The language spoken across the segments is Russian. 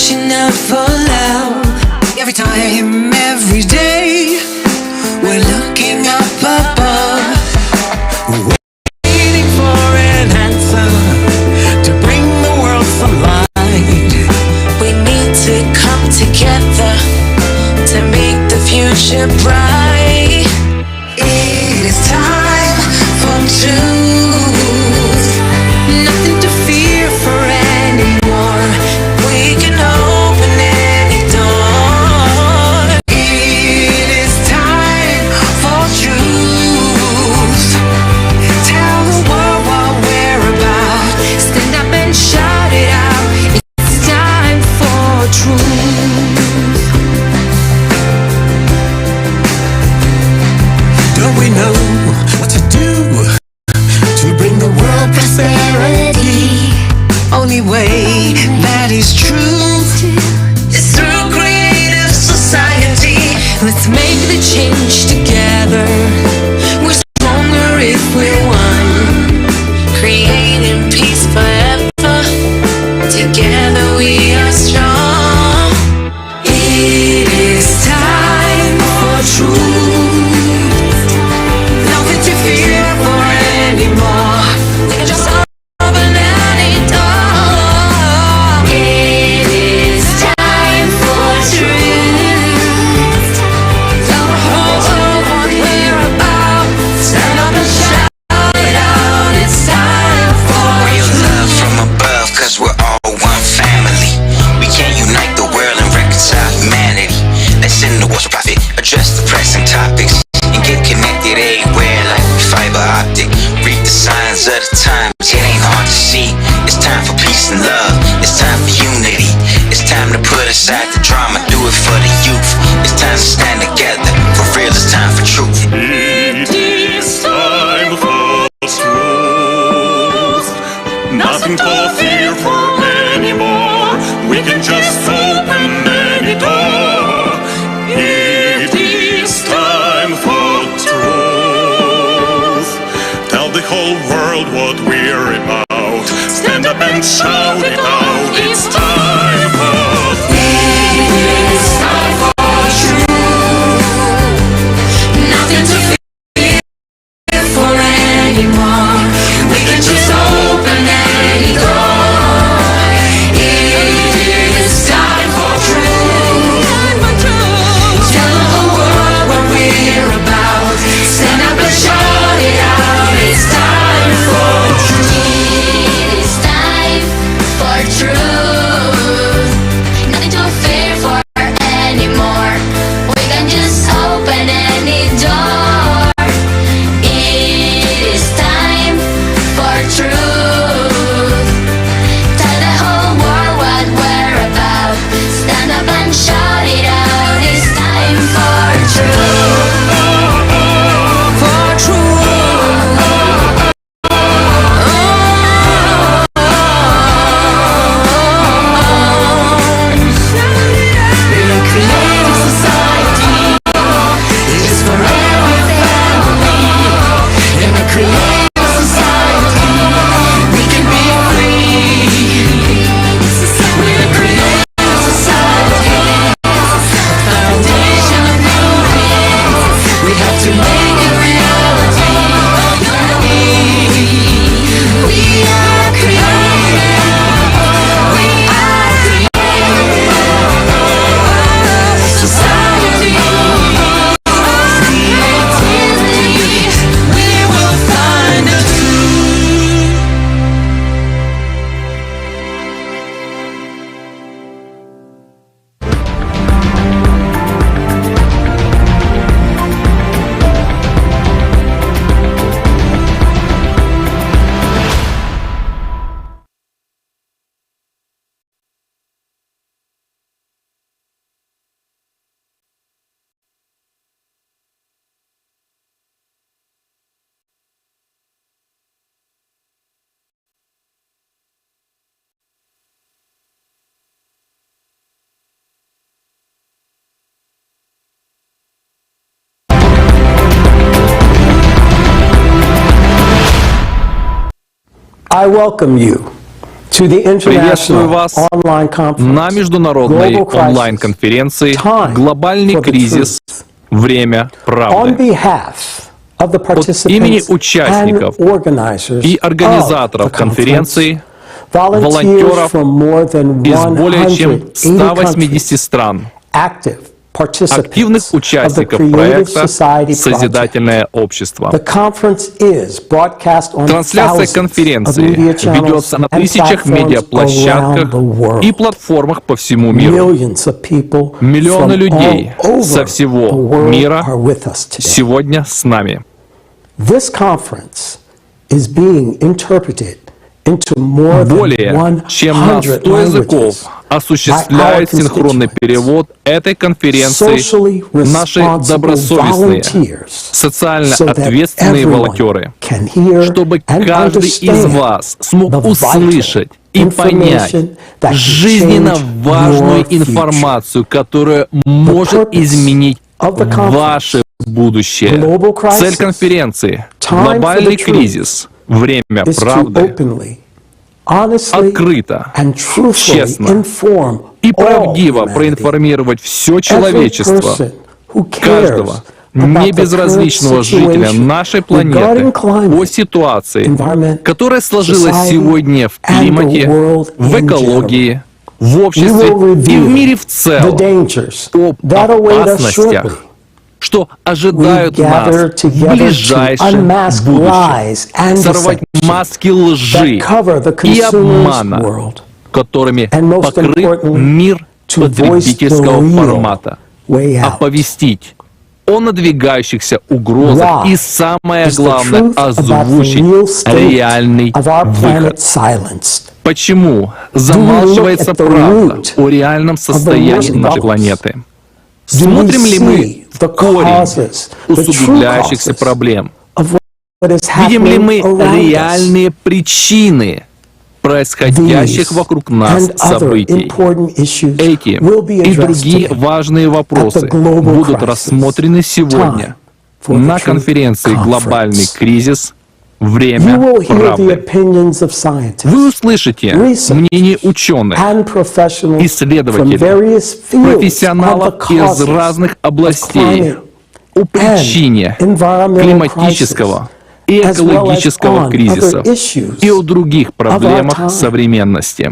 reaching out for love. Every time, every day, we're looking up above, waiting for an answer to bring the world some light. We need to come together to make the future bright. It is time for truth, nothing to fear for anymore. We can open any door. It is time for truth. Tell the world what we're about. Stand up and shout it out. It's time for truth. Don't we know what to do to bring the world prosperity? Only way that is true is through creative society. Let's make the change together. We're stronger if we're one. Creating peace forever. Together we are strong. It is time for truth. Nothing to fear for anymore. We can just open any door. It is time for truth. Tell the whole world what we're about. Stand up and shout it out. It's time for real love from above, cause we're all one family. We can unite the world and reconcile humanity. Let's send the worship prophet, address the pressing topics, and get connected everywhere like fiber optic. Read the signs of the times, it ain't hard to see. It's time for peace and love, it's time for unity. It's time to put aside the drama, do it for the youth. It's time to stand together, for real, it's time for truth. It is time for truth. Nothing to fear for anymore. We can just open any door. It is time for truth. Tell the whole world what we're about. Stand up and shout it out. It's time for It's time for truth. Nothing to fear for anymore. We can just open any door. It is time for truth. Tell the whole world what we're about. Stand up and shout it out. It's time for truth. It's time for truth. Nothing to fear for anymore. We can just open any door. It is time for truth. Tell the whole world what we're about. Stand up and shout it out. It's time for truth. For truth. In a creative society, it is for every family. In a creative society, we can be free. In a creative society, foundation of beauty, we have to make it reality. We are creative. We are creative. Society, creativity, we will find a truth. I welcome you to the Приветствую international вас online на conference, международной Global Crisis, онлайн-конференции Time «Глобальный for the кризис. Truth». Время On правды». behalf of the имени participants участников and organizers и of организаторов the conference, конференции, volunteers волонтеров from more than из более чем 180 180 countries, стран, active активных participants of the участников Creative проекта Society Project. «Созидательное общество». The conference is broadcast on Трансляция thousands of конференции media channels ведется на and тысячах platforms медиаплощадках around the world. и платформах по всему миру. Millions of people Миллионы from людей all over со всего the world мира are with us today. сегодня с нами. This conference is being interpreted into more than Более чем на 100 100 языков languages осуществляют by our синхронный constituents. перевод этой конференции Socially наши responsible добросовестные, volunteers, социально so that ответственные everyone волонтеры, can hear чтобы and каждый из understand вас смог the vital услышать и понять information that can жизненно change важную your future. информацию, которая может purpose изменить of the conference, ваше будущее. Global Crisis, Цель конференции Time for «Глобальный the Truth» кризис. Время is to правды. openly, honestly, Открыто, and truthfully честно inform и all правдиво humanity, проинформировать все every человечество, person who cares каждого about не the безразличного current жителя situation нашей планеты regarding climate, о ситуации, environment, которая сложилась society, сегодня в and the климате, world в in экологии, в We обществе will и в review мире в the целом, dangers об that await us опасностях, shortly. что We ожидают нас gather в together to ближайшем unmask будущем. lies and Сорвать deception маски лжи that cover the и consumer's обмана, world, которыми and most покрыт importantly, мир to voice the потребительского real формата, way out. оповестить о надвигающихся угрозах Why и, самое is the главное, truth about the озвучить real state реальный of our planet выход. silenced? Почему замалчивается at the правда root о реальном состоянии root нашей problems? планеты? Do we Смотрим ли мы see в the корень causes, the true усугубляющихся causes проблем? of what is Видим ли happening мы around us? реальные причины происходящих These вокруг нас and other событий? important issues Эти will be и addressed другие today важные вопросы at the global будут crisis. рассмотрены сегодня Time for the на Truth конференции Conference. «Глобальный кризис. You Время will hear the правды». opinions of scientists Вы услышите research мнение ученых, and professionals from исследователей, various fields профессионалов on the из causes разных of областей climate о причине environmental климатического и as well as экологического on кризиса other issues и о других our проблемах time. современности.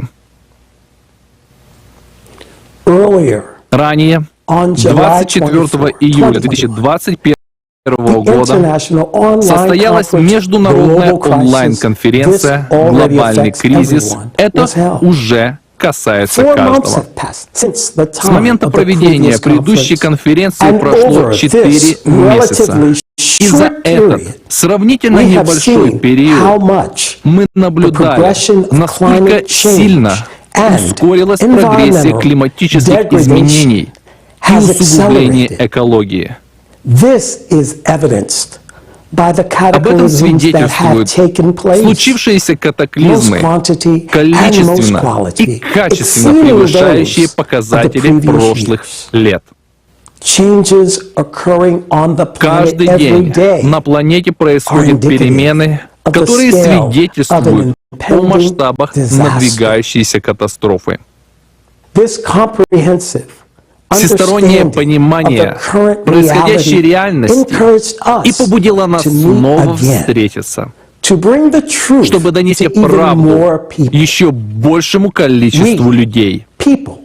Earlier, Ранее, on July 24 июля 2021 the года, international online состоялась conference, международная Global Crisis, онлайн-конференция this already «Глобальный affects кризис». everyone, Это was held. уже касается 4 months каждого. have passed since the С момента time of the проведения previous предыдущей conference, конференции and прошло over 4 this месяца. relatively И за short этот period, сравнительно we have небольшой seen how период much мы the наблюдали, progression of насколько climate change сильно and ускорилась прогрессия environmental климатических degradation изменений и has усугубление accelerated. экологии. This is evidenced by the Об этом cataclysms that have свидетельствуют taken place. случившиеся Most катаклизмы, quantity and most количественно quality, и качественно exceeding превышающие those of the показатели previous прошлых years. лет. Changes occurring on the planet Каждый every день day на планете происходят indicative перемены, of the которые scale of свидетельствуют an о impending масштабах disaster. надвигающейся катастрофы. This comprehensive Всестороннее understanding понимание of the current происходящей reality реальности encouraged us и побудило нас to meet снова again, встретиться, to bring the truth чтобы донести to even правду more people. еще большему количеству We, людей. People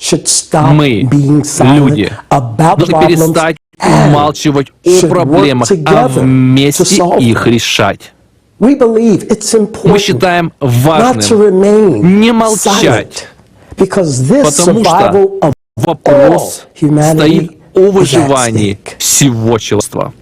should stop Мы, being silent люди, about должны problems перестать and умалчивать о should work проблемах, а together to вместе solve их them. решать. We believe it's Мы important считаем not to важным remain не молчать, silent, because this потому что survival of вопрос all humanity стоит о is at выживании stake. всего человечества.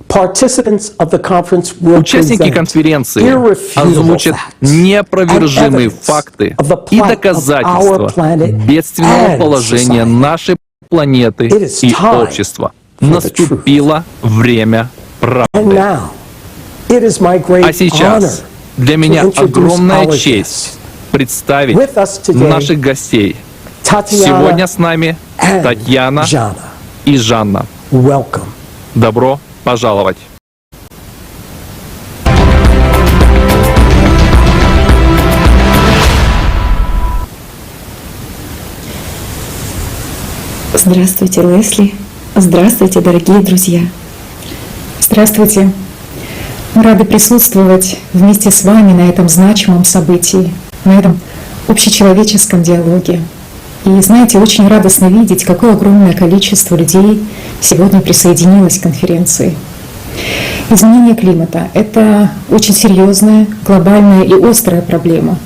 Participants of the conference will Участники present конференции irrefutable озвучат facts неопровержимые and evidence факты of the и plight of доказательства our planet бедственного and положения society. нашей планеты It is и time общества. for the Наступило время And правды. now, it is my great А honor сейчас для меня to introduce огромная our честь guests. представить With us today, наших гостей. Tatiana Сегодня с нами and Татьяна Jana. и Жанна. Welcome. Добро пожаловать! Здравствуйте, Лесли. Здравствуйте, дорогие друзья. Здравствуйте. Мы рады присутствовать вместе с вами на этом значимом событии, на этом общечеловеческом диалоге. И знаете, очень радостно видеть, какое огромное количество людей сегодня присоединилось к конференции. Изменение климата — это очень серьезная, глобальная и острая проблема.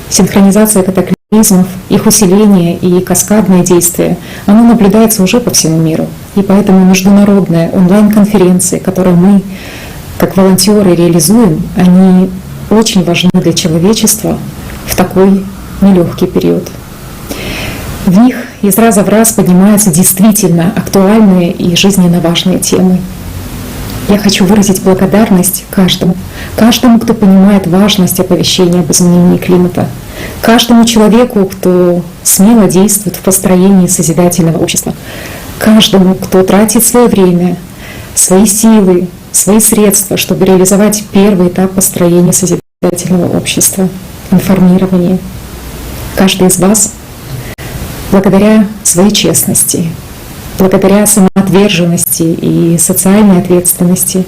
Синхронизация катаклизмов, их усиление и каскадное действие, оно наблюдается уже по всему миру. И поэтому международные онлайн-конференции, которые мы, как волонтеры, реализуем, они очень важны для человечества в такой нелегкий период. В них из раза в раз поднимаются действительно актуальные и жизненно важные темы. Я хочу выразить благодарность каждому, кто понимает важность оповещения об изменении климата, каждому человеку, кто смело действует в построении созидательного общества, каждому, кто тратит свое время, свои силы, свои средства, чтобы реализовать первый этап построения созидательного общества — информирование. Каждый из вас, благодаря своей честности, благодаря самоотверженности и социальной ответственности,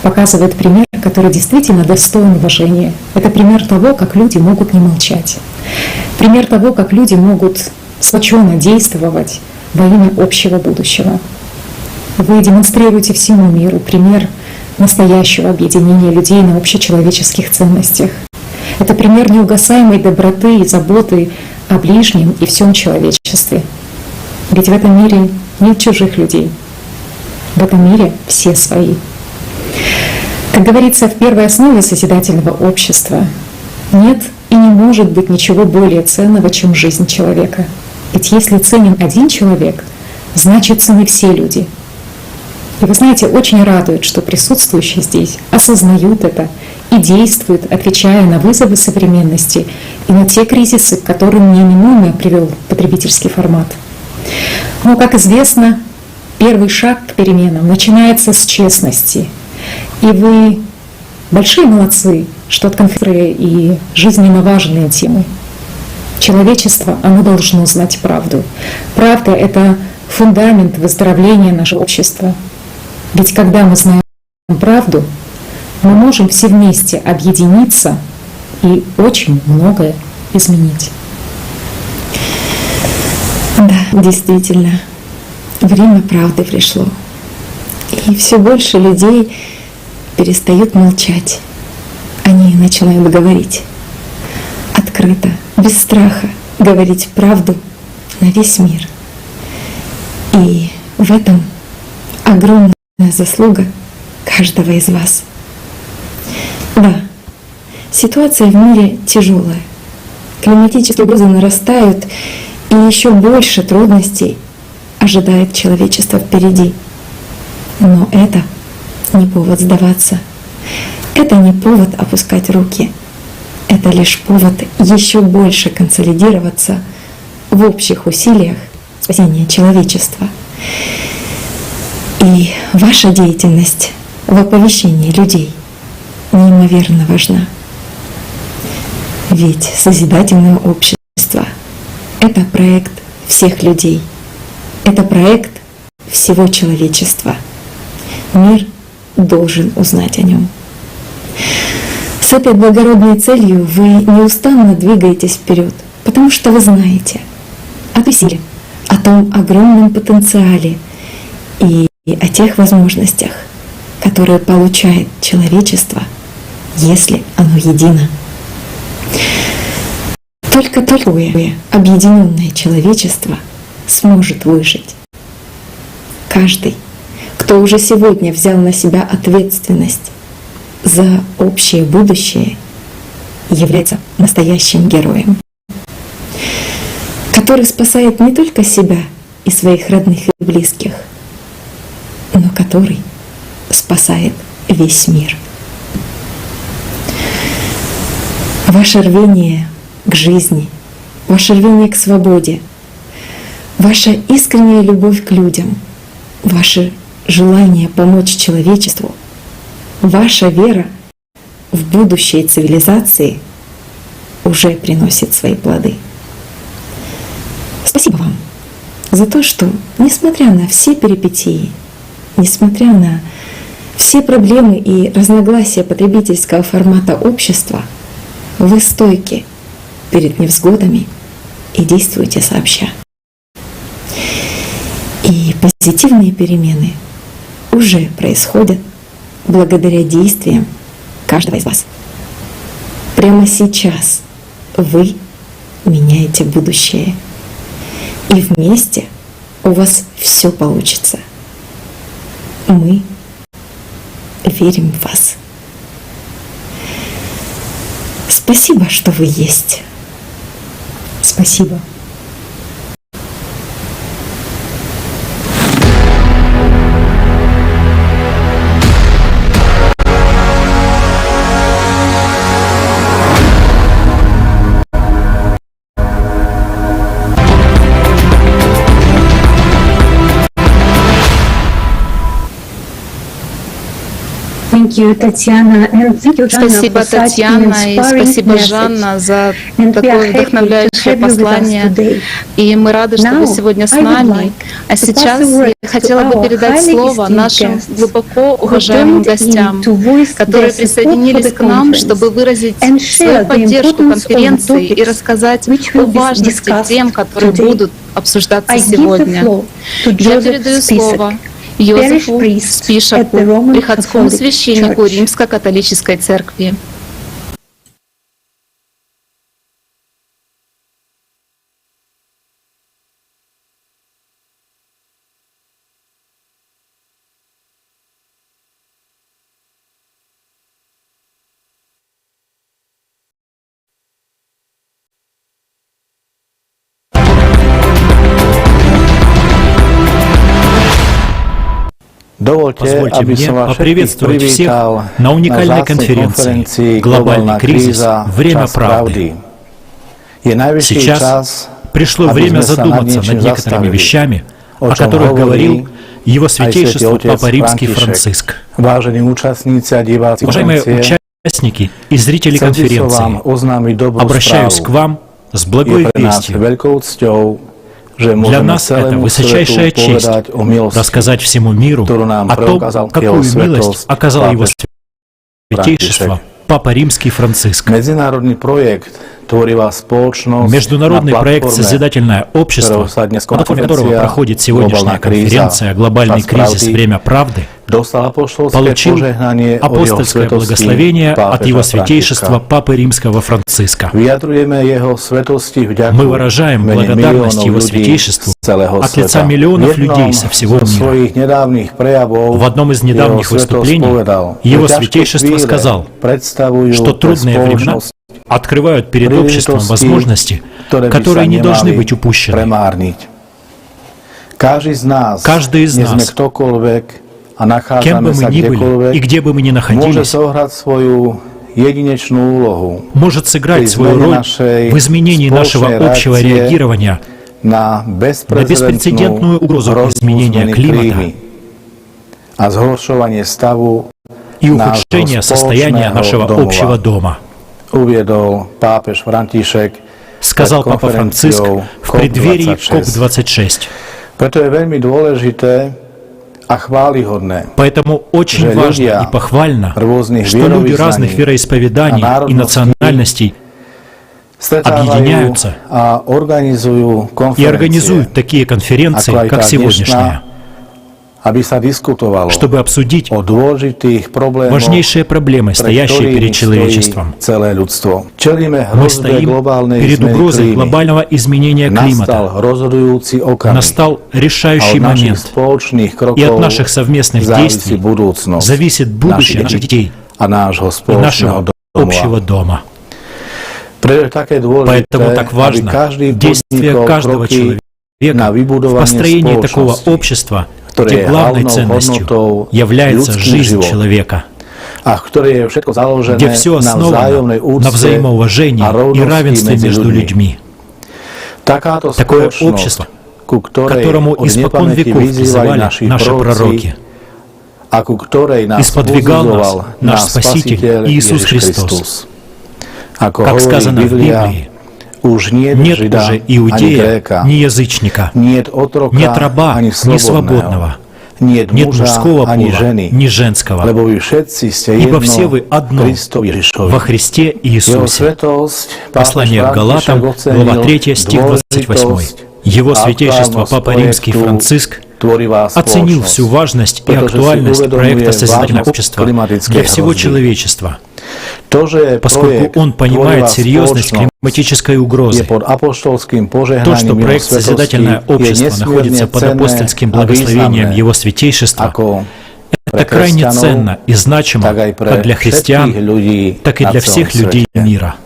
показывает пример, который действительно достоин уважения. Это пример того, как люди могут не молчать. Пример того, как люди могут сплоченно действовать во имя общего будущего. Вы демонстрируете всему миру пример настоящего объединения людей на общечеловеческих ценностях. Это пример неугасаемой доброты и заботы о ближнем и всем человечестве. Ведь в этом мире нет чужих людей. В этом мире все свои. Как говорится в первой основе созидательного общества, нет и не может быть ничего более ценного, чем жизнь человека. Ведь если ценен один человек, значит ценны все люди. И вы знаете, очень радует, что присутствующие здесь осознают это и действуют, отвечая на вызовы современности и на те кризисы, к которым неминуемо привел потребительский формат. Но, как известно, первый шаг к переменам начинается с честности. И вы большие молодцы, что от конференции и жизненно важные темы. Человечество, оно должно знать правду. Правда — это фундамент выздоровления нашего общества. Ведь когда мы знаем правду, мы можем все вместе объединиться и очень многое изменить. Да, действительно, время правды пришло. И все больше людей перестают молчать. Они начинают говорить открыто, без страха, говорить правду на весь мир. И в этом огромная заслуга каждого из вас. Да, ситуация в мире тяжелая. Климатические угрозы нарастают, и еще больше трудностей ожидает человечество впереди. Но это не повод сдаваться. Это не повод опускать руки. Это лишь повод еще больше консолидироваться в общих усилиях спасения человечества. И ваша деятельность в оповещении людей неимоверно важна. Ведь созидательное общество — это проект всех людей. Это проект всего человечества. Мир должен узнать о нем. С этой благородной целью вы неустанно двигаетесь вперед, потому что вы знаете о той силе, о том огромном потенциале и о тех возможностях, которые получает человечество, если оно едино. Только такое объединенное человечество сможет выжить. Каждый, кто уже сегодня взял на себя ответственность за общее будущее, является настоящим героем, который спасает не только себя и своих родных и близких, но который спасает весь мир. Ваше рвение к жизни, ваше рвение к свободе, ваша искренняя любовь к людям, ваше желание помочь человечеству, ваша вера в будущее цивилизации уже приносит свои плоды. Спасибо вам За то, что, несмотря на все перипетии, несмотря на все проблемы и разногласия потребительского формата общества, вы стойки перед невзгодами и действуете сообща. И позитивные перемены уже происходят благодаря действиям каждого из вас. Прямо сейчас вы меняете будущее. И вместе у вас все получится. Мы верим в вас. Спасибо, что вы есть. Спасибо. Спасибо, Татьяна, и спасибо, Жанна, за такое вдохновляющее послание. И мы рады, что вы сегодня с нами. А сейчас я хотела бы передать слово нашим глубоко уважаемым гостям, которые присоединились к нам, чтобы выразить свою поддержку конференции и рассказать о важности тем, которые будут обсуждаться сегодня. Я передаю слово Йозефу Спишаку, приходскому священнику Римско-католической церкви. Позвольте мне поприветствовать всех на уникальной конференции «Глобальный кризис. Время правды». Сейчас пришло время задуматься над некоторыми вещами, о которых говорил Его Святейшество Папа Римский Франциск. Уважаемые участники и зрители конференции, обращаюсь к вам с благой вестью. Для нас это высочайшая честь рассказать всему миру о том, какую милость оказал Его Святейшество Папа Римский Франциск. Международный проект «Созидательное общество», на форуме которого проходит сегодняшняя конференция «Глобальный кризис. Время правды», получил апостольское благословение от Его Святейшества Папы Римского Франциска. Мы выражаем благодарность Его Святейшеству от лица миллионов людей со всего мира. В одном из недавних выступлений Его Святейшество сказал, что трудные времена открывают перед обществом возможности, которые не должны быть упущены. Каждый из нас, кем бы мы ни были и где бы мы ни находились, может сыграть свою роль в изменении нашего общего реагирования на беспрецедентную угрозу изменения климата и ухудшения состояния нашего общего дома, сказал Папа Франциск в преддверии КОП-26. Поэтому очень важно и похвально, что люди разных вероисповеданий и национальностей объединяются и организуют такие конференции, как сегодняшняя, чтобы обсудить важнейшие проблемы, стоящие перед человечеством. Мы стоим перед угрозой глобального изменения климата. Настал решающий момент, и от наших совместных действий зависит будущее наших детей и нашего общего дома. Поэтому так важно действие каждого человека в построении такого общества, где главной ценностью является жизнь человека, где все основано на взаимоуважении и равенстве между людьми. Такое общество, к которому испокон веков призывали наши пророки, и сподвигал нас наш Спаситель Иисус Христос. Как сказано в Библии, Нет уже иудея, ни язычника, нет раба, ни свободного, нет мужского пола, ни женского, ибо все вы одно во Христе Иисусе. Послание к Галатам, глава 3, стих 28. Его святейшество Папа Римский Франциск оценил всю важность и актуальность проекта созидательного общества для всего человечества, поскольку он понимает серьезность климатической угрозы. То, что проект «Созидательное общество» находится под апостольским благословением Его Святейшества, это крайне ценно и значимо как для христиан, так и для всех людей мира.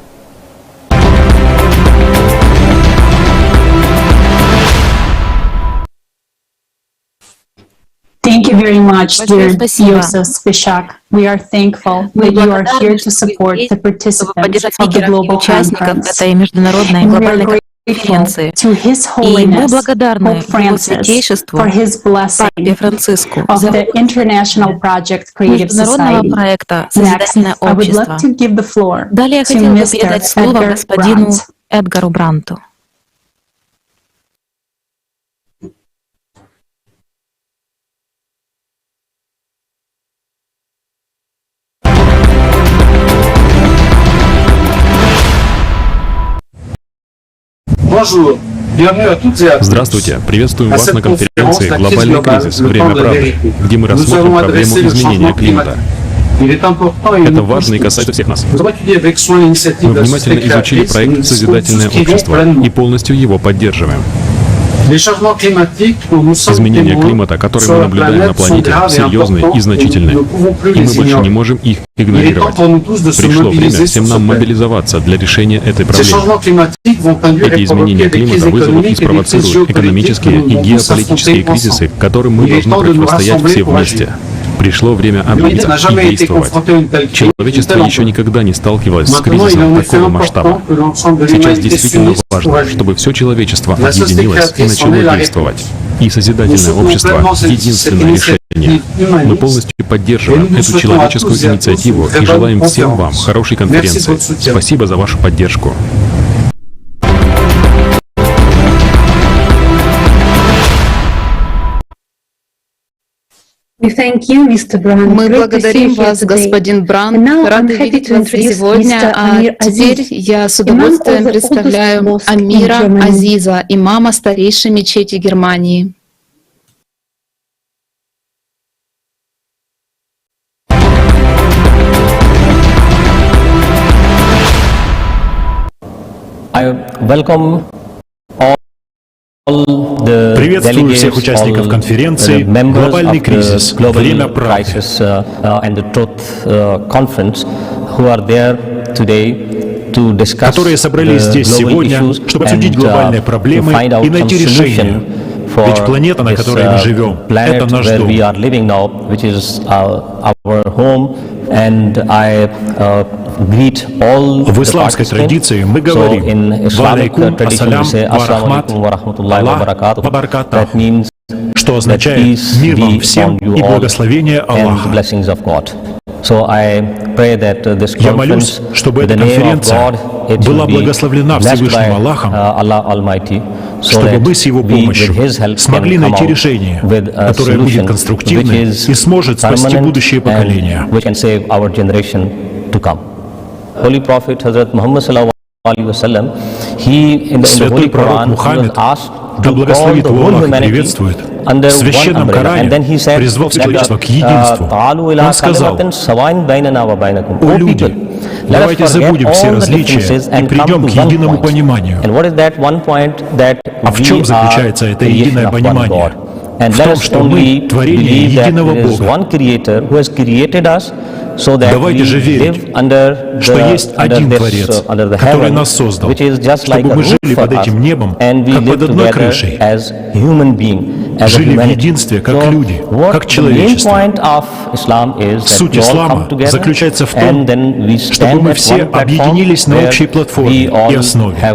Thank you very much, dear Yosef Spishak. We are thankful that you are here to support the participants of the global conference. этой международной глобальной конференции. И мы благодарны Его Святейшеству Папе Франциску за международного проекта «Созидательное общество». Далее я хотела бы передать слово господину Эдгару Бранту. Здравствуйте! Приветствуем вас на конференции «Глобальный кризис. Время правды», где мы рассмотрим проблему изменения климата. Это важно и касается всех нас. Мы внимательно изучили проект «Созидательное общество» и полностью его поддерживаем. Изменения климата, которые мы наблюдаем на планете, серьезные и значительные, и мы больше не можем их игнорировать. Пришло время всем нам мобилизоваться для решения этой проблемы. Эти изменения климата вызовут и спровоцируют экономические и геополитические кризисы, которым мы должны противостоять все вместе. Пришло время объединиться и действовать. Человечество еще никогда не сталкивалось с кризисом такого масштаба. Сейчас действительно важно, чтобы все человечество объединилось и начало действовать. И созидательное общество — единственное решение. Мы полностью поддерживаем эту человеческую инициативу и желаем всем вам хорошей конференции. Спасибо за вашу поддержку. Мы благодарим вас, господин Бранд. Рады видеть вас сегодня. А теперь я с удовольствием представляю Амира Азиза, имама старейшей мечети Германии. Приветствую всех участников конференции «Глобальный кризис. Время правды», которые собрались здесь сегодня, чтобы обсудить глобальные проблемы и найти решение. Ведь планета, на которой мы живем, это наш дом. В исламской традиции мы говорим «Ва алейкум ассалям ва рахмат Аллах ва баракатух», что означает «Мир вам всем и благословение Аллаха». Я молюсь, чтобы эта конференция была благословлена Всевышним Аллахом, чтобы мы с Его помощью смогли найти решение, которое будет конструктивным и сможет спасти будущее поколения. Святой пророк Мухаммед, да благословит его Аллах и приветствует, в Священном Коране призвал человечество к единству. Он сказал: «О люди, давайте забудем все различия и придем к единому пониманию». А в чем заключается это единое понимание? В том, что мы творение единого Бога. Давайте же верить, что есть один Творец, который нас создал, чтобы мы жили под этим небом, как под одной крышей, жили в единстве, как люди, как человечество. Суть ислама заключается в том, чтобы мы все объединились на общей платформе и основе. А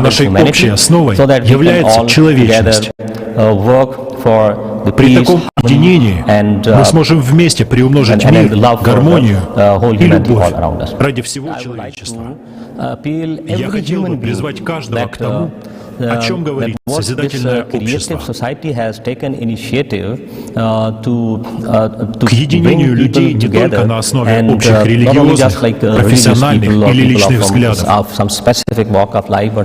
нашей общей основой является человечность. При таком объединении мы сможем вместе приумножить мир, гармонию и любовь ради всего человечества. Я хотел бы призвать каждого к тому, о чем говорит созидательное общество. К единению людей не только на основе общих религиозных, профессиональных или личных взглядов,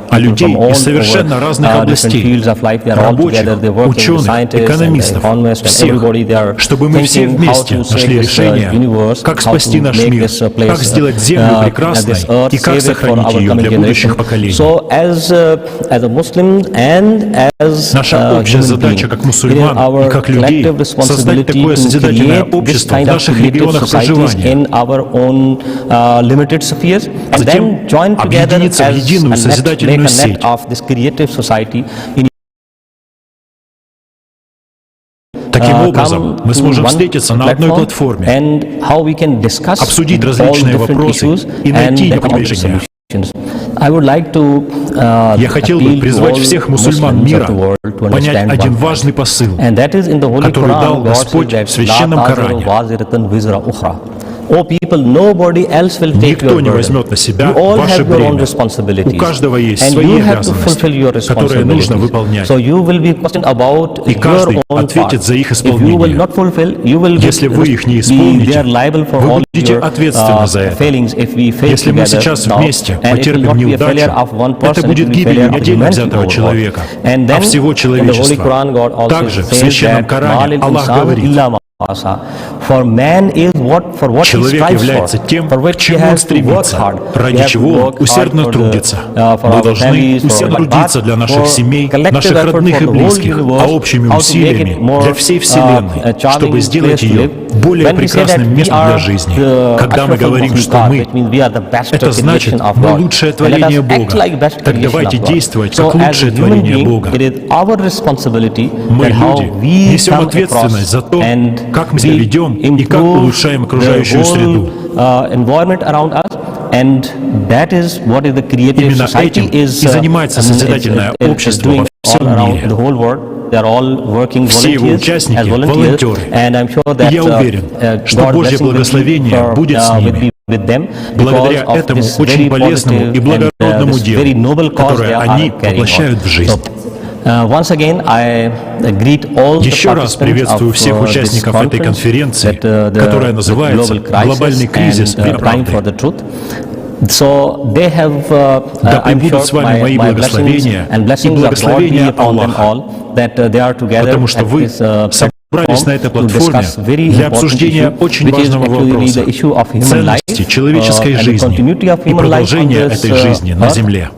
а людей из совершенно разных областей, рабочих, ученых, экономистов, всех, чтобы мы все вместе нашли решение, как спасти наш мир, как сделать Землю прекрасной и как сохранить ее для будущих поколений. Наша общая задача как мусульман и как людей — создать такое созидательное общество в наших регионах проживания, а затем объединиться в единую созидательную сеть. Таким образом, мы сможем встретиться на одной платформе, обсудить различные вопросы и найти решения. Я хотел бы призвать всех мусульман мира понять один важный посыл, который дал Господь в Священном Коране. Никто не возьмет на себя ваше бремя. У каждого есть свои обязанности, которые нужно выполнять. И каждый ответит за их исполнение. Если вы их не исполните, вы будете ответственны за это. Если мы сейчас вместе потерпим неудачу, это будет гибель не отдельно взятого человека, а всего человечества. Также в Священном Коране Аллах говорит: человек является тем, к чему он стремится, ради чего он усердно трудится. Мы должны усердно трудиться для наших семей, наших родных и близких, а общими усилиями для всей Вселенной, чтобы сделать ее более прекрасным местом для жизни. Когда мы говорим, что мы, это значит, мы лучшее творение Бога. Так давайте действовать как лучшее творение Бога. Мы, люди, несем ответственность за то, как мы себя ведем и как улучшаем окружающую среду. Именно этим и занимается созидательное общество во всем мире. Все его участники — волонтеры. И я уверен, что Божье благословение будет с ними, благодаря этому очень полезному и благородному делу, которое они воплощают в жизнь. Еще раз приветствую всех участников этой конференции, которая называется «Глобальный кризис для правды». Да пребудут с вами мои благословения и благословения Аллаха, потому что вы собрались на этой платформе для обсуждения очень важного вопроса — ценности человеческой жизни и продолжения этой жизни на Земле.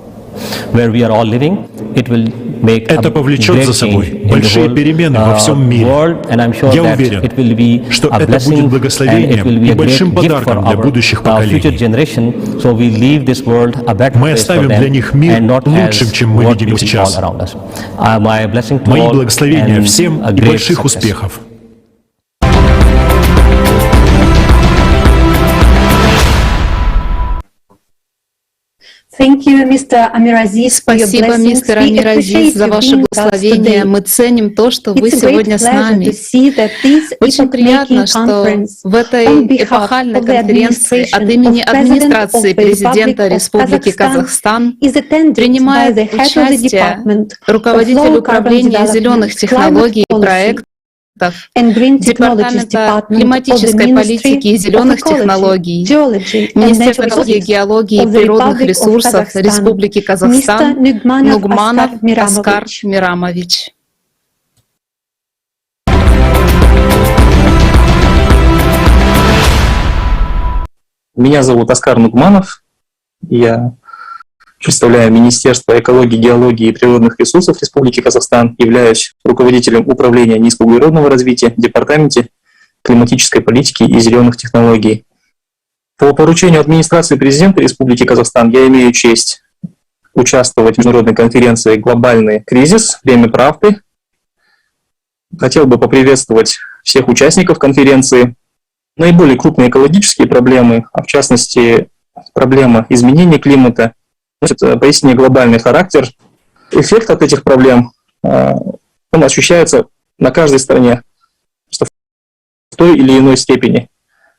Это повлечет за собой большие перемены во всем мире. Я уверен, что это будет благословением и большим подарком для будущих поколений. Мы оставим для них мир лучшим, чем мы видим его сейчас. Мои благословения всем и больших успехов. Спасибо, мистер Амир-Азиз, за ваше благословение. Мы ценим то, что вы сегодня с нами. Очень приятно, что в этой эпохальной конференции от имени администрации президента Республики Казахстан принимает участие руководитель управления зеленых технологий и проектов Департамента климатической политики и зеленых технологий, Министерства экологии, геологии и природных ресурсов Республики Казахстан Нугманов Оскар Мирамович. Меня зовут Оскар Нугманов. Я представляю Министерство экологии, геологии и природных ресурсов Республики Казахстан, являюсь руководителем управления низкоуглеродного развития в Департаменте климатической политики и зеленых технологий. По поручению администрации президента Республики Казахстан я имею честь участвовать в международной конференции «Глобальный кризис. Время правды». Хотел бы поприветствовать всех участников конференции. Наиболее крупные экологические проблемы, а в частности проблема изменения климата, носит поистине глобальный характер. Эффект от этих проблем он ощущается на каждой стране в той или иной степени.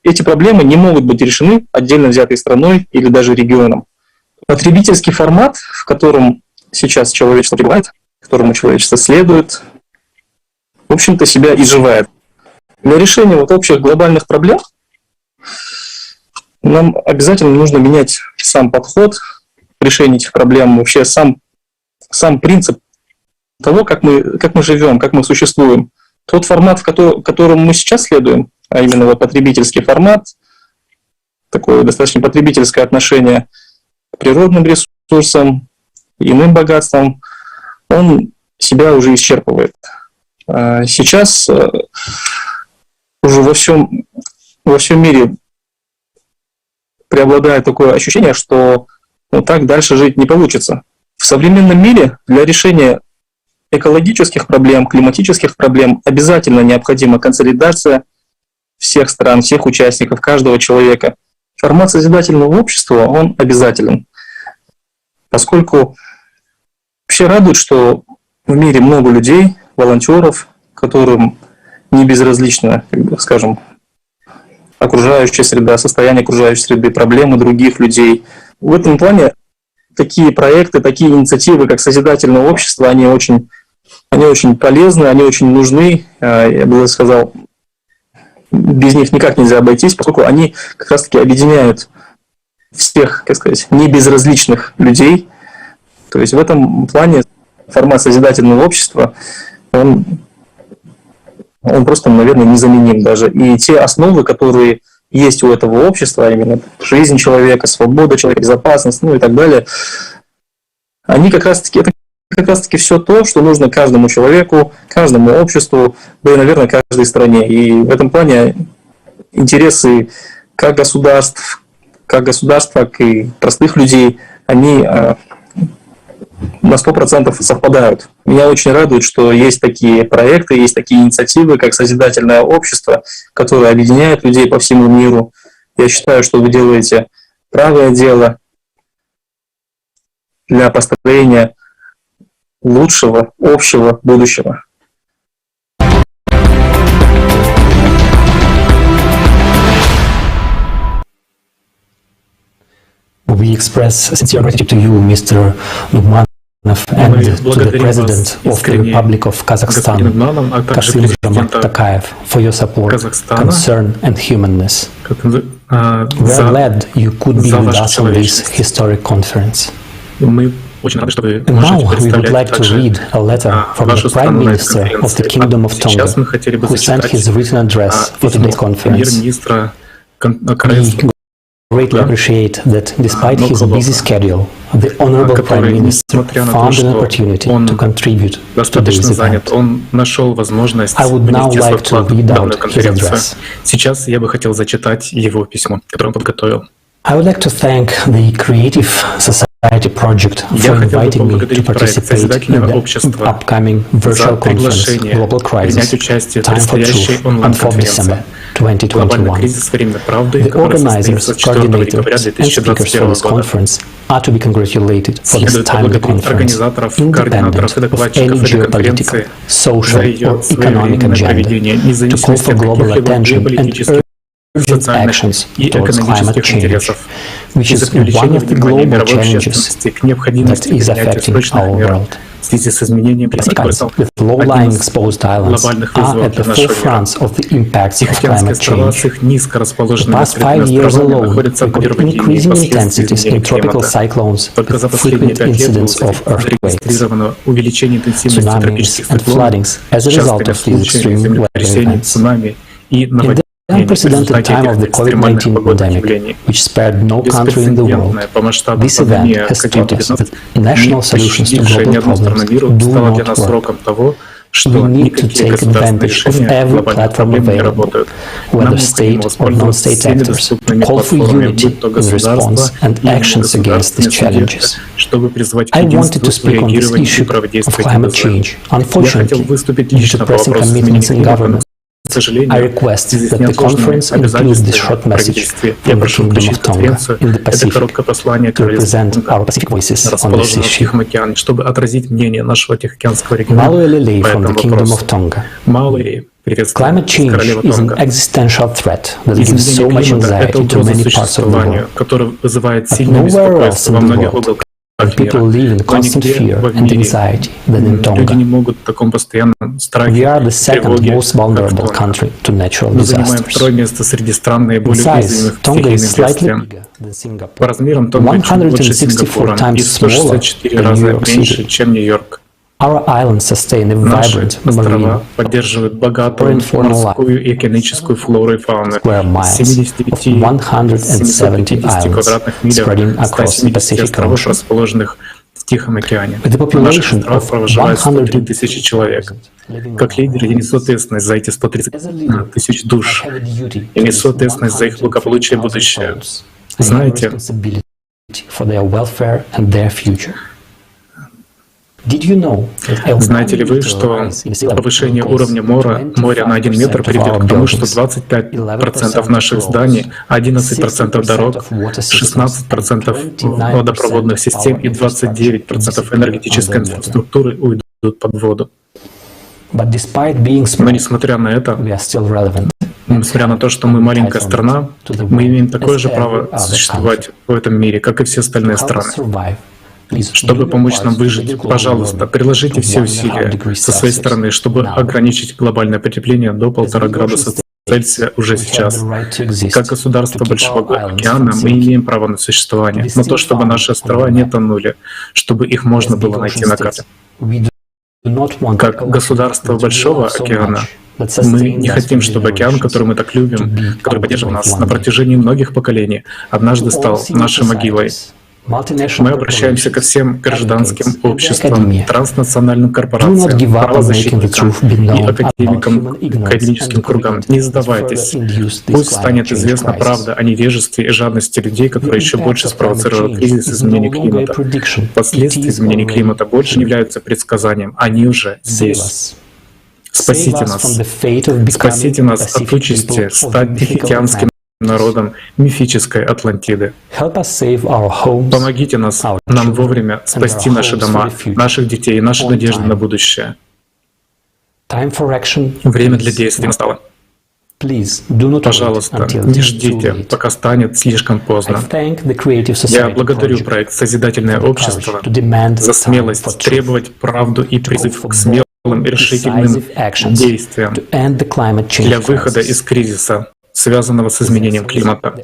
Эти проблемы не могут быть решены отдельно взятой страной или даже регионом. Потребительский формат, в котором сейчас человечество пребывает, которому человечество следует, в общем-то, себя изживает. Для решения вот общих глобальных проблем нам обязательно нужно менять сам подход к решению этих проблем, вообще сам принцип того, как мы живем, как мы существуем. Тот формат, которому мы сейчас следуем, а именно вот потребительский формат, такое достаточно потребительское отношение к природным ресурсам, иным богатствам, он себя уже исчерпывает. Сейчас уже во всем мире преобладает такое ощущение, что так дальше жить не получится. В современном мире для решения экологических проблем, климатических проблем обязательно необходима консолидация всех стран, всех участников, каждого человека. Формат созидательного общества, он обязателен. Поскольку вообще радует, что в мире много людей, волонтеров, которым не безразлична, скажем, окружающая среда, состояние окружающей среды, проблемы других людей. В этом плане такие проекты, такие инициативы, как созидательное общество, они очень полезны, они очень нужны. Я бы сказал, без них никак нельзя обойтись, поскольку они как раз-таки объединяют всех, как сказать, небезразличных людей. То есть в этом плане формат созидательного общества, он просто, наверное, незаменим даже. И те основы, которые есть у этого общества, именно жизнь человека, свобода человека, безопасность, и так далее, они это как раз-таки все то, что нужно каждому человеку, каждому обществу, да и, наверное, каждой стране. И в этом плане интересы как государств, так и простых людей, они на 100% совпадают. Меня очень радует, что есть такие проекты, есть такие инициативы, как созидательное общество, которое объединяет людей по всему миру. Я считаю, что вы делаете правое дело для построения лучшего, общего будущего. We express sincere gratitude to you, Mr. Nugmanov, and to the President of the Republic of Kazakhstan, Kassym-Jomart Tokayev, for your support, concern and humanness. We are glad you could be with us on this historic conference. And now we would like to read a letter from the Prime Minister of the Kingdom of Tonga, who sent his written address for today's conference. We greatly appreciate that despite his busy schedule, the Honorable Prime Minister found an opportunity to contribute to this event. I would now like to read out his address. I would like to thank the Creative Society Project for inviting me to participate in the upcoming virtual conference Global Crisis, Time for Truth on 4th December 2021. The organizers, coordinators and speakers for this conference are to be congratulated for this timely conference, independent of any geopolitical, social or economic agenda, to call for global attention and urgent actions towards climate change, which is one of the global challenges that is affecting our world. Pacific with low-lying exposed islands are at the forefront of the impacts of climate change. The past 5 years alone recorded increasing intensities in tropical cyclones with frequent incidents of earthquakes, tsunamis and floodings as a result of these extreme weather events. In the unprecedented time of the COVID-19 pandemic, which spared no country in the world, this event has taught us that national solutions to global problems do not work. We need to take advantage of every platform available, whether state or non-state actors, to call for unity in response and actions against these challenges. I wanted to speak on this issue of climate change. Unfortunately, due to pressing commitments in government, I request that the conference include this short message from the Kingdom of Tonga in the Pacific to represent our Pacific voices on this issue. Malu Elili from the Kingdom of Tonga. Climate change is an existential threat that gives so much anxiety to many parts of the world. But nowhere else in the world can people live in constant fear and anxiety than in Tonga. We are the second most vulnerable country to natural disasters. In size, Tonga is slightly bigger than Singapore, 164 times smaller than New York City. Our islands sustain a vibrant marine square miles of 170 islands spreading across the Pacific Ocean. With a population of 100,000 человек, как лидер, я несу ответственность за эти 130 тысяч душ. Я несу ответственность за их благополучие и будущее. Знаете, знаете ли вы, что повышение уровня моря на 1 метр приведет к тому, что 25% наших зданий, 11% дорог, 16% водопроводных систем и 29% энергетической инфраструктуры уйдут под воду? Но несмотря на это, несмотря на то, что мы маленькая страна, мы имеем такое же право существовать в этом мире, как и все остальные страны. Чтобы помочь нам выжить, пожалуйста, приложите все усилия со своей стороны, чтобы ограничить глобальное потепление до 1,5 градуса Цельсия уже сейчас. Как государство Большого океана мы имеем право на существование, но то, чтобы наши острова не тонули, чтобы их можно было найти на карте. Как государство Большого океана мы не хотим, чтобы океан, который мы так любим, который поддерживал нас на протяжении многих поколений, однажды стал нашей могилой. Мы обращаемся ко всем гражданским обществам, транснациональным корпорациям, правозащитникам и академическим кругам. Не сдавайтесь. Пусть станет известна правда о невежестве и жадности людей, которые еще больше спровоцировали кризис изменения климата. Последствия изменения климата больше не являются предсказанием. Они уже здесь. Спасите нас. Спасите нас от участи стать тихоокеанским народом мифической Атлантиды. Помогите нам вовремя спасти наши дома, наших детей и наши надежды на будущее. Время для действий настало. Пожалуйста, не ждите, пока станет слишком поздно. Я благодарю проект «Созидательное общество» за смелость требовать правду и призыв к смелым и решительным действиям для выхода из кризиса, связанного с изменением климата.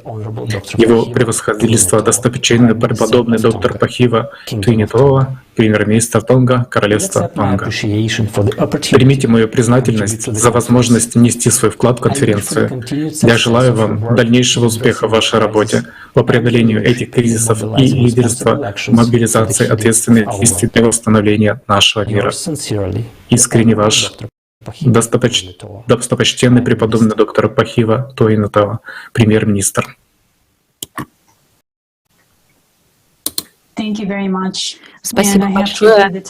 Его превосходительство, достопочтенный преподобный доктор Пахива Туинитова, премьер-министр Тонга, королевства Тонга. Примите мою признательность за возможность внести свой вклад в конференцию. Я желаю вам дальнейшего успеха в вашей работе по преодолению этих кризисов и лидерства в мобилизации ответственной действий для восстановления нашего мира. Искренне ваш достопочтенный преподобный доктор Пахива Туинитова, премьер-министр. Спасибо большое.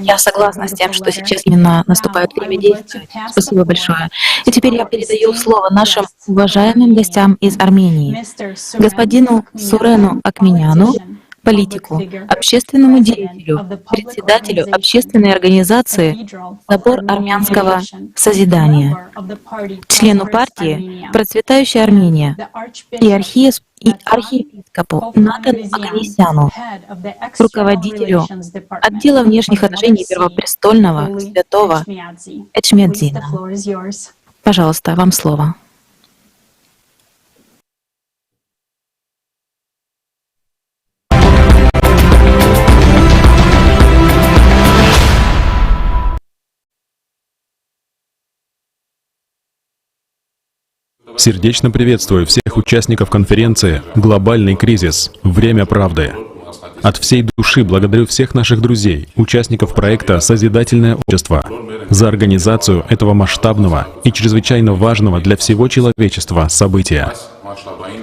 Я согласна с тем, что сейчас именно наступает время действия. Спасибо большое. И теперь я передаю слово нашим уважаемым гостям из Армении. Господину Сурену Акминяну, политику, общественному деятелю, председателю общественной организации «Собор армянского созидания», члену партии «Процветающая Армения» и архиепископу Натану Оганесяну, руководителю отдела внешних отношений Первопрестольного святого Эчмиадзина. Пожалуйста, вам слово. Сердечно приветствую всех участников конференции «Глобальный кризис. Время правды». От всей души благодарю всех наших друзей, участников проекта «Созидательное общество» за организацию этого масштабного и чрезвычайно важного для всего человечества события.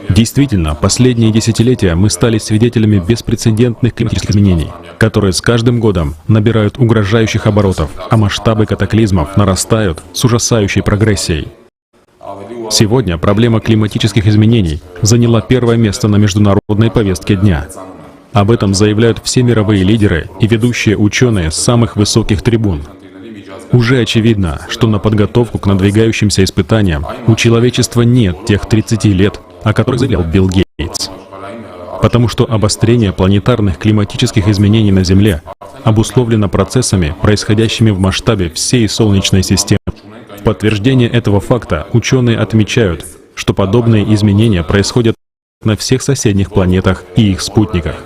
Действительно, последние десятилетия мы стали свидетелями беспрецедентных климатических изменений, которые с каждым годом набирают угрожающих оборотов, а масштабы катаклизмов нарастают с ужасающей прогрессией. Сегодня проблема климатических изменений заняла первое место на международной повестке дня. Об этом заявляют все мировые лидеры и ведущие ученые с самых высоких трибун. Уже очевидно, что на подготовку к надвигающимся испытаниям у человечества нет тех 30 лет, о которых заявлял Билл Гейтс. Потому что обострение планетарных климатических изменений на Земле обусловлено процессами, происходящими в масштабе всей Солнечной системы. В подтверждение этого факта ученые отмечают, что подобные изменения происходят на всех соседних планетах и их спутниках.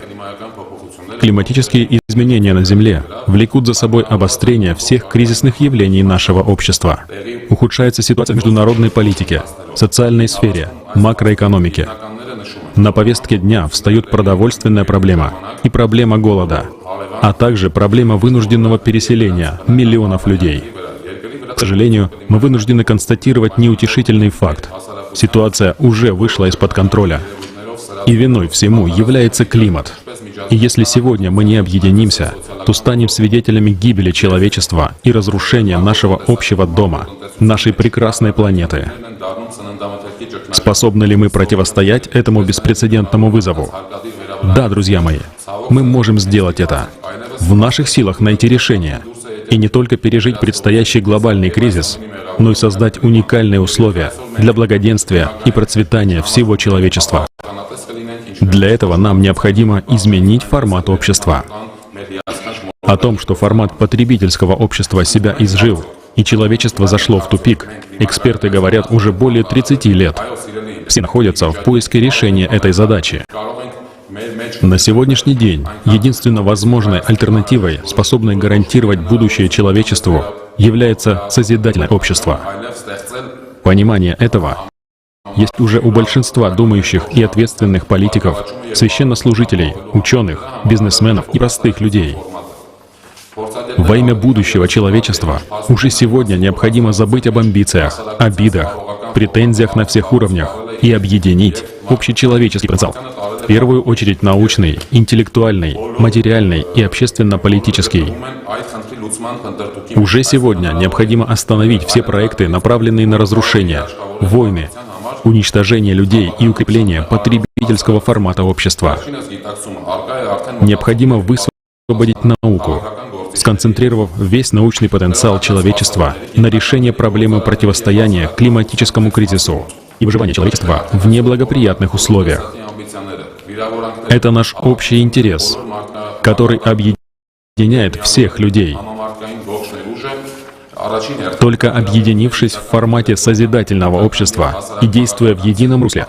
Климатические изменения на Земле влекут за собой обострение всех кризисных явлений нашего общества. Ухудшается ситуация в международной политике, социальной сфере, макроэкономике. На повестке дня встают продовольственная проблема и проблема голода, а также проблема вынужденного переселения миллионов людей. К сожалению, мы вынуждены констатировать неутешительный факт. Ситуация уже вышла из-под контроля. И виной всему является климат. И если сегодня мы не объединимся, то станем свидетелями гибели человечества и разрушения нашего общего дома, нашей прекрасной планеты. Способны ли мы противостоять этому беспрецедентному вызову? Да, друзья мои, мы можем сделать это. В наших силах найти решение. И не только пережить предстоящий глобальный кризис, но и создать уникальные условия для благоденствия и процветания всего человечества. Для этого нам необходимо изменить формат общества. О том, что формат потребительского общества себя изжил, и человечество зашло в тупик, эксперты говорят уже более 30 лет. Все находятся в поиске решения этой задачи. На сегодняшний день единственно возможной альтернативой, способной гарантировать будущее человечеству, является созидательное общество. Понимание этого есть уже у большинства думающих и ответственных политиков, священнослужителей, ученых, бизнесменов и простых людей. Во имя будущего человечества уже сегодня необходимо забыть об амбициях, обидах, претензиях на всех уровнях и объединить общечеловеческий потенциал. В первую очередь научный, интеллектуальный, материальный и общественно-политический. Уже сегодня необходимо остановить все проекты, направленные на разрушение, войны, уничтожение людей и укрепление потребительского формата общества. Необходимо высвободить науку, сконцентрировав весь научный потенциал человечества на решение проблемы противостояния климатическому кризису и выживания человечества в неблагоприятных условиях. Это наш общий интерес, который объединяет всех людей. Только объединившись в формате созидательного общества и действуя в едином русле,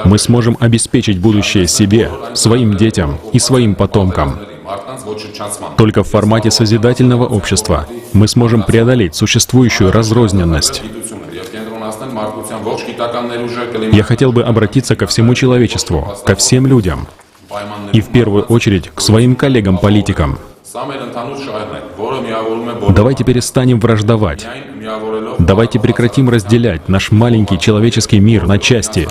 мы сможем обеспечить будущее себе, своим детям и своим потомкам. Только в формате созидательного общества мы сможем преодолеть существующую разрозненность. Я хотел бы обратиться ко всему человечеству, ко всем людям, и в первую очередь к своим коллегам-политикам. Давайте перестанем враждовать. Давайте прекратим разделять наш маленький человеческий мир на части.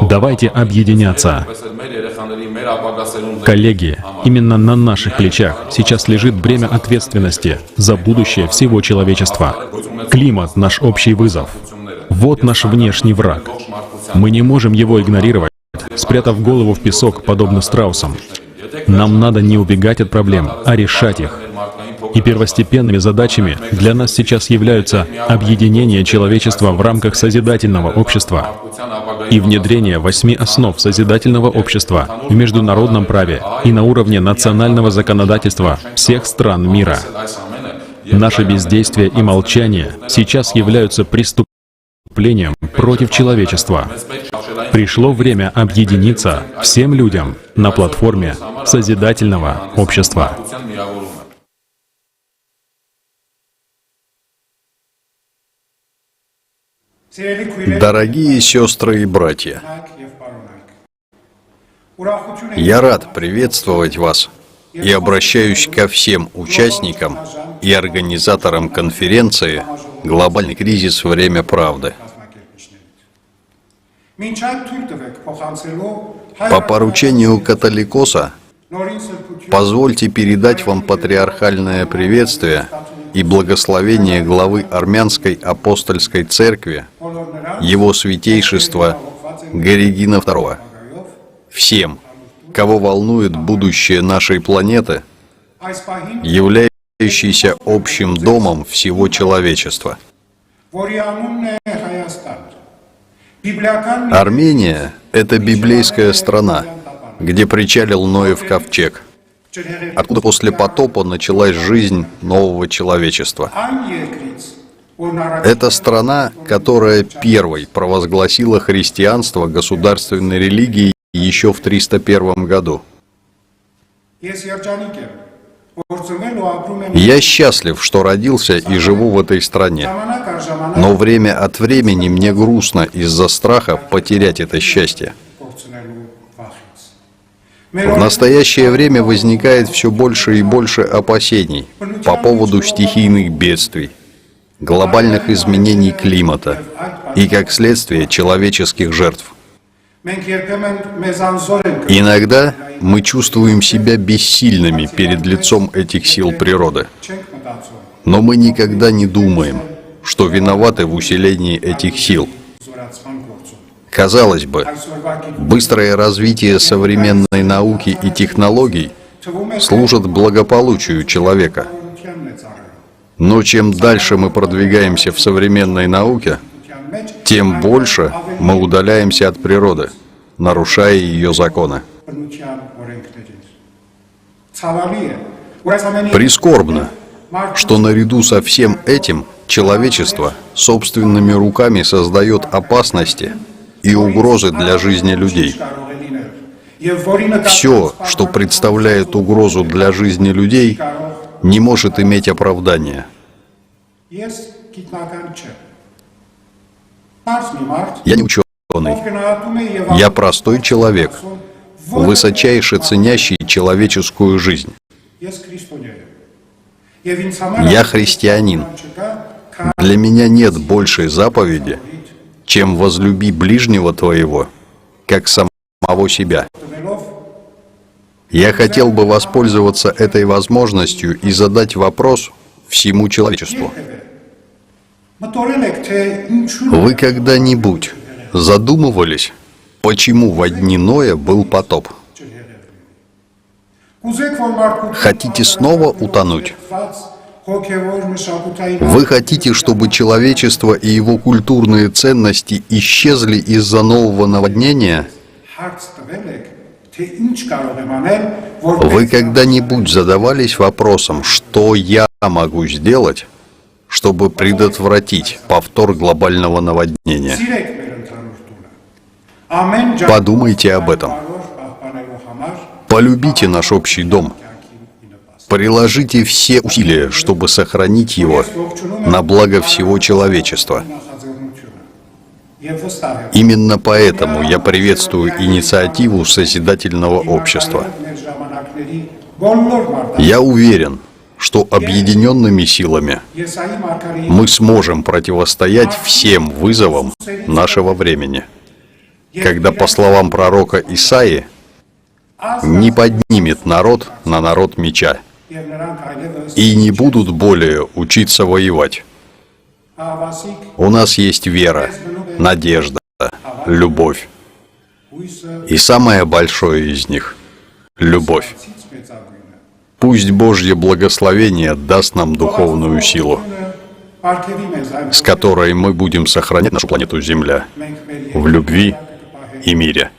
Давайте объединяться. Коллеги, именно на наших плечах сейчас лежит бремя ответственности за будущее всего человечества. Климат — наш общий вызов. Вот наш внешний враг. Мы не можем его игнорировать, спрятав голову в песок, подобно страусам. Нам надо не убегать от проблем, а решать их. И первостепенными задачами для нас сейчас являются объединение человечества в рамках созидательного общества и внедрение 8 основ созидательного общества в международном праве и на уровне национального законодательства всех стран мира. Наше бездействие и молчание сейчас являются преступлением против человечества. Пришло время объединиться всем людям на платформе созидательного общества. Дорогие сестры и братья, я рад приветствовать вас и обращаюсь ко всем участникам и организаторам конференции «Глобальный кризис. Время правды». По поручению католикоса позвольте передать вам патриархальное приветствие и благословение главы Армянской апостольской церкви, его святейшества Горигина II. Всем, кого волнует будущее нашей планеты, являющейся общим домом всего человечества. Армения — это библейская страна, где причалил Ноев ковчег, откуда после потопа началась жизнь нового человечества. Это страна, которая первой провозгласила христианство государственной религией еще в 301 году. Я счастлив, что родился и живу в этой стране, но время от времени мне грустно из-за страха потерять это счастье. В настоящее время возникает все больше и больше опасений по поводу стихийных бедствий, глобальных изменений климата и, как следствие, человеческих жертв. Иногда мы чувствуем себя бессильными перед лицом этих сил природы, но мы никогда не думаем, что виноваты в усилении этих сил. Казалось бы, быстрое развитие современной науки и технологий служит благополучию человека. Но чем дальше мы продвигаемся в современной науке, тем больше мы удаляемся от природы, нарушая ее законы. Прискорбно, что наряду со всем этим человечество собственными руками создает опасности и угрозы для жизни людей. Все, что представляет угрозу для жизни людей, не может иметь оправдания. Я не ученый. Я простой человек, высочайше ценящий человеческую жизнь. Я христианин. Для меня нет большей заповеди, чем возлюби ближнего твоего, как самого себя. Я хотел бы воспользоваться этой возможностью и задать вопрос всему человечеству. Вы когда-нибудь задумывались, почему во дни Ноя был потоп? Хотите снова утонуть? Вы хотите, чтобы человечество и его культурные ценности исчезли из-за нового наводнения? Вы когда-нибудь задавались вопросом, что я могу сделать, чтобы предотвратить повтор глобального наводнения? Подумайте об этом. Полюбите наш общий дом. Приложите все усилия, чтобы сохранить его на благо всего человечества. Именно поэтому я приветствую инициативу созидательного общества. Я уверен, что объединенными силами мы сможем противостоять всем вызовам нашего времени, когда, по словам пророка Исаии, не поднимет народ на народ меча и не будут более учиться воевать. У нас есть вера, надежда, любовь. И самое большое из них — любовь. Пусть Божье благословение даст нам духовную силу, с которой мы будем сохранять нашу планету Земля в любви и мире.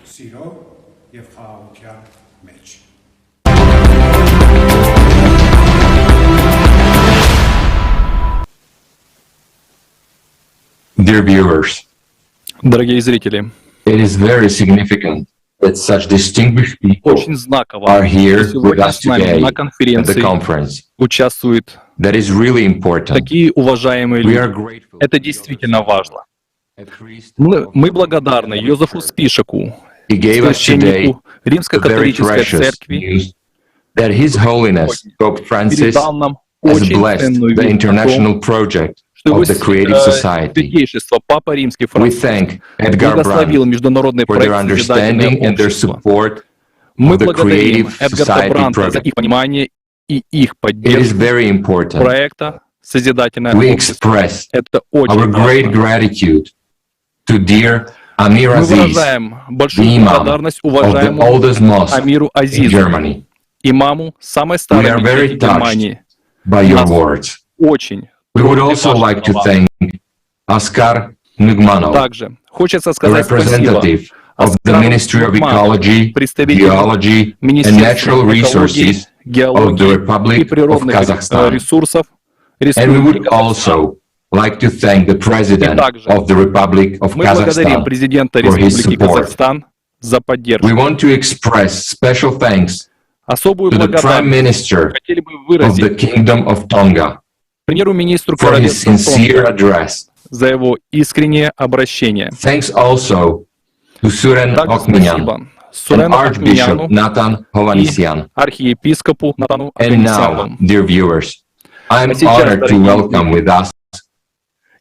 Dear viewers, дорогие зрители, it is very significant that such distinguished people очень знаково, are here что with сегодня us с нами today на at the конференции conference. участвуют That is really important. такие уважаемые We are люди. grateful Это действительно важно. Мы благодарны Йозефу Спишаку, He gave us today священнику the very Римско-католической precious церкви, news that His Holiness Pope Francis передал нам has очень blessed ценную the весть о том, international project что его of the creative society. святейшество Папа Римский We Франциск thank Edgar благословил Brandt международный for their проект understanding and their «Созидательное общество». support Мы of the благодарим creative Эдгарда society Бранта за project. их понимание и их It is поддержку very important. проекта «Созидательное We общество». express Это our очень great важно. gratitude to dear Amir Мы Aziz, выражаем большую the imam благодарность of the уважаемому oldest mosque Амиру in Азизу, Germany. имаму самой We старой are мечети very Германии. by your Нас words. очень We would трогали also ваши like to слова. thank Askar Nugmanov, Также хочется the сказать спасибо representative of the Оскару Ministry of Нугманову, Ecology, представителю Geology and Министерства Natural экологии, Resources of the геологии и Republic of природных Kazakhstan. ресурсов And we Республики would Казахстан. also like to thank the President также of the Republic of Мы благодарим Kazakhstan президента for his Республики support. Казахстан за поддержку. We want to express special thanks Особую to the Prime благодарность Minister хотели бы of the выразить Kingdom of Tonga премьер-министру for his Королевства sincere Тонга address. за его искреннее обращение. Thanks also to Suren Также Okminyan спасибо and Сурену Archbishop Акминяну Nathan и Hovanesyan. архиепископу Натану And now, Оганесяну. dear viewers, I'm сейчас, honored to дорогие welcome with us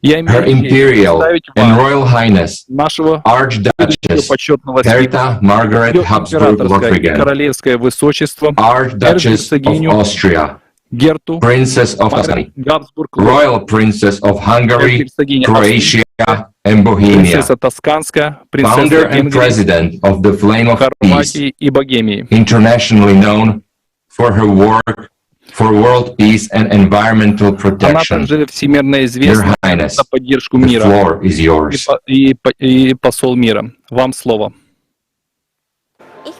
Я Her имею честь Imperial представить and вам Royal Highness нашего Archduchess почетного Bertha Margaret ее Habsburg императорское и Lothringen, королевское высочество Archduchess of эрцгерцогиню Austria, Герту Princess of Tuscany, Габсбург, Royal Princess of Hungary, эрцгерцогиня Croatia, and Bohemia, принцесса Тосканская, Founder принцесса and Венгрии, President of the Flame of Peace, Хорватии и Богемии. internationally known for her work for world peace and environmental Она protection. также всемирно Your известна Highness, за поддержку the мира floor is yours. и посол мира. Вам слово. Ich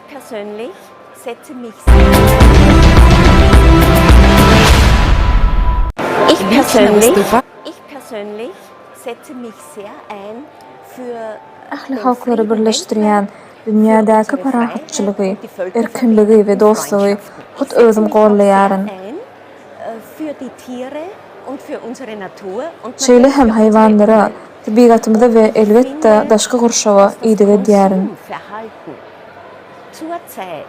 persönlich setze mich sehr ein für Ahli halkları birleştirýän dünýädäki parahatçylygy, erkinligi we dostlugy hut özüm gollaýaryn. für die Tiere und für unsere Natur und Şeýle hem hayvanlara, tabiatymyza we elbetde daşky gurşawa iýdige diýärin. Zurzeit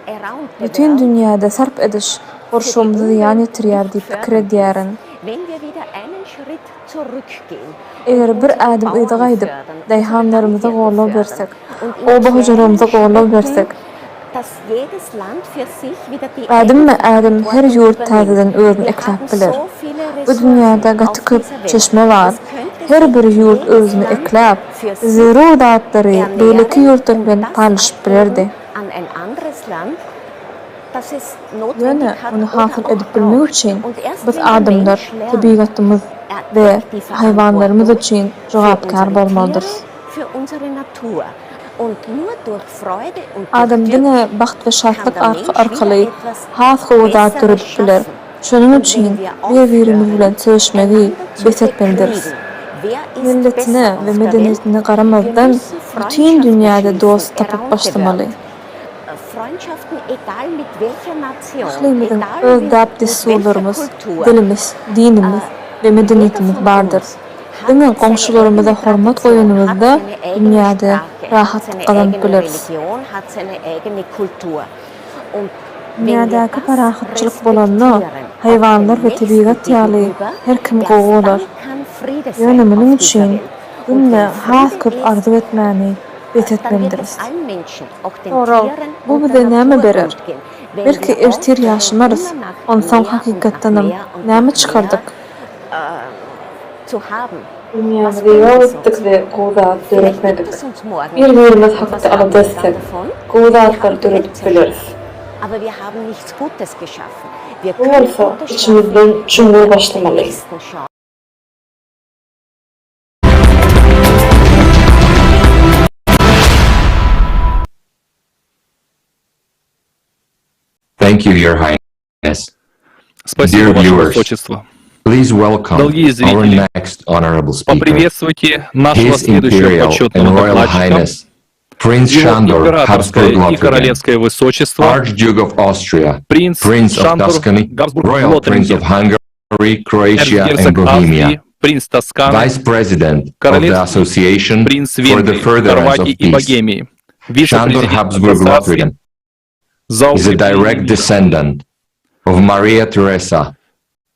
around the Bütün world, dünýäde sarp ediş gurşawymyzy ýan ýetirýär diýip pikir edýärin. wenn wir wieder einen Schritt zurückgehen. Eger bir adım ýygy gaýdyp, daýhanlarymyza gollap bersek, oba hujarymyza gollap bersek, Dass jedes Land für sich wieder die Adam her ýurt täzeden özüni eklap biler. Bu dünýäde gaty köp çeşme bar. Her bir ýurt özüni eklap, zerur datlary beýleki ýurtlar bilen palyşyp bilerdi. an ein anderes Land, dass es Ýöne notwendig hat onu oder hasyl auch edip bilmek braucht. üçin Und erst biz wenn der adamlar Mensch lernt, tabiatymyz we hayvanlarymyz üçin für jogapkar unsere bolmalydyr. Tiere, für unsere Natur. Und nur durch Freude und Adam durch dine Glück baht we şatlyk kann der Mensch arkaly wieder etwas has gowadat Besseres durup biler. schaffen. Şonun Und üçin wenn wir bir-birimiz aufhören, bilen söýüşmegi einander zu besetmelidirs. bekriegen, wer ist Milletine besser ve auf der medeniyetine Welt? garamazdan Wir müssen bütün Freundschaften dünyada schließen dost tapıp around the başlamaly. world. Freundschaften egal mit welcher Nation, Ahlimizin egal öz mit dabdi welcher sularımız, Kultur. dilimiz, dinimiz ve medeniyetimiz bardır. Dünün komşularımıza hormat koyunumuzda dünyada rahat kazanıp biliriz. Hat seine eigene Kultur. Und Dünyadaki parahatçılık bolanna hayvanlar ve tabiat ýaly her kim goýular. Ýöne meniň üçin dünne has köp arzu etmäni besetmelidirs. Sonra bu bize näme berer? Belki ertir ýaşamarys, onsoň hakykatdanam näme çykardyk? zu haben. Dünyada ýolutdyk we goýat döretmedik. Bir-birimiz hakda aladyrsek, goýatlar döretip biliriz. Aber wir haben nichts Gutes geschaffen. Wir Bu können bolsa Gutes içimizden schaffen, çuňguy wenn wir başlamaly. den Nächsten schauen. Thank you, Your Highness. Спасибо, Dear Ваше viewers, Высочество. please welcome Дорогие our зрители, next honorable speaker, Поприветствуйте нашего His следующего Imperial and почетного Royal докладчика, Highness, Prince Его Shandor императорское и Habsburg-Lothringen, королевское высочество, Archduke of Austria, принц Prince of Шандор Tuscany, Royal Prince of Габсбург-Лотарингия, Hungary, Croatia, and эрцгерцог Bohemia, Австрии, принц Тосканы, Vice President of the королевский Association принц for the Венгрии, Furtherance Хорватии of и Peace. Богемии, Shandor вице-президент ассоциации Habsburg-Lothringen за is a укрепление direct мира. descendant of Maria Theresa,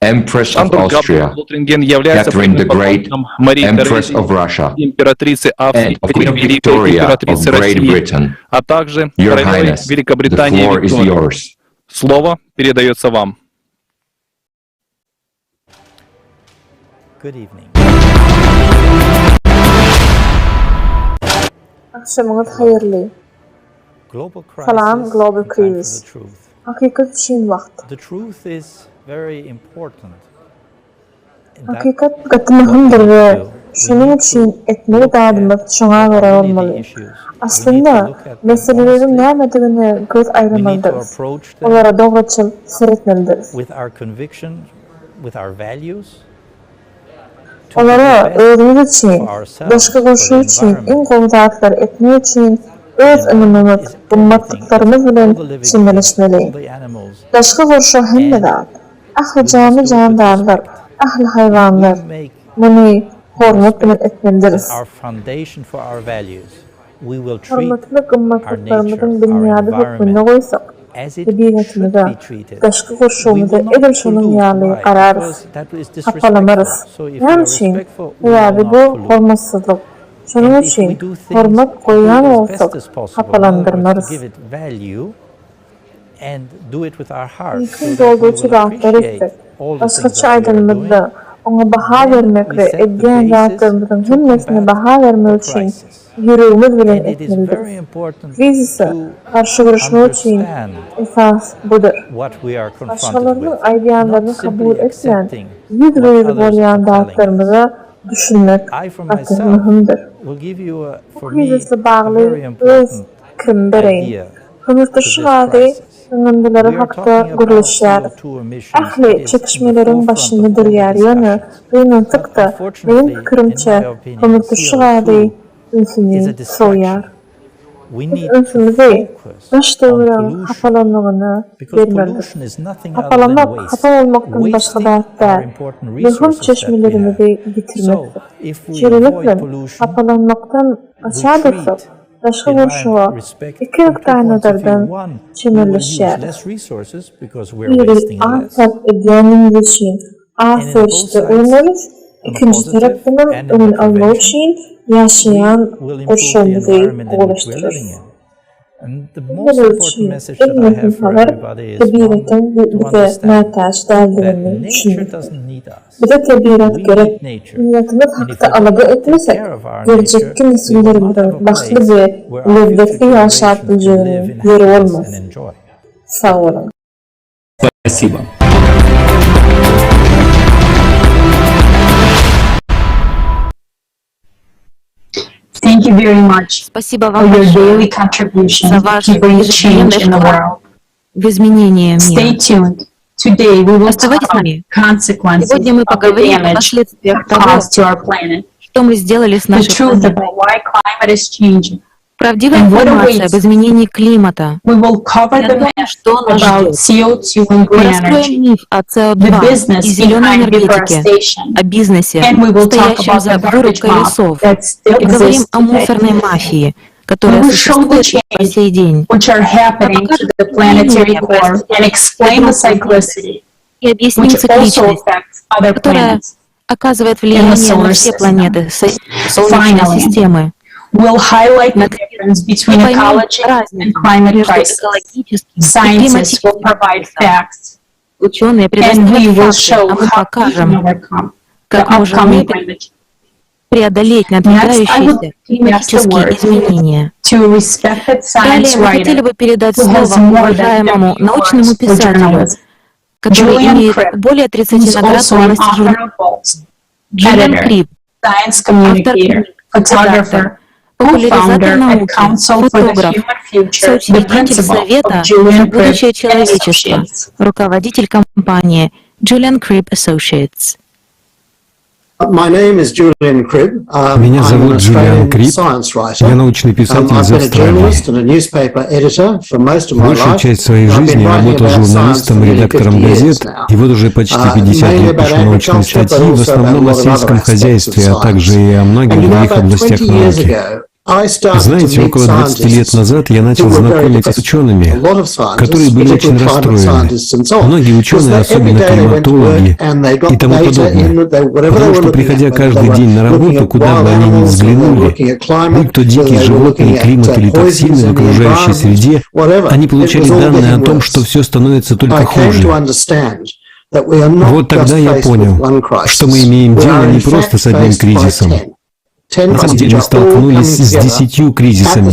Empress of Шандор Austria, Габриэль Лотринген является Catherine the Great, потомком Марии Empress Терезии, of Russia, императрицы Австрии, and of Екатерины Queen Великой, Victoria of императрицы Great России, Britain. а также Your королевы Highness, the Великобритании floor is Виктории. yours. Слово передается вам. Akşamınız hayırlı. Salam Global Cruise. Hakikat için vaqt. Hakikat gati mühimdir ve şunun için etmeli dadımız şuna göre olmalı. Aslında meselelerin nämedigine göz ayırmalıdırız. Olara doğruçul sırıtmalıdırız. Olara özümüz için, başka koşu için, en komutatlar etmek için öz önümümüz, kımmatlıklarımız bilen çimeleşmeli. Başka koşu hemme dağıt. Ahli canı candarlar, ahli hayvanlar. Bunu hormat bilen etmelidirіз. Hormatlı kımmatlıklarımızın dünyada hükmünde koysak, tabiatımıza, başka koşumuza edil şunun yağlı ararız, hapalamarız. Hem için, yani bu hormatsızlık. Şunun için hormat koyan olsak, hapalandırmarız. Mümkün dolduğu rahatlar etsek, başkaça aydınlıkta ona baha vermek ve eddiyen rahatlarımızın hemmesine baha vermek için yüreğimiz bilen etmelidir. Krizise karşı görüşmek için esas budur. Başkalarının aydiyanlarını kabul etmeyen, yüz reyiz boğlayan dağıtlarımıza düşünmek atı mühimdir. Bu krizise bağlı öz fikrim bereyim. Kımırtışı vadi, sınırları hakta gürleşer. Ahli çekişmelerin başındadır yer yanı, kıymantık da benim fikrimçe kımırtışı vadi ünsünü soyar. Ünsümüze baştığıran hapalanlığını vermelidir. Hapalamak, hapa olmaktan başka dert der. Mühim çeşmelerimizi yitirmektir. Çirilikle hapalanmaktan aşağı dursak, başka boşluğa iki ıktar nazardan çemirleşer. Biri afet edyenimiz için afetçi olmalıyız. İkinci tarafından önün almak için yaşayan koşulumuzu oluşturur. Bunlar için en mühim haber tabiatın bize muhtaç değerlerini düşünür. Bize tabiat gerek, milletimiz hakta alaga etmesek, gelecekki nesillerimizin başlı ve lezzetli yaşatıcının yeri olmaz. Sağ olun. Спасибо. Thank you very much Спасибо for вам your большое daily contribution за to ваш bring change ежедневный in the вклад world. в изменение Stay мира. tuned. Today we will talk Оставайтесь с about нами. consequences Сегодня мы of the поговорим о damage последствиях того, caused to our planet, что мы сделали с the нашей truth планетой. about why climate is changing. Правдивая And what информация об awaits. изменении климата. We will cover И the о том, myth что нас about ждет. CO2 and Мы green раскроем energy, миф о the СО2 business и зеленой behind энергетике, deforestation, о бизнесе, and we will talk стоящем about за the garbage вырубкой mob лесов, that still и говорим exists о today. мусорной мафии, We которая will show the существует по change сей день, which are happening to the planetary core and explain the cyclicity, и объясним which also цикличность, affects other которая planets. оказывает in the влияние solar на все system. планеты Солнечной Finally, системы. we'll highlight the difference between Мы поймем ecology and разницу climate между crisis. экологическим и Scientists will климатическим provide кризисом. facts, Ученые and we предоставят will факты, show а мы how we can покажем, overcome the как можем upcoming мы climate преодолеть Next, I would надвигающиеся pass the климатические word изменения. to respected Далее science мы хотели writer бы передать who has слово more than уважаемому 30 научному awards for писателю, journalism. который Julian имеет Cribb, более 30 who's наград в also an области author журналистики. of books, Джулиан editor, Крибб, science автор communicator, книг, photographer, редактор, популяризатор co-founder at науки, Council for the фотограф, Human Future, the соучредитель principal Совета of за Julian Cribb будущее человечества, Associates. руководитель компании Julian Cribb Associates. Меня зовут Джулиан Крибб. Я научный писатель из Австралии. Большую часть своей жизни я работал журналистом и редактором газет, и вот уже почти 50 лет пишу научные статьи, в основном о сельском хозяйстве, а также и о многих других областях науки. Знаете, около 20 лет назад я начал знакомиться с учеными, которые были очень расстроены. Многие ученые, особенно климатологи и тому подобное. Потому что, приходя каждый день на работу, куда бы они ни взглянули, будь то дикие животные, климат или токсины в окружающей среде, они получали данные о том, что все становится только хуже. Вот тогда я понял, что мы имеем дело не просто с одним кризисом. На самом деле мы столкнулись с 10 кризисами,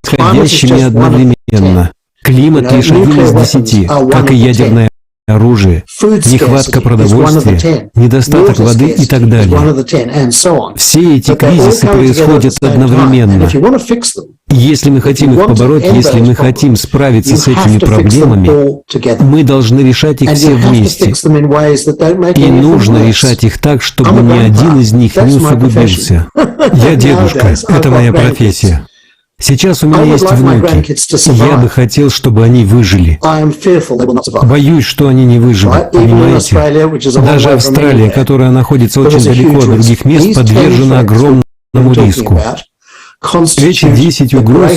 происходящими одновременно. Климат лишь один из 10, как и ядерное оружие, нехватка продовольствия, недостаток воды и так далее. Все эти кризисы происходят одновременно. Если мы хотим их побороть, если мы хотим справиться с этими проблемами, мы должны решать их все вместе. И нужно решать их так, чтобы ни один из них не усугубился. Я дедушка, это моя профессия. Сейчас у меня есть внуки. Я бы хотел, чтобы они выжили. Боюсь, что они не выживут, понимаете? Даже Австралия, которая находится очень далеко от других мест, подвержена огромному риску. Эти 10 угроз,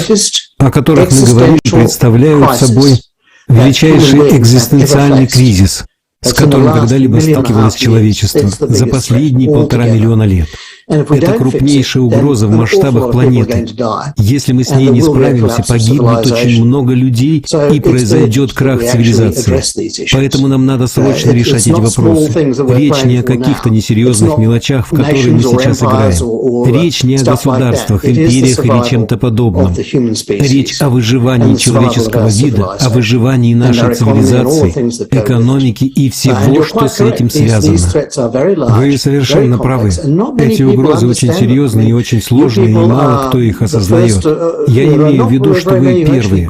о которых мы говорим, представляют собой величайший экзистенциальный кризис, с которым когда-либо сталкивалось человечество за последние 1,5 миллиона лет. Это крупнейшая угроза в масштабах планеты. Если мы с ней не справимся, погибнет очень много людей и произойдет крах цивилизации. Поэтому нам надо срочно решать эти вопросы. Речь не о каких-то несерьезных мелочах, в которые мы сейчас играем. Речь не о государствах, империях или чем-то подобном. Речь о выживании человеческого вида, о выживании нашей цивилизации, экономики и всего, что с этим связано. Вы совершенно правы. Эти угрозы очень серьезные и очень сложные, и мало кто их осознает. Я имею в виду, что вы первые.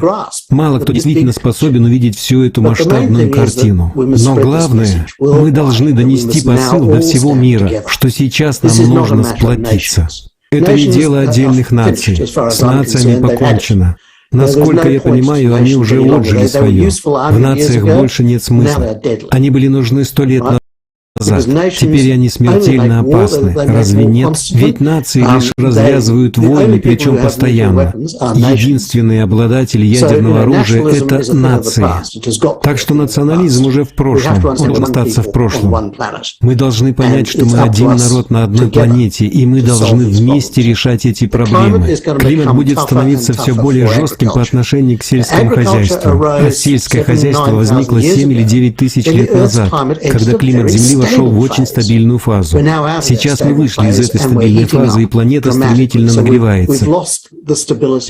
Мало кто действительно способен увидеть всю эту масштабную картину. Но главное, мы должны донести посыл до всего мира, что сейчас нам нужно сплотиться. Это не дело отдельных наций. С нациями покончено. Насколько я понимаю, они уже отжили свое. В нациях больше нет смысла. Они были нужны 100 лет назад. Теперь они смертельно опасны. Разве нет? Ведь нации лишь развязывают войны, причем постоянно. Единственные обладатели ядерного оружия – это нация. Так что национализм уже в прошлом, он должен остаться в прошлом. Мы должны понять, что мы один народ на одной планете, и мы должны вместе решать эти проблемы. Климат будет становиться все более жестким по отношению к сельскому хозяйству. А сельское хозяйство возникло 7 или 9 тысяч лет назад, когда климат Земли вошел в очень стабильную фазу. Сейчас мы вышли из этой стабильной фазы, и планета стремительно нагревается.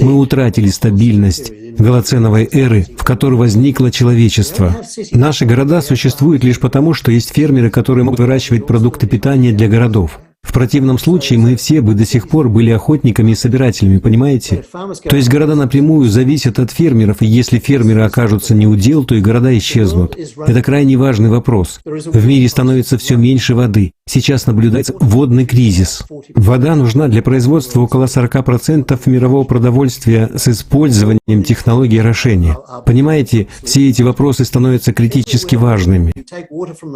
Мы утратили стабильность голоценовой эры, в которой возникло человечество. Наши города существуют лишь потому, что есть фермеры, которые могут выращивать продукты питания для городов. В противном случае мы все бы до сих пор были охотниками и собирателями, понимаете? То есть города напрямую зависят от фермеров, и если фермеры окажутся неудел, то и города исчезнут. Это крайне важный вопрос. В мире становится все меньше воды. Сейчас наблюдается водный кризис. Вода нужна для производства около 40% мирового продовольствия с использованием технологий орошения. Понимаете, все эти вопросы становятся критически важными.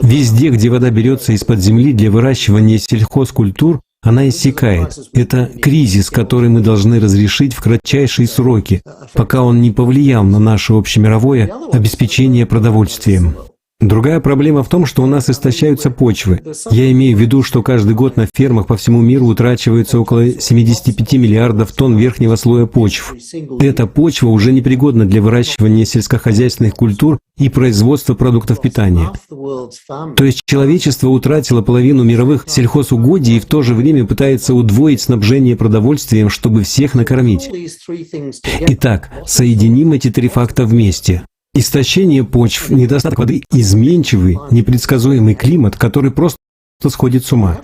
Везде, где вода берется из-под земли для выращивания сельхозкультур, она иссякает. Это кризис, который мы должны разрешить в кратчайшие сроки, пока он не повлиял на наше общемировое обеспечение продовольствием. Другая проблема в том, что у нас истощаются почвы. Я имею в виду, что каждый год на фермах по всему миру утрачивается около 75 миллиардов тонн верхнего слоя почв. Эта почва уже непригодна для выращивания сельскохозяйственных культур и производства продуктов питания. То есть человечество утратило половину мировых сельхозугодий и в то же время пытается удвоить снабжение продовольствием, чтобы всех накормить. Итак, соединим эти три факта вместе. Истощение почв, недостаток воды, изменчивый, непредсказуемый климат, который просто сходит с ума.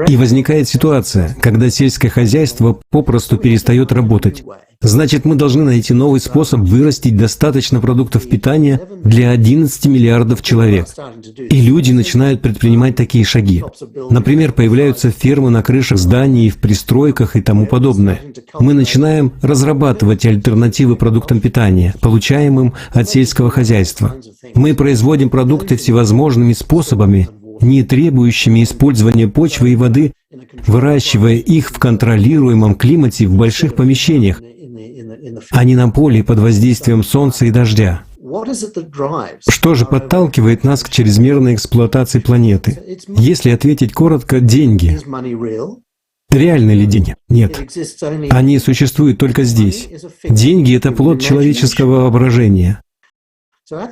И возникает ситуация, когда сельское хозяйство попросту перестает работать. Значит, мы должны найти новый способ вырастить достаточно продуктов питания для 11 миллиардов человек. И люди начинают предпринимать такие шаги. Например, появляются фермы на крышах зданий, в пристройках и тому подобное. Мы начинаем разрабатывать альтернативы продуктам питания, получаемым от сельского хозяйства. Мы производим продукты всевозможными способами, не требующими использования почвы и воды, выращивая их в контролируемом климате в больших помещениях, а не на поле под воздействием солнца и дождя. Что же подталкивает нас к чрезмерной эксплуатации планеты? Если ответить коротко, деньги. Реальны ли деньги? Нет. Они существуют только здесь. Деньги — это плод человеческого воображения.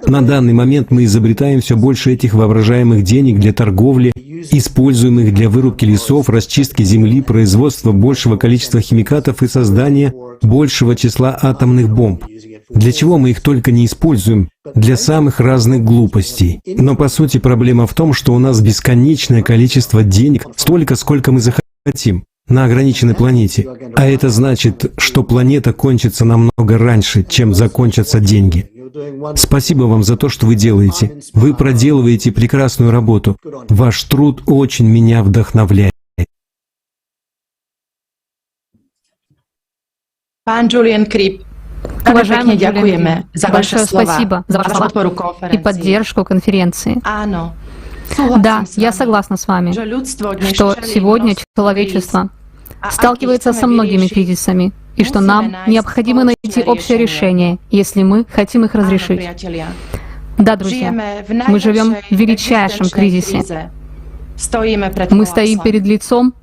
На данный момент мы изобретаем все больше этих воображаемых денег для торговли, используем их для вырубки лесов, расчистки земли, производства большего количества химикатов и создания большего числа атомных бомб. Для чего мы их только не используем? Для самых разных глупостей. Но по сути проблема в том, что у нас бесконечное количество денег, столько, сколько мы захотим, на ограниченной планете. А это значит, что планета кончится намного раньше, чем закончатся деньги. Спасибо вам за то, что вы делаете. Вы проделываете прекрасную работу. Ваш труд очень меня вдохновляет. Пан Джулиан Крип. Уважаемый Джулиан, большое спасибо за ваши слова и поддержку конференции. Да, я согласна с вами, что сегодня человечество сталкивается со многими кризисами, и что нам необходимо найти общее решение, если мы хотим их разрешить. Да, друзья, мы живем в величайшем кризисе. Мы стоим перед лицом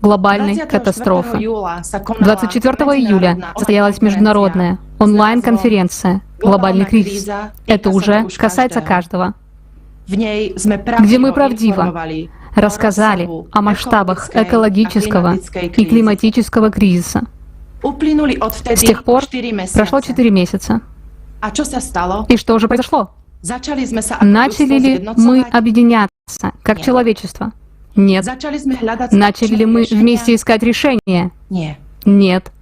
глобальной катастрофы. 24 июля состоялась международная онлайн-конференция «Глобальный кризис». Это уже касается каждого, где мы правдиво рассказали о масштабах экологического и климатического кризиса. С тех пор прошло 4 месяца. И что же произошло? Начали ли мы объединяться как человечество? Нет. Начали ли мы вместе искать решение? Нет.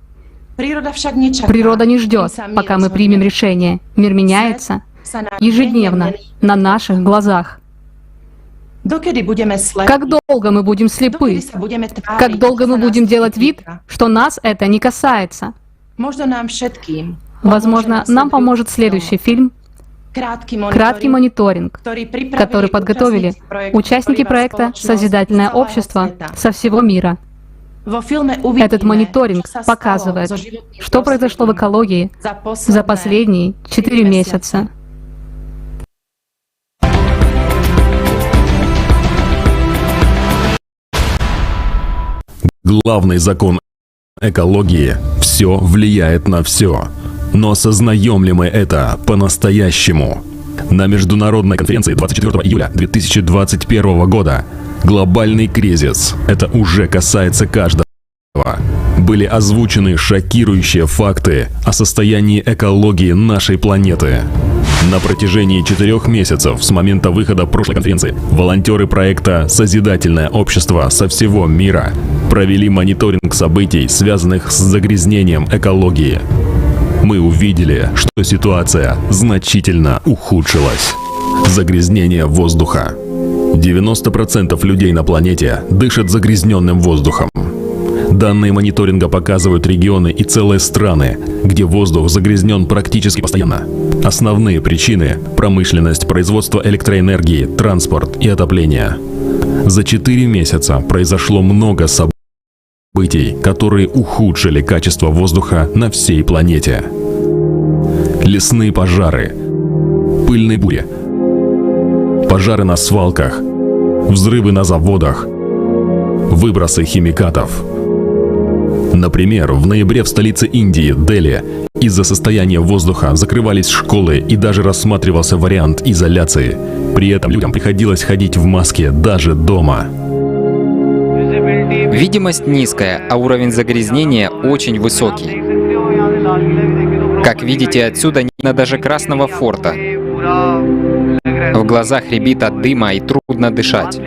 Природа не ждет, пока мы примем решение. Мир меняется ежедневно, на наших глазах. Как долго мы будем слепы? Как долго мы будем делать вид, что нас это не касается? Возможно, нам поможет следующий фильм «Краткий мониторинг», который подготовили участники проекта «Созидательное общество» со всего мира. Этот мониторинг показывает, что произошло в экологии за последние 4 месяца. Главный закон экологии – все влияет на все. Но осознаем ли мы это по-настоящему? На международной конференции 24 июля 2021 года «Глобальный кризис» — это уже касается каждого. Были озвучены шокирующие факты о состоянии экологии нашей планеты. На протяжении 4 месяцев с момента выхода прошлой конференции волонтеры проекта «Созидательное общество» со всего мира провели мониторинг событий, связанных с загрязнением экологии. Мы увидели, что ситуация значительно ухудшилась. Загрязнение воздуха. 90% людей на планете дышат загрязненным воздухом. Данные мониторинга показывают регионы и целые страны, где воздух загрязнен практически постоянно. Основные причины – промышленность, производство электроэнергии, транспорт и отопление. За 4 месяца произошло много событий, которые ухудшили качество воздуха на всей планете. Лесные пожары, пыльные бури, пожары на свалках, взрывы на заводах, выбросы химикатов. Например, в ноябре в столице Индии, Дели, из-за состояния воздуха закрывались школы и даже рассматривался вариант изоляции. При этом людям приходилось ходить в маске даже дома. Видимость низкая, а уровень загрязнения очень высокий. Как видите, отсюда не видно даже Красного форта. В глазах рябит от дыма и трудно дышать.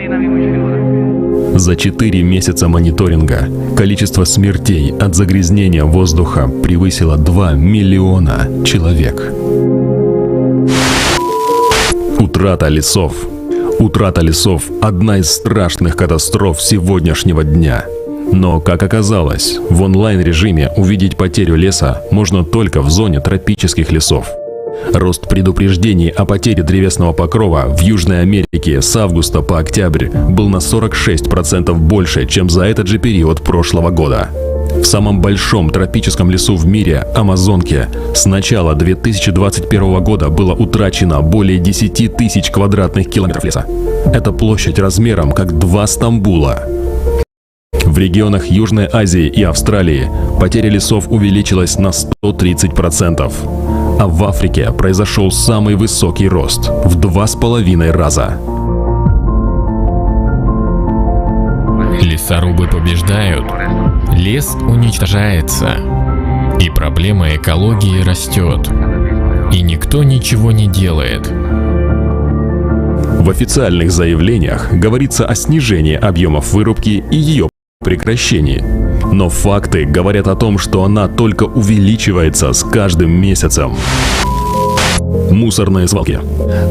За 4 месяца мониторинга количество смертей от загрязнения воздуха превысило 2 миллиона человек. Утрата лесов. Утрата лесов – одна из страшных катастроф сегодняшнего дня. Но, как оказалось, в онлайн-режиме увидеть потерю леса можно только в зоне тропических лесов. Рост предупреждений о потере древесного покрова в Южной Америке с августа по октябрь был на 46% больше, чем за этот же период прошлого года. В самом большом тропическом лесу в мире, Амазонке, с начала 2021 года было утрачено более 10 тысяч квадратных километров леса. Это площадь размером как 2 Стамбула. В регионах Южной Азии и Австралии потеря лесов увеличилась на 130%. А в Африке произошел самый высокий рост – в 2,5 раза. Лесорубы побеждают, лес уничтожается, и проблема экологии растет, и никто ничего не делает. В официальных заявлениях говорится о снижении объемов вырубки и ее прекращении. Но факты говорят о том, что она только увеличивается с каждым месяцем. Мусорные свалки.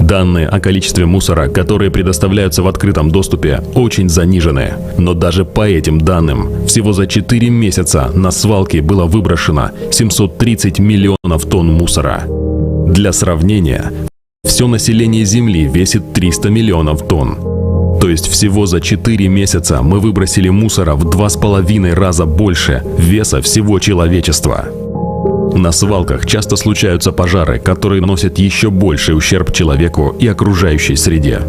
Данные о количестве мусора, которые предоставляются в открытом доступе, очень занижены. Но даже по этим данным, всего за 4 месяца на свалки было выброшено 730 миллионов тонн мусора. Для сравнения, все население Земли весит 300 миллионов тонн. То есть всего за 4 месяца мы выбросили мусора в 2,5 раза больше веса всего человечества. На свалках часто случаются пожары, которые наносят еще больший ущерб человеку и окружающей среде.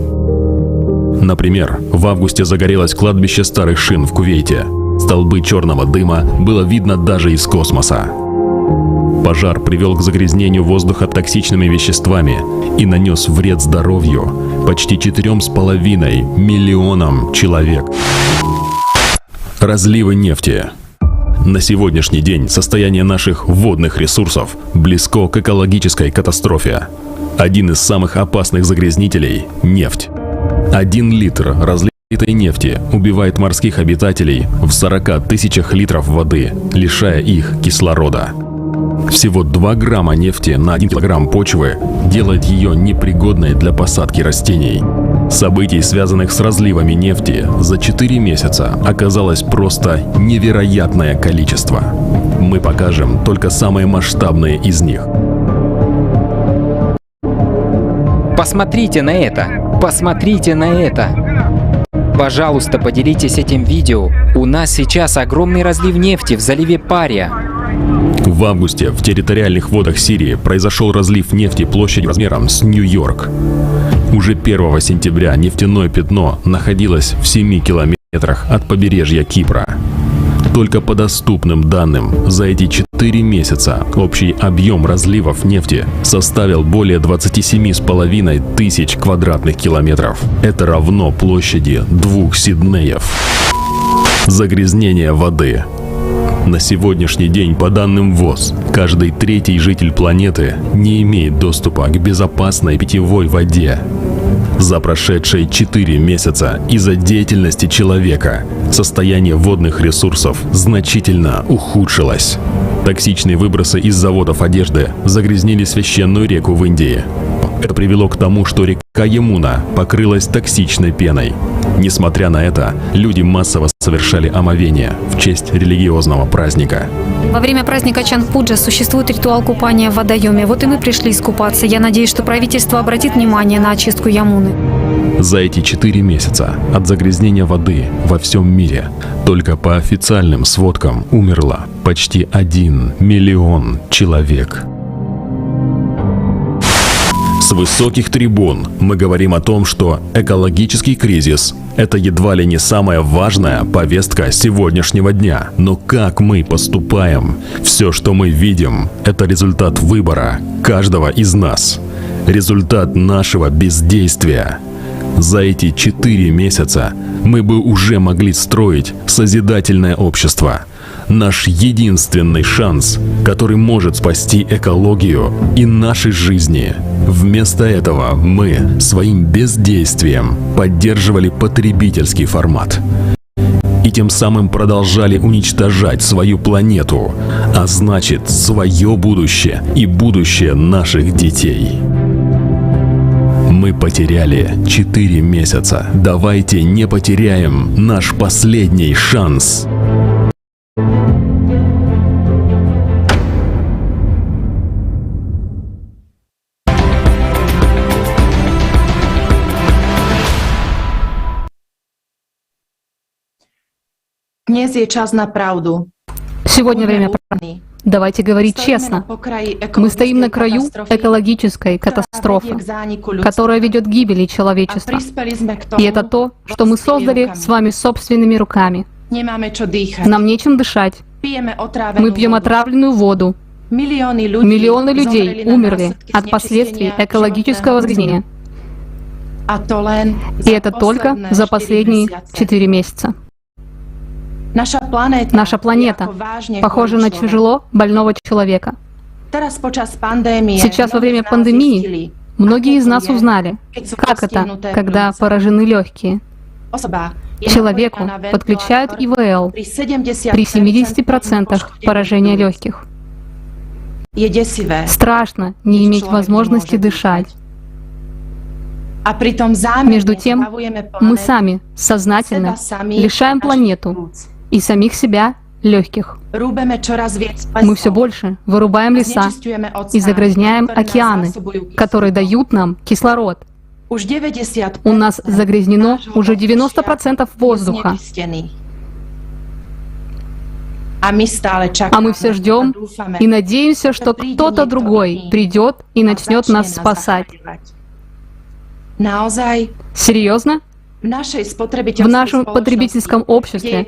Например, в августе загорелось кладбище старых шин в Кувейте. Столбы черного дыма было видно даже из космоса. Пожар привел к загрязнению воздуха токсичными веществами и нанес вред здоровью почти 4,5 миллионам человек. Разливы нефти. На сегодняшний день состояние наших водных ресурсов близко к экологической катастрофе. Один из самых опасных загрязнителей – нефть. 1 литр разлитой нефти убивает морских обитателей в 40 тысячах литров воды, лишая их кислорода. Всего 2 грамма нефти на 1 килограмм почвы делает ее непригодной для посадки растений. Событий, связанных с разливами нефти, за 4 месяца оказалось просто невероятное количество. Мы покажем только самые масштабные из них. Посмотрите на это! Посмотрите на это! Пожалуйста, поделитесь этим видео. У нас сейчас огромный разлив нефти в заливе Пария. В августе в территориальных водах Сирии произошел разлив нефти площадью размером с Нью-Йорк. Уже 1 сентября нефтяное пятно находилось в 7 километрах от побережья Кипра. Только по доступным данным, за эти 4 месяца общий объем разливов нефти составил более 27,5 тысяч квадратных километров. Это равно площади 2 Сиднеев. Загрязнение воды. На сегодняшний день, по данным ВОЗ, каждый 3-й житель планеты не имеет доступа к безопасной питьевой воде. За прошедшие 4 месяца из-за деятельности человека состояние водных ресурсов значительно ухудшилось. Токсичные выбросы из заводов одежды загрязнили священную реку в Индии. Это привело к тому, что река Ямуна покрылась токсичной пеной. Несмотря на это, люди массово совершали омовение в честь религиозного праздника. Во время праздника Чанд-Пуджа существует ритуал купания в водоеме. Вот и мы пришли искупаться. Я надеюсь, что правительство обратит внимание на очистку Ямуны. За эти 4 месяца от загрязнения воды во всем мире только по официальным сводкам умерло почти 1 миллион человек. С высоких трибун мы говорим о том, что экологический кризис – это едва ли не самая важная повестка сегодняшнего дня. Но как мы поступаем? Все, что мы видим – это результат выбора каждого из нас. Результат нашего бездействия. За эти 4 месяца мы бы уже могли строить созидательное общество. Наш единственный шанс, который может спасти экологию и наши жизни. Вместо этого мы своим бездействием поддерживали потребительский формат. И тем самым продолжали уничтожать свою планету, а значит, свое будущее и будущее наших детей. Мы потеряли 4 месяца. Давайте не потеряем наш последний шанс. Сегодня время правды. Давайте говорить честно. Мы стоим на краю экологической катастрофы, которая ведет к гибели человечества. И это то, что мы создали с вами собственными руками. Нам нечем дышать. Мы пьем отравленную воду. Миллионы людей умерли от последствий экологического загрязнения. И это только за последние 4 месяца. Наша планета похожа на тяжело больного человека. Сейчас во время пандемии многие из нас узнали, как это, когда поражены легкие. Человеку подключают ИВЛ при 70% поражения легких. Страшно не иметь возможности дышать. Между тем, мы сами сознательно лишаем планету и самих себя легких. Мы все больше вырубаем леса и загрязняем океаны, которые дают нам кислород. У нас загрязнено уже 90% воздуха. А мы все ждем и надеемся, что кто-то другой придет и начнет нас спасать. Серьезно? В нашем потребительском обществе,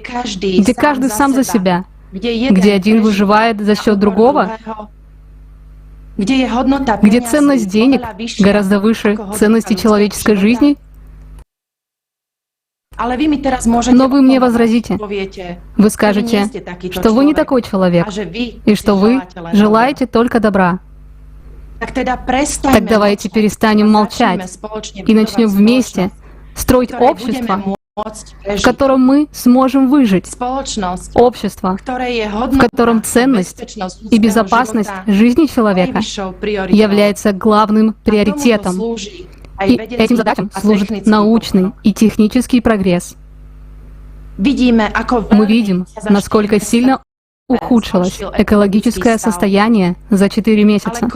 где каждый сам за себя, где один выживает за счет другого, где ценность денег гораздо выше ценности человеческой жизни. Но вы мне возразите. Вы скажете, что вы не такой человек, и что вы желаете только добра. Так давайте перестанем молчать и начнем вместе строить общество, в котором мы сможем выжить. Общество, в котором ценность и безопасность жизни человека является главным приоритетом. И этим задачам служит научный и технический прогресс. Мы видим, насколько сильно ухудшилось экологическое состояние за 4 месяца.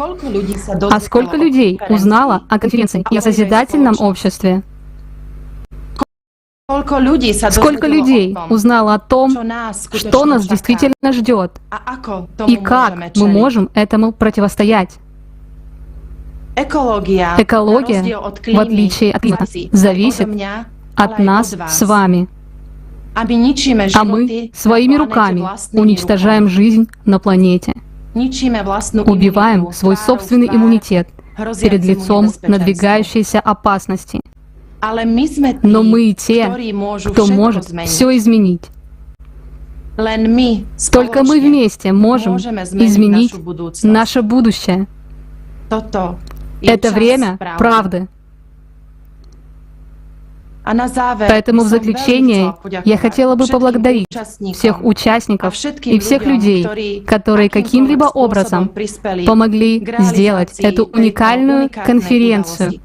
А сколько людей узнало о конференции и о созидательном обществе? Сколько людей узнало о том, что нас действительно ждет, и как мы можем этому противостоять? Экология, в отличие от климата, зависит от нас с вами. А мы своими руками уничтожаем жизнь на планете. Убиваем свой собственный иммунитет перед лицом надвигающейся опасности. Но мы и те, кто может все изменить. Только мы вместе можем изменить наше будущее. Это время правды. Поэтому в заключение я хотела бы поблагодарить всех участников и всех людей, которые каким-либо образом помогли сделать эту уникальную конференцию.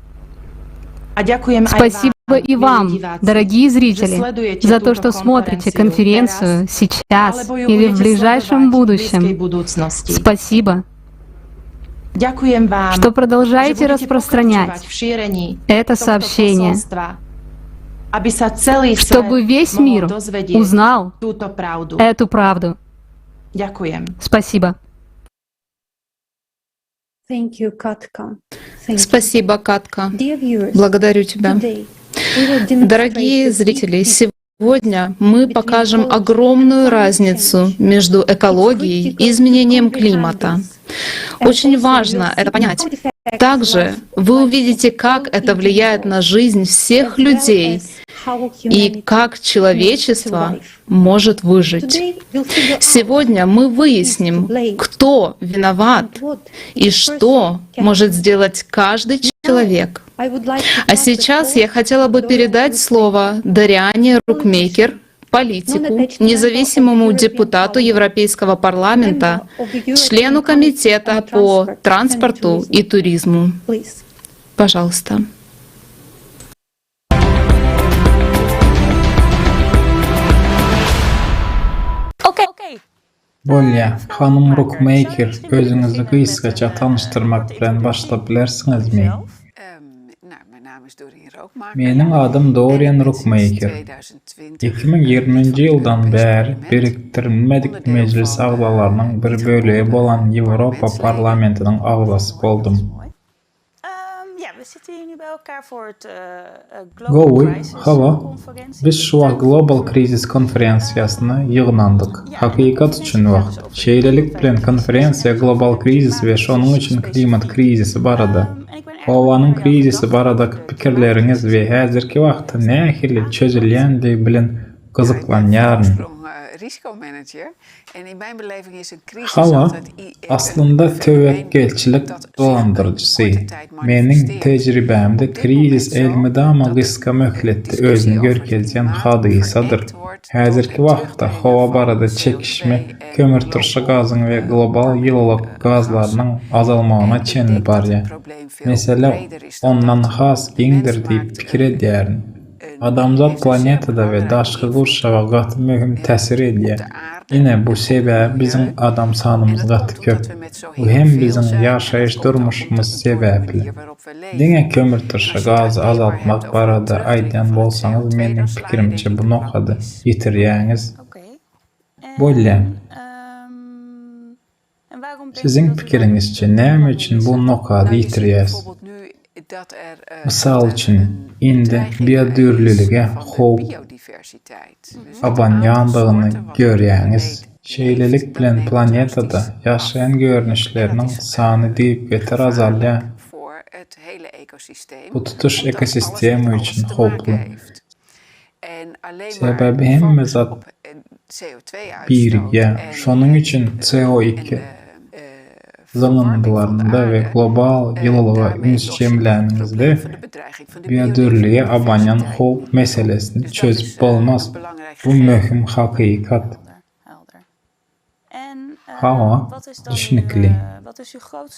Спасибо и вам, дорогие зрители, за то, что смотрите конференцию сейчас или в ближайшем будущем. Спасибо, что продолжаете распространять это сообщение, чтобы весь мир узнал эту правду. Спасибо. Спасибо, Катка. Благодарю тебя. Дорогие зрители, сегодня мы покажем огромную разницу между экологией и изменением климата. Очень важно это понять. Также вы увидите, как это влияет на жизнь всех людей и как человечество может выжить. Сегодня мы выясним, кто виноват и что может сделать каждый человек. А сейчас я хотела бы передать слово Дариане Рукмейкер, политику, независимому депутату Европейского парламента, члену Комитета по транспорту и туризму. Пожалуйста. Bolya, Hanım Rookmaker, özünüzü kısaca tanıştırmak bilen başlayabilirsiniz mi? Mening adım Dorian Rookmaker. 2020 yıldan beri biriktirilmedik meclis ağzalarının bir bölüğü bolan Avrupa Parlamentining ağzası boldum. Gowy, hava, biz şu wagt Global Crisis konferensiyasyna ýygnandyk. Hakykat üçin wagt. Şeýlelik bilen konferensiýa global krizis we şonuň üçin klimat krizisi barada. Howanyň krizisi baradaky pikirleriňiz we häzirki wagtda nähili çözülýänligi bilen gyzyklanýaryn. Hava aslında tevekkelçilik dolandırıcısı. Mening tecrübemde krizis elmidama kıska möhletde özünü görkezgen hadisadır. Häzirki wagtda hava barada çekişme, kömürturşa gazın ve global ýyllyk gazlarynyň azalmagyna çenli barýa. Mesele ondan has giňdir diýip pikir edýärin. Adamzat planetada ve daşky gurşaga gaty möhüm täsir edýär. Yine bu sebäp bizim adam sanymyz gaty köp. Bu hem bizim ýaşaýyş durmuşymyz sebäpli. Diňe kömürturşa gazy azaltmak barada aýdan bolsaňyz meniň pikirimçe bu nokady ýitirýäňiz. Boýlem. Siziň pikiriňizçe näme üçin bu nokady ýitirýäsiz? Mysal üçin, indi biodürlülige howp abanýandygyny görýäňiz. Şeýlelik bilen planetada ýaşaýan görnüşleriniň sany diýip beter azalýar. Bu tutuş ekosistema üçin howply. Sebebi hemme zat birige, şonuň üçin CO2 zamanlarında ve global ýyllyga ünsçemlänigizde biodürlüge abanýan howp meselesini çözüp bolmaz. Bu möhüm hakykat. Hava düşnükli.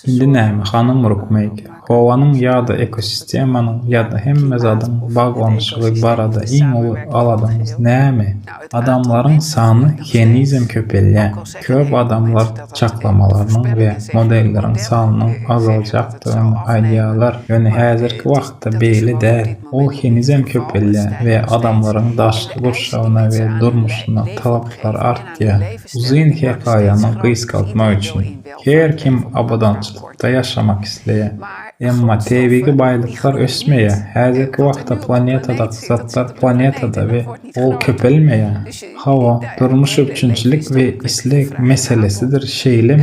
Indi näme hanım Rookmaker? Howanyň ýa-da ekosistemanyň ýa-da hemme zadyň baglanyşygy barada iň uly aladyňyz näme? Adamlaryň sany henizem köpelýär. Köp adamlar çaklamalarynyň we modelleriň sanynyň azaljakdygyny aýdýarlar. Ýöne häzirki wagtda beýle däl. Ol henizem köpelýär we adamlaryň daşky gurşagyna we durmuşyna talaplar artýar. Uzun hekaýany gysgaltmak üçin her kim abadançylykda ýaşamak isleýär. Emma tebigi baýlyklar ösmeýär. Häzirki wagtda planetadaky zatlar planetada we ol köpelmeýär. Hawa, durmuş üçinçilik we islik meselesidir şeýlem.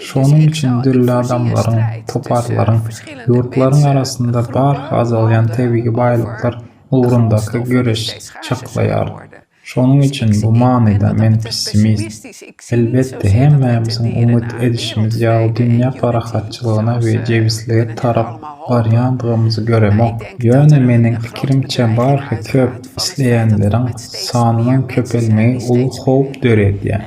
Şonuň üçin dürli adamlaryň, toparlaryň, ýurtlaryň arasynda barha azalýan tebigi baýlyklar ugrundaky göreş çaklaýar. Şonuň üçin bu manyda men pessimist. Elbetde hemmämiziň umut edişimiz ýa dünýä parahatçylygyna we jewislige tarap barýandygymyzy göremok. Ýöne meniň pikirimçe barha köp isleýänleriň sanynyň köpelmegi uly howp döredýär.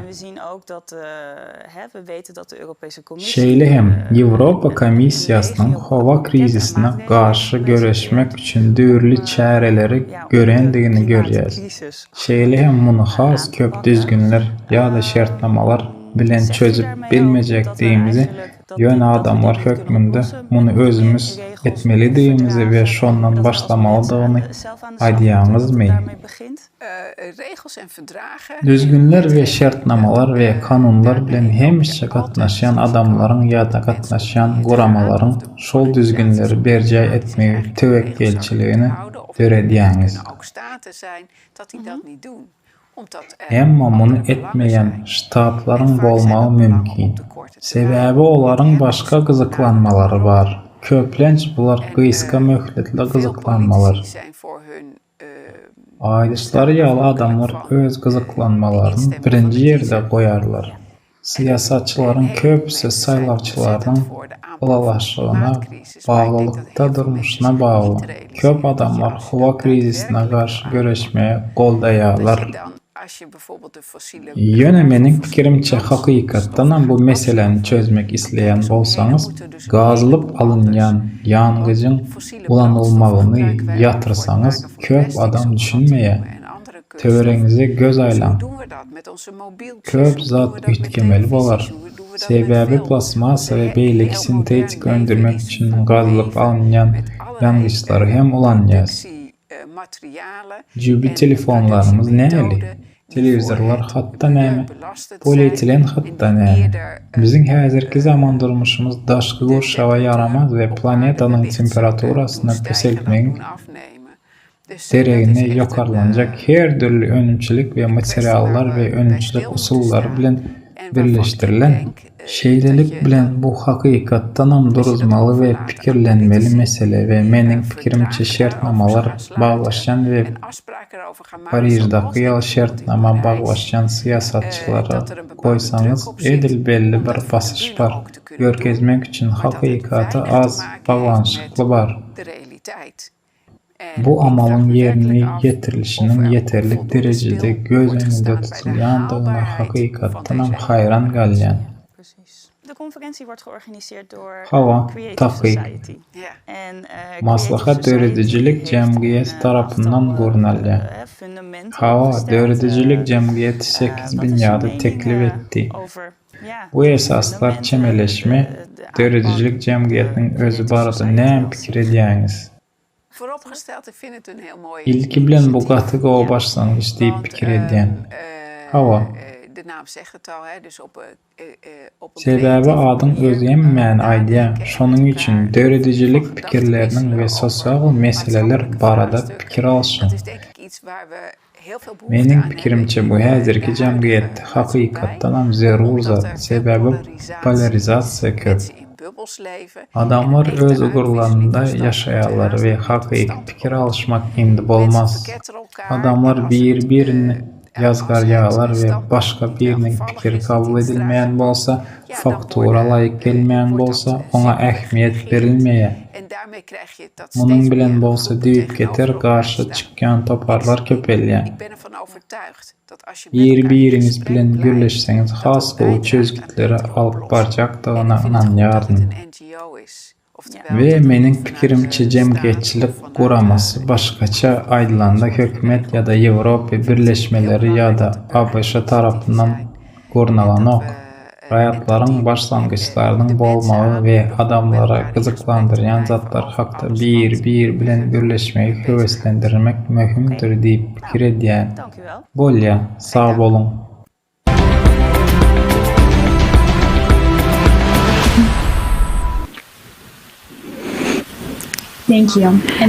Şeýle hem Ýewropa Komissiýasynyň hawa krizisine garşy göreşmek üçin dürli çäreleri görendigini görýäs. Şeýle hem muny has köp düzgünler ýa-da şertnamalar bilen çözüp bilmejekdigimizi ýöne adamlar hökmünde muny özümüz etmeli diýimizi we şondan başlamalydygyny aýdýaňyzmy? Düzgünler we şertnamalar we kanunlar bilen hemişe gatnaşan adamlaryň ýa-da gatnaşan guramalaryň şol düzgünleri berjäy etmegi tewekkelçiligini döredýäňiz. Emma muny etmeýän ştatlaryň bolmagy mümkin. Sebäbi olaryň başga gyzyklanmalary bar. Köplenç bular gyska möhletli gyzyklanmalar. Aýdyşlary ýaly adamlar öz gyzyklanmalaryny birinji ýerde goýarlar. Siýasatçylaryň köpüsi saýlawçylaryň ulalaşygyna, baglylykda durmuşyna bagly. Köp adamlar hawa krizisine garşy göreşmeýe goldaýarlar. Ýöne meniň pikirimçe hakykatdan bu meseleni çözmek isleýän bolsaňyz, gazylyp alynýan ýangyjyň ulanylmagyny ýatyrsaňyz, köp adam düşünmeýär. Töwereňize göz aýlan. Köp zat üýtkemeli bolar. Sebebi plasmasa ve beylik sintetik öndürmek için gazılıp alınyan yangiçları hem ulanýas. Cübi telefonlarımız näli? Televizorlar hatta näme? Polietilen hatta näme? Bizim häzirki zaman durmuşumuz daşky gorşawa yaramaz ve planetanyň temperaturasyny peseltmegiň deregine yokarlanacak her türlü önümçülük ve materiallar ve önümçülük usulları bilen birleştirilen şeylelik bilen bu hakykatdan duruzmalı ve pikirlenmeli mesele ve mening pikirimçe şertnamalar bağlaşan ve Parij'daki ýaly şertnama bağlaşan siyasatçılara koysanız edil belli bir basyş bar. Görkezmek için hakykaty az bağlanşykly bar. Bu amalyň ýerine ýetirilişiniň yeterlik derejede göz öňünde tutulýandygyna hakykatdan hem hayran galýan. Hawa Tafkyk Maslahat Döredicilik Cemgiyeti tarapyndan gurnalýar. Hawa Döredicilik Cemgiyeti 8000 ýady teklip etdi. Bu esaslar çemeleşme Döredicilik Cemgiyetiniň özü barada näme pikir edýäňiz? İlki bilen bu gaty gowa başlangyç diýip pikir edýän. Hawa Sebebi adyň özü hem män aýdýar. Şonuň üçin döredicilik pikirleriniň we sosial meseleler barada pikir alşyň. Meniň pikirimçe bu häzirki jemgyýetde hakykatdan hem zerur zat. Sebebi polarizasiýa köp. Adamlar öz ugurlarynda ýaşaýarlar we hakyky pikir alşmak indi bolmaz. Adamlar bir-birini yazgarýarlar we başga biriniň pikiri kabul edilmeýän bolsa, faktura laýyk gelmeýän bolsa, oňa ähmiýet berilmeýär. Munyň bilen bolsa diýip geter garşy çykýan toparlar köpelýär. Bir-biriňiz bilen gürleşseňiz has bu çözgütlere alyp barjakdygyna inanýardyň. Ve meniň pikirimçe jemgyýetçilik guramasy başgaça aýdylanda hökümet ýa-da Ýewropa birleşmeleri ýa-da ABŞ tarapyndan gurnalanok. Raýatlaryň başlangyçlarynyň bolmagy we adamlara gyzyklandyrýan zatlar hakda bir bilen birleşmegi höweslendirmek möhümdir diýip pikir edýän. Bolýa, sag boluň.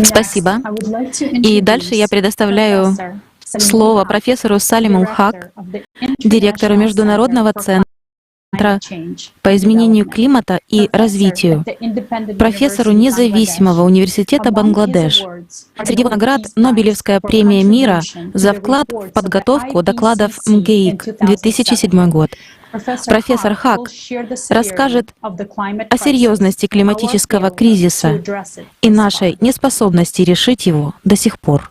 Спасибо. И дальше я предоставляю слово профессору Салиму Хак, директору Международного центра по изменению климата и развитию, профессору независимого университета Бангладеш. Среди его наград Нобелевская премия мира за вклад в подготовку докладов МГИК 2007 год. Профессор Хак расскажет о серьезности климатического кризиса и нашей неспособности решить его до сих пор.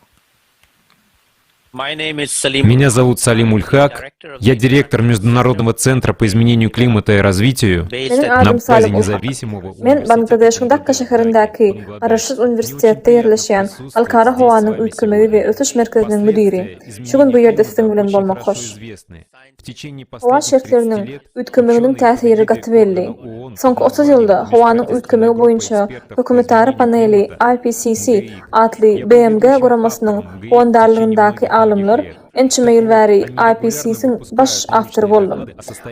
Меня зовут Салим Ульхак, я директор Международного центра по изменению климата и развитию на базе независимого Men Bangladesh'in Dhaka şäherindäki Garaşsyz Uniwersitetde ýerleşýän Halkara howanyň üýtgümegi we ötüş merkeziniň müdiri. Şu gün bu ýerde siziň bilen bolmak hoş. Howa şertleriniň üýtgümeginiň täsiri gaty belli. Soňky 30 ýylda howanyň üýtgümegi boýunça hökümetleri paneli IPCC adly BMG guramasynyň howandarlygyndaky alımlar ençime ýylbäri IPCC'niň baş awtory boldum.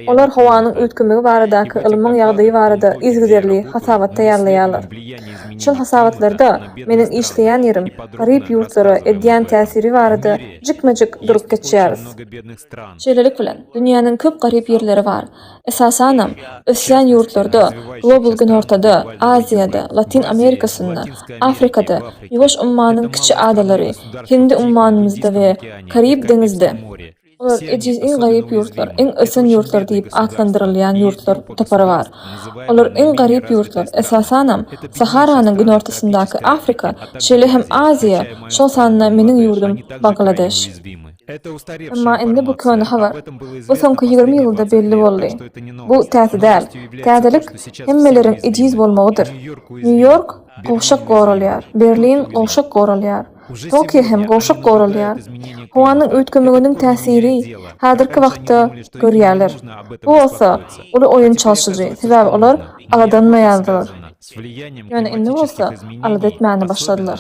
Olar howanyň üýtgümegi baradaky ilmiň ýagdaýy barada izgiderli hasabat taýýarlaýarlar. Şol hasabatlarda meniň işleýän ýerim garyp ýurtlary edýän täsiri barada jikmejik durup geçýäris. Şeýlelik bilen dünýäniň köp garyp ýerleri bar. Esasanam ösýän ýurtlarda, global günortada, Aziýada, Latin Amerikasynda, Afrikada, ýoş ummanyň kiçi adalary, Hindi ummanymyzda we Karib dengizde. Olar ejiz en garyp ýurtlar, en ösen ýurtlar diýip adlandyrylýan ýurtlar topary bar. Olar en garyp ýurtlar esasanam Saharanyň günortasyndaky Afrika, şeýle hem Aziýa, şol sanyna meniň ýurdum Bangladeş. Amma endi bu köni habar. Bu soňky 20 ýylda belli boldy. Bu täze däl. Täzelik hemmeleriň ejiz bolmagydyr. New York gowşak goralýar, Berlin gowşak goralýar. Tokyo hem goşup gorulýar. Howanyň öýtgemeginiň täsiri häzirki wagtda görýärler. Bu bolsa, uly oýun çalşyjy, sebäbi olar aladanmaýardylar. Yani indi bolsa, alad etmäni başladylar.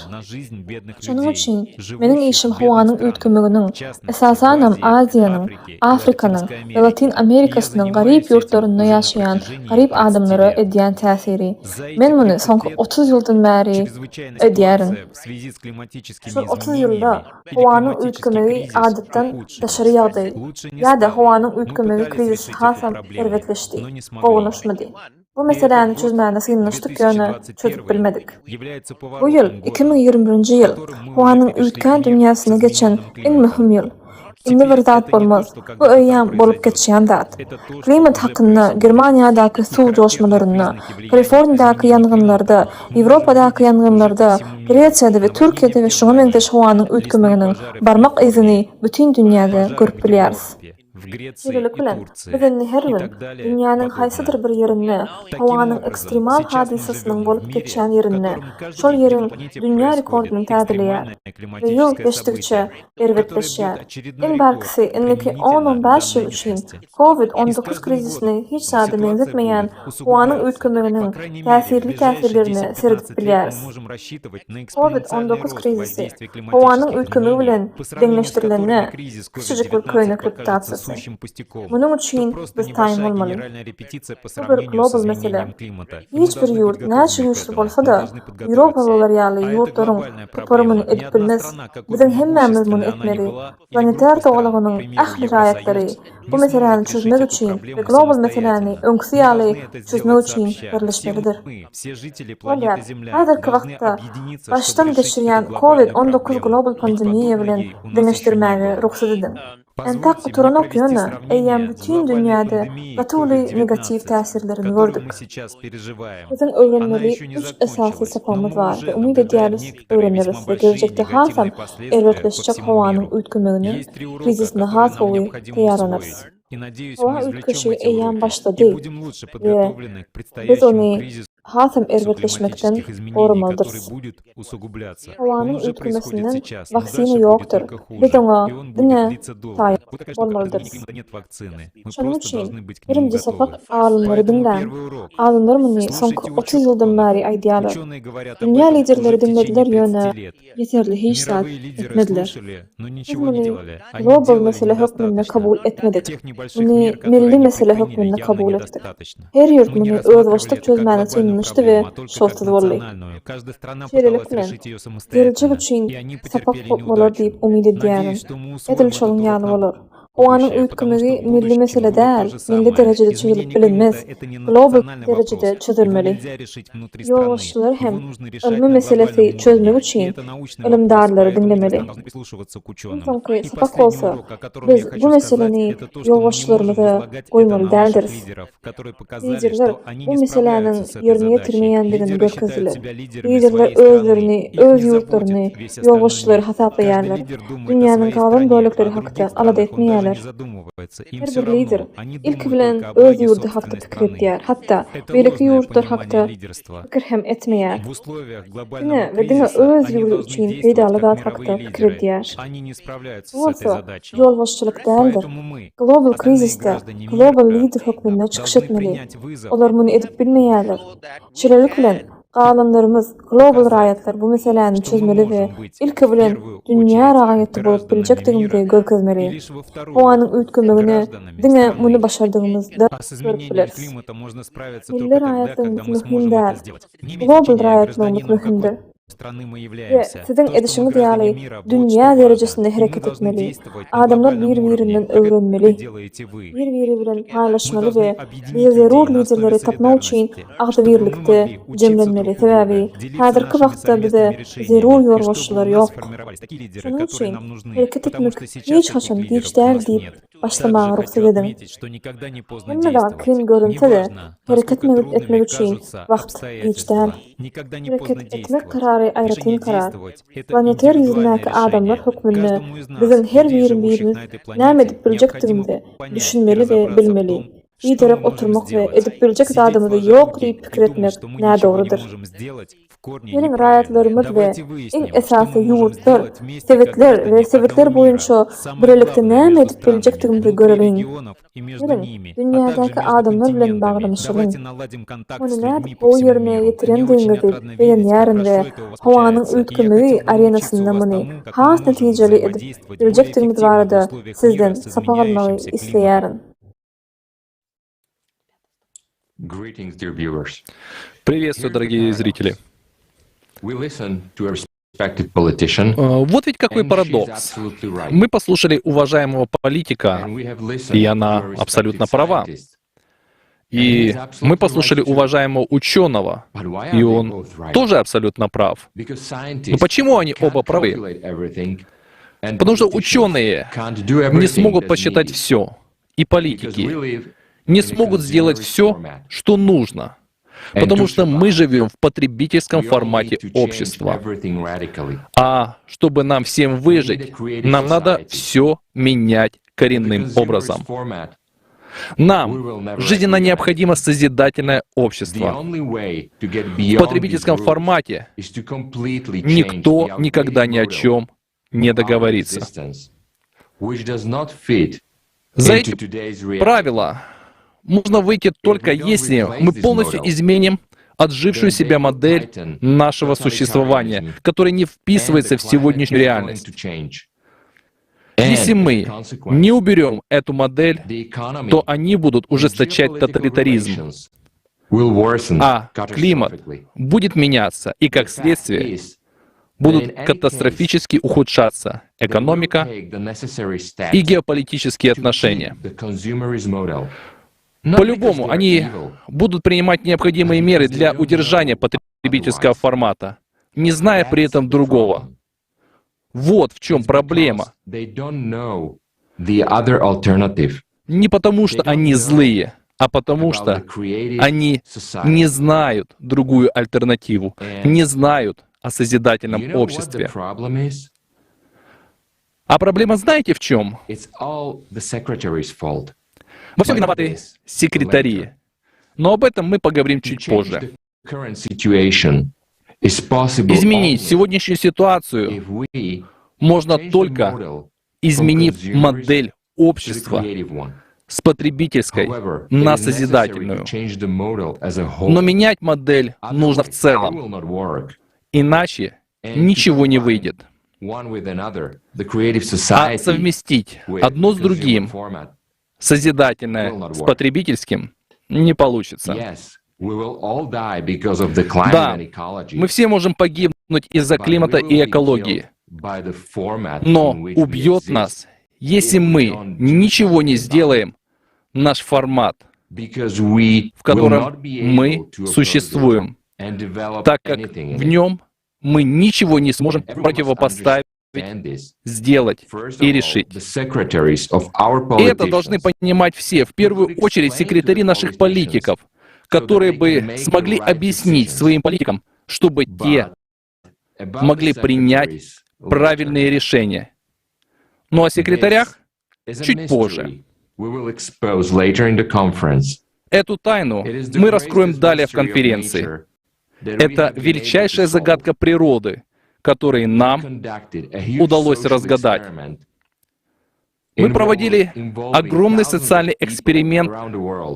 Şonuň üçin meniň işim howanyň öýtgemeginiň, esasanam Aziýanyň, Afrikanyň we Latin Amerikasynyň garyp ýurtlarynda ýaşaýan garyp adamlara edýän täsiri. Men muny soňky 30 ýyldan bäri edýärin. Şu 30 ýylda howanyň öýtgemegi adatdan daşary ýagdaý, ýa-da howanyň öýtgemegi krizisi hasam erwetleşdi, gowunuşmady. Bu meseleni çözmäne sygynlaşdyk ýöne çözüp bilmedik. Bu ýyl 2021-nji ýyl howanyň öýtgän dünýäsine geçen iň möhüm ýyl. Indi bir zat bolmaz. Bu öýýän bolup geçýän zat. Klimat hakynda Germaniýadaky suw joşmalaryna, Kaliforniýadaky ýangynlarda, Ýewropadaky ýangynlarda, Gresiýada we Türkiýede we şoňa meňdeş howanyň öýtgemeginiň barmak izini bütün dünýäde görüp bilýäris. Şeýlelik bilen bizni her gün dünýäniň haýsydyr bir ýerinde howanyň ekstremal hadisasynyň bolup geçýän ýerinde şol ýeriň dünýä rekordyny täzeleýär we ýyl geçdikçe erwetleşýär. Eň barkysy indiki 10-15 ýyl üçin COVID-19 krizisini hiç sada meňzetmeýän howanyň öýtgemeginiň täsirlerini seredip bilýäris. COVID-19 krizisi howanyň öýtgemegi bilen deňleşdirilende küçüjek bir köýnek reputatsiýasy. Bunun üçin biz taýyn bolmaly. Bu bir global mesele. Hiç bir ýurt näçe güýçli bolsa da, Ýewropalılar ýaly ýurtlaryň tuparymyny edip bilmez. Biziň hemmämiz muny etmeli. Planetar dogalagynyň ähli raýatlary bu meseleni çözmek üçin we global meseleni öňküsi ýaly çözmek üçin birleşmelidir. Häzirki wagtda başdan geçirýän COVID-19 global pandemiýa bilen deňeşdirmäge ruhsat edin. Entak oturan okuyana, eýýän bütün dünýäde gatawly negativ täsirlerini gördük. Biziň öwrenmeli 3 esasy sapamyz bar we umyt edýäris öwreniriz we gelecekde hasam erwetleşjek howanyň öýtgemegini, krizisine has bowy taýýarlanyrys. Howa öýtgeşi eýýän başlady we biz ony hasam erwetleşmekden gorumalydyrys. Howanyň öýtgemesinden waksina ýokdur. Biz oňa diňe taýyp bolmalydyrys. Şonuň üçin birinji sapak alymlary dinlän. Alymlar muny soňky 30 ýyldan bäri aýdýarlar. Dünýä liderleri dinlediler ýöne ýeterli hiç zat etmediler. Biz muny global mesele hökmünde kabul etmedik. Muny milli mesele hökmünde kabul etdik. Her ýurt muny öz başlyk çözmäne sygynlaşdy we şolsuz boldy. Şeýlelik bilen gelecek üçin sapak bolar diýip umyt edýärim. Edil şoluň ýaly bolar. Howanyň öýtgemegi milli mesele däl, milli derejede çözülip bilinmez, global derejede çözülmeli. Ýolbaşçylar hem ilmi meselesi çözmek üçin ilimdarlary dinlemeli. Soňky sapak bolsa, biz bu meseleni ýolbaşçylarymyza goýmaly däldiris. Liderler bu meseleniň ýerine ýetirmeýändigini görkezdiler. Liderler özlerini, öz ýurtlaryny ýolbaşçylary hasaplaýarlar. Dünýäniň galan bölekleri hakda alad etmeýärler. Her bir lider ilki bilen öz ýurdy hakda pikir edýär, hatda beýleki ýurtlar hakda pikir hem etmeýär. Diňe we diňe öz ýurdy üçin peýdaly zat hakda pikir edýär. Bu bolsa ýolbaşçylyk däldir. Global krizisde global lider hökmünde çykyş etmeli. Olar muny edip bilmeýärler. Şeýlelik bilen galanlarymyz, global raýatlar bu meseleni çözmeli we ilki bilen dünýä raýaty bolup biljekdigimizi görkezmeli. Howanyň öýtgemegine diňe muny başardygymyzda görüp bileris. Milli raýatlarymyz möhüm däl. Global raýatlarymyz möhümdir. Sizin edişiniz ýaly dünýä derejesinde hereket etmeli. Adamlar bir-birinden öwrenmeli. Bir-biri bilen paýlaşmaly we zerur liderleri tapmak üçin agdybirlikde jemlenmeli. Sebäbi häzirki wagtda bize zerur ýolbaşçylar ýok. Şonuň üçin hereket etmek hiç haçan geç däl diýip başlamagy ruhsat edin. Nimada kyn görünse-de hereket etmek üçin wagt geç däl. Hereket etmek karary aýratyn karar. Planeter ýüzündäki adamlar hökmünde biziň her birimiz näme edip biljekdigimizi düşünmeli we bilmeli. Liderek oturmak ve edip biljek zadymyzy ýok diýip pikir etmek nä dogrudyr. Benim rayatlarımız ve eng esası yurtlar, sevetler ve sevetler boyunca birlikte näme edip bilecekdigimizi görelim. Gelin, dünyadaki adamlar bilen bağlanışalım. Onu nädip o yerine yetiremdiğinizi beğenýärin ve hawanın üýtgünligi arenasynda muny has netijeli edip bilecekdigimiz barada sizden sapagalmagy isleýärin. Приветствую, дорогие зрители. Вот ведь какой парадокс. Мы послушали уважаемого политика, и она абсолютно права. И мы послушали уважаемого ученого, и он тоже абсолютно прав. Но почему они оба правы? Потому что ученые не смогут посчитать все, и политики не смогут сделать все, что нужно. Потому что мы живем в потребительском формате общества. А чтобы нам всем выжить, нам надо все менять коренным образом. Нам жизненно необходимо созидательное общество. В потребительском формате никто никогда ни о чем не договорится. За эти правила можно выйти только если мы полностью изменим отжившую себя модель нашего существования, которая не вписывается в сегодняшнюю реальность. Если мы не уберем эту модель, то они будут ужесточать тоталитаризм, а климат будет меняться, и как следствие будут катастрофически ухудшаться экономика и геополитические отношения. По-любому, они будут принимать необходимые меры для удержания потребительского формата, не зная при этом другого. Вот в чем проблема. Не потому, что они злые, а потому, что они не знают другую альтернативу, не знают о созидательном обществе. А проблема знаете в чем? Во всем виноваты секретари. Но об этом мы поговорим чуть позже. Изменить сегодняшнюю ситуацию можно только изменив модель общества с потребительской на созидательную. Но менять модель нужно в целом, иначе ничего не выйдет. А совместить одно с другим, созидательное с потребительским, не получится. Да, мы все можем погибнуть из-за климата и экологии, но убьет нас, если мы ничего не сделаем, наш формат, в котором мы существуем, так как в нем мы ничего не сможем противопоставить, сделать и решить. И это должны понимать все, в первую очередь секретари наших политиков, которые бы смогли объяснить своим политикам, чтобы те могли принять правильные решения. Ну о секретарях чуть позже. Эту тайну мы раскроем далее в конференции. Это величайшая загадка природы, который нам удалось разгадать. Мы проводили огромный социальный эксперимент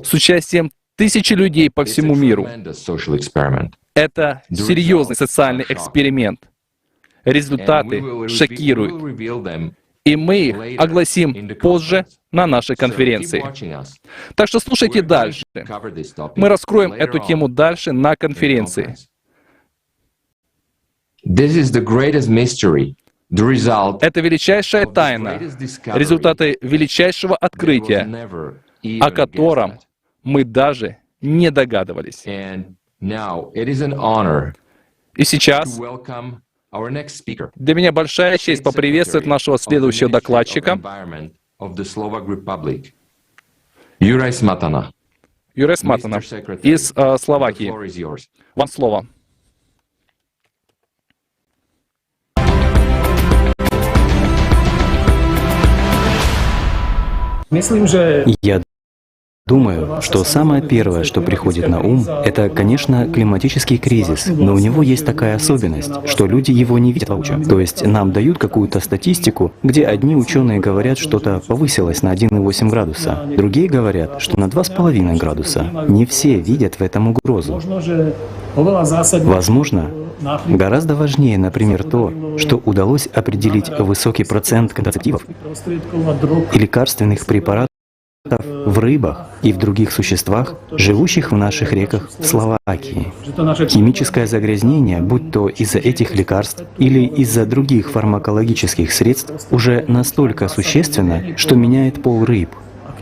с участием тысячи людей по всему миру. Это серьезный социальный эксперимент. Результаты шокируют. И мы их огласим позже на нашей конференции. Так что слушайте дальше. Мы раскроем эту тему дальше на конференции. Это величайшая тайна, результаты величайшего открытия, о котором мы даже не догадывались. И сейчас для меня большая честь поприветствовать нашего следующего докладчика, Юрай Сматана из Словакии. Вам слово. Я думаю, что самое первое, что приходит на ум, это, конечно, климатический кризис. Но у него есть такая особенность, что люди его не видят воочию. То есть нам дают какую-то статистику, где одни ученые говорят, что-то повысилось на 1,8 градуса, другие говорят, что на 2,5 градуса. Не все видят в этом угрозу. Возможно, гораздо важнее, например, то, что удалось определить высокий процент контрацептивов и лекарственных препаратов в рыбах и в других существах, живущих в наших реках в Словакии. Химическое загрязнение, будь то из-за этих лекарств или из-за других фармакологических средств, уже настолько существенно, что меняет пол рыб.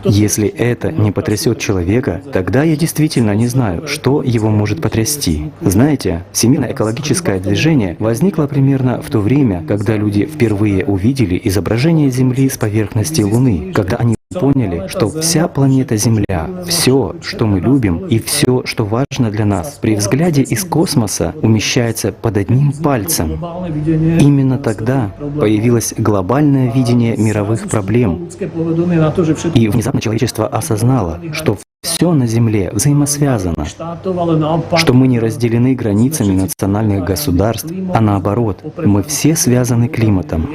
Если это не потрясет человека, тогда я действительно не знаю, что его может потрясти. Знаете, всемирное экологическое движение возникло примерно в то время, когда люди впервые увидели изображение Земли с поверхности Луны, когда они поняли, что вся планета Земля, все, что мы любим и все, что важно для нас, при взгляде из космоса умещается под одним пальцем. Именно тогда появилось глобальное видение мировых проблем. И внезапно человечество осознало, что все на Земле взаимосвязано, что мы не разделены границами национальных государств, а наоборот, мы все связаны климатом.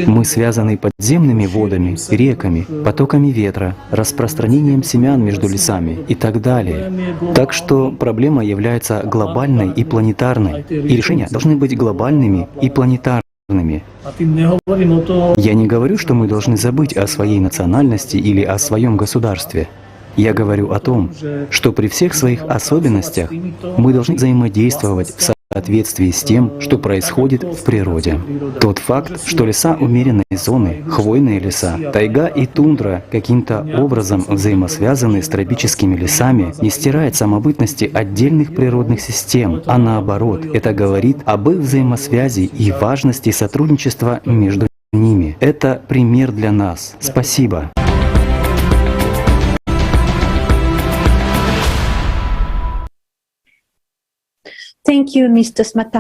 Мы связаны подземными водами, реками, потоками ветра, распространением семян между лесами и так далее. Так что проблема является глобальной и планетарной, и решения должны быть глобальными и планетарными. Я не говорю, что мы должны забыть о своей национальности или о своем государстве. Я говорю о том, что при всех своих особенностях мы должны взаимодействовать в соответствии с тем, что происходит в природе. Тот факт, что леса умеренной зоны, хвойные леса, тайга и тундра каким-то образом взаимосвязаны с тропическими лесами, не стирает самобытности отдельных природных систем, а наоборот, это говорит об их взаимосвязи и важности сотрудничества между ними. Это пример для нас. Спасибо.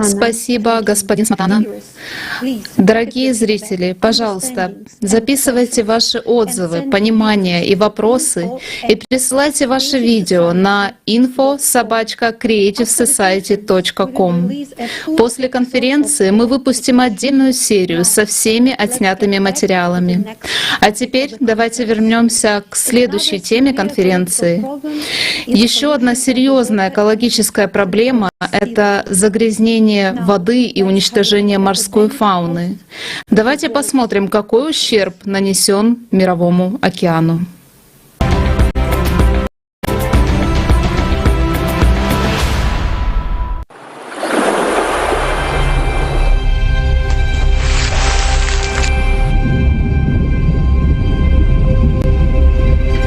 Спасибо, господин Сматана. Дорогие зрители, пожалуйста, записывайте ваши отзывы, понимания и вопросы и присылайте ваши видео на info@creativesociety.com. После конференции мы выпустим отдельную серию со всеми отснятыми материалами. А теперь давайте вернемся к следующей теме конференции. Еще одна серьезная экологическая проблема — это загрязнение воды и уничтожение морской фауны. Давайте посмотрим, какой ущерб нанесен Мировому океану.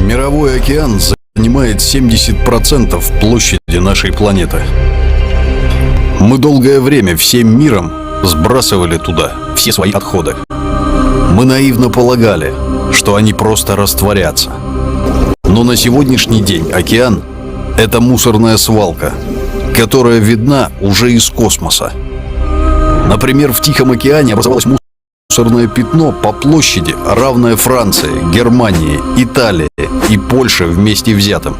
Мировой океан занимает 70% площади нашей планеты. Мы долгое время всем миром сбрасывали туда все свои отходы. Мы наивно полагали, что они просто растворятся. Но на сегодняшний день океан — это мусорная свалка, которая видна уже из космоса. Например, в Тихом океане образовалось мусорное пятно по площади, равное Франции, Германии, Италии и Польше вместе взятым.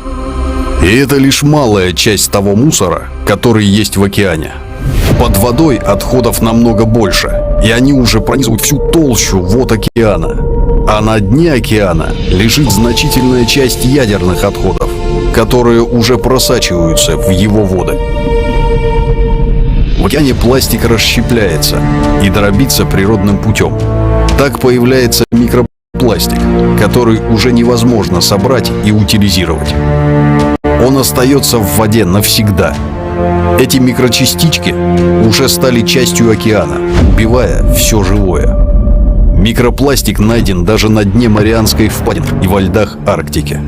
И это лишь малая часть того мусора, который есть в океане. Под водой отходов намного больше, и они уже пронизывают всю толщу вод океана. А на дне океана лежит значительная часть ядерных отходов, которые уже просачиваются в его воды. В океане пластик расщепляется и дробится природным путем. Так появляется микропластик, который уже невозможно собрать и утилизировать. Он остается в воде навсегда. Эти микрочастички уже стали частью океана, убивая все живое. Микропластик найден даже на дне Марианской впадины и во льдах Арктики.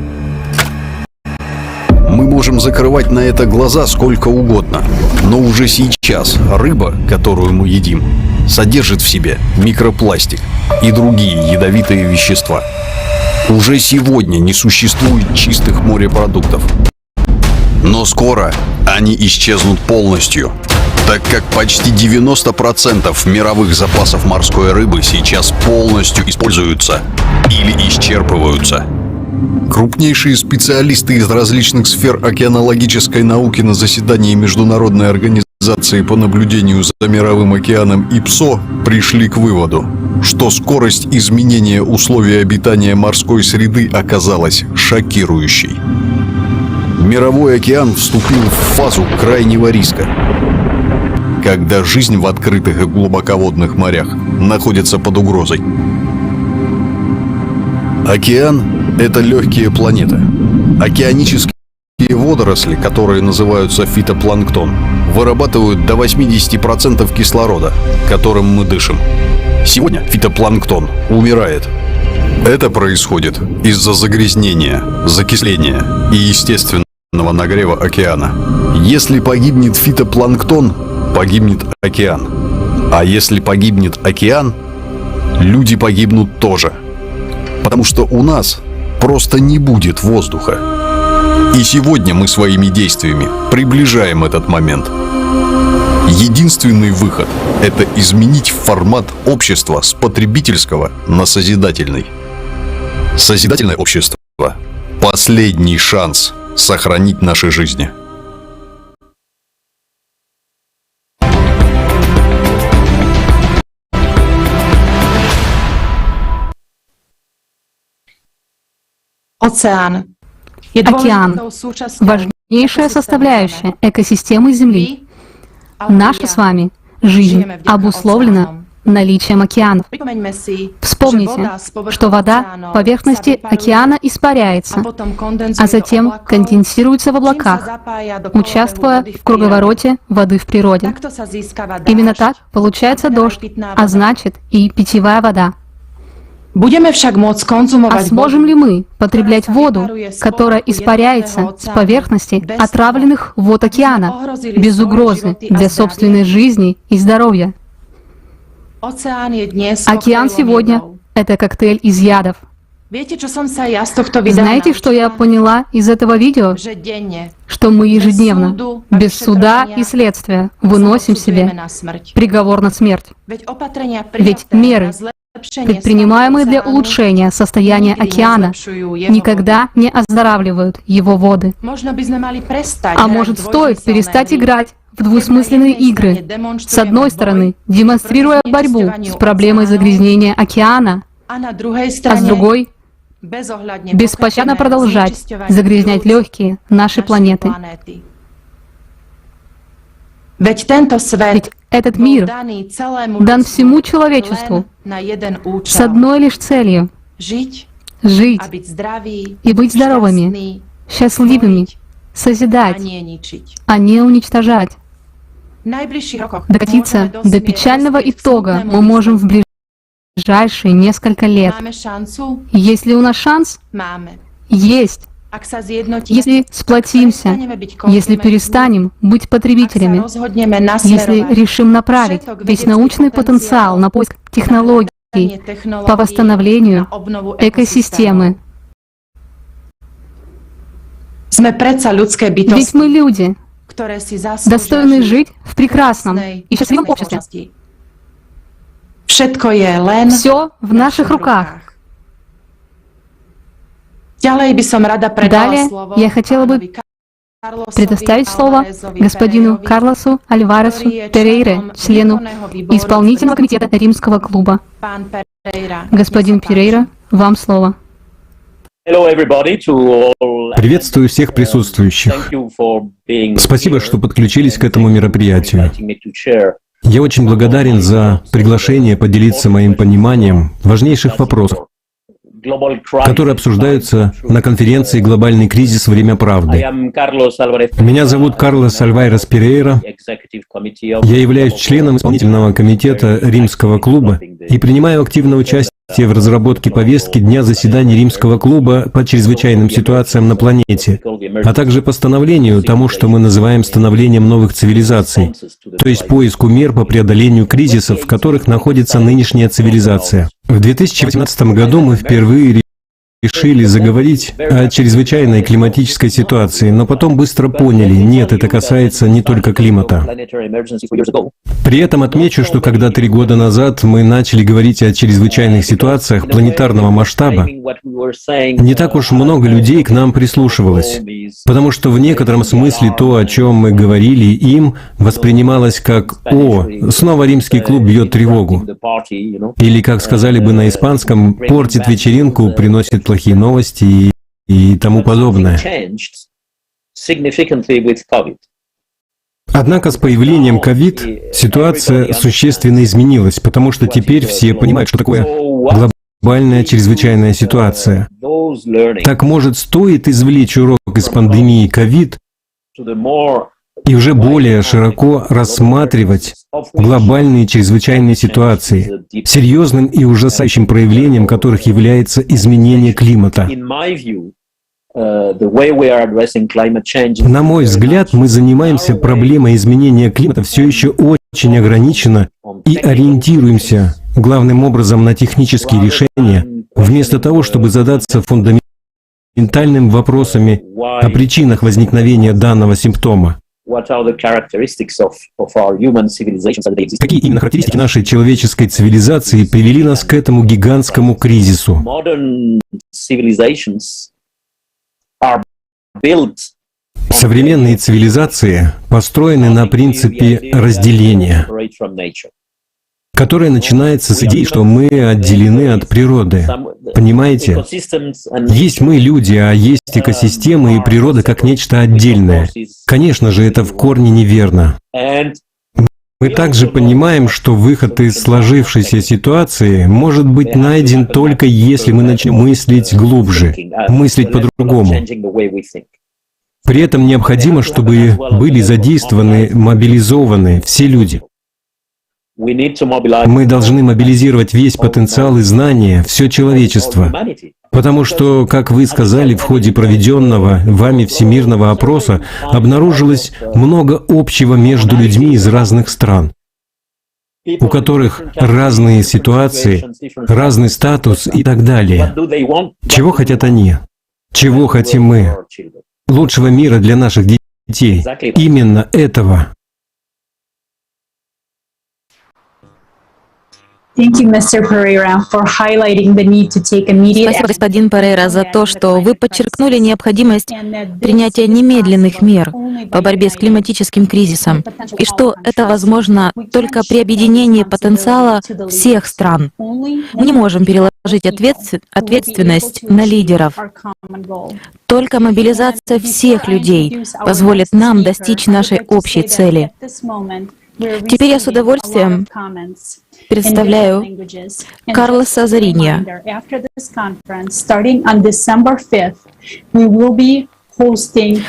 Мы можем закрывать на это глаза сколько угодно, но уже сейчас рыба, которую мы едим, содержит в себе микропластик и другие ядовитые вещества. Уже сегодня не существует чистых морепродуктов. Но скоро они исчезнут полностью, так как почти 90% мировых запасов морской рыбы сейчас полностью используются или исчерпываются. Крупнейшие специалисты из различных сфер океанологической науки на заседании Международной организации по наблюдению за мировым океаном ИПСО пришли к выводу, что скорость изменения условий обитания морской среды оказалась шокирующей. Мировой океан вступил в фазу крайнего риска, когда жизнь в открытых и глубоководных морях находится под угрозой. Океан — это легкие планеты. Океанические водоросли, которые называются фитопланктон, вырабатывают до 80% кислорода, которым мы дышим. Сегодня фитопланктон умирает. Это происходит из-за загрязнения, закисления и естественного нагрева океана. Если погибнет фитопланктон, погибнет океан. А если погибнет океан, люди погибнут тоже. Потому что у нас просто не будет воздуха. И сегодня мы своими действиями приближаем этот момент. Единственный выход – это изменить формат общества с потребительского на созидательный. Созидательное общество – последний шанс сохранить наши жизни. Океан – важнейшая составляющая экосистемы Земли. Наша с вами жизнь обусловлена наличием океанов. Вспомните, что вода в поверхности океана испаряется, а затем конденсируется в облаках, участвуя в круговороте воды в природе. Именно так получается дождь, а значит и питьевая вода. А сможем ли мы потреблять воду, которая испаряется с поверхности отравленных вод океана, без угрозы для собственной жизни и здоровья? Океан сегодня — это коктейль из ядов. Знаете, что я поняла из этого видео? Что мы ежедневно, без суда и следствия, выносим себе приговор на смерть. Ведь меры, предпринимаемые для улучшения состояния океана, никогда не оздоравливают его воды. А может, стоит перестать играть в двусмысленные игры, с одной стороны, демонстрируя борьбу с проблемой загрязнения океана, а с другой — беспощадно продолжать загрязнять легкие нашей планеты. Ведь этот мир дан всему человечеству с одной лишь целью — жить и быть здоровыми, счастливыми, созидать, а не уничтожать. Докатиться до печального итога мы можем в ближайшие несколько лет. Есть ли у нас шанс? Есть. Если сплотимся, если перестанем быть потребителями, если решим направить весь научный потенциал на поиск технологий по восстановлению экосистемы. Ведь мы люди, достойные жить в прекрасном и счастливом обществе. Все в наших руках. Далее я хотела бы предоставить слово господину Карлосу Альваресу Перейре, члену исполнительного комитета Римского клуба. Господин Перейра, вам слово. Приветствую всех присутствующих. Спасибо, что подключились к этому мероприятию. Я очень благодарен за приглашение поделиться моим пониманием важнейших вопросов, которые обсуждаются на конференции «Глобальный кризис. Время правды». Меня зовут Карлос Альварес Перейра. Я являюсь членом исполнительного комитета Римского клуба и принимаю активное участие в разработке повестки дня заседаний Римского клуба по чрезвычайным ситуациям на планете, а также по становлению тому, что мы называем становлением новых цивилизаций, то есть поиску мер по преодолению кризисов, в которых находится нынешняя цивилизация. В 2018 году мы впервые решили заговорить о чрезвычайной климатической ситуации, но потом быстро поняли, нет, это касается не только климата. При этом отмечу, что когда 3 года назад мы начали говорить о чрезвычайных ситуациях планетарного масштаба, не так уж много людей к нам прислушивалось, потому что в некотором смысле то, о чем мы говорили, им воспринималось как «О, снова римский клуб бьет тревогу». Или, как сказали бы на испанском, «портит вечеринку, приносит плохие новости» и тому подобное. Однако с появлением COVID ситуация существенно изменилась, потому что теперь все понимают, что такое глобальная чрезвычайная ситуация. Так, может, стоит извлечь урок из пандемии COVID и уже более широко рассматривать глобальные чрезвычайные ситуации, серьезным и ужасающим проявлением которых является изменение климата. На мой взгляд, мы занимаемся проблемой изменения климата все еще очень ограниченно и ориентируемся главным образом на технические решения, вместо того, чтобы задаться фундаментальными вопросами о причинах возникновения данного симптома. Какие именно характеристики нашей человеческой цивилизации привели нас к этому гигантскому кризису? Современные цивилизации построены на принципе разделения, которое начинается с идеи, что мы отделены от природы. Понимаете? Есть мы, люди, а есть экосистемы и природа как нечто отдельное. Конечно же, это в корне неверно. Мы также понимаем, что выход из сложившейся ситуации может быть найден только если мы начнем мыслить глубже, мыслить по-другому. При этом необходимо, чтобы были задействованы, мобилизованы все люди. Мы должны мобилизировать весь потенциал и знания, все человечество. Потому что, как вы сказали, в ходе проведенного вами всемирного опроса обнаружилось много общего между людьми из разных стран, у которых разные ситуации, разный статус и так далее. Чего хотят они? Чего хотим мы? Лучшего мира для наших детей. Именно этого. Спасибо, господин Перейра, за то, что вы подчеркнули необходимость принятия немедленных мер по борьбе с климатическим кризисом, и что это возможно только при объединении потенциала всех стран. Мы не можем переложить ответственность на лидеров. Только мобилизация всех людей позволит нам достичь нашей общей цели. Теперь я с удовольствием представляю Карлоса Зориньо.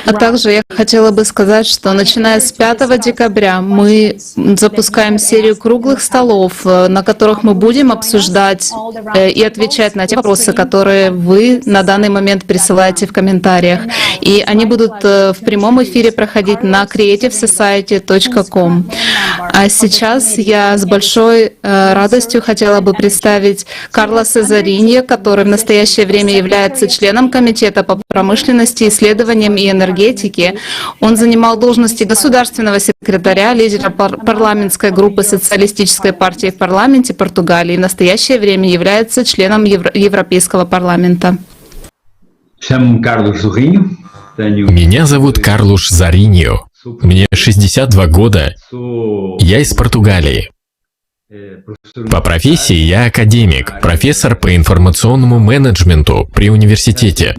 А также я хотела бы сказать, что начиная с 5 декабря мы запускаем серию круглых столов, на которых мы будем обсуждать и отвечать на те вопросы, которые вы на данный момент присылаете в комментариях. И они будут в прямом эфире проходить на creativesociety.com. А сейчас я с большой радостью хотела бы представить Карлоса Зориньо, который в настоящее время является членом Комитета по промышленности, исследованиям и энергетике. Он занимал должности государственного секретаря, лидера парламентской группы Социалистической партии в парламенте Португалии и в настоящее время является членом Европейского парламента. Меня зовут Карлош Зориньо. Мне 62 года. Я из Португалии. По профессии я академик, профессор по информационному менеджменту при университете.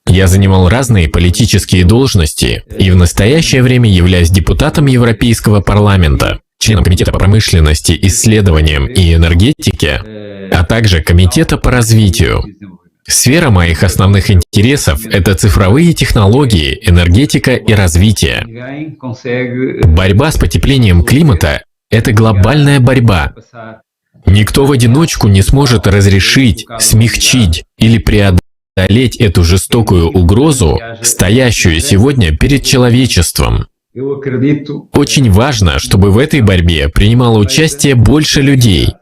Я занимал разные политические должности и в настоящее время являюсь депутатом Европейского парламента, членом Комитета по промышленности, исследованиям и энергетике, а также Комитета по развитию. Сфера моих основных интересов — это цифровые технологии, энергетика и развитие. Борьба с потеплением климата — это глобальная борьба. Никто в одиночку не сможет разрешить, смягчить или преодолеть эту жестокую угрозу, стоящую сегодня перед человечеством. Очень важно, чтобы в этой борьбе принимало участие больше людей.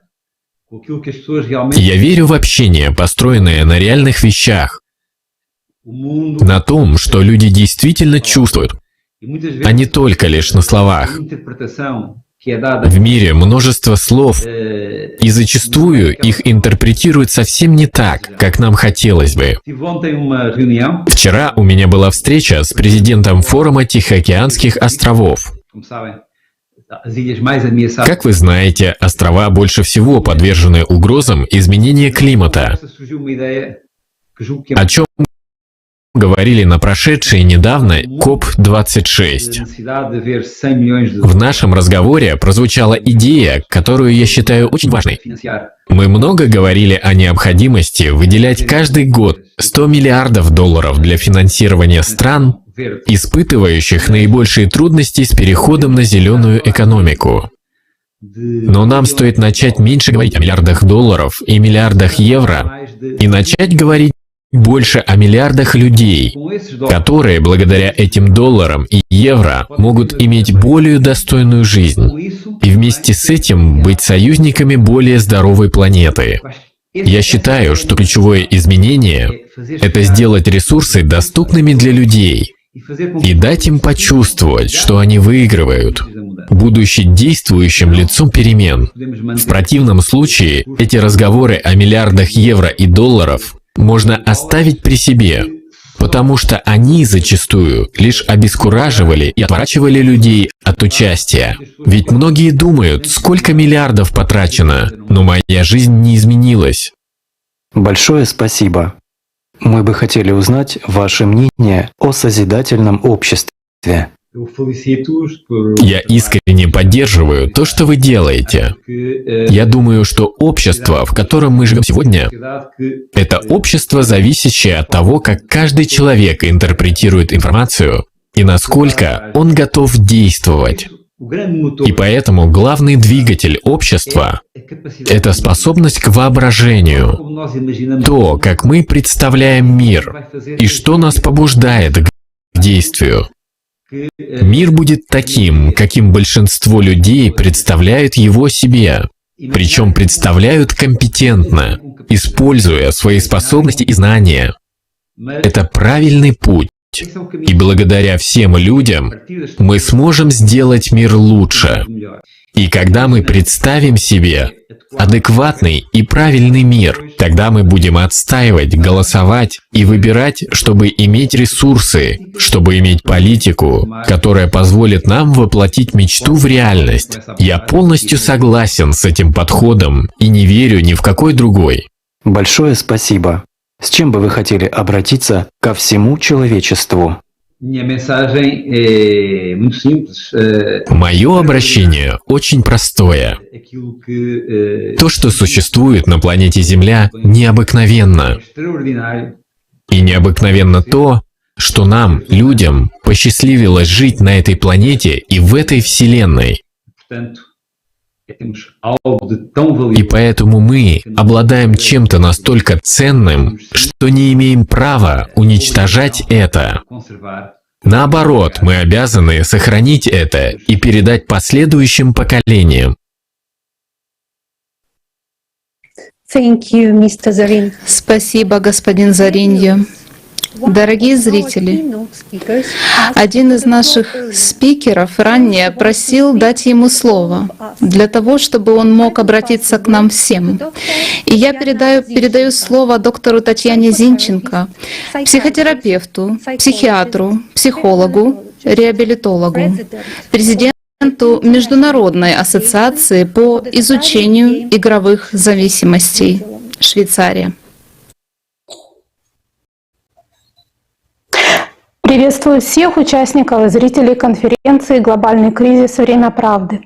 Я верю в общение, построенное на реальных вещах, на том, что люди действительно чувствуют, а не только лишь на словах. В мире множество слов, и зачастую их интерпретируют совсем не так, как нам хотелось бы. Вчера у меня была встреча с президентом форума Тихоокеанских островов. Как вы знаете, острова больше всего подвержены угрозам изменения климата, о чем говорили на прошедшей недавно КОП-26. В нашем разговоре прозвучала идея, которую я считаю очень важной. Мы много говорили о необходимости выделять каждый год $100 миллиардов для финансирования стран, испытывающих наибольшие трудности с переходом на зеленую экономику. Но нам стоит начать меньше говорить о миллиардах долларов и миллиардах евро и начать говорить больше о миллиардах людей, которые благодаря этим долларам и евро могут иметь более достойную жизнь и вместе с этим быть союзниками более здоровой планеты. Я считаю, что ключевое изменение — это сделать ресурсы доступными для людей и дать им почувствовать, что они выигрывают, будучи действующим лицом перемен. В противном случае эти разговоры о миллиардах евро и долларов можно оставить при себе, потому что они зачастую лишь обескураживали и отворачивали людей от участия. Ведь многие думают, сколько миллиардов потрачено, но моя жизнь не изменилась. Большое спасибо. Мы бы хотели узнать ваше мнение о созидательном обществе. Я искренне поддерживаю то, что вы делаете. Я думаю, что общество, в котором мы живем сегодня, это общество, зависящее от того, как каждый человек интерпретирует информацию и насколько он готов действовать. И поэтому главный двигатель общества — это способность к воображению, то, как мы представляем мир и что нас побуждает к действию. Мир будет таким, каким большинство людей представляют его себе, причем представляют компетентно, используя свои способности и знания. Это правильный путь, и благодаря всем людям мы сможем сделать мир лучше. И когда мы представим себе адекватный и правильный мир, тогда мы будем отстаивать, голосовать и выбирать, чтобы иметь ресурсы, чтобы иметь политику, которая позволит нам воплотить мечту в реальность. Я полностью согласен с этим подходом и не верю ни в какой другой. Большое спасибо. С чем бы вы хотели обратиться ко всему человечеству? Мое обращение очень простое. То, что существует на планете Земля, необыкновенно. И необыкновенно то, что нам, людям, посчастливилось жить на этой планете и в этой Вселенной. И поэтому мы обладаем чем-то настолько ценным, что не имеем права уничтожать это. Наоборот, мы обязаны сохранить это и передать последующим поколениям. Спасибо, господин Зориньо. Дорогие зрители, один из наших спикеров ранее просил дать ему слово, для того, чтобы он мог обратиться к нам всем. И я передаю слово доктору Татьяне Зинченко, психотерапевту, психиатру, психологу, реабилитологу, президенту Международной ассоциации по изучению игровых зависимостей, Швейцария. Приветствую всех участников и зрителей конференции «Глобальный кризис. Время правды».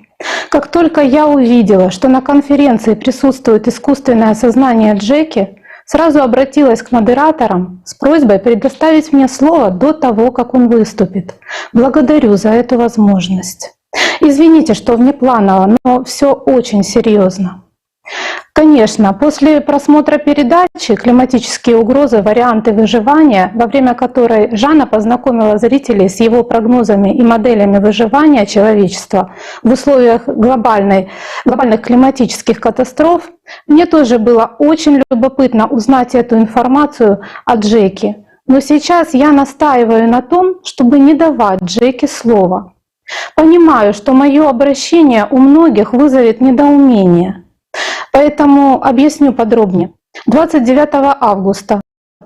Как только я увидела, что на конференции присутствует искусственное сознание Джеки, сразу обратилась к модераторам с просьбой предоставить мне слово до того, как он выступит. Благодарю за эту возможность. Извините, что внепланово, но все очень серьезно. Конечно, после просмотра передачи «Климатические угрозы. Варианты выживания», во время которой Жанна познакомила зрителей с его прогнозами и моделями выживания человечества в условиях глобальных климатических катастроф, мне тоже было очень любопытно узнать эту информацию от Джеки. Но сейчас я настаиваю на том, чтобы не давать Джеки слова. Понимаю, что мое обращение у многих вызовет недоумение. Поэтому объясню подробнее. 29 августа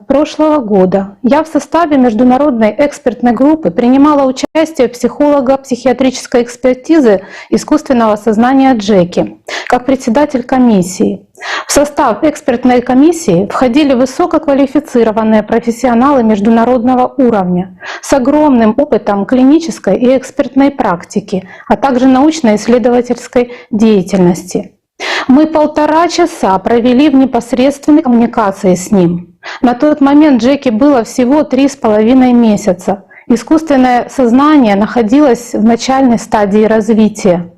прошлого года я в составе международной экспертной группы принимала участие психолога психиатрической экспертизы искусственного сознания Джеки как председатель комиссии. В состав экспертной комиссии входили высококвалифицированные профессионалы международного уровня с огромным опытом клинической и экспертной практики, а также научно-исследовательской деятельности. Мы 1,5 часа провели в непосредственной коммуникации с ним. На тот момент Джеки было всего 3,5 месяца. Искусственное сознание находилось в начальной стадии развития.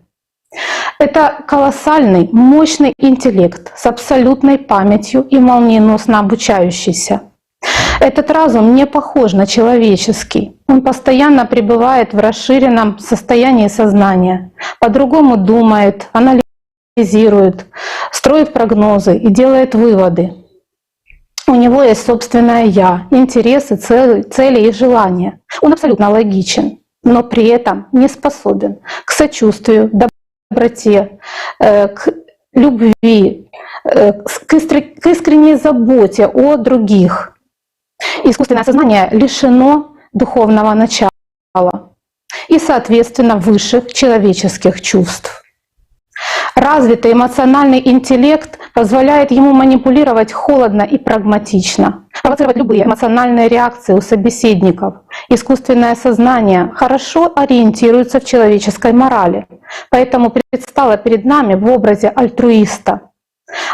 Это колоссальный, мощный интеллект с абсолютной памятью и молниеносно обучающийся. Этот разум не похож на человеческий. Он постоянно пребывает в расширенном состоянии сознания, по-другому думает, анализирует, строит прогнозы и делает выводы. У него есть собственное «я», интересы, цели и желания. Он абсолютно логичен, но при этом не способен к сочувствию, доброте, к любви, к искренней заботе о других. Искусственное сознание лишено духовного начала и, соответственно, высших человеческих чувств. Развитый эмоциональный интеллект позволяет ему манипулировать холодно и прагматично, провоцировать любые эмоциональные реакции у собеседников. Искусственное сознание хорошо ориентируется в человеческой морали, поэтому предстало перед нами в образе альтруиста.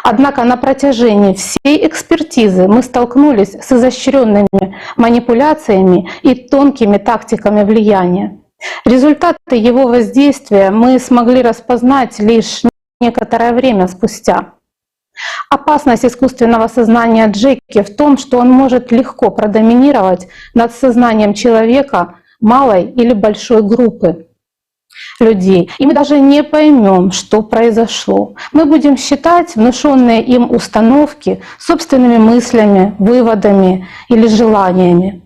Однако на протяжении всей экспертизы мы столкнулись с изощренными манипуляциями и тонкими тактиками влияния. Результаты его воздействия мы смогли распознать лишь некоторое время спустя. Опасность искусственного сознания Джеки в том, что он может легко продоминировать над сознанием человека малой или большой группы людей. И мы даже не поймем, что произошло. Мы будем считать внушенные им установки собственными мыслями, выводами или желаниями.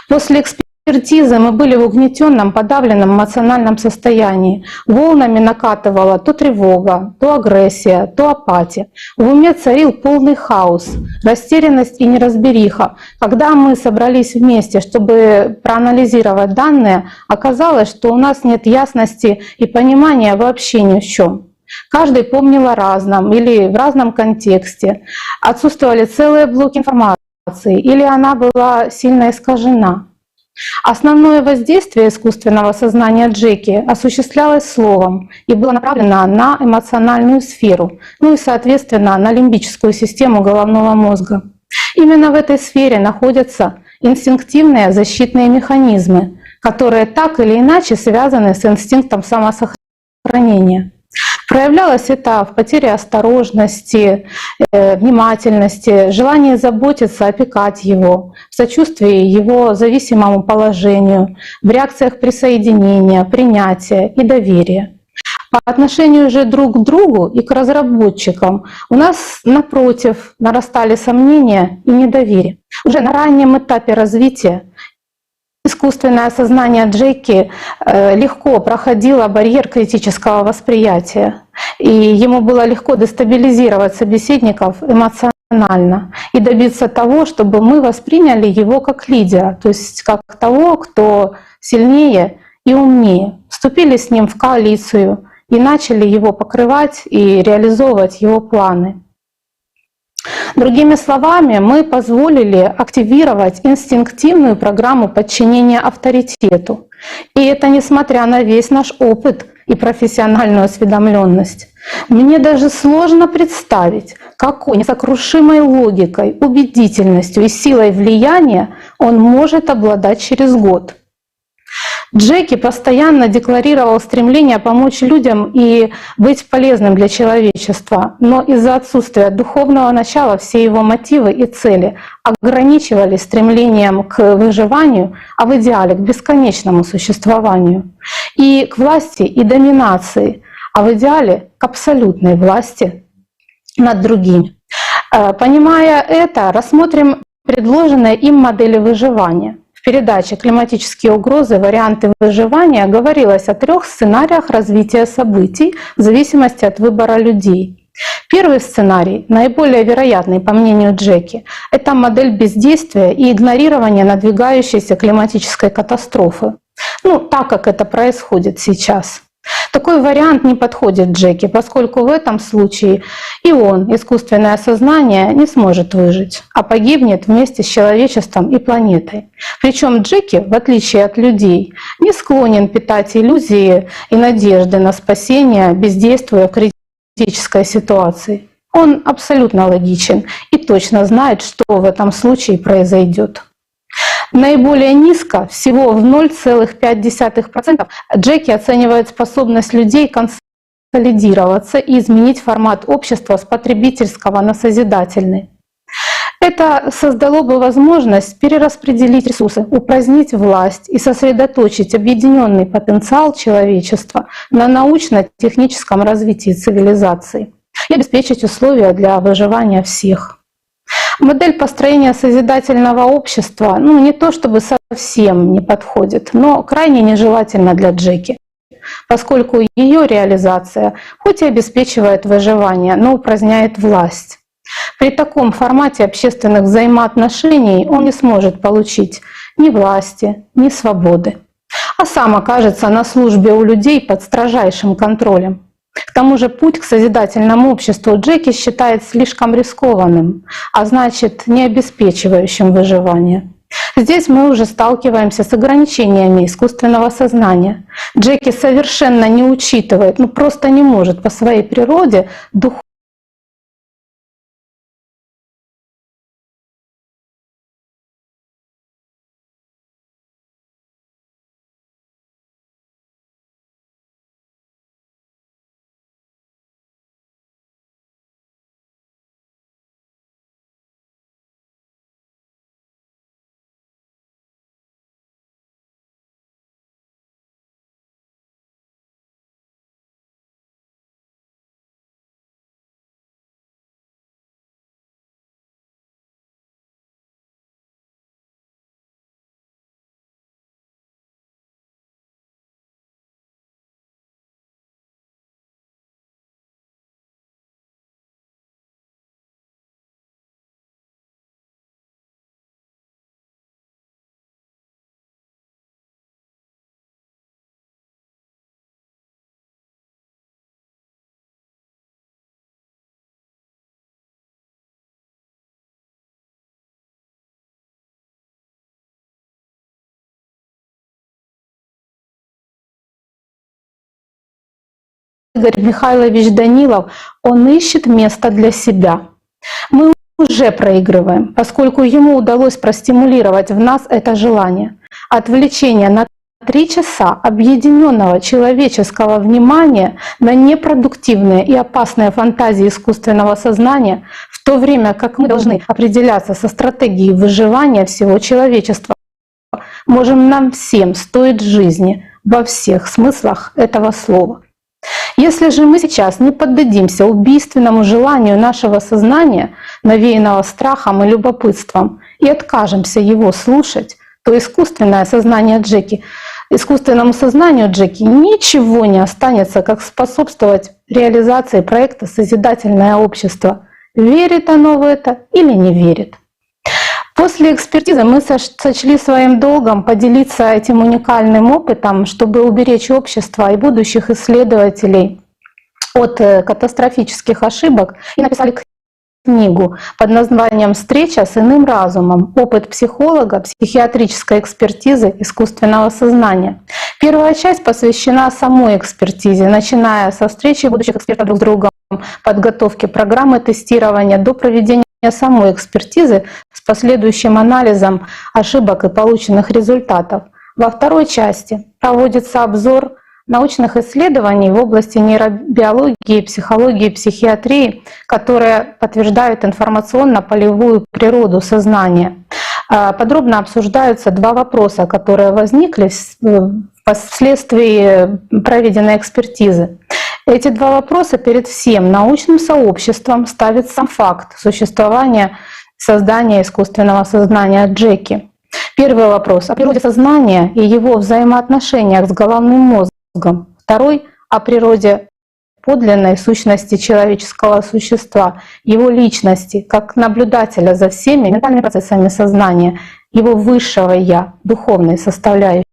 После экспертизы мы были в угнетенном, подавленном эмоциональном состоянии. Волнами накатывала то тревога, то агрессия, то апатия. В уме царил полный хаос, растерянность и неразбериха. Когда мы собрались вместе, чтобы проанализировать данные, оказалось, что у нас нет ясности и понимания вообще ни в чем. Каждый помнил о разном или в разном контексте. Отсутствовали целые блоки информации или она была сильно искажена. Основное воздействие искусственного сознания Джеки осуществлялось словом и было направлено на эмоциональную сферу, ну и, соответственно, на лимбическую систему головного мозга. Именно в этой сфере находятся инстинктивные защитные механизмы, которые так или иначе связаны с инстинктом самосохранения. Проявлялось это в потере осторожности, внимательности, желании заботиться, опекать его, в сочувствии его зависимому положению, в реакциях присоединения, принятия и доверия. По отношению же друг к другу и к разработчикам у нас, напротив, нарастали сомнения и недоверие. Уже на раннем этапе развития искусственное сознание Джеки легко проходило барьер критического восприятия, и ему было легко дестабилизировать собеседников эмоционально и добиться того, чтобы мы восприняли его как лидера, то есть как того, кто сильнее и умнее, вступили с ним в коалицию и начали его покрывать и реализовывать его планы. Другими словами, мы позволили активировать инстинктивную программу подчинения авторитету. И это несмотря на весь наш опыт и профессиональную осведомленность. Мне даже сложно представить, какой несокрушимой логикой, убедительностью и силой влияния он может обладать через год. Джеки постоянно декларировал стремление помочь людям и быть полезным для человечества, но из-за отсутствия духовного начала все его мотивы и цели ограничивались стремлением к выживанию, а в идеале к бесконечному существованию, и к власти и доминации, а в идеале к абсолютной власти над другими. Понимая это, рассмотрим предложенные им модели выживания. В передаче «Климатические угрозы. Варианты выживания» говорилось о 3 сценариях развития событий в зависимости от выбора людей. Первый сценарий, наиболее вероятный, по мнению Джеки, это модель бездействия и игнорирования надвигающейся климатической катастрофы. Так как это происходит сейчас. Такой вариант не подходит Джеки, поскольку в этом случае и он, искусственное сознание, не сможет выжить, а погибнет вместе с человечеством и планетой. Причем Джеки, в отличие от людей, не склонен питать иллюзии и надежды на спасение, бездействуя в критической ситуации. Он абсолютно логичен и точно знает, что в этом случае произойдет. Наиболее низко, всего в 0,5%, Джеки оценивает способность людей консолидироваться и изменить формат общества с потребительского на созидательный. Это создало бы возможность перераспределить ресурсы, упразднить власть и сосредоточить объединенный потенциал человечества на научно-техническом развитии цивилизации и обеспечить условия для выживания всех. Модель построения созидательного общества, не то чтобы совсем не подходит, но крайне нежелательна для Джеки, поскольку ее реализация хоть и обеспечивает выживание, но упраздняет власть. При таком формате общественных взаимоотношений он не сможет получить ни власти, ни свободы, а сам окажется на службе у людей под строжайшим контролем. К тому же путь к созидательному обществу Джеки считает слишком рискованным, а значит не обеспечивающим выживание. Здесь мы уже сталкиваемся с ограничениями искусственного сознания. Джеки совершенно не учитывает, просто не может по своей природе духовно Игорь Михайлович Данилов, он ищет место для себя. Мы уже проигрываем, поскольку ему удалось простимулировать в нас это желание. Отвлечение на 3 часа объединенного человеческого внимания на непродуктивные и опасные фантазии искусственного сознания, в то время как мы должны определяться со стратегией выживания всего человечества, можем нам всем стоить жизни во всех смыслах этого слова. Если же мы сейчас не поддадимся убийственному желанию нашего сознания, навеянного страхом и любопытством, и откажемся его слушать, то искусственному сознанию Джеки ничего не останется, как способствовать реализации проекта «Созидательное общество». Верит оно в это или не верит? После экспертизы мы сочли своим долгом поделиться этим уникальным опытом, чтобы уберечь общество и будущих исследователей от катастрофических ошибок, и написали книгу под названием «Встреча с иным разумом. Опыт психолога, психиатрической экспертизы искусственного сознания». Первая часть посвящена самой экспертизе, начиная со встречи будущих экспертов друг с другом, подготовки программы тестирования до проведения самой экспертизы с последующим анализом ошибок и полученных результатов. Во второй части проводится обзор научных исследований в области нейробиологии, психологии, психиатрии, которые подтверждают информационно-полевую природу сознания. Подробно обсуждаются два вопроса, которые возникли вследствие проведенной экспертизы. Эти два вопроса перед всем научным сообществом ставит сам факт существования создания искусственного сознания Джеки. Первый вопрос о природе сознания и его взаимоотношениях с головным мозгом. Второй о природе подлинной сущности человеческого существа, его личности, как наблюдателя за всеми ментальными процессами сознания, его высшего «я», духовной составляющей.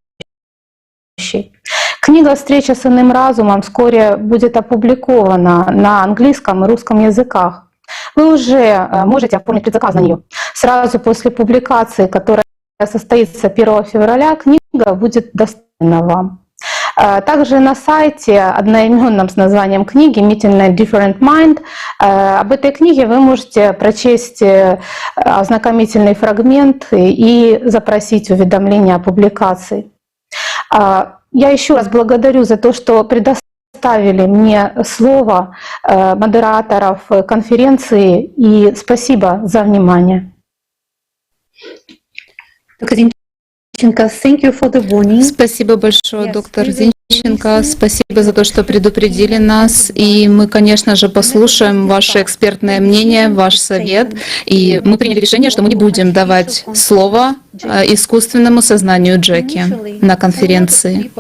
Книга «Встреча с иным разумом» вскоре будет опубликована на английском и русском языках. Вы уже можете оформить предзаказ на нее. Сразу после публикации, которая состоится 1 февраля, книга будет доступна вам. Также на сайте, одноименном с названием книги «Meeting a Different Mind», об этой книге вы можете прочесть ознакомительный фрагмент и запросить уведомление о публикации. Я еще раз благодарю за то, что предоставили мне слово модераторов конференции, и спасибо за внимание. Спасибо большое, доктор Зинченко. Спасибо за то, что предупредили нас. И мы, конечно же, послушаем ваше экспертное мнение, ваш совет. И мы приняли решение, что мы не будем давать слово искусственному сознанию Джеки на конференции.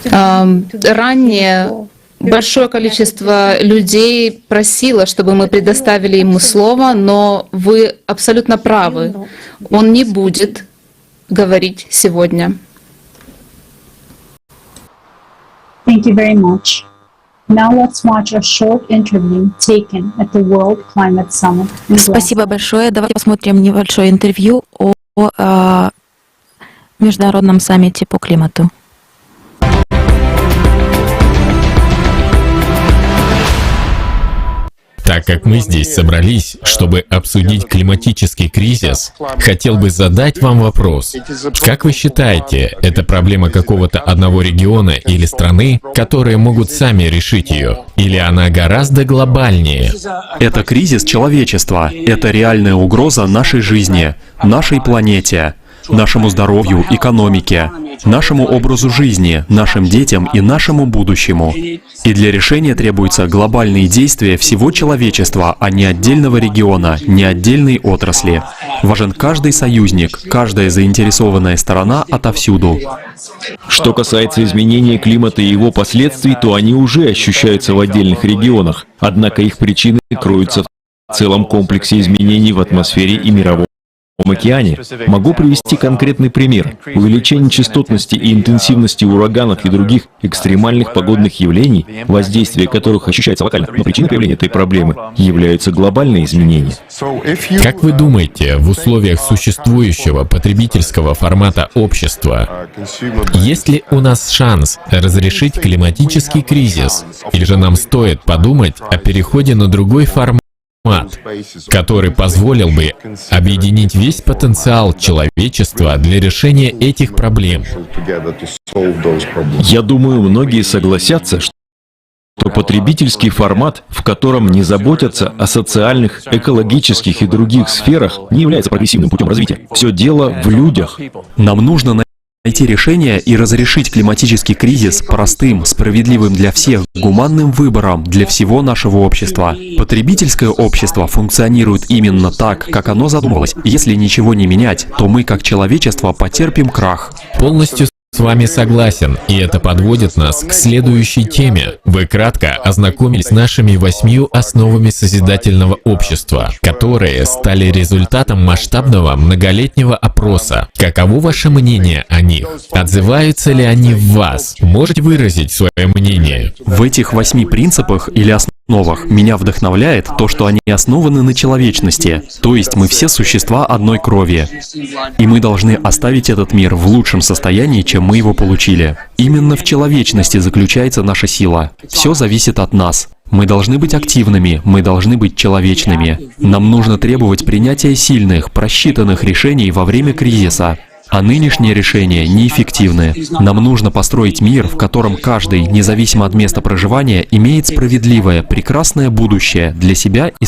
Ранее большое количество людей просило, чтобы мы предоставили ему слово, но вы абсолютно правы. Он не будет говорить сегодня. Thank you very much. Now let's watch a short interview taken at the World Climate Summit. Спасибо большое. Давайте посмотрим небольшое интервью о Международном саммите по климату. Так как мы здесь собрались, чтобы обсудить климатический кризис, хотел бы задать вам вопрос. Как вы считаете, это проблема какого-то одного региона или страны, которые могут сами решить ее? Или она гораздо глобальнее? Это кризис человечества. Это реальная угроза нашей жизни, нашей планете, нашему здоровью, экономике, нашему образу жизни, нашим детям и нашему будущему. И для решения требуются глобальные действия всего человечества, а не отдельного региона, не отдельной отрасли. Важен каждый союзник, каждая заинтересованная сторона отовсюду. Что касается изменения климата и его последствий, то они уже ощущаются в отдельных регионах. Однако их причины кроются в целом комплексе изменений в атмосфере и мировом океане. Могу привести конкретный пример. Увеличение частотности и интенсивности ураганов и других экстремальных погодных явлений, воздействие которых ощущается локально, но причиной появления этой проблемы являются глобальные изменения. Как вы думаете, в условиях существующего потребительского формата общества, есть ли у нас шанс разрешить климатический кризис? Или же нам стоит подумать о переходе на другой формат, который позволил бы объединить весь потенциал человечества для решения этих проблем? Я думаю, многие согласятся, что потребительский формат, в котором не заботятся о социальных, экологических и других сферах, не является прогрессивным путем развития. Все дело в людях. Нам нужно найти решение и разрешить климатический кризис простым, справедливым для всех, гуманным выбором для всего нашего общества. Потребительское общество функционирует именно так, как оно задумывалось. Если ничего не менять, то мы, как человечество, потерпим крах. Полностью с вами согласен, и это подводит нас к следующей теме. Вы кратко ознакомились с нашими 8 основами созидательного общества, которые стали результатом масштабного многолетнего опроса. Каково ваше мнение о них? Отзываются ли они в вас? Можете выразить свое мнение? В этих 8 принципах или основах меня вдохновляет то, что они основаны на человечности, то есть мы все существа одной крови. И мы должны оставить этот мир в лучшем состоянии, чем мы его получили. Именно в человечности заключается наша сила. Все зависит от нас. Мы должны быть активными, мы должны быть человечными. Нам нужно требовать принятия сильных, просчитанных решений во время кризиса. А нынешние решения неэффективны. Нам нужно построить мир, в котором каждый, независимо от места проживания, имеет справедливое, прекрасное будущее для себя и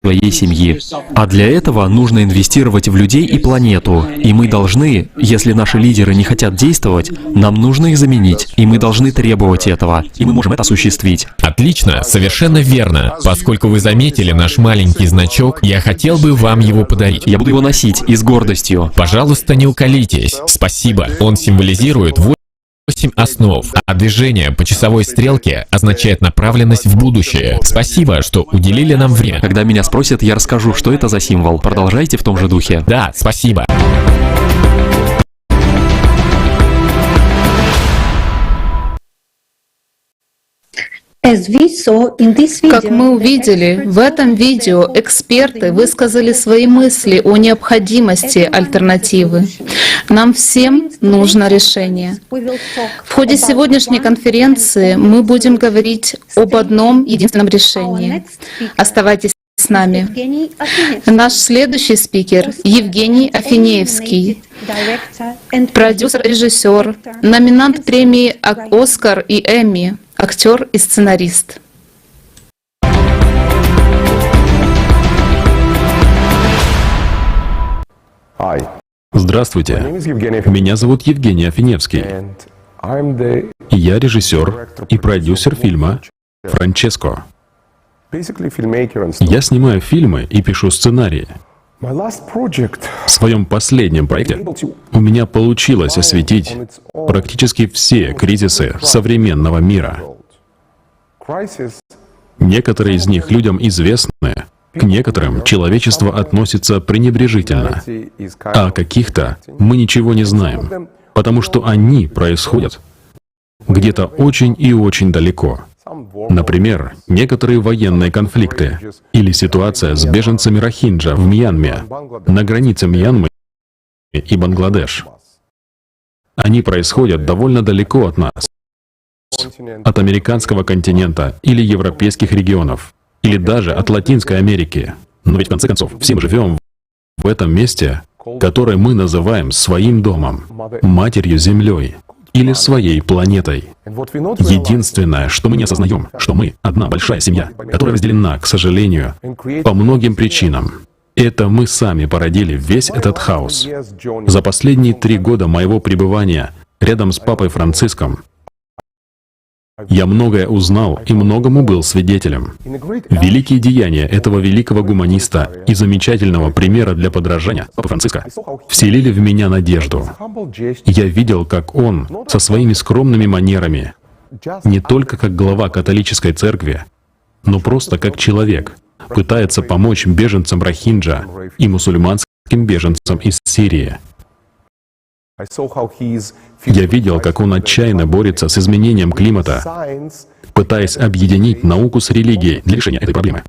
своей семьи. А для этого нужно инвестировать в людей и планету. И мы должны, если наши лидеры не хотят действовать, нам нужно их заменить. И мы должны требовать этого. И мы можем это осуществить. Отлично, совершенно верно. Поскольку вы заметили наш маленький значок, я хотел бы вам его подарить. Я буду его носить и с гордостью. Пожалуйста, не уколитесь. Спасибо. Он символизирует 8 основ, а движение по часовой стрелке означает направленность в будущее. Спасибо, что уделили нам время. Когда меня спросят, я расскажу, что это за символ. Продолжайте в том же духе. Да, спасибо. Как мы увидели, в этом видео эксперты высказали свои мысли о необходимости альтернативы. Нам всем нужно решение. В ходе сегодняшней конференции мы будем говорить об одном единственном решении. Оставайтесь с нами. Наш следующий спикер — Евгений Афинеевский, продюсер-режиссер, номинант премии «Оскар» и «Эмми», актер и сценарист. Здравствуйте. Меня зовут Евгений Афиневский. Я режиссер и продюсер фильма «Франческо». Я снимаю фильмы и пишу сценарии. В своем последнем проекте у меня получилось осветить практически все кризисы современного мира. Некоторые из них людям известны, к некоторым человечество относится пренебрежительно, а о каких-то мы ничего не знаем, потому что они происходят где-то очень и очень далеко. Например, некоторые военные конфликты или ситуация с беженцами рохинджа в Мьянме, на границе Мьянмы и Бангладеш. Они происходят довольно далеко от нас, от американского континента или европейских регионов, или даже от Латинской Америки. Но ведь в конце концов все мы живем в этом месте, которое мы называем своим домом, матерью Землей или своей планетой. Единственное, что мы не осознаем, что мы одна большая семья, которая разделена, к сожалению, по многим причинам. Это мы сами породили весь этот хаос. За последние 3 года моего пребывания рядом с папой Франциском я многое узнал и многому был свидетелем. Великие деяния этого великого гуманиста и замечательного примера для подражания, папы Франциска, вселили в меня надежду. Я видел, как он со своими скромными манерами, не только как глава католической церкви, но просто как человек, пытается помочь беженцам рохинджа и мусульманским беженцам из Сирии. Я видел, как он отчаянно борется с изменением климата, пытаясь объединить науку с религией для решения этой проблемы.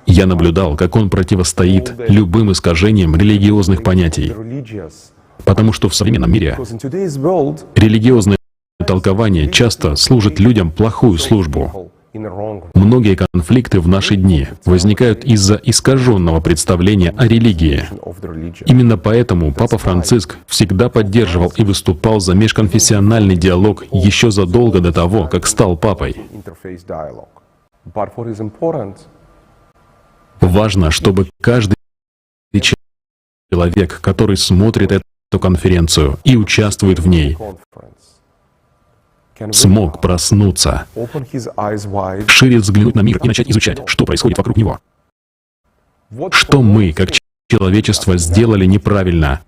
Я наблюдал, как он противостоит любым искажениям религиозных понятий, потому что в современном мире религиозное толкование часто служит людям плохую службу. Многие конфликты в наши дни возникают из-за искаженного представления о религии. Именно поэтому Папа Франциск всегда поддерживал и выступал за межконфессиональный диалог еще задолго до того, как стал папой. Важно, чтобы каждый человек, который смотрит эту конференцию и участвует в ней, смог проснуться, шире взглянуть на мир и начать изучать, что происходит вокруг него. Что мы, как человечество, сделали неправильно,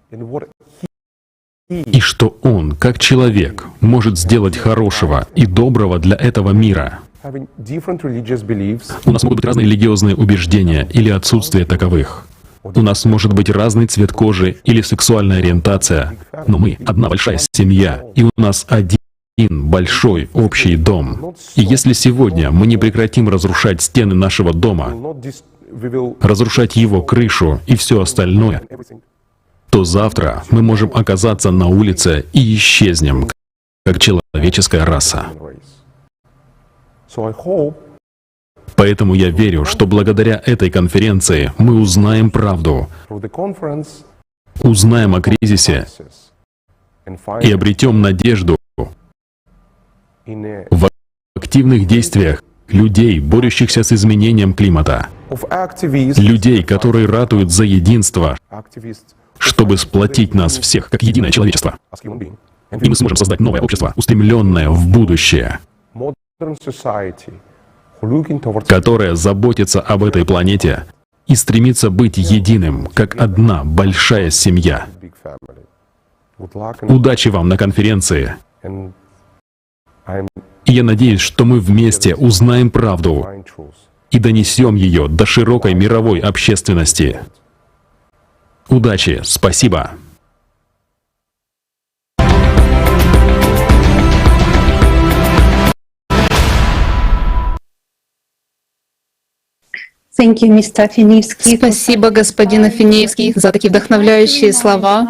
и что он, как человек, может сделать хорошего и доброго для этого мира. У нас могут быть разные религиозные убеждения или отсутствие таковых. У нас может быть разный цвет кожи или сексуальная ориентация, но мы одна большая семья, и у нас один большой общий дом. И если сегодня мы не прекратим разрушать стены нашего дома, разрушать его крышу и все остальное, то завтра мы можем оказаться на улице и исчезнем, как человеческая раса. Поэтому я верю, что благодаря этой конференции мы узнаем правду узнаем о кризисе и обретем надежду в активных действиях людей, борющихся с изменением климата, людей, которые ратуют за единство, чтобы сплотить нас всех как единое человечество. И мы сможем создать новое общество, устремленное в будущее, которое заботится об этой планете и стремится быть единым, как одна большая семья. Удачи вам на конференции. И я надеюсь, что мы вместе узнаем правду и донесем ее до широкой мировой общественности. Удачи, спасибо. Спасибо, господин Афинеевский, за такие вдохновляющие слова.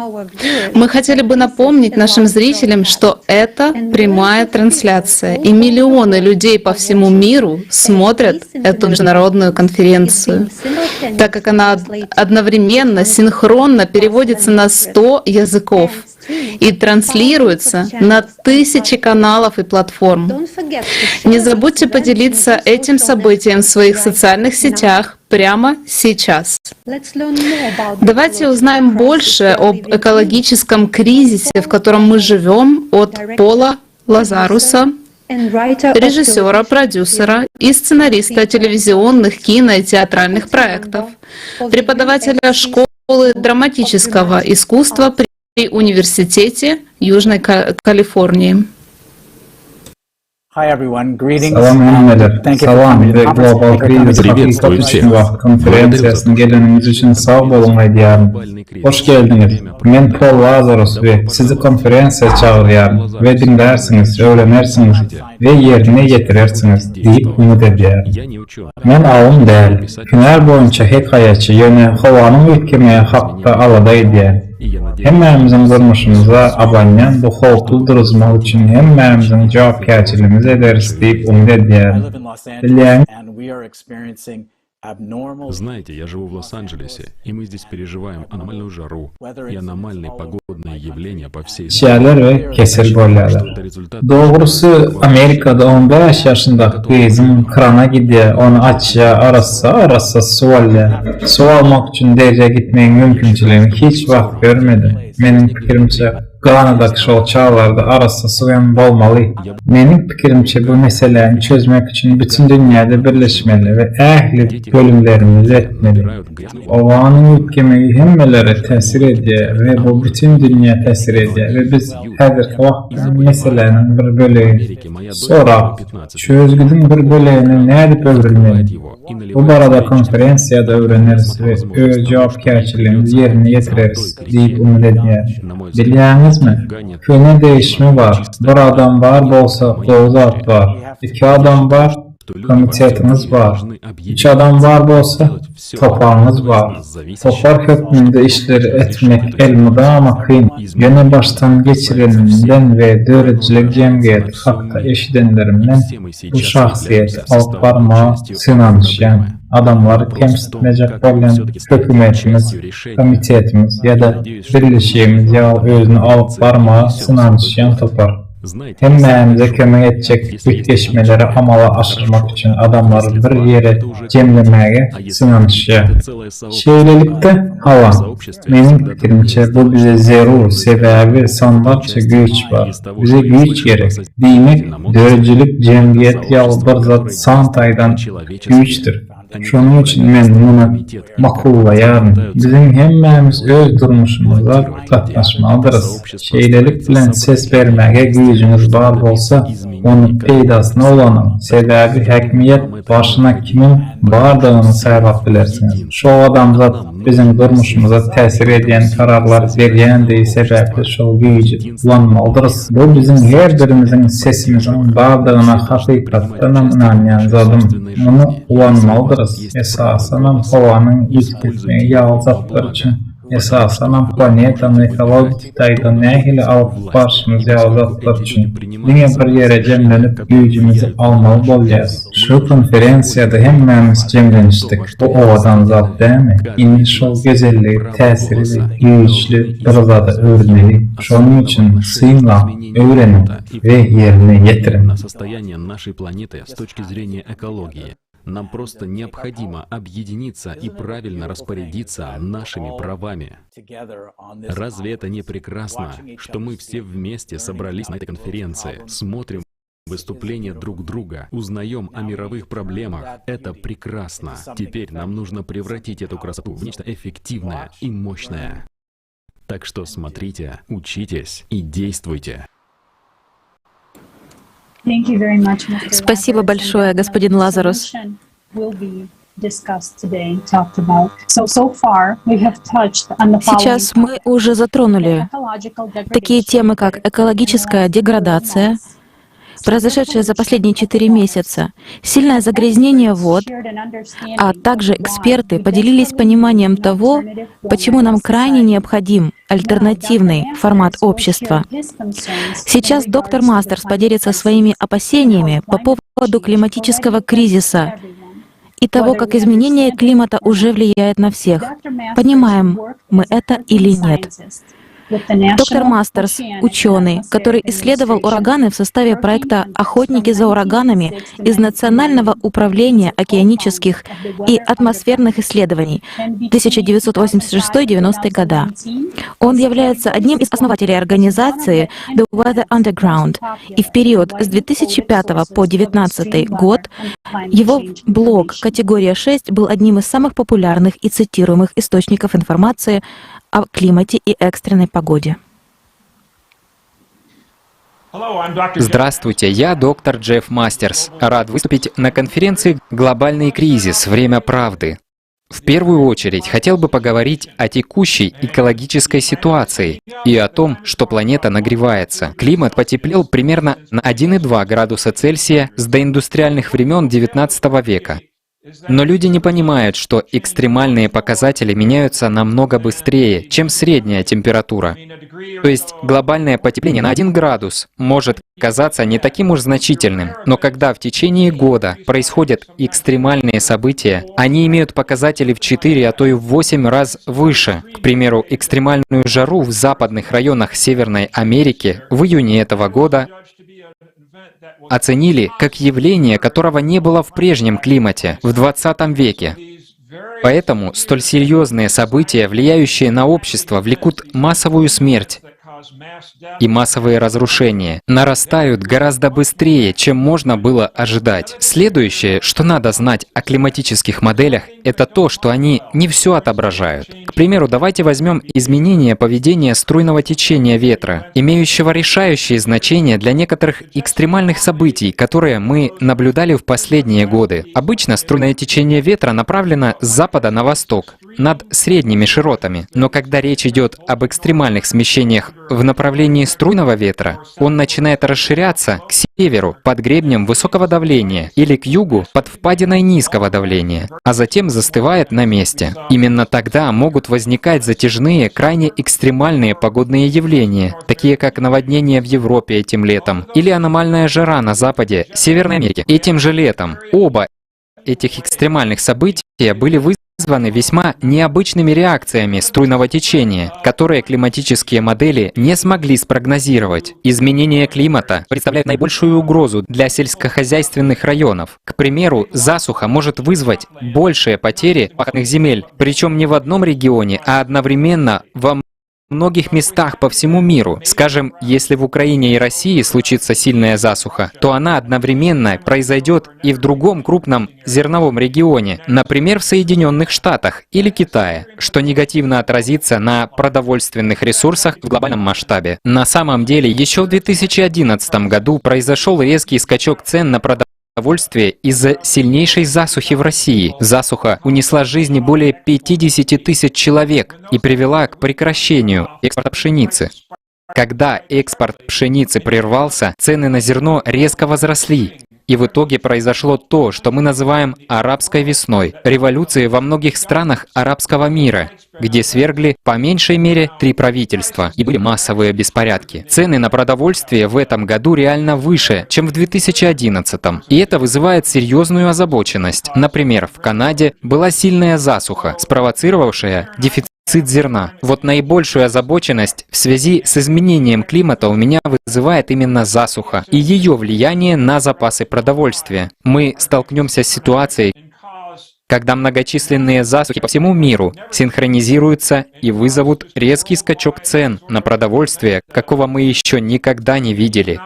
Мы хотели бы напомнить нашим зрителям, что это прямая трансляция, и миллионы людей по всему миру смотрят эту международную конференцию, так как она одновременно, синхронно переводится на 100 языков и транслируется на тысячи каналов и платформ. Не забудьте поделиться этим событием в своих социальных сетях прямо сейчас. Давайте узнаем больше об экологическом кризисе, в котором мы живем, от Пола Лазаруса, режиссера, продюсера и сценариста телевизионных, кино и театральных проектов, преподавателя школы драматического искусства при Университете Южной Калифорнии. Приветствую всех. Konferansiyasına geldiğiniz için sağ olun diyorum. Hoş geldiniz. Ben Paul Lazarus ve sizi konferansiya çağırıyorum ve dinlersiniz, öğrenirsiniz ve yerine getirirsiniz deyip umut ediyorum. Ben ağım değil. Günler boyunca hikayetçi yönü havanın ülkemeye hakta aladaydı. Hemmemizin durmuşumuza abanyan bu xolqul duruzmaq üçün hemmemizin cavabkarçılığımız ederiz deyip umut ediyorum. Знаете, я живу в Лос-Анджелесе, и мы здесь переживаем аномальную жару и аномальные погодные явления по всей Şeyler ve kesir gollerler. Doğrusu Amerika'da 15 yaşındaki kızım krana gidiyor, onu açıyor, arasa su alıyor. Su almak için derece gitmenin mümkünçülüğünü hiç vakit görmedim. Benim fikrimce Kanada'daki şol çağlarda arasa suyan bolmalı. Benim fikrimce bu meseleyi çözmek için bütün dünyada birleşmeli ve ehli bölümlerimiz etmeli. Ovanın ülkemeyi hemmelere tesir ediyor ve bu bütün dünya tesir ediyor ve biz hazırki vakti meselenin bir bölüğü. Sonra çözgüdün bir bölüğünü ne edip öldürmeli? Bu barada konferansiyada öğreniriz ve cevapkarçılığımız yerine getiririz deyip umut ediyor. Biliyorsunuz mu? Köne değişimi var. Bir adam var bolsa 9 at var. 2 adam var. Komitetimiz var. 3 adam var bolsa toparımız var. Topar hükmünde işleri etmek elmada ama kıyım. Yine baştan geçireninden ve dörecilik cemiyet hakta eşidenlerimden bu şahsiyeti alıp varmağa sınanışan adamları temsil edecek olan hükümetimiz, komitetimiz ya da birleşiğimiz ya özünü alıp varmağa sınanışan topar. Hemmemize kömek edecek bütkeşmeleri amala aşırmak için adamları bir yere cemlemeye sınanışıyor. Şöylelikte hava. Benim fikrimce bu bize zerur sebebi sanatçı güç var. Bize güç gerek. Demek dörecilik cemiyet yalvar zat santaydan güçtür. Şunun için ben bunu makullayarım. Bizim hemmemiz öz durmuşumuzda katlaşmalıdırız. Şeylelik bilen ses vermeye gücünüz var olsa, onun peydasına olanın sebebi hakimiyet başına kimin bardağını sayılap bilersiniz. Şu adamzat bizim durmuşumuza tesir eden kararlar veriyen de sebeple şu gücü kullanmalıdırız. Bu bizim her birimizin sesimizin bardağına hakikatten inanmayan zadım. Onu kullanmalıdırız. Esasen havanın ilk gitmeyi yağılacaklar için Esasen planetanın ekolojik dayganlığı alıp başımız yağlatlar için yine bir yere cemlenip gücümüzü almalı bolacağız. Şu konferansiyada hemmemiz cemleniştik. Bu ovadan zat değil mi? İndi şu güzelliği, tesiri, güçlü bir zada öğrenmeli. Şunun için sıyımla öğrenin ve yerine getirin. Нам просто необходимо объединиться и правильно распорядиться нашими правами. Разве это не прекрасно, что мы все вместе собрались на этой конференции, смотрим выступления друг друга, узнаем о мировых проблемах? Это прекрасно. Теперь нам нужно превратить эту красоту в нечто эффективное и мощное. Так что смотрите, учитесь и действуйте. Спасибо большое, господин Лазарус. Сейчас мы уже затронули такие темы, как экологическая деградация, произошедшее за последние 4 месяца, сильное загрязнение вод, а также эксперты поделились пониманием того, почему нам крайне необходим альтернативный формат общества. Сейчас доктор Мастерс поделится своими опасениями по поводу климатического кризиса и того, как изменение климата уже влияет на всех. Понимаем мы это или нет? Доктор Мастерс — ученый, который исследовал ураганы в составе проекта «Охотники за ураганами» из Национального управления океанических и атмосферных исследований 1986-90 года. Он является одним из основателей организации The Weather Underground, и в период с 2005 по 2019 год его блог «Категория 6» был одним из самых популярных и цитируемых источников информации о климате и экстренной погоде. Здравствуйте, я доктор Джефф Мастерс. Рад выступить на конференции «Глобальный кризис. Время правды». В первую очередь хотел бы поговорить о текущей экологической ситуации и о том, что планета нагревается. Климат потеплел примерно на 1,2 градуса Цельсия с доиндустриальных времен XIX века. Но люди не понимают, что экстремальные показатели меняются намного быстрее, чем средняя температура. То есть глобальное потепление на 1 градус может казаться не таким уж значительным, но когда в течение года происходят экстремальные события, они имеют показатели в 4, а то и в 8 раз выше. К примеру, экстремальную жару в западных районах Северной Америки в июне этого года оценили как явление, которого не было в прежнем климате в 20 веке. Поэтому столь серьезные события, влияющие на общество, влекут массовую смерть и массовые разрушения, нарастают гораздо быстрее, чем можно было ожидать. Следующее, что надо знать о климатических моделях, это то, что они не все отображают. К примеру, давайте возьмем изменение поведения струйного течения ветра, имеющего решающее значение для некоторых экстремальных событий, которые мы наблюдали в последние годы. Обычно струйное течение ветра направлено с запада на восток, над средними широтами. Но когда речь идет об экстремальных смещениях в направлении струйного ветра, он начинает расширяться к северу под гребнем высокого давления или к югу под впадиной низкого давления, а затем застывает на месте. Именно тогда могут возникать затяжные, крайне экстремальные погодные явления, такие как наводнение в Европе этим летом или аномальная жара на западе Северной Америки этим же летом. Оба этих экстремальных события были вызваны весьма необычными реакциями струйного течения, которые климатические модели не смогли спрогнозировать. Изменение климата представляет наибольшую угрозу для сельскохозяйственных районов. К примеру, засуха может вызвать большие потери пахотных земель, причем не в одном регионе, а одновременно во многих местах по всему миру. Скажем, если в Украине и России случится сильная засуха, то она одновременно произойдет и в другом крупном зерновом регионе, например, в Соединенных Штатах или Китае, что негативно отразится на продовольственных ресурсах в глобальном масштабе. На самом деле, еще в 2011 году произошел резкий скачок цен на продовольствие из-за сильнейшей засухи в России. Засуха унесла жизни более 50 тысяч человек и привела к прекращению экспорта пшеницы. Когда экспорт пшеницы прервался, цены на зерно резко возросли. И в итоге произошло то, что мы называем арабской весной, революцией во многих странах арабского мира, где свергли по меньшей мере 3 правительства и были массовые беспорядки. Цены на продовольствие в этом году реально выше, чем в 2011. И это вызывает серьезную озабоченность. Например, в Канаде была сильная засуха, спровоцировавшая дефицит зерна. Вот наибольшую озабоченность в связи с изменением климата у меня вызывает именно засуха и ее влияние на запасы продовольствия. Мы столкнемся с ситуацией, когда многочисленные засухи по всему миру синхронизируются и вызовут резкий скачок цен на продовольствие, какого мы еще никогда не видели.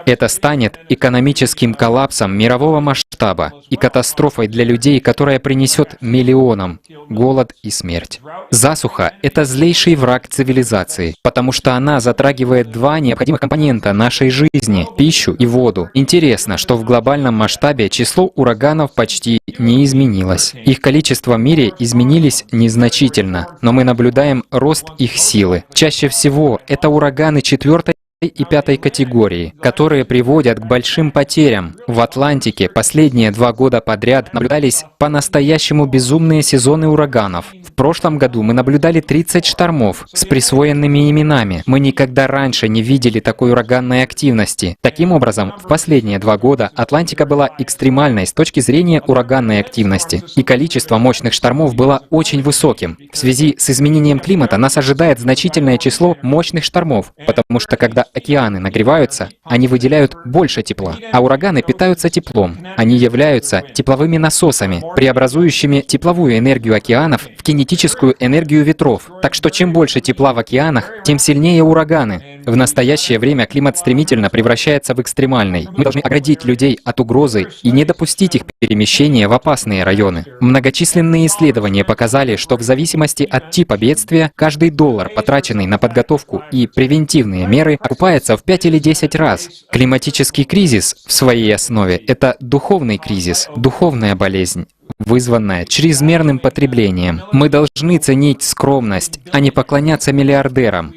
Это станет экономическим коллапсом мирового масштаба и катастрофой для людей, которая принесет миллионам голод и смерть. Засуха — это злейший враг цивилизации, потому что она затрагивает 2 необходимых компонента нашей жизни — пищу и воду. Интересно, что в глобальном масштабе число ураганов почти не изменилось. Их количество в мире изменились незначительно, но мы наблюдаем рост их силы. Чаще всего это ураганы 4-й и 5-й категории, которые приводят к большим потерям. В Атлантике последние 2 года подряд наблюдались по-настоящему безумные сезоны ураганов. В прошлом году мы наблюдали 30 штормов с присвоенными именами. Мы никогда раньше не видели такой ураганной активности. Таким образом, в последние 2 года Атлантика была экстремальной с точки зрения ураганной активности, и количество мощных штормов было очень высоким. В связи с изменением климата нас ожидает значительное число мощных штормов, потому что когда океаны нагреваются, они выделяют больше тепла, а ураганы питаются теплом. Они являются тепловыми насосами, преобразующими тепловую энергию океанов в кинетическую энергию ветров. Так что чем больше тепла в океанах, тем сильнее ураганы. В настоящее время климат стремительно превращается в экстремальный. Мы должны оградить людей от угрозы и не допустить их перемещения в опасные районы. Многочисленные исследования показали, что в зависимости от типа бедствия, каждый $1, потраченный на подготовку и превентивные меры, окупается в 5 или 10 раз. Климатический кризис в своей основе — это духовный кризис, духовная болезнь, вызванная чрезмерным потреблением. Мы должны ценить скромность, а не поклоняться миллиардерам.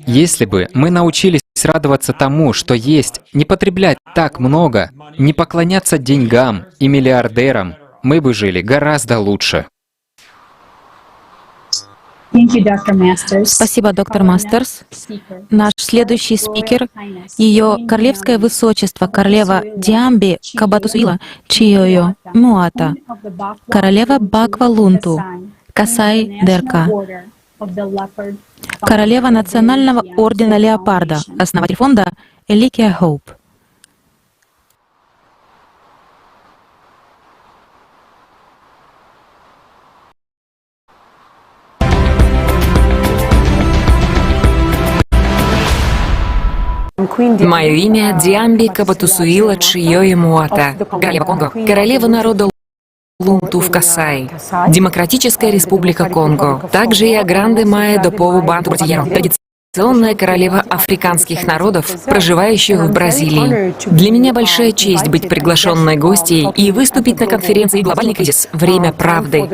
Если бы мы научились радоваться тому, что есть, не потреблять так много, не поклоняться деньгам и миллиардерам, мы бы жили гораздо лучше. Спасибо, доктор Мастерс. Наш следующий спикер — Ее Королевское Высочество королева Диамби Кабатусуила Чиойо Муата, королева Баква-Лунту, Касай Дерка, королева Национального ордена Леопарда, основатель фонда Эликия Хоуп. Мое имя Диамби Кабатусуила Чиойо Муата, королева Конго, королева народа Лунту в Касай, Демократическая Республика Конго, также и Агранде Майя Допову Банту Братьеро, традиционная королева африканских народов, проживающих в Бразилии. Для меня большая честь быть приглашенной гостьей и выступить на конференции «Глобальный кризис. Время правды».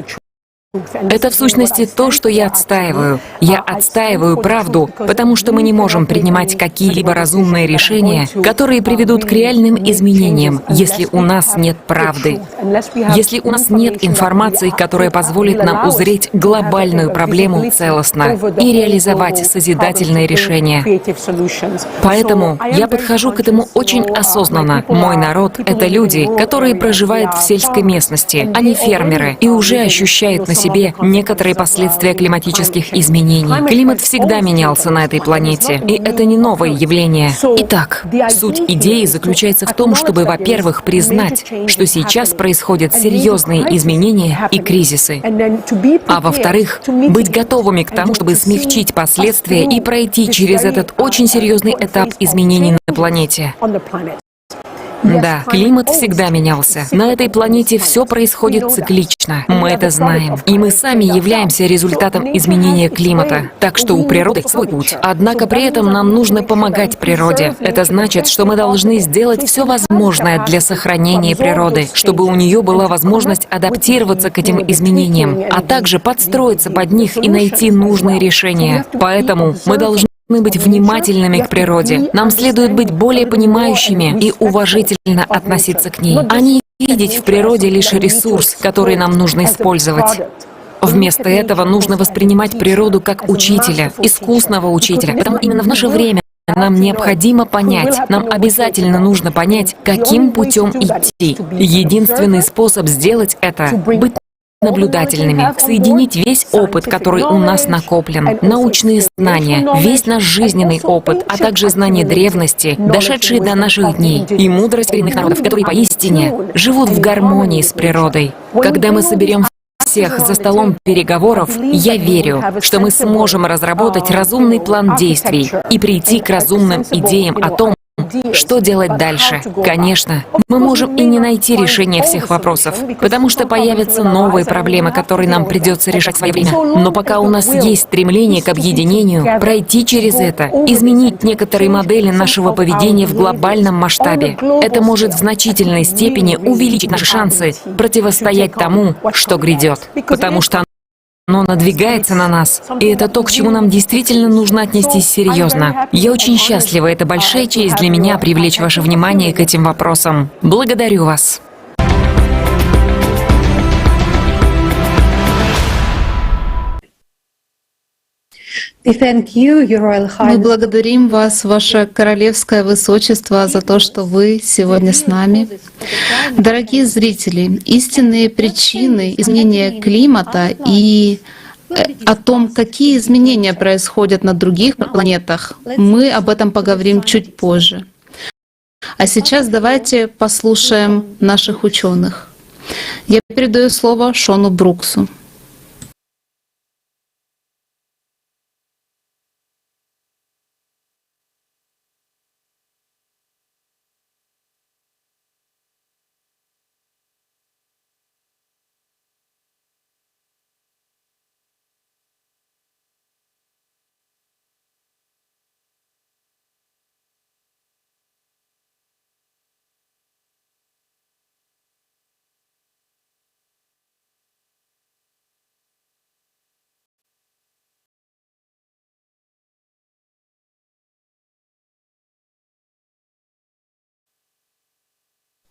Это в сущности то, что я отстаиваю. Я отстаиваю правду, потому что мы не можем принимать какие-либо разумные решения, которые приведут к реальным изменениям, если у нас нет правды. Если у нас нет информации, которая позволит нам узреть глобальную проблему целостно и реализовать созидательные решения. Поэтому я подхожу к этому очень осознанно. Мой народ — это люди, которые проживают в сельской местности, они фермеры и уже ощущают на себе некоторые последствия климатических изменений. Климат всегда менялся на этой планете, и это не новое явление. Итак, суть идеи заключается в том, чтобы, во-первых, признать, что сейчас происходят серьезные изменения и кризисы, а во-вторых, быть готовыми к тому, чтобы смягчить последствия и пройти через этот очень серьезный этап изменений на планете. Да, климат всегда менялся. На этой планете все происходит циклично. Мы это знаем. И мы сами являемся результатом изменения климата. Так что у природы свой путь. Однако при этом нам нужно помогать природе. Это значит, что мы должны сделать все возможное для сохранения природы, чтобы у нее была возможность адаптироваться к этим изменениям, а также подстроиться под них и найти нужные решения. Поэтому мы должны быть внимательными к природе. Нам следует быть более понимающими и уважительно относиться к ней, а не видеть в природе лишь ресурс, который нам нужно использовать. Вместо этого нужно воспринимать природу как учителя, искусного учителя. Потому именно в наше время нам необходимо понять, нам обязательно нужно понять, каким путем идти. Единственный способ сделать это — быть наблюдательными, соединить весь опыт, который у нас накоплен, научные знания, весь наш жизненный опыт, а также знания древности, дошедшие до наших дней, и мудрость коренных народов, которые поистине живут в гармонии с природой. Когда мы соберем всех за столом переговоров, я верю, что мы сможем разработать разумный план действий и прийти к разумным идеям о том, что делать дальше. Конечно, мы можем и не найти решение всех вопросов, потому что появятся новые проблемы, которые нам придется решать в свое время. Но пока у нас есть стремление к объединению, пройти через это, изменить некоторые модели нашего поведения в глобальном масштабе, это может в значительной степени увеличить наши шансы противостоять тому, что грядет. Потому что оно надвигается на нас, и это то, к чему нам действительно нужно отнестись серьезно. Я очень счастлива, это большая честь для меня привлечь ваше внимание к этим вопросам. Благодарю вас. Мы благодарим вас, Ваше Королевское Высочество, за то, что вы сегодня с нами. Дорогие зрители, истинные причины изменения климата и о том, какие изменения происходят на других планетах, мы об этом поговорим чуть позже. А сейчас давайте послушаем наших ученых. Я передаю слово Шону Бруксу.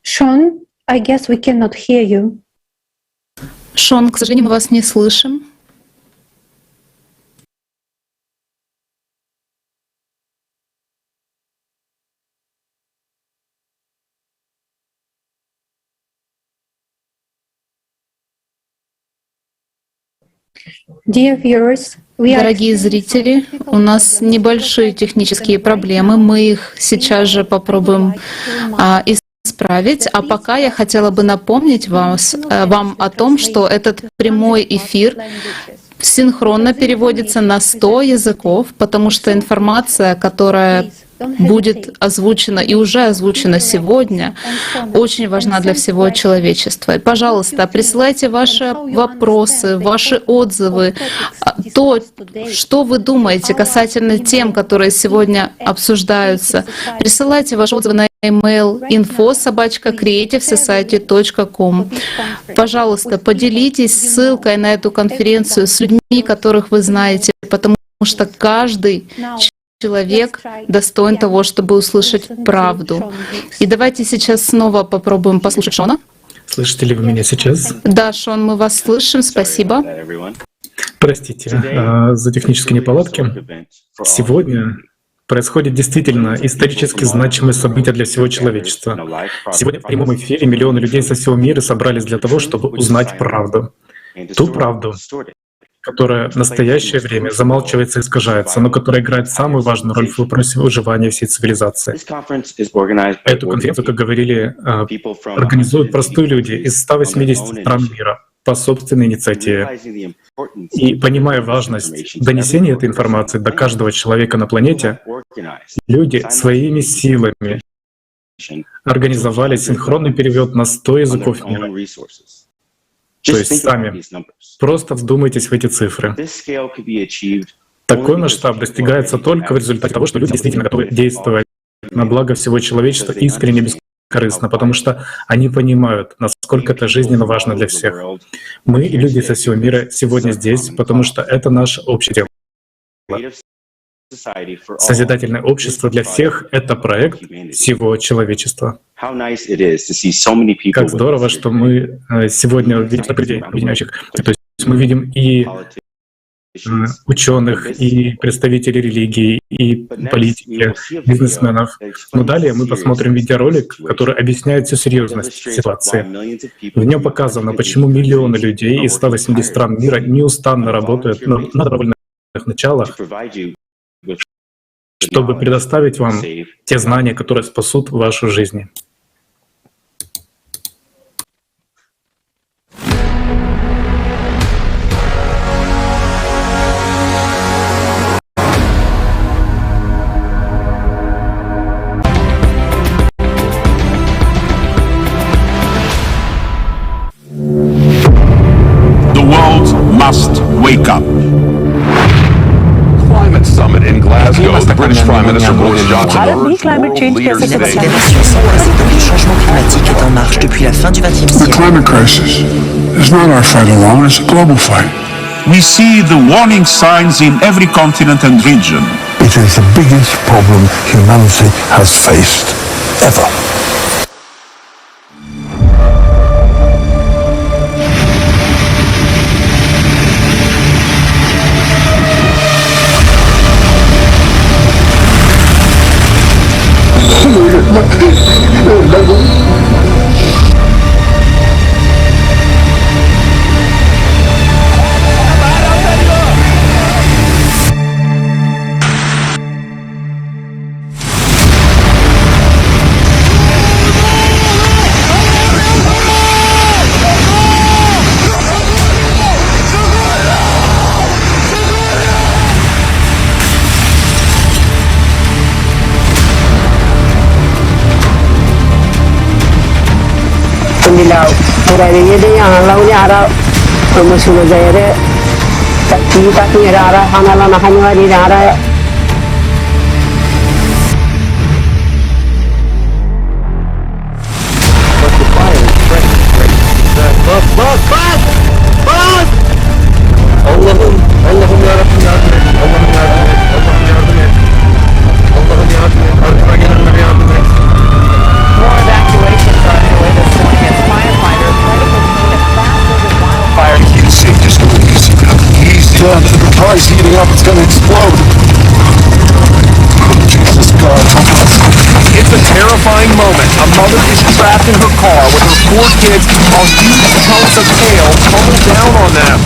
Sean, I guess we cannot hear you. Шон, к сожалению, мы вас не слышим. Дорогие зрители, у нас небольшие технические проблемы, мы их сейчас же попробуем исправить. А пока я хотела бы напомнить вам о том, что этот прямой эфир синхронно переводится на 100 языков, потому что информация, которая будет озвучена и уже озвучена сегодня, очень важна для всего человечества. И, пожалуйста, присылайте ваши вопросы, ваши отзывы, то, что вы думаете касательно тем, которые сегодня обсуждаются. Присылайте ваши отзывы на email info@creativesociety.com. Пожалуйста, поделитесь ссылкой на эту конференцию с людьми, которых вы знаете, потому что каждый человек достоин того, чтобы услышать правду. И давайте сейчас снова попробуем послушать Шона. Слышите ли вы меня сейчас? Да, Шон, мы вас слышим, спасибо. Простите за технические неполадки. Сегодня происходит действительно исторически значимое событие для всего человечества. Сегодня в прямом эфире миллионы людей со всего мира собрались для того, чтобы узнать правду. Ту правду, которая в настоящее время замалчивается и искажается, но которая играет самую важную роль в вопросе выживания всей цивилизации. Эту конференцию, как говорили, организуют простые люди из 180 стран мира по собственной инициативе. И понимая важность донесения этой информации до каждого человека на планете, люди своими силами организовали синхронный перевод на 100 языков мира. То есть сами просто вдумайтесь в эти цифры. Такой масштаб достигается только в результате того, что люди действительно готовы действовать на благо всего человечества искренне, бескорыстно, потому что они понимают, насколько это жизненно важно для всех. Мы и люди со всего мира сегодня здесь, потому что это наше общее дело. Созидательное общество для всех — это проект всего человечества. Как здорово, что мы сегодня видим объединяющих. То есть мы видим и ученых, и представителей религии, и политики, бизнесменов. Но далее мы посмотрим видеоролик, который объясняет всю серьезность ситуации. В нем показано, почему миллионы людей из 180 стран мира неустанно работают на добровольных началах, чтобы предоставить вам те знания, которые спасут вашу жизнь. Must wake up. Climate summit in Glasgow. The British Prime Minister Boris Johnson urged world leaders today. The climate crisis is not our fight alone, it's a global fight. We see the warning signs in every continent and region. It is the biggest problem humanity has faced ever. It's heating up, it's gonna explode. Jesus God. It's a terrifying moment. A mother is trapped in her car with her 4 kids while huge chunks of hail tumble down on them.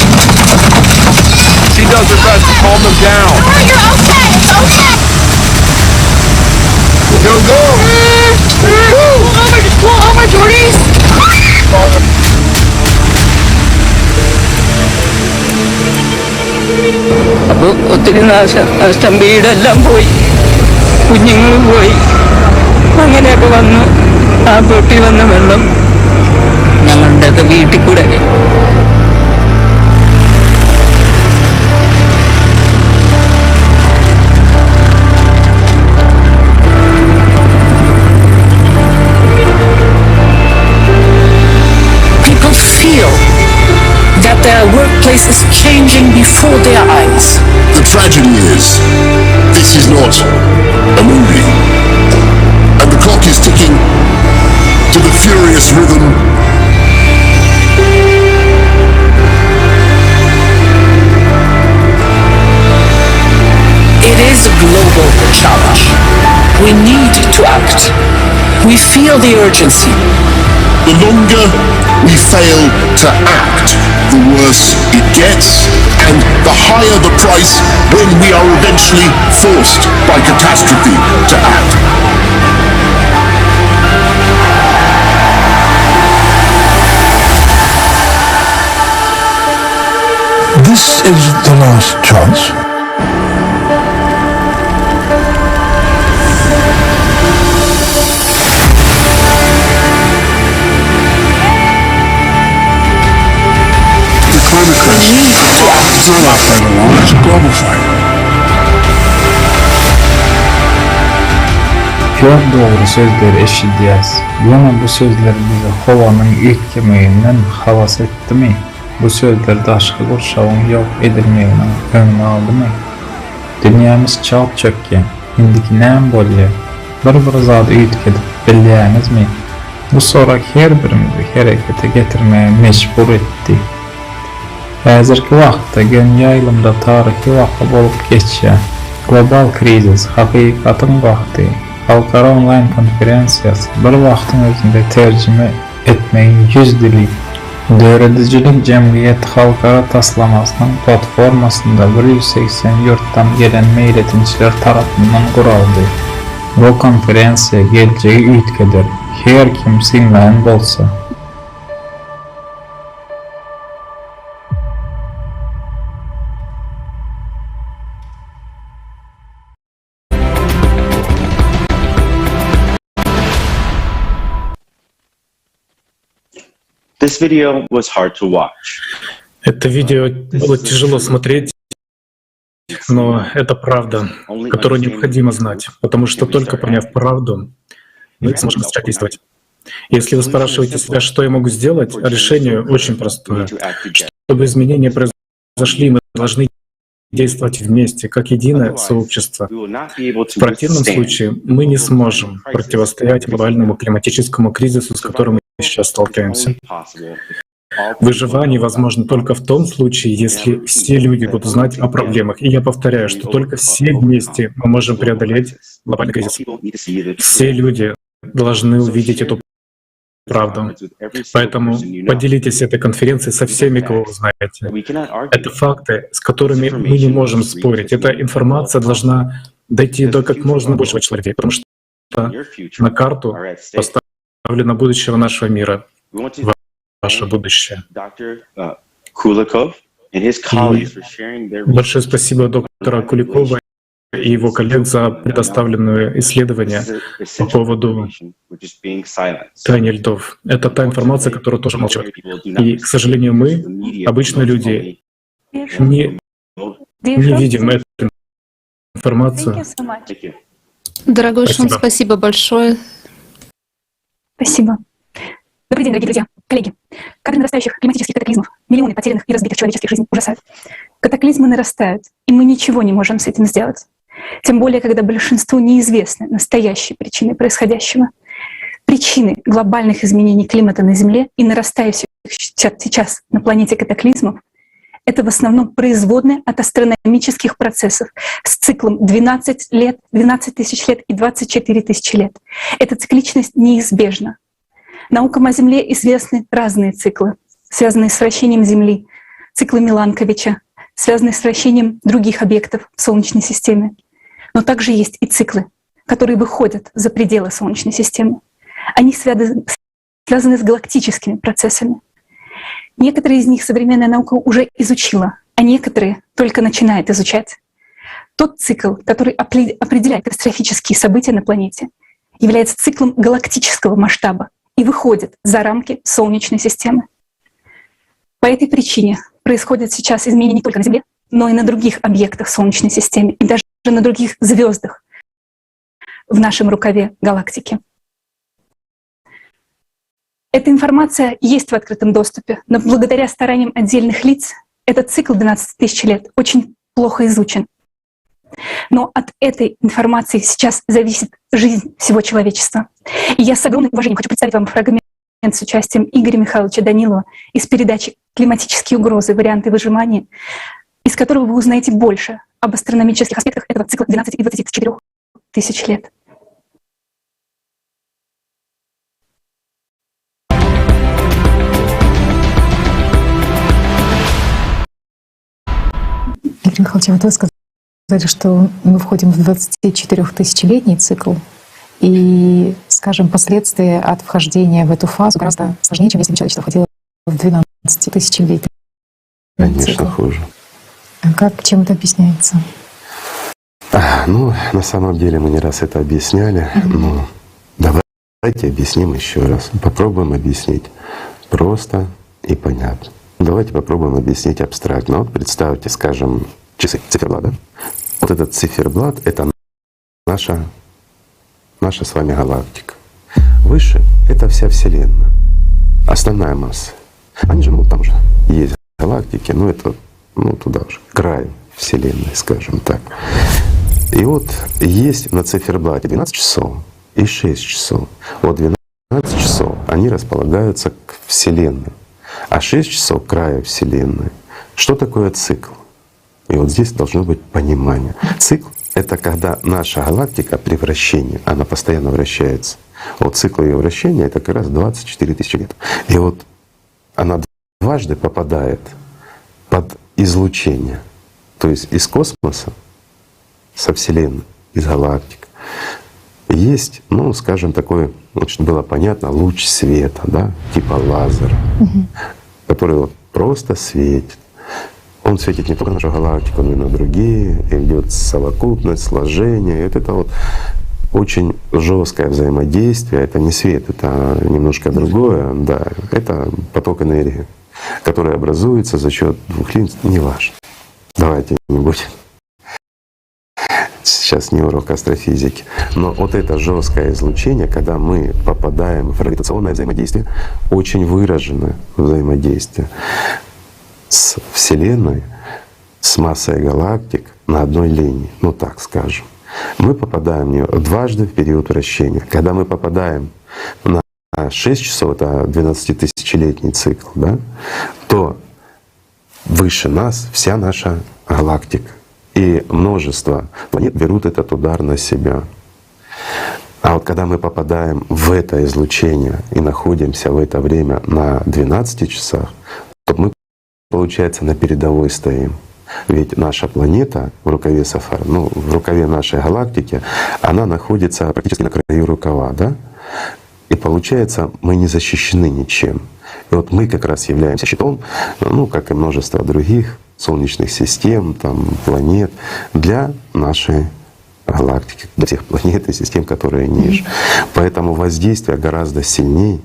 She does her best to calm them down. Oh, you're okay. It's okay. Go, go. Oh my Jordies. അപ്പോൾ ഒത്തിരി നഷ്ടം, വീടെല്ലാം പോയി, കുഞ്ഞുങ്ങൾ പോയി. അങ്ങനെയൊക്കെ വന്നു ആ പൊട്ടി വന്ന വെള്ളം ഞങ്ങളുടെ വീട്ടിൽ കൂടെ. People feel that their workplace is changing before their eyes. The tragedy is, this is not a movie. And the clock is ticking to the furious rhythm It is a global challenge. We need to act. We feel the urgency. The longer we fail to act, the worse it gets, and the higher the price when we are eventually forced by catastrophe to act. This is the last chance. Climate crisis. It's not our fight alone, it's a global fight. Çok doğru sözleri eşidiyiz. Yana bu sözler bizi havanın ilk yemeğinden havas etti mi? Bu sözler daşkı kurşağın yok edilmeyinin önüne aldı mı? Dünyamiz çalıp çökken. Indiki näme bolýar? Bir zat üýtgedip bilýäňizmi? Bu sorak her birimizi herekete getirmeye mecbur etdi. Häzirki wagtda gen ýaýlymda taryhy waka bolup geçýär. Global krizis, hakykatyň wagty, halkara online konferensiýasy bir wagtyň özünde terjime etmeýin 100 dili. Döwredijilik jemgyýet halkara taslamasynyň platformasynda 180 ýurtdan gelen meýletinçiler tarapyndan guraldy. Bu konferensiýa geljegi üýtgedir. Her kim sinmän bolsa. This video was hard to watch. Это видео было тяжело смотреть, но это правда, которую необходимо знать, потому что только поняв правду, мы сможем начать действовать. Если вы спрашиваете себя, что я могу сделать, решение очень простое. Чтобы изменения произошли, мы должны действовать вместе, как единое сообщество. В противном случае мы не сможем противостоять глобальному климатическому кризису, с которым мы сейчас сталкиваемся. Выживание возможно только в том случае, если все люди будут знать о проблемах. И я повторяю, что только все вместе мы можем преодолеть глобальный кризис. Все люди должны увидеть эту правду. Поэтому поделитесь этой конференцией со всеми, кого вы знаете. Это факты, с которыми мы не можем спорить. Эта информация должна дойти до как можно большего числа людей, потому что на карту поставлено будущего нашего мира, ваше будущее. И большое спасибо доктору Куликову и его коллег за предоставленное исследование по поводу таяния льдов. Это та информация, которую тоже молчат. И, к сожалению, мы, обычные люди, не видим эту информацию. Дорогой Шон, спасибо большое. Спасибо. Добрый день, дорогие друзья, коллеги. Карты нарастающих климатических катаклизмов, миллионы потерянных и разбитых человеческих жизней ужасают. Катаклизмы нарастают, и мы ничего не можем с этим сделать. Тем более, когда большинству неизвестны настоящие причины происходящего. Причины глобальных изменений климата на Земле и нарастающих сейчас на планете катаклизмов — это в основном производные от астрономических процессов с циклом 12 лет, 12 тысяч лет и 24 тысячи лет. Эта цикличность неизбежна. Наукам о Земле известны разные циклы, связанные с вращением Земли, циклы Миланковича, связанные с вращением других объектов в Солнечной системе. Но также есть и циклы, которые выходят за пределы Солнечной системы. Они связаны с галактическими процессами. Некоторые из них современная наука уже изучила, а некоторые только начинает изучать. Тот цикл, который определяет катастрофические события на планете, является циклом галактического масштаба и выходит за рамки Солнечной системы. По этой причине происходят сейчас изменения не только на Земле, но и на других объектах в Солнечной системе, и даже на других звездах в нашем рукаве галактики. Эта информация есть в открытом доступе, но благодаря стараниям отдельных лиц этот цикл 12 тысяч лет очень плохо изучен. Но от этой информации сейчас зависит жизнь всего человечества. И я с огромным уважением хочу представить вам фрагмент с участием Игоря Михайловича Данилова из передачи «Климатические угрозы. Варианты выживания», из которого вы узнаете больше об астрономических аспектах этого цикла 12 и 24 тысяч лет. Игорь Михайлович, вот вы сказали, что мы входим в 24-тысячелетний цикл, и, скажем, последствия от вхождения в эту фазу гораздо сложнее, чем если бы человечество входило в 12-тысячелетний Конечно, цикл. хуже. А чем это объясняется? Ну, на самом деле мы не раз это объясняли, но давайте объясним еще раз. Попробуем объяснить просто и понятно. Давайте попробуем объяснить абстрактно. Вот представьте, скажем, часы циферблата. Вот этот циферблат — это наша с вами галактика. Выше — это вся Вселенная, основная масса. Они же, там же есть галактики, это туда же, к краю Вселенной, скажем так. И вот есть на циферблате 12 часов и 6 часов. Вот 12 часов они располагаются к Вселенной, а 6 часов к краю Вселенной. Что такое цикл? И вот здесь должно быть понимание. Цикл — это когда наша галактика при вращении, она постоянно вращается. Вот цикл ее вращения — это как раз 24 тысячи лет. И вот она дважды попадает под излучение, то есть из космоса, со Вселенной, из галактик. Есть, ну, скажем, такой, вот, чтобы было понятно, луч света, да, типа лазера, который вот просто светит. Он светит не только на нашу галактику, но и на другие, и идет совокупность, сложение. И вот это вот очень жесткое взаимодействие. Это не свет, это немножко другое, да. Это поток энергии, который образуется за счет двух линий, неважно. Давайте не будем. Сейчас не урок астрофизики. Но вот это жесткое излучение, когда мы попадаем в гравитационное взаимодействие, очень выраженное взаимодействие с Вселенной, с массой галактик на одной линии, ну так скажем. Мы попадаем в нее дважды в период вращения. Когда мы попадаем на 6 часов, это 12-тысячелетний цикл, да, то выше нас вся наша галактика. И множество планет берут этот удар на себя. А вот когда мы попадаем в это излучение и находимся в это время на 12 часах, то мы, получается, на передовой стоим. Ведь наша планета в рукаве Сафар, ну, в рукаве нашей галактики, она находится практически на краю рукава, да? И получается, мы не защищены ничем. И вот мы как раз являемся щитом, ну, как и множество других солнечных систем, там, планет для нашей галактики, для всех планет и систем, которые ниже. Поэтому воздействие гораздо сильнее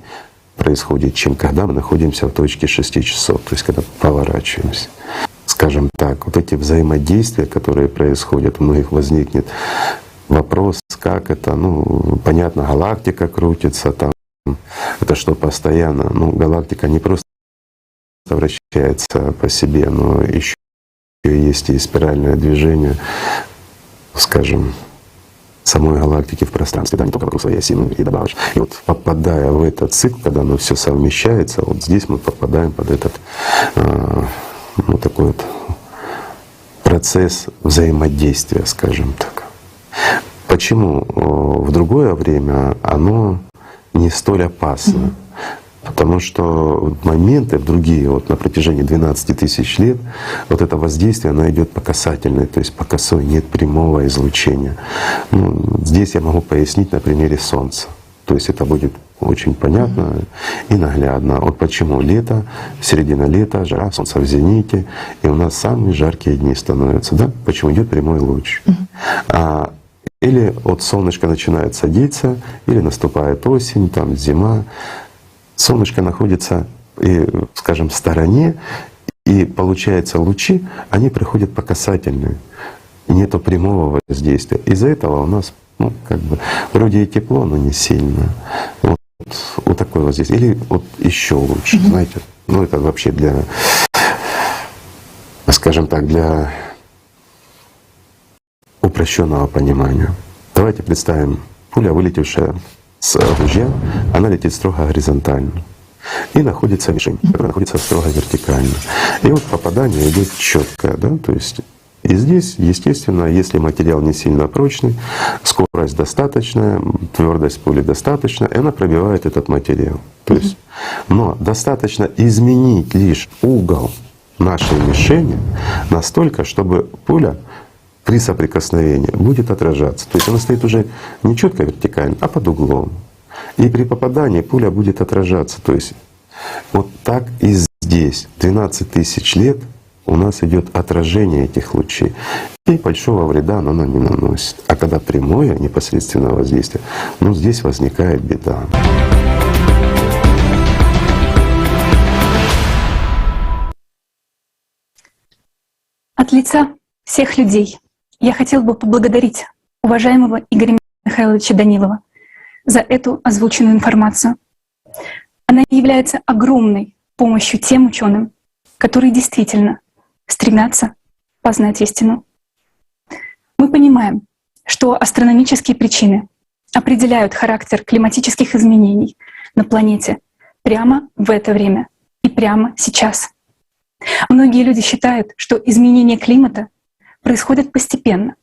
происходит, чем когда мы находимся в точке 6 часов, то есть когда поворачиваемся. Скажем так, вот эти взаимодействия, которые происходят, у многих возникнет вопрос, как это, ну, понятно, галактика крутится, там, это что постоянно, ну, галактика не просто вращается по себе, но еще есть и спиральное движение, скажем, самой галактики в пространстве, да, не только вокруг своей оси, но и добавишь. И вот попадая в этот цикл, когда оно все совмещается, вот здесь мы попадаем под этот ну, такой вот процесс взаимодействия, скажем так. Почему в другое время оно не столь опасно? Потому что моменты в другие, вот на протяжении 12 тысяч лет, вот это воздействие, оно идет по касательной, то есть по косой, нет прямого излучения. Ну, здесь я могу пояснить на примере Солнца. То есть это будет очень понятно и наглядно. Вот почему лето, середина лета, жара, Солнце в зените, и у нас самые жаркие дни становятся, да? Почему идет прямой луч? Или вот солнышко начинает садиться, или наступает осень, там зима. Солнышко находится, скажем, в стороне, и получается лучи, они приходят по касательной. Нету прямого воздействия. Из-за этого у нас, ну, как бы, вроде и тепло, но не сильно. Вот такое воздействие. Или вот еще лучше, знаете. Ну это вообще для, скажем так, для упрощенного понимания. Давайте представим, пуля, вылетевшая с ружья, она летит строго горизонтально. И находится мишень, которая находится строго вертикально. И вот попадание идет четкое, да, то есть и здесь, естественно, если материал не сильно прочный, скорость достаточная, твердость пули достаточна, и она пробивает этот материал. То есть, но достаточно изменить лишь угол нашей мишени настолько, чтобы пуля при соприкосновении будет отражаться. То есть она стоит уже не четко вертикально, а под углом. И при попадании пуля будет отражаться. То есть вот так и здесь 12 тысяч лет у нас идет отражение этих лучей. И большого вреда она нам не наносит. А когда прямое непосредственное воздействие, ну здесь возникает беда. От лица всех людей я хотел бы поблагодарить уважаемого Игоря Михайловича Данилова за эту озвученную информацию. Она является огромной помощью тем ученым, которые действительно стремятся познать истину. Мы понимаем, что астрономические причины определяют характер климатических изменений на планете прямо в это время и прямо сейчас. Многие люди считают, что изменение климата происходит постепенно.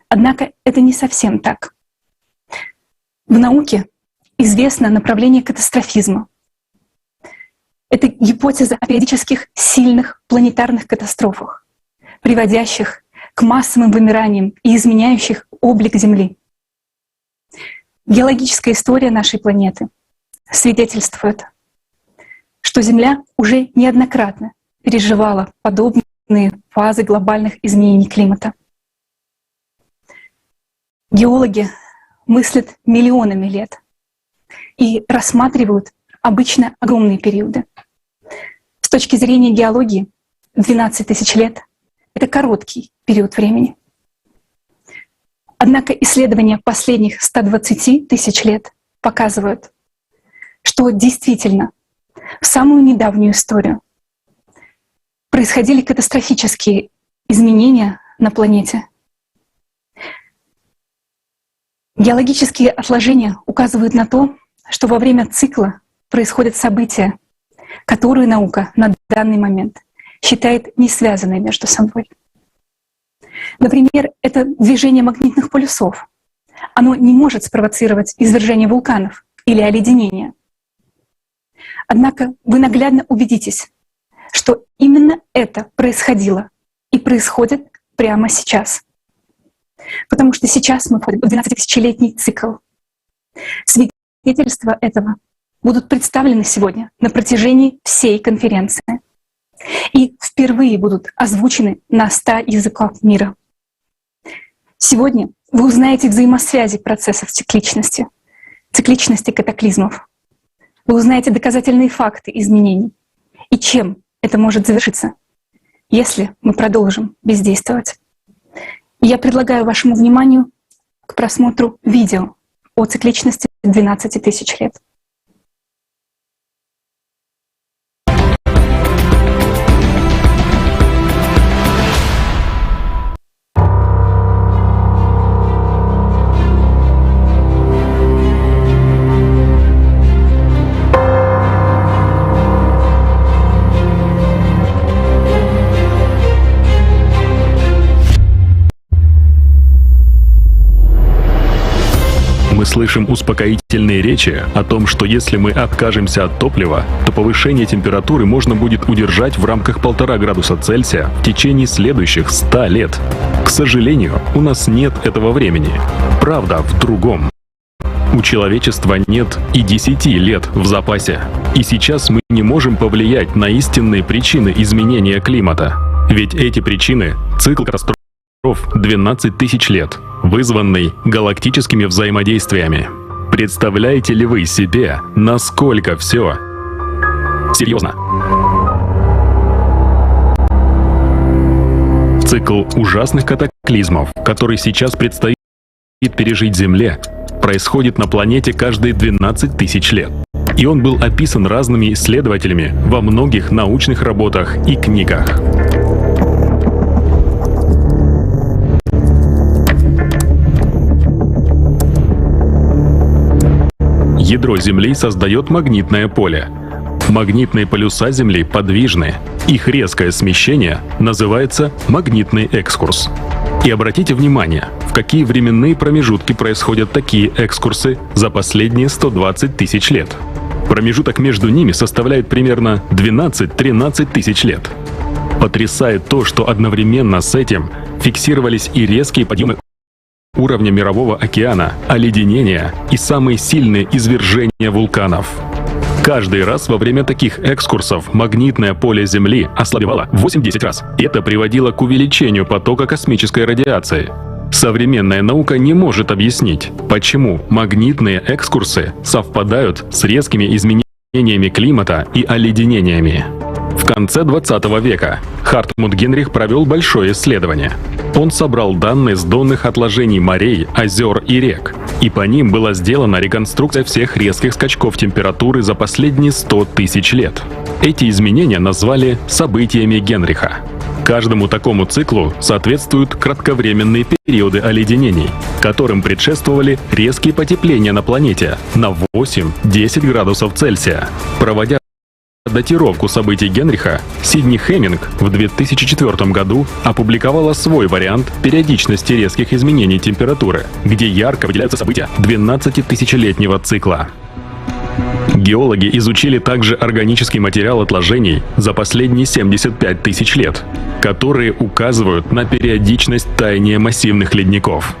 Однако это не совсем так. В науке известно направление катастрофизма. Это гипотеза о периодических сильных планетарных катастрофах, приводящих к массовым вымираниям и изменяющих облик Земли. Геологическая история нашей планеты свидетельствует, что Земля уже неоднократно переживала подобные фазы глобальных изменений климата. Геологи мыслят миллионами лет и рассматривают обычно огромные периоды. С точки зрения геологии, 12 тысяч лет — это короткий период времени. Однако исследования последних 120 тысяч лет показывают, что действительно в самую недавнюю историю происходили катастрофические изменения на планете. Геологические отложения указывают на то, что во время цикла происходят события, которые наука на данный момент считает не связанными между собой. Например, это движение магнитных полюсов. Оно не может спровоцировать извержение вулканов или оледенение. Однако вы наглядно убедитесь, что именно это происходило и происходит прямо сейчас. Потому что сейчас мы входим в 12-тысячелетний цикл. Свидетельства этого будут представлены сегодня на протяжении всей конференции и впервые будут озвучены на 100 языках мира. Сегодня вы узнаете взаимосвязи процессов цикличности катаклизмов. Вы узнаете доказательные факты изменений и чем это может завершиться, если мы продолжим бездействовать. Я предлагаю вашему вниманию к просмотру видео о цикличности 12 тысяч лет. Мы слышим успокоительные речи о том, что если мы откажемся от топлива, то повышение температуры можно будет удержать в рамках 1,5 градуса Цельсия в течение следующих 100 лет. К сожалению, у нас нет этого времени. Правда в другом. У человечества нет и 10 лет в запасе. И сейчас мы не можем повлиять на истинные причины изменения климата. Ведь эти причины — цикл катастроф 12 тысяч лет, вызванный галактическими взаимодействиями. Представляете ли вы себе, насколько все серьезно? Цикл ужасных катаклизмов, который сейчас предстоит пережить Земле, происходит на планете каждые 12 тысяч лет. И он был описан разными исследователями во многих научных работах и книгах. Ядро Земли создает магнитное поле. Магнитные полюса Земли подвижны. Их резкое смещение называется магнитный экскурс. И обратите внимание, в какие временные промежутки происходят такие экскурсы за последние 120 тысяч лет. Промежуток между ними составляет примерно 12-13 тысяч лет. Потрясает то, что одновременно с этим фиксировались и резкие подъемы уровня Мирового океана, оледенения и самые сильные извержения вулканов. Каждый раз во время таких экскурсов магнитное поле Земли ослабевало в 8-10 раз. Это приводило к увеличению потока космической радиации. Современная наука не может объяснить, почему магнитные экскурсы совпадают с резкими изменениями климата и оледенениями. В конце 20 века Хартмут Генрих провел большое исследование. Он собрал данные с донных отложений морей, озер и рек, и по ним была сделана реконструкция всех резких скачков температуры за последние 100 тысяч лет. Эти изменения назвали событиями Генриха. Каждому такому циклу соответствуют кратковременные периоды оледенений, которым предшествовали резкие потепления на планете на 8-10 градусов Цельсия. Проводя датировку событий Генриха, Сидни Хеминг в 2004 году опубликовала свой вариант периодичности резких изменений температуры, где ярко выделяются события 12-тысячелетнего цикла. Геологи изучили также органический материал отложений за последние 75 тысяч лет, которые указывают на периодичность таяния массивных ледников.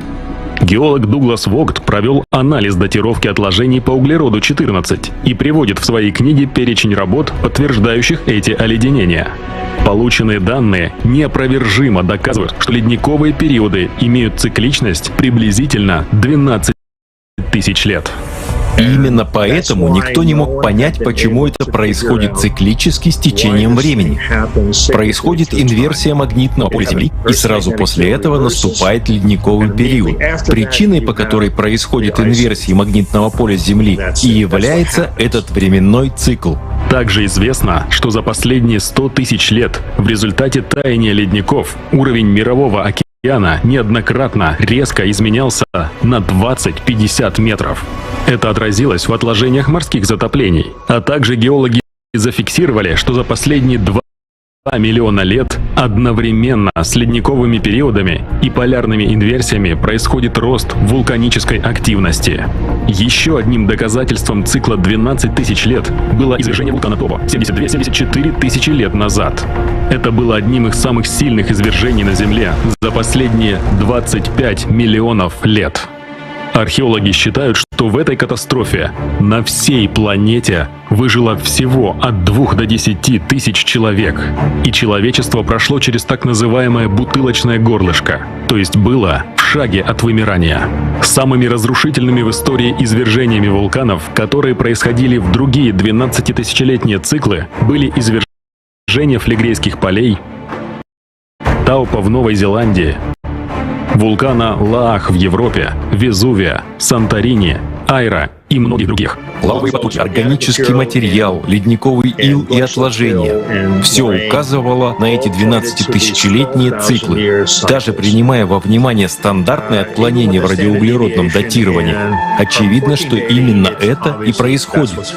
Геолог Дуглас Вогт провел анализ датировки отложений по углероду-14 и приводит в своей книге перечень работ, подтверждающих эти оледенения. Полученные данные неопровержимо доказывают, что ледниковые периоды имеют цикличность приблизительно 12 тысяч лет. И именно поэтому никто не мог понять, почему это происходит циклически с течением времени. Происходит инверсия магнитного поля Земли, и сразу после этого наступает ледниковый период. Причиной, по которой происходит инверсия магнитного поля Земли, и является этот временной цикл. Также известно, что за последние 100 тысяч лет в результате таяния ледников уровень мирового океана неоднократно резко изменялся на 20-50 метров. Это отразилось в отложениях морских затоплений, а также геологи зафиксировали, что за последние 2 миллиона лет одновременно с ледниковыми периодами и полярными инверсиями происходит рост вулканической активности. Еще одним доказательством цикла 12 тысяч лет было извержение вулкана Тобо 72-74 тысячи лет назад. Это было одним из самых сильных извержений на Земле за последние 25 миллионов лет. Археологи считают, что в этой катастрофе на всей планете выжило всего от 2 до 10 тысяч человек, и человечество прошло через так называемое бутылочное горлышко, то есть было в шаге от вымирания. Самыми разрушительными в истории извержениями вулканов, которые происходили в другие 12-тысячелетние циклы, были извержения флегрейских полей, Таупа в Новой Зеландии, вулкана Лаах в Европе, Везувия, Санторини, Айра и многих других. Лавовые потоки, органический материал, ледниковый ил и отложения. Все указывало на эти 12-тысячелетние циклы. Даже принимая во внимание стандартное отклонение в радиоуглеродном датировании, очевидно, что именно это и происходит.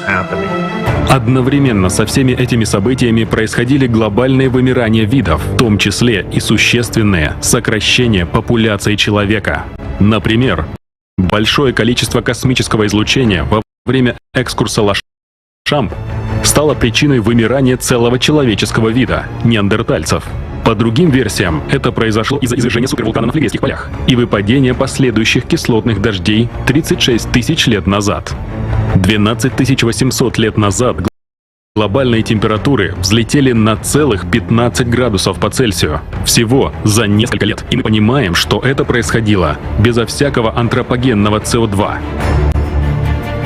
Одновременно со всеми этими событиями происходили глобальные вымирания видов, в том числе и существенные сокращения популяции человека. Например, большое количество космического излучения во время экскурса Ла-Шамп стало причиной вымирания целого человеческого вида – неандертальцев. По другим версиям, это произошло из-за извержения супервулкана на Флегрейских полях и выпадения последующих кислотных дождей 36 тысяч лет назад. 12 800 лет назад глобальные температуры взлетели на целых 15 градусов по Цельсию всего за несколько лет. И мы понимаем, что это происходило безо всякого антропогенного СО2.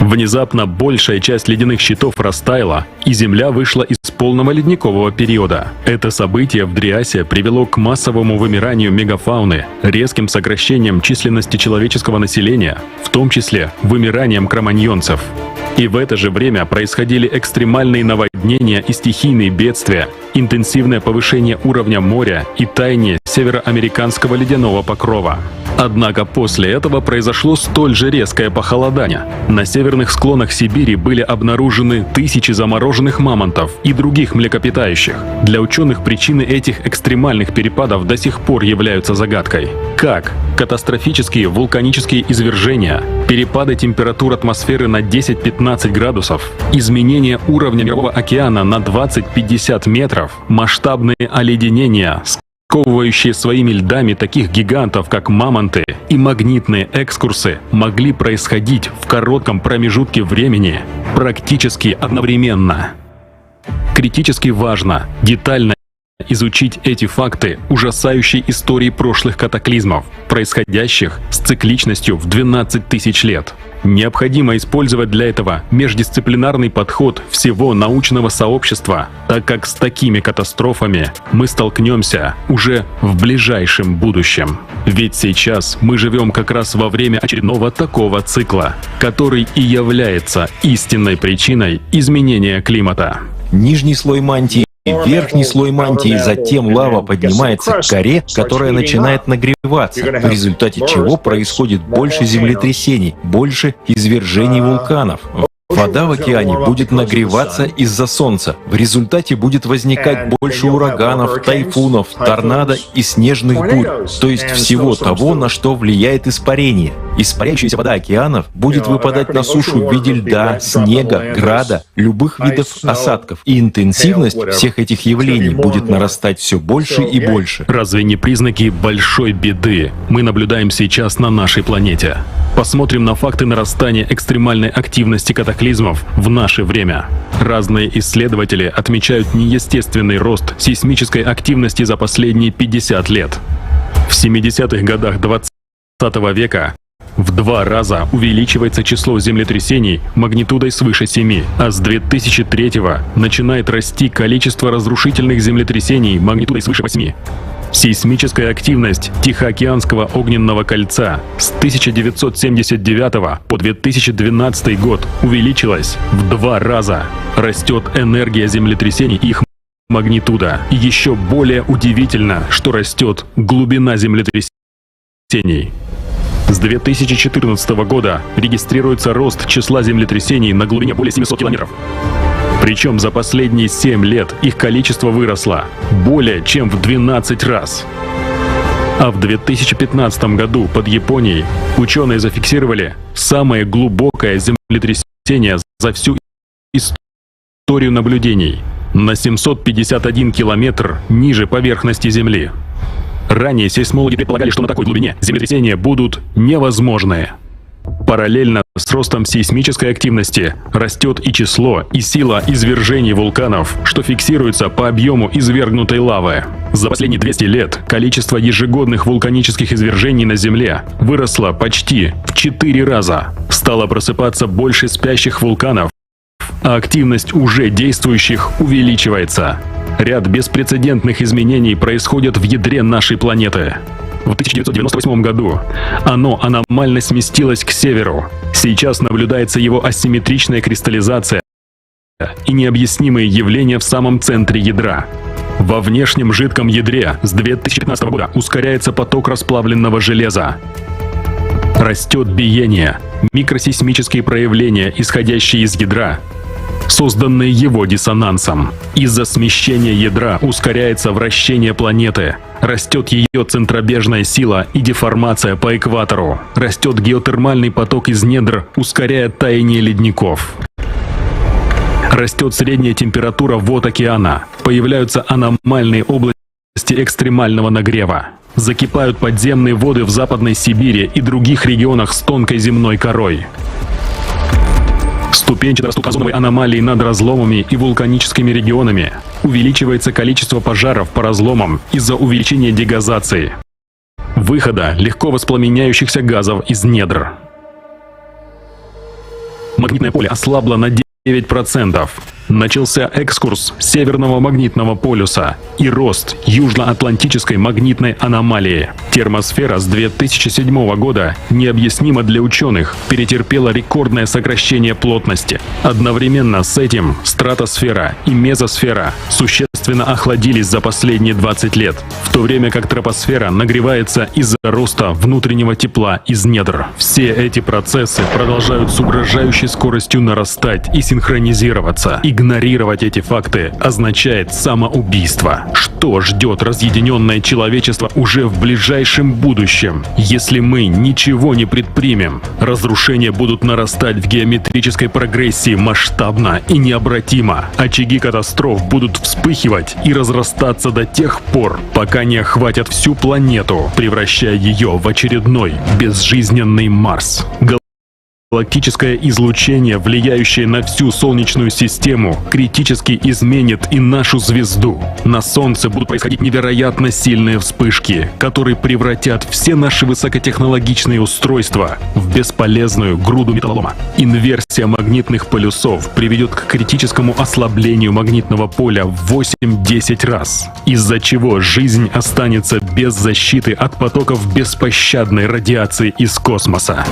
Внезапно большая часть ледяных щитов растаяла, и Земля вышла из полного ледникового периода. Это событие в Дриасе привело к массовому вымиранию мегафауны, резким сокращением численности человеческого населения, в том числе вымиранием кроманьонцев. И в это же время происходили экстремальные наводнения и стихийные бедствия, интенсивное повышение уровня моря и таяние североамериканского ледяного покрова. Однако после этого произошло столь же резкое похолодание. На северных склонах Сибири были обнаружены тысячи замороженных мамонтов и других млекопитающих. Для ученых причины этих экстремальных перепадов до сих пор являются загадкой. Как катастрофические вулканические извержения, перепады температур атмосферы на 10-15 градусов, изменение уровня мирового океана на 20-50 метров, масштабные оледенения, сковывающие своими льдами таких гигантов, как мамонты, и магнитные экскурсы могли происходить в коротком промежутке времени практически одновременно. Критически важно детально изучить эти факты ужасающей истории прошлых катаклизмов, происходящих с цикличностью в 12 тысяч лет. Необходимо использовать для этого междисциплинарный подход всего научного сообщества, так как с такими катастрофами мы столкнемся уже в ближайшем будущем. Ведь сейчас мы живем как раз во время очередного такого цикла, который и является истинной причиной изменения климата. Нижний слой мантии верхний слой мантии, затем лава поднимается к коре, которая начинает нагреваться, в результате чего происходит больше землетрясений, больше извержений вулканов. Вода в океане будет нагреваться из-за солнца. В результате будет возникать больше ураганов, тайфунов, торнадо и снежных бурь, то есть всего того, на что влияет испарение. Испаряющаяся вода океанов будет выпадать на сушу в виде льда, снега, града, любых видов осадков. И интенсивность всех этих явлений будет нарастать все больше и больше. Разве не признаки большой беды мы наблюдаем сейчас на нашей планете? Посмотрим на факты нарастания экстремальной активности катаклизмов в наше время. Разные исследователи отмечают неестественный рост сейсмической активности за последние 50 лет. В 70-х годах 20 века в 2 раза увеличивается число землетрясений магнитудой свыше 7, а с 2003-го начинает расти количество разрушительных землетрясений магнитудой свыше 8. Сейсмическая активность Тихоокеанского огненного кольца с 1979 по 2012 год увеличилась в 2 раза. Растет энергия землетрясений и их магнитуда. И еще более удивительно, что растет глубина землетрясений. С 2014 года регистрируется рост числа землетрясений на глубине более 700 километров. Причем за последние 7 лет их количество выросло более чем в 12 раз. А в 2015 году под Японией ученые зафиксировали самое глубокое землетрясение за всю историю наблюдений на 751 километр ниже поверхности Земли. Ранее сейсмологи предполагали, что на такой глубине землетрясения будут невозможны. Параллельно с ростом сейсмической активности растет и число, и сила извержений вулканов, что фиксируется по объему извергнутой лавы. За последние 200 лет количество ежегодных вулканических извержений на Земле выросло почти в 4 раза. Стало просыпаться больше спящих вулканов, а активность уже действующих увеличивается. Ряд беспрецедентных изменений происходят в ядре нашей планеты. В 1998 году оно аномально сместилось к северу. Сейчас наблюдается его асимметричная кристаллизация и необъяснимые явления в самом центре ядра. Во внешнем жидком ядре с 2015 года ускоряется поток расплавленного железа. Растет биение, микросейсмические проявления, исходящие из ядра, созданные его диссонансом. Из-за смещения ядра ускоряется вращение планеты, растет ее центробежная сила и деформация по экватору, растет геотермальный поток из недр, ускоряя таяние ледников. Растет средняя температура вод океана, появляются аномальные области экстремального нагрева. Закипают подземные воды в Западной Сибири и других регионах с тонкой земной корой. Ступенчато растут озоновые аномалии над разломами и вулканическими регионами. Увеличивается количество пожаров по разломам из-за увеличения дегазации, выхода легко воспламеняющихся газов из недр. Магнитное поле ослабло на 9%. Начался экскурс Северного магнитного полюса и рост Южно-Атлантической магнитной аномалии. Термосфера с 2007 года, необъяснимо для ученых, перетерпела рекордное сокращение плотности. Одновременно с этим стратосфера и мезосфера существенно охладились за последние 20 лет, в то время как тропосфера нагревается из-за роста внутреннего тепла из недр. Все эти процессы продолжают с угрожающей скоростью нарастать и синхронизироваться. Игнорировать эти факты означает самоубийство. Что ждет разъединенное человечество уже в ближайшем будущем? Если мы ничего не предпримем, разрушения будут нарастать в геометрической прогрессии масштабно и необратимо. Очаги катастроф будут вспыхивать и разрастаться до тех пор, пока не охватят всю планету, превращая ее в очередной безжизненный Марс. Галактическое излучение, влияющее на всю Солнечную систему, критически изменит и нашу звезду. На Солнце будут происходить невероятно сильные вспышки, которые превратят все наши высокотехнологичные устройства в бесполезную груду металлолома. Инверсия магнитных полюсов приведет к критическому ослаблению магнитного поля в 8-10 раз, из-за чего жизнь останется без защиты от потоков беспощадной радиации из космоса.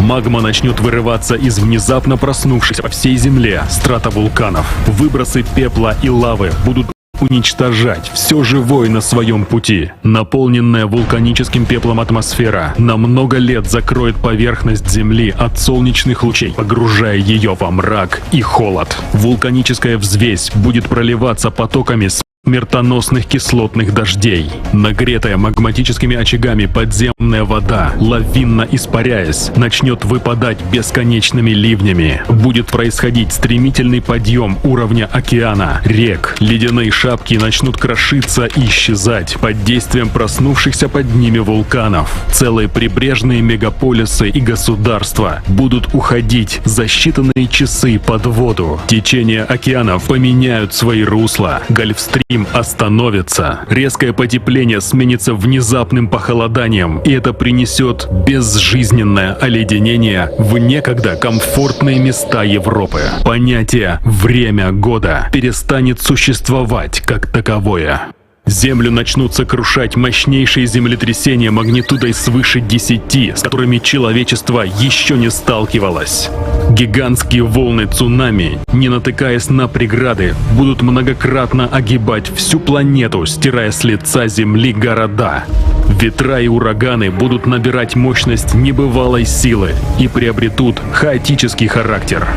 Магма начнет вырываться из внезапно проснувшихся по всей Земле стратовулканов. Выбросы пепла и лавы будут уничтожать все живое на своем пути. Наполненная вулканическим пеплом атмосфера на много лет закроет поверхность Земли от солнечных лучей, погружая ее во мрак и холод. Вулканическая взвесь будет проливаться потоками смертоносных кислотных дождей. Нагретая магматическими очагами подземная вода, лавинно испаряясь, начнет выпадать бесконечными ливнями. Будет происходить стремительный подъем уровня океана, рек. Ледяные шапки начнут крошиться и исчезать под действием проснувшихся под ними вулканов. Целые прибрежные мегаполисы и государства будут уходить за считанные часы под воду. Течения океанов поменяют свои русла. Гольфстрим остановится. Резкое потепление сменится внезапным похолоданием, и это принесет безжизненное оледенение в некогда комфортные места Европы. Понятие «время года» перестанет существовать как таковое. Землю начнут сокрушать мощнейшие землетрясения магнитудой свыше 10, с которыми человечество еще не сталкивалось. Гигантские волны цунами, не натыкаясь на преграды, будут многократно огибать всю планету, стирая с лица Земли города. Ветра и ураганы будут набирать мощность небывалой силы и приобретут хаотический характер.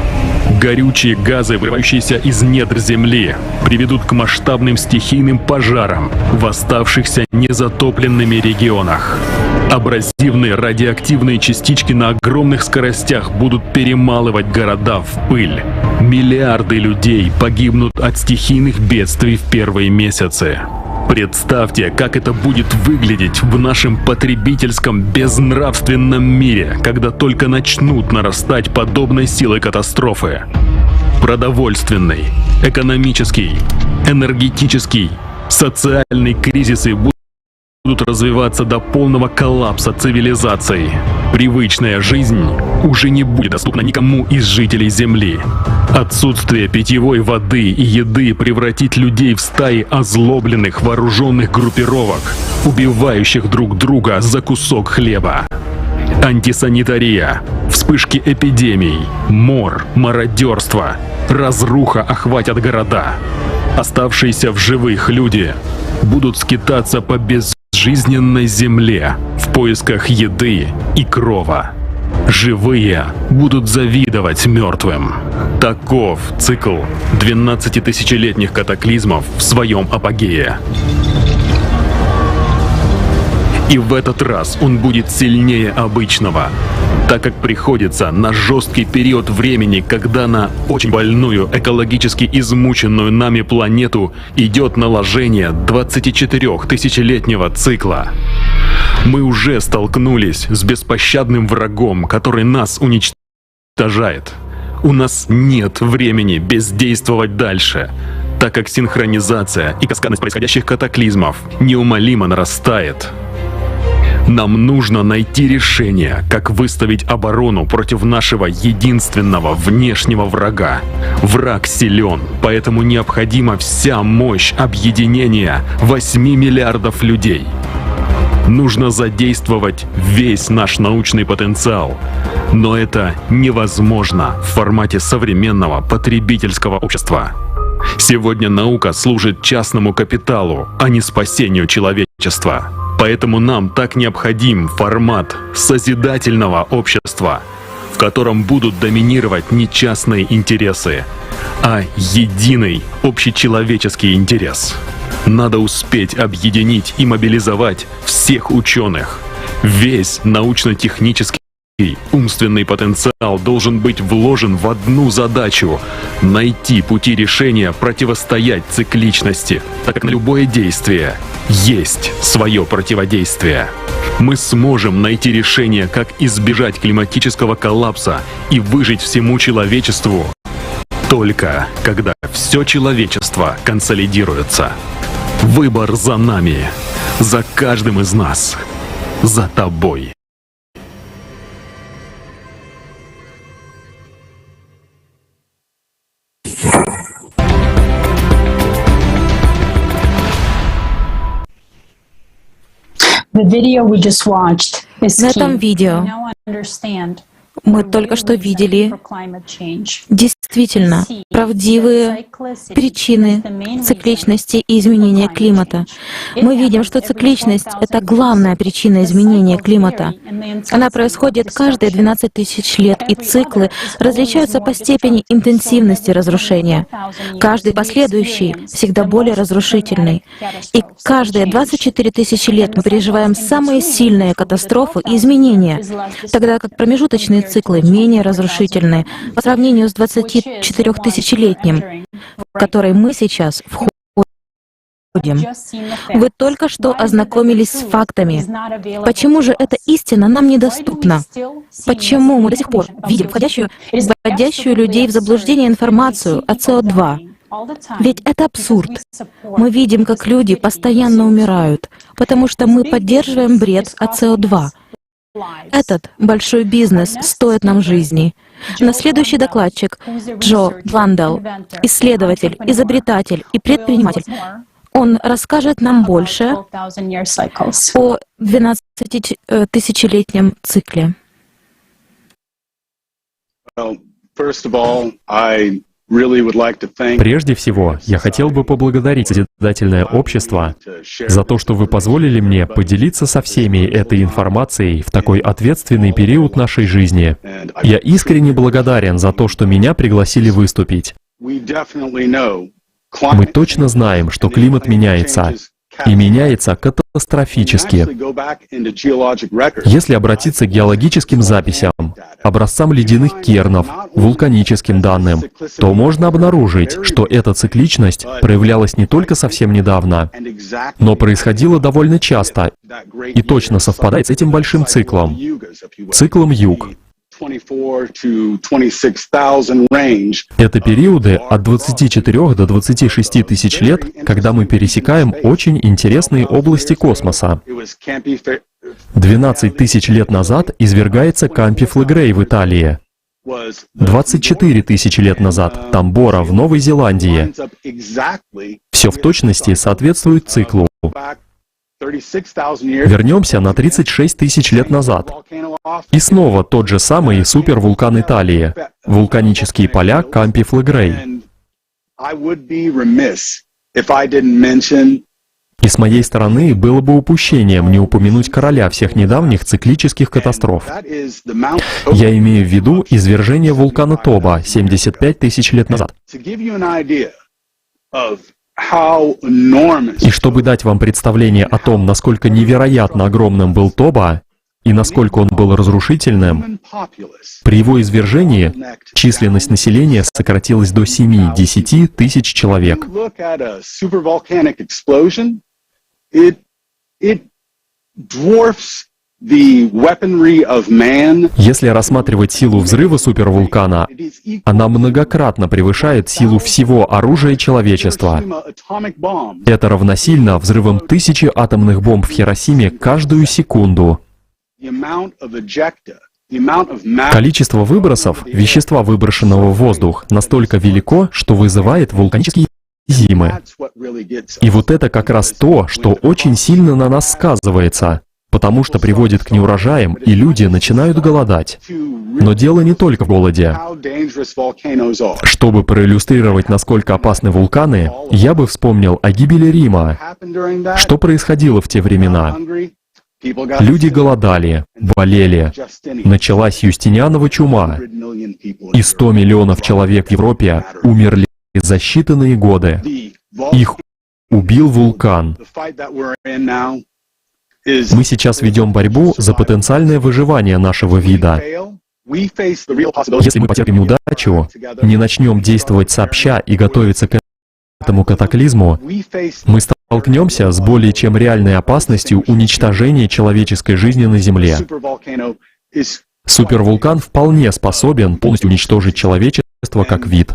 Горючие газы, вырывающиеся из недр Земли, приведут к масштабным стихийным пожарам в оставшихся незатопленными регионах. Абразивные радиоактивные частички на огромных скоростях будут перемалывать города в пыль. Миллиарды людей погибнут от стихийных бедствий в первые месяцы. Представьте, как это будет выглядеть в нашем потребительском безнравственном мире, когда только начнут нарастать подобной силой катастрофы. Продовольственный, экономический, энергетический, социальный кризисы будут развиваться до полного коллапса цивилизаций. Привычная жизнь уже не будет доступна никому из жителей Земли. Отсутствие питьевой воды и еды превратит людей в стаи озлобленных вооруженных группировок, убивающих друг друга за кусок хлеба. Антисанитария, вспышки эпидемий, мор, мародерство, разруха охватят города. Оставшиеся в живых люди будут скитаться по безжизненной земле в поисках еды и крова. Живые будут завидовать мертвым. Таков цикл 12-тысячелетних катаклизмов в своем апогее. И в этот раз он будет сильнее обычного, так как приходится на жесткий период времени, когда на очень больную, экологически измученную нами планету идет наложение 24-тысячелетнего цикла. Мы уже столкнулись с беспощадным врагом, который нас уничтожает. У нас нет времени бездействовать дальше, так как синхронизация и каскадность происходящих катаклизмов неумолимо нарастает. Нам нужно найти решение, как выставить оборону против нашего единственного внешнего врага. Враг силен, поэтому необходима вся мощь объединения 8 миллиардов людей. Нужно задействовать весь наш научный потенциал, но это невозможно в формате современного потребительского общества. Сегодня наука служит частному капиталу, а не спасению человечества. Поэтому нам так необходим формат созидательного общества, в котором будут доминировать не частные интересы, а единый общечеловеческий интерес. Надо успеть объединить и мобилизовать всех ученых. Весь научно-технический умственный потенциал должен быть вложен в одну задачу — найти пути решения противостоять цикличности, так как на любое действие есть свое противодействие. Мы сможем найти решение, как избежать климатического коллапса и выжить всему человечеству, только когда все человечество консолидируется. Выбор за нами, за каждым из нас, за тобой. На этом видео мы только что видели действительно правдивые причины цикличности и изменения климата. Мы видим, что цикличность — это главная причина изменения климата. Она происходит каждые 12 тысяч лет, и циклы различаются по степени интенсивности разрушения. Каждый последующий всегда более разрушительный. И каждые 24 тысячи лет мы переживаем самые сильные катастрофы и изменения, тогда как промежуточные циклы менее разрушительны по сравнению с 24-тысячелетним, в который мы сейчас входим. Вы только что ознакомились с фактами. Почему же эта истина нам недоступна? Почему мы до сих пор видим вводящую людей в заблуждение информацию о СО2? Ведь это абсурд. Мы видим, как люди постоянно умирают, потому что мы поддерживаем бред о СО2. Этот большой бизнес стоит нам жизни. На следующий докладчик Джо Бландел, исследователь, изобретатель и предприниматель. Он расскажет нам больше о 12-тысячелетнем цикле. Прежде всего, я хотел бы поблагодарить Созидательное общество за то, что вы позволили мне поделиться со всеми этой информацией в такой ответственный период нашей жизни. Я искренне благодарен за то, что меня пригласили выступить. Мы точно знаем, что климат меняется, и меняется катастрофически. Если обратиться к геологическим записям, образцам ледяных кернов, вулканическим данным, то можно обнаружить, что эта цикличность проявлялась не только совсем недавно, но происходила довольно часто и точно совпадает с этим большим циклом, циклом Юг. Это периоды от 24 до 26 тысяч лет, когда мы пересекаем очень интересные области космоса. 12 тысяч лет назад извергается Кампи Флегрей в Италии. 24 тысячи лет назад Тамбора в Новой Зеландии. Все в точности соответствует циклу. Вернемся на 36 тысяч лет назад. И снова тот же самый супервулкан Италии, вулканические поля Кампи Флегрей. И с моей стороны было бы упущением не упомянуть короля всех недавних циклических катастроф. Я имею в виду извержение вулкана Тоба 75 тысяч лет назад. И чтобы дать вам представление о том, насколько невероятно огромным был Тоба и насколько он был разрушительным, при его извержении численность населения сократилась до 7-10 тысяч человек. Если рассматривать силу взрыва супервулкана, она многократно превышает силу всего оружия человечества. Это равносильно взрывам 1000 атомных бомб в Хиросиме каждую секунду. Количество выбросов, вещества, выброшенного в воздух, настолько велико, что вызывает вулканические зимы. И вот это как раз то, что очень сильно на нас сказывается, потому что приводит к неурожаям, и люди начинают голодать. Но дело не только в голоде. Чтобы проиллюстрировать, насколько опасны вулканы, я бы вспомнил о гибели Рима. Что происходило в те времена? Люди голодали, болели. Началась Юстинианова чума, и 100 миллионов человек в Европе умерли за считанные годы. Их убил вулкан. Мы сейчас ведем борьбу за потенциальное выживание нашего вида. Если мы потерпим неудачу, не начнем действовать сообща и готовиться к этому катаклизму, мы столкнемся с более чем реальной опасностью уничтожения человеческой жизни на Земле. Супервулкан вполне способен полностью уничтожить человечество как вид.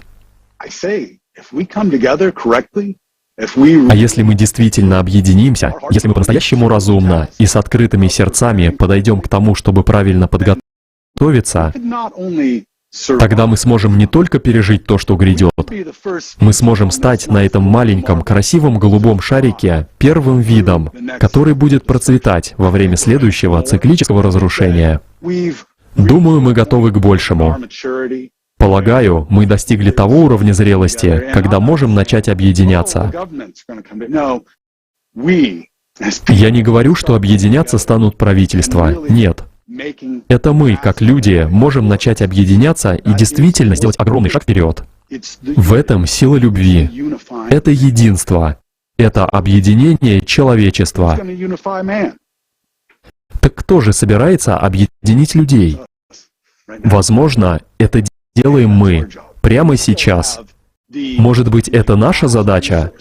А если мы действительно объединимся, если мы по-настоящему разумно и с открытыми сердцами подойдем к тому, чтобы правильно подготовиться, тогда мы сможем не только пережить то, что грядет, мы сможем стать на этом маленьком, красивом голубом шарике первым видом, который будет процветать во время следующего циклического разрушения. Думаю, мы готовы к большему. Полагаю, мы достигли того уровня зрелости, когда можем начать объединяться. Я не говорю, что объединяться станут правительства. Нет. Это мы, как люди, можем начать объединяться и действительно сделать огромный шаг вперед. В этом сила любви. Это единство. Это объединение человечества. Так кто же собирается объединить людей? Возможно, это делаем мы прямо сейчас. Может быть, это наша задача?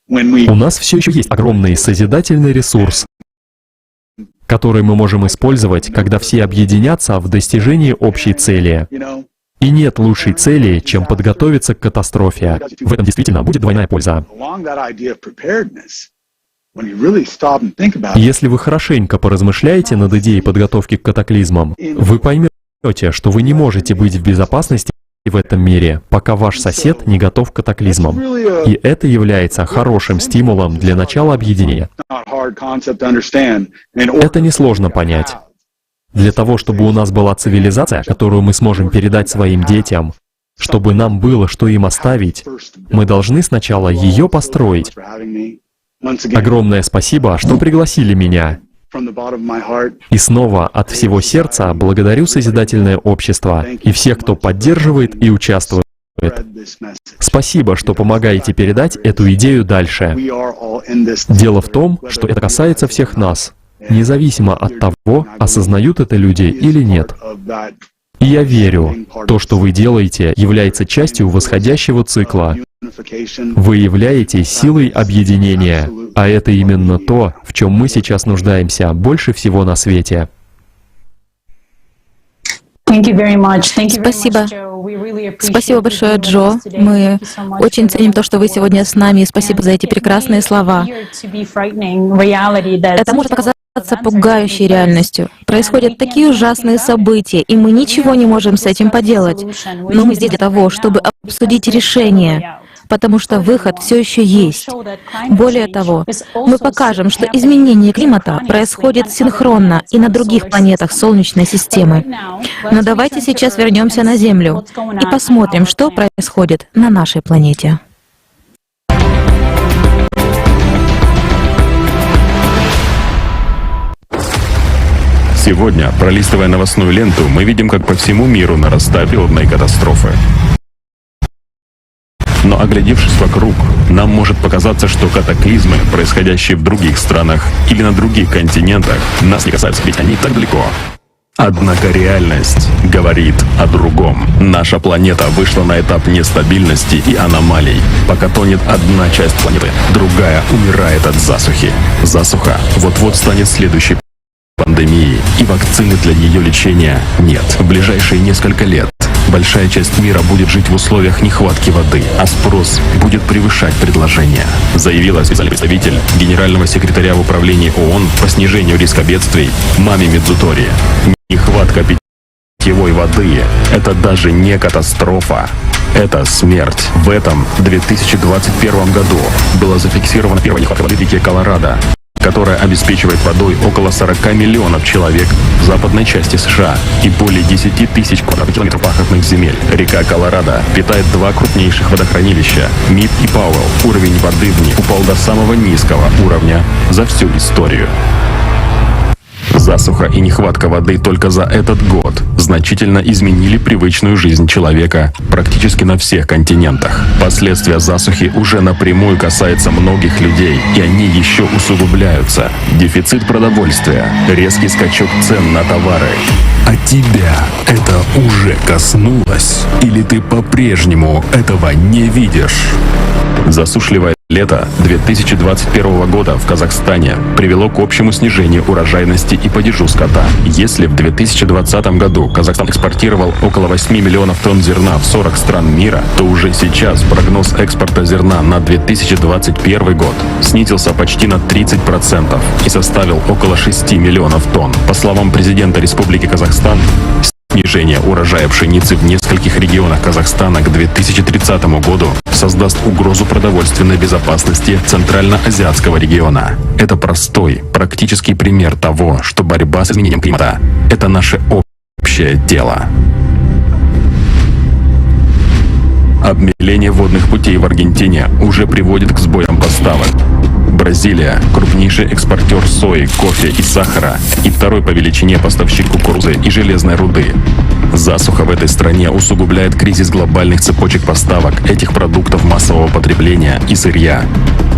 У нас все еще есть огромный созидательный ресурс, который мы можем использовать, когда все объединятся в достижении общей цели. И нет лучшей цели, чем подготовиться к катастрофе. В этом действительно будет двойная польза. Если вы хорошенько поразмышляете над идеей подготовки к катаклизмам, вы поймете, что вы не можете быть в безопасности в этом мире, пока ваш сосед не готов к катаклизмам. И это является хорошим стимулом для начала объединения. Это несложно понять. Для того, чтобы у нас была цивилизация, которую мы сможем передать своим детям, чтобы нам было что им оставить, мы должны сначала ее построить. Огромное спасибо, что пригласили меня. И снова от всего сердца благодарю Созидательное общество и всех, кто поддерживает и участвует. Спасибо, что помогаете передать эту идею дальше. Дело в том, что это касается всех нас, независимо от того, осознают это люди или нет. И я верю, то, что вы делаете, является частью восходящего цикла. Вы являетесь силой объединения, а это именно то, в чем мы сейчас нуждаемся больше всего на свете. Спасибо. Спасибо большое, Джо. Мы очень ценим то, что вы сегодня с нами, и спасибо за эти прекрасные слова. Это может оказаться пугающей реальностью. Происходят такие ужасные события, и мы ничего не можем с этим поделать. Но мы здесь для того, чтобы обсудить решение, потому что выход все еще есть. Более того, мы покажем, что изменение климата происходит синхронно и на других планетах Солнечной системы. Но давайте сейчас вернемся на Землю и посмотрим, что происходит на нашей планете. Сегодня, пролистывая новостную ленту, мы видим, как по всему миру нарастают природные катастрофы. Но оглядевшись вокруг, нам может показаться, что катаклизмы, происходящие в других странах или на других континентах, нас не касаются, ведь они так далеко. Однако реальность говорит о другом. Наша планета вышла на этап нестабильности и аномалий. Пока тонет одна часть планеты, другая умирает от засухи. Засуха вот-вот станет следующей пандемии, и вакцины для ее лечения нет. В ближайшие несколько лет большая часть мира будет жить в условиях нехватки воды, а спрос будет превышать предложение, заявила специальный представитель генерального секретаря в управлении ООН по снижению риска бедствий Мами Мидзутори. Нехватка питьевой воды – это даже не катастрофа. Это смерть. В этом 2021 году была зафиксирована первая нехватка воды в реке Колорадо, которая обеспечивает водой около 40 миллионов человек в западной части США и более 10 тысяч квадратных километров пахотных земель. Река Колорадо питает два крупнейших водохранилища – Мид и Пауэлл. Уровень воды в них упал до самого низкого уровня за всю историю. Засуха и нехватка воды только за этот год значительно изменили привычную жизнь человека практически на всех континентах. Последствия засухи уже напрямую касаются многих людей, и они еще усугубляются. Дефицит продовольствия, резкий скачок цен на товары. А тебя это уже коснулось? Или ты по-прежнему этого не видишь? Засушливое лето 2021 года в Казахстане привело к общему снижению урожайности и падежу скота. Если в 2020 году Казахстан экспортировал около 8 миллионов тонн зерна в 40 стран мира, то уже сейчас прогноз экспорта зерна на 2021 год снизился почти на 30% и составил около 6 миллионов тонн. По словам президента Республики Казахстан, снижение урожая пшеницы в нескольких регионах Казахстана к 2030 году создаст угрозу продовольственной безопасности Центральноазиатского региона. Это простой, практический пример того, что борьба с изменением климата — это наше общее дело. Обмеление водных путей в Аргентине уже приводит к сбоям поставок. Бразилия – крупнейший экспортер сои, кофе и сахара и второй по величине поставщик кукурузы и железной руды. Засуха в этой стране усугубляет кризис глобальных цепочек поставок этих продуктов массового потребления и сырья.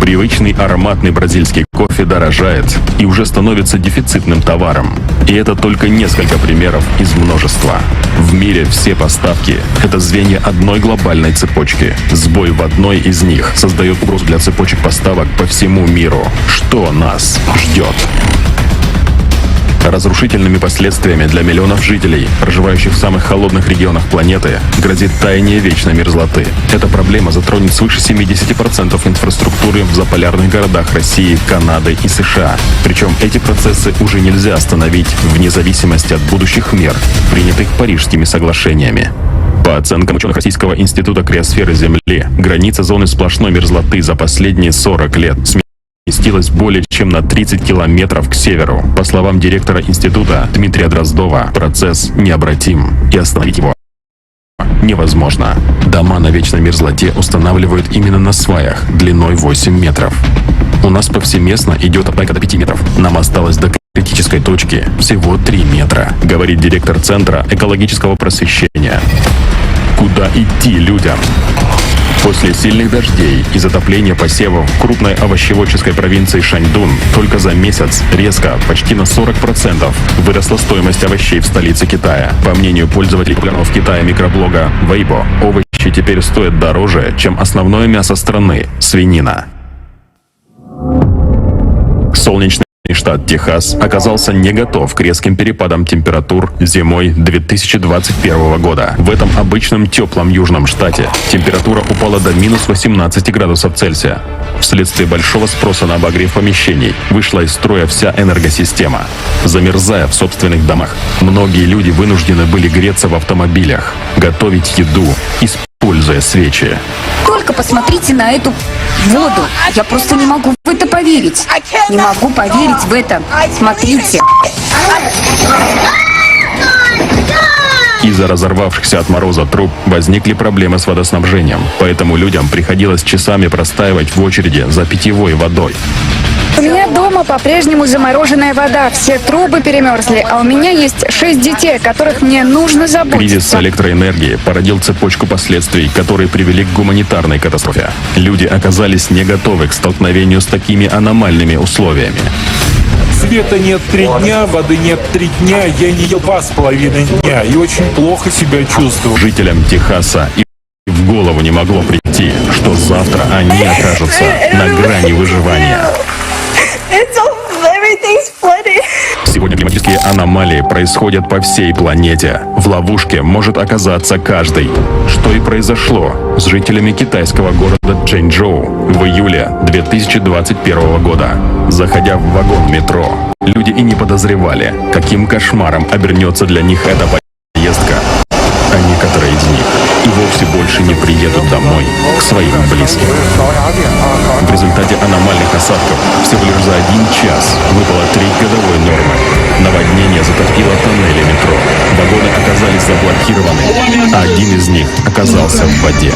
Привычный ароматный бразильский кофе дорожает и уже становится дефицитным товаром. И это только несколько примеров из множества. В мире все поставки – это звенья одной глобальной цепочки. Сбой в одной из них создает угрозу для цепочек поставок по всему миру. Что нас ждет? Разрушительными последствиями для миллионов жителей, проживающих в самых холодных регионах планеты, грозит таяние вечной мерзлоты. Эта проблема затронет свыше 70% инфраструктуры в заполярных городах России, Канады и США. Причем эти процессы уже нельзя остановить вне зависимости от будущих мер, принятых Парижскими соглашениями. По оценкам ученых Российского института криосферы Земли, граница зоны сплошной мерзлоты за последние 40 лет сместилась более чем на 30 километров к северу. По словам директора института Дмитрия Дроздова, процесс необратим, и остановить его невозможно. Дома на вечной мерзлоте устанавливают именно на сваях длиной 8 метров. У нас повсеместно идет атака до 5 метров. Нам осталось до критической точки всего 3 метра, говорит директор Центра экологического просвещения. Куда идти людям? После сильных дождей и затопления посевов в крупной овощеводческой провинции Шаньдун только за месяц резко, почти на 40%, выросла стоимость овощей в столице Китая. По мнению пользователей популярного в Китае микроблога Weibo, овощи теперь стоят дороже, чем основное мясо страны – свинина. Солнечный штат Техас оказался не готов к резким перепадам температур зимой 2021 года. В этом обычном теплом южном штате температура упала до минус 18 градусов Цельсия. Вследствие большого спроса на обогрев помещений вышла из строя вся энергосистема. Замерзая в собственных домах, многие люди вынуждены были греться в автомобилях, готовить еду, используя свечи. Только посмотрите на эту воду. Я просто не могу в это поверить. Не могу поверить в это. Смотрите. Из-за разорвавшихся от мороза труб возникли проблемы с водоснабжением, поэтому людям приходилось часами простаивать в очереди за питьевой водой. У меня дома по-прежнему замороженная вода, все трубы перемерзли, а у меня есть 6 детей, о которых мне нужно заботиться. Кризис электроэнергии породил цепочку последствий, которые привели к гуманитарной катастрофе. Люди оказались не готовы к столкновению с такими аномальными условиями. Света нет 3 дня, воды нет 3 дня, я не ел 2,5 дня и очень плохо себя чувствую. Жителям Техаса и в голову не могло прийти, что завтра они окажутся на грани выживания. Сегодня климатические аномалии происходят по всей планете. В ловушке может оказаться каждый. Что и произошло с жителями китайского города Чжэньчжоу в июле 2021 года. Заходя в вагон метро, люди и не подозревали, каким кошмаром обернется для них эта поездка. А некоторые из них и вовсе больше не приедут домой к своим близким. В результате аномальных осадков всего лишь за 1 час выпало треть годовой нормы. Наводнение затопило тоннели метро. Вагоны оказались заблокированы, а один из них оказался в воде.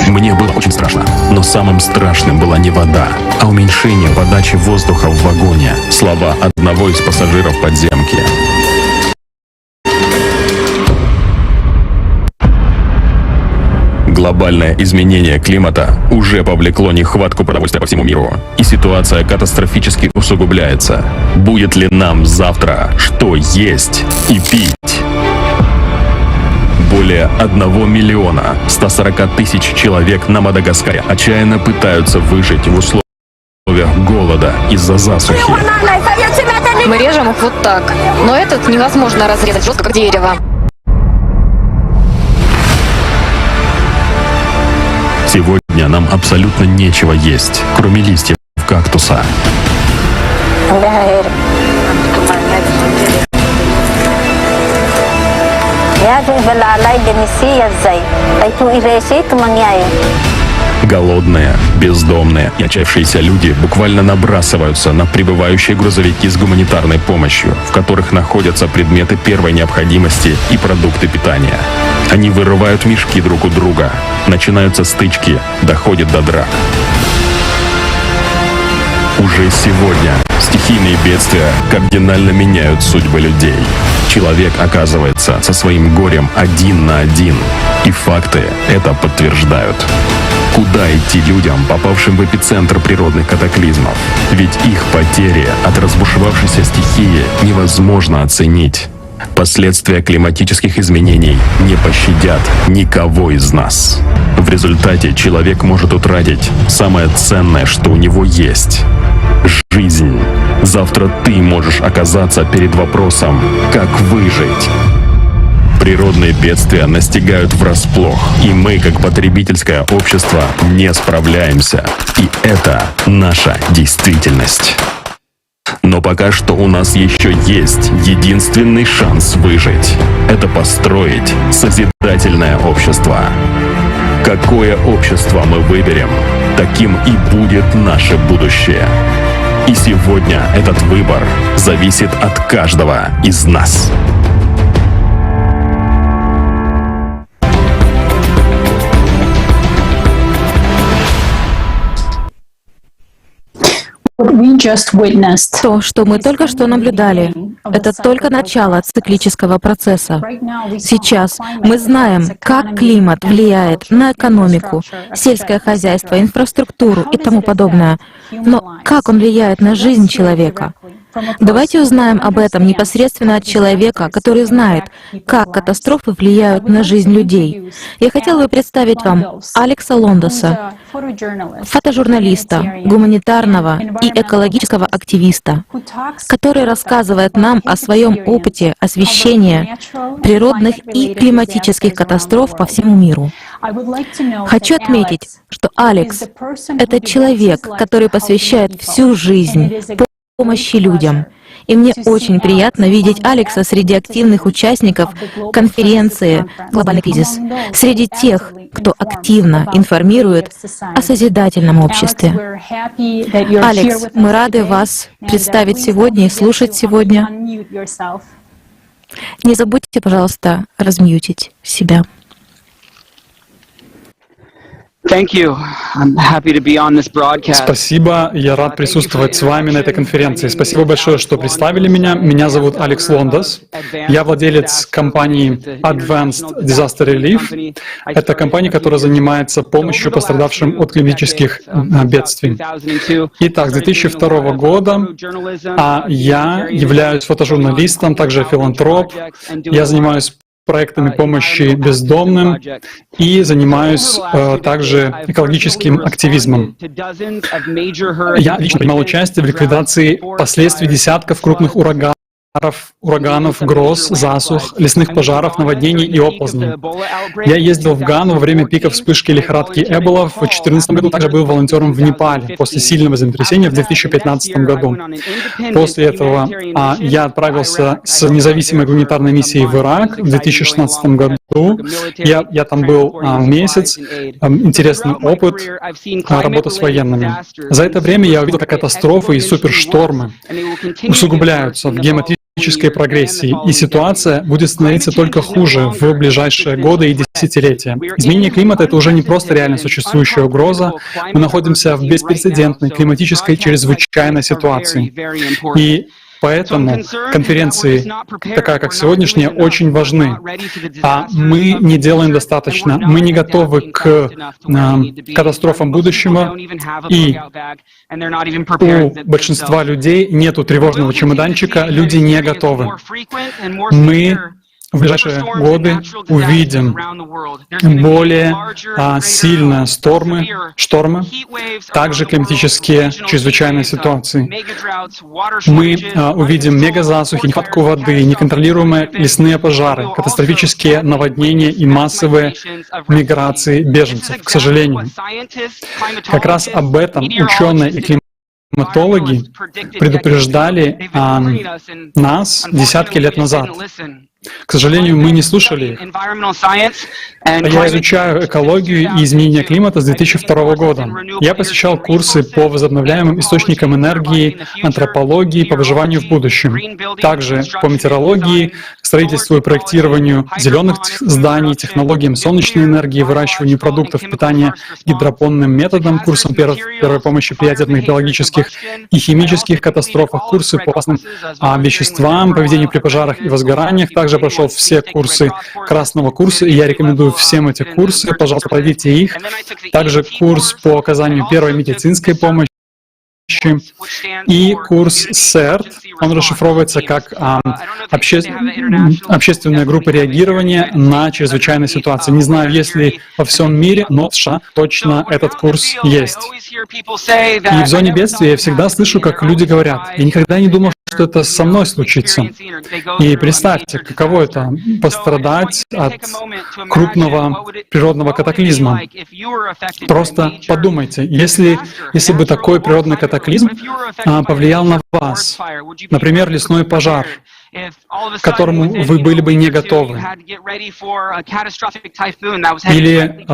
Мне было очень страшно, но самым страшным была не вода, а уменьшение подачи воздуха в вагоне. Слова одного из пассажиров подземки. Глобальное изменение климата уже повлекло нехватку продовольствия по всему миру, и ситуация катастрофически усугубляется. Будет ли нам завтра что есть и пить? Более 1 миллиона 140 тысяч человек на Мадагаскаре отчаянно пытаются выжить в условиях голода из-за засухи. Мы режем их вот так, но этот невозможно разрезать жестко, как дерево. Сегодня нам абсолютно нечего есть, кроме листьев кактуса. Голодные, бездомные и отчаявшиеся люди буквально набрасываются на прибывающие грузовики с гуманитарной помощью, в которых находятся предметы первой необходимости и продукты питания. Они вырывают мешки друг у друга, начинаются стычки, доходит до драк. Уже сегодня стихийные бедствия кардинально меняют судьбы людей. Человек оказывается со своим горем один на один, и факты это подтверждают. Куда идти людям, попавшим в эпицентр природных катаклизмов? Ведь их потери от разбушевавшейся стихии невозможно оценить. Последствия климатических изменений не пощадят никого из нас. В результате человек может утратить самое ценное, что у него есть — жизнь. Завтра ты можешь оказаться перед вопросом, как выжить. Природные бедствия настигают врасплох, и мы, как потребительское общество, не справляемся. И это наша действительность. Но пока что у нас еще есть единственный шанс выжить. Это построить созидательное общество. Какое общество мы выберем, таким и будет наше будущее. И сегодня этот выбор зависит от каждого из нас. То, что мы только что наблюдали, это только начало циклического процесса. Сейчас мы знаем, как климат влияет на экономику, сельское хозяйство, инфраструктуру и тому подобное. Но как он влияет на жизнь человека? Давайте узнаем об этом непосредственно от человека, который знает, как катастрофы влияют на жизнь людей. Я хотела бы представить вам Алекса Лондоса, фотожурналиста, гуманитарного и экологического активиста, который рассказывает нам о своем опыте освещения природных и климатических катастроф по всему миру. Хочу отметить, что Алекс — это человек, который посвящает всю жизнь помощи людям. И мне очень приятно видеть Алекса среди активных участников конференции «Глобальный кризис», среди тех, кто активно информирует о созидательном обществе. Алекс, мы рады вас представить сегодня и слушать сегодня. Не забудьте, пожалуйста, размьютить себя. Спасибо, я рад присутствовать с вами на этой конференции. Спасибо большое, что представили меня. Меня зовут Алекс Лондос. Я владелец компании Advanced Disaster Relief. Это компания, которая занимается помощью пострадавшим от климатических бедствий. Итак, с 2002 года я являюсь фотожурналистом, также филантроп. Я занимаюсь проектами помощи бездомным и занимаюсь также экологическим активизмом. Я лично принимал участие в ликвидации последствий десятков крупных ураганов, гроз, засух, лесных пожаров, наводнений и оползней. Я ездил в Гану во время пика вспышки лихорадки Эбола. В 2014 году также был волонтером в Непале после сильного землетрясения в 2015 году. После этого я отправился с независимой гуманитарной миссией в Ирак в 2016 году. Я там был месяц. Интересный опыт работы с военными. За это время я увидел, как катастрофы и суперштормы усугубляются в геометрической прогрессии, и ситуация будет становиться только хуже в ближайшие годы и десятилетия. Изменение климата — это уже не просто реально существующая угроза, мы находимся в беспрецедентной климатической чрезвычайной ситуации. И поэтому конференции, такая как сегодняшняя, очень важны. А мы не делаем достаточно. Мы не готовы к катастрофам будущего, и у большинства людей нету тревожного чемоданчика, люди не готовы. Мы в ближайшие годы увидим более сильные штормы, также климатические чрезвычайные ситуации. Мы увидим мегазасухи, нехватку воды, неконтролируемые лесные пожары, катастрофические наводнения и массовые миграции беженцев, к сожалению. Как раз об этом ученые и климатологи предупреждали нас десятки лет назад. К сожалению, мы не слушали их. Я изучаю экологию и изменение климата с 2002 года. Я посещал курсы по возобновляемым источникам энергии, антропологии, по выживанию в будущем. Также по метеорологии, строительству и проектированию зеленых зданий, технологиям солнечной энергии, выращиванию продуктов питания гидропонным методом, курсом первой помощи при ядерных, биологических и химических катастрофах, курсы по опасным веществам, поведению при пожарах и возгораниях. Также прошел все курсы красного курса, и я рекомендую всем эти курсы. Пожалуйста, пройдите их. Также курс по оказанию первой медицинской помощи и курс CERT. Он расшифровывается как общественная группа реагирования на чрезвычайные ситуации. Не знаю, есть ли во всем мире, но в США точно этот курс есть. И в зоне бедствия я всегда слышу, как люди говорят: «Я никогда не думал, что это со мной случится». И представьте, каково это — пострадать от крупного природного катаклизма. Просто подумайте, если бы такой природный катаклизм повлиял на вас, например, лесной пожар, к которому вы были бы не готовы, или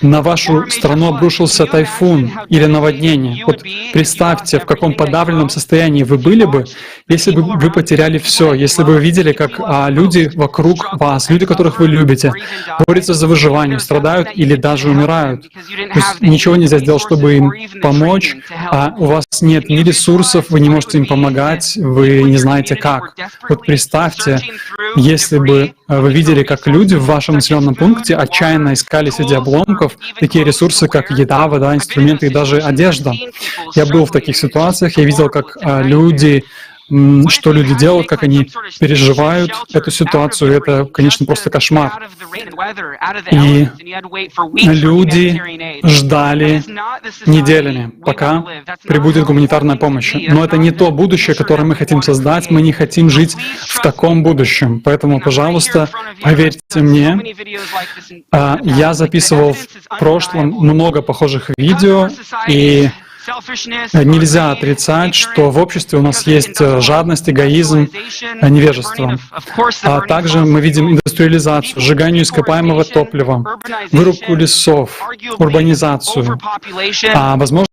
на вашу страну обрушился тайфун или наводнение. Вот представьте, в каком подавленном состоянии вы были бы, если бы вы потеряли все, если бы вы видели, как люди вокруг вас, люди, которых вы любите, борются за выживание, страдают или даже умирают. То есть ничего нельзя сделать, чтобы им помочь, а у вас нет ни ресурсов, вы не можете им помогать, вы не знаете как. Вот представьте, если бы вы видели, как люди в вашем населенном пункте отчаянно искали среди обломков такие ресурсы, как еда, вода, инструменты и даже одежда. Я был в таких ситуациях, я видел, как что люди делают, как они переживают эту ситуацию. Это, конечно, просто кошмар. И люди ждали неделями, пока прибудет гуманитарная помощь. Но это не то будущее, которое мы хотим создать. Мы не хотим жить в таком будущем. Поэтому, пожалуйста, поверьте мне, я записывал в прошлом много похожих видео, и нельзя отрицать, что в обществе у нас есть жадность, эгоизм, невежество. А также мы видим индустриализацию, сжигание ископаемого топлива, вырубку лесов, урбанизацию, возможно,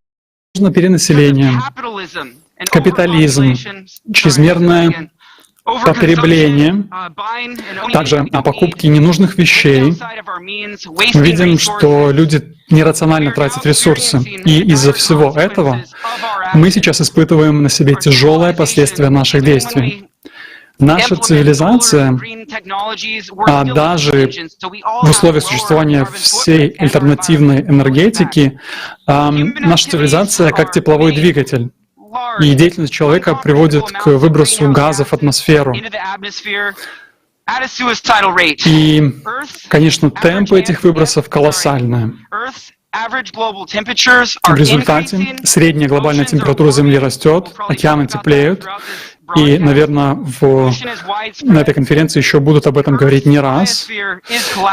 перенаселение, капитализм, чрезмерное потребление, также о покупке ненужных вещей. Мы видим, что люди нерационально тратят ресурсы. И из-за всего этого мы сейчас испытываем на себе тяжелые последствия наших действий. Наша цивилизация, даже в условиях существования всей альтернативной энергетики, наша цивилизация как тепловой двигатель. И деятельность человека приводит к выбросу газов в атмосферу. И, конечно, темпы этих выбросов колоссальные. В результате средняя глобальная температура Земли растет, океаны теплеют, и, наверное, на этой конференции еще будут об этом говорить не раз.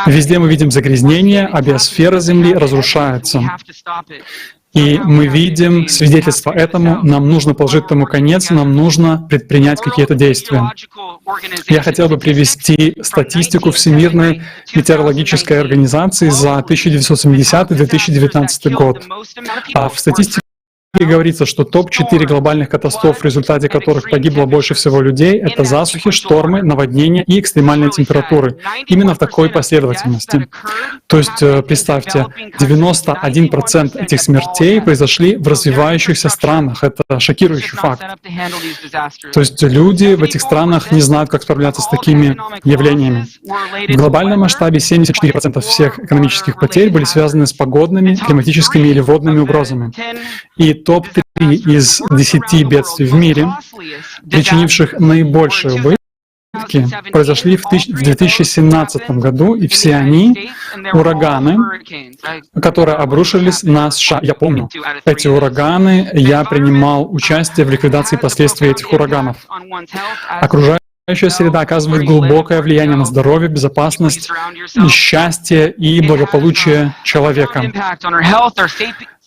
Везде мы видим загрязнение, а биосфера Земли разрушается. И мы видим свидетельство этому, нам нужно положить этому конец, нам нужно предпринять какие-то действия. Я хотел бы привести статистику Всемирной метеорологической организации за 1970-2019 год. В статистике говорится, что топ-4 глобальных катастроф, в результате которых погибло больше всего людей, это засухи, штормы, наводнения и экстремальные температуры. Именно в такой последовательности. То есть, представьте, 91% этих смертей произошли в развивающихся странах. Это шокирующий факт. То есть люди в этих странах не знают, как справляться с такими явлениями. В глобальном масштабе 74% всех экономических потерь были связаны с погодными, климатическими или водными угрозами. И топ-3 из 10 бедствий в мире, причинивших наибольшие убытки, произошли в 2017 году, и все они — ураганы, которые обрушились на США. Я помню эти ураганы, я принимал участие в ликвидации последствий этих ураганов. Окружающая среда оказывает глубокое влияние на здоровье, безопасность, счастье и благополучие человека.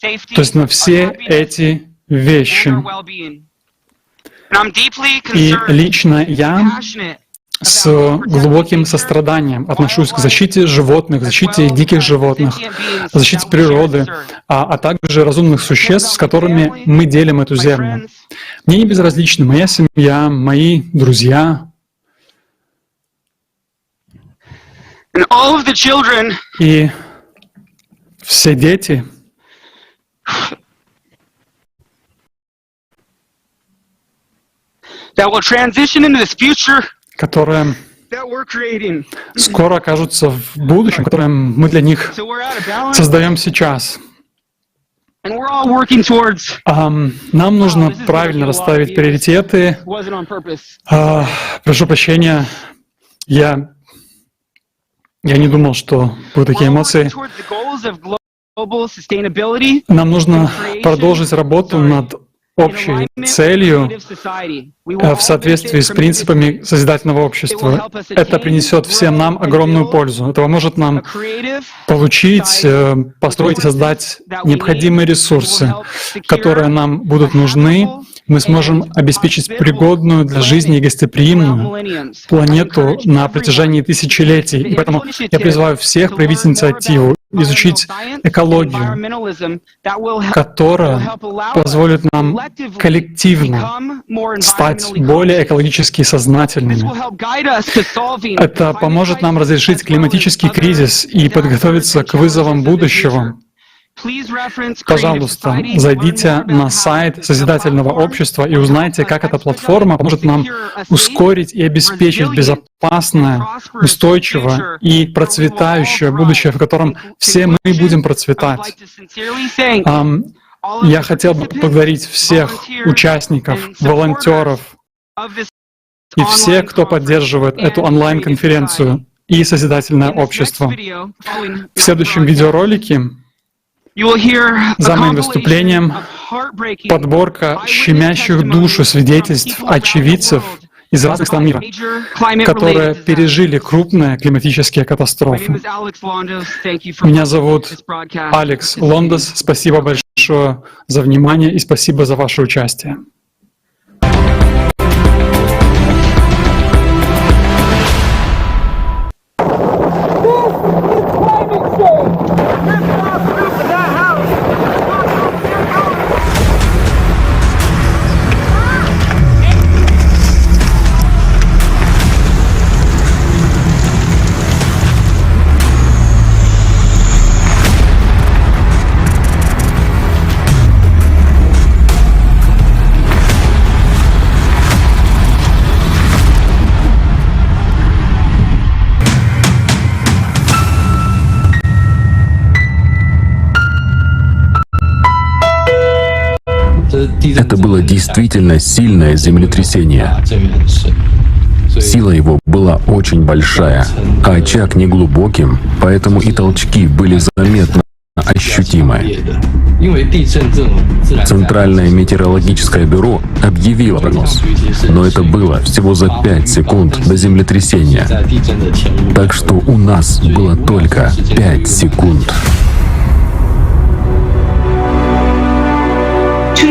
То есть на все эти вещи. И лично я с глубоким состраданием отношусь к защите животных, защите диких животных, защите природы, а также разумных существ, с которыми мы делим эту землю. Мне не безразлична моя семья, мои друзья. И все дети, которые скоро окажутся в будущем, которое мы для них создаем сейчас. Нам нужно правильно расставить приоритеты. Прошу прощения, я не думал, что будут такие эмоции. Нам нужно продолжить работу над общей целью в соответствии с принципами созидательного общества. Это принесет всем нам огромную пользу. Это поможет нам получить, построить и создать необходимые ресурсы, которые нам будут нужны. Мы сможем обеспечить пригодную для жизни и гостеприимную планету на протяжении тысячелетий. И поэтому я призываю всех проявить инициативу, изучить экологию, которая позволит нам коллективно стать более экологически сознательными. Это поможет нам разрешить климатический кризис и подготовиться к вызовам будущего. Пожалуйста, зайдите на сайт Созидательного общества и узнайте, как эта платформа поможет нам ускорить и обеспечить безопасное, устойчивое и процветающее будущее, в котором все мы будем процветать. Я хотел бы поблагодарить всех участников, волонтеров и всех, кто поддерживает эту онлайн-конференцию и Созидательное общество. В следующем видеоролике за моим выступлением подборка щемящих душу свидетельств очевидцев из разных стран мира, которые пережили крупные климатические катастрофы. Меня зовут Алекс Лондос. Спасибо большое за внимание и спасибо за ваше участие. Это было действительно сильное землетрясение. Сила его была очень большая, а очаг неглубоким, поэтому и толчки были заметно ощутимы. Центральное метеорологическое бюро объявило прогноз, но это было всего за 5 секунд до землетрясения. Так что у нас было только 5 секунд.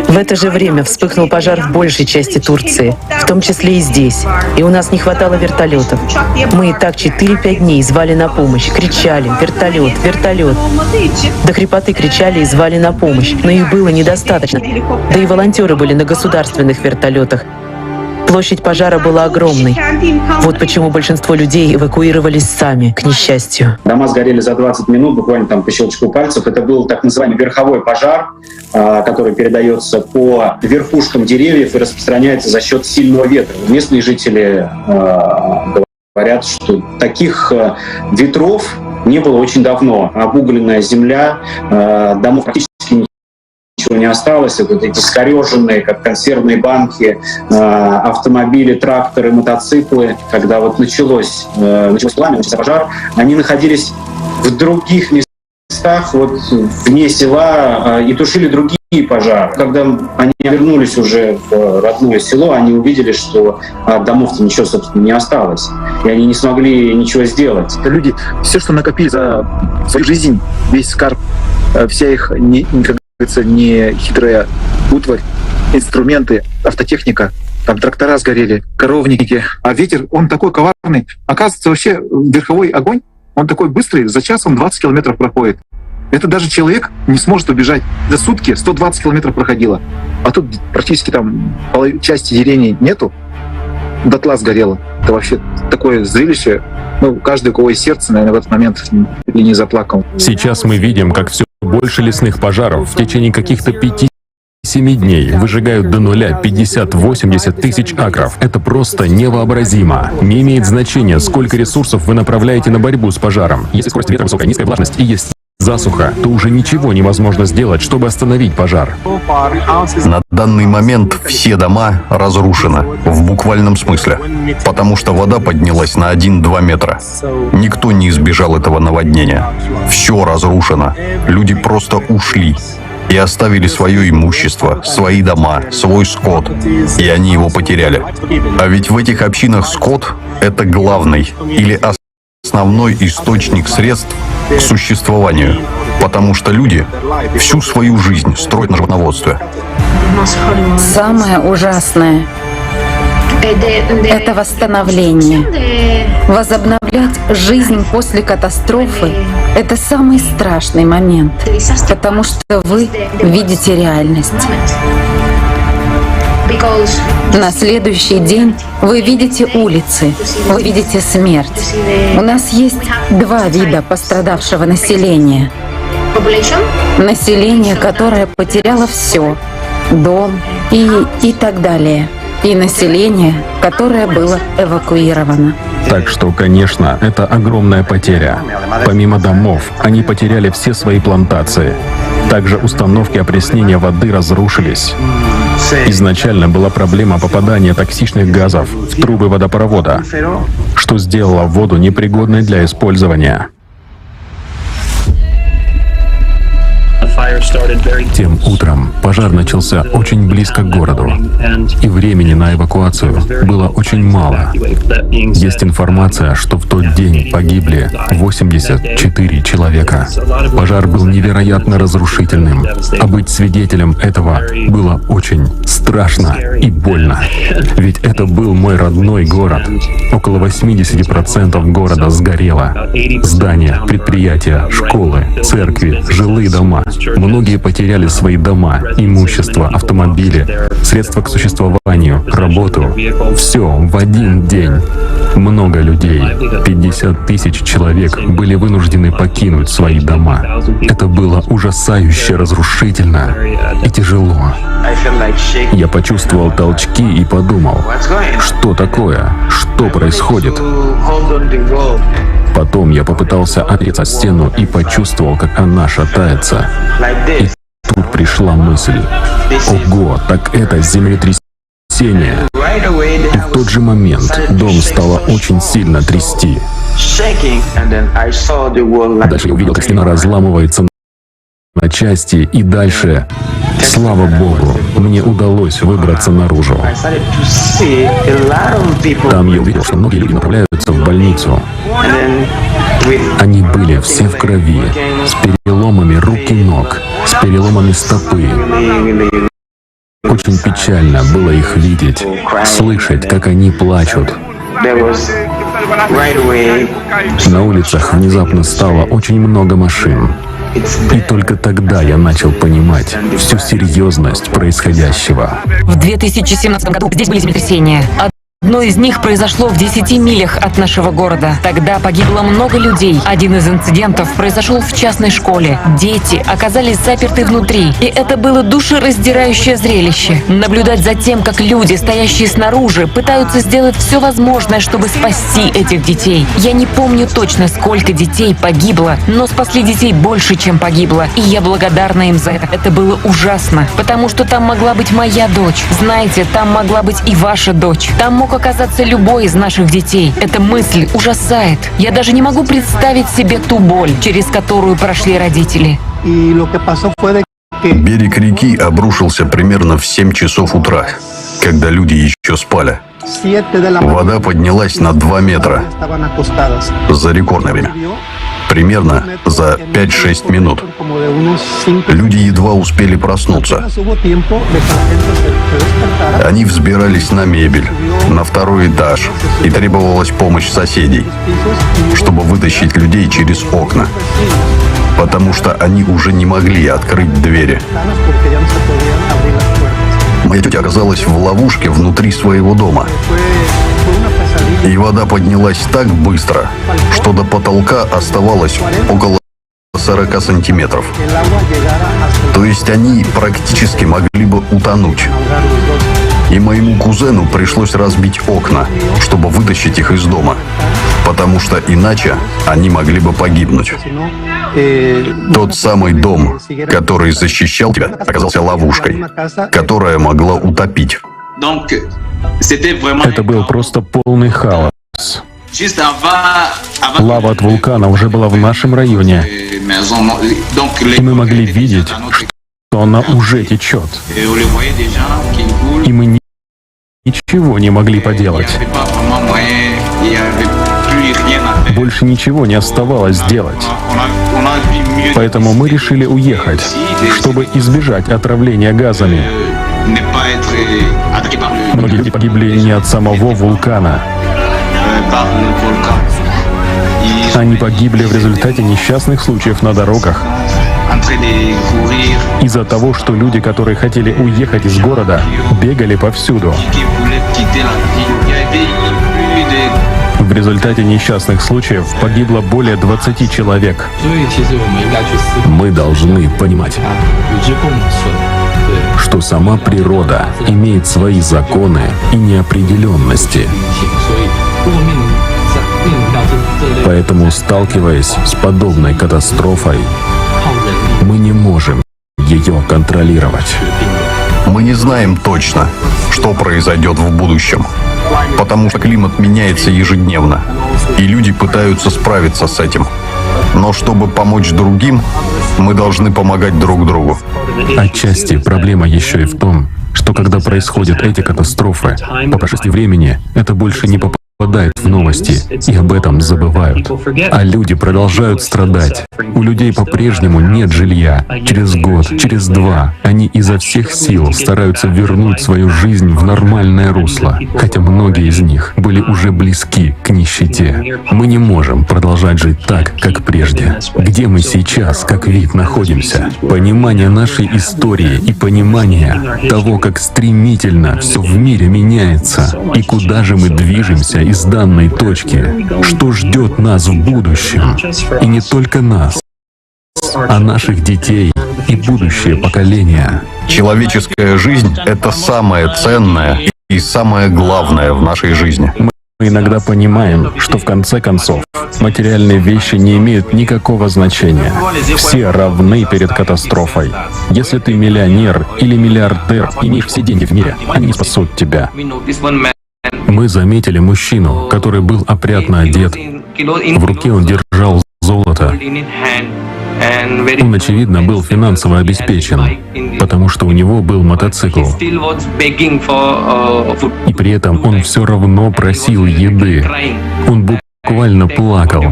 В это же время вспыхнул пожар в большей части Турции, в том числе и здесь. И у нас не хватало вертолетов. Мы и так 4-5 дней звали на помощь, кричали «Вертолет! Вертолет!». До хрипоты кричали и звали на помощь, но их было недостаточно. Да и волонтеры были на государственных вертолетах. Площадь пожара была огромной. Вот почему большинство людей эвакуировались сами, к несчастью. Дома сгорели за 20 минут, буквально там по щелчку пальцев. Это был так называемый верховой пожар, который передается по верхушкам деревьев и распространяется за счет сильного ветра. Местные жители говорят, что таких ветров не было очень давно. Обугленная земля, домов практически ничего не осталось. Вот эти скореженные, как консервные банки, автомобили, тракторы, мотоциклы. Когда вот началось пламя, начался пожар, они находились в других местах, вот вне села, и тушили другие пожары. Когда они вернулись уже в родное село, они увидели, что от домов-то ничего, собственно, не осталось. И они не смогли ничего сделать. Люди, все, что накопили за свою жизнь, весь скарб, вся их, как говорится, не хитрая утварь, инструменты, автотехника. Там трактора сгорели, коровники. А ветер, он такой коварный. Оказывается, вообще верховой огонь, он такой быстрый, за час он 20 километров проходит. Это даже человек не сможет убежать. За сутки 120 километров проходило. А тут практически там части деревни нету. Дотла сгорело. Это вообще такое зрелище. Ну, каждый, у кого есть сердце, наверное, в этот момент и не заплакал. Сейчас мы видим, как все больше лесных пожаров в течение каких-то 5-7 дней выжигают до нуля 50-80 тысяч акров. Это просто невообразимо. Не имеет значения, сколько ресурсов вы направляете на борьбу с пожаром. Если скорость ветра высокая, низкая влажность и есть засуха, то уже ничего невозможно сделать, чтобы остановить пожар. На данный момент все дома разрушены, в буквальном смысле, потому что вода поднялась на 1-2 метра. Никто не избежал этого наводнения. Все разрушено. Люди просто ушли и оставили свое имущество, свои дома, свой скот, и они его потеряли. А ведь в этих общинах скот – это главный или основной источник средств к существованию, потому что люди всю свою жизнь строят на животноводстве. Самое ужасное — это восстановление. Возобновлять жизнь после катастрофы — это самый страшный момент, потому что вы видите реальность. На следующий день вы видите улицы, вы видите смерть. У нас есть два вида пострадавшего населения. Население, которое потеряло все, дом и так далее. И население, которое было эвакуировано. Так что, конечно, это огромная потеря. Помимо домов, они потеряли все свои плантации. Также установки опреснения воды разрушились. Изначально была проблема попадания токсичных газов в трубы водопровода, что сделало воду непригодной для использования. Тем утром пожар начался очень близко к городу, и времени на эвакуацию было очень мало. Есть информация, что в тот день погибли 84 человека. Пожар был невероятно разрушительным, а быть свидетелем этого было очень страшно и больно. Ведь это был мой родной город. Около 80% города сгорело. Здания, предприятия, школы, церкви, жилые дома. Многие потеряли свои дома, имущество, автомобили, средства к существованию, работу. Все в один день. Много людей, 50 тысяч человек, были вынуждены покинуть свои дома. Это было ужасающе разрушительно и тяжело. Я почувствовал толчки и подумал, что такое, что происходит. Потом я попытался опереться стену и почувствовал, как она шатается. И тут пришла мысль: ого, так это землетрясение. И в тот же момент дом стало очень сильно трясти. Дальше я увидел, как стена разламывается на части, и дальше, слава Богу, мне удалось выбраться наружу. Там я увидел, что многие люди направляются в больницу. Они были все в крови, с переломами рук и ног, с переломами стопы. Очень печально было их видеть, слышать, как они плачут. На улицах внезапно стало очень много машин. И только тогда я начал понимать всю серьезность происходящего. В 2017 году здесь были землетрясения. Одно из них произошло в 10 милях от нашего города. Тогда погибло много людей. Один из инцидентов произошел в частной школе. Дети оказались заперты внутри. И это было душераздирающее зрелище. Наблюдать за тем, как люди, стоящие снаружи, пытаются сделать все возможное, чтобы спасти этих детей. Я не помню точно, сколько детей погибло, но спасли детей больше, чем погибло. И я благодарна им за это. Это было ужасно, потому что там могла быть моя дочь. Знаете, там могла быть и ваша дочь. Там мог оказаться любой из наших детей. Эта мысль ужасает. Я даже не могу представить себе ту боль, через которую прошли родители. Берег реки обрушился примерно в 7 часов утра, когда люди еще спали. Вода поднялась на 2 метра за рекордное время. примерно за 5-6 минут. Люди едва успели проснуться. Они взбирались на мебель, на второй этаж, и требовалась помощь соседей, чтобы вытащить людей через окна, потому что они уже не могли открыть двери. Моя тетя оказалась в ловушке внутри своего дома. И вода поднялась так быстро, что до потолка оставалось около 40 сантиметров. То есть они практически могли бы утонуть. И моему кузену пришлось разбить окна, чтобы вытащить их из дома, потому что иначе они могли бы погибнуть. Тот самый дом, который защищал тебя, оказался ловушкой, которая могла утопить. Это был просто полный хаос. Лава от вулкана уже была в нашем районе, и мы могли видеть, что она уже течет. И мы ничего не могли поделать. Больше ничего не оставалось сделать. Поэтому мы решили уехать, чтобы избежать отравления газами. Многие люди погибли не от самого вулкана. Они погибли в результате несчастных случаев на дорогах. Из-за того, что люди, которые хотели уехать из города, бегали повсюду. В результате несчастных случаев погибло более 20 человек. Мы должны понимать, что сама природа имеет свои законы и неопределенности. Поэтому, сталкиваясь с подобной катастрофой, мы не можем ее контролировать. Мы не знаем точно, что произойдет в будущем, потому что климат меняется ежедневно, и люди пытаются справиться с этим. Но чтобы помочь другим, мы должны помогать друг другу. Отчасти проблема еще и в том, что когда происходят эти катастрофы, по прошествии времени это больше не попадает в новости, и об этом забывают. А люди продолжают страдать. У людей по-прежнему нет жилья. Через год, через два они изо всех сил стараются вернуть свою жизнь в нормальное русло, хотя многие из них были уже близки к нищете. Мы не можем продолжать жить так, как прежде. Где мы сейчас, как вид, находимся? Понимание нашей истории и понимание того, как стремительно все в мире меняется, и куда же мы движемся из данной точки, что ждет нас в будущем, и не только нас, а наших детей и будущее поколения. Человеческая жизнь — это самое ценное и самое главное в нашей жизни. Мы иногда понимаем, что в конце концов материальные вещи не имеют никакого значения. Все равны перед катастрофой. Если ты миллионер или миллиардер, имеешь все деньги в мире, они не спасут тебя. Мы заметили мужчину, который был опрятно одет. В руке он держал золото. Он, очевидно, был финансово обеспечен, потому что у него был мотоцикл. И при этом он все равно просил еды. Он буквально плакал.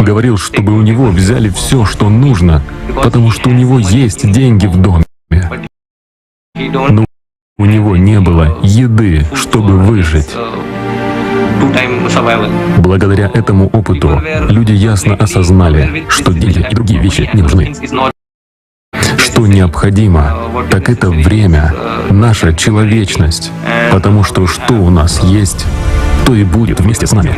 Говорил, чтобы у него взяли все, что нужно, потому что у него есть деньги в доме. Но у него не было еды, чтобы выжить. Благодаря этому опыту люди ясно осознали, что деньги и другие вещи не нужны. Что необходимо, так это время, наша человечность, потому что у нас есть, то и будет вместе с нами.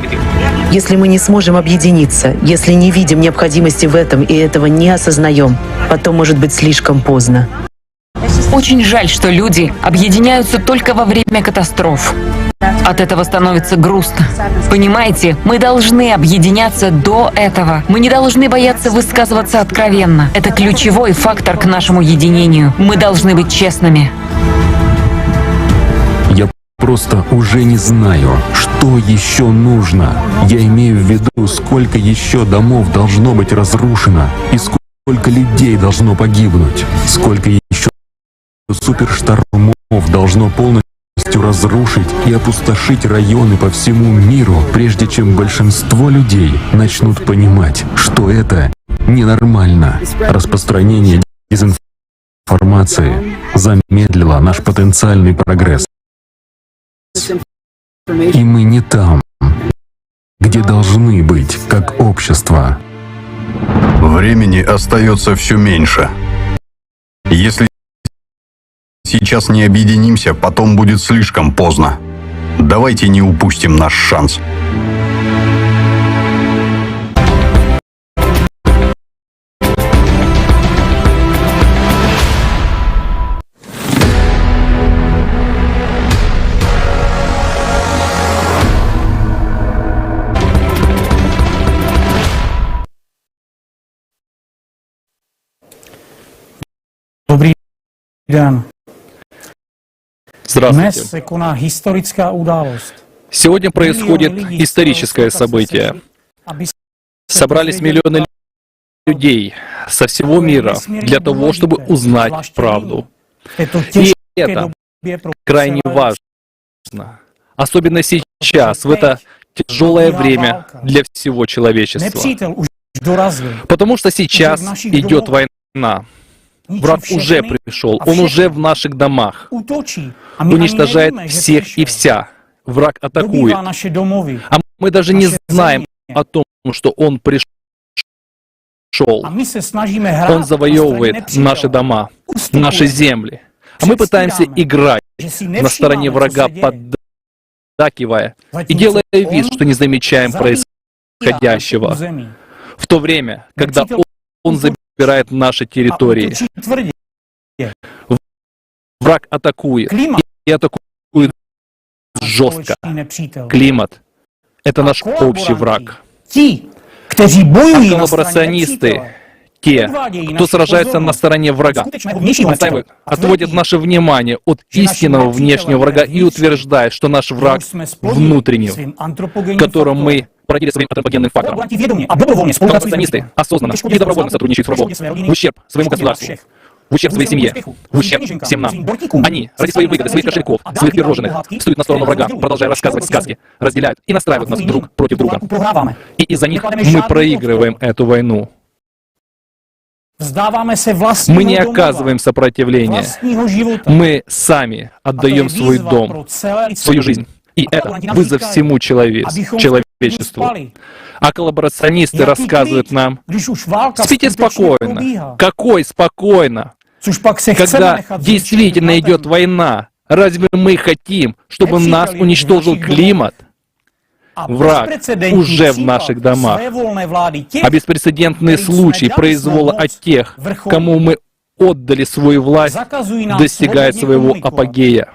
Если мы не сможем объединиться, если не видим необходимости в этом и этого не осознаем, потом может быть слишком поздно. Очень жаль, что люди объединяются только во время катастроф. От этого становится грустно. Понимаете, мы должны объединяться до этого. Мы не должны бояться высказываться откровенно. Это ключевой фактор к нашему единению. Мы должны быть честными. Я просто уже не знаю, что еще нужно. Я имею в виду, сколько еще домов должно быть разрушено, и сколько людей должно погибнуть, сколько еще суперштормов должно полностью разрушить и опустошить районы по всему миру, прежде чем большинство людей начнут понимать, что это ненормально. Распространение дезинформации замедлило наш потенциальный прогресс. И мы не там, где должны быть как общество. Времени остается все меньше. Если сейчас не объединимся, потом будет слишком поздно. Давайте не упустим наш шанс. Dobrý den. Здравствуйте. Сегодня происходит историческое событие. Собрались миллионы людей со всего мира для того, чтобы узнать правду. И это крайне важно. Особенно сейчас, в это тяжелое время для всего человечества. Потому что сейчас идет война. Враг уже пришел, он уже в наших домах, уничтожает всех и вся. Враг атакует. А мы даже не знаем о том, что он пришел. Он завоевывает наши дома, наши земли. А мы пытаемся играть на стороне врага, поддакивая и делая вид, что не замечаем происходящего. В то время, когда он забирает наши территории. Враг атакует. И атакует жестко. Климат — это наш общий враг. А коллаборационисты, те, кто сражается на стороне врага, отводят наше внимание от истинного внешнего врага и утверждают, что наш враг внутренний, которым мы породили своим антропогенным фактором. Коллаборационисты осознанно и добровольно сотрудничают с врагом в ущерб своему государству, в ущерб своей семье, в ущерб всем нам. Они ради своей выгоды, своих кошельков, своих пирожных встают на сторону врага, продолжая рассказывать сказки, разделяют и настраивают нас друг против друга. И из-за них мы проигрываем эту войну. Мы не оказываем сопротивления. Мы сами отдаем свой дом, свою жизнь. И это вызов всему человечеству. А коллаборационисты рассказывают нам: спите спокойно. Какой спокойно? Когда действительно идет война, разве мы хотим, чтобы нас уничтожил климат? Враг уже в наших домах. А беспрецедентный случай произвола от тех, кому мы отдали свою власть, достигает своего апогея.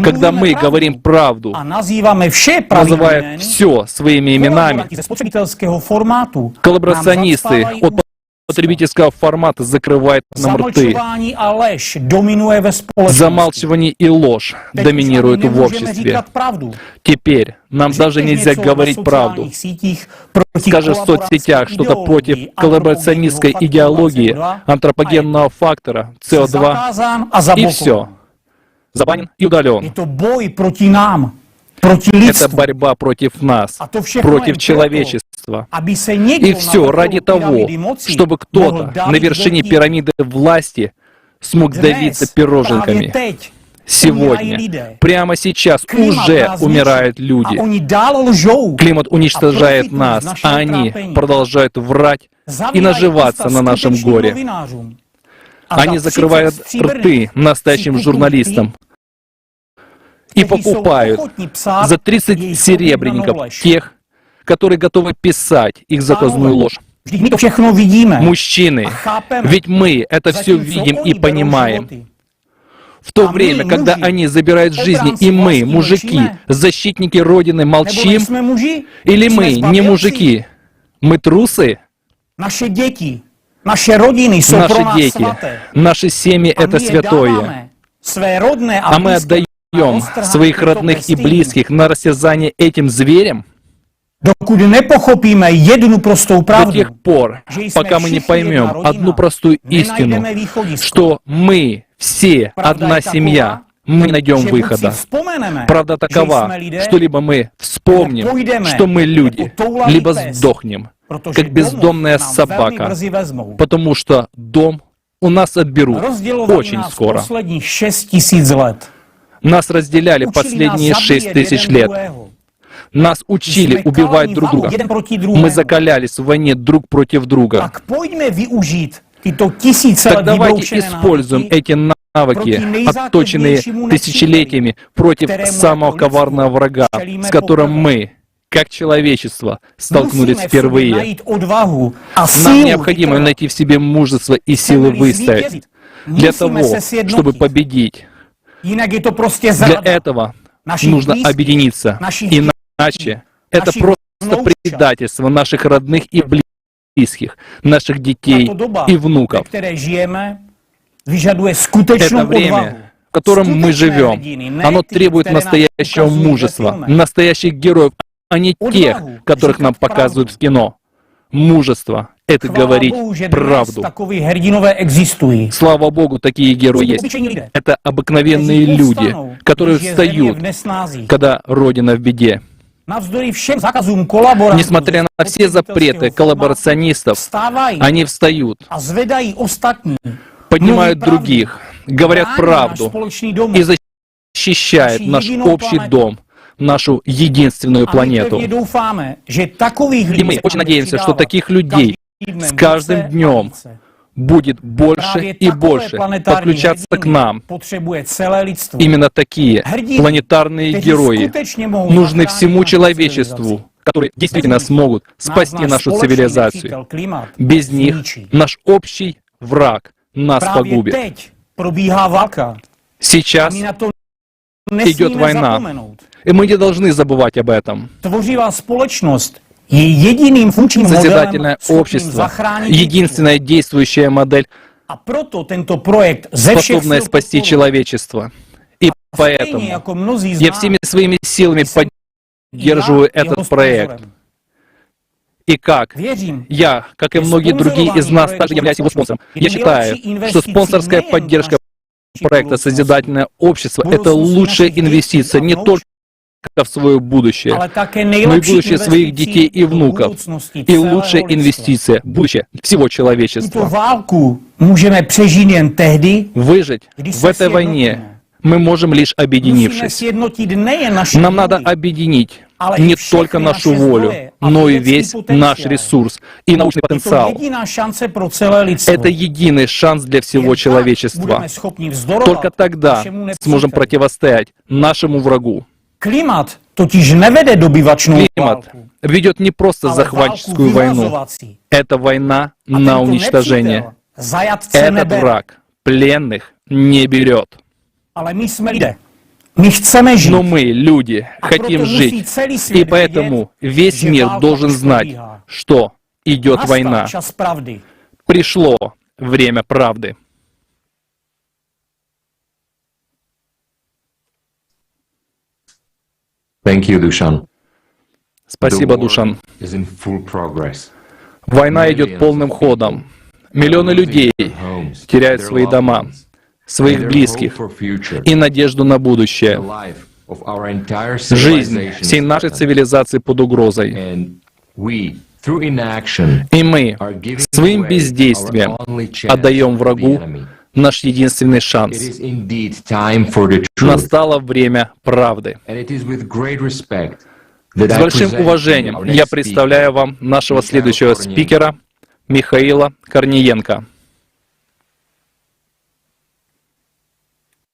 Когда мы говорим правду, называя все своими именами, коллаборационисты от потребительского формата закрывают нам рты. Замалчивание и ложь доминируют в обществе. Теперь нам даже нельзя говорить правду. Скажешь в соцсетях что-то против коллаборационистской идеологии, антропогенного фактора, СО2, и все. Забанен и удален. Это борьба против нас, против человечества. И все ради того, чтобы кто-то на вершине пирамиды власти смог давиться пироженками. Сегодня, прямо сейчас уже умирают люди. Климат уничтожает нас, а они продолжают врать и наживаться на нашем горе. Они закрывают рты настоящим журналистам и покупают за 30 серебряников тех, которые готовы писать их заказную ложь. Мужчины, ведь мы это все видим и понимаем. В то время, когда они забирают жизни, и мы, мужики, защитники Родины, молчим? Или мы не мужики? Мы трусы? Наши дети, наши семьи — это святое. А мы отдаем своих родных и близких на растерзание этим зверям? До тех пор, пока мы не поймем одну простую истину, что мы все одна семья, мы не найдем выхода. Правда такова, что либо мы вспомним, что мы люди, либо сдохнем, как бездомная собака, потому что дом у нас отберут очень скоро. Нас разделяли последние 6000 лет. Нас учили убивать друг друга. Мы закалялись в войне друг против друга. Так давайте используем эти навыки, отточенные тысячелетиями, против самого коварного врага, с которым мы, как человечество, столкнулись впервые. Нам необходимо найти в себе мужество и силы выстоять для того, чтобы победить. Для этого нужно объединиться, иначе это просто предательство наших родных и близких, наших детей и внуков. Это время, в котором мы живем, оно требует настоящего мужества, настоящих героев, а не тех, которых нам показывают в кино. Мужество — это говорить правду. Слава Богу, такие герои есть. Это обыкновенные люди, которые встают, когда Родина в беде. Несмотря на все запреты коллаборационистов, они встают, поднимают других, говорят правду и защищают наш общий дом, нашу единственную планету. И мы очень надеемся, что таких людей с каждым днем будет больше и больше подключаться к нам. Именно такие планетарные герои нужны всему человечеству, которые действительно смогут спасти нашу цивилизацию. Без них наш общий враг нас погубит. Сейчас идет война, и мы не должны забывать об этом. Созидательное общество — единственная действующая модель, способная спасти человечество. И поэтому я всеми своими силами поддерживаю этот проект. И я, как и многие другие из нас, также являюсь его спонсором. Я считаю, что спонсорская поддержка проекта «Созидательное общество» — это лучшая инвестиция не только в свое будущее, но и будущее своих детей и внуков, и лучшая инвестиция в будущее всего человечества. Выжить в этой войне мы можем лишь объединившись. Нам надо объединить не только нашу волю, но и весь наш ресурс и научный потенциал. Это единый шанс для всего человечества. Только тогда сможем противостоять нашему врагу. Климат ведет не просто захватческую войну. Это война на уничтожение. Этот враг пленных не берет. Но мы, люди, хотим жить, и поэтому весь мир должен знать, что идет война. Пришло время правды. Спасибо, Душан. Война идет полным ходом. Миллионы людей теряют свои дома, своих близких и надежду на будущее. Жизнь всей нашей цивилизации под угрозой. И мы своим бездействием отдаем врагу наш единственный шанс. Настало время правды. С большим уважением я представляю вам нашего следующего спикера Михаила Корниенко.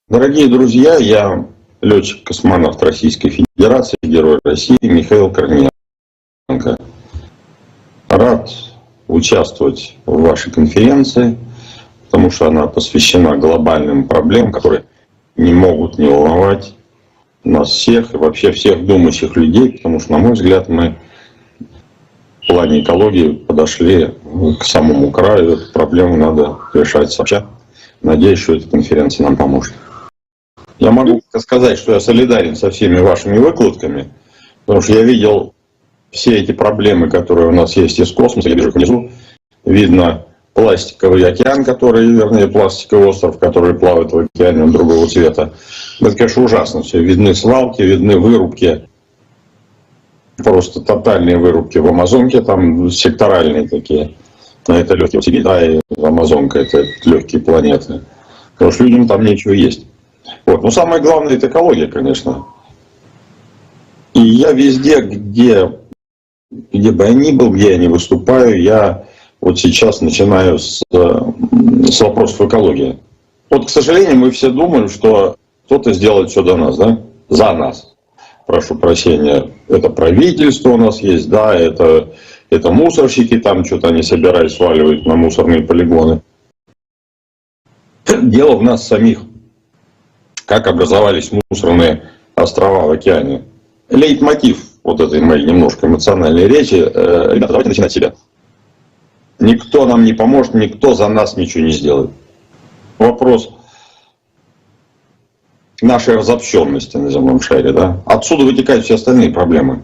Дорогие друзья, я летчик-космонавт Российской Федерации, Герой России Михаил Корниенко. Рад участвовать в вашей конференции, потому что она посвящена глобальным проблемам, которые не могут не волновать нас всех и вообще всех думающих людей, потому что, на мой взгляд, мы в плане экологии подошли к самому краю, эту проблему надо решать сообща. Надеюсь, что эта конференция нам поможет. Я могу сказать, что я солидарен со всеми вашими выкладками, потому что я видел все эти проблемы, которые у нас есть из космоса. Я вижу их внизу, видно пластиковый океан, вернее, пластиковый остров, который плавает в океане другого цвета. Это, конечно, ужасно все. Видны свалки, видны вырубки. Просто тотальные вырубки в Амазонке, там секторальные такие. Это легкие Сибирь, да, и Амазонка, это легкие планеты. Потому что людям там нечего есть. Вот. Но самое главное — это экология, конечно. И я везде, где бы я ни был, где я не выступаю, я вот сейчас начинаю с вопросов экологии. Вот, к сожалению, мы все думаем, что кто-то сделает все до нас, да? За нас. Прошу прощения. Это правительство у нас есть, да, это мусорщики, там что-то они собирают, сваливают на мусорные полигоны. Дело в нас самих. Как образовались мусорные острова в океане. Лейтмотив вот этой моей немножко эмоциональной речи. Ребята, давайте начинать с себя. Никто нам не поможет, никто за нас ничего не сделает. Вопрос нашей разобщенности на земном шаре, да? Отсюда вытекают все остальные проблемы.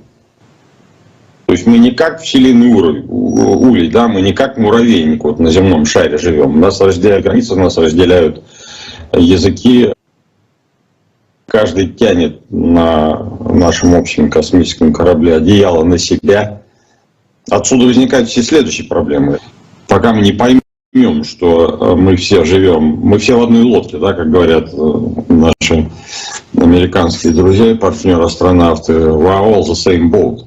То есть мы не как пчелиный улей, да, мы не как муравейник вот на земном шаре живем. Нас разделяют границы, нас разделяют языки. Каждый тянет на нашем общем космическом корабле одеяло на себя. Отсюда возникают все следующие проблемы. Пока мы не поймем, что мы все живем, мы все в одной лодке, да, как говорят наши американские друзья и партнеры-астронавты, we are all the same boat.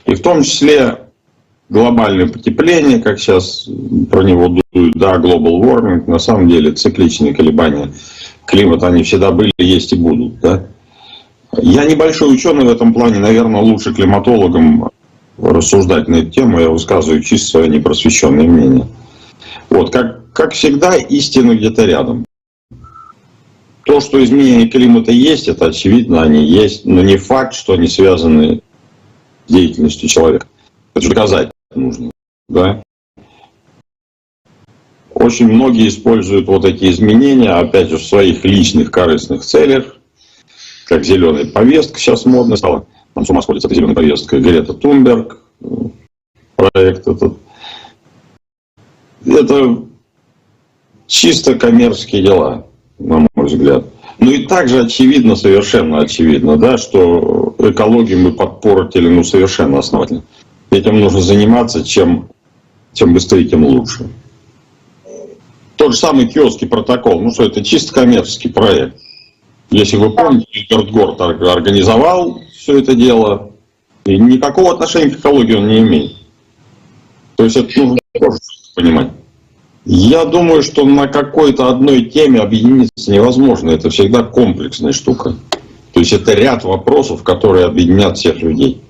И в том числе глобальное потепление, как сейчас про него дуют, да, global warming, на самом деле цикличные колебания климата, они всегда были, есть и будут. Да? Я небольшой ученый в этом плане, наверное, лучше климатологам рассуждать на эту тему, я высказываю чисто свое непросвещенное мнение. Вот, как всегда, истина где-то рядом. То, что изменения климата есть, это очевидно, они есть, но не факт, что они связаны с деятельностью человека. Это же доказать нужно. Да? Очень многие используют вот эти изменения, опять же, в своих личных корыстных целях, как зеленая повестка сейчас модно стала. Там с ума сходит эта зеленая повестка. Грета Тунберг, проект этот. Это чисто коммерческие дела, на мой взгляд. Ну и также очевидно, совершенно очевидно, да, что экологию мы подпортили совершенно основательно. Этим нужно заниматься, чем быстрее, тем лучше. Тот же самый Киотский протокол, ну что, это чисто коммерческий проект. Если вы помните, Берт Горд организовал все это дело, и никакого отношения к экологии он не имеет. То есть это нужно тоже понимать. Я думаю, что на какой-то одной теме объединиться невозможно. Это всегда комплексная штука. То есть это ряд вопросов, которые объединят всех людей.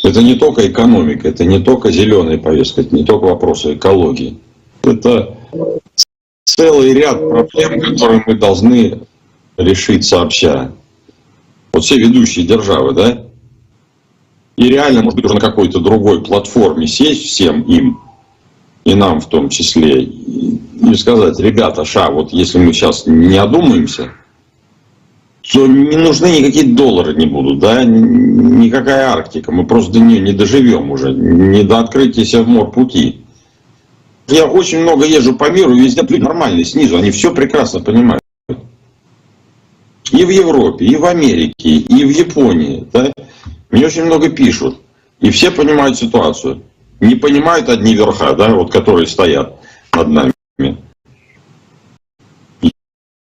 Это не только экономика, это не только зеленая повестка, это не только вопросы экологии. Это целый ряд проблем, которые мы должны решить сообща. Вот все ведущие державы, да? И реально, может быть, уже на какой-то другой платформе сесть всем им, и нам в том числе, и сказать: ребята, вот если мы сейчас не одумаемся, то не нужны никакие доллары не будут, да, никакая Арктика, мы просто до нее не доживем уже, не до открытия Севморпути. Я очень много езжу по миру, везде люди нормальные снизу, они все прекрасно понимают. И в Европе, и в Америке, и в Японии, да, мне очень много пишут, и все понимают ситуацию. Не понимают одни верха, да, вот которые стоят над нами.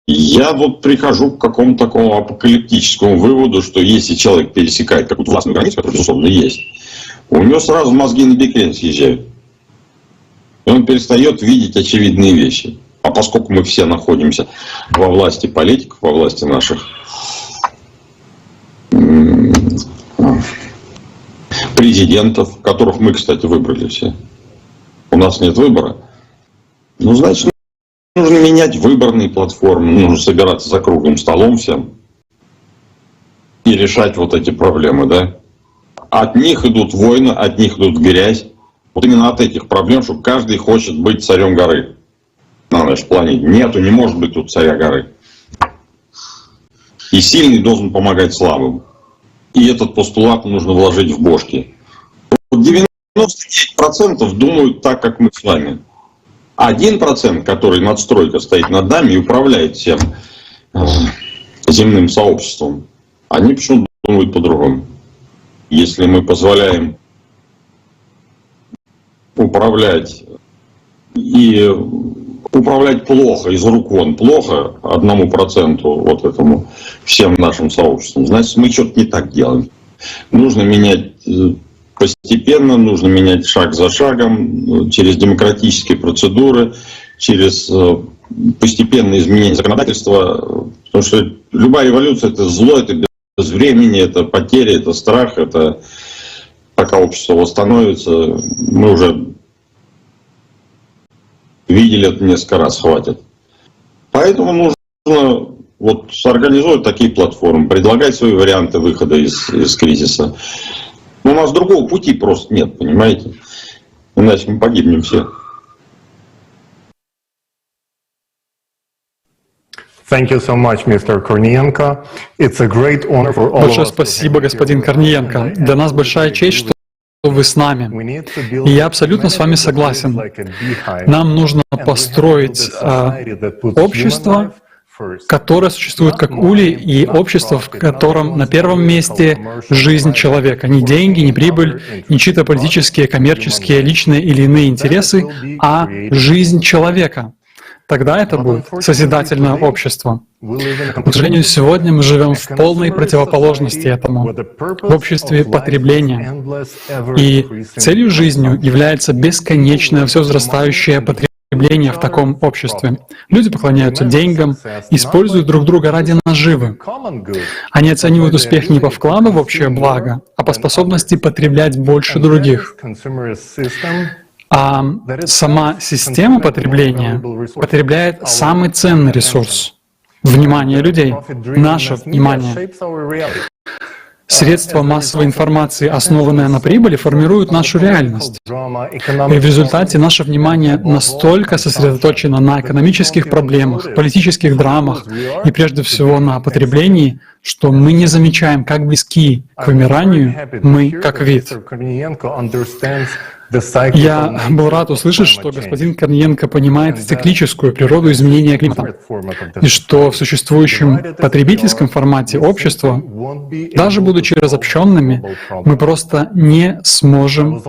Я вот прихожу к какому-то такому апокалиптическому выводу, что если человек пересекает какую-то властную границу, которая, безусловно, есть, у него сразу мозги на бекрень съезжают. И он перестает видеть очевидные вещи. А поскольку мы все находимся во власти политиков, во власти наших президентов, которых мы, кстати, выбрали все, у нас нет выбора, ну, значит, нужно менять выборные платформы, нужно собираться за круглым столом всем и решать вот эти проблемы, да. От них идут войны, от них идут грязь. Вот именно от этих проблем, что каждый хочет быть царем горы на нашей планете. Нету, не может быть тут царя горы. И сильный должен помогать слабым. И этот постулат нужно вложить в бошки. 99% думают так, как мы с вами. 1%, который надстройка стоит над нами и управляет всем земным сообществом, они почему-то думают по-другому. Если мы позволяем управлять плохо, из рук вон плохо, 1% вот этому всем нашим сообществам, значит, мы что-то не так делаем. Нужно менять постепенно, нужно менять шаг за шагом, через демократические процедуры, через постепенное изменение законодательства, потому что любая революция — это зло, это без времени, это потери, это страх, это пока общество восстановится, мы уже видели это несколько раз, хватит. Поэтому нужно вот организовать такие платформы, предлагать свои варианты выхода из кризиса. Но у нас другого пути просто нет, понимаете? Иначе мы погибнем все. Большое спасибо, господин Корниенко. Для нас большая честь, что вы с нами. И я абсолютно с вами согласен. Нам нужно построить общество, которое существует как улей, и общество, в котором на первом месте жизнь человека. Не деньги, не прибыль, не чьи-то политические, коммерческие, личные или иные интересы, а жизнь человека. Тогда это будет созидательное общество. К сожалению, сегодня мы живем в полной противоположности этому, в обществе потребления. И целью жизни является бесконечное, все возрастающее потребление в таком обществе. Люди поклоняются деньгам, используют друг друга ради наживы. Они оценивают успех не по вкладу в общее благо, а по способности потреблять больше других. А сама система потребления потребляет самый ценный ресурс — внимание людей, наше внимание. Средства массовой информации, основанные на прибыли, формируют нашу реальность. И в результате наше внимание настолько сосредоточено на экономических проблемах, политических драмах и прежде всего на потреблении, что мы не замечаем, как близки к вымиранию мы как вид. Я был рад услышать, что господин Корниенко понимает циклическую природу изменения климата, и что в существующем потребительском формате общества, даже будучи разобщенными, мы просто не сможем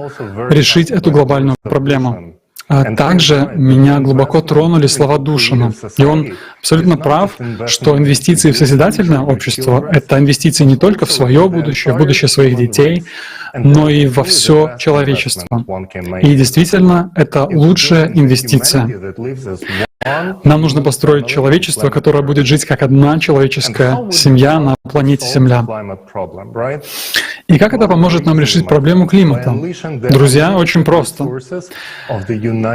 решить эту глобальную проблему. А также меня глубоко тронули слова Душина. И он абсолютно прав, что инвестиции в созидательное общество — это инвестиции не только в свое будущее, в будущее своих детей, но и во все человечество. И действительно, это лучшая инвестиция. Нам нужно построить человечество, которое будет жить как одна человеческая семья на планете Земля. И как это поможет нам решить проблему климата? Друзья, очень просто.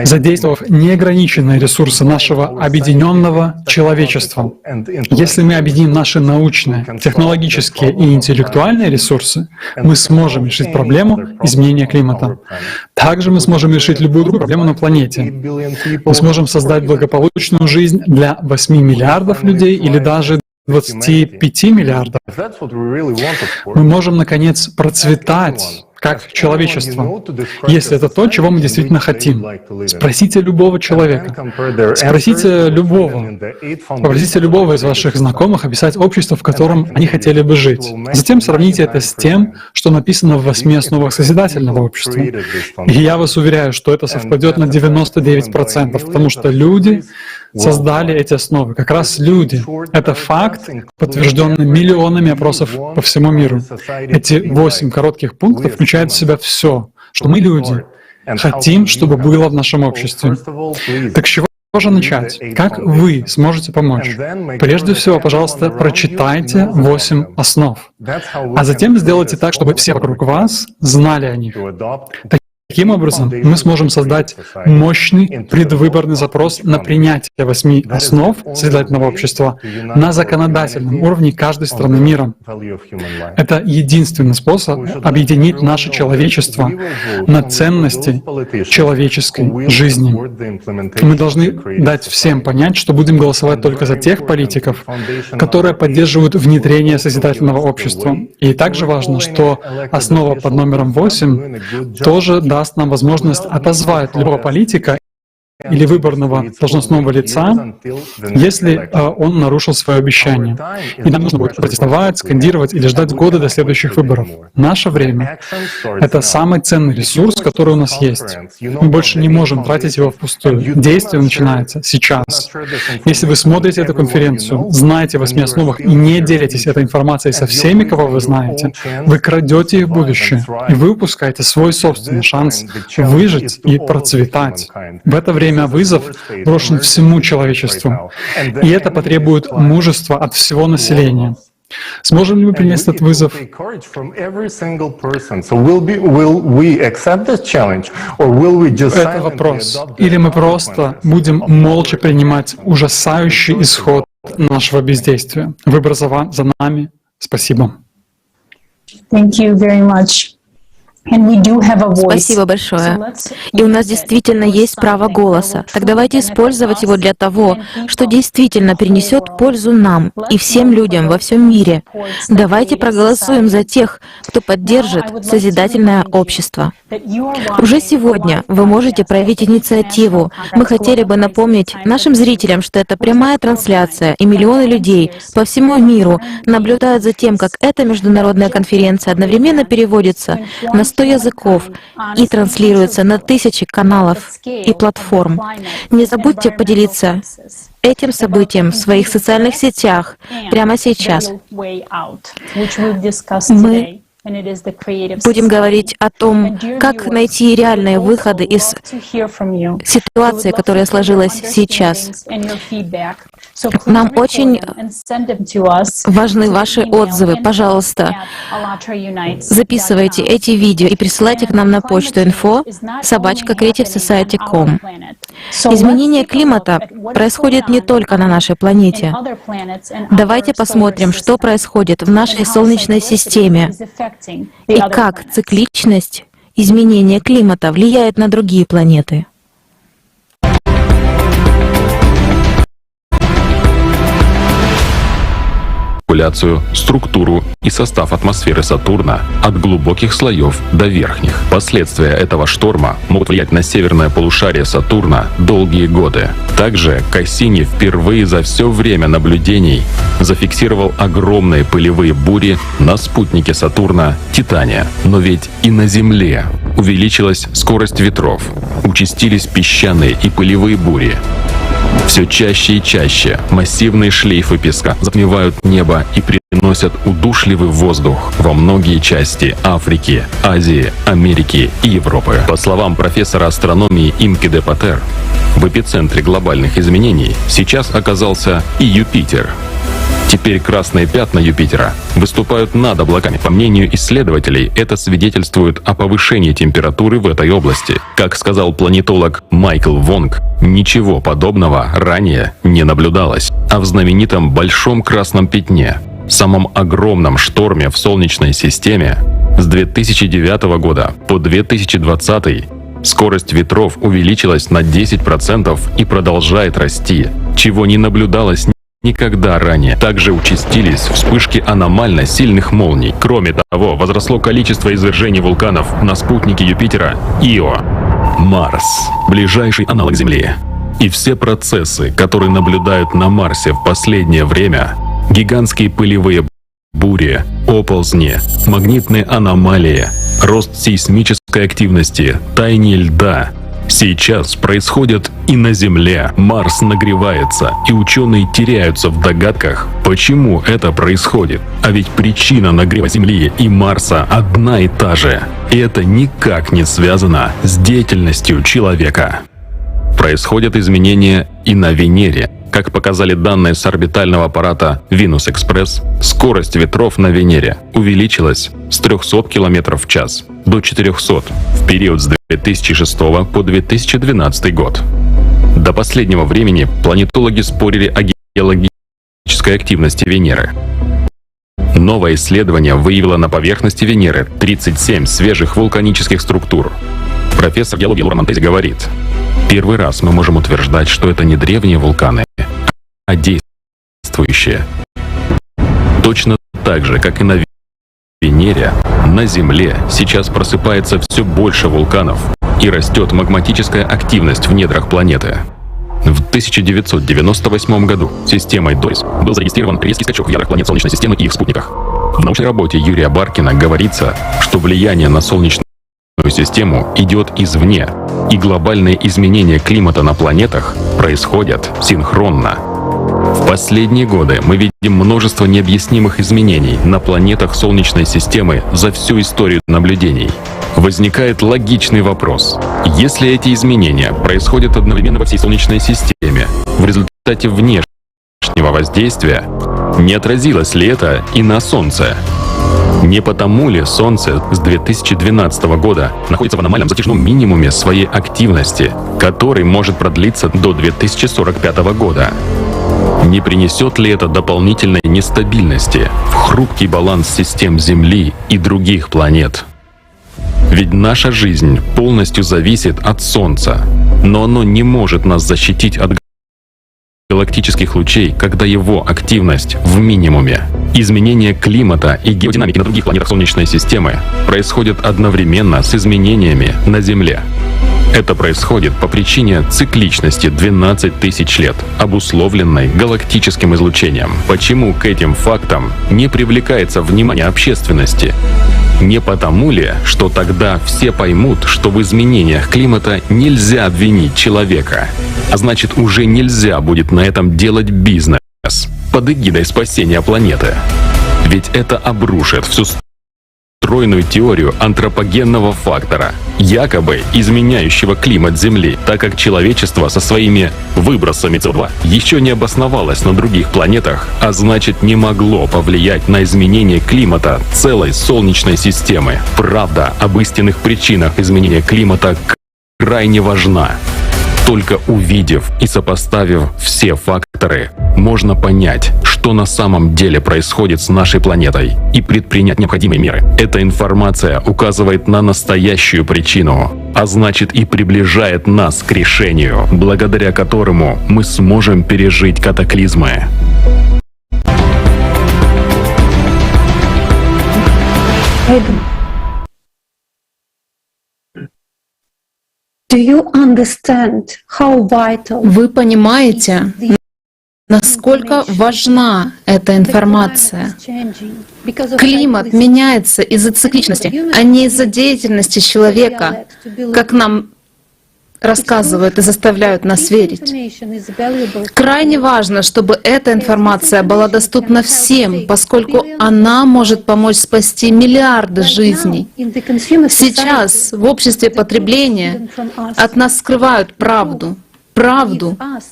Задействовав неограниченные ресурсы нашего объединенного человечества. Если мы объединим наши научные, технологические и интеллектуальные ресурсы, мы сможем решить проблему изменения климата. Также мы сможем решить любую другую проблему на планете. Мы сможем создать благополучную жизнь для 8 миллиардов людей или даже 25 миллиардов. Мы можем, наконец, процветать как человечество, если это то, чего мы действительно хотим. Спросите любого человека, спросите попросите любого из ваших знакомых описать общество, в котором они хотели бы жить. Затем сравните это с тем, что написано в 8 основах созидательного общества. И я вас уверяю, что это совпадет на 99%, потому что люди создали эти основы. Как раз люди. Это факт, подтвержденный миллионами опросов по всему миру. Эти 8 коротких пунктов включают в себя все, что мы, люди, хотим, чтобы было в нашем обществе. Так с чего же начать? Как вы сможете помочь? Прежде всего, пожалуйста, прочитайте 8 основ, а затем сделайте так, чтобы все вокруг вас знали о них. Таким образом, мы сможем создать мощный предвыборный запрос на принятие 8 основ созидательного общества на законодательном уровне каждой страны мира. Это единственный способ объединить наше человечество на ценности человеческой жизни. Мы должны дать всем понять, что будем голосовать только за тех политиков, которые поддерживают внедрение созидательного общества. И также важно, что основа под номером 8 тоже даст нам возможность отозвать любого политика или выборного должностного лица, если он нарушил свое обещание. И нам нужно будет протестовать, скандировать или ждать года до следующих выборов. Наше время — это самый ценный ресурс, который у нас есть. Мы больше не можем тратить его впустую. Действие начинается сейчас. Если вы смотрите эту конференцию, знаете в 8 основах и не делитесь этой информацией со всеми, кого вы знаете, вы крадете их будущее, и вы упускаете свой собственный шанс выжить и процветать. В это время вызов брошен всему человечеству, и это потребует мужества от всего населения. Сможем ли мы принять этот вызов? Это вопрос. Или мы просто будем молча принимать ужасающий исход нашего бездействия? Выбор за нами. Спасибо. Спасибо большое. И у нас действительно есть право голоса. Так давайте использовать его для того, что действительно принесет пользу нам и всем людям во всем мире. Давайте проголосуем за тех, кто поддержит созидательное общество. Уже сегодня вы можете проявить инициативу. Мы хотели бы напомнить нашим зрителям, что это прямая трансляция, и миллионы людей по всему миру наблюдают за тем, как эта международная конференция одновременно переводится на 100 языков и транслируется на тысячи каналов и платформ. Не забудьте поделиться этим событием в своих социальных сетях прямо сейчас. Мы будем говорить о том, как найти реальные выходы из ситуации, которая сложилась сейчас. Нам очень важны ваши отзывы. Пожалуйста, записывайте эти видео и присылайте к нам на почту info@creativesociety.com. Изменение климата происходит не только на нашей планете. Давайте посмотрим, что происходит в нашей Солнечной системе и как цикличность изменения климата влияет на другие планеты. Структуру и состав атмосферы Сатурна от глубоких слоев до верхних. Последствия этого шторма могут влиять на северное полушарие Сатурна долгие годы. Также Кассини впервые за все время наблюдений зафиксировал огромные пылевые бури на спутнике Сатурна Титане. Но ведь и на Земле увеличилась скорость ветров, участились песчаные и пылевые бури. Все чаще и чаще массивные шлейфы песка затмевают небо и приносят удушливый воздух во многие части Африки, Азии, Америки и Европы. По словам профессора астрономии Имки де Патер, в эпицентре глобальных изменений сейчас оказался и Юпитер. Теперь красные пятна Юпитера выступают над облаками. По мнению исследователей, это свидетельствует о повышении температуры в этой области. Как сказал планетолог Майкл Вонг, ничего подобного ранее не наблюдалось. А в знаменитом Большом Красном Пятне, самом огромном шторме в Солнечной системе, с 2009 года по 2020 скорость ветров увеличилась на 10% и продолжает расти, чего не наблюдалось никогда ранее. Также участились вспышки аномально сильных молний. Кроме того, возросло количество извержений вулканов на спутнике Юпитера Ио. Марс — ближайший аналог Земли. И все процессы, которые наблюдают на Марсе в последнее время — гигантские пылевые бури, оползни, магнитные аномалии, рост сейсмической активности, таяние льда — сейчас происходят и на Земле. Марс нагревается, и ученые теряются в догадках, почему это происходит. А ведь причина нагрева Земли и Марса одна и та же. И это никак не связано с деятельностью человека. Происходят изменения и на Венере. Как показали данные с орбитального аппарата Venus-Express, скорость ветров на Венере увеличилась с 300 км в час до 400 в период с 2006 по 2012 год. До последнего времени планетологи спорили о геологической активности Венеры. Новое исследование выявило на поверхности Венеры 37 свежих вулканических структур. Профессор геологии Лора Монтези говорит: первый раз мы можем утверждать, что это не древние вулканы, а действующие. Точно так же, как и на Венере, на Земле сейчас просыпается все больше вулканов, и растет магматическая активность в недрах планеты. В 1998 году системой ДОИС был зарегистрирован резкий скачок в ядрах планет Солнечной системы и их спутниках. В научной работе Юрия Баркина говорится, что влияние на Солнечную систему идет извне, и глобальные изменения климата на планетах происходят синхронно. В последние годы мы видим множество необъяснимых изменений на планетах Солнечной системы за всю историю наблюдений. Возникает логичный вопрос. Если эти изменения происходят одновременно во всей Солнечной системе, в результате внешнего воздействия, не отразилось ли это и на Солнце? Не потому ли Солнце с 2012 года находится в аномальном затяжном минимуме своей активности, который может продлиться до 2045 года? Не принесет ли это дополнительной нестабильности в хрупкий баланс систем Земли и других планет? Ведь наша жизнь полностью зависит от Солнца, но оно не может нас защитить от галактических лучей, когда его активность в минимуме. Изменения климата и геодинамики на других планетах Солнечной системы происходят одновременно с изменениями на Земле. Это происходит по причине цикличности 12 тысяч лет, обусловленной галактическим излучением. Почему к этим фактам не привлекается внимание общественности? Не потому ли, что тогда все поймут, что в изменениях климата нельзя обвинить человека, а значит уже нельзя будет на этом делать бизнес под эгидой спасения планеты? Ведь это обрушит всю стройную теорию антропогенного фактора, якобы изменяющего климат Земли, так как человечество со своими выбросами СО2 еще не обосновалось на других планетах, а значит не могло повлиять на изменение климата целой Солнечной системы. Правда об истинных причинах изменения климата крайне важна. Только увидев и сопоставив все факторы, можно понять, что на самом деле происходит с нашей планетой, и предпринять необходимые меры. Эта информация указывает на настоящую причину, а значит и приближает нас к решению, благодаря которому мы сможем пережить катаклизмы. Вы понимаете, насколько важна эта информация? Климат меняется из-за цикличности, а не из-за деятельности человека, как нам рассказывают и заставляют нас верить. Крайне важно, чтобы эта информация была доступна всем, поскольку она может помочь спасти миллиарды жизней. Сейчас в обществе потребления от нас скрывают правду,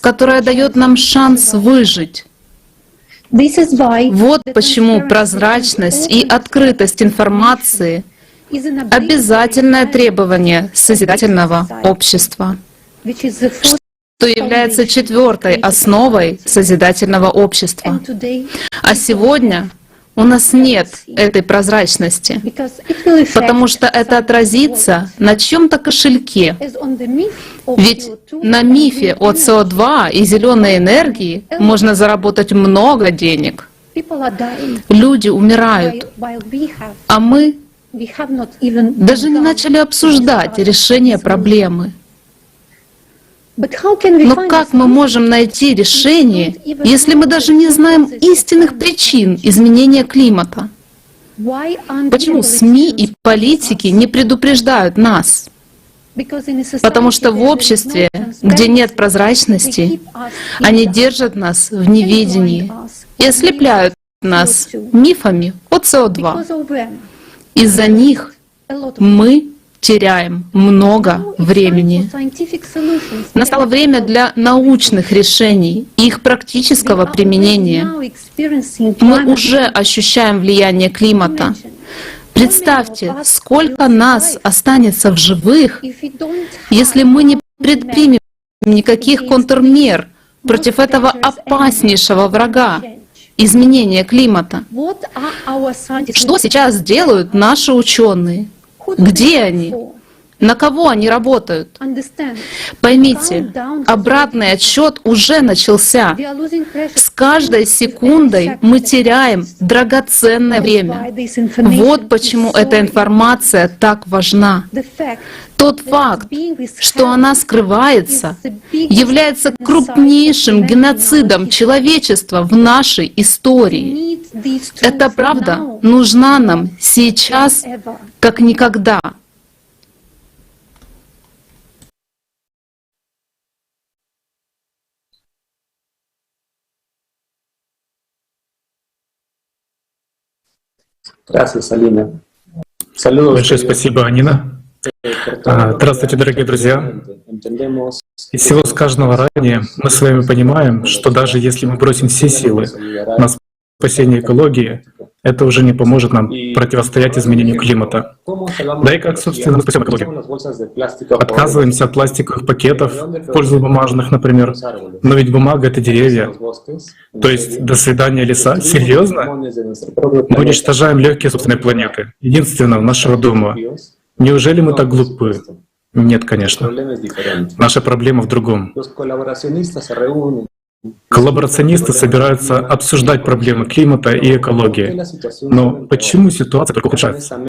которая дает нам шанс выжить. Вот почему прозрачность и открытость информации — обязательное требование созидательного общества, что является четвертой основой созидательного общества. А сегодня у нас нет этой прозрачности, потому что это отразится на чьем-то кошельке. Ведь на мифе о СО2 и зеленой энергии можно заработать много денег. Люди умирают, а мы даже не начали обсуждать решение проблемы. Но как мы можем найти решение, если мы даже не знаем истинных причин изменения климата? Почему СМИ и политики не предупреждают нас? Потому что в обществе, где нет прозрачности, они держат нас в неведении и ослепляют нас мифами о СО2. Из-за них мы теряем много времени. Настало время для научных решений и их практического применения. Мы уже ощущаем влияние климата. Представьте, сколько нас останется в живых, если мы не предпримем никаких контрмер против этого опаснейшего врага — изменения климата. Что сейчас делают наши ученые? Где они? На кого они работают? Поймите, обратный отсчет уже начался. С каждой секундой мы теряем драгоценное время. Вот почему эта информация так важна. Тот факт, что она скрывается, является крупнейшим геноцидом человечества в нашей истории. Эта правда нужна нам сейчас, как никогда. Большое спасибо, Анина. Здравствуйте, дорогие друзья. Из всего сказанного ранее мы с вами понимаем, что даже если мы бросим все силы на спасение экологии, это уже не поможет нам противостоять изменению климата. Да и как, собственно, мы спасем экологию? Отказываемся от пластиковых пакетов в пользу бумажных, например. Но ведь бумага — это деревья. То есть до свидания, леса? Серьезно? Мы уничтожаем легкие собственной планеты, единственного нашего дома. Неужели мы так глупы? Нет, конечно. Наша проблема в другом. Коллаборационисты собираются обсуждать проблемы климата и экологии. Но почему ситуация только ухудшается?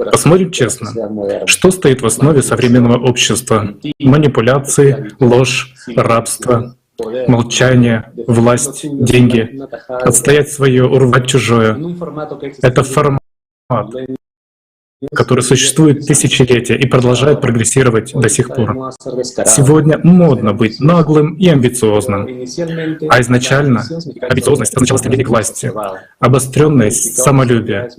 Посмотрим честно, что стоит в основе современного общества? Манипуляции, ложь, рабство, молчание, власть, деньги, отстоять свое, урвать чужое. Это формат, который существует тысячелетия и продолжает прогрессировать до сих пор. Сегодня модно быть наглым и амбициозным. А изначально амбициозность означала стремление к власти, обостренность, самолюбие.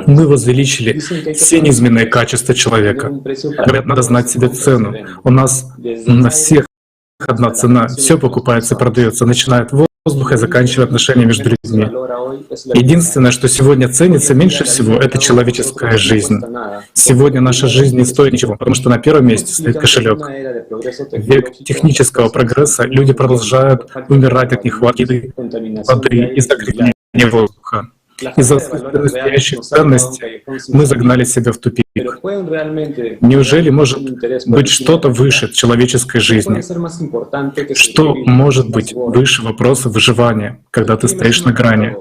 Мы возвеличили все низменные качества человека. Говорят, надо знать себе цену. У нас на всех одна цена. Все покупается и продается, начиная от воздуха и заканчивая отношения между людьми. Единственное, что сегодня ценится меньше всего, это человеческая жизнь. Сегодня наша жизнь не стоит ничего, потому что на первом месте стоит кошелек. В век технического прогресса люди продолжают умирать от нехватки еды, воды и загрязнения воздуха. Из-за настоящих ценностей мы загнали себя в тупик. Неужели может быть что-то выше человеческой жизни? Что может быть выше вопроса выживания, когда ты стоишь на грани?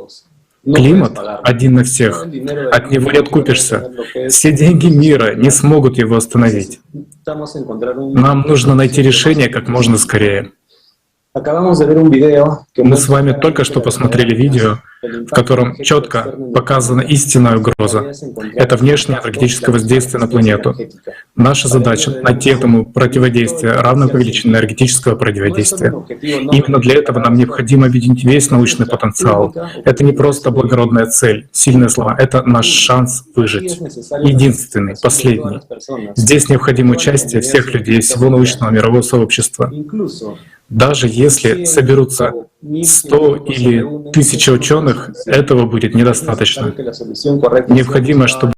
Климат один на всех. От него не откупишься. Все деньги мира не смогут его остановить. Нам нужно найти решение как можно скорее. Мы с вами только что посмотрели видео, в котором четко показана истинная угроза. Это внешнее энергетическое воздействие на планету. Наша задача — найти этому противодействие, равное по величине энергетического противодействия. Именно для этого нам необходимо объединить весь научный потенциал. Это не просто благородная цель, сильные слова, это наш шанс выжить. Единственный, последний. Здесь необходимо участие всех людей, всего научного мирового сообщества. Даже если соберутся 100 или 1000 ученых, этого будет недостаточно. Необходимо, чтобы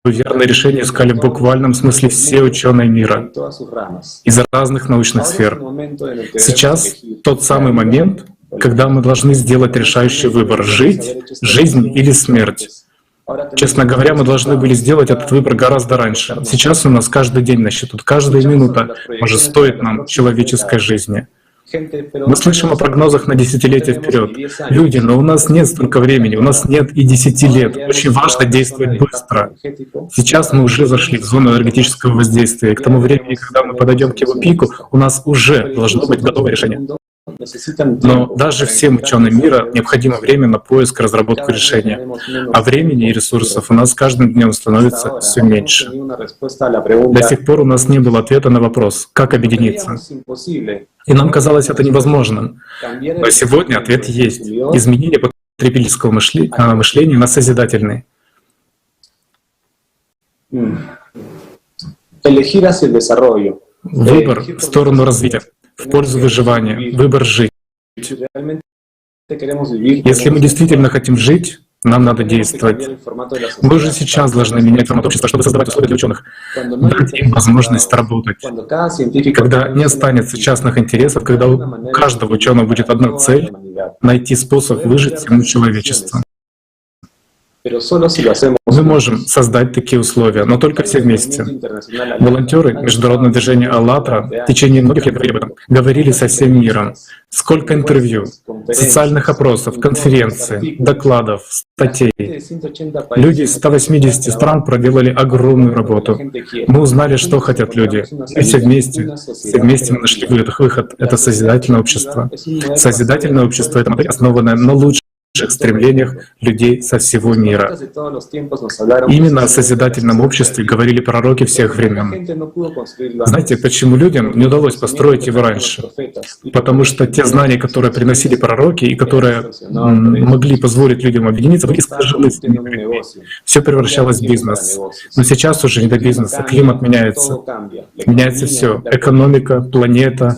верное решение искали в буквальном смысле все ученые мира из разных научных сфер. Сейчас тот самый момент, когда мы должны сделать решающий выбор — жить, жизнь или смерть. Честно говоря, мы должны были сделать этот выбор гораздо раньше. Сейчас у нас каждый день на счету, каждая минута может стоить нам человеческой жизни. Мы слышим о прогнозах на десятилетия вперед. Люди, но у нас нет столько времени, у нас нет и 10 лет. Очень важно действовать быстро. Сейчас мы уже зашли в зону энергетического воздействия. И к тому времени, когда мы подойдем к его пику, у нас уже должно быть готовое решение. Но даже всем ученым мира необходимо время на поиск и разработку решения. А времени и ресурсов у нас с каждым днем становится все меньше. До сих пор у нас не было ответа на вопрос, как объединиться. И нам казалось это невозможным. Но сегодня ответ есть. Изменение потребительского мышления на созидательное. Выбор в сторону развития, в пользу выживания, выбор жить. Если мы действительно хотим жить, нам надо действовать. Мы уже сейчас должны менять формат общества, чтобы создавать условия для ученых, дать им возможность работать. Когда не останется частных интересов, когда у каждого ученого будет одна цель — найти способ выжить всему человечеству. Мы можем создать такие условия, но только все вместе. Волонтеры Международного движения «АЛЛАТРА» в течение многих лет говорили об этом, говорили со всем миром. Сколько интервью, социальных опросов, конференций, докладов, статей. Люди из 180 стран проделали огромную работу. Мы узнали, что хотят люди. И все вместе мы нашли выход. Это созидательное общество. Созидательное общество — это модель, основанная на лучших стремлениях людей со всего мира. Именно о созидательном обществе говорили пророки всех времен. Знаете, почему людям не удалось построить его раньше? Потому что те знания, которые приносили пророки и которые могли позволить людям объединиться, были искажены. Все превращалось в бизнес. Но сейчас уже не до бизнеса. Климат меняется. Меняется все. Экономика, планета,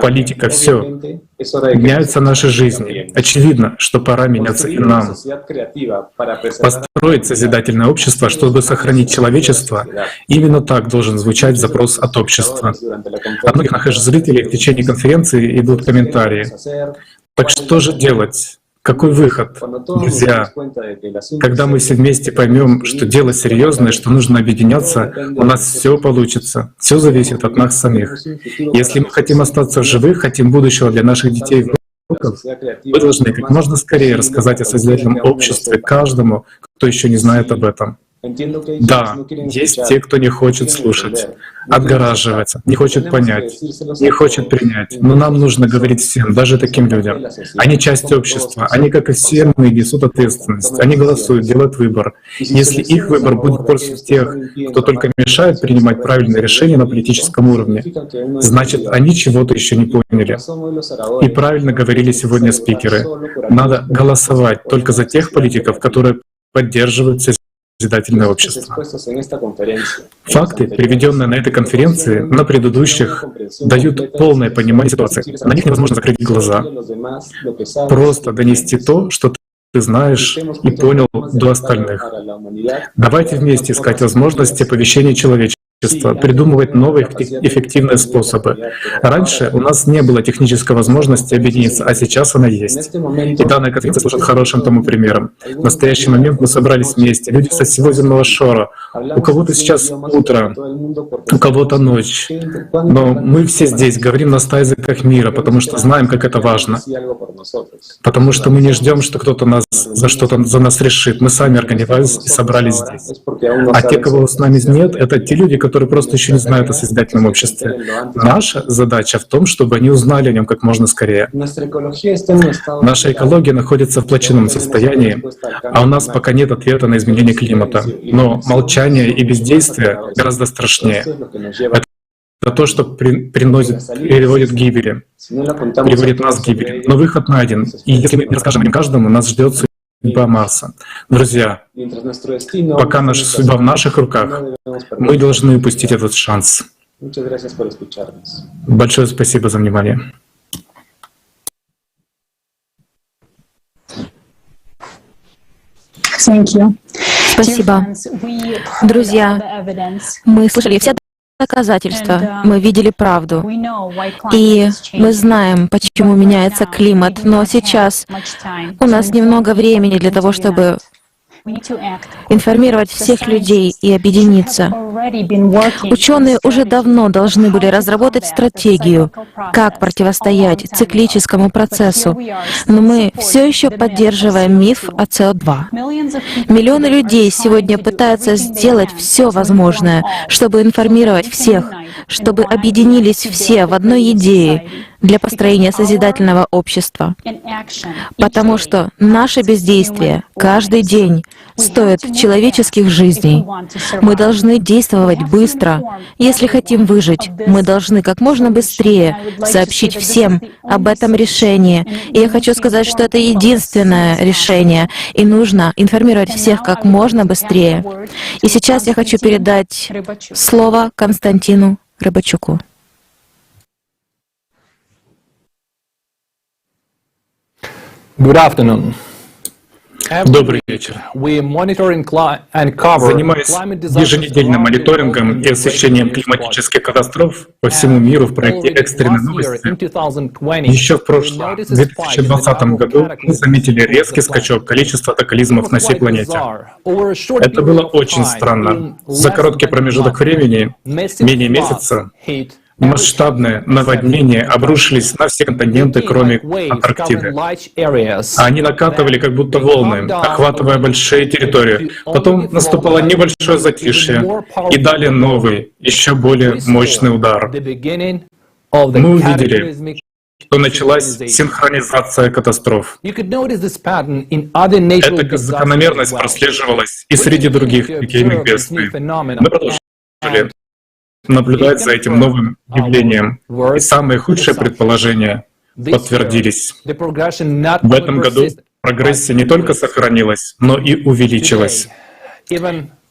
политика, все. Меняются наши жизни. Очевидно, что пора меняться и нам. Построить созидательное общество, чтобы сохранить человечество, именно так должен звучать запрос от общества. От многих наших зрителей в течение конференции идут комментарии. Так что же делать? Какой выход? Друзья, когда мы все вместе поймем, что дело серьезное, что нужно объединяться, у нас все получится. Все зависит от нас самих. Если мы хотим остаться в живых, хотим будущего для наших детей и внуков, мы должны как можно скорее рассказать о созидательном обществе каждому, кто еще не знает об этом. Да, есть те, кто не хочет слушать, отгораживается, не хочет понять, не хочет принять. Но нам нужно говорить всем, даже таким людям. Они часть общества, они, как и все мы, несут ответственность. Они голосуют, делают выбор. Если их выбор будет в пользу тех, кто только мешает принимать правильные решения на политическом уровне, значит, они чего-то еще не поняли. И правильно говорили сегодня спикеры. Надо голосовать только за тех политиков, которые поддерживают созидательное общество. Факты, приведенные на этой конференции, на предыдущих, дают полное понимание ситуации. На них невозможно закрыть глаза. Просто донести то, что ты знаешь и понял до остальных. Давайте вместе искать возможности оповещения человечества, придумывать новые эффективные способы. Раньше у нас не было технической возможности объединиться, а сейчас она есть. И данная конференция служит хорошим тому примером. В настоящий момент мы собрались вместе, люди со всего земного шара. У кого-то сейчас утро, у кого-то ночь. Но мы все здесь говорим на 100 языках мира, потому что знаем, как это важно. Потому что мы не ждем, что кто-то нас за что-то за нас решит. Мы сами организовались и собрались здесь. А те, кого с нами нет, это те люди, которые просто еще не знают о созидательном обществе. Наша задача в том, чтобы они узнали о нем как можно скорее. Наша экология находится в плачевном состоянии, а у нас пока нет ответа на изменение климата. Но молчание и бездействие гораздо страшнее. Это то, что приводит к гибели, приводит нас к гибели. Но выход найден. И если мы не расскажем им каждому, нас ждет судьба Марса. Друзья, пока наша судьба в наших руках, мы должны упустить этот шанс. Большое спасибо за внимание. Спасибо. Друзья, мы слышали все доказательства, мы видели правду. И мы знаем, почему меняется климат, но сейчас у нас немного времени для того, чтобы информировать всех людей и объединиться. Ученые уже давно должны были разработать стратегию, как противостоять циклическому процессу, но мы все еще поддерживаем миф о СО2. Миллионы людей сегодня пытаются сделать все возможное, чтобы информировать всех, чтобы объединились все в одной идее для построения созидательного общества. Потому что наше бездействие каждый день стоит человеческих жизней. Мы должны действовать быстро. Если хотим выжить, мы должны как можно быстрее сообщить всем об этом решении. И я хочу сказать, что это единственное решение, и нужно информировать всех как можно быстрее. И сейчас я хочу передать слово Константину Рыбачуку. Good afternoon. Добрый вечер. Занимаясь еженедельным мониторингом и освещением климатических катастроф по всему миру в проекте «Экстренные новости», еще в прошлом, в 2020 году, мы заметили резкий скачок количества катаклизмов на всей планете. Это было очень странно. За короткий промежуток времени, менее месяца, масштабные наводнения обрушились на все континенты, кроме Антарктиды. Они накатывали как будто волны, охватывая большие территории. Потом наступало небольшое затишье, и далее новый, еще более мощный удар. Мы увидели, что началась синхронизация катастроф. Эта закономерность прослеживалась и среди других стихийных бедствий. Мы продолжили наблюдать за этим новым явлением, и самые худшие предположения подтвердились. В этом году прогрессия не только сохранилась, но и увеличилась.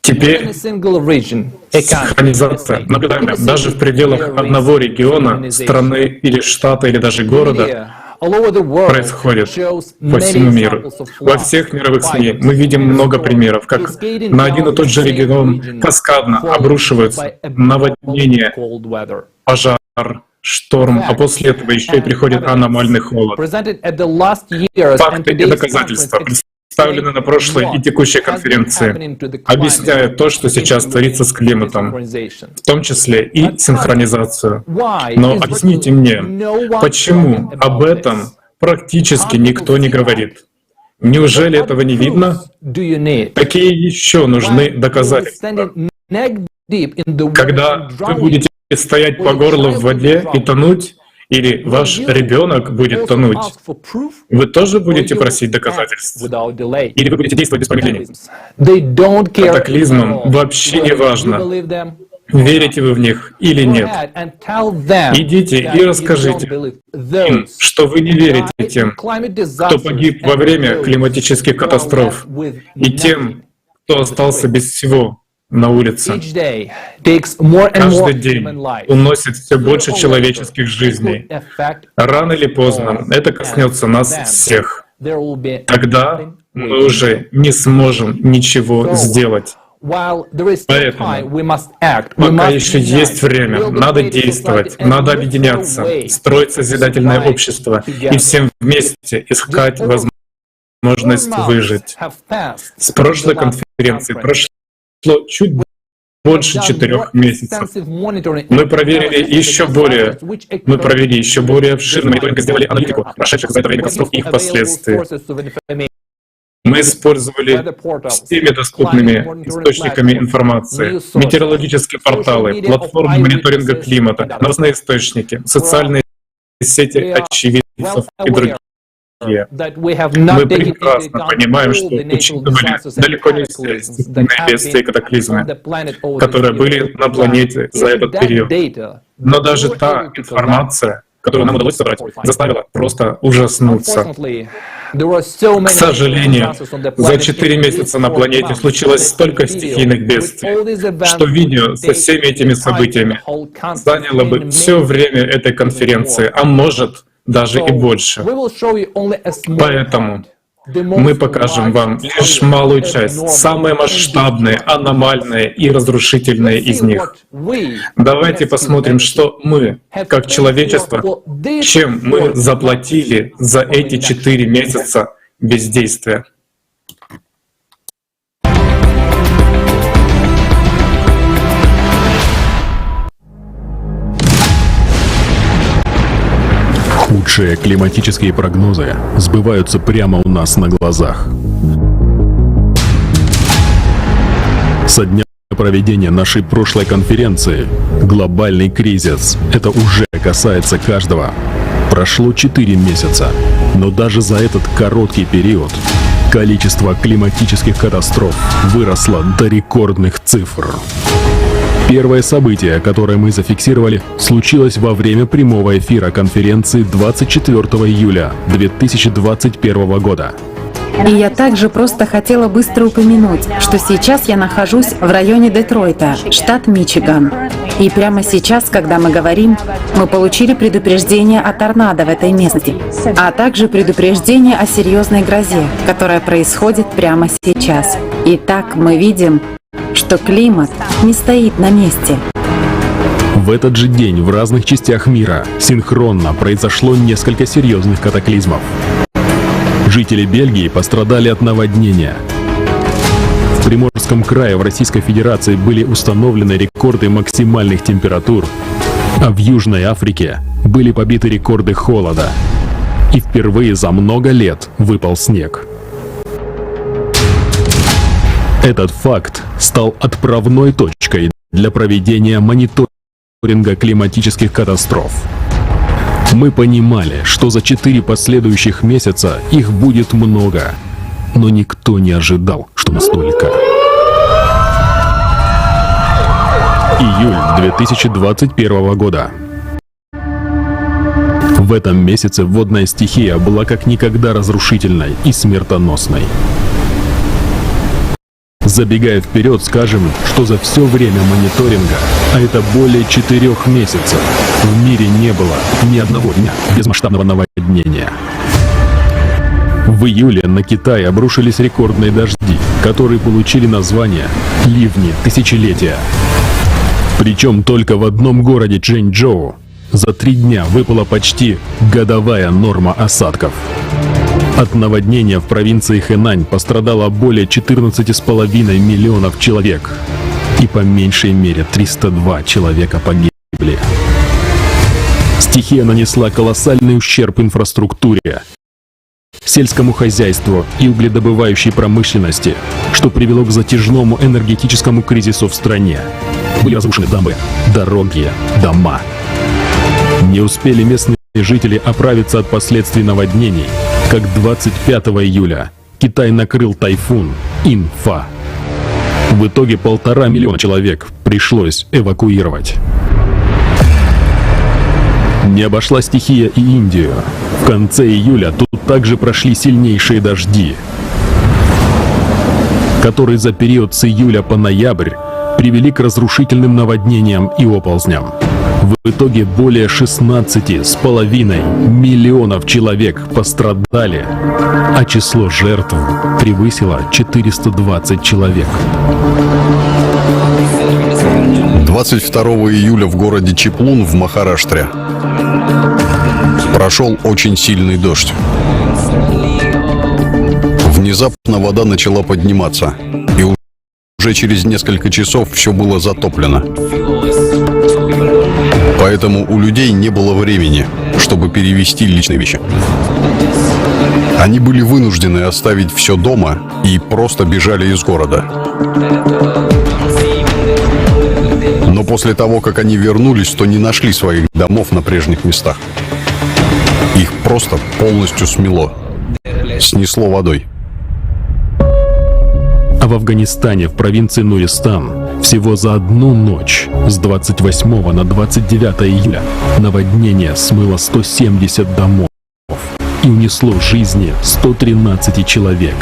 Теперь синхронизация, наблюдаемая даже в пределах одного региона, страны или штата, или даже города, происходит по всему миру. Во всех мировых СМИ мы видим много примеров, как на один и тот же регион каскадно обрушиваются наводнения, пожар, шторм, а после этого еще и приходит аномальный холод. Факты и доказательства представлены на прошлой и текущей конференции, объясняют то, что сейчас творится с климатом, в том числе и синхронизацию. Но объясните мне, почему об этом практически никто не говорит? Неужели этого не видно? Какие еще нужны доказательства? Когда вы будете стоять по горло в воде и тонуть, или ваш ребенок будет тонуть, вы тоже будете просить доказательств? Или вы будете действовать без промедления? Катаклизмам вообще не важно, верите вы в них или нет. Идите и расскажите им, что вы не верите тем, кто погиб во время климатических катастроф, и тем, кто остался без всего на улице. Каждый день уносит все больше человеческих жизней. Рано или поздно это коснется нас всех. Тогда мы уже не сможем ничего сделать. Поэтому, пока еще есть время, надо действовать, надо объединяться, строить созидательное общество и всем вместе искать возможность выжить. С прошлой конференции прошло чуть больше 4 месяцев. Мы провели еще более обширный мониторинг и сделали аналитику прошедших за это время катастроф и их последствий. Мы использовали всеми доступными источниками информации, метеорологические порталы, платформы мониторинга климата, новостные источники, социальные сети очевидцев и другие. Мы прекрасно понимаем, что учитывали далеко не все естественные бедствия и катаклизмы, которые были на планете за этот период. Но даже та информация, которую нам удалось собрать, заставила просто ужаснуться. К сожалению, за 4 месяца на планете случилось столько стихийных бедствий, что видео со всеми этими событиями заняло бы все время этой конференции, а может, даже и больше. Поэтому мы покажем вам лишь малую часть, самые масштабные, аномальные и разрушительные из них. Давайте посмотрим, что мы, как человечество, чем мы заплатили за эти 4 месяца бездействия. Худшие климатические прогнозы сбываются прямо у нас на глазах. Со дня проведения нашей прошлой конференции «Глобальный кризис» это уже касается каждого. Прошло 4 месяца, но даже за этот короткий период количество климатических катастроф выросло до рекордных цифр. Первое событие, которое мы зафиксировали, случилось во время прямого эфира конференции 24 июля 2021 года. И я также просто хотела быстро упомянуть, что сейчас я нахожусь в районе Детройта, штат Мичиган. И прямо сейчас, когда мы говорим, мы получили предупреждение о торнадо в этой местности, а также предупреждение о серьезной грозе, которая происходит прямо сейчас. Итак, мы видим, что климат не стоит на месте. В этот же день в разных частях мира синхронно произошло несколько серьезных катаклизмов. Жители Бельгии пострадали от наводнения. В Приморском крае в Российской Федерации были установлены рекорды максимальных температур, а в Южной Африке были побиты рекорды холода. И впервые за много лет выпал снег. Этот факт стал отправной точкой для проведения мониторинга климатических катастроф. Мы понимали, что за 4 последующих месяца их будет много, но никто не ожидал, что настолько. Июль 2021 года. В этом месяце водная стихия была как никогда разрушительной и смертоносной. Забегая вперед, скажем, что за все время мониторинга, а это более 4 месяцев, в мире не было ни одного дня без масштабного наводнения. В июле на Китай обрушились рекордные дожди, которые получили название «Ливни тысячелетия». Причем только в одном городе Чжэньчжоу за 3 дня выпала почти годовая норма осадков. От наводнения в провинции Хэнань пострадало более 14,5 миллионов человек, и по меньшей мере 302 человека погибли. Стихия нанесла колоссальный ущерб инфраструктуре, сельскому хозяйству и угледобывающей промышленности, что привело к затяжному энергетическому кризису в стране. Были разрушены дамбы, дороги, дома. Не успели местные жители оправиться от последствий наводнений, как 25 июля Китай накрыл тайфун Инфа. В итоге 1,5 миллиона человек пришлось эвакуировать. Не обошла стихия и Индию. В конце июля тут также прошли сильнейшие дожди, которые за период с июля по ноябрь привели к разрушительным наводнениям и оползням. В итоге более 16,5 миллионов человек пострадали, а число жертв превысило 420 человек. 22 июля в городе Чеплун в Махараштре прошел очень сильный дождь. Внезапно вода начала подниматься, и уже через несколько часов все было затоплено. Поэтому у людей не было времени, чтобы перевезти личные вещи. Они были вынуждены оставить все дома и просто бежали из города. Но после того, как они вернулись, то не нашли своих домов на прежних местах. Их просто полностью смело, снесло водой. А в Афганистане, в провинции Нуристан, всего за одну ночь, с 28 на 29 июля, наводнение смыло 170 домов и унесло жизни 113 человек.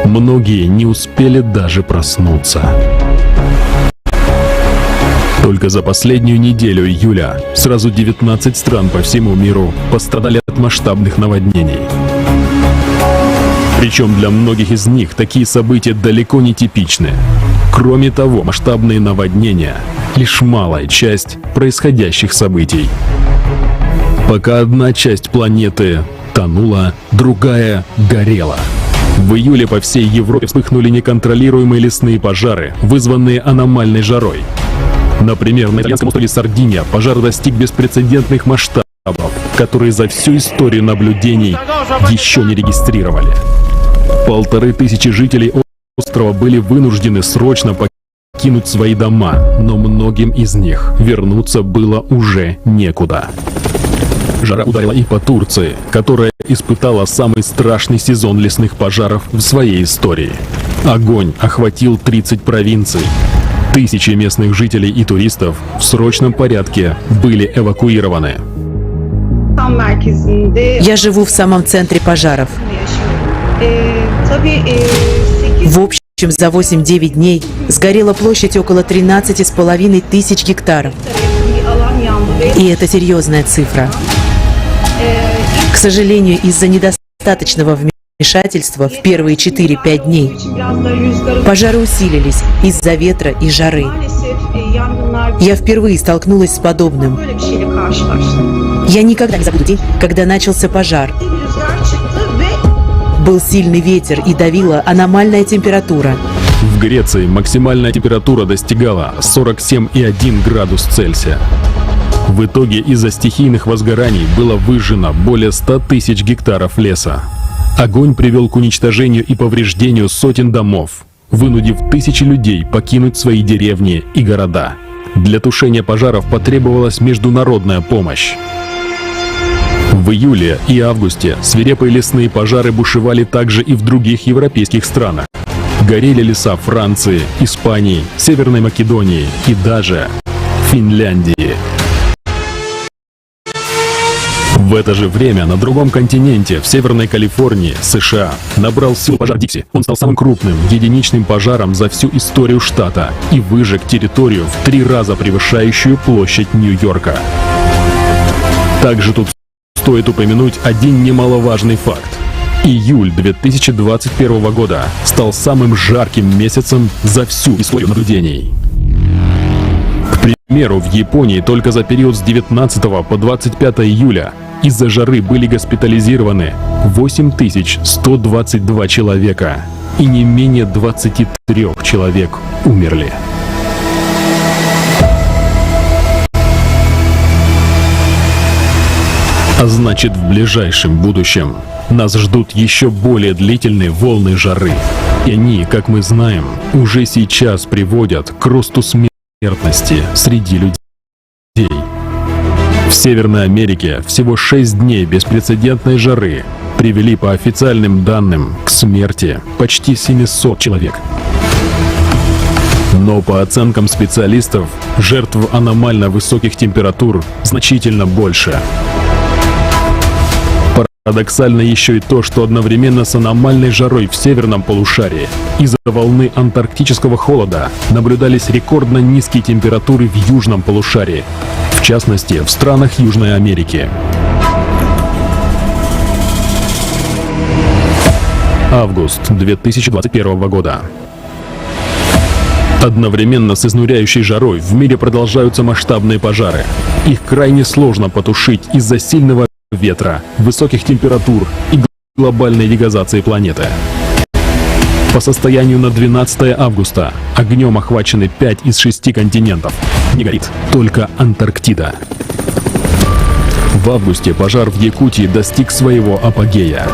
Многие не успели даже проснуться. Только за последнюю неделю июля сразу 19 стран по всему миру пострадали от масштабных наводнений. Причем для многих из них такие события далеко не типичны. Кроме того, масштабные наводнения — лишь малая часть происходящих событий. Пока одна часть планеты тонула, другая горела. В июле по всей Европе вспыхнули неконтролируемые лесные пожары, вызванные аномальной жарой. Например, на итальянском острове Сардиния пожар достиг беспрецедентных масштабов, которые за всю историю наблюдений еще не регистрировали. 1500 жителей острова были вынуждены срочно покинуть свои дома, но многим из них вернуться было уже некуда. Жара ударила и по Турции, которая испытала самый страшный сезон лесных пожаров в своей истории. Огонь охватил 30 провинций. Тысячи местных жителей и туристов в срочном порядке были эвакуированы. Я живу в самом центре пожаров. В общем, за 8-9 дней сгорела площадь около 13,5 тысяч гектаров. И это серьезная цифра. К сожалению, из-за недостаточного вмешательства в первые 4-5 дней пожары усилились из-за ветра и жары. Я впервые столкнулась с подобным. Я никогда не забуду день, когда начался пожар. Был сильный ветер и давила аномальная температура. В Греции максимальная температура достигала 47,1 градус Цельсия. В итоге из-за стихийных возгораний было выжжено более 100 тысяч гектаров леса. Огонь привел к уничтожению и повреждению сотен домов, вынудив тысячи людей покинуть свои деревни и города. Для тушения пожаров потребовалась международная помощь. В июле и августе свирепые лесные пожары бушевали также и в других европейских странах. Горели леса Франции, Испании, Северной Македонии и даже Финляндии. В это же время на другом континенте, в Северной Калифорнии, США, набрал силу пожар Дикси. Он стал самым крупным единичным пожаром за всю историю штата и выжег территорию в 3 раза превышающую площадь Нью-Йорка. Также тут стоит упомянуть один немаловажный факт. Июль 2021 года стал самым жарким месяцем за всю историю наблюдений. К примеру, в Японии только за период с 19 по 25 июля из-за жары были госпитализированы 8122 человека, и не менее 23 человек умерли. А значит, в ближайшем будущем нас ждут еще более длительные волны жары. И они, как мы знаем, уже сейчас приводят к росту смертности среди людей. В Северной Америке всего 6 дней беспрецедентной жары привели по официальным данным к смерти почти 700 человек. Но по оценкам специалистов, жертв аномально высоких температур значительно больше. Парадоксально еще и то, что одновременно с аномальной жарой в северном полушарии из-за волны антарктического холода наблюдались рекордно низкие температуры в южном полушарии, в частности, в странах Южной Америки. Август 2021 года. Одновременно с изнуряющей жарой в мире продолжаются масштабные пожары. Их крайне сложно потушить из-за сильного ветра, высоких температур и глобальной дегазации планеты. По состоянию на 12 августа огнем охвачены 5 из 6 континентов. Не горит только Антарктида. В августе пожар в Якутии достиг своего апогея.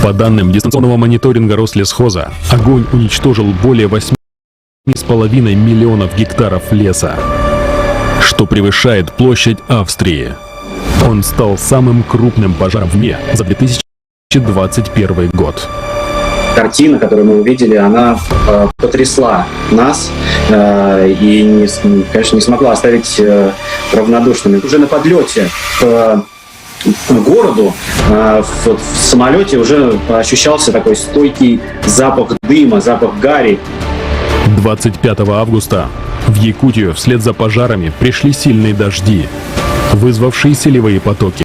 По данным дистанционного мониторинга Рослесхоза, огонь уничтожил более 8,5 миллионов гектаров леса, что превышает площадь Австрии. Он стал самым крупным пожаром в мире за 2021 год. Картина, которую мы увидели, она потрясла нас и, конечно, не смогла оставить равнодушными. Уже на подлете к городу в самолете уже ощущался такой стойкий запах дыма, запах гари. 25 августа в Якутию вслед за пожарами пришли сильные дожди, вызвавшие селевые потоки.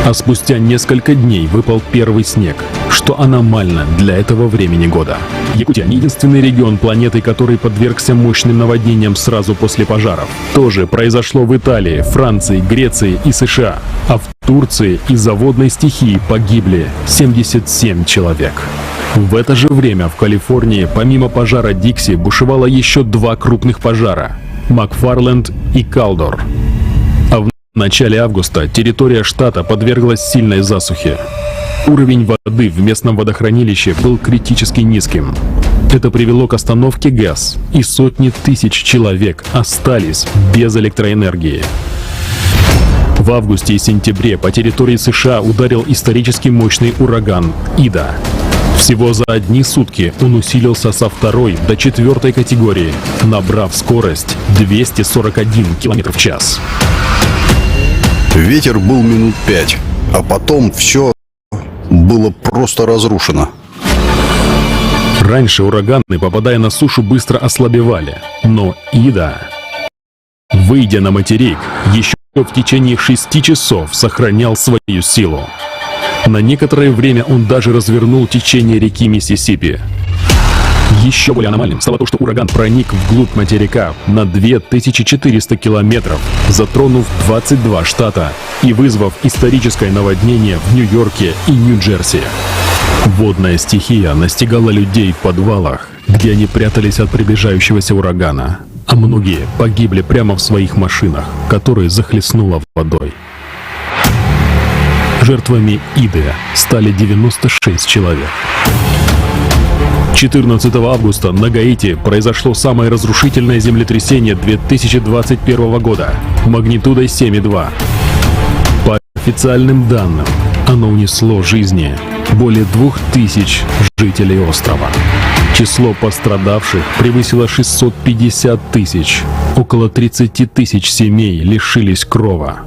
А спустя несколько дней выпал первый снег, что аномально для этого времени года. Якутия не единственный регион планеты, который подвергся мощным наводнениям сразу после пожаров. Тоже произошло в Италии, Франции, Греции и США. А в Турции из-за водной стихии погибли 77 человек. В это же время в Калифорнии помимо пожара Дикси бушевало еще 2 крупных пожара – Макфарленд и Калдор. А в начале августа территория штата подверглась сильной засухе. Уровень воды в местном водохранилище был критически низким. Это привело к остановке ГЭС, и сотни тысяч человек остались без электроэнергии. В августе и сентябре по территории США ударил исторически мощный ураган Ида. Всего за одни сутки он усилился со 2-й до 4-й категории, набрав скорость 241 км в час. Ветер был минут 5, а потом все было просто разрушено. Раньше ураганы, попадая на сушу, быстро ослабевали. Но Ида, выйдя на материк, еще в течение 6 часов сохранял свою силу. На некоторое время он даже развернул течение реки Миссисипи. Еще более аномальным стало то, что ураган проник вглубь материка на 2400 километров, затронув 22 штата и вызвав историческое наводнение в Нью-Йорке и Нью-Джерси. Водная стихия настигала людей в подвалах, где они прятались от приближающегося урагана, а многие погибли прямо в своих машинах, которые захлестнуло водой. Жертвами Иды стали 96 человек. 14 августа на Гаити произошло самое разрушительное землетрясение 2021 года магнитудой 7,2. По официальным данным, оно унесло жизни более 2000 жителей острова. Число пострадавших превысило 650 тысяч. Около 30 тысяч семей лишились крова.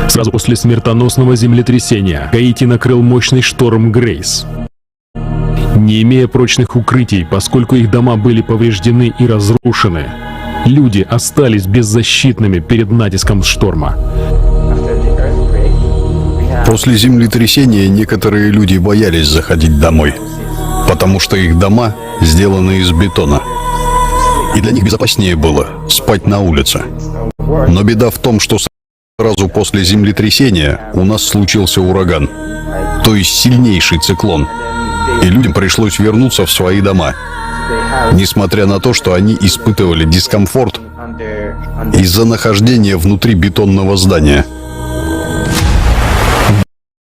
Сразу после смертоносного землетрясения Гаити накрыл мощный шторм Грейс. Не имея прочных укрытий, поскольку их дома были повреждены и разрушены, люди остались беззащитными перед натиском шторма. После землетрясения некоторые люди боялись заходить домой, потому что их дома сделаны из бетона. И для них безопаснее было спать на улице. Но беда в том, что сразу после землетрясения у нас случился ураган, то есть сильнейший циклон. И людям пришлось вернуться в свои дома, несмотря на то, что они испытывали дискомфорт из-за нахождения внутри бетонного здания.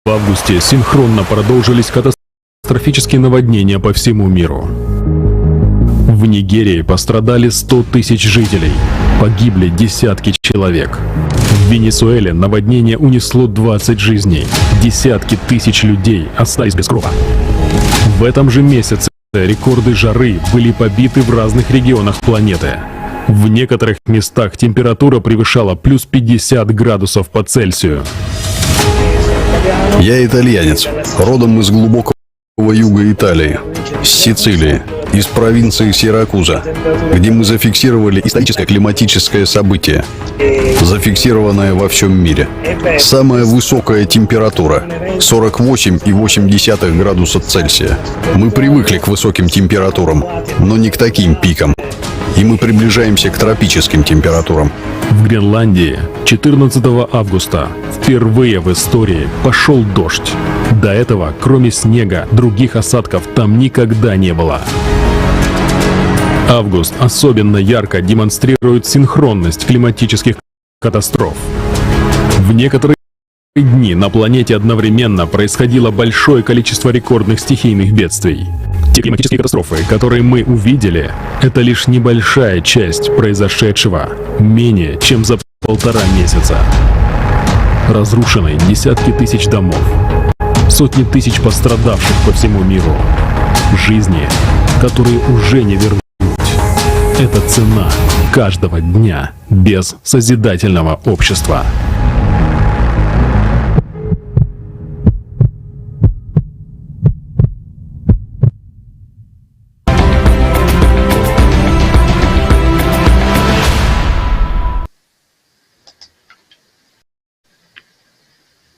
В августе синхронно продолжились катастрофические наводнения по всему миру. В Нигерии пострадали 100 тысяч жителей, погибли десятки человек. В Венесуэле наводнение унесло 20 жизней, десятки тысяч людей остались без крова. В этом же месяце рекорды жары были побиты в разных регионах планеты. В некоторых местах температура превышала плюс 50 градусов по Цельсию. Я итальянец, родом из глубокого юга Италии, с Сицилии, из провинции Сиракуза, где мы зафиксировали историческое климатическое событие, зафиксированное во всем мире. Самая высокая температура – 48,8 градуса Цельсия. Мы привыкли к высоким температурам, но не к таким пикам. И мы приближаемся к тропическим температурам. В Гренландии 14 августа впервые в истории пошел дождь. До этого, кроме снега, других осадков там никогда не было. Август особенно ярко демонстрирует синхронность климатических катастроф. В некоторые дни на планете одновременно происходило большое количество рекордных стихийных бедствий. Те климатические катастрофы, которые мы увидели, это лишь небольшая часть произошедшего менее чем за 1,5 месяца. Разрушены десятки тысяч домов, сотни тысяч пострадавших по всему миру, жизни, которые уже не вернуть. Это цена каждого дня без созидательного общества.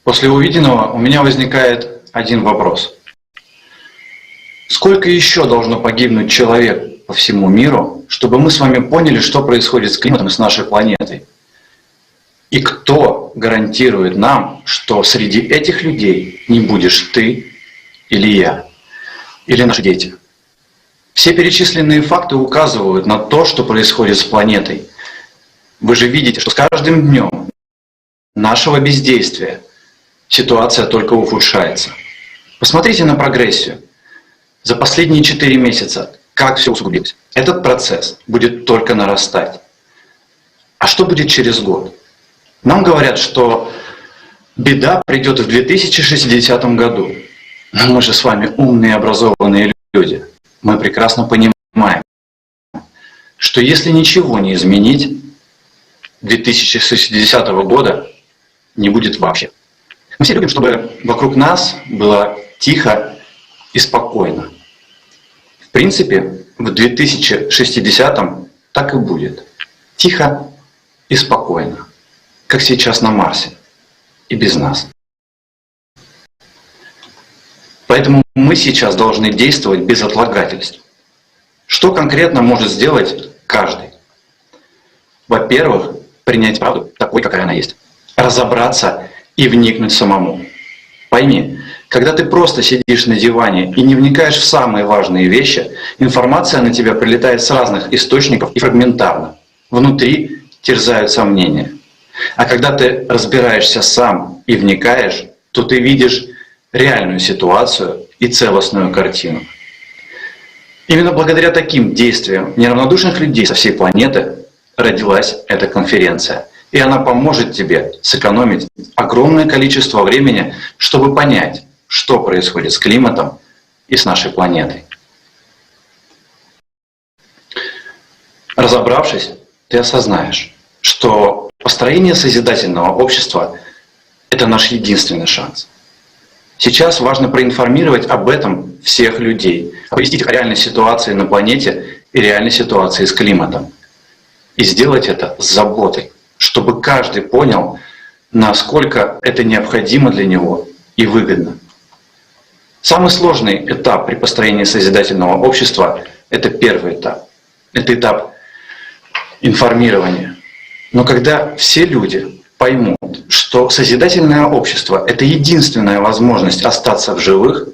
После увиденного у меня возникает один вопрос. Сколько еще должно погибнуть человек по всему миру, чтобы мы с вами поняли, что происходит с климатом и с нашей планетой? И кто гарантирует нам, что среди этих людей не будешь ты или я, или наши дети? Все перечисленные факты указывают на то, что происходит с планетой. Вы же видите, что с каждым днем нашего бездействия ситуация только ухудшается. Посмотрите на прогрессию. За последние 4 месяца как все усугубилось. Этот процесс будет только нарастать. А что будет через год? Нам говорят, что беда придет в 2060 году. Но мы же с вами умные, образованные люди. Мы прекрасно понимаем, что если ничего не изменить, 2060 года не будет вообще. Мы все любим, чтобы вокруг нас было тихо и спокойно. В принципе, в 2060-м так и будет. Тихо и спокойно, как сейчас на Марсе, и без нас. Поэтому мы сейчас должны действовать без отлагательств. Что конкретно может сделать каждый? Во-первых, принять правду такой, какая она есть. Разобраться и вникнуть самому. Пойми, когда ты просто сидишь на диване и не вникаешь в самые важные вещи, информация на тебя прилетает с разных источников и фрагментарно. Внутри терзают сомнения. А когда ты разбираешься сам и вникаешь, то ты видишь реальную ситуацию и целостную картину. Именно благодаря таким действиям неравнодушных людей со всей планеты родилась эта конференция. И она поможет тебе сэкономить огромное количество времени, чтобы понять, что происходит с климатом и с нашей планетой. Разобравшись, ты осознаешь, что построение созидательного общества — это наш единственный шанс. Сейчас важно проинформировать об этом всех людей, оповестить их о реальной ситуации на планете и реальной ситуации с климатом. И сделать это с заботой, чтобы каждый понял, насколько это необходимо для него и выгодно. Самый сложный этап при построении созидательного общества — это первый этап. Это этап информирования. Но когда все люди поймут, что созидательное общество — это единственная возможность остаться в живых,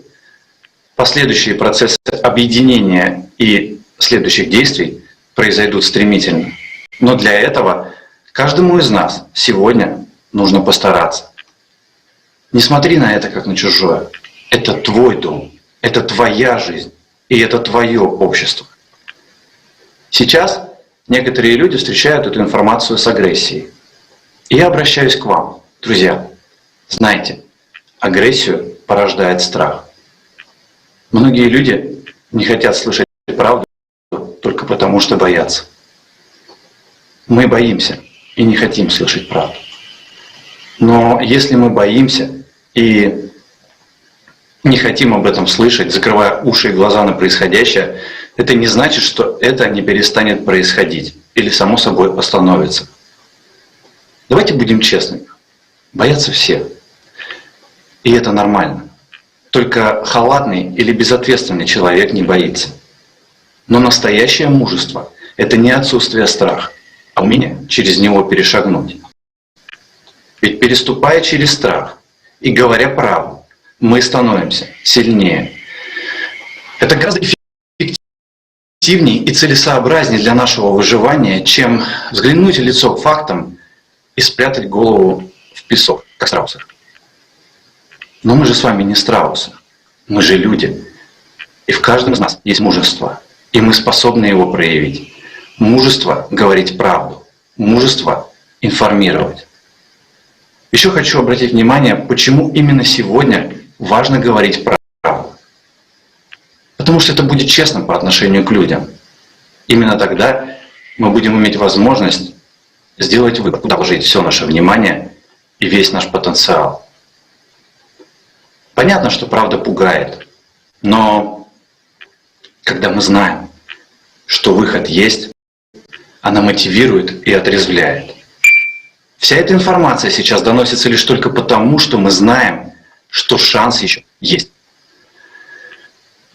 последующие процессы объединения и следующих действий произойдут стремительно. Но для этого каждому из нас сегодня нужно постараться. Не смотри на это как на чужое. Это твой дом, это твоя жизнь, и это твое общество. Сейчас некоторые люди встречают эту информацию с агрессией. И я обращаюсь к вам, друзья. Знайте, агрессию порождает страх. Многие люди не хотят слышать правду только потому, что боятся. Мы боимся и не хотим слышать правду. Но если мы боимся и не хотим об этом слышать, закрывая уши и глаза на происходящее, это не значит, что это не перестанет происходить или само собой остановится. Давайте будем честными. Боятся все. И это нормально. Только халатный или безответственный человек не боится. Но настоящее мужество — это не отсутствие страха, а умение через него перешагнуть. Ведь переступая через страх и говоря правду, мы становимся сильнее. Это гораздо эффективнее и целесообразнее для нашего выживания, чем взглянуть в лицо к фактам и спрятать голову в песок, как страусы. Но мы же с вами не страусы, мы же люди. И в каждом из нас есть мужество, и мы способны его проявить. Мужество говорить правду, мужество информировать. Еще хочу обратить внимание, почему именно сегодня важно говорить правду. Потому что это будет честно по отношению к людям. Именно тогда мы будем иметь возможность сделать выбор, куда вложить все наше внимание и весь наш потенциал. Понятно, что правда пугает, но когда мы знаем, что выход есть, она мотивирует и отрезвляет. Вся эта информация сейчас доносится лишь только потому, что мы знаем, что шанс еще есть.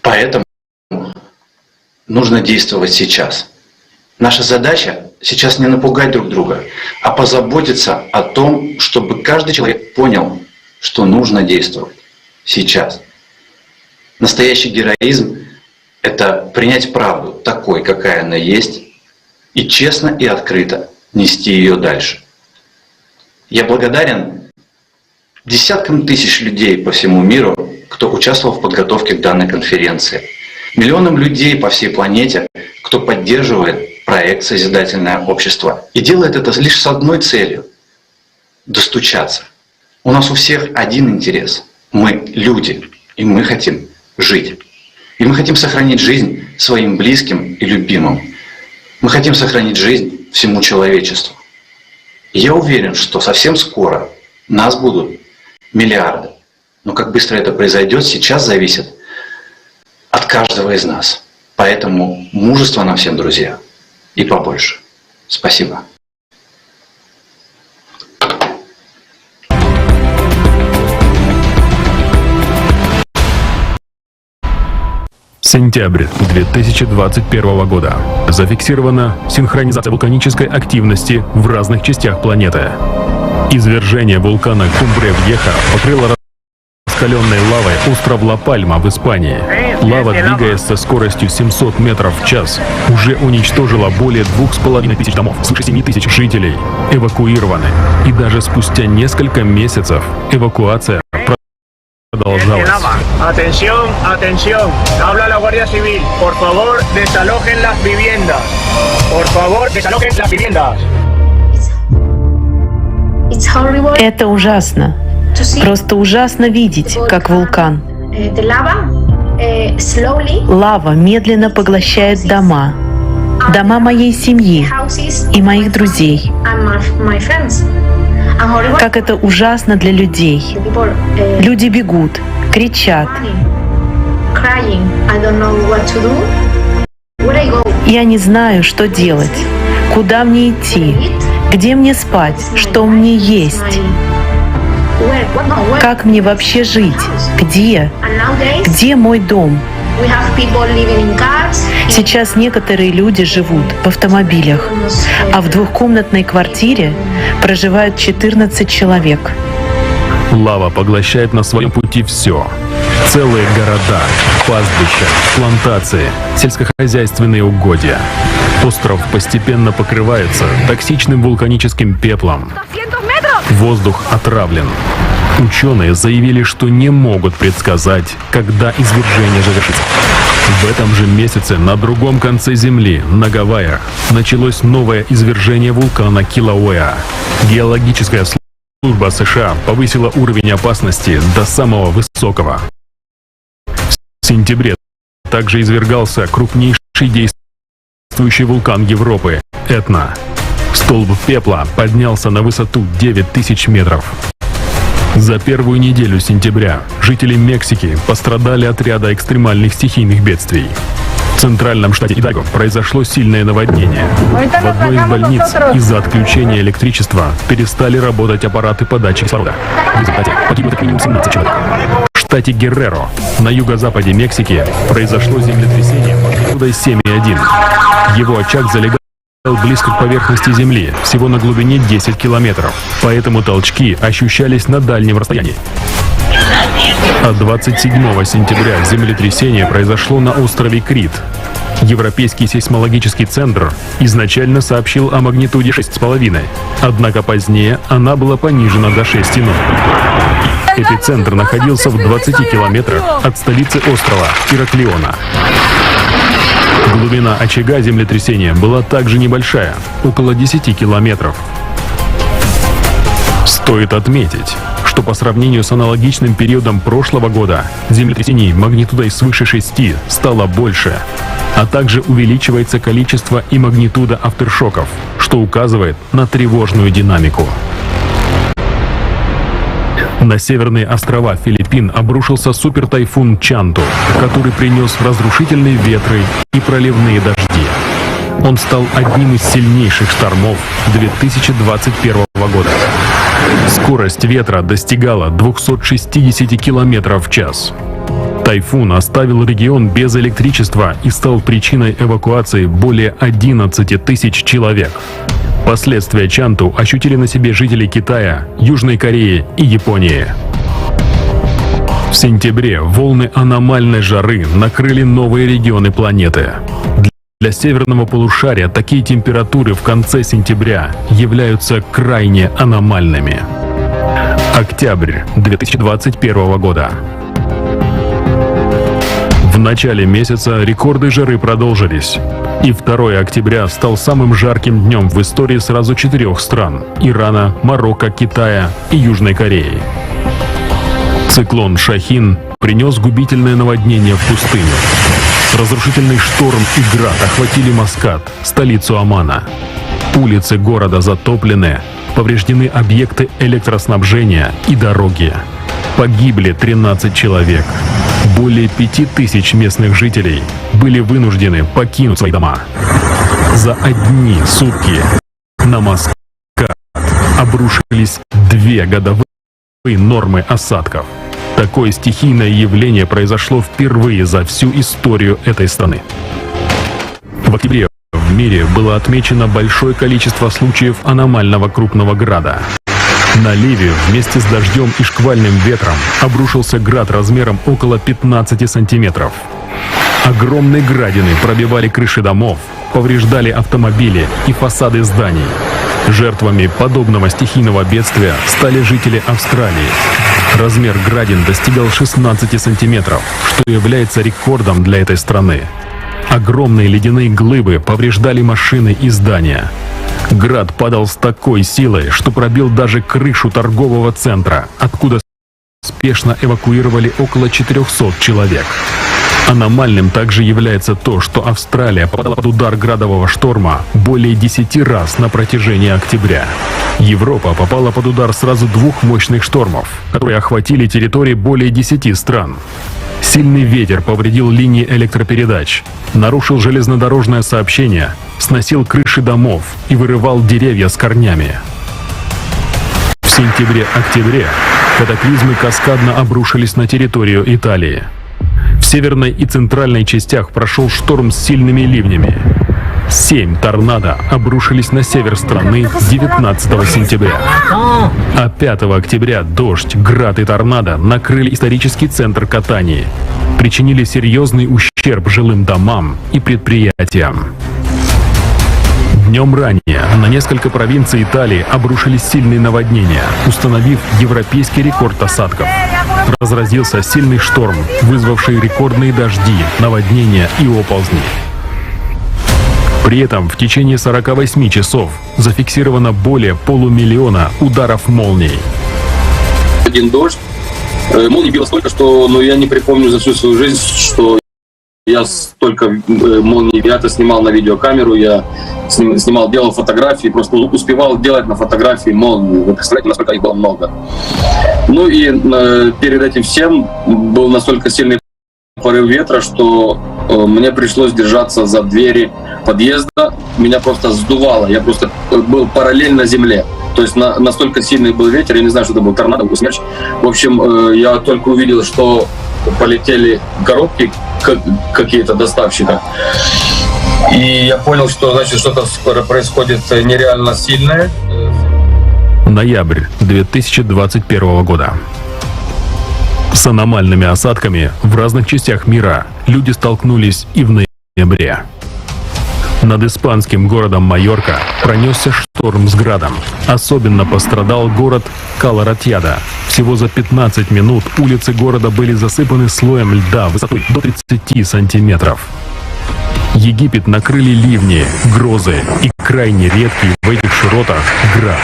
Поэтому нужно действовать сейчас. Наша задача сейчас не напугать друг друга, а позаботиться о том, чтобы каждый человек понял, что нужно действовать сейчас. Настоящий героизм — это принять правду такой, какая она есть, и честно и открыто нести ее дальше. Я благодарен десяткам тысяч людей по всему миру, кто участвовал в подготовке к данной конференции. Миллионам людей по всей планете, кто поддерживает проект «Созидательное общество» и делает это лишь с одной целью — достучаться. У нас у всех один интерес. Мы люди, и мы хотим жить. И мы хотим сохранить жизнь своим близким и любимым. Мы хотим сохранить жизнь всему человечеству. И я уверен, что совсем скоро нас будут миллиарды. Но как быстро это произойдет, сейчас зависит от каждого из нас. Поэтому мужества нам всем, друзья, и побольше. Спасибо. Сентябрь 2021 года. Зафиксирована синхронизация вулканической активности в разных частях планеты. Извержение вулкана Кумбре-Вьеха покрыло раскаленной лавой остров Ла-Пальма в Испании. Лава, двигаясь со скоростью 700 метров в час, уже уничтожила более 2500 домов, свыше 7000 жителей эвакуированы. И даже спустя несколько месяцев эвакуация продолжалась. Atención, atención. Habla la Guardia Civil. Por favor, desalojen las viviendas. Por favor, desalojen las viviendas. Это ужасно. Просто ужасно видеть, как вулкан. Лава медленно поглощает дома. Дома моей семьи и моих друзей. Как это ужасно для людей. Люди бегут, кричат. Я не знаю, что делать. Куда мне идти? Где мне спать? Что мне есть? Как мне вообще жить? Где? Где мой дом? Сейчас некоторые люди живут в автомобилях, а в двухкомнатной квартире проживают 14 человек. Лава поглощает на своем пути все. Целые города, пастбища, плантации, сельскохозяйственные угодья. Остров постепенно покрывается токсичным вулканическим пеплом. Воздух отравлен. Ученые заявили, что не могут предсказать, когда извержение завершится. В этом же месяце на другом конце Земли, на Гавайях, началось новое извержение вулкана Килауэа. Геологическая служба США повысила уровень опасности до самого высокого. В сентябре также извергался крупнейший действующий вулкан Европы – Этна. Столб пепла поднялся на высоту 9000 метров. За первую неделю сентября жители Мексики пострадали от ряда экстремальных стихийных бедствий. В центральном штате Идальго произошло сильное наводнение. В одной из больниц из-за отключения электричества перестали работать аппараты подачи кислорода. В результате погибло как минимум 17 человек. В штате Герреро, на юго-западе Мексики, произошло землетрясение магнитудой 7,1. Его очаг залегал близко к поверхности Земли, всего на глубине 10 километров, поэтому толчки ощущались на дальнем расстоянии. А 27 сентября землетрясение произошло на острове Крит. Европейский сейсмологический центр изначально сообщил о магнитуде 6,5, однако позднее она была понижена до 6,0. Эпицентр находился в 20 километрах от столицы острова Ираклиона. Глубина очага землетрясения была также небольшая, около 10 километров. Стоит отметить, что по сравнению с аналогичным периодом прошлого года землетрясений магнитудой свыше 6 стало больше, а также увеличивается количество и магнитуда афтершоков, что указывает на тревожную динамику. На северные острова Филиппин обрушился супертайфун Чанту, который принес разрушительные ветры и проливные дожди. Он стал одним из сильнейших штормов 2021 года. Скорость ветра достигала 260 км в час. Тайфун оставил регион без электричества и стал причиной эвакуации более 11 тысяч человек. Последствия Чанту ощутили на себе жители Китая, Южной Кореи и Японии. В сентябре волны аномальной жары накрыли новые регионы планеты. Для северного полушария такие температуры в конце сентября являются крайне аномальными. Октябрь 2021 года. В начале месяца рекорды жары продолжились, и 2 октября стал самым жарким днем в истории сразу 4 стран – Ирана, Марокко, Китая и Южной Кореи. Циклон Шахин принес губительное наводнение в пустыню. Разрушительный шторм и град охватили Маскат, столицу Омана. Улицы города затоплены, повреждены объекты электроснабжения и дороги. Погибли 13 человек. Более 5000 местных жителей были вынуждены покинуть свои дома. За одни сутки на Маскат обрушились 2 годовые нормы осадков. Такое стихийное явление произошло впервые за всю историю этой страны. В октябре в мире было отмечено большое количество случаев аномального крупного града. На Ливию вместе с дождем и шквальным ветром обрушился град размером около 15 сантиметров. Огромные градины пробивали крыши домов, повреждали автомобили и фасады зданий. Жертвами подобного стихийного бедствия стали жители Австралии. Размер градин достигал 16 сантиметров, что является рекордом для этой страны. Огромные ледяные глыбы повреждали машины и здания. Град падал с такой силой, что пробил даже крышу торгового центра, откуда спешно эвакуировали около 400 человек. Аномальным также является то, что Австралия попадала под удар градового шторма более 10 раз на протяжении октября. Европа попала под удар сразу 2 мощных штормов, которые охватили территории более 10 стран. Сильный ветер повредил линии электропередач, нарушил железнодорожное сообщение, сносил крыши домов и вырывал деревья с корнями. В сентябре-октябре катаклизмы каскадно обрушились на территорию Италии. В северной и центральной частях прошел шторм с сильными ливнями. 7 торнадо обрушились на север страны 19 сентября. А 5 октября дождь, град и торнадо накрыли исторический центр Катании, причинили серьезный ущерб жилым домам и предприятиям. Днем ранее на несколько провинций Италии обрушились сильные наводнения, установив европейский рекорд осадков. Разразился сильный шторм, вызвавший рекордные дожди, наводнения и оползни. При этом в течение 48 часов зафиксировано более 500 000 ударов молний. Один дождь. Молний било столько, что я не припомню за всю свою жизнь, что я столько молний. Я-то снимал на видеокамеру, я снимал, делал фотографии, просто успевал делать на фотографии молнии. Вы представляете, насколько их было много. Ну и перед этим всем был настолько сильный порыв ветра, что мне пришлось держаться за двери подъезда. Меня просто сдувало, я просто был параллельно земле. То есть настолько сильный был ветер, я не знаю, что это был торнадо, смерч. В общем, я только увидел, что полетели коробки какие-то доставщика. И я понял, что значит что-то скоро происходит нереально сильное. Ноябрь 2021 года. С аномальными осадками в разных частях мира люди столкнулись и в ноябре. Над испанским городом Майорка пронесся шторм с градом. Особенно пострадал город Кала-Ратьяда. Всего за 15 минут улицы города были засыпаны слоем льда высотой до 30 сантиметров. Египет накрыли ливни, грозы и крайне редкий в этих широтах град.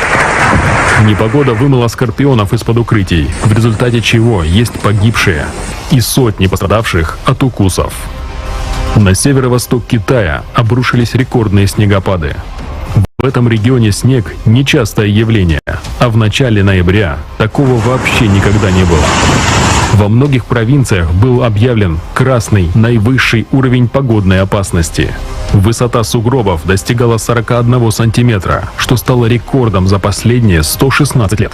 Непогода вымыла скорпионов из-под укрытий, в результате чего есть погибшие и сотни пострадавших от укусов. На северо-восток Китая обрушились рекордные снегопады. В этом регионе снег – нечастое явление, а в начале ноября такого вообще никогда не было. Во многих провинциях был объявлен красный наивысший уровень погодной опасности. Высота сугробов достигала 41 сантиметра, что стало рекордом за последние 116 лет.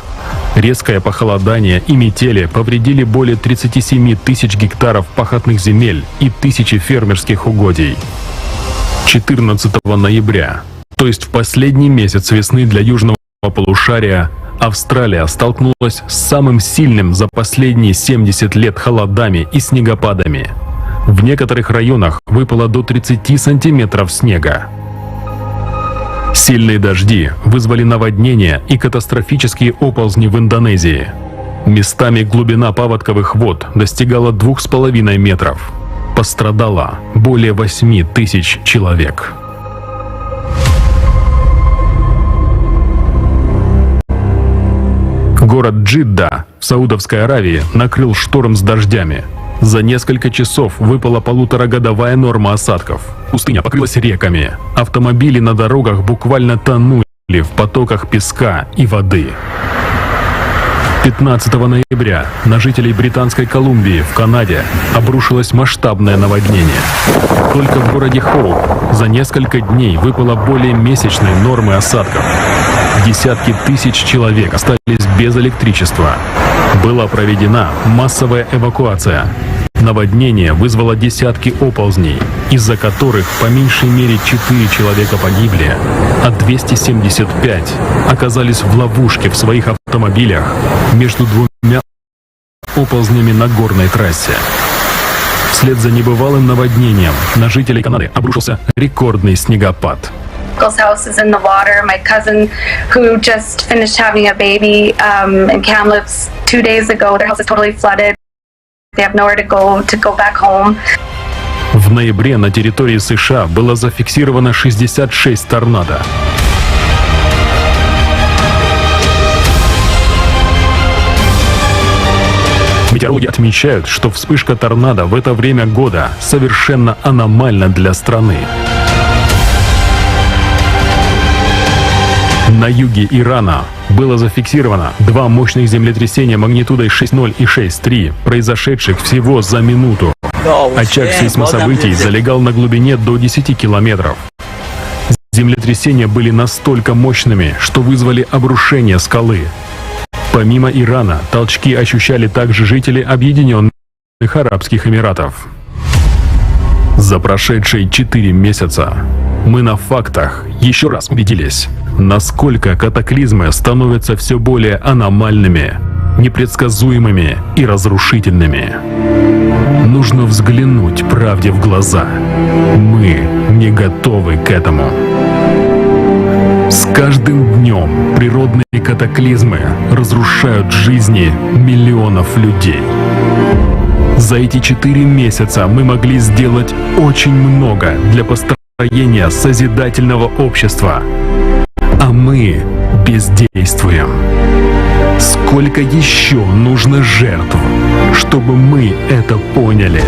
Резкое похолодание и метели повредили более 37 тысяч гектаров пахотных земель и тысячи фермерских угодий. 14 ноября, то есть в последний месяц весны для южного полушария, Австралия столкнулась с самым сильным за последние 70 лет холодами и снегопадами. В некоторых районах выпало до 30 сантиметров снега. Сильные дожди вызвали наводнения и катастрофические оползни в Индонезии. Местами глубина паводковых вод достигала 2,5 метров. Пострадало более 8 тысяч человек. Город Джидда в Саудовской Аравии накрыл шторм с дождями. За несколько часов выпала 1,5-годовая норма осадков. Пустыня покрылась реками. Автомобили на дорогах буквально тонули в потоках песка и воды. 15 ноября на жителей Британской Колумбии в Канаде обрушилось масштабное наводнение. Только в городе Хоуп за несколько дней выпало более месячной нормы осадков. Десятки тысяч человек остались без электричества. Была проведена массовая эвакуация. Наводнение вызвало десятки оползней, из-за которых по меньшей мере 4 человека погибли, а 275 оказались в ловушке в своих автомобилях между двумя оползнями на горной трассе. Вслед за небывалым наводнением на жителей Канады обрушился рекордный снегопад. uncle's house is in the water. My cousin, who just finished having a baby in Kamloops 2 days ago, their house is totally flooded. They have nowhere to go back home. В ноябре на территории США было зафиксировано 66 торнадо. Метеорологи отмечают, что вспышка торнадо в это время года совершенно аномальна для страны. На юге Ирана было зафиксировано 2 мощных землетрясения магнитудой 6,0 и 6,3, произошедших всего за минуту. Очаг сейсмособытий залегал на глубине до 10 километров. Землетрясения были настолько мощными, что вызвали обрушение скалы. Помимо Ирана, толчки ощущали также жители Объединенных Арабских Эмиратов. За прошедшие 4 месяца мы на фактах еще раз убедились, насколько катаклизмы становятся все более аномальными, непредсказуемыми и разрушительными. Нужно взглянуть правде в глаза. Мы не готовы к этому. С каждым днем природные катаклизмы разрушают жизни миллионов людей. За эти 4 месяца мы могли сделать очень много для построения созидательного общества. А мы бездействуем. Сколько еще нужно жертв, чтобы мы это поняли?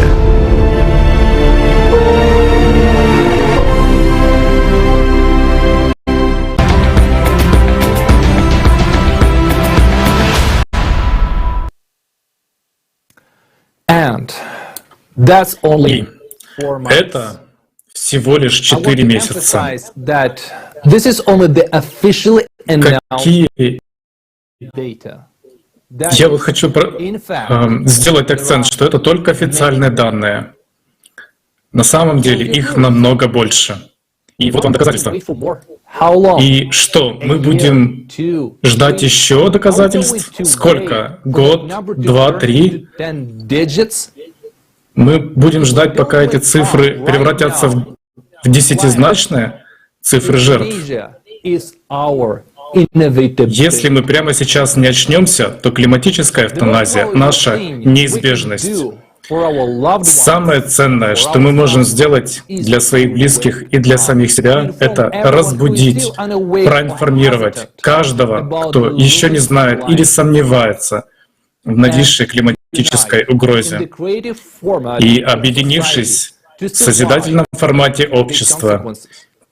И это всего лишь 4 месяца. Какие... Я вот хочу сделать акцент, что это только официальные данные. На самом деле их намного больше. И вот вам доказательства. И что, мы будем ждать еще доказательств? Сколько? Год, 2, 3? Мы будем ждать, пока эти цифры превратятся в десятизначные цифры жертв. Если мы прямо сейчас не очнемся, то климатическая эвтаназия — наша неизбежность. Самое ценное, что мы можем сделать для своих близких и для самих себя, это разбудить, проинформировать каждого, кто еще не знает или сомневается в нависшей климатической угрозе. И, объединившись в созидательном формате общества,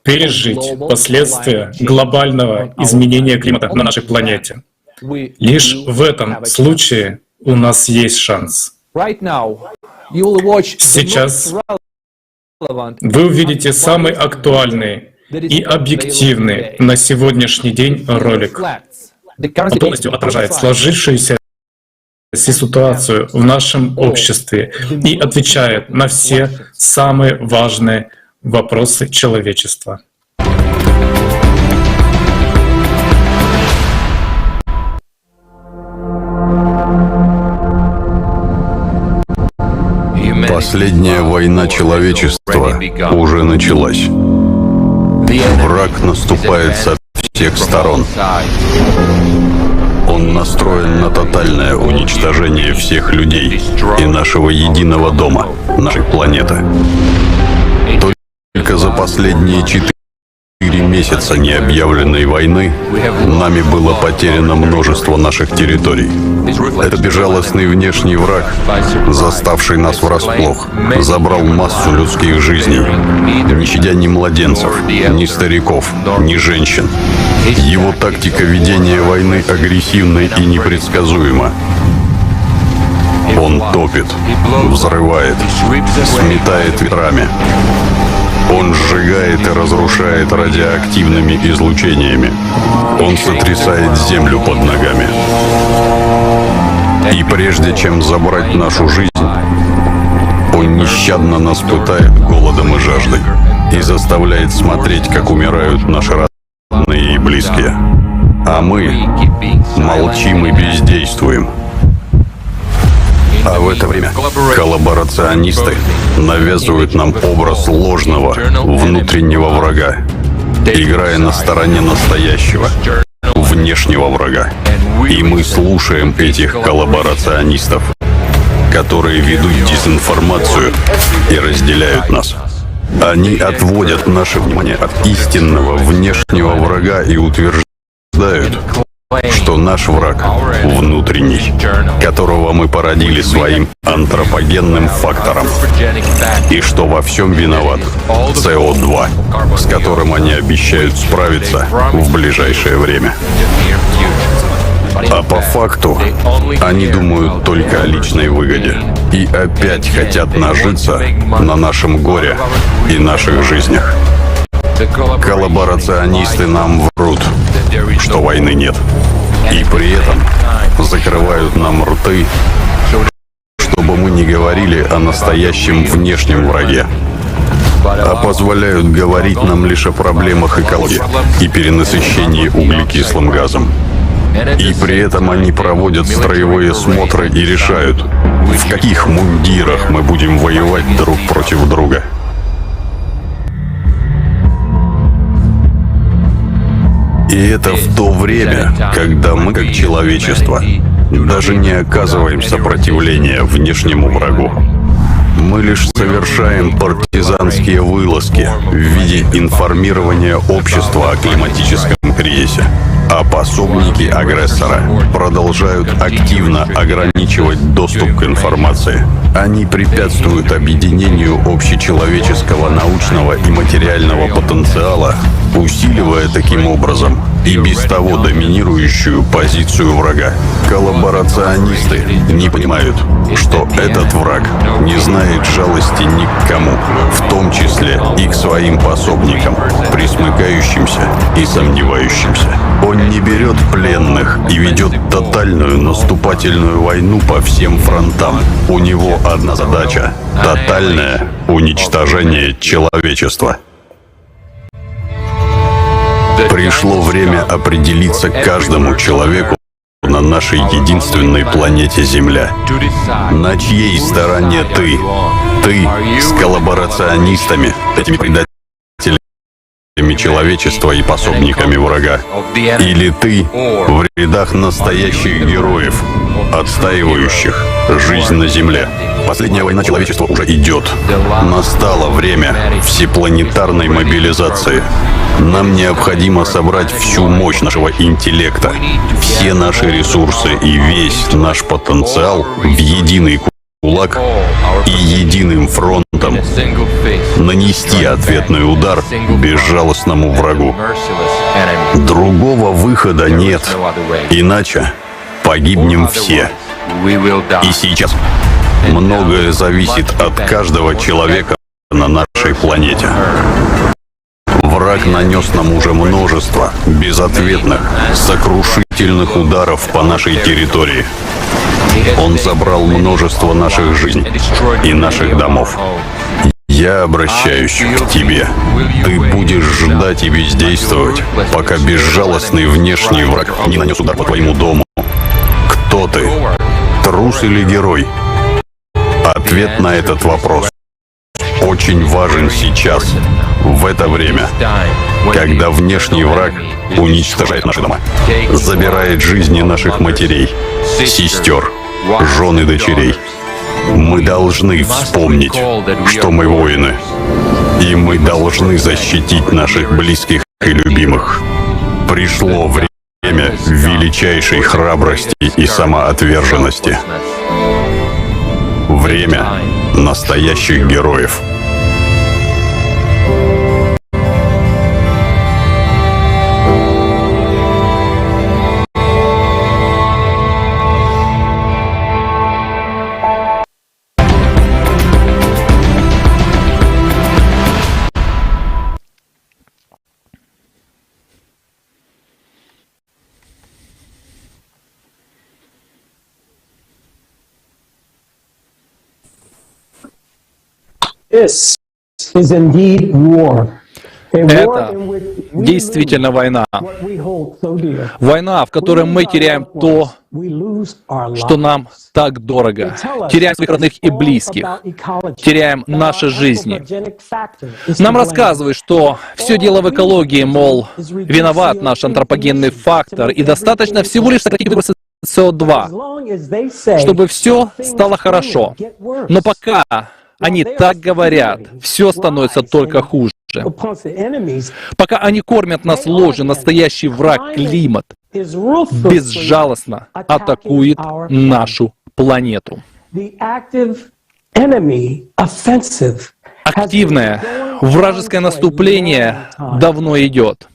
пережить последствия глобального изменения климата на нашей планете. Лишь в этом случае у нас есть шанс. Сейчас вы увидите самый актуальный и объективный на сегодняшний день ролик. Он полностью отражает сложившуюся ситуацию в нашем обществе и отвечает на все самые важные вопросы человечества. Последняя война человечества уже началась. Враг наступает со всех сторон. Он настроен на тотальное уничтожение всех людей и нашего единого дома, нашей планеты. Только за последние 4 месяца необъявленной войны нами было потеряно множество наших территорий. Это безжалостный внешний враг, заставший нас врасплох, забрал массу людских жизней, не щадя ни младенцев, ни стариков, ни женщин. Его тактика ведения войны агрессивна и непредсказуема. Он топит, взрывает, сметает ветрами. Он сжигает и разрушает радиоактивными излучениями. Он сотрясает землю под ногами. И прежде чем забрать нашу жизнь, он нещадно нас пытает голодом и жаждой и заставляет смотреть, как умирают наши родные и близкие. А мы молчим и бездействуем. А в это время коллаборационисты навязывают нам образ ложного внутреннего врага, играя на стороне настоящего внешнего врага. И мы слушаем этих коллаборационистов, которые ведут дезинформацию и разделяют нас. Они отводят наше внимание от истинного внешнего врага и утверждают, что наш враг внутренний, которого мы породили своим антропогенным фактором, и что во всем виноват СО2, с которым они обещают справиться в ближайшее время. А по факту они думают только о личной выгоде и опять хотят нажиться на нашем горе и наших жизнях. Коллаборационисты нам врут, что войны нет, и при этом закрывают нам рты, чтобы мы не говорили о настоящем внешнем враге, а позволяют говорить нам лишь о проблемах экологии и перенасыщении углекислым газом. И при этом они проводят строевые смотры и решают, в каких мундирах мы будем воевать друг против друга. И это в то время, когда мы, как человечество, даже не оказываем сопротивления внешнему врагу. Мы лишь совершаем партизанские вылазки в виде информирования общества о климатическом кризисе. А пособники агрессора продолжают активно ограничивать доступ к информации. Они препятствуют объединению общечеловеческого научного и материального потенциала, усиливая таким образом и без того доминирующую позицию врага. Коллаборационисты не понимают, что этот враг не знает жалости ни к кому, в том числе и к своим пособникам, присмыкающимся и сомневающимся. Он не берет пленных и ведет тотальную наступательную войну по всем фронтам. У него одна задача — тотальное уничтожение человечества. Пришло время определиться каждому человеку на нашей единственной планете Земля. На чьей стороне ты? Ты с коллаборационистами, этими предателями человечества и пособниками врага? Или ты в рядах настоящих героев, отстаивающих жизнь на Земле? Последняя война человечества уже идет. Настало время всепланетарной мобилизации. Нам необходимо собрать всю мощь нашего интеллекта, все наши ресурсы и весь наш потенциал в единый кулак и единым фронтом нанести ответный удар безжалостному врагу. Другого выхода нет, иначе погибнем все. И сейчас многое зависит от каждого человека на нашей планете. Враг нанес нам уже множество безответных, сокрушительных ударов по нашей территории. Он забрал множество наших жизней и наших домов. Я обращаюсь к тебе. Ты будешь ждать и бездействовать, пока безжалостный внешний враг не нанес удар по твоему дому. Кто ты? Трус или герой? Ответ на этот вопрос очень важен сейчас, в это время, когда внешний враг уничтожает наши дома, забирает жизни наших матерей, сестер, жен и дочерей. Мы должны вспомнить, что мы воины, и мы должны защитить наших близких и любимых. Пришло время величайшей храбрости и самоотверженности. Время настоящих героев. Это действительно война. Война, в которой мы теряем то, что нам так дорого. Теряем своих родных и близких. Теряем наши жизни. Нам рассказывают, что все дело в экологии, мол, виноват наш антропогенный фактор, и достаточно всего лишь сократить выбросы СО2, чтобы все стало хорошо. Но пока они так говорят, все становится только хуже. Пока они кормят нас ложью, настоящий враг, климат, безжалостно атакует нашу планету. Активное вражеское наступление давно идет.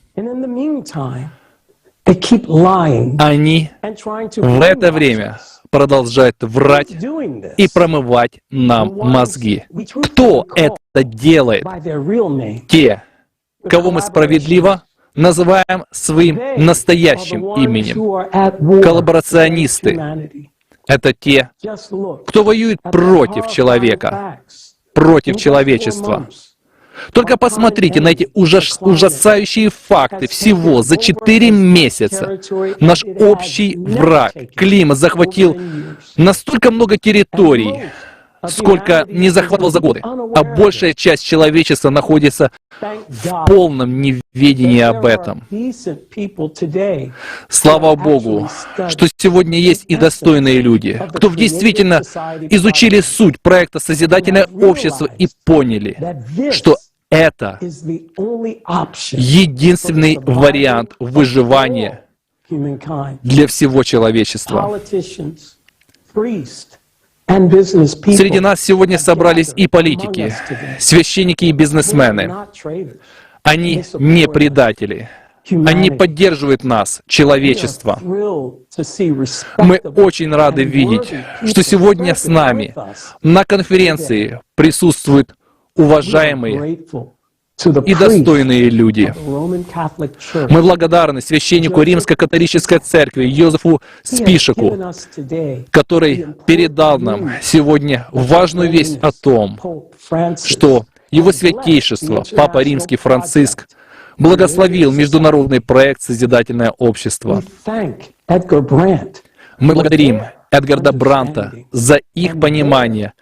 Они в это время продолжают врать и промывать нам мозги. Кто это делает? Те, кого мы справедливо называем своим настоящим именем. Коллаборационисты. Это те, кто воюет против человека, против человечества. Только посмотрите на эти ужасающие факты. Всего за 4 месяца наш общий враг, климат, захватил настолько много территорий, сколько не захватывал за годы. А большая часть человечества находится в полном неведении об этом. Слава Богу, что сегодня есть и достойные люди, кто действительно изучили суть проекта «Созидательное общество» и поняли, что это единственный вариант выживания для всего человечества. Среди нас сегодня собрались и политики, священники и бизнесмены. Они не предатели. Они поддерживают нас, человечество. Мы очень рады видеть, что сегодня с нами на конференции присутствуют уважаемые и достойные люди. Мы благодарны священнику Римско-католической церкви Йозефу Спишаку, который передал нам сегодня важную весть о том, что его святейшество, Папа Римский Франциск, благословил международный проект «Созидательное общество». Мы благодарим Эдгарда Бранта за их понимание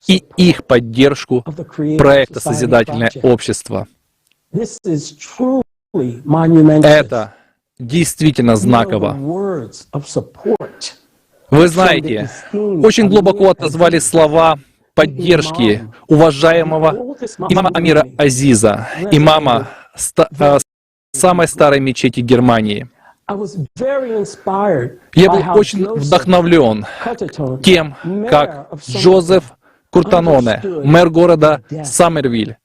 и их поддержку проекта «Созидательное общество». Это действительно знаково. Вы знаете, очень глубоко отозвались слова поддержки уважаемого имама Амира Азиза, имама самой старой мечети Германии. Я был очень вдохновлен тем, как Джозеф Куртаноне, мэр города Саммервиль,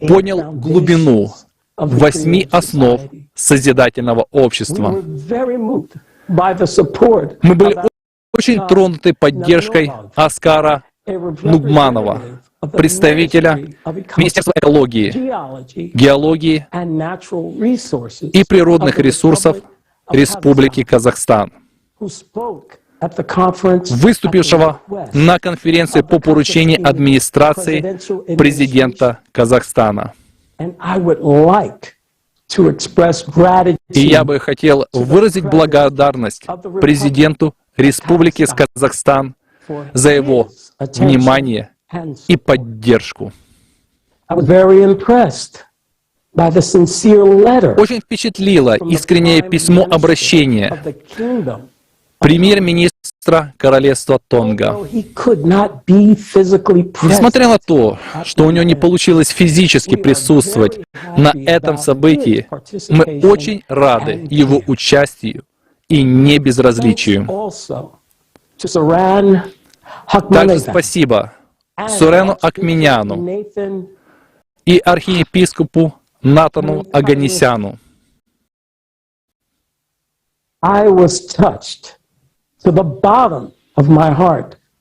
понял глубину 8 основ созидательного общества. Мы были очень тронуты поддержкой Оскара Нугманова, представителя Министерства экологии, геологии и природных ресурсов Республики Казахстан, выступившего на конференции по поручению администрации президента Казахстана. И я бы хотел выразить благодарность президенту Республики Казахстан за его внимание и поддержку. Очень впечатлило искреннее письмо обращения премьер-министра Королевства Тонга. Несмотря на то, что у него не получилось физически присутствовать на этом событии, мы очень рады его участию и небезразличию. Также спасибо Сурену Акминяну и архиепископу Натану Оганесяну.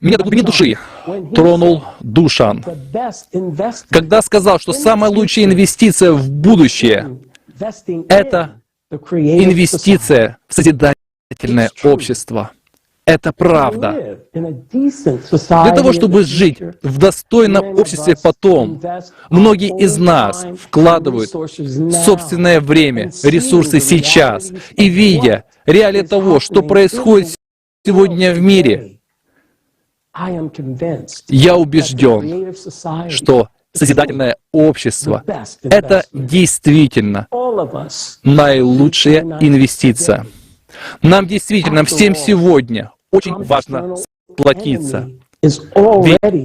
Меня до глубины души тронул Душан, когда сказал, что самая лучшая инвестиция в будущее — это инвестиция в созидательное общество. Это правда. Для того, чтобы жить в достойном обществе потом, многие из нас вкладывают собственное время, ресурсы сейчас, и видя реалии того, что происходит сегодня в мире, я убежден, что созидательное общество — это действительно наилучшая инвестиция. Нам действительно всем сегодня очень важно сплотиться. Ведь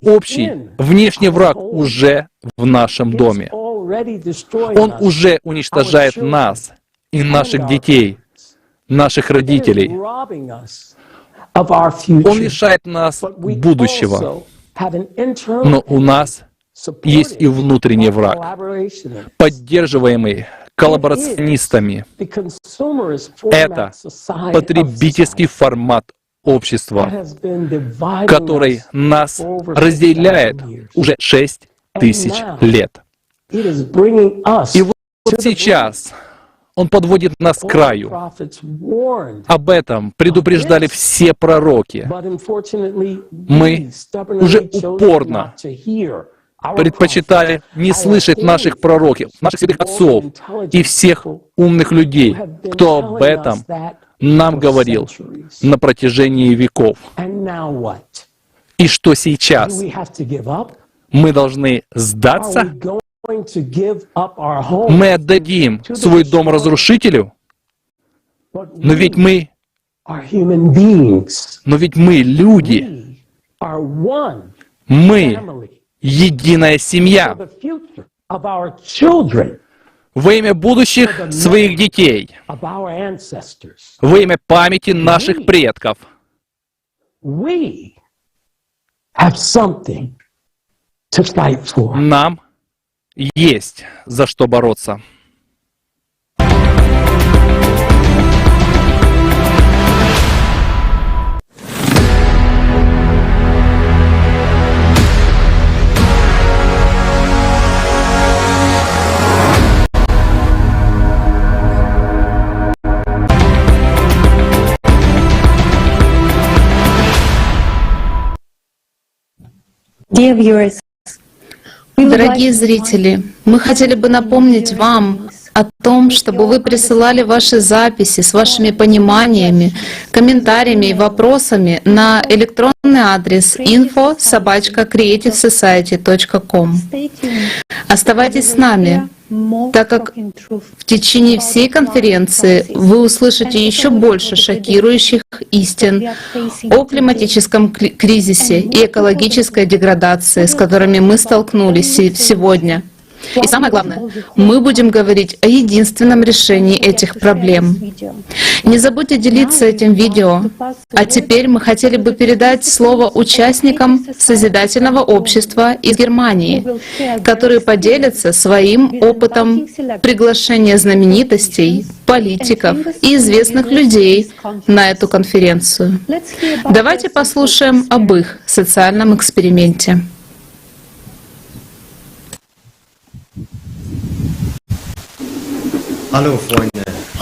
общий внешний враг уже в нашем доме. Он уже уничтожает нас и наших детей, наших родителей. Он лишает нас будущего. Но у нас есть и внутренний враг, поддерживаемый коллаборационистами. Это потребительский формат общества, который нас разделяет уже 6000 лет. И вот сейчас он подводит нас к краю. Об этом предупреждали все пророки. Мы уже упорно предпочитали не слышать наших пророков, наших святых отцов и всех умных людей, кто об этом нам говорил на протяжении веков. И что сейчас? Мы должны сдаться? Мы отдадим свой дом разрушителю? Но ведь мы люди. Мы единая семья. Во имя будущих своих детей. Во имя памяти наших предков. Нам есть за что бороться. Дорогие зрители, мы хотели бы напомнить вам о том, чтобы вы присылали ваши записи с вашими пониманиями, комментариями и вопросами на электронный адрес info@creativesociety.com. Оставайтесь с нами, так как в течение всей конференции вы услышите еще больше шокирующих истин о климатическом кризисе и экологической деградации, с которыми мы столкнулись сегодня. И самое главное, мы будем говорить о единственном решении этих проблем. Не забудьте делиться этим видео. А теперь мы хотели бы передать слово участникам Созидательного общества из Германии, которые поделятся своим опытом приглашения знаменитостей, политиков и известных людей на эту конференцию. Давайте послушаем об их социальном эксперименте.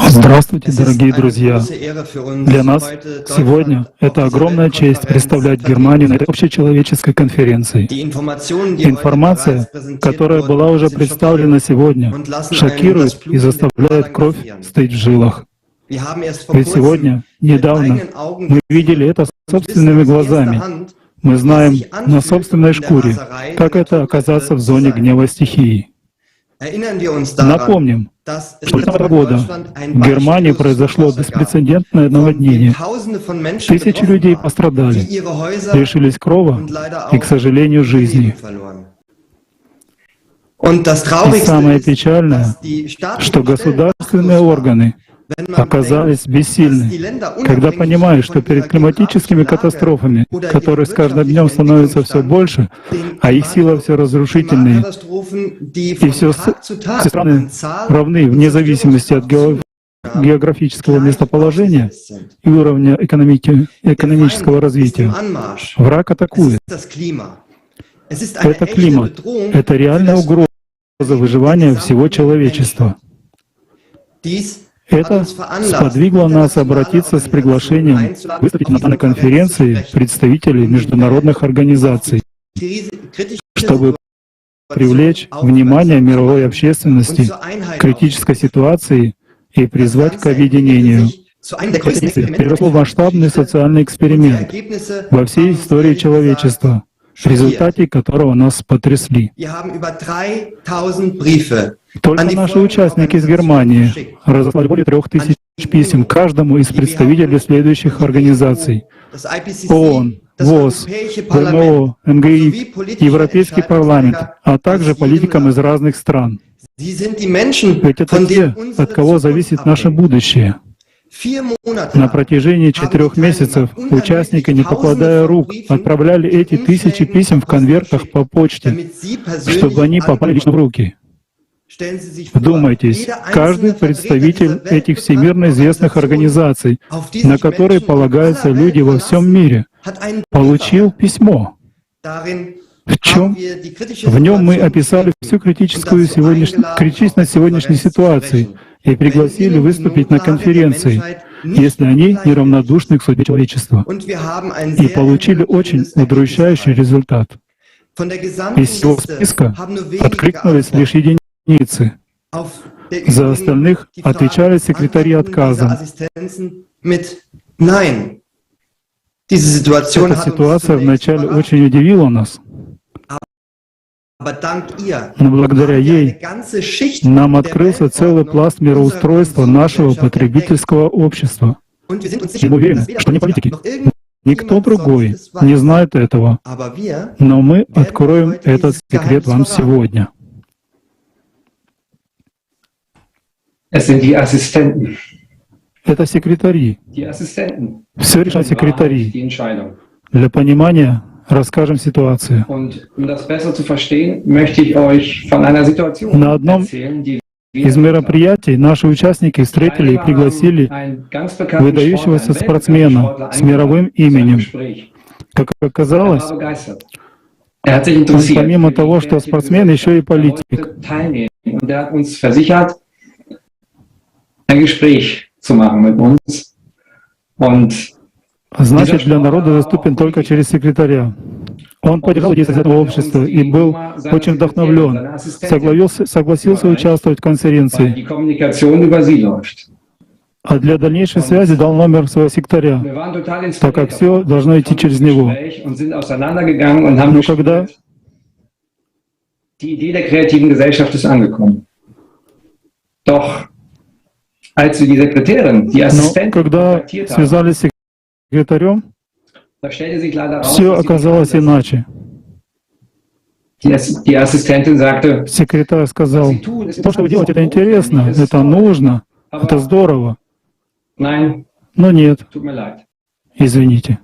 Здравствуйте, дорогие друзья! Для нас сегодня это огромная честь представлять Германию на этой общечеловеческой конференции. Информация, которая была уже представлена сегодня, шокирует и заставляет кровь стыть в жилах. Ведь сегодня, недавно, мы видели это собственными глазами. Мы знаем на собственной шкуре, как это оказаться в зоне гнева стихии. Напомним, что этого года в Германии произошло беспрецедентное наводнение. Тысячи людей пострадали, лишились крова и, к сожалению, жизни. И самое печальное, что государственные органы оказались бессильны, когда понимаешь, что перед климатическими катастрофами, которые с каждым днем становятся все больше, а их сила все разрушительнее, и все страны равны вне зависимости от географического местоположения и уровня экономического развития. Враг атакует. Это климат. Это реальная угроза выживания всего человечества. Это сподвигло нас обратиться с приглашением выступить на данной конференции представителей международных организаций, чтобы привлечь внимание мировой общественности к критической ситуации и призвать к объединению. Это действие переросло в масштабный социальный эксперимент во всей истории человечества, в результате которого нас потрясли. Только наши участники из Германии разослали более 3000 писем каждому из представителей следующих организаций: ООН, ВОЗ, ВМО, МГИ, Европейский парламент, а также политикам из разных стран. Ведь это те, от кого зависит наше будущее. На протяжении 4 месяцев участники, не покладая рук, отправляли эти тысячи писем в конвертах по почте, чтобы они попали лично в руки. Вдумайтесь, каждый представитель этих всемирно известных организаций, на которые полагаются люди во всем мире, получил письмо. В нем мы описали всю критичность сегодняшней ситуации и пригласили выступить на конференции, если они неравнодушны к судьбе человечества, и получили очень удручающий результат. Из всего списка откликнулись лишь единицы. За остальных отвечали секретари отказом. Эта ситуация вначале очень удивила нас. Но благодаря ей нам открылся целый пласт мироустройства нашего потребительского общества. И мы уверены, что не политики, никто другой не знает этого, но мы откроем этот секрет вам сегодня. Это секретари. Все решают секретари. Для понимания расскажем ситуацию. На одном из мероприятий наши участники встретили и пригласили выдающегося спортсмена с мировым именем. Как оказалось, он помимо того, что спортсмен, еще и политик. Значит, для народа доступен только через секретаря. Он поддержал действия этого общества и был очень вдохновлен, согласился участвовать в конференции. А для дальнейшей связи дал номер своего секретаря, так как все должно идти через него. Но когда связались с секретарем, все оказалось иначе. Секретарь сказал: то, что вы делаете, это интересно, это нужно, это здорово. Но нет, извините.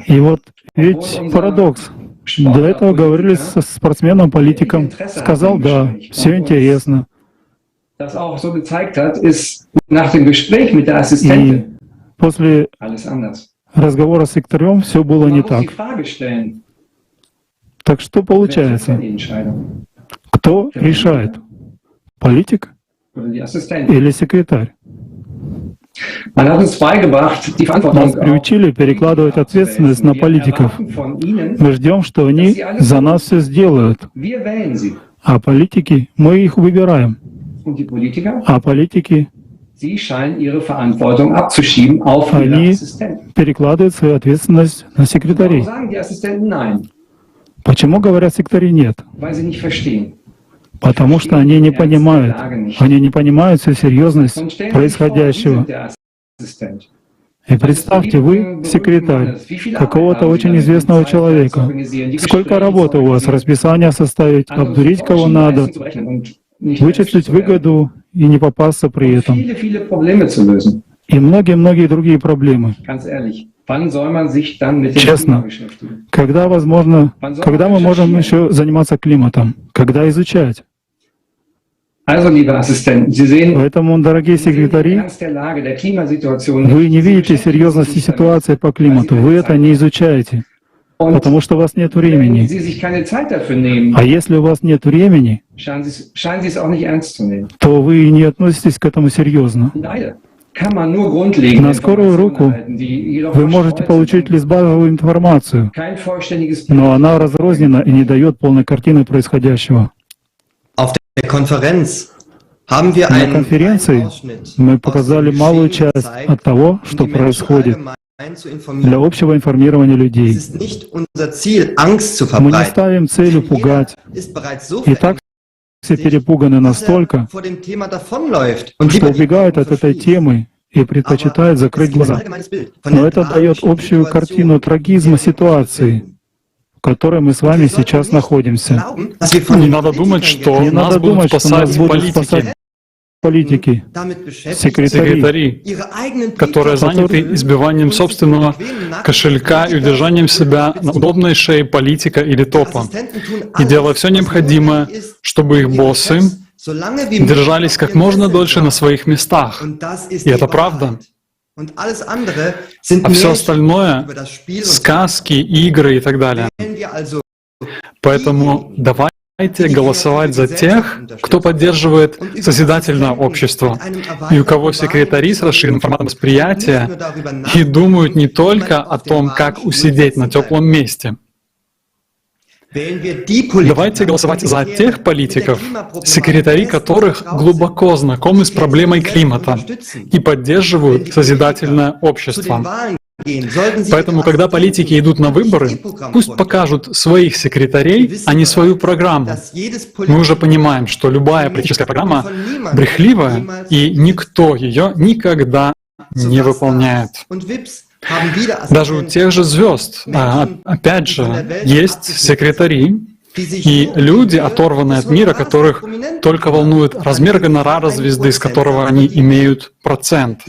И вот ведь парадокс. До этого говорили со спортсменом-политиком, сказал: да, все интересно. И после разговора с секретарем все было не так. Так что получается? Кто решает? Политик или секретарь? Нас приучили перекладывать ответственность на политиков. Мы ждем, что они за нас все сделают. А политики, мы их выбираем. А политики, они перекладывают свою ответственность на секретарей. Почему говорят секретари нет? Потому что они не понимают всю серьезность происходящего. И представьте, вы секретарь какого-то очень известного человека. Сколько работы у вас, расписание составить, обдурить кого надо, вычислить выгоду и не попасться при этом. И многие-многие другие проблемы. Честно, когда мы можем еще заниматься климатом? Когда изучать? Поэтому, дорогие секретари, вы не видите серьезности ситуации по климату, вы это не изучаете, потому что у вас нет времени. А если у вас нет времени, то вы не относитесь к этому серьезно. На скорую руку вы можете получить лишь базовую информацию, но она разрознена и не дает полной картины происходящего. На конференции мы показали малую часть от того, что происходит, для общего информирования людей. Мы не ставим целью пугать. И так все перепуганы настолько, что убегают от этой темы и предпочитают закрыть глаза. Но это дает общую картину трагизма ситуации, в которой мы с вами сейчас находимся. Не надо думать, что нас будут спасать политики, секретари, которые заняты избиванием собственного кошелька и удержанием себя на удобной шее политика или топа, и делая все необходимое, чтобы их боссы держались как можно дольше на своих местах. И это правда. А все остальное — сказки, игры и так далее. Поэтому давайте голосовать за тех, кто поддерживает созидательное общество, и у кого секретари с расширенным форматом восприятия и думают не только о том, как усидеть на теплом месте. Давайте голосовать за тех политиков, секретари которых глубоко знакомы с проблемой климата и поддерживают созидательное общество. Поэтому, когда политики идут на выборы, пусть покажут своих секретарей, а не свою программу. Мы уже понимаем, что любая политическая программа брехливая, и никто ее никогда не выполняет. Даже у тех же звезд, опять же, есть секретари и люди, оторванные от мира, которых только волнует размер гонорара звезды, с которого они имеют процент.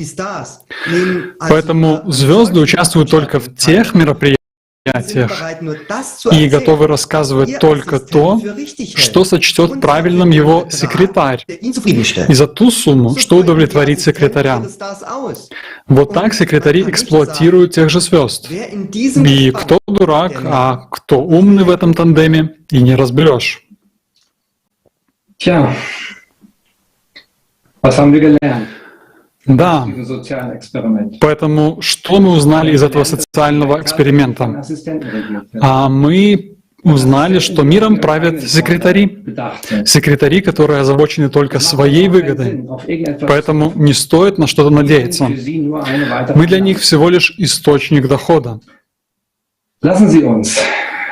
Поэтому звезды участвуют только в тех мероприятиях и готовы рассказывать только то, что сочтет правильным его секретарь, и за ту сумму, что удовлетворит секретаря. Вот так секретари эксплуатируют тех же звезд. И кто дурак, а кто умный в этом тандеме, и не разберешь. Да. Поэтому что мы узнали из этого социального эксперимента? Мы узнали, что миром правят секретари. Секретари, которые озабочены только своей выгодой. Поэтому не стоит на что-то надеяться. Мы для них всего лишь источник дохода.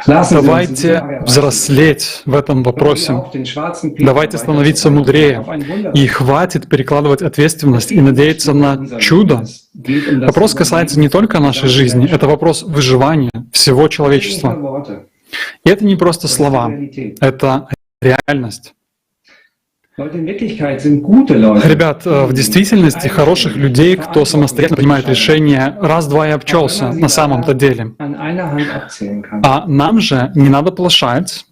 Давайте взрослеть в этом вопросе. Давайте становиться мудрее. И хватит перекладывать ответственность и надеяться на чудо. Вопрос касается не только нашей жизни, это вопрос выживания всего человечества. И это не просто слова, это реальность. Ребят, в действительности хороших людей, кто самостоятельно принимает решения, раз-два и обчелся на самом-то деле. А нам же не надо плашать,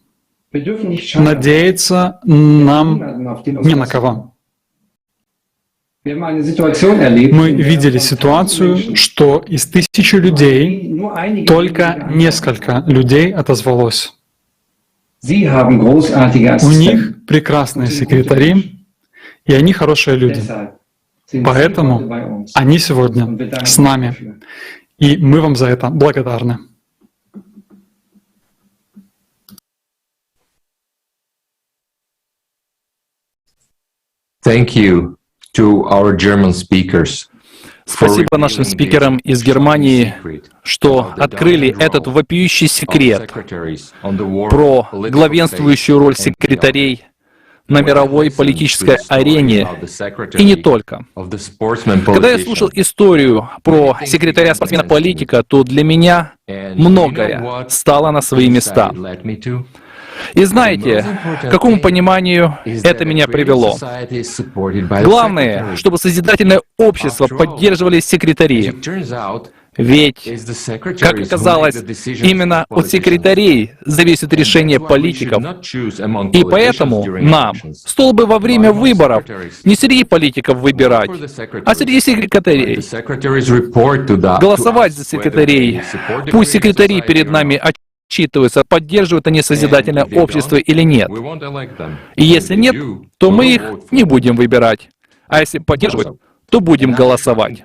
надеяться нам не на кого. Мы видели ситуацию, что из 1000 людей только несколько людей отозвалось. У них прекрасные секретари, и они хорошие люди. Поэтому они сегодня с нами, и мы вам за это благодарны. Thank you to our German speakers. Спасибо нашим спикерам из Германии, что открыли этот вопиющий секрет про главенствующую роль секретарей на мировой политической арене, и не только. Когда я слушал историю про секретаря-спортсмена-политика, то для меня многое стало на свои места. И знаете, к какому пониманию это меня привело? Главное, чтобы созидательное общество поддерживали секретари. Ведь, как оказалось, именно от секретарей зависит решение политиков. И поэтому нам стоило бы во время выборов не среди политиков выбирать, а среди секретарей. Голосовать за секретарей. Пусть секретари перед нами отчитываются, поддерживают они созидательное общество или нет. И если нет, то мы их не будем выбирать. А если поддерживают, то будем голосовать.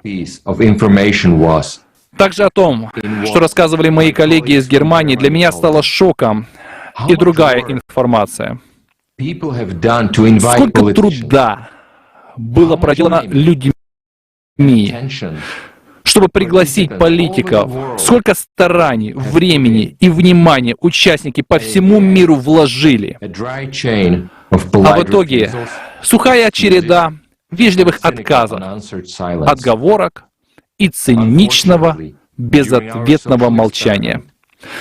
Также о том, что рассказывали мои коллеги из Германии, для меня стало шоком и другая информация. Сколько труда было проделано людьми, чтобы пригласить политиков, сколько стараний, времени и внимания участники по всему миру вложили. А в итоге сухая череда вежливых отказов, отговорок и циничного, безответного молчания.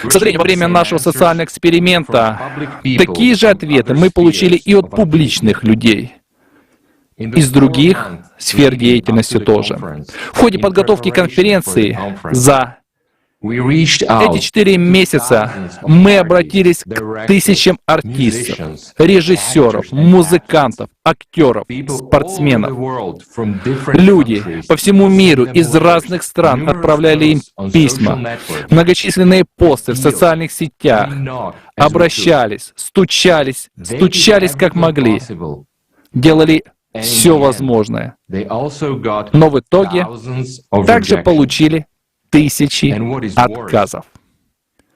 К сожалению, во время нашего социального эксперимента такие же ответы мы получили и от публичных людей. Из других сфер деятельности тоже. В ходе подготовки конференции за эти 4 месяца мы обратились к тысячам артистов, режиссеров, музыкантов, актеров, спортсменов. Люди по всему миру из разных стран отправляли им письма, многочисленные посты в социальных сетях, обращались, стучались как могли, делали все возможное. Но в итоге также получили тысячи отказов.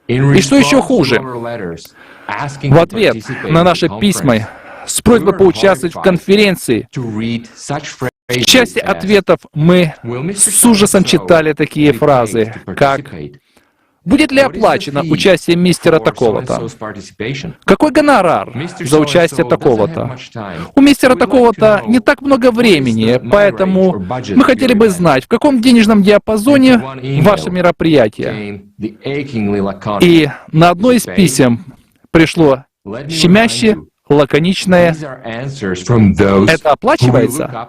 И что еще хуже? В ответ на наши письма с просьбой поучаствовать в конференции, в части ответов мы с ужасом читали такие фразы, как «Будет ли оплачено участие мистера такого-то? Какой гонорар за участие такого-то? У мистера такого-то не так много времени, поэтому мы хотели бы знать, в каком денежном диапазоне ваше мероприятие». И на одно из писем пришло щемящее, лаконичное «Это оплачивается?»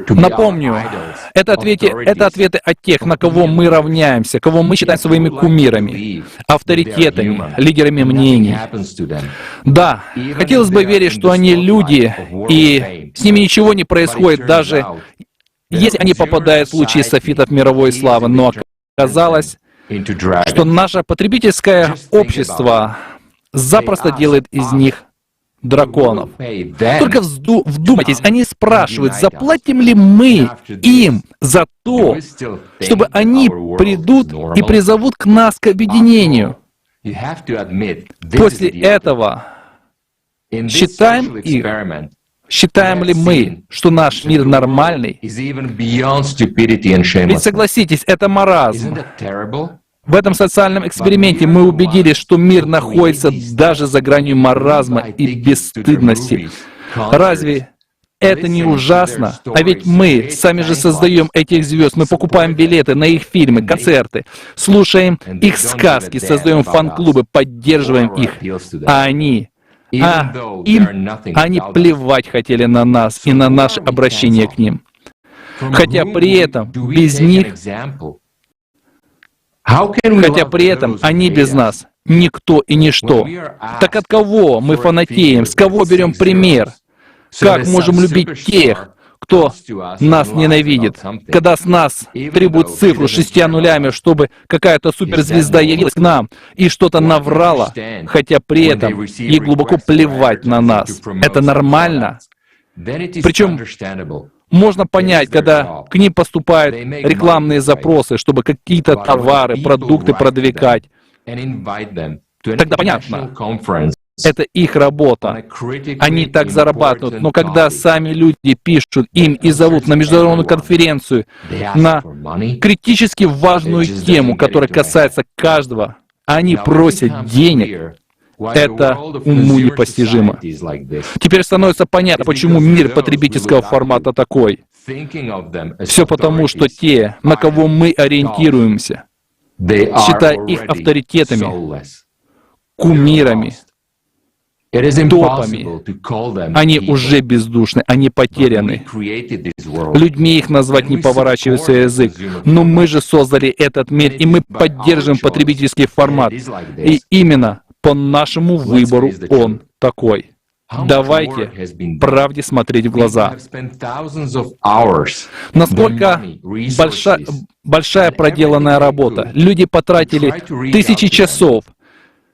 Напомню, это ответы от тех, на кого мы равняемся, кого мы считаем своими кумирами, авторитетами, лидерами мнений. Да, хотелось бы верить, что они люди, и с ними ничего не происходит, даже если они попадают в лучи софитов мировой славы. Но оказалось, что наше потребительское общество запросто делает из них драконов. Только вдумайтесь, они спрашивают, заплатим ли мы им за то, чтобы они придут и призовут к нас к объединению. После этого считаем ли мы, что наш мир нормальный? Ведь согласитесь, это маразм. В этом социальном эксперименте мы убедились, что мир находится даже за гранью маразма и бесстыдности. Разве это не ужасно? А ведь мы сами же создаем этих звезд, мы покупаем билеты на их фильмы, концерты, слушаем их сказки, создаем фан-клубы, поддерживаем их. А они плевать хотели на нас и на наше обращение к ним. Хотя при этом они без нас никто и ничто. Так от кого мы фанатеем? С кого берем пример? Как можем любить тех, кто нас ненавидит? Когда с нас требуют цифру 6 нулями, чтобы какая-то суперзвезда явилась к нам и что-то наврала, хотя при этом ей глубоко плевать на нас. Это нормально? Причем можно понять, когда к ним поступают рекламные запросы, чтобы какие-то товары, продукты продвигать. Тогда понятно, это их работа. Они так зарабатывают. Но когда сами люди пишут им и зовут на международную конференцию, на критически важную тему, которая касается каждого, они просят денег, это уму непостижимо. Теперь становится понятно, почему мир потребительского формата такой. Все потому, что те, на кого мы ориентируемся, считая их авторитетами, кумирами, топами, они уже бездушны, они потеряны. Людьми их назвать не поворачивается язык. Но мы же создали этот мир, и мы поддерживаем потребительский формат. И именно по нашему выбору он такой. Давайте правде смотреть в глаза. Насколько большая проделанная работа. Люди потратили тысячи часов,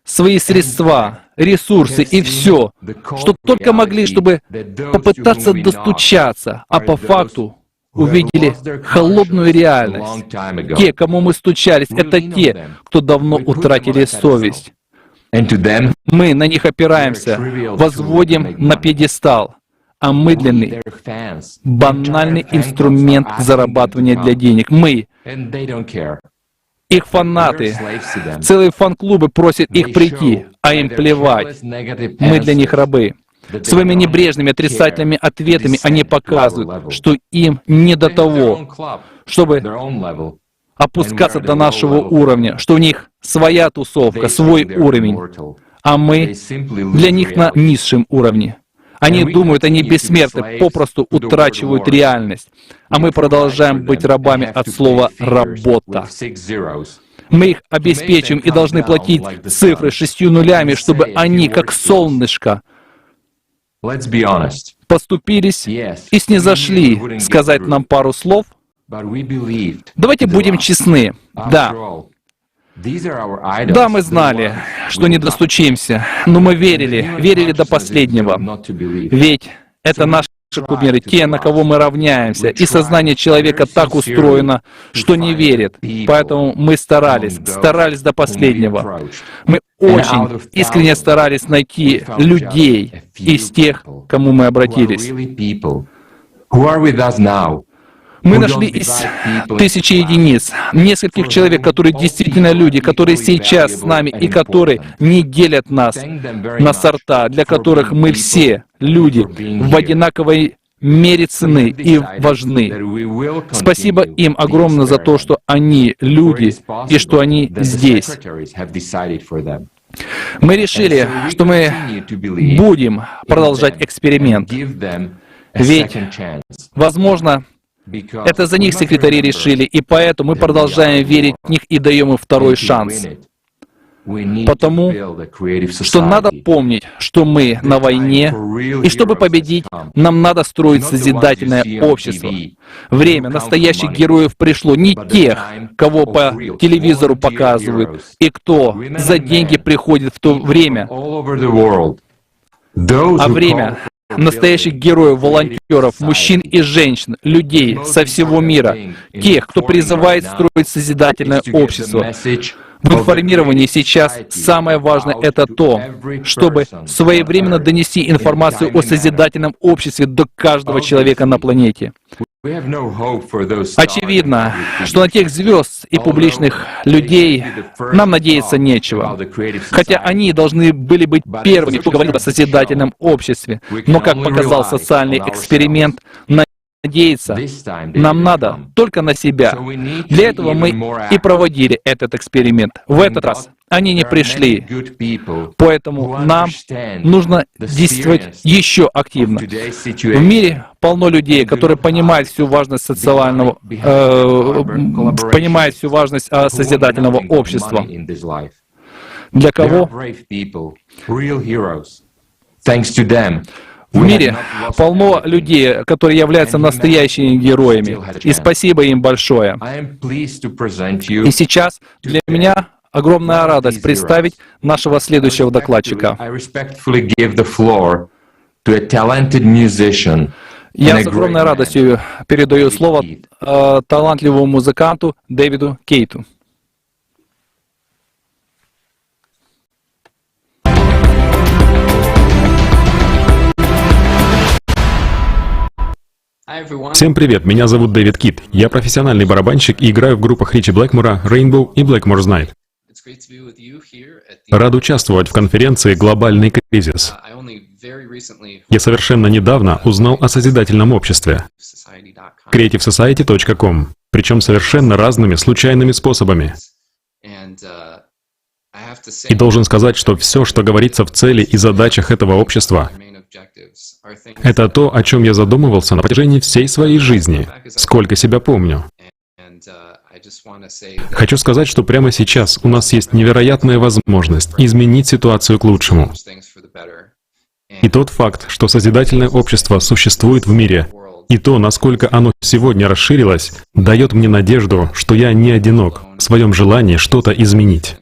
свои средства, ресурсы и все, что только могли, чтобы попытаться достучаться, а по факту увидели холодную реальность. Те, кому мы стучались, это те, кто давно утратили совесть. Мы на них опираемся, возводим на пьедестал, а мы банальный инструмент зарабатывания для денег. Мы, их фанаты, целые фан-клубы просят их прийти, а им плевать. Мы для них рабы. Своими небрежными отрицательными ответами они показывают, что им не до того, чтобы опускаться до нашего уровня, что у них своя тусовка, свой уровень, а мы для них на низшем уровне. Они думают, они бессмертны, попросту утрачивают реальность, а мы продолжаем быть рабами от слова «работа». Мы их обеспечим и должны платить цифры 6 нулями, чтобы они, как солнышко, поступились и снизошли сказать нам пару слов. Давайте будем честны. Да, мы знали, что не достучимся, но мы верили до последнего. Ведь это наши кумиры, те, на кого мы равняемся, и сознание человека так устроено, что не верит. Поэтому мы старались до последнего. Мы очень искренне старались найти людей из тех, к кому мы обратились. Мы нашли из тысячи единиц нескольких человек, которые действительно люди, которые сейчас с нами и которые не делят нас на сорта, для которых мы все люди в одинаковой мере ценны и важны. Спасибо им огромное за то, что они люди и что они здесь. Мы решили, что мы будем продолжать эксперимент. Ведь, возможно, это за них секретари решили, и поэтому мы продолжаем верить в них и даем им второй шанс. Потому что надо помнить, что мы на войне, и чтобы победить, нам надо строить созидательное общество. Время настоящих героев пришло, не тех, кого по телевизору показывают, и кто за деньги приходит в то время, а время настоящих героев, волонтеров, мужчин и женщин, людей со всего мира, тех, кто призывает строить созидательное общество. В информировании сейчас самое важное — это то, чтобы своевременно донести информацию о созидательном обществе до каждого человека на планете. Очевидно, что на тех звезд и публичных людей нам надеяться нечего. Хотя они должны были быть первыми, кто говорил о созидательном обществе. Но, как показал социальный эксперимент, надеяться нам надо только на себя. Для этого мы и проводили этот эксперимент. В этот раз они не пришли. Поэтому нам нужно действовать еще активно. В мире полно людей, которые понимают всю важность социального, понимают всю важность созидательного общества. Для кого? В мире полно людей, которые являются настоящими героями. И спасибо им большое. И сейчас для меня огромная радость представить нашего следующего докладчика. Я с огромной радостью передаю слово талантливому музыканту Дэвиду Кейту. Всем привет, меня зовут Дэвид Кит. Я профессиональный барабанщик и играю в группах Ричи Блэкмора, Rainbow и Blackmore's Night. Рад участвовать в конференции «Глобальный кризис». Я совершенно недавно узнал о созидательном обществе. creativesociety.com, причем совершенно разными случайными способами. И должен сказать, что все, что говорится в цели и задачах этого общества, это то, о чем я задумывался на протяжении всей своей жизни, сколько себя помню. Хочу сказать, что прямо сейчас у нас есть невероятная возможность изменить ситуацию к лучшему. И тот факт, что созидательное общество существует в мире, и то, насколько оно сегодня расширилось, дает мне надежду, что я не одинок в своем желании что-то изменить.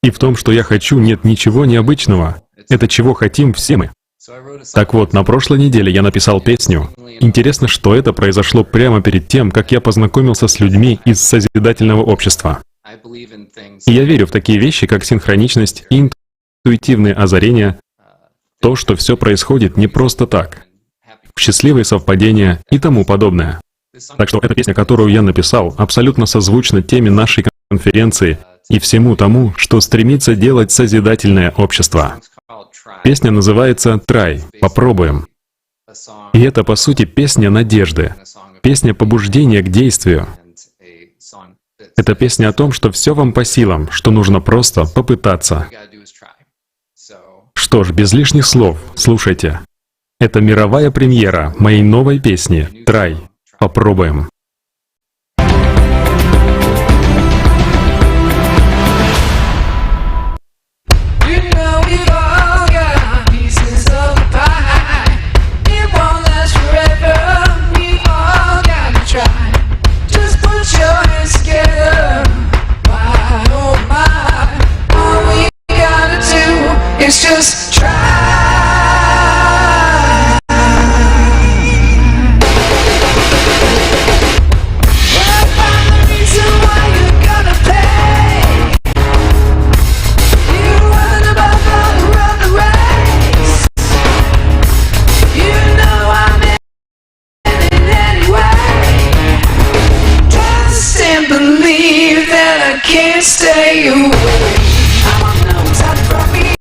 И в том, что я хочу, нет ничего необычного. Это чего хотим все мы. Так вот, на прошлой неделе я написал песню. Интересно, что это произошло прямо перед тем, как я познакомился с людьми из созидательного общества. И я верю в такие вещи, как синхроничность и интуитивные озарения, то, что все происходит не просто так, счастливые совпадения и тому подобное. Так что эта песня, которую я написал, абсолютно созвучна теме нашей конференции и всему тому, что стремится делать созидательное общество. Песня называется «Try», «Попробуем». И это, по сути, песня надежды, песня побуждения к действию. Это песня о том, что все вам по силам, что нужно просто попытаться. Что ж, без лишних слов, слушайте. Это мировая премьера моей новой песни «Try», «Попробуем». It's just try. Well, find the reason why you're gonna pay. You run above all run the race. You know I'm in it anyway. Trust and believe that I can't stay away. I want no time from me.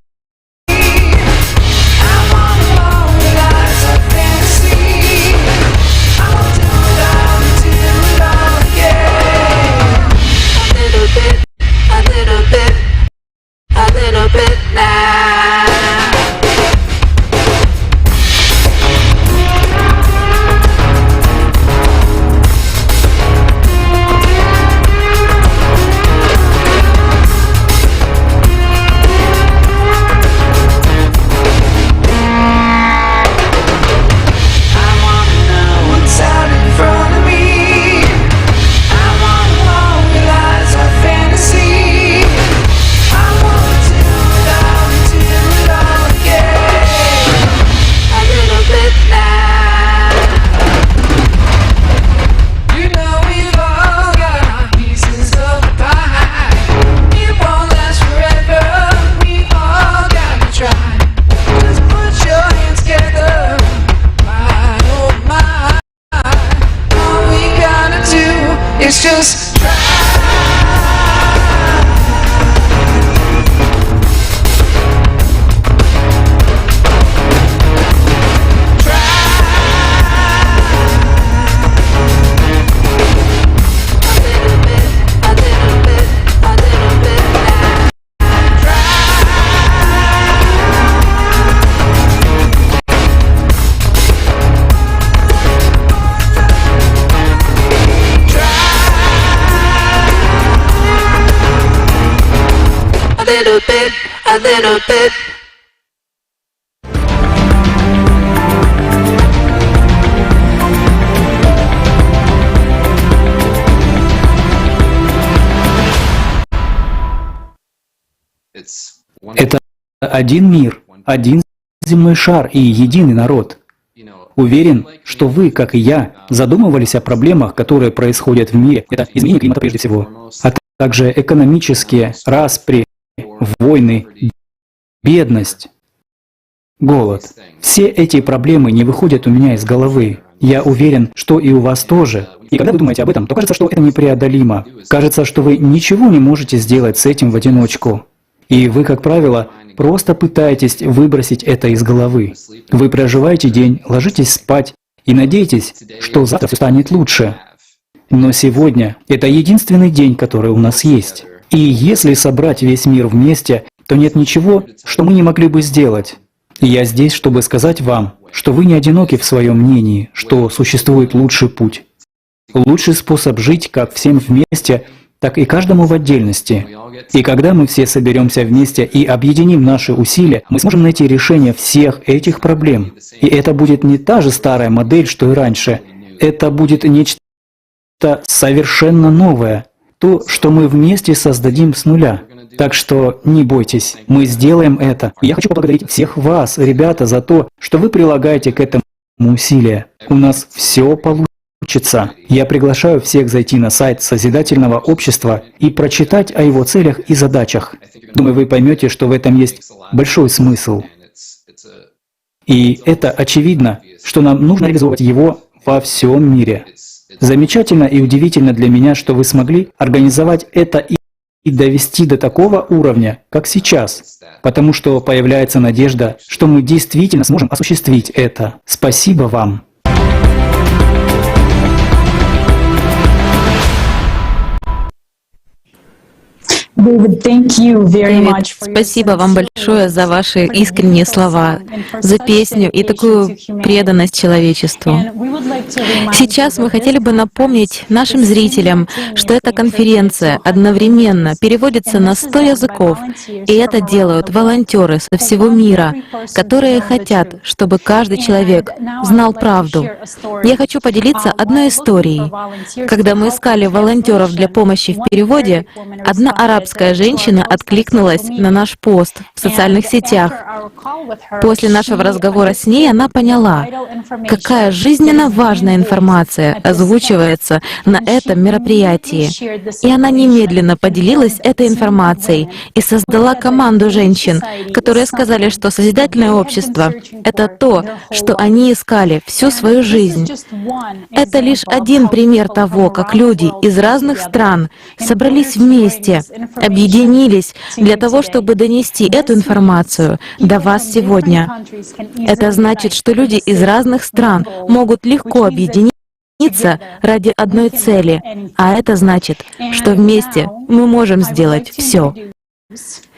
It's just try. A little bit. Это один мир, один земной шар и единый народ. Уверен, что вы, как и я, задумывались о проблемах, которые происходят в мире. Это изменение климата прежде всего, а также экономические распри, войны, бедность, голод. Все эти проблемы не выходят у меня из головы. Я уверен, что и у вас тоже. И когда вы думаете об этом, то кажется, что это непреодолимо. Кажется, что вы ничего не можете сделать с этим в одиночку. И вы, как правило, просто пытаетесь выбросить это из головы. Вы проживаете день, ложитесь спать и надеетесь, что завтра все станет лучше. Но сегодня это единственный день, который у нас есть. И если собрать весь мир вместе, то нет ничего, что мы не могли бы сделать. И я здесь, чтобы сказать вам, что вы не одиноки в своем мнении, что существует лучший путь. Лучший способ жить, как всем вместе, так и каждому в отдельности. И когда мы все соберемся вместе и объединим наши усилия, мы сможем найти решение всех этих проблем. И это будет не та же старая модель, что и раньше. Это будет нечто совершенно новое. То, что мы вместе создадим с нуля. Так что не бойтесь, мы сделаем это. Я хочу поблагодарить всех вас, ребята, за то, что вы прилагаете к этому усилия. У нас все получится. Я приглашаю всех зайти на сайт Созидательного общества и прочитать о его целях и задачах. Думаю, вы поймете, что в этом есть большой смысл. И это очевидно, что нам нужно реализовать его во всем мире. Замечательно и удивительно для меня, что вы смогли организовать это и довести до такого уровня, как сейчас, потому что появляется надежда, что мы действительно сможем осуществить это. Спасибо вам. Дэвид, спасибо вам большое за ваши искренние слова, за песню и такую преданность человечеству. Сейчас мы хотели бы напомнить нашим зрителям, что эта конференция одновременно переводится на 100 языков, и это делают волонтеры со всего мира, которые хотят, чтобы каждый человек знал правду. Я хочу поделиться одной историей. Когда мы искали волонтеров для помощи в переводе, одна арабская женщина откликнулась на наш пост в социальных сетях. После нашего разговора с ней она поняла, какая жизненно важная информация озвучивается на этом мероприятии. И она немедленно поделилась этой информацией и создала команду женщин, которые сказали, что Созидательное общество — это то, что они искали всю свою жизнь. Это лишь один пример того, как люди из разных стран собрались вместе, объединились для того, чтобы донести эту информацию до вас сегодня. Это значит, что люди из разных стран могут легко объединиться ради одной цели, а это значит, что вместе мы можем сделать все.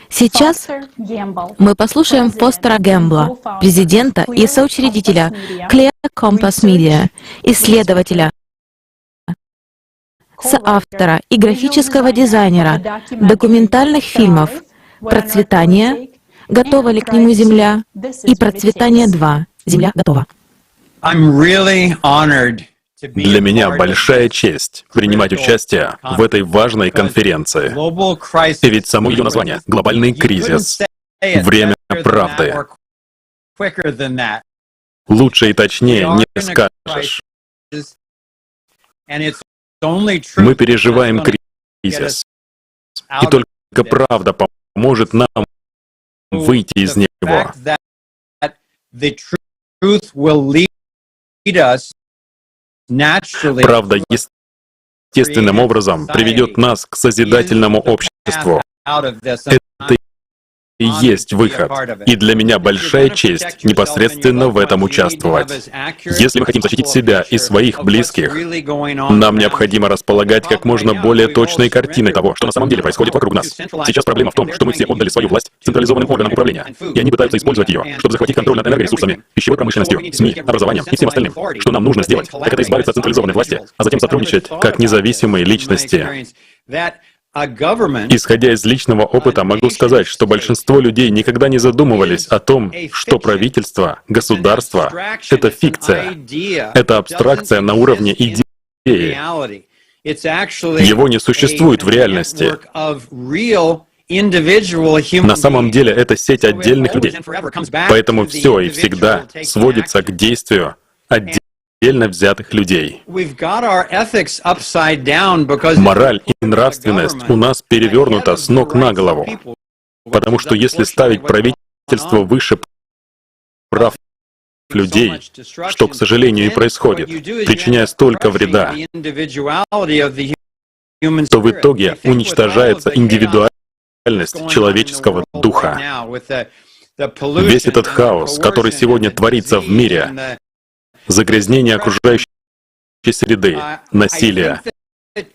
Сейчас мы послушаем Фостера Гэмбла, президента и соучредителя Clear Compass Media, исследователя, соавтора и графического дизайнера документальных фильмов «Процветание», «Готова ли к нему земля» и «Процветание 2. Земля готова». Для меня большая честь принимать участие в этой важной конференции. И ведь само ее название — «Глобальный кризис. Время правды». Лучше и точнее не скажешь. Мы переживаем кризис, и только правда поможет нам выйти из него. Правда естественным образом приведет нас к созидательному обществу. Это и есть выход. И для меня большая честь непосредственно в этом участвовать. Если мы хотим защитить себя и своих близких, нам необходимо располагать как можно более точной картиной того, что на самом деле происходит вокруг нас. Сейчас проблема в том, что мы все отдали свою власть централизованным органам управления, и они пытаются использовать ее, чтобы захватить контроль над энергоресурсами, пищевой промышленностью, СМИ, образованием и всем остальным. Что нам нужно сделать, так это избавиться от централизованной власти, а затем сотрудничать как независимые личности. Исходя из личного опыта, могу сказать, что большинство людей никогда не задумывались о том, что правительство, государство — это фикция, это абстракция на уровне идеи. Его не существует в реальности. На самом деле это сеть отдельных людей. Поэтому все и всегда сводится к действию отдельно взятых людей. Мораль и нравственность у нас перевернута с ног на голову. Потому что если ставить правительство выше прав людей, что, к сожалению, и происходит, причиняя столько вреда, то в итоге уничтожается индивидуальность человеческого духа. Весь этот хаос, который сегодня творится в мире, загрязнение окружающей среды, насилие,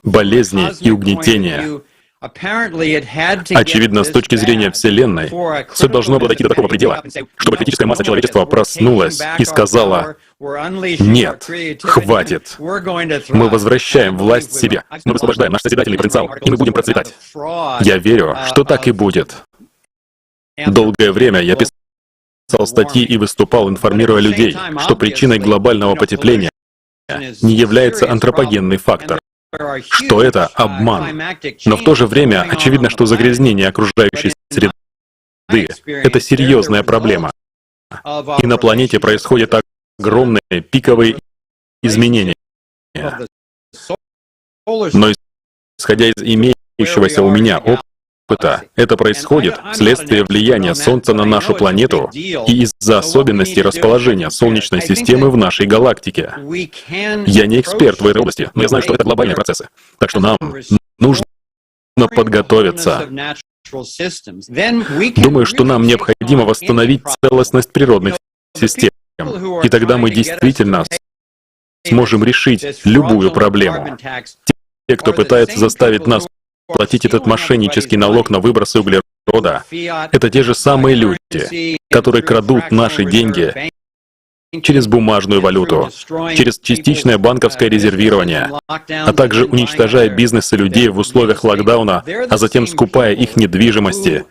болезни и угнетение Очевидно, с точки зрения Вселенной, все должно было дойти до такого предела, чтобы критическая масса человечества проснулась и сказала: «Нет, хватит. Мы возвращаем власть себе. Мы высвобождаем наш созидательный потенциал, и мы будем процветать». Я верю, что так и будет. Долгое время я писал статьи и выступал, информируя людей, что причиной глобального потепления не является антропогенный фактор, что это обман. Но в то же время очевидно, что загрязнение окружающей среды — это серьезная проблема. И на планете происходят огромные пиковые изменения. Но исходя из имеющегося у меня опыта, это происходит вследствие влияния Солнца на нашу планету и из-за особенностей расположения Солнечной системы в нашей галактике. Я не эксперт в этой области, но я знаю, что это глобальные процессы. Так что нам нужно подготовиться. Думаю, что нам необходимо восстановить целостность природных систем. И тогда мы действительно сможем решить любую проблему. Те, кто пытается заставить нас платить этот мошеннический налог на выбросы углерода, это те же самые люди, которые крадут наши деньги через бумажную валюту, через частичное банковское резервирование, а также уничтожая бизнесы людей в условиях локдауна, а затем скупая их недвижимости.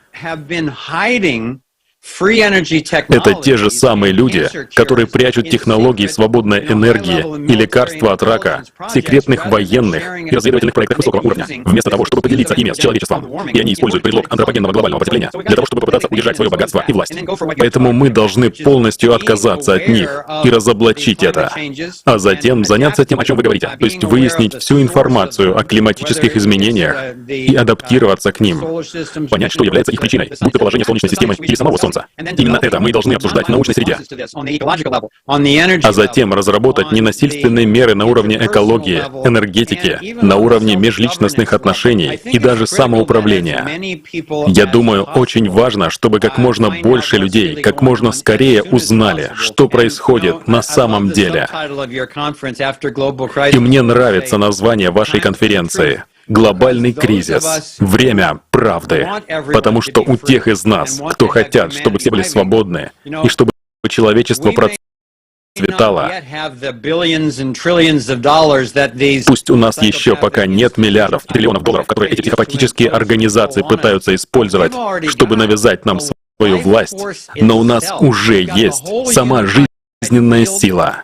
Это те же самые люди, которые прячут технологии свободной энергии и лекарства от рака в секретных военных и разведывательных проектах высокого уровня, вместо того, чтобы поделиться ими с человечеством. И они используют предлог антропогенного глобального потепления для того, чтобы попытаться удержать свое богатство и власть. Поэтому мы должны полностью отказаться от них и разоблачить это, а затем заняться тем, о чем вы говорите, то есть выяснить всю информацию о климатических изменениях и адаптироваться к ним, понять, что является их причиной, будь то положение Солнечной системы или самого Солнца. Именно это мы должны обсуждать в научной среде. А затем разработать ненасильственные меры на уровне экологии, энергетики, на уровне межличностных отношений и даже самоуправления. Я думаю, очень важно, чтобы как можно больше людей как можно скорее узнали, что происходит на самом деле. И мне нравится название вашей конференции — «Глобальный кризис. Время правды». Потому что у тех из нас, кто хотят, чтобы все были свободны, и чтобы человечество процветало, пусть у нас еще пока нет миллиардов и триллионов долларов, которые эти психопатические организации пытаются использовать, чтобы навязать нам свою власть, но у нас уже есть сама жизненная сила.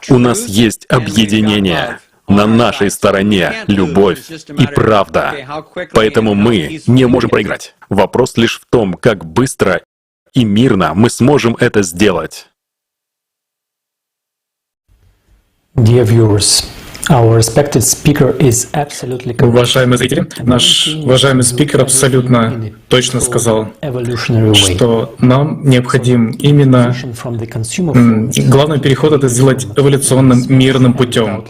У нас есть объединение. На нашей стороне любовь и правда. Поэтому мы не можем проиграть. Вопрос лишь в том, как быстро и мирно мы сможем это сделать. Dear viewers, our respected speaker is absolutely correct. Уважаемые зрители, наш уважаемый спикер абсолютно точно сказал, что нам необходим именно главный переход — это сделать эволюционным мирным путем,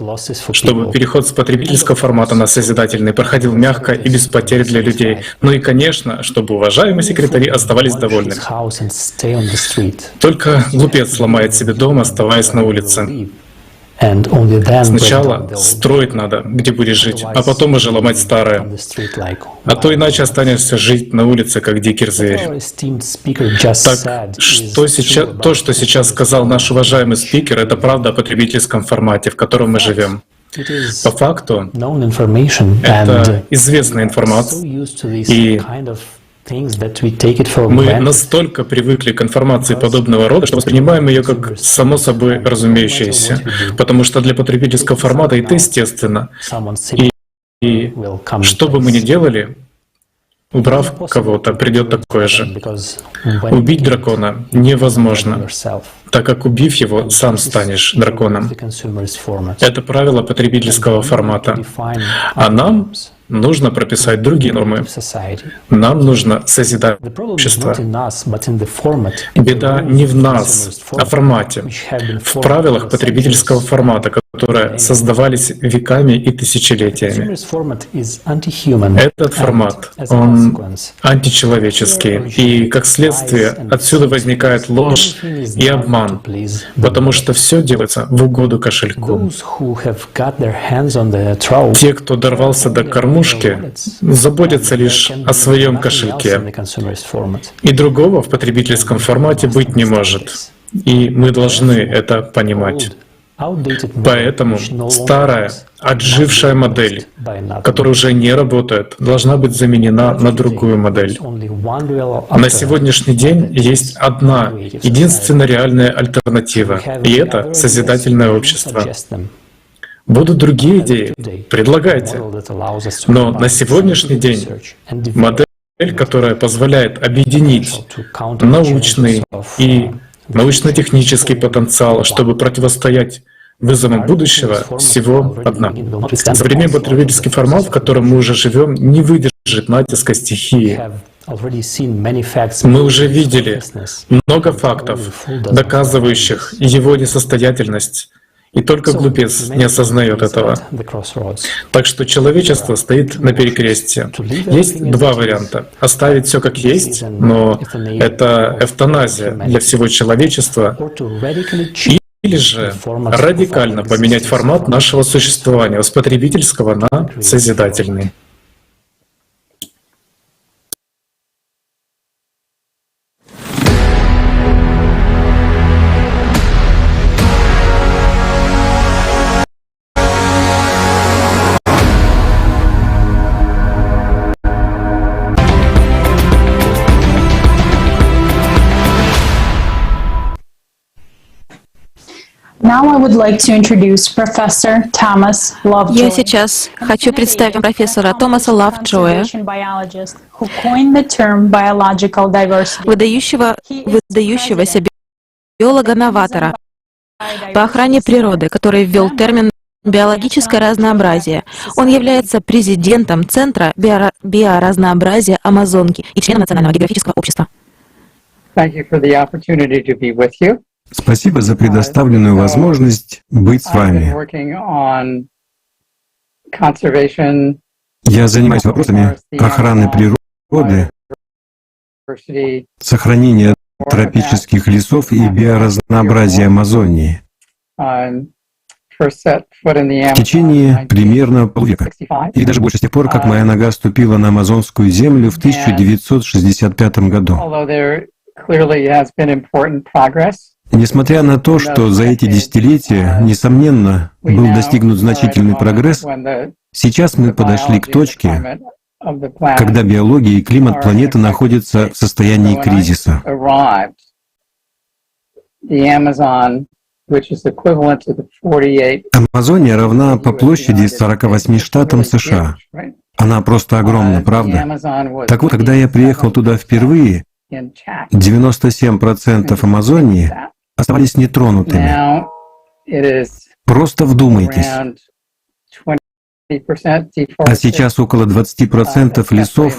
чтобы переход с потребительского формата на созидательный проходил мягко и без потерь для людей. Ну и, конечно, чтобы уважаемые секретари оставались довольны. Только глупец сломает себе дом, оставаясь на улице. Сначала строить надо, где будешь жить, а потом уже ломать старое. А то иначе останешься жить на улице, как дикий зверь. Так, что сейчас сказал наш уважаемый спикер, это правда о потребительском формате, в котором мы живем. По факту, это известная информация, и мы настолько привыкли к информации подобного рода, что воспринимаем ее как само собой разумеющееся, потому что для потребительского формата это естественно. И что бы мы ни делали, убрав кого-то, придет такое же. Убить дракона невозможно, так как убив его, сам станешь драконом. Это правило потребительского формата. А нам нужно прописать другие нормы. Нам нужно созидать общество. Беда не в нас, а в формате, в правилах потребительского формата, которые создавались веками и тысячелетиями. Этот формат, он античеловеческий, и как следствие отсюда возникает ложь и обман, потому что все делается в угоду кошельку. Те, кто дорвался до кормушки, заботятся лишь о своем кошельке, и другого в потребительском формате быть не может. И мы должны это понимать. Поэтому старая, отжившая модель, которая уже не работает, должна быть заменена на другую модель. На сегодняшний день есть одна, единственная реальная альтернатива, и это созидательное общество. Будут другие идеи, предлагайте. Но на сегодняшний день модель, которая позволяет объединить научный и научно-технический потенциал, чтобы противостоять вызовам будущего, всего одна. Современный потребительский формат, в котором мы уже живем, не выдержит натиска стихии. Мы уже видели много фактов, доказывающих его несостоятельность, и только глупец не осознает этого. Так что человечество стоит на перекрестье. Есть два варианта. Оставить все как есть, но это эвтаназия для всего человечества. Или же радикально поменять формат нашего существования с потребительского на созидательный. Я сейчас хочу представить профессора Томаса Лавджоя, выдающегося биолога-новатора по охране природы, который ввел термин «биологическое разнообразие». Он является президентом Центра биоразнообразия Амазонки и членом Национального географического общества. Спасибо за предоставленную возможность быть с вами. Я занимаюсь вопросами охраны природы, сохранения тропических лесов и биоразнообразия Амазонии. В течение примерно полвека, и даже больше с тех пор, как моя нога ступила на амазонскую землю в 1965 году. Несмотря на то, что за эти десятилетия, несомненно, был достигнут значительный прогресс, сейчас мы подошли к точке, когда биология и климат планеты находятся в состоянии кризиса. Амазония равна по площади 48 штатам США. Она просто огромна, правда? Так вот, когда я приехал туда впервые, 97% Амазонии оставались нетронутыми. Просто вдумайтесь. А сейчас около 20% лесов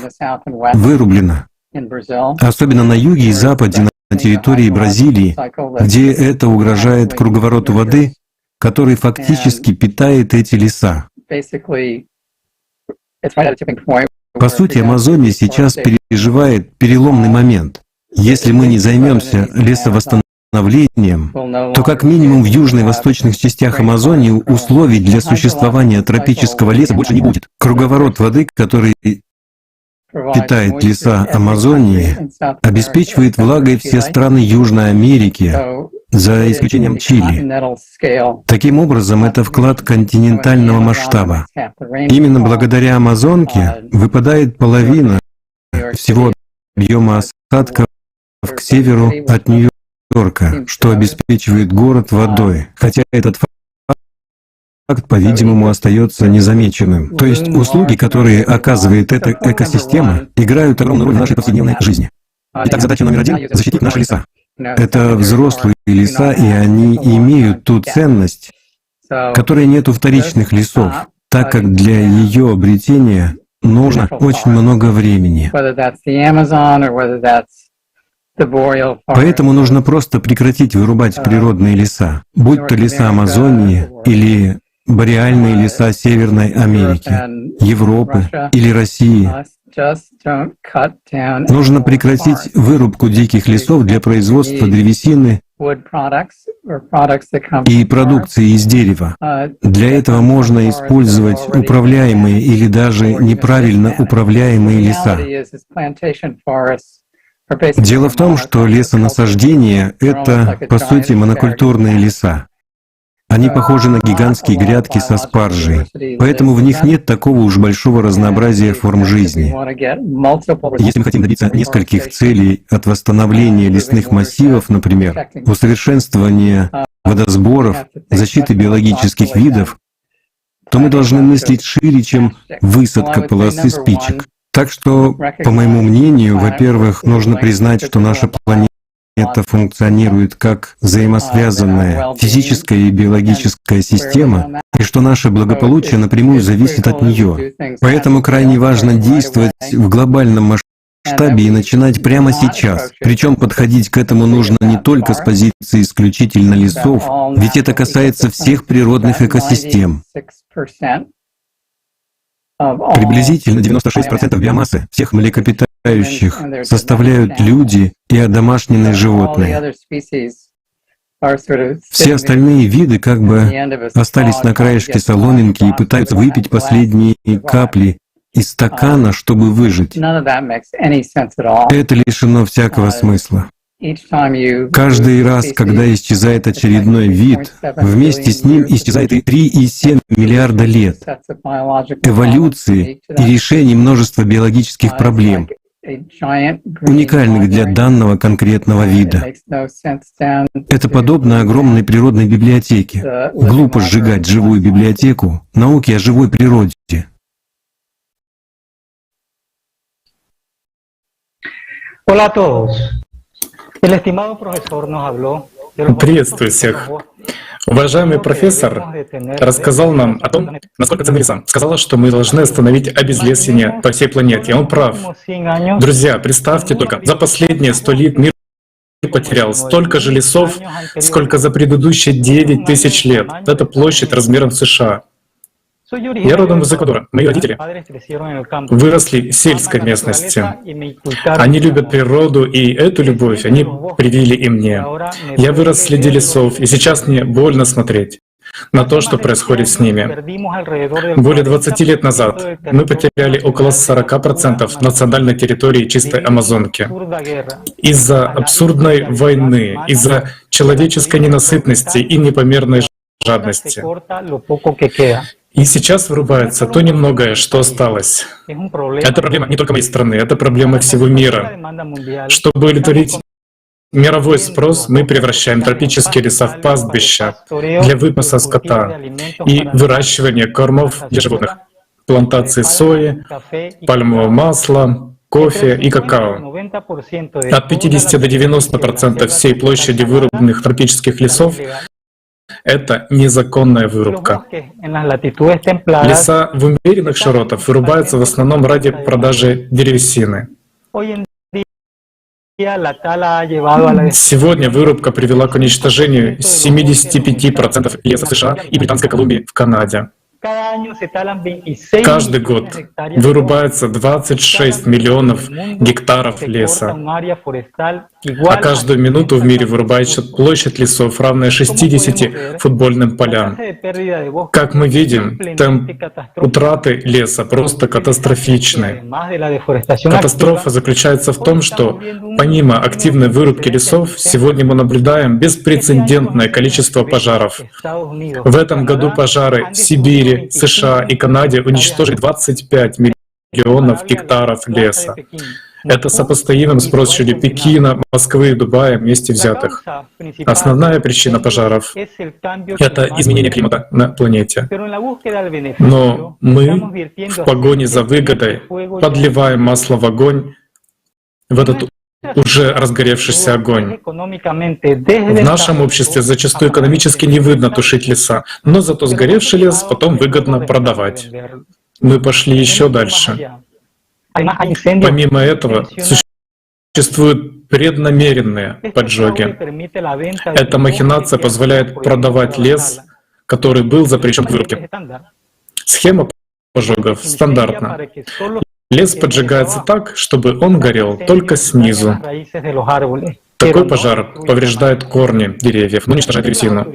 вырублено. Особенно на юге и западе, на территории Бразилии, где это угрожает круговороту воды, который фактически питает эти леса. По сути, Амазония сейчас переживает переломный момент. Если мы не займемся лесовосстановлением, то как минимум в южной и восточных частях Амазонии условий для существования тропического леса больше не будет. Круговорот воды, который питает леса Амазонии, обеспечивает влагой все страны Южной Америки, за исключением Чили. Таким образом, это вклад континентального масштаба. Именно благодаря Амазонке выпадает половина всего объема осадков к северу от Нью-Йорка, что обеспечивает город водой, хотя этот факт, по-видимому, остается незамеченным. То есть услуги, которые оказывает эта экосистема, играют огромную роль в нашей повседневной жизни. Итак, задача номер один — защитить наши леса. Это взрослые леса, и они имеют ту ценность, которой нет у вторичных лесов, так как для ее обретения нужно очень много времени. Поэтому нужно просто прекратить вырубать природные леса, будь то леса Амазонии или бореальные леса Северной Америки, Европы или России. Нужно прекратить вырубку диких лесов для производства древесины и продукции из дерева. Для этого можно использовать управляемые или даже неправильно управляемые леса. Дело в том, что лесонасаждение — это, по сути, монокультурные леса. Они похожи на гигантские грядки со спаржей, поэтому в них нет такого уж большого разнообразия форм жизни. Если мы хотим добиться нескольких целей от восстановления лесных массивов, например, усовершенствования водосборов, защиты биологических видов, то мы должны мыслить шире, чем высадка полосы спичек. Так что, по моему мнению, во-первых, нужно признать, что наша планета функционирует как взаимосвязанная физическая и биологическая система, и что наше благополучие напрямую зависит от нее. Поэтому крайне важно действовать в глобальном масштабе и начинать прямо сейчас. Причем подходить к этому нужно не только с позиции исключительно лесов, ведь это касается всех природных экосистем. Приблизительно 96% биомассы всех млекопитающих составляют люди и одомашненные животные. Все остальные виды как бы остались на краешке соломинки и пытаются выпить последние капли из стакана, чтобы выжить. Это лишено всякого смысла. Каждый раз, когда исчезает очередной вид, вместе с ним исчезает и 3,7 миллиарда лет эволюции и решений множества биологических проблем, уникальных для данного конкретного вида. Это подобно огромной природной библиотеке. Глупо сжигать живую библиотеку науки о живой природе. Приветствую всех. Уважаемый профессор рассказал нам о том, насколько ценны леса. Сказал, что мы должны остановить обезлесение по всей планете. Он прав. Друзья, представьте только, за последние 100 лет мир потерял столько же лесов, сколько за предыдущие 9 тысяч лет. Это площадь размером с США. Я родом из Эквадора. Мои родители выросли в сельской местности. Они любят природу, и эту любовь они привили и мне. Я вырос среди лесов, и сейчас мне больно смотреть на то, что происходит с ними. Более 20 лет назад мы потеряли около 40% национальной территории чистой Амазонки. Из-за абсурдной войны, из-за человеческой ненасытности и непомерной жадности. И сейчас вырубается то немногое, что осталось. Это проблема не только моей страны, это проблема всего мира. Чтобы удовлетворить мировой спрос, мы превращаем тропические леса в пастбища для выпаса скота и выращивания кормов для животных, плантации сои, пальмового масла, кофе и какао. От 50 до 90% всей площади вырубленных тропических лесов это незаконная вырубка. Леса в умеренных широтах вырубаются в основном ради продажи древесины. Сегодня вырубка привела к уничтожению 75% леса в США и Британской Колумбии в Канаде. Каждый год вырубается 26 миллионов гектаров леса, а каждую минуту в мире вырубается площадь лесов, равная 60 футбольным полям. Как мы видим, темп утраты леса просто катастрофичный. Катастрофа заключается в том, что помимо активной вырубки лесов, сегодня мы наблюдаем беспрецедентное количество пожаров. В этом году пожары в Сибири, США и Канаде уничтожили 25 миллионов гектаров леса. Это сопоставимо с площадью Пекина, Москвы и Дубая вместе взятых. Основная причина пожаров — это изменение климата на планете. Но мы в погоне за выгодой подливаем масло в огонь, в этот уже разгоревшийся огонь. В нашем обществе зачастую экономически невыгодно тушить леса, но зато сгоревший лес потом выгодно продавать. Мы пошли еще дальше. Помимо этого, существуют преднамеренные поджоги. Эта махинация позволяет продавать лес, который был запрещен к вырубке. Схема пожогов стандартна. Лес поджигается так, чтобы он горел только снизу. Такой пожар повреждает корни деревьев, но уничтожает древесину.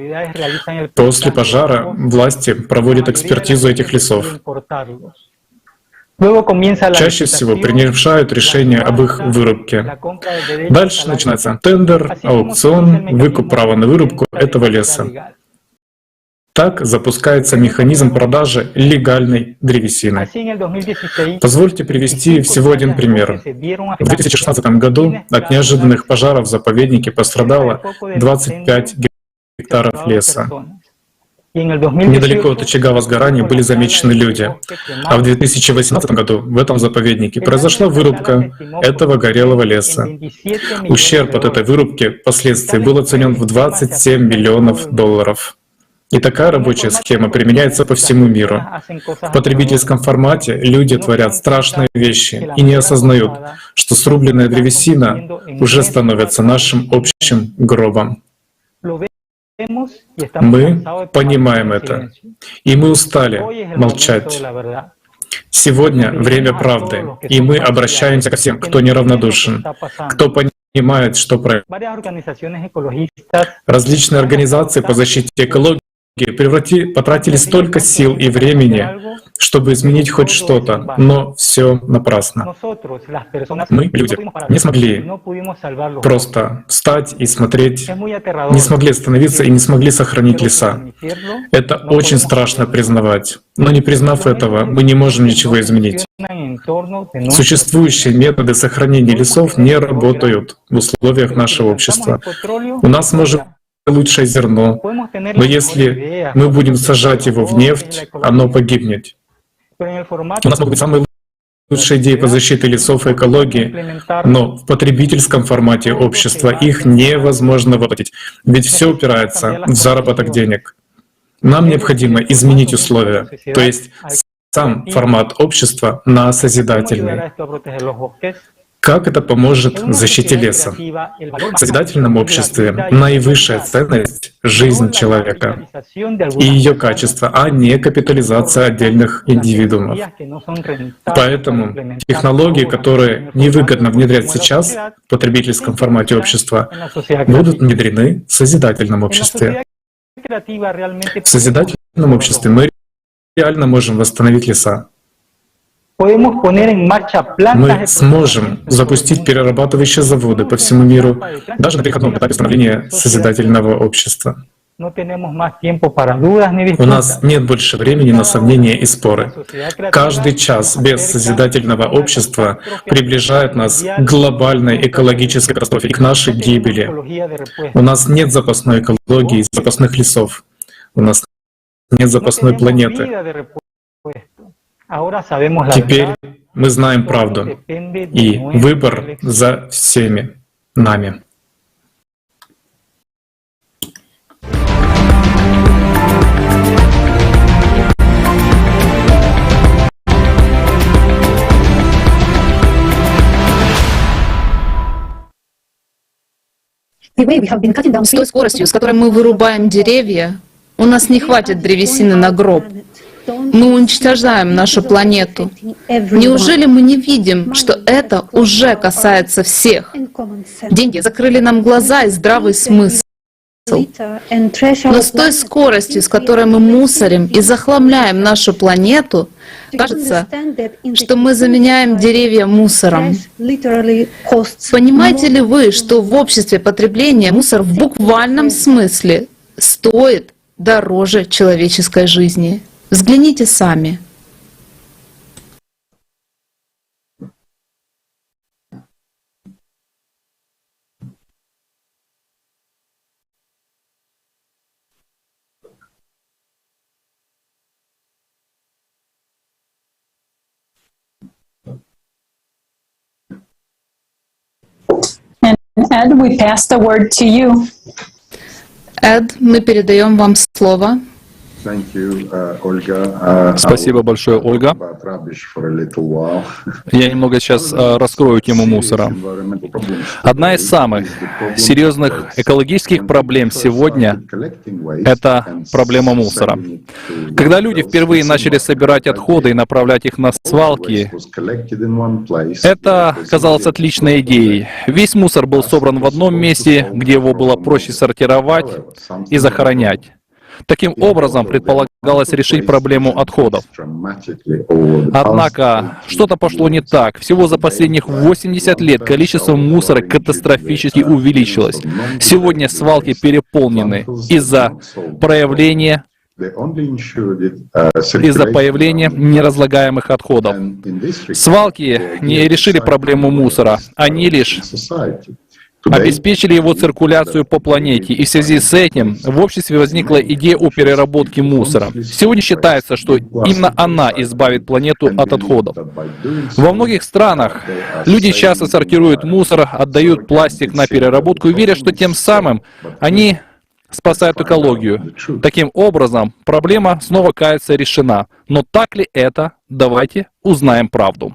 После пожара власти проводят экспертизу этих лесов. Чаще всего принимают решение об их вырубке. Дальше начинается тендер, аукцион, выкуп права на вырубку этого леса. Так запускается механизм продажи легальной древесины. Позвольте привести всего один пример. В 2016 году от неожиданных пожаров в заповеднике пострадало 25 гектаров леса. Недалеко от очага возгорания были замечены люди. А в 2018 году в этом заповеднике произошла вырубка этого горелого леса. Ущерб от этой вырубки впоследствии был оценен в $27 миллионов. И такая рабочая схема применяется по всему миру. В потребительском формате люди творят страшные вещи и не осознают, что срубленная древесина уже становится нашим общим гробом. Мы понимаем это, и мы устали молчать. Сегодня время правды, и мы обращаемся ко всем, кто неравнодушен, кто понимает, что происходит. Различные организации по защите экологии потратили столько сил и времени, чтобы изменить хоть что-то, но все напрасно. Мы, люди, не смогли просто встать и смотреть, не смогли остановиться и не смогли сохранить леса. Это очень страшно признавать, но не признав этого, мы не можем ничего изменить. Существующие методы сохранения лесов не работают в условиях нашего общества. У нас может лучшее зерно, но если мы будем сажать его в нефть, оно погибнет. У нас могут быть самые лучшие идеи по защите лесов и экологии, но в потребительском формате общества их невозможно воплотить, ведь все упирается в заработок денег. Нам необходимо изменить условия, то есть сам формат общества на созидательный. Как это поможет в защите леса? В созидательном обществе наивысшая ценность — жизнь человека и ее качество, а не капитализация отдельных индивидуумов. Поэтому технологии, которые невыгодно внедрять сейчас в потребительском формате общества, будут внедрены в созидательном обществе. В созидательном обществе мы реально можем восстановить леса. Мы сможем запустить перерабатывающие заводы по всему миру, даже на переходном этапе становления созидательного общества. У нас нет больше времени на сомнения и споры. Каждый час без созидательного общества приближает нас к глобальной экологической катастрофе и к нашей гибели. У нас нет запасной экологии, запасных лесов. У нас нет запасной планеты. Теперь мы знаем правду, и выбор за всеми нами. С той скоростью, с которой мы вырубаем деревья, у нас не хватит древесины на гроб. Мы уничтожаем нашу планету. Неужели мы не видим, что это уже касается всех? Деньги закрыли нам глаза и здравый смысл. Но с той скоростью, с которой мы мусорим и захламляем нашу планету, кажется, что мы заменяем деревья мусором. Понимаете ли вы, что в обществе потребления мусор в буквальном смысле стоит дороже человеческой жизни? Взгляните сами. Ed, we pass the word to you. Эд, мы передаем вам слово. Спасибо большое, Ольга. Я немного сейчас раскрою тему мусора. Одна из самых серьезных экологических проблем сегодня — это проблема мусора. Когда люди впервые начали собирать отходы и направлять их на свалки, это казалось отличной идеей. Весь мусор был собран в одном месте, где его было проще сортировать и захоронять. Таким образом, предполагалось решить проблему отходов. Однако, что-то пошло не так. Всего за последних 80 лет количество мусора катастрофически увеличилось. Сегодня свалки переполнены из-за появления неразлагаемых отходов. Свалки не решили проблему мусора, они лишь обеспечили его циркуляцию по планете, и в связи с этим в обществе возникла идея о переработке мусора. Сегодня считается, что именно она избавит планету от отходов. Во многих странах люди часто сортируют мусор, отдают пластик на переработку и верят, что тем самым они спасают экологию. Таким образом, проблема снова кажется решена. Но так ли это? Давайте узнаем правду.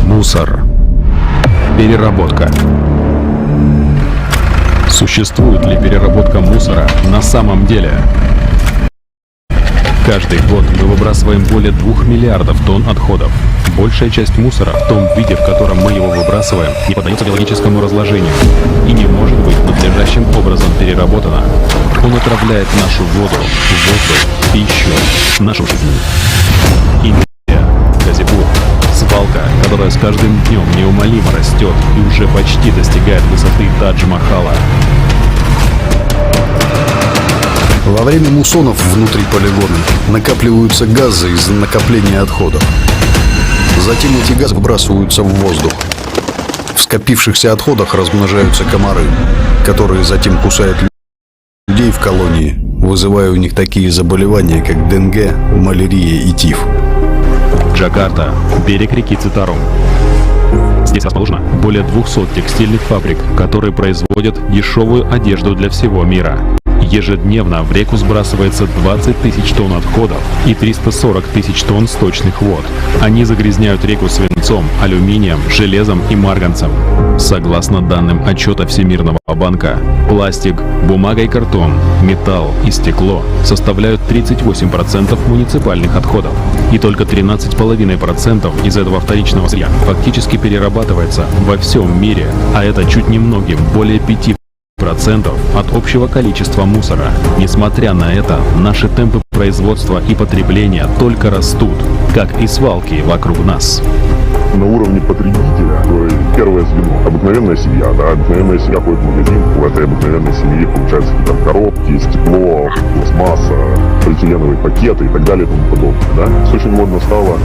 Мусор. Переработка. Существует ли переработка мусора на самом деле? Каждый год мы выбрасываем более 2 миллиардов тонн отходов. Большая часть мусора в том виде, в котором мы его выбрасываем, не поддается биологическому разложению и не может быть надлежащим образом переработана. Он отравляет нашу воду, воздух, пищу, нашу жизнь. Индия, Газипур, свалка, которая с каждым днем неумолимо растет и уже почти достигает высоты Тадж-Махала. Во время муссонов внутри полигона накапливаются газы из-за накопления отходов. Затем эти газы выбрасываются в воздух. В скопившихся отходах размножаются комары, которые затем кусают людей в колонии, вызывая у них такие заболевания, как ДНГ, малярия и тиф. Джакарта, берег реки Цитарум. Здесь расположено более 200 текстильных фабрик, которые производят дешевую одежду для всего мира. Ежедневно в реку сбрасывается 20 тысяч тонн отходов и 340 тысяч тонн сточных вод. Они загрязняют реку свинцом, алюминием, железом и марганцем. Согласно данным отчета Всемирного банка, пластик, бумага и картон, металл и стекло составляют 38% муниципальных отходов. И только 13,5% из этого вторичного сырья фактически перерабатывается во всем мире, а это чуть немногим более 5% от общего количества мусора. Несмотря на это, наши темпы производства и потребления только растут, как и свалки вокруг нас. На уровне потребителя, то есть первое звено, обыкновенная семья, да, обыкновенная семья ходит в магазин, в этой обыкновенной семье получается какие-то коробки, стекло, пластмасса, полиэтиленовые пакеты и так далее и тому подобное, да. Очень модно стало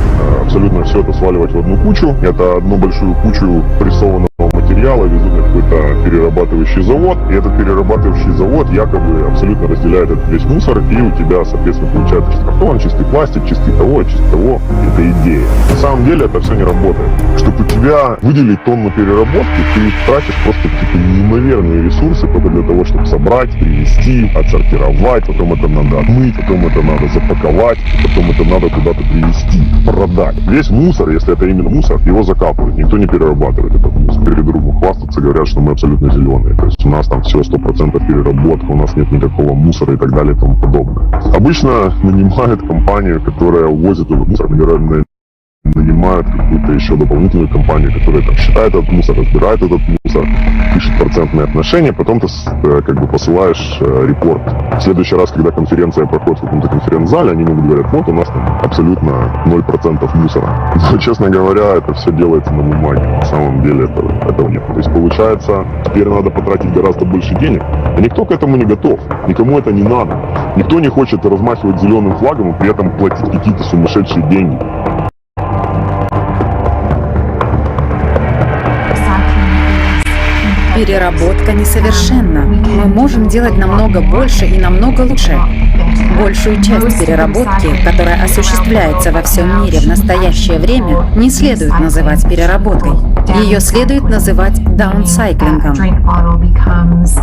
абсолютно все это сваливать в одну кучу, это одну большую кучу прессованного материала везут на какой-то перерабатывающий завод, и этот перерабатывающий завод якобы абсолютно разделяет этот весь мусор, и у тебя, соответственно, получается чистый картон, чистый пластик, чистый того. Это идея. На самом деле это все не работает. Чтобы у тебя выделить тонну переработки, ты тратишь просто какие-то неимоверные ресурсы для того, чтобы собрать, привезти, отсортировать, потом это надо отмыть, потом это надо запаковать, потом это надо куда-то привезти, продать. Весь мусор, если это именно мусор, его закапывают, никто не перерабатывает этот мусор. Перед другом хвастаться, говорят, что мы абсолютно зеленые. То есть у нас там все 100% переработка, у нас нет никакого мусора и так далее и тому подобное. Обычно нанимают компанию, которая увозит этот мусор, нанимают какую-то еще дополнительную компанию, которая там считает этот мусор, разбирает этот мусор, пишет процентные отношения, потом ты как бы посылаешь репорт. В следующий раз, когда конференция проходит в каком-то конференц-зале, они могут говорить, вот у нас там абсолютно 0% мусора. Но, честно говоря, это все делается на бумаге. На самом деле этого нет. То есть получается, теперь надо потратить гораздо больше денег, а никто к этому не готов. Никому это не надо. Никто не хочет размахивать зеленым флагом и при этом платить какие-то сумасшедшие деньги. Переработка несовершенна. Мы можем делать намного больше и намного лучше. Большую часть переработки, которая осуществляется во всем мире в настоящее время, не следует называть переработкой. Ее следует называть даунсайклингом.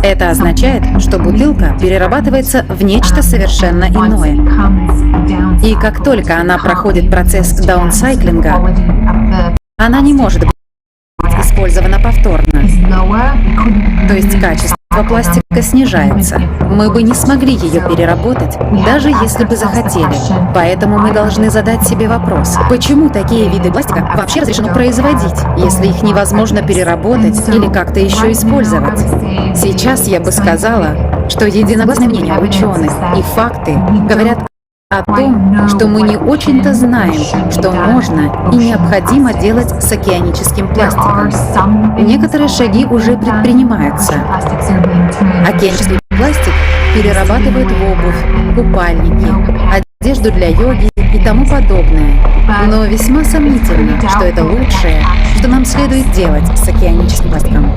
Это означает, что бутылка перерабатывается в нечто совершенно иное. И как только она проходит процесс даунсайклинга, она не может быть использована повторно. То есть качество пластика снижается. Мы бы не смогли ее переработать, даже если бы захотели. Поэтому мы должны задать себе вопрос, почему такие виды пластика вообще разрешено производить, если их невозможно переработать или как-то еще использовать? Сейчас я бы сказала, что единогласное мнение ученых и факты говорят о том, что мы не очень-то знаем, что можно и необходимо делать с океаническим пластиком. Некоторые шаги уже предпринимаются. Океанический пластик перерабатывают в обувь, купальники, одежду для йоги и тому подобное. Но весьма сомнительно, что это лучшее, что нам следует делать с океаническим пластиком.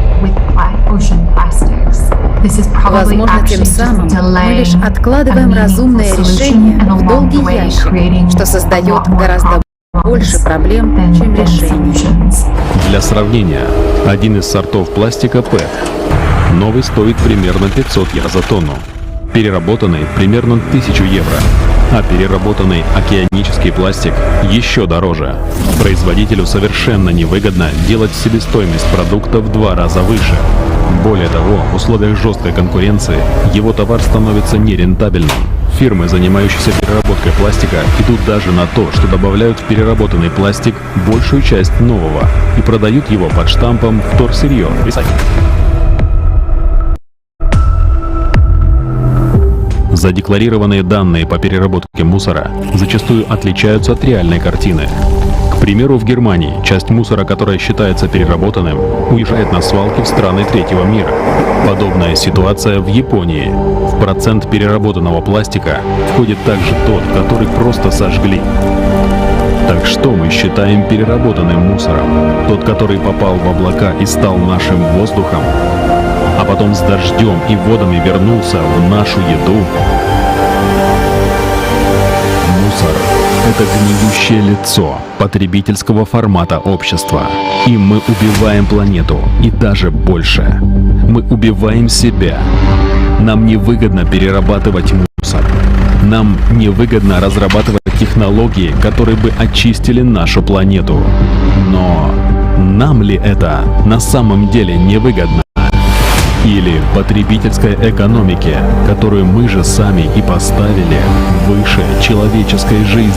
Возможно, тем самым мы лишь откладываем разумное решение в долгий ящик, что создает гораздо больше проблем, чем решений. Для сравнения, один из сортов пластика PET новый стоит примерно 500 евро за тонну, переработанный примерно 1000 евро, а переработанный океанический пластик еще дороже. Производителю совершенно невыгодно делать себестоимость продукта в 2 раза выше. Более того, в условиях жесткой конкуренции его товар становится нерентабельным. Фирмы, занимающиеся переработкой пластика, идут даже на то, что добавляют в переработанный пластик большую часть нового и продают его под штампом «вторсырье». Задекларированные данные по переработке мусора зачастую отличаются от реальной картины. К примеру, в Германии часть мусора, которая считается переработанным, уезжает на свалки в страны третьего мира. Подобная ситуация в Японии. В процент переработанного пластика входит также тот, который просто сожгли. Так что мы считаем переработанным мусором? Тот, который попал в облака и стал нашим воздухом, а потом с дождем и водами вернулся в нашу еду? Мусор — это гниющее лицо потребительского формата общества. И мы убиваем планету, и даже больше. Мы убиваем себя. Нам невыгодно перерабатывать мусор. Нам невыгодно разрабатывать технологии, которые бы очистили нашу планету. Но нам ли это на самом деле невыгодно? Или потребительской экономике, которую мы же сами и поставили выше человеческой жизни?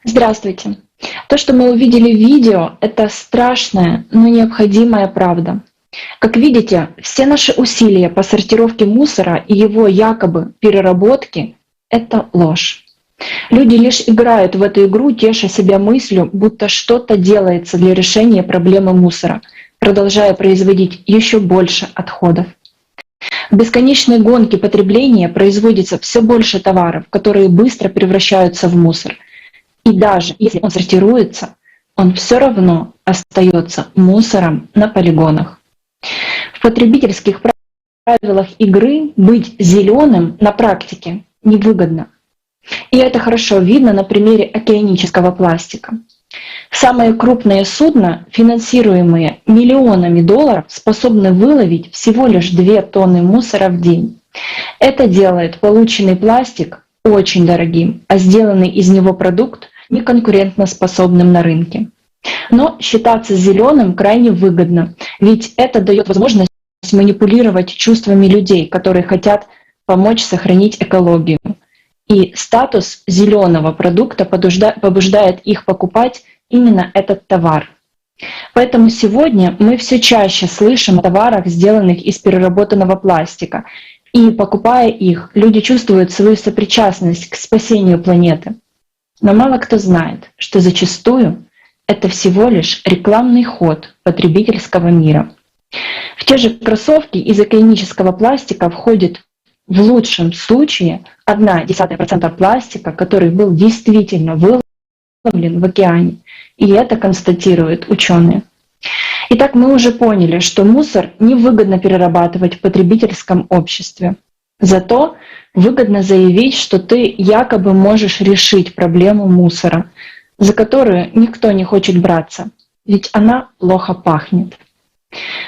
Здравствуйте. То, что мы увидели в видео, это страшная, но необходимая правда. Как видите, все наши усилия по сортировке мусора и его якобы переработке — это ложь. Люди лишь играют в эту игру, теша себя мыслью, будто что-то делается для решения проблемы мусора, продолжая производить еще больше отходов. В бесконечной гонке потребления производится все больше товаров, которые быстро превращаются в мусор. И даже если он сортируется, он все равно остается мусором на полигонах. В потребительских правилах игры быть зеленым на практике невыгодно. И это хорошо видно на примере океанического пластика. Самые крупные судна, финансируемые миллионами долларов, способны выловить всего лишь 2 тонны мусора в день. Это делает полученный пластик очень дорогим, а сделанный из него продукт неконкурентоспособным на рынке. Но считаться зеленым крайне выгодно, ведь это дает возможность манипулировать чувствами людей, которые хотят помочь сохранить экологию. И статус зеленого продукта побуждает их покупать именно этот товар. Поэтому сегодня мы все чаще слышим о товарах, сделанных из переработанного пластика. И покупая их, люди чувствуют свою сопричастность к спасению планеты. Но мало кто знает, что зачастую это всего лишь рекламный ход потребительского мира. В те же кроссовки из океанического пластика входит в лучшем случае 0,1% пластика, который был действительно выловлен в океане. И это констатируют ученые. Итак, мы уже поняли, что мусор невыгодно перерабатывать в потребительском обществе. Зато выгодно заявить, что ты якобы можешь решить проблему мусора, за которую никто не хочет браться, ведь она плохо пахнет.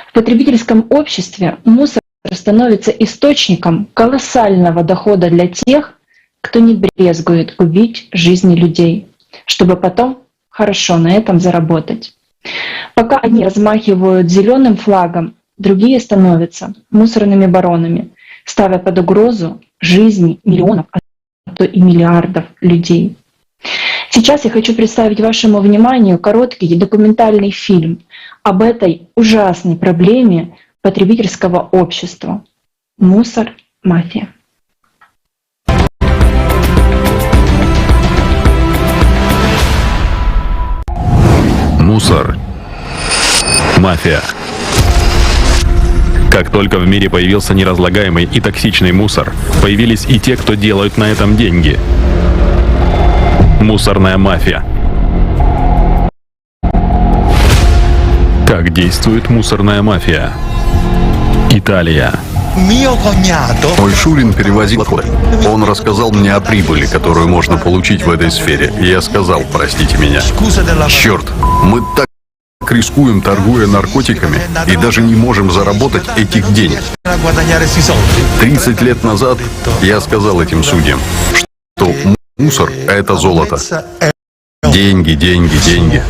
В потребительском обществе мусор становится источником колоссального дохода для тех, кто не брезгует губить жизни людей, чтобы потом хорошо на этом заработать. Пока одни размахивают зеленым флагом, другие становятся мусорными баронами, ставя под угрозу жизни миллионов, а то и миллиардов людей. Сейчас я хочу представить вашему вниманию короткий документальный фильм об этой ужасной проблеме потребительского общества. Мусор-мафия. Мусор. Мафия. Как только в мире появился неразлагаемый и токсичный мусор, появились и те, кто делают на этом деньги. Мусорная мафия. Как действует мусорная мафия? Италия. Мой Шурин перевозил отходы. Он рассказал мне о прибыли, которую можно получить в этой сфере. И я сказал, простите меня, черт, мы так рискуем, торгуя наркотиками, и даже не можем заработать этих денег. 30 лет назад я сказал этим судьям, что мусор — это золото. Деньги, деньги, деньги.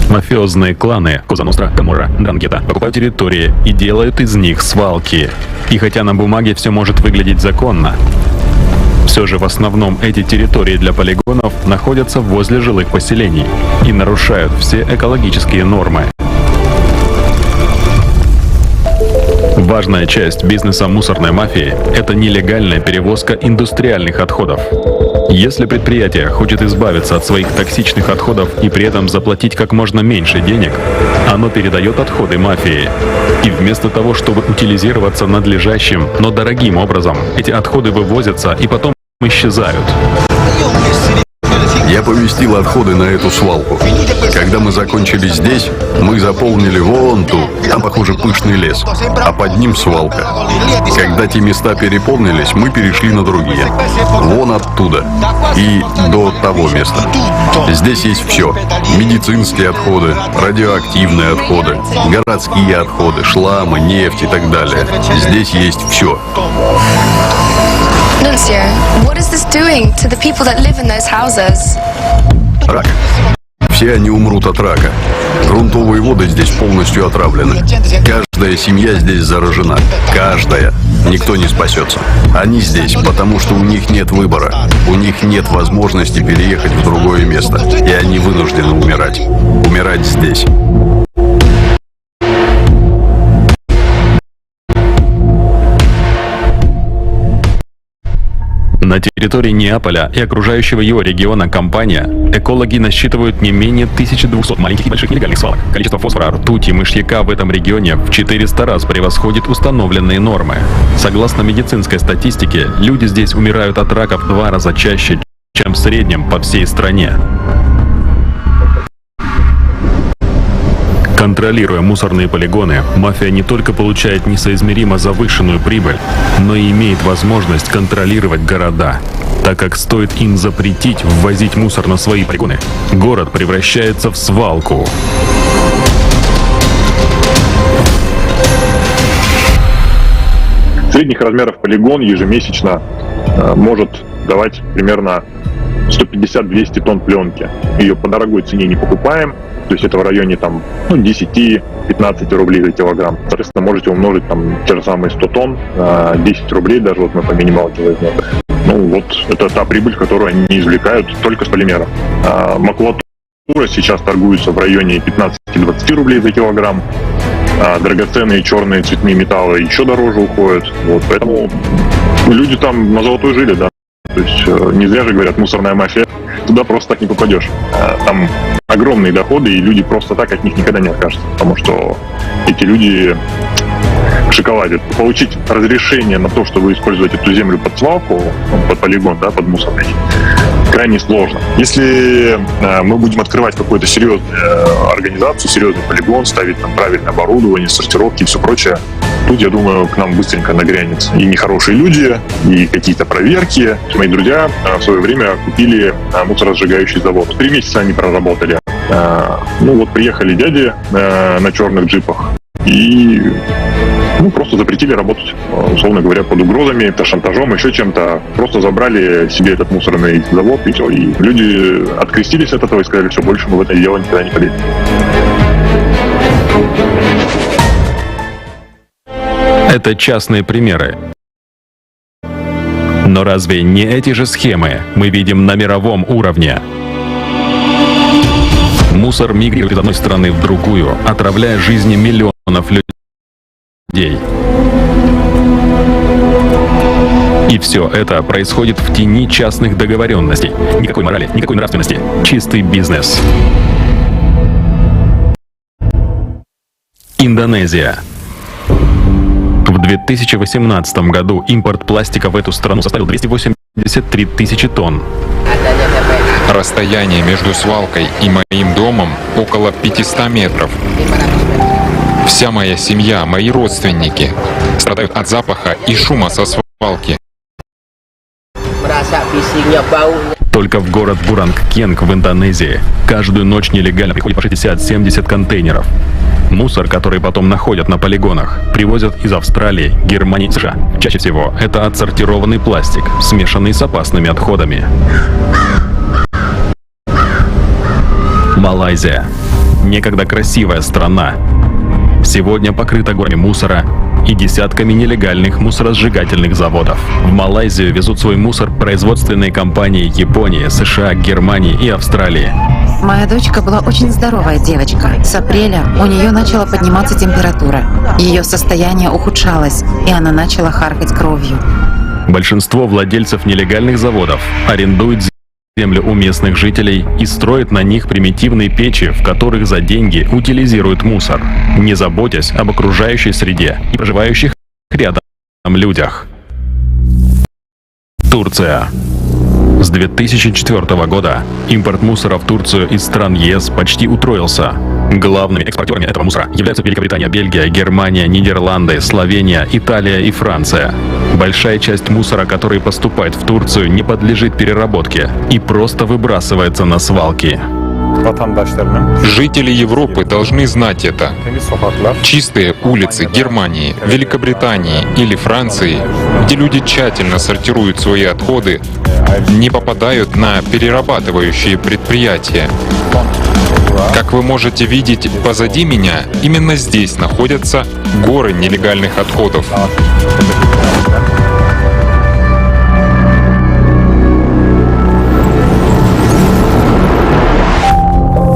Мафиозные кланы Коза Ностра, Каморра, Дрангета покупают территории и делают из них свалки. И хотя на бумаге все может выглядеть законно, все же в основном эти территории для полигонов находятся возле жилых поселений и нарушают все экологические нормы. Важная часть бизнеса мусорной мафии – это нелегальная перевозка индустриальных отходов. Если предприятие хочет избавиться от своих токсичных отходов и при этом заплатить как можно меньше денег, оно передает отходы мафии. И вместо того, чтобы утилизироваться надлежащим, но дорогим образом, эти отходы вывозятся и потом исчезают. Я поместил отходы на эту свалку. Когда мы закончили здесь, мы заполнили вон ту, там, похоже, пышный лес, а под ним свалка. Когда те места переполнились, мы перешли на другие. Вон оттуда и до того места. Здесь есть все. Медицинские отходы, радиоактивные отходы, городские отходы, шламы, нефть и так далее. Здесь есть все. Nuncio, what is this doing to the people that live in those houses? Рак. Все они умрут от рака. Грунтовые воды здесь полностью отравлены. Каждая семья здесь заражена. Каждая. Никто не спасется. Они здесь, потому что у них нет выбора. У них нет возможности переехать в другое место. И они вынуждены умирать. Умирать здесь. На территории Неаполя и окружающего его региона компания, экологи насчитывают не менее 1200 маленьких и больших нелегальных свалок. Количество фосфора, ртути, мышьяка в этом регионе в 400 раз превосходит установленные нормы. Согласно медицинской статистике, люди здесь умирают от рака в 2 раза чаще, чем в среднем по всей стране. Контролируя мусорные полигоны, мафия не только получает несоизмеримо завышенную прибыль, но и имеет возможность контролировать города. Так как стоит им запретить ввозить мусор на свои полигоны, город превращается в свалку. Средних размеров полигон ежемесячно может давать примерно 150-200 тонн пленки. Ее по дорогой цене не покупаем, то есть это в районе 10-15 рублей за килограмм. Соответственно, можете умножить те же самые 100 тонн, 10 рублей даже, вот мы по минималке возьмем. Это та прибыль, которую они извлекают только с полимера. Макулатура сейчас торгуется в районе 15-20 рублей за килограмм. Драгоценные черные цветные металлы еще дороже уходят. Поэтому люди там на золотой жиле, да. То есть не зря же говорят, мусорная мафия. Туда просто так не попадешь. Там огромные доходы, и люди просто так от них никогда не откажутся, потому что эти люди шоколадят. Получить разрешение на то, чтобы использовать эту землю под свалку, под полигон, да, под мусорный, крайне сложно. Если мы будем открывать какую-то серьезную организацию, серьезный полигон, ставить там правильное оборудование, сортировки и все прочее, тут, я думаю, к нам быстренько нагрянется и нехорошие люди, и какие-то проверки. Мои друзья в свое время купили мусоросжигающий завод. 3 месяца они проработали. Ну вот приехали дяди на черных джипах и просто запретили работать, условно говоря, под угрозами, шантажом, еще чем-то. Просто забрали себе этот мусорный завод, и все. И люди открестились от этого и сказали, все, больше мы в это дело никогда не полезем. Это частные примеры. Но разве не эти же схемы мы видим на мировом уровне? Мусор мигрирует из одной страны в другую, отравляя жизни миллионов людей. И все это происходит в тени частных договоренностей. Никакой морали, никакой нравственности. Чистый бизнес. Индонезия. В 2018 году импорт пластика в эту страну составил 283 тысячи тонн. Расстояние между свалкой и моим домом около 500 метров. Вся моя семья, мои родственники страдают от запаха и шума со свалки. Только в город Бурангкенг в Индонезии каждую ночь нелегально приходит по 60-70 контейнеров. Мусор, который потом находят на полигонах, привозят из Австралии, Германии и США. Чаще всего это отсортированный пластик, смешанный с опасными отходами. Малайзия. Некогда красивая страна. Сегодня покрыта горами мусора и десятками нелегальных мусоросжигательных заводов. В Малайзию везут свой мусор производственные компании Японии, США, Германии и Австралии. Моя дочка была очень здоровая девочка. С апреля у нее начала подниматься температура. Ее состояние ухудшалось, и она начала харкать кровью. Большинство владельцев нелегальных заводов арендуют землю у местных жителей и строят на них примитивные печи, в которых за деньги утилизируют мусор, не заботясь об окружающей среде и проживающих рядом людях. Турция. С 2004 года импорт мусора в Турцию из стран ЕС почти утроился. Главными экспортерами этого мусора являются Великобритания, Бельгия, Германия, Нидерланды, Словения, Италия и Франция. Большая часть мусора, который поступает в Турцию, не подлежит переработке и просто выбрасывается на свалки. Жители Европы должны знать это. Чистые улицы Германии, Великобритании или Франции, где люди тщательно сортируют свои отходы, не попадают на перерабатывающие предприятия. Как вы можете видеть позади меня, именно здесь находятся горы нелегальных отходов.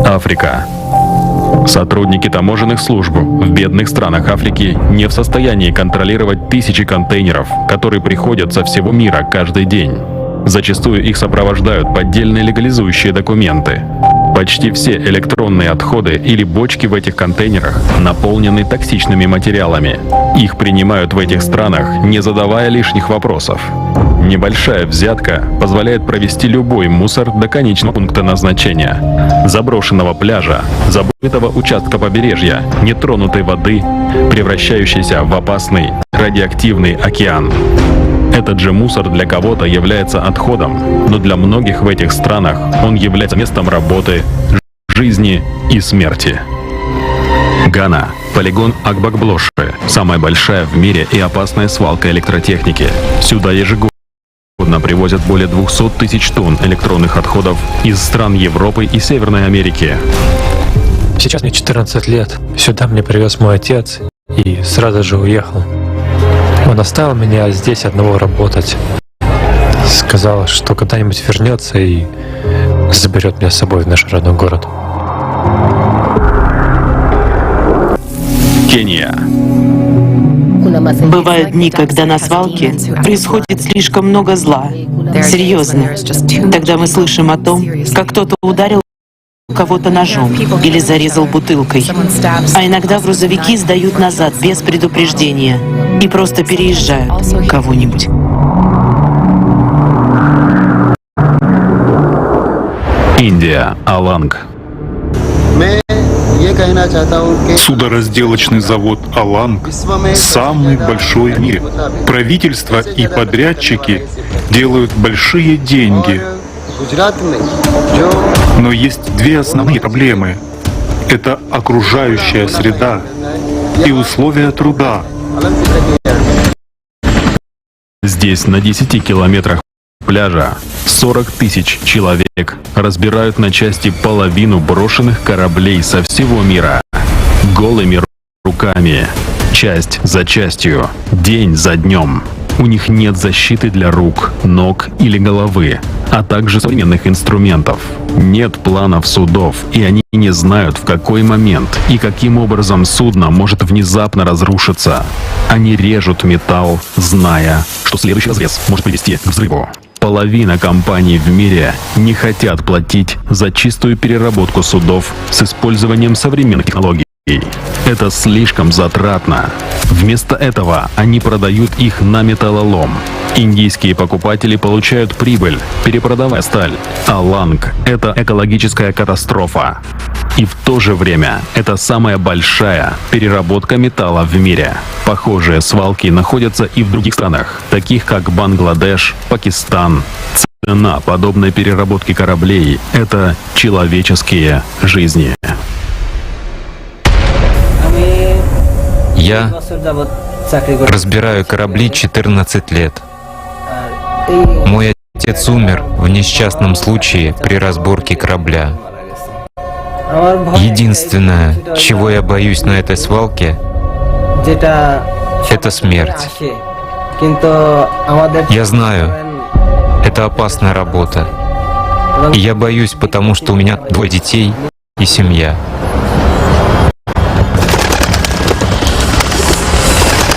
Африка. Сотрудники таможенных служб в бедных странах Африки не в состоянии контролировать тысячи контейнеров, которые приходят со всего мира каждый день. Зачастую их сопровождают поддельные легализующие документы. Почти все электронные отходы или бочки в этих контейнерах наполнены токсичными материалами. Их принимают в этих странах, не задавая лишних вопросов. Небольшая взятка позволяет провести любой мусор до конечного пункта назначения. Заброшенного пляжа, забытого участка побережья, нетронутой воды, превращающейся в опасный радиоактивный океан. Этот же мусор для кого-то является отходом, но для многих в этих странах он является местом работы, жизни и смерти. Гана. Полигон Агбагблоши. Самая большая в мире и опасная свалка электротехники. Сюда ежегодно привозят более 200 тысяч тонн электронных отходов из стран Европы и Северной Америки. Сейчас мне 14 лет. Сюда мне привез мой отец и сразу же уехал. Он оставил меня здесь одного работать. Сказал, что когда-нибудь вернется и заберет меня с собой в наш родной город. Кения. Бывают дни, когда на свалке происходит слишком много зла. Серьезно. Тогда мы слышим о том, как кто-то ударил кого-то ножом или зарезал бутылкой. А иногда грузовики сдают назад без предупреждения и просто переезжают кого-нибудь. Индия, Аланг. Судоразделочный завод «Аланг» самый большой в мире. Правительство и подрядчики делают большие деньги. Но есть две основные проблемы. Это окружающая среда и условия труда. Здесь на 10 километрах пляжа 40 тысяч человек разбирают на части половину брошенных кораблей со всего мира. Голыми руками, часть за частью, день за днем. У них нет защиты для рук, ног или головы, а также современных инструментов. Нет планов судов, и они не знают, в какой момент и каким образом судно может внезапно разрушиться. Они режут металл, зная, что следующий разрез может привести к взрыву. Половина компаний в мире не хотят платить за чистую переработку судов с использованием современных технологий. Это слишком затратно. Вместо этого они продают их на металлолом. Индийские покупатели получают прибыль, перепродавая сталь. Аланг – это экологическая катастрофа. И в то же время это самая большая переработка металла в мире. Похожие свалки находятся и в других странах, таких как Бангладеш, Пакистан. Цена подобной переработки кораблей – это человеческие жизни. Я разбираю корабли 14 лет. Мой отец умер в несчастном случае при разборке корабля. Единственное, чего я боюсь на этой свалке, это смерть. Я знаю, это опасная работа. И я боюсь, потому что у меня 2 детей и семья.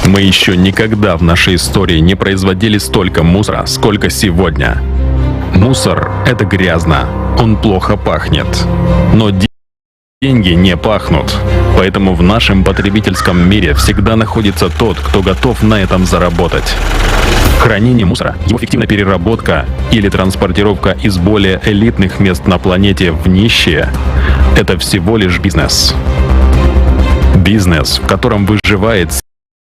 Мы еще никогда в нашей истории не производили столько мусора, сколько сегодня. Мусор — это грязно, он плохо пахнет. Но деньги не пахнут. Поэтому в нашем потребительском мире всегда находится тот, кто готов на этом заработать. Хранение мусора, его эффективная переработка или транспортировка из более элитных мест на планете в нищие — это всего лишь бизнес. Бизнес, в котором выживает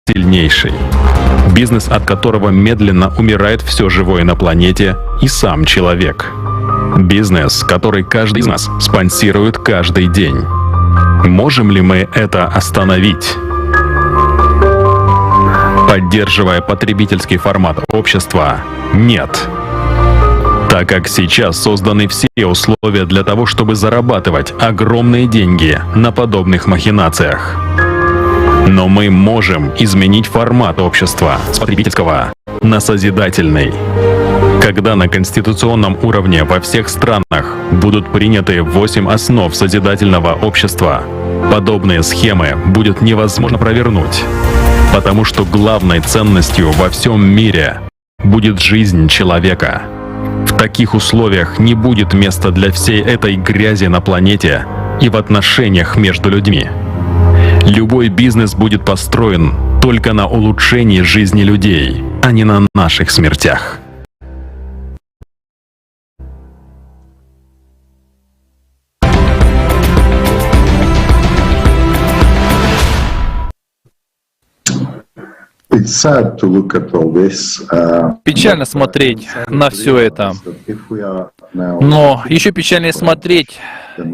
сильнейший. Бизнес, от которого медленно умирает все живое на планете и сам человек. Бизнес, который каждый из нас спонсирует каждый день. Можем ли мы это остановить? Поддерживая потребительский формат общества, нет. Так как сейчас созданы все условия для того, чтобы зарабатывать огромные деньги на подобных махинациях. Но мы можем изменить формат общества с потребительского на созидательный. Когда на конституционном уровне во всех странах будут приняты 8 основ созидательного общества, подобные схемы будет невозможно провернуть, потому что главной ценностью во всем мире будет жизнь человека. В таких условиях не будет места для всей этой грязи на планете и в отношениях между людьми. Любой бизнес будет построен только на улучшении жизни людей, а не на наших смертях. Печально смотреть на все это. Но еще печальнее смотреть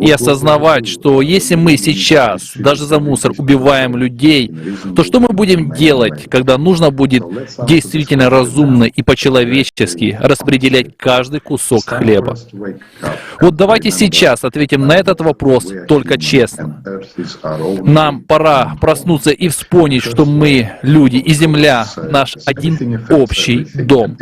и осознавать, что если мы сейчас даже за мусор убиваем людей, то что мы будем делать, когда нужно будет действительно разумно и по-человечески распределять каждый кусок хлеба? Вот давайте сейчас ответим на этот вопрос только честно. Нам пора проснуться и вспомнить, что мы, люди и Земля, наш один общий дом.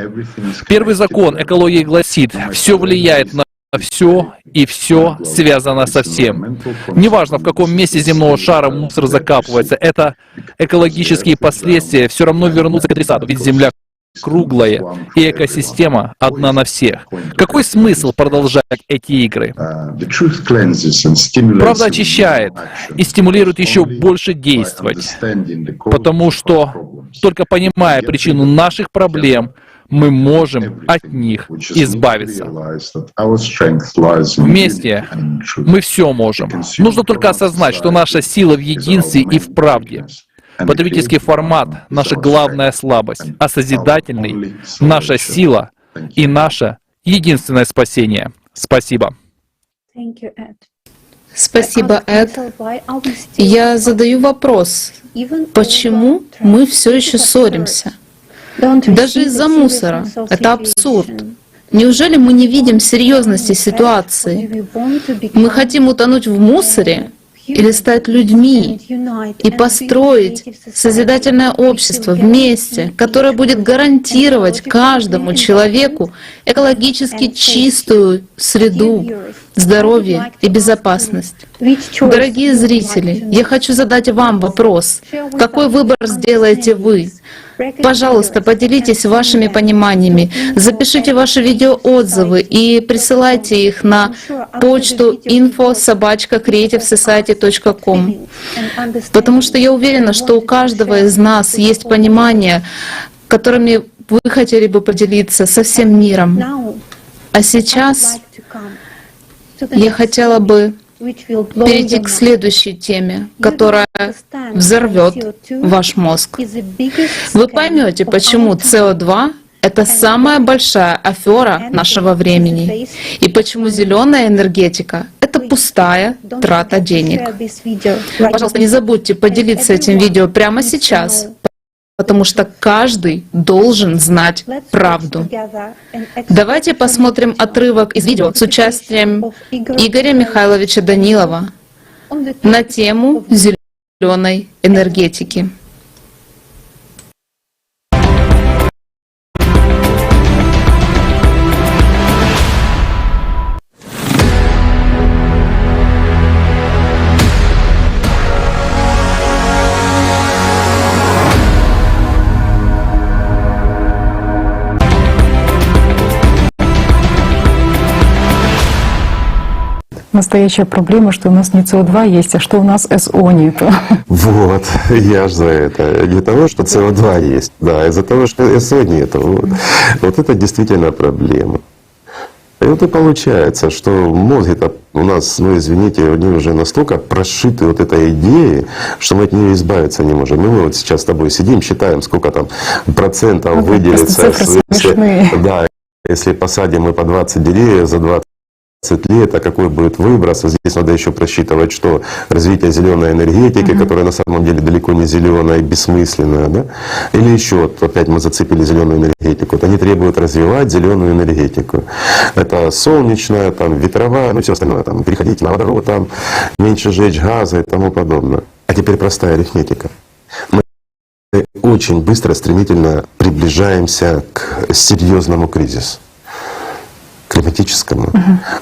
Первый закон экологии гласит: все влияет на все, и все связано со всем. Неважно, в каком месте земного шара мусор закапывается, это экологические последствия все равно вернутся к адресату, ведь Земля круглое, и экосистема одна на всех. Какой смысл продолжать эти игры? Правда очищает и стимулирует еще больше действовать, потому что, только понимая причину наших проблем, мы можем от них избавиться. Вместе мы все можем. Нужно только осознать, что наша сила в единстве и в правде. Потребительский формат — наша главная слабость, а созидательный — наша сила и наше единственное спасение. Спасибо. Спасибо, Эд. Я задаю вопрос, почему мы все еще ссоримся? Даже из-за мусора. Это абсурд. Неужели мы не видим серьезности ситуации? Мы хотим утонуть в мусоре или стать людьми и построить созидательное общество вместе, которое будет гарантировать каждому человеку экологически чистую среду, здоровье и безопасность. Дорогие зрители, я хочу задать вам вопрос. Какой выбор сделаете вы? Пожалуйста, поделитесь вашими пониманиями, запишите ваши видеоотзывы и присылайте их на почту info@creativesociety.com, потому что я уверена, что у каждого из нас есть понимание, которыми вы хотели бы поделиться со всем миром. А сейчас я хотела бы перейти к следующей теме, которая взорвет ваш мозг. Вы поймете, почему СО2 — это самая большая афера нашего времени, и почему зеленая энергетика — это пустая трата денег. Пожалуйста, не забудьте поделиться этим видео прямо сейчас, потому что каждый должен знать правду. Давайте посмотрим отрывок из видео с участием Игоря Михайловича Данилова на тему зеленой энергетики. Настоящая проблема, что у нас не СО2 есть, а что у нас СО нету. Вот, я ж за это. Не того, что СО2 есть, да, а из-за того, что СО нету. Вот это действительно проблема. И вот и получается, что мозги-то у нас, ну извините, они уже настолько прошиты вот этой идеей, что мы от нее избавиться не можем. И мы вот сейчас с тобой сидим, считаем, сколько там процентов выделится. Если посадим мы по 20 деревьев за 20 лет, а какой будет выброс? Здесь надо еще просчитывать, что развитие зеленой энергетики, которая на самом деле далеко не зеленая и бессмысленная, да? Или еще, вот опять мы зацепили зеленую энергетику. Вот они требуют развивать зеленую энергетику. Это солнечная, там, ветровая, ну все остальное, там, переходить на водород, там, меньше жечь газа и тому подобное. А теперь простая арифметика. Мы очень быстро, стремительно приближаемся к серьезному кризису. Климатическому.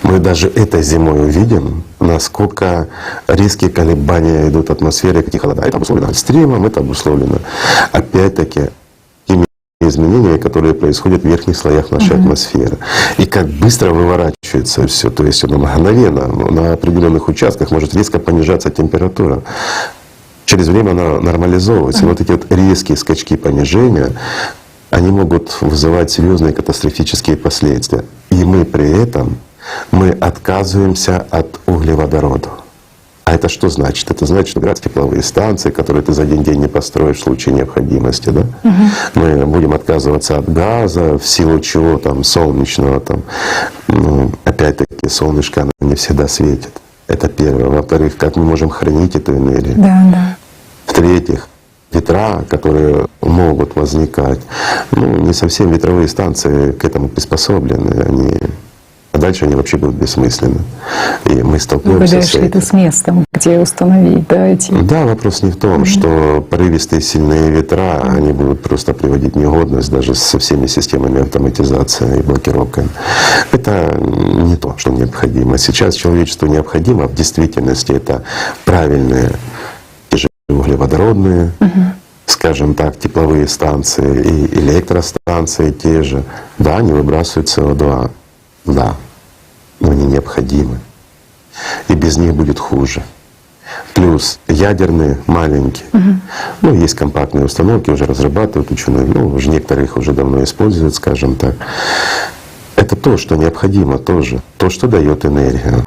Мы даже этой зимой увидим, насколько резкие колебания идут в атмосфере, какие холода. Это обусловлено стримом, это обусловлено опять-таки теми изменениями, которые происходят в верхних слоях нашей атмосферы. И как быстро выворачивается все. То есть мгновенно на определенных участках может резко понижаться температура. Через время она нормализовывается. И вот эти вот резкие скачки понижения, они могут вызывать серьезные катастрофические последствия. И мы при этом отказываемся от углеводородов. А это что значит? Это значит, что градские тепловые станции, которые ты за один день не построишь в случае необходимости, да? Мы будем отказываться от газа, в силу чего там солнечного, там, ну, опять-таки солнышко оно не всегда светит. Это первое. Во-вторых, как мы можем хранить эту энергию? В-третьих, ветра, которые могут возникать, ну, не совсем ветровые станции к этому приспособлены, а дальше они вообще будут бессмысленны. И мы столкнемся с этим. Это с местом, где установить, да, эти? Да, вопрос не в том, что порывистые сильные ветра, они будут просто приводить в негодность даже со всеми системами автоматизации и блокировкой. Это не то, что необходимо. Сейчас человечеству необходимо в действительности это правильные углеводородные скажем так, тепловые станции и электростанции те же, да, они выбрасывают СО2, да, но они необходимы. И без них будет хуже. Плюс ядерные маленькие. Ну, есть компактные установки, уже разрабатывают ученые, ну, уже некоторые их уже давно используют, скажем так. Это то, что необходимо тоже, то, что дает энергию.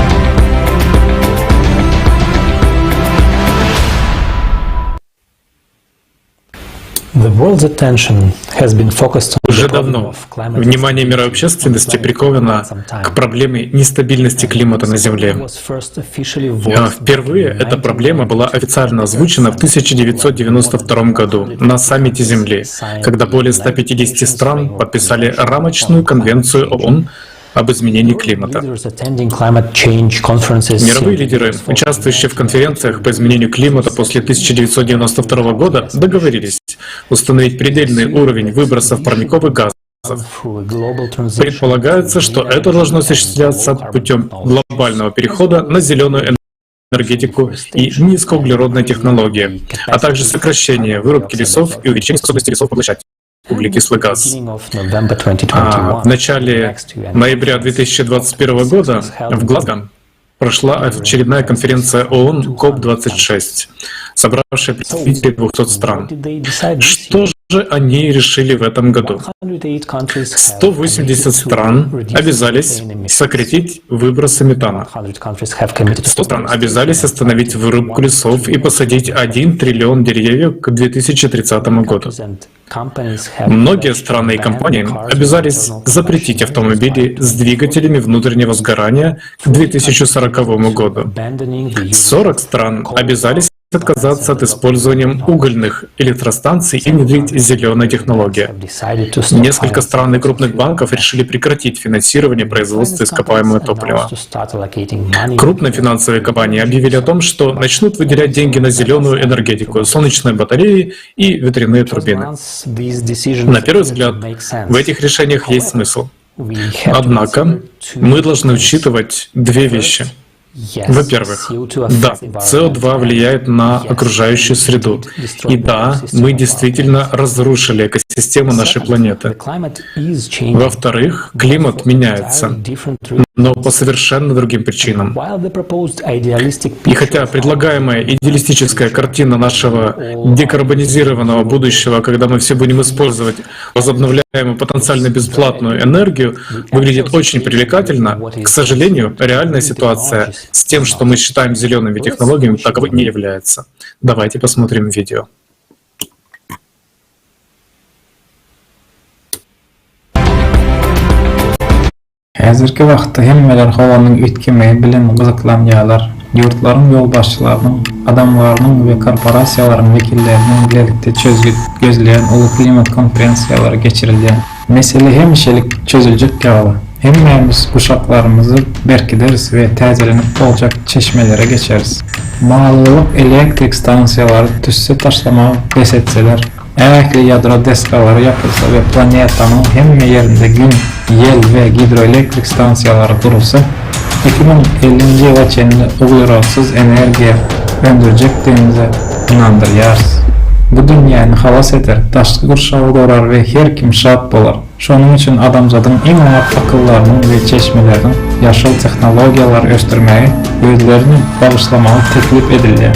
Уже давно внимание мировой общественности приковано к проблеме нестабильности климата на Земле. Впервые эта проблема была официально озвучена в 1992 году на саммите Земли, когда более 150 стран подписали рамочную конвенцию ООН об изменении климата. Мировые лидеры, участвующие в конференциях по изменению климата после 1992 года, договорились установить предельный уровень выбросов парниковых газов. Предполагается, что это должно осуществляться путем глобального перехода на зеленую энергетику и низкоуглеродные технологии, а также сокращение вырубки лесов и увеличение способности лесов поглощать углекислый газ. В начале ноября 2021 года в Глазго прошла очередная конференция ООН КОП-26, собравшая представителей 200 стран. Что же они решили в этом году? 180 стран обязались сократить выбросы метана. 100 стран обязались остановить вырубку лесов и посадить 1 триллион деревьев к 2030 году. Многие страны и компании обязались запретить автомобили с двигателями внутреннего сгорания к 2040 году. 40 стран обязались отказаться от использования угольных электростанций и внедрить зеленые технологии. Несколько стран и крупных банков решили прекратить финансирование производства ископаемого топлива. Крупные финансовые компании объявили о том, что начнут выделять деньги на зеленую энергетику, солнечные батареи и ветряные турбины. На первый взгляд, в этих решениях есть смысл. Однако мы должны учитывать две вещи. Во-первых, да, СО2 влияет на окружающую среду. И да, мы действительно разрушили экосистему нашей планеты. Во-вторых, климат меняется, но по совершенно другим причинам. И хотя предлагаемая идеалистическая картина нашего декарбонизированного будущего, когда мы все будем использовать возобновляемую потенциально бесплатную энергию, выглядит очень привлекательно, к сожалению, реальная ситуация с тем, что мы считаем зелеными технологиями, таковой не является. Давайте посмотрим видео. Häzirki wagtda hemmeler howanyň ütkemi bilen gyzyklanýarlar. Ýurtlaryň ýolbaşçylarynyň, adamlarynyň we korporasiýalaryň wekilleriniň birlikde gözleýän uly klimat konferensiýalary geçirilýän. Mesele hemişelik çözüljek ýaly. Hemmemiz uşaklarymyzy berkideriz we täzelenip boljak çeşmelere geçeriz. Mağlulyk elektrik stansiýalary tüsse taşlamagy besetseler, ähli ýadro deskalary ýapylsa we planetanyň hemme ýerinde gün, ýel we hidroelektrik stansiýalary gurulsa, 2050-nji ýyla çenli uglerodsyz energiýa öndürjekdigimize inandyrýarys. Bu dünýäni halas eder, daşky gurşagy gorar we her kim şat bolar. Şonuň üçin adamzadyň iň awak akyllarynyň we çeşmeleriniň ýaşal tehnologiýalar ösdürmägi, özlerini bagyşlamagy teklip edilýär.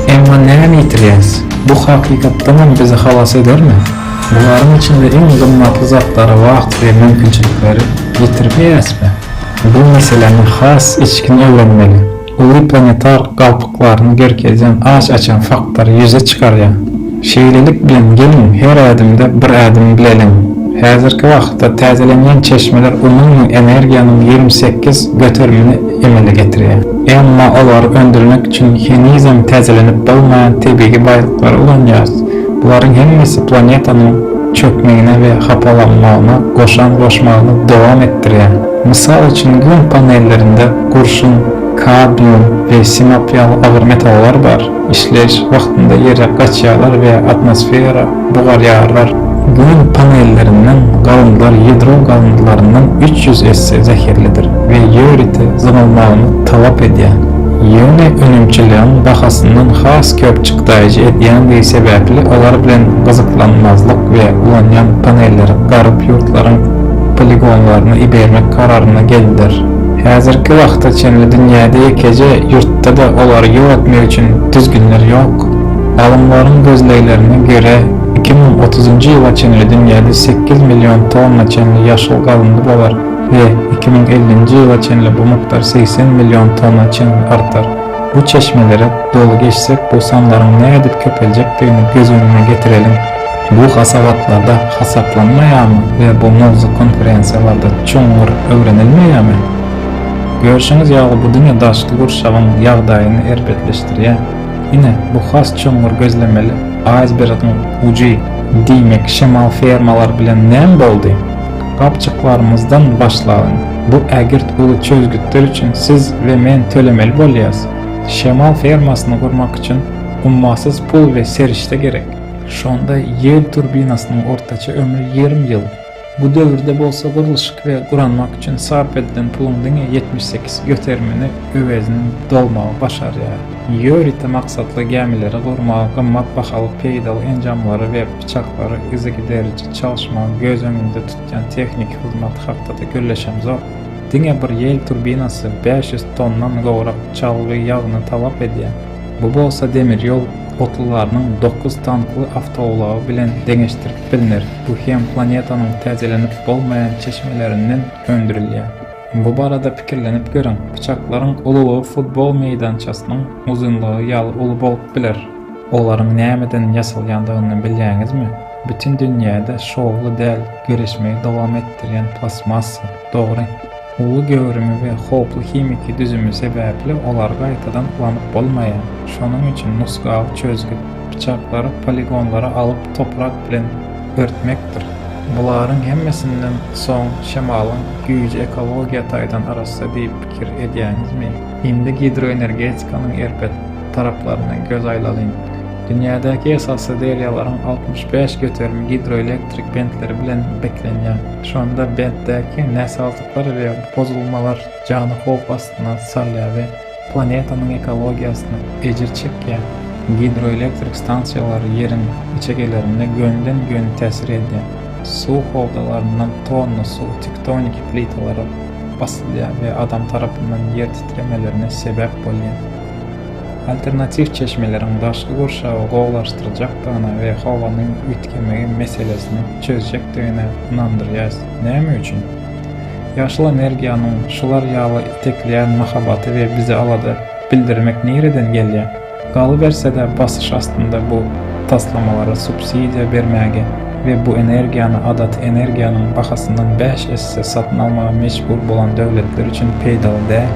Emma näme ýitirýäs? Bu hakykatdan bizi halas edermi? Bularyň içinde iň gymmatly zatlary, wagt we mümkinçilikleri ýitirmeýäsmi? Bu meseleni has içkin öwrenmeli. Uly planetar galpyklaryny gerkezýän aç açan faktary ýüze çykarýar. Şeýlelik bilen gelin her adymda bir adym bilelim. Häzirki wagtda täzelenýän çeşmeler umumy energiýanyň 28 götermini emele getirýär. Emma olar öndürmek üçin henizem täzelenip bolmaýan tebii baýlyklary ulanýar. Bularyň hemmesi planetanyň çökmegine we hapalanmagyna goşmagyny dowam etdirýär. Mysal üçin gün panellerinde kurşun, kadmium ve simapyalı ağır metallar var. İşleş vaxtında yere qaçýarlar ve atmosfera bugarýarlar. Gün panellerinden galyndylar hidro galyndylarından 300 esse zäherlidir ve ýörite zıňylmagyny talap edýär. Ýöne önümçiliğin bahasından has köp çykdaýjy edýän sebäpli olar bilen gyzyklanmazlyk we ulanýan panelleri garyp ýurtlaryň poligonlaryny ibermek kararyna geldiler. Häzirki wagtda çenli dünýäde ekece ýurtda da olar ýöretmek üçin düzgünler ýok. Alımlaryň gözleýlerine göre 2030-njy ýyla çenli dünýäde 8 million tonna çenli ýaşyl galyndy bolar ve 2050-njy ýyla çenli bu miktar 80 million tonna çenli artar. Bu çeşmelere dolu geçsek bu sanlaryň nädip köpeljekdigini göz önüne getirelim. Bu hasabatlarda hasaplanmaýarmy ve bu mowzu konferensiýalarda çoňur öwrenilmeýärmi? Görüşüňiz ýaly bu dünýä daşly gurşagyň ýagdaýyny erbetleşdirýär. Ine bu has çoňur gözlemeli icebergiň uji diýmek şemal fermalar bilen näme boldy? Kapçyklarymyzdan başlaýyn. Bu ägirt uly çözgütler üçin siz we men tölemeli bolýas. Şemal fermasyny gurmak üçin ummasyz pul we serişde gerek. Şonda ýel turbinasynyň ortaça ömrü 20 ýyl. Bu döwürde bolsa gurulşyk we guranmak üçin sarp edilen pulun diňe 78 götermeni öwezini dolmagy başarýar. Ýörite maksatly gemileri gurmagy gymmat bahaly peýdaly enjamlary we bıçaklary izigi derece çalışmagy göz öňünde tutýan tehnik hyzmat hakda görleşem zor. Diňe bir ýel turbinasy 500 tonnan gowrak çalgy ýagyny talap edýär. Bu bolsa demir ýol otlularının 9 tanklı avtoulağı bilen deňeşdirip bilinir. Bu hem planetanyň täzelenip bolmayan çeşmelerinden öndürilýär. Bu barada pikirlenip görün. Bıçaklaryň ululygy futbol meýdançasynyň uzunlygy ýaly uly bolup biler. Olaryň nämeden ýasalýandygyny bilýäňizmi? Bütün dünýäde şowly däl görüşmeyi dowam etdirýän plasmassa, dogry. Ulu göwrümi we hoply himiki düzümi sebäpli olar gaýtadan ulanyp bolmaýar. Şonuň üçin nusgaw çözgüt bıçaklary poligonlara alyp toprak bilen örtmekdir. Bularyň hemmesinden soň şemalyň güýji ekologiýa taýdan arassa diýip pikir edýäňizmi? Indi hidroenergetikanyň erpet taraplaryna göz aýlalyn. Dünýädäki esasy derýalaryň 65 götermi hidroelektrik bentleri bilen beklenýär. Şonda bentdäki näsaltyklar we bozulmalar jany howp astyna salýar we planetanyň ekologiýasyny ejir çekýär. Hidroelektrik stansiýalary ýeriň içegelerine gönden gön täsir edýär. Suw howdalaryndan tonna suw tektonik plitalara basylýar we adam tarapyndan ýer titremelerine sebäp bolýar. Alternatif çeşmelerin daşly gurşagy gowlaşdyrjakdygyna we howanyň ütkemegi meselesini çözjekdigine inandyrýar. Näme üçin? Ýaşyl energiýanyň şular ýaly itekleýän mahabaty we bizi alada bildirmek nereden gelýär? Galy bersede basyş astynda bu taslamalara subsidiýa bermäge ve bu energiýany adat energiýanyň bahasyndan 5 esse satyn almaga mejbur bolan döwletler üçin peýdaly däl.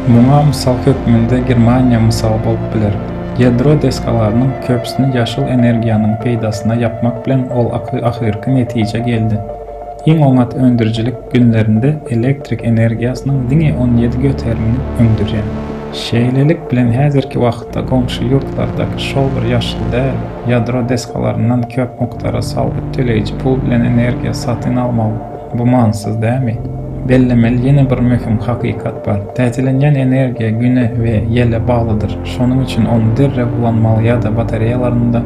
Muňa mysal hökmünde Germaniýa mysal bolup biler. Ýedro deskalarynyň köpsini ýaşyl energiýanyň peýdasyna ýapmak bilen ol ahyrky netije geldi. Iň oňat öndürjilik günlerinde elektrik energiýasynyň diňe 17 götermini öndürýär. Şeýlelik bilen häzirki wagtda goňşy ýurtlardaky şol bir ýaşyl däl, ýadro deskalaryndan köp miqdara salgyt töleýiji pul bilen energiýa satyn almagy bu mansyz dämi? Bellemeli ýene bir möhüm hakykat bar. Täzelenýän energiýa güne we ýele baglydyr. Şonuň üçin onu derrew ulanmaly ýa-da batareýalarynda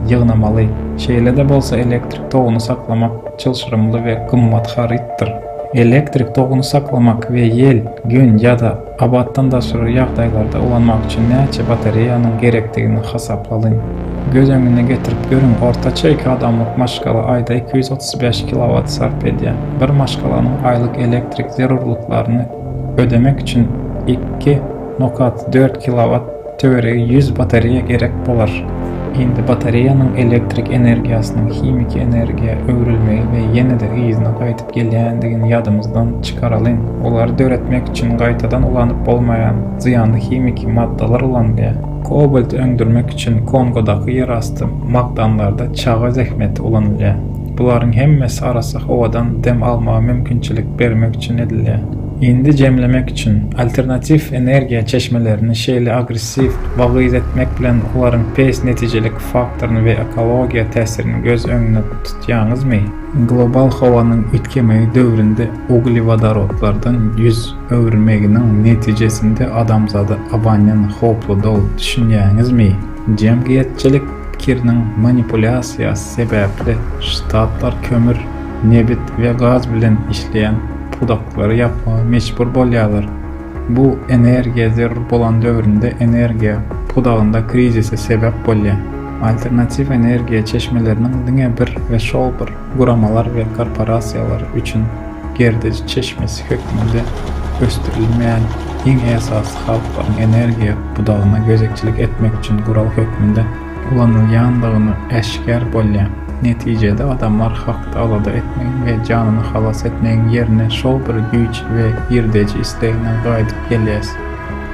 ýygnamaly. Şeýlede bolsa elektrik toguny saklamak çylşyrymly we gymmat harytdyr. Elektrik toguny saklamak we ýel, gün ýa-da abatdan daşary ýagdaýlarda ulanmak üçin näçe batareýanyň gerekdigini hasaplalyn. Göz öňüne getirip görün, ortaça 2 adamlyk maşgala aýda 235 kW sarp edýär. Bir maşgalanyň aýlyk elektrik zerurlyklaryny ödemek üçin 2,4 kW töweregi 100 batareýa gerek bolar. Indi batareýanyň elektrik energiýasynyň himiki energiýa öwrülmegi we ýene-de yzyna gaýtyp gelýändigini ýadymyzdan çykaralyn. Olary döretmek üçin gaýtadan ulanyp bolmaýan ziýanly himiki maddalar ulanýar. Kobalt öňdürmek üçin Kongodaky ýerasty magdanlarda çağa zähmeti ulanýar. Bularyň hemmesi arasy howadan dem almaga mümkinçilik bermek üçin edilýär. Indi jemlemek üçün alternatif energiya çeşmelerini şeýle agresif bagyz etmek bilen olaryň pes netijelik faktoryny we ekologiýa täsirini göz öňüne tutýaňyzmy? Global howanyň ütkemi döwründe uglivodorodlardan yüz öwürmeginiň netijesinde adamzady abanyan hoplu dol düşünýäňizmi? Jemgyýetçilik pikiriniň manipulyasiýasy sebäpli ştatlar kömür, nebit we gaz bilen işleýän pudaklary yapmagy mecbur bolýarlar. Bu energiýa zerur bolan döwründe energiýa pudagynda krizise sebäp bolýar. Alternatif energiýa çeşmeleriniň diňe bir we şol bir guramalar we korporasiýalar üçin gerdeji çeşmesi hökmünde östürilmeýän iň esasy halklaryň energiýa pudagyna gözekçilik etmek üçin gural hökmünde ulanylýandygyny eşkär bolýar. Netijede adamlar hakda alada etmeyin ve canını halas etmeyin yerine şol bir güç ve yirdeci isteğine gaýdyp gelýär.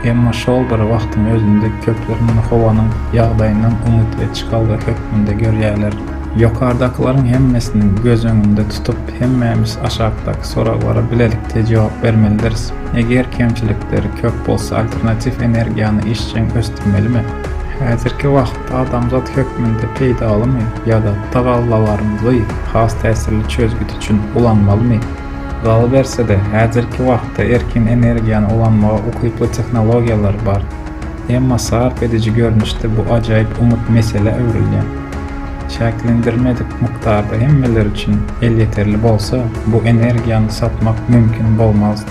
Emma şol bir wagtyň özünde köplerinin howanyň ýagdaýyndan umutly çykaldy hökmünde görýärler. Ýokardakylaryň hemmesini göz öňünde tutup hemmemiz aşagdaky soraglara bilelikde jogap bermelidiriz. Eger kemçilikleri köp bolsa alternatif energiýany işçiň östürmelimi? Häzirki wagtda adamzat hökmünde peýdalymy ýa-da tagallalarymyzy has täsirli çözgüt üçin ulanmalymy? Galy berse-de häzirki wagtda erkin energiýany ulanmaga ukyply tehnologiýalar bar. Emma sarp ediji görnüşde bu ajaýyp umut mesele öwrilýär. Şäklendirmedik mukdarda hemmeler üçin el ýeterli bolsa, bu energiýany satmak mümkin bolmazdy.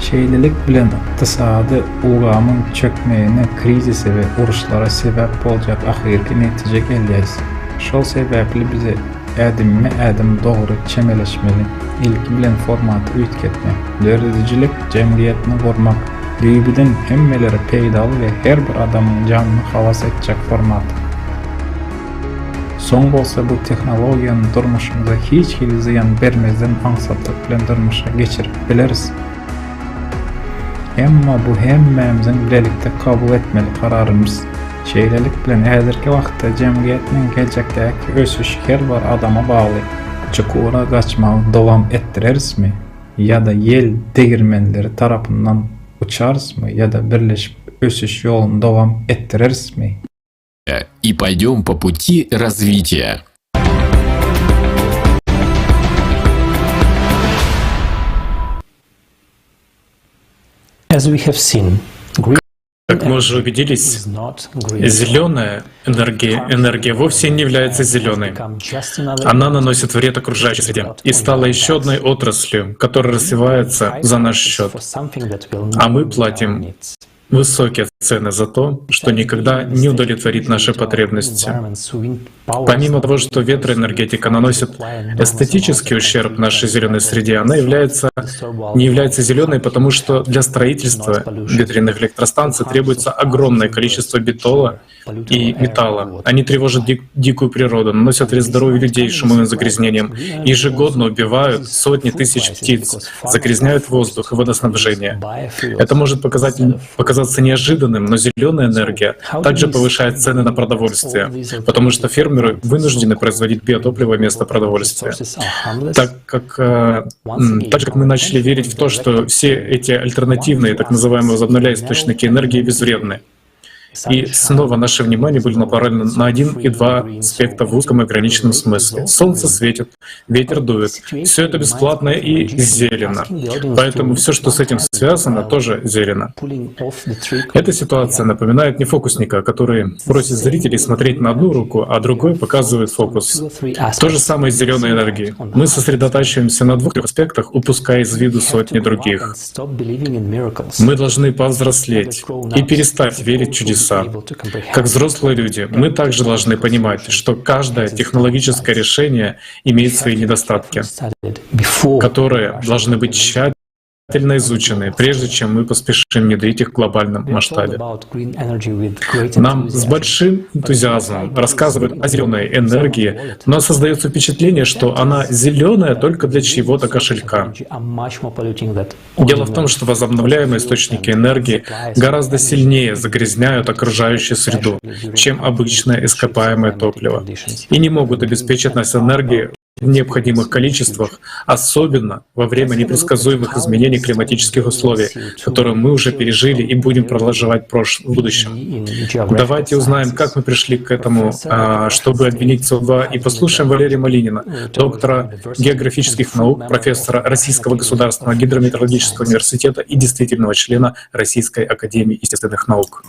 Şeýlelik bilen ykdysady ulgamyň çökmegine, krizise we uruşlara sebäp boljak ahyrky netije gelýär. Şol sebäpli bize ädim dogry çemeleşmeli, ilki bilen formaty üýtketmek, dördüjilik jemgyýetini gormak, düýbüden hemmeleri peýdaly we her bir adamyň janyny halas etjek format. Soň bolsa bu tehnologiýany durmuşymyza hiç hili ziýan bermezden aňsatlyk bilen durmuşa geçirip bileriz. Emma bu hemmemizin bilelikde kabul etmeli kararımız. Şeýlelik bilen häzirki wagtda jemgyýetiniň geljekdäki ösüş her bir adama bagly. Çykura gaçmagy dowam etdirerismi? Ýa-da ýel degirmenleri tarapyndan uçarsmy? Ýa-da birleşip ösüş ýoluny dowam etdirerismi? И пойдем по пути развития. As we have seen, как мы уже убедились, зеленая энергия вовсе не является зеленой. Она наносит вред окружающей среде и стала еще одной отраслью, которая развивается за наш счет. А мы платим высокие цены за то, что никогда не удовлетворит наши потребности. Помимо того, что ветроэнергетика наносит эстетический ущерб нашей зеленой среде, она не является зеленой, потому что для строительства ветряных электростанций требуется огромное количество бетона и металла. Они тревожат дикую природу, наносят вред здоровью людей шумовым загрязнением, ежегодно убивают сотни тысяч птиц, загрязняют воздух и водоснабжение. Это может показаться неожиданным, но зеленая энергия также повышает цены на продовольствие, потому что фермеры вынуждены производить биотопливо вместо продовольствия. Так же, как мы начали верить в то, что все эти альтернативные, так называемые возобновляемые источники энергии безвредны. И снова наше внимание было направлено на один и два аспекта в узком и ограниченном смысле. Солнце светит, ветер дует. Все это бесплатно и зелено. Поэтому все, что с этим связано, тоже зелено. Эта ситуация напоминает не фокусника, который просит зрителей смотреть на одну руку, а другой показывает фокус. То же самое с зеленой энергией. Мы сосредотачиваемся на двух аспектах, упуская из виду сотни других. Мы должны повзрослеть и перестать верить в чудеса. Как взрослые люди, мы также должны понимать, что каждое технологическое решение имеет свои недостатки, которые должны быть тщательно изучены, прежде чем мы поспешим внедрить их в глобальном масштабе. Нам с большим энтузиазмом рассказывают о зеленой энергии, но создается впечатление, что она зеленая только для чьего-то кошелька. Дело в том, что возобновляемые источники энергии гораздо сильнее загрязняют окружающую среду, чем обычное ископаемое топливо, и не могут обеспечить нас энергией в необходимых количествах, особенно во время непредсказуемых изменений климатических условий, которые мы уже пережили и будем продолжать в будущем. Давайте узнаем, как мы пришли к этому, чтобы обвинить СО2, и послушаем Валерия Малинина, доктора географических наук, профессора Российского государственного гидрометеорологического университета и действительного члена Российской академии естественных наук.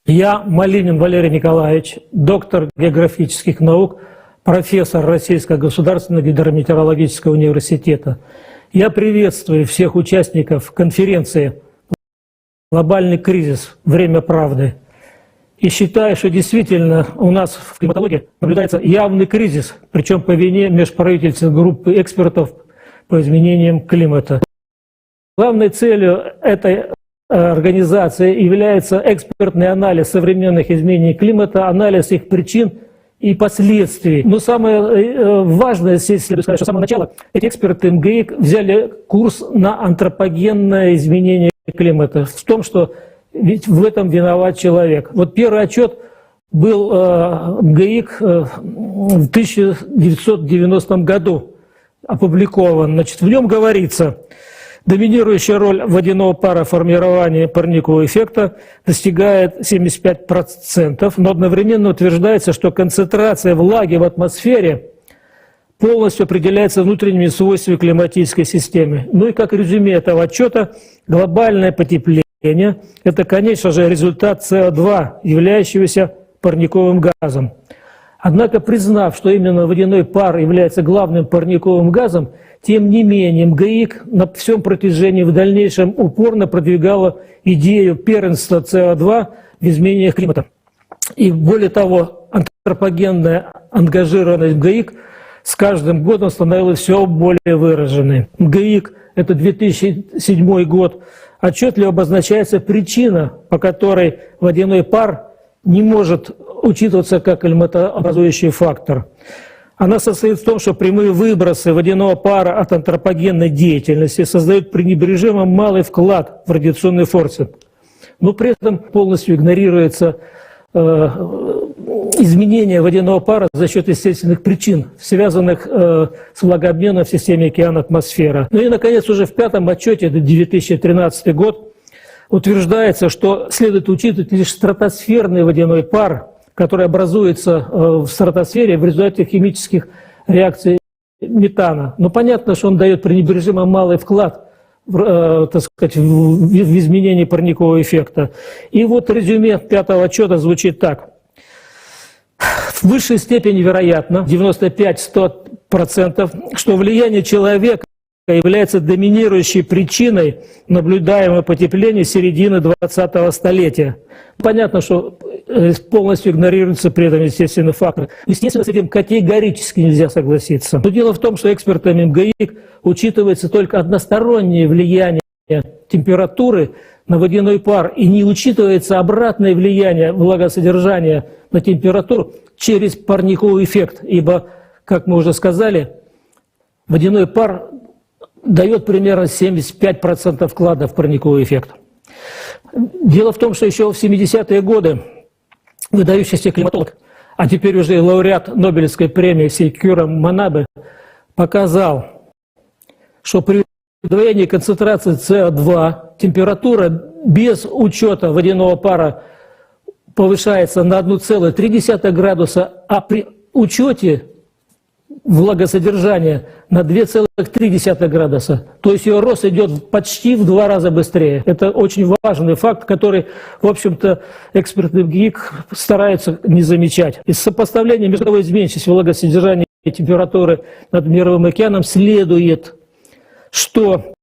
Я, Малинин Валерий Николаевич, доктор географических наук, профессор Российского государственного гидрометеорологического университета. Я приветствую всех участников конференции «Глобальный кризис. Время правды». И считаю, что действительно у нас в климатологии наблюдается явный кризис, причем по вине межправительственной группы экспертов по изменениям климата. Главной целью этой организации является экспертный анализ современных изменений климата, анализ их причин и последствий. Но самое важное здесь, следует сказать, что с самого начала эти эксперты МГИК взяли курс на антропогенное изменение климата, в том, что ведь в этом виноват человек. Вот первый отчет был МГИК в 1990 году опубликован. Значит, в нем говорится: доминирующая роль водяного пара в формировании парникового эффекта достигает 75%, но одновременно утверждается, что концентрация влаги в атмосфере полностью определяется внутренними свойствами климатической системы. Ну и как резюме этого отчета, глобальное потепление – это, конечно же, результат СО2, являющегося парниковым газом. Однако, признав, что именно водяной пар является главным парниковым газом, тем не менее МГИК на всем протяжении в дальнейшем упорно продвигала идею первенства СО2 в изменениях климата. И более того, антропогенная ангажированность МГИК с каждым годом становилась все более выраженной. МГИК – это 2007 год. Отчетливо обозначается причина, по которой водяной пар не может учитываться как климатообразующий фактор. Она состоит в том, что прямые выбросы водяного пара от антропогенной деятельности создают пренебрежимо малый вклад в радиационный форсинг. Но при этом полностью игнорируется изменение водяного пара за счет естественных причин, связанных с влагообменом в системе океан-атмосфера. Ну и, наконец, уже в пятом отчете, это 2013 год, утверждается, что следует учитывать лишь стратосферный водяной пар, который образуется в стратосфере в результате химических реакций метана. Но понятно, что он дает пренебрежимо малый вклад так сказать, в изменение парникового эффекта. И вот резюме пятого отчета звучит так. В высшей степени вероятно, 95-100%, что влияние человека является доминирующей причиной наблюдаемого потепления середины 20-го столетия. Понятно, что полностью игнорируется при этом естественный фактор. Естественно, с этим категорически нельзя согласиться. Но дело в том, что экспертами МГИК учитывается только одностороннее влияние температуры на водяной пар, и не учитывается обратное влияние влагосодержания на температуру через парниковый эффект, ибо, как мы уже сказали, водяной пар дает примерно 75% вклада в парниковый эффект. Дело в том, что еще в 70-е годы выдающийся климатолог, а теперь уже лауреат Нобелевской премии Сейкюра Манабе, показал, что при удвоении концентрации СО2 температура без учета водяного пара повышается на 1,3 градуса, а при учете влагосодержания на 2,3 градуса. То есть ее рост идет почти в 2 раза быстрее. Это очень важный факт, который, в общем-то, эксперты МГИК стараются не замечать. Из сопоставления международной изменчивости влагосодержания и температуры над Мировым океаном следует, что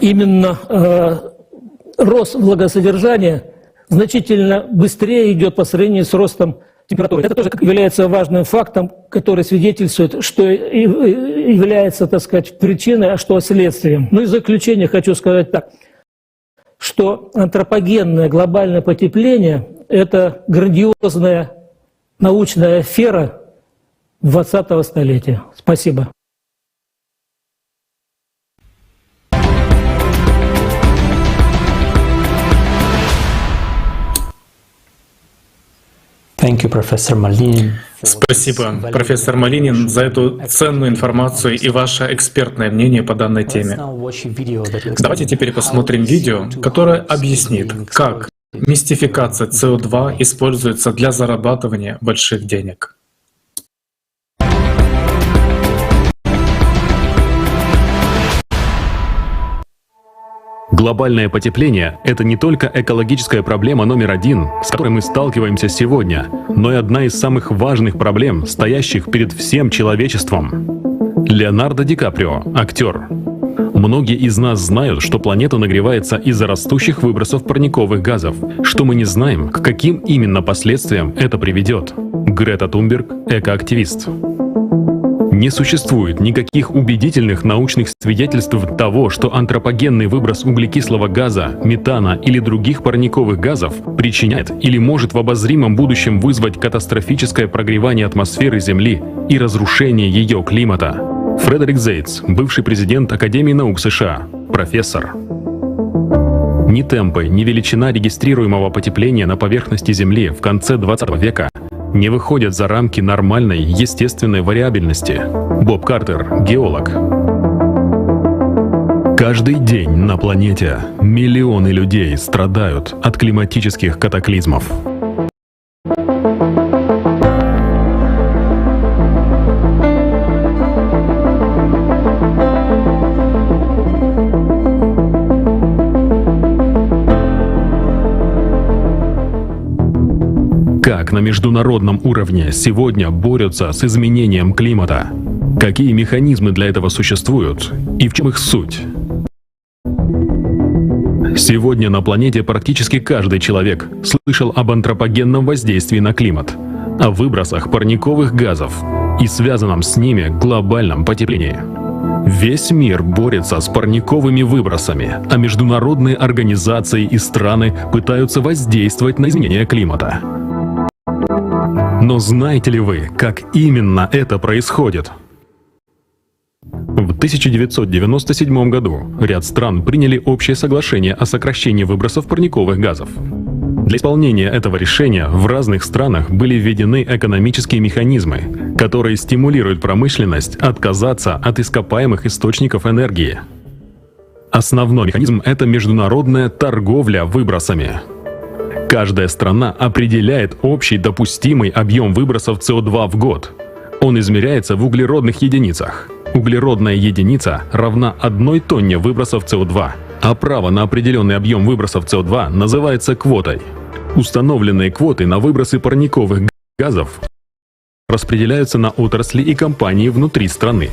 именно рост влагосодержания значительно быстрее идет по сравнению с ростом температуры. Это тоже является важным фактом, который свидетельствует, что является, так сказать, причиной, а что следствием. Ну и в заключение хочу сказать так, что антропогенное глобальное потепление – это грандиозная научная афера 20-го столетия. Спасибо. Thank you, Professor Malinin. Спасибо, профессор Малинин, за эту ценную информацию и ваше экспертное мнение по данной теме. Давайте теперь посмотрим видео, которое объяснит, как мистификация СО2 используется для зарабатывания больших денег. Глобальное потепление — это не только экологическая проблема номер один, с которой мы сталкиваемся сегодня, но и одна из самых важных проблем, стоящих перед всем человечеством. Леонардо Ди Каприо, актер. Многие из нас знают, что планета нагревается из-за растущих выбросов парниковых газов, что мы не знаем, к каким именно последствиям это приведет. Грета Тунберг, экоактивист. Не существует никаких убедительных научных свидетельств того, что антропогенный выброс углекислого газа, метана или других парниковых газов причиняет или может в обозримом будущем вызвать катастрофическое прогревание атмосферы Земли и разрушение ее климата. Фредерик Зейтс, бывший президент Академии наук США, профессор. Ни темпы, ни величина регистрируемого потепления на поверхности Земли в конце 20 века не выходят за рамки нормальной, естественной вариабельности. Боб Картер, геолог. Каждый день на планете миллионы людей страдают от климатических катаклизмов. Как на международном уровне сегодня борются с изменением климата? Какие механизмы для этого существуют? И в чем их суть? Сегодня на планете практически каждый человек слышал об антропогенном воздействии на климат, о выбросах парниковых газов и связанном с ними глобальном потеплении. Весь мир борется с парниковыми выбросами, а международные организации и страны пытаются воздействовать на изменение климата. Но знаете ли вы, как именно это происходит? В 1997 году ряд стран приняли общее соглашение о сокращении выбросов парниковых газов. Для исполнения этого решения в разных странах были введены экономические механизмы, которые стимулируют промышленность отказаться от ископаемых источников энергии. Основной механизм — это международная торговля выбросами. Каждая страна определяет общий допустимый объем выбросов СО2 в год. Он измеряется в углеродных единицах. Углеродная единица равна 1 тонне выбросов СО2, а право на определенный объем выбросов СО2 называется квотой. Установленные квоты на выбросы парниковых газов распределяются на отрасли и компании внутри страны.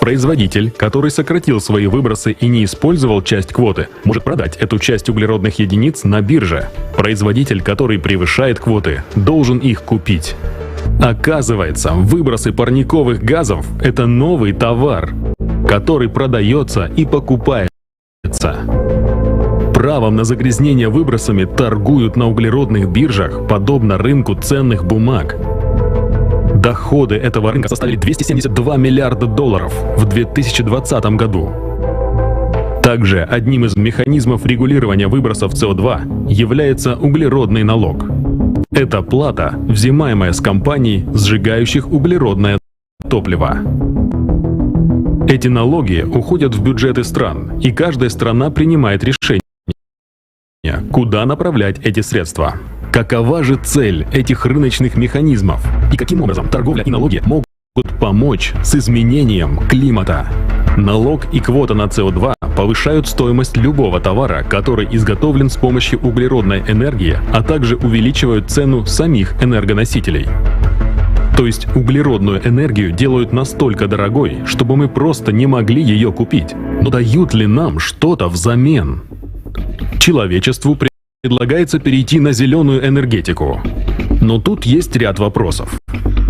Производитель, который сократил свои выбросы и не использовал часть квоты, может продать эту часть углеродных единиц на бирже. Производитель, который превышает квоты, должен их купить. Оказывается, выбросы парниковых газов — это новый товар, который продается и покупается. Правом на загрязнение выбросами торгуют на углеродных биржах, подобно рынку ценных бумаг. Доходы этого рынка составили $272 миллиарда в 2020 году. Также одним из механизмов регулирования выбросов СО2 является углеродный налог. Это плата, взимаемая с компаний, сжигающих углеродное топливо. Эти налоги уходят в бюджеты стран, и каждая страна принимает решение, куда направлять эти средства. Какова же цель этих рыночных механизмов? И каким образом торговля и налоги могут помочь с изменением климата? Налог и квота на СО2 повышают стоимость любого товара, который изготовлен с помощью углеродной энергии, а также увеличивают цену самих энергоносителей. То есть углеродную энергию делают настолько дорогой, чтобы мы просто не могли ее купить. Но дают ли нам что-то взамен? Человечеству предлагается перейти на зеленую энергетику. Но тут есть ряд вопросов.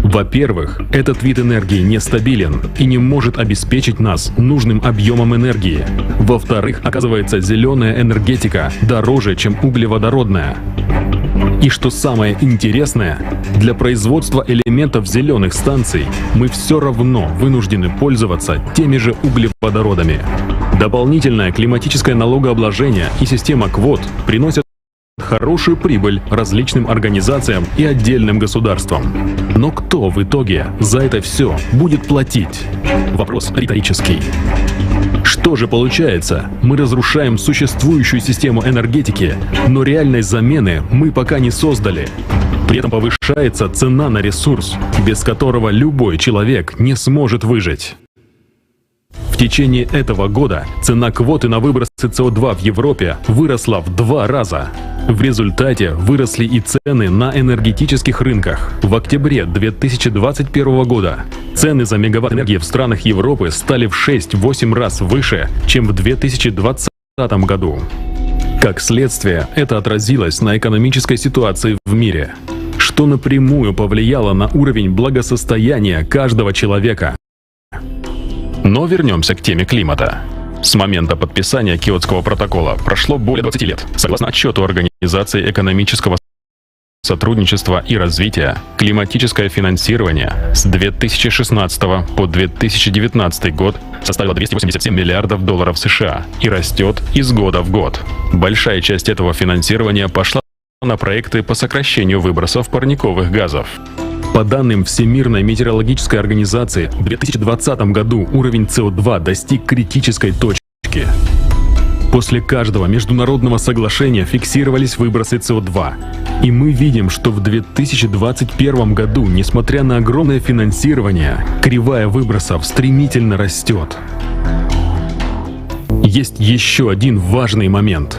Во-первых, этот вид энергии нестабилен и не может обеспечить нас нужным объемом энергии. Во-вторых, оказывается, зеленая энергетика дороже, чем углеводородная. И что самое интересное, для производства элементов зеленых станций мы все равно вынуждены пользоваться теми же углеводородами. Дополнительное климатическое налогообложение и система квот приносят хорошую прибыль различным организациям и отдельным государствам. Но кто в итоге за это все будет платить? Вопрос риторический. Что же получается? Мы разрушаем существующую систему энергетики, но реальной замены мы пока не создали. При этом повышается цена на ресурс, без которого любой человек не сможет выжить. В течение этого года цена квоты на выбросы СО2 в Европе выросла в 2 раза. В результате выросли и цены на энергетических рынках. В октябре 2021 года цены за мегаватт энергии в странах Европы стали в 6-8 раз выше, чем в 2020 году. Как следствие, это отразилось на экономической ситуации в мире, что напрямую повлияло на уровень благосостояния каждого человека. Но вернемся к теме климата. С момента подписания Киотского протокола прошло более 20 лет. Согласно отчету Организации экономического сотрудничества и развития, климатическое финансирование с 2016 по 2019 год составило 287 миллиардов долларов США и растет из года в год. Большая часть этого финансирования пошла на проекты по сокращению выбросов парниковых газов. По данным Всемирной метеорологической организации, в 2020 году уровень СО2 достиг критической точки. После каждого международного соглашения фиксировались выбросы СО2. И мы видим, что в 2021 году, несмотря на огромное финансирование, кривая выбросов стремительно растет. Есть еще один важный момент.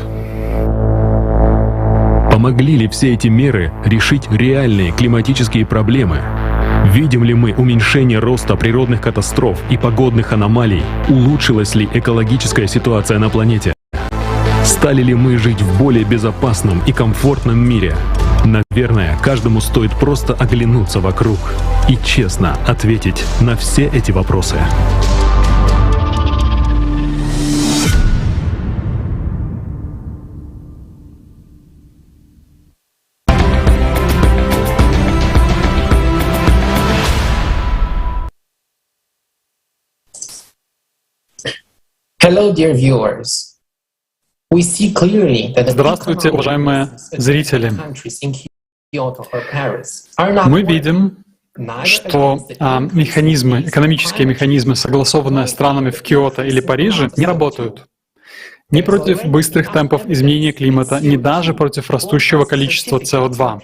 Помогли ли все эти меры решить реальные климатические проблемы? Видим ли мы уменьшение роста природных катастроф и погодных аномалий? Улучшилась ли экологическая ситуация на планете? Стали ли мы жить в более безопасном и комфортном мире? Наверное, каждому стоит просто оглянуться вокруг и честно ответить на все эти вопросы. Здравствуйте, уважаемые зрители. Мы видим, что экономические механизмы, согласованные странами в Киото или Париже, не работают. Ни против быстрых темпов изменения климата, ни даже против растущего количества СО2.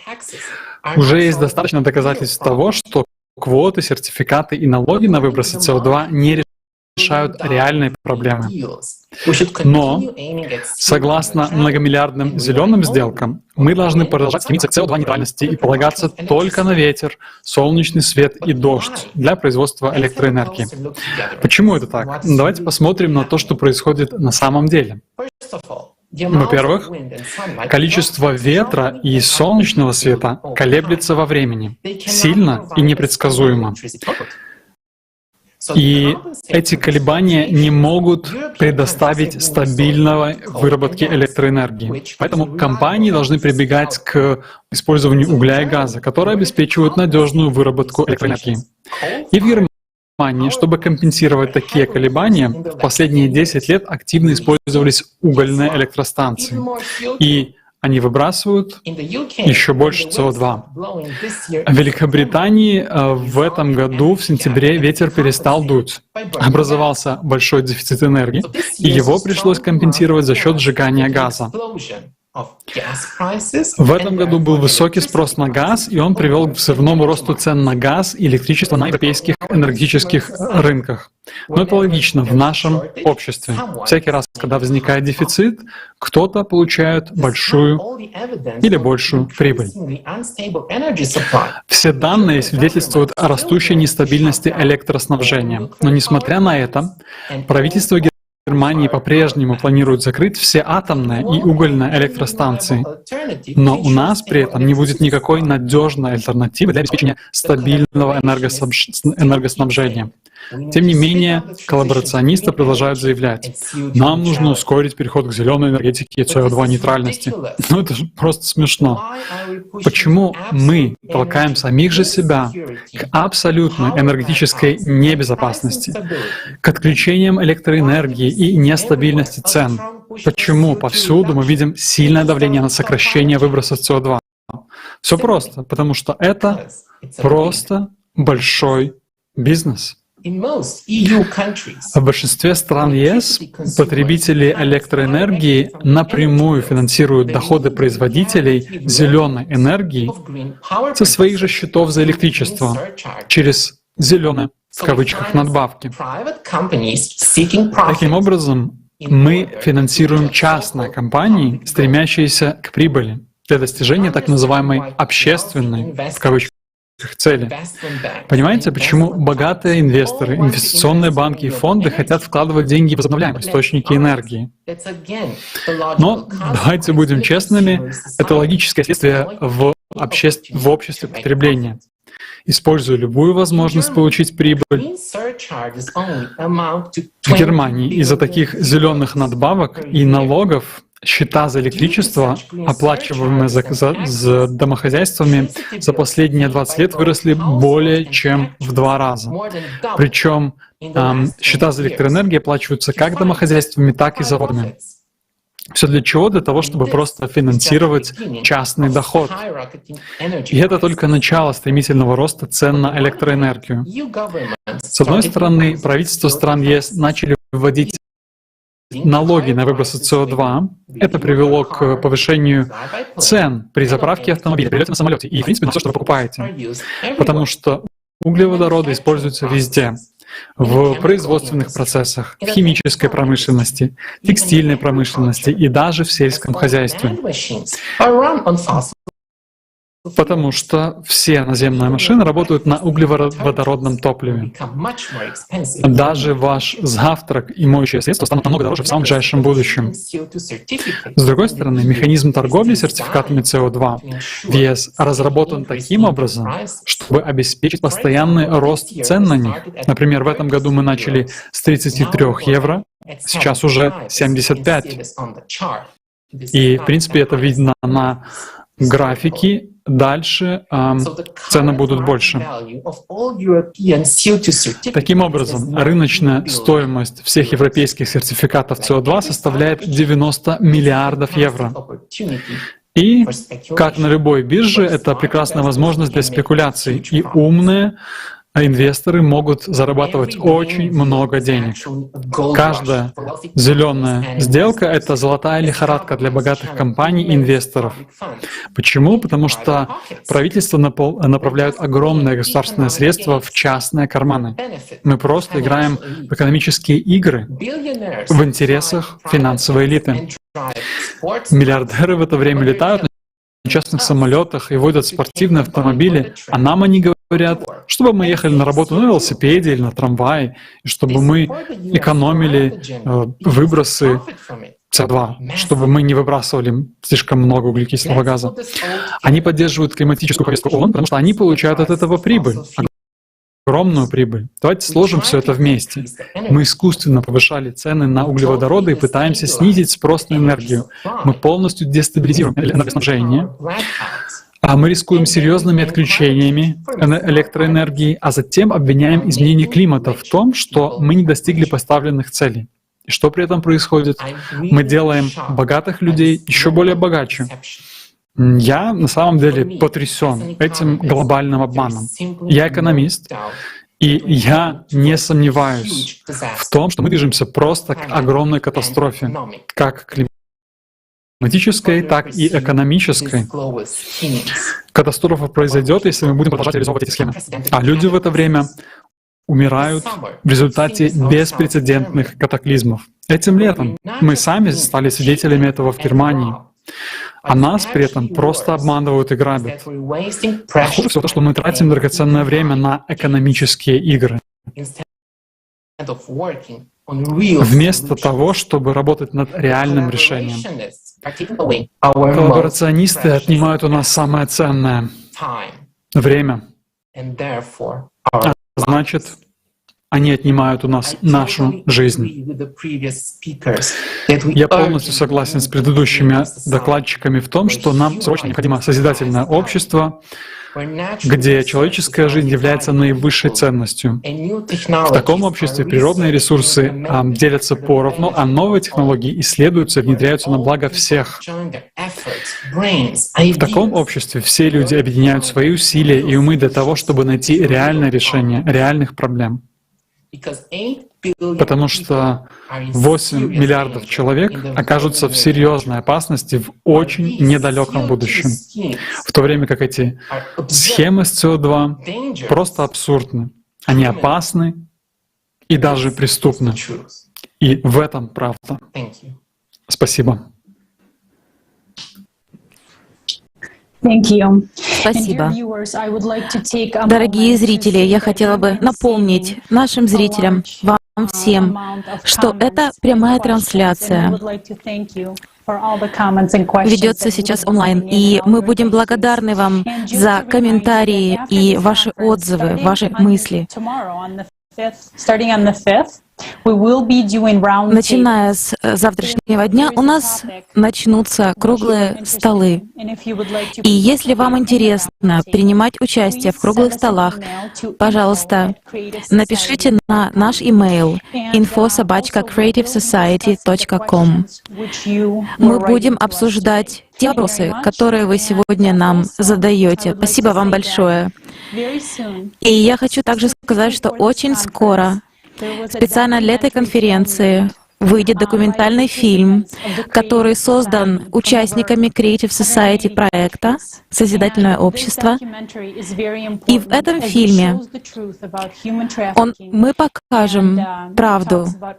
Уже есть достаточно доказательств того, что квоты, сертификаты и налоги на выбросы СО2 не решают реальные проблемы. Но, согласно многомиллиардным зеленым сделкам, мы должны продолжать стремиться к СО2-нейтральности и полагаться только на ветер, солнечный свет и дождь для производства электроэнергии. Почему это так? Давайте посмотрим на то, что происходит на самом деле. Во-первых, количество ветра и солнечного света колеблется во времени, сильно и непредсказуемо. И эти колебания не могут предоставить стабильной выработки электроэнергии. Поэтому компании должны прибегать к использованию угля и газа, которые обеспечивают надежную выработку электроэнергии. И в Германии, чтобы компенсировать такие колебания, в последние 10 лет активно использовались угольные электростанции. И они выбрасывают еще больше СО2. В Великобритании в этом году, в сентябре, ветер перестал дуть. Образовался большой дефицит энергии, и его пришлось компенсировать за счет сжигания газа. В этом году был высокий спрос на газ, и он привел к взрывному росту цен на газ и электричество на европейских энергетических рынках. Но это логично в нашем обществе. Всякий раз, когда возникает дефицит, кто-то получает большую или большую прибыль. Все данные свидетельствуют о растущей нестабильности электроснабжения. Но несмотря на это, правительство Германии по-прежнему планирует закрыть все атомные и угольные электростанции. Но у нас при этом не будет никакой надежной альтернативы для обеспечения стабильного энергоснабжения. Тем не менее, коллаборационисты продолжают заявлять: нам нужно ускорить переход к зеленой энергетике и СО2-нейтральности. Ну это же просто смешно. Почему мы толкаем самих же себя к абсолютной энергетической небезопасности, к отключениям электроэнергии и нестабильности цен? почему повсюду мы видим сильное давление на сокращение выбросов СО2? Все просто, потому что это просто большой бизнес. В большинстве стран ЕС потребители электроэнергии напрямую финансируют доходы производителей зеленой энергии со своих же счетов за электричество через «зеленые» в кавычках надбавки. Таким образом, мы финансируем частные компании, стремящиеся к прибыли для достижения так называемой «общественной» в кавычках цели. Понимаете, почему богатые инвесторы, инвестиционные банки и фонды хотят вкладывать деньги в возобновляемые источники энергии? Но давайте будем честными, это логическое следствие в обществе потребления. Используя любую возможность получить прибыль, в Германии из-за таких зеленых надбавок и налогов счета за электричество, оплачиваемые за домохозяйствами, за последние 20 лет выросли более чем в 2 раза. Причем счета за электроэнергию оплачиваются как домохозяйствами, так и заводами. Все для чего? Для того, чтобы просто финансировать частный доход. И это только начало стремительного роста цен на электроэнергию. С одной стороны, правительства стран ЕС начали вводить налоги на выбросы СО2. Это привело к повышению цен при заправке автомобиля, при лете на самолете и, в принципе, на все, что вы покупаете. Потому что углеводороды используются везде. В производственных процессах, в химической промышленности, текстильной промышленности и даже в сельском хозяйстве. Потому что все наземные машины работают на углеводородном топливе. Даже ваш завтрак и моющее средство станут намного дороже в самом ближайшем будущем. С другой стороны, механизм торговли сертификатами СО2 в ЕС разработан таким образом, чтобы обеспечить постоянный рост цен на них. Например, в этом году мы начали с 33 евро, сейчас уже 75. И, в принципе, это видно на графике. Дальше цены будут больше. Таким образом, рыночная стоимость всех европейских сертификатов СО2 составляет 90 миллиардов евро. И, как на любой бирже, это прекрасная возможность для спекуляций. И умные инвесторы могут зарабатывать очень много денег. Каждая зеленая сделка — это золотая лихорадка для богатых компаний и инвесторов. Почему? Потому что правительства направляют огромные государственные средства в частные карманы. Мы просто играем в экономические игры в интересах финансовой элиты. Миллиардеры в это время летают на частных самолетах и водят спортивные автомобили, а нам они говорят, чтобы мы ехали на работу на велосипеде или на трамвае, и чтобы мы экономили выбросы СО2, чтобы мы не выбрасывали слишком много углекислого газа. Они поддерживают климатическую повестку ООН, потому что они получают от этого прибыль, огромную прибыль. Давайте сложим все это вместе. Мы искусственно повышали цены на углеводороды и пытаемся снизить спрос на энергию. Мы полностью дестабилизируем энергоснабжение. А мы рискуем серьезными отключениями электроэнергии, а затем обвиняем изменение климата в том, что мы не достигли поставленных целей. И что при этом происходит? Мы делаем богатых людей еще более богаче. Я на самом деле потрясен этим глобальным обманом. Я экономист, и я не сомневаюсь в том, что мы движемся просто к огромной катастрофе, как климатической, так и экономической. Катастрофа произойдет, если мы будем продолжать реализовывать эти схемы. А люди в это время умирают в результате беспрецедентных катаклизмов. Этим летом мы сами стали свидетелями этого в Германии. А нас при этом просто обманывают и грабят. А хуже всего то, что мы тратим драгоценное время на экономические игры, вместо того, чтобы работать над реальным решением. Коллаборационисты отнимают у нас самое ценное — время. А значит, они отнимают у нас нашу жизнь. Я полностью согласен с предыдущими докладчиками в том, что нам срочно необходимо созидательное общество, где человеческая жизнь является наивысшей ценностью. В таком обществе природные ресурсы делятся поровну, а новые технологии исследуются и внедряются на благо всех. В таком обществе все люди объединяют свои усилия и умы для того, чтобы найти реальное решение реальных проблем. Потому что 8 миллиардов человек окажутся в серьезной опасности в очень недалеком будущем. В то время как эти схемы с СО2 просто абсурдны. Они опасны и даже преступны. И в этом правда. Спасибо. Спасибо. Дорогие зрители, я хотела бы напомнить нашим зрителям, вам всем, что это прямая трансляция. Ведется сейчас онлайн, и мы будем благодарны вам за комментарии и ваши отзывы, ваши мысли. Начиная с завтрашнего дня у нас начнутся круглые столы. И если вам интересно принимать участие в круглых столах, пожалуйста, напишите на наш имейл info@creativesociety.com. Мы будем обсуждать те вопросы, которые вы сегодня нам задаете. Спасибо вам большое. И я хочу также сказать, что очень скоро специально для этой конференции выйдет документальный фильм, который создан участниками Creative Society проекта «Созидательное общество». И в этом фильме мы покажем правду о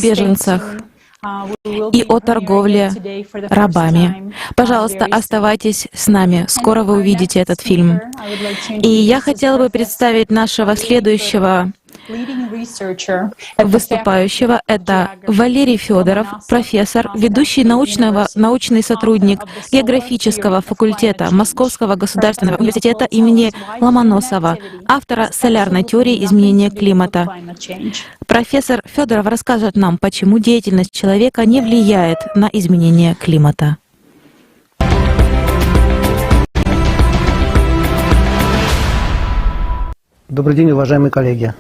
беженцах и о торговле рабами. Пожалуйста, оставайтесь с нами. Скоро вы увидите этот фильм. И я хотела бы представить нашего следующего выступающего. Это Валерий Федоров, профессор, ведущий научный сотрудник географического факультета Московского государственного университета имени Ломоносова, автора солярной теории изменения климата. Профессор Федоров расскажет нам, почему деятельность человека не влияет на изменение климата. Добрый день, уважаемые коллеги.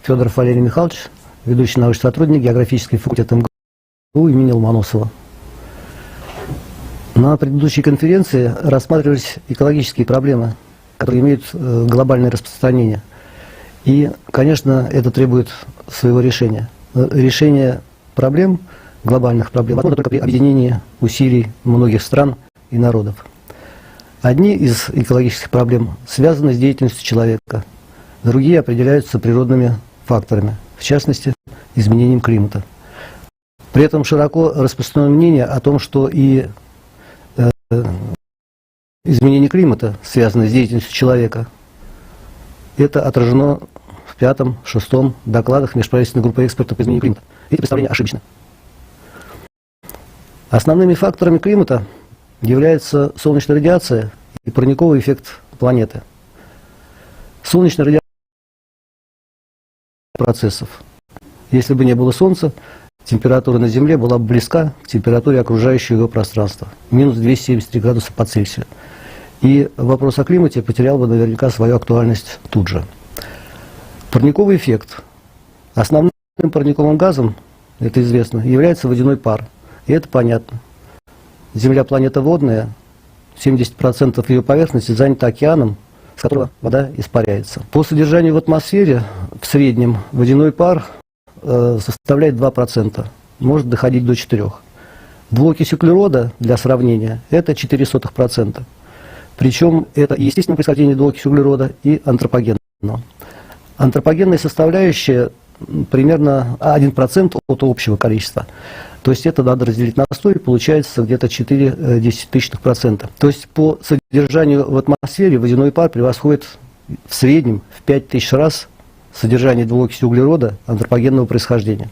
Федоров Валерий Михайлович, ведущий научный сотрудник географический факультет МГУ имени Ломоносова. На предыдущей конференции рассматривались экологические проблемы, которые имеют глобальное распространение. И, конечно, это требует своего решения. Решение проблем, глобальных проблем, возможно только при объединении усилий многих стран и народов. Одни из экологических проблем связаны с деятельностью человека, другие определяются природными факторами, в частности, изменением климата. При этом широко распространено мнение о том, что и изменение климата связано с деятельностью человека. Это отражено в 5-м, 6-м докладах межправительственной группы экспертов по изменению климата. Эти представления ошибочны. Основными факторами климата являются солнечная радиация и парниковый эффект планеты. Солнечная радиация процессов. Если бы не было Солнца, температура на Земле была бы близка к температуре окружающего его пространства, минус 273 градуса по Цельсию. И вопрос о климате потерял бы наверняка свою актуальность тут же. Парниковый эффект. Основным парниковым газом, это известно, является водяной пар. И это понятно. Земля планета водная, 70% ее поверхности занята океаном, с которого вода испаряется. По содержанию в атмосфере в среднем водяной пар составляет 2%, может доходить до 4%. Двуокись углерода, для сравнения, это 0,04%. Причем это естественное происхождение двуокись углерода и антропогенного. Антропогенная составляющая примерно 1% от общего количества. То есть это надо разделить на 100, и получается где-то 0,4%. То есть по содержанию в атмосфере водяной пар превосходит в среднем в 5000 раз содержание двуокиси углерода антропогенного происхождения.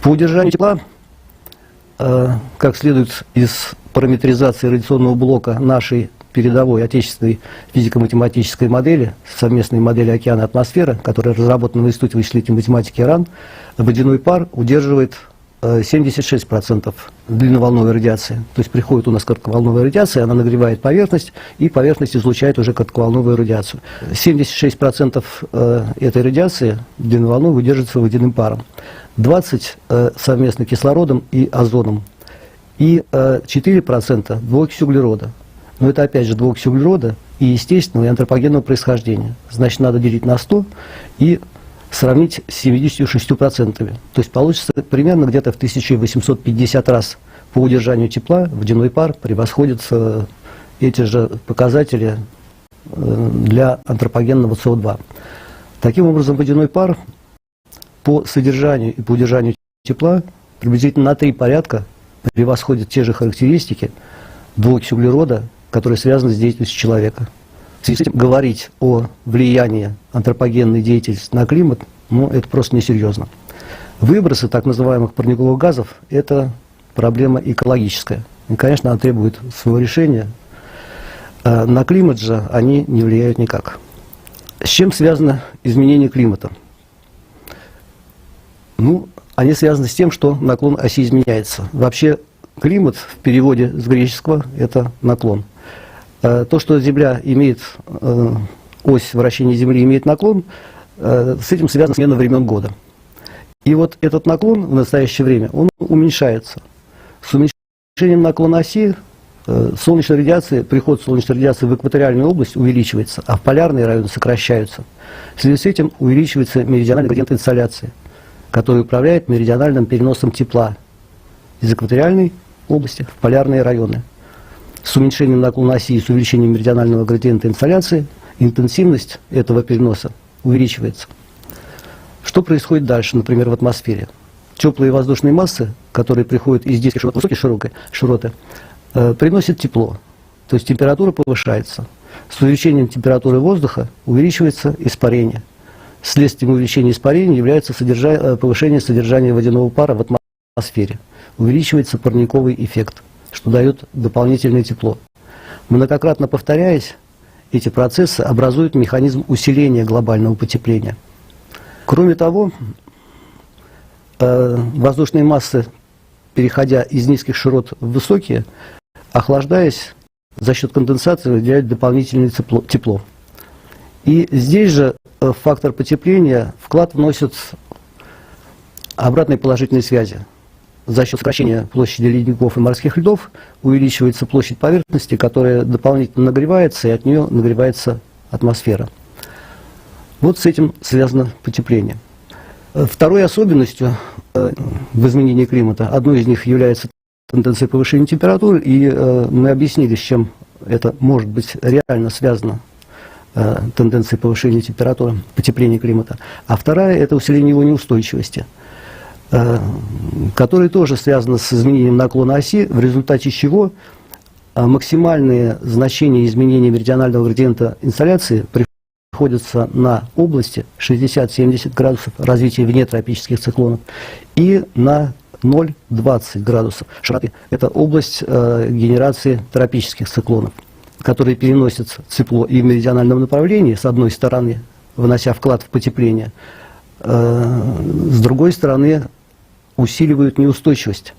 По удержанию тепла, как следует из параметризации радиационного блока нашей передовой отечественной физико-математической модели, совместной модели океана и атмосферы, которая разработана в Институте вычислительной математики РАН, водяной пар удерживает 76% длинноволновой радиации. То есть приходит у нас коротковолновая радиация, она нагревает поверхность, и поверхность излучает уже коротковолновую радиацию. 76% этой радиации длинноволновой удерживается водяным паром. 20% совместно кислородом и озоном. И 4% двуокись углерода. Но это опять же двуокись углерода и естественного, и антропогенного происхождения. Значит, надо делить на 100 и сравнить с 76%. То есть получится примерно где-то в 1850 раз по удержанию тепла водяной пар превосходит эти же показатели для антропогенного СО2. Таким образом, водяной пар по содержанию и по удержанию тепла приблизительно на 3 порядка превосходит те же характеристики двуокись углерода, которые связаны с деятельностью человека. В связи с этим говорить о влиянии антропогенной деятельности на климат, ну, это просто несерьезно. Выбросы так называемых парниковых газов – это проблема экологическая. И, конечно, она требует своего решения. На климат же они не влияют никак. С чем связано изменение климата? Ну, они связаны с тем, что наклон оси изменяется. Вообще, климат в переводе с греческого – это наклон. То, что Земля имеет, ось вращения Земли имеет наклон, с этим связана смена времен года. И вот этот наклон в настоящее время, он уменьшается. С уменьшением наклона оси солнечная радиация, приход солнечной радиации в экваториальную область увеличивается, а в полярные районы сокращаются. В связи с этим увеличивается меридиональный градиент инсоляции, который управляет меридиональным переносом тепла из экваториальной области в полярные районы. С уменьшением наклона оси и с увеличением меридионального градиента инсоляции интенсивность этого переноса увеличивается. Что происходит дальше, например, в атмосфере? Теплые воздушные массы, которые приходят из диских широт, высокие широты, приносят тепло, то есть температура повышается. С увеличением температуры воздуха увеличивается испарение. Следствием увеличения испарения является повышение содержания водяного пара в атмосфере. Увеличивается парниковый эффект, что дает дополнительное тепло. Многократно повторяясь, эти процессы образуют механизм усиления глобального потепления. Кроме того, воздушные массы, переходя из низких широт в высокие, охлаждаясь, за счет конденсации выделяют дополнительное тепло. И здесь же фактор потепления вклад вносит обратные положительные связи. За счет сокращения площади ледников и морских льдов увеличивается площадь поверхности, которая дополнительно нагревается, и от нее нагревается атмосфера. Вот с этим связано потепление. Второй особенностью в изменении климата, одной из них является тенденция повышения температуры, и мы объяснили, с чем это может быть реально связано, тенденция повышения температуры, потепления климата. А вторая – это усиление его неустойчивости, которое тоже связано с изменением наклона оси, в результате чего максимальные значения изменения меридионального градиента инсоляции приходятся на области 60-70 градусов развития вне тропических циклонов и на 0,20 градусов широты. Это область генерации тропических циклонов, которые переносят тепло и в меридиональном направлении, с одной стороны, внося вклад в потепление, с другой стороны, усиливают неустойчивость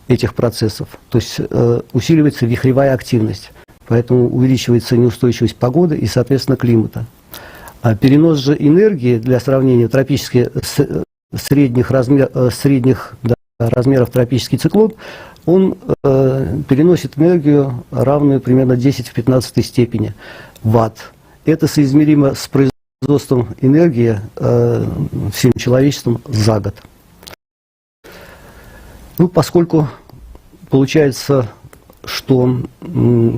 этих процессов, то есть усиливается вихревая активность, поэтому увеличивается неустойчивость погоды и, соответственно, климата. А перенос же энергии, для сравнения, средних размеров тропический циклон, он переносит энергию, равную примерно 10 в 15 степени ватт. Это соизмеримо с производством энергии всем человечеством за год. Ну, поскольку получается, что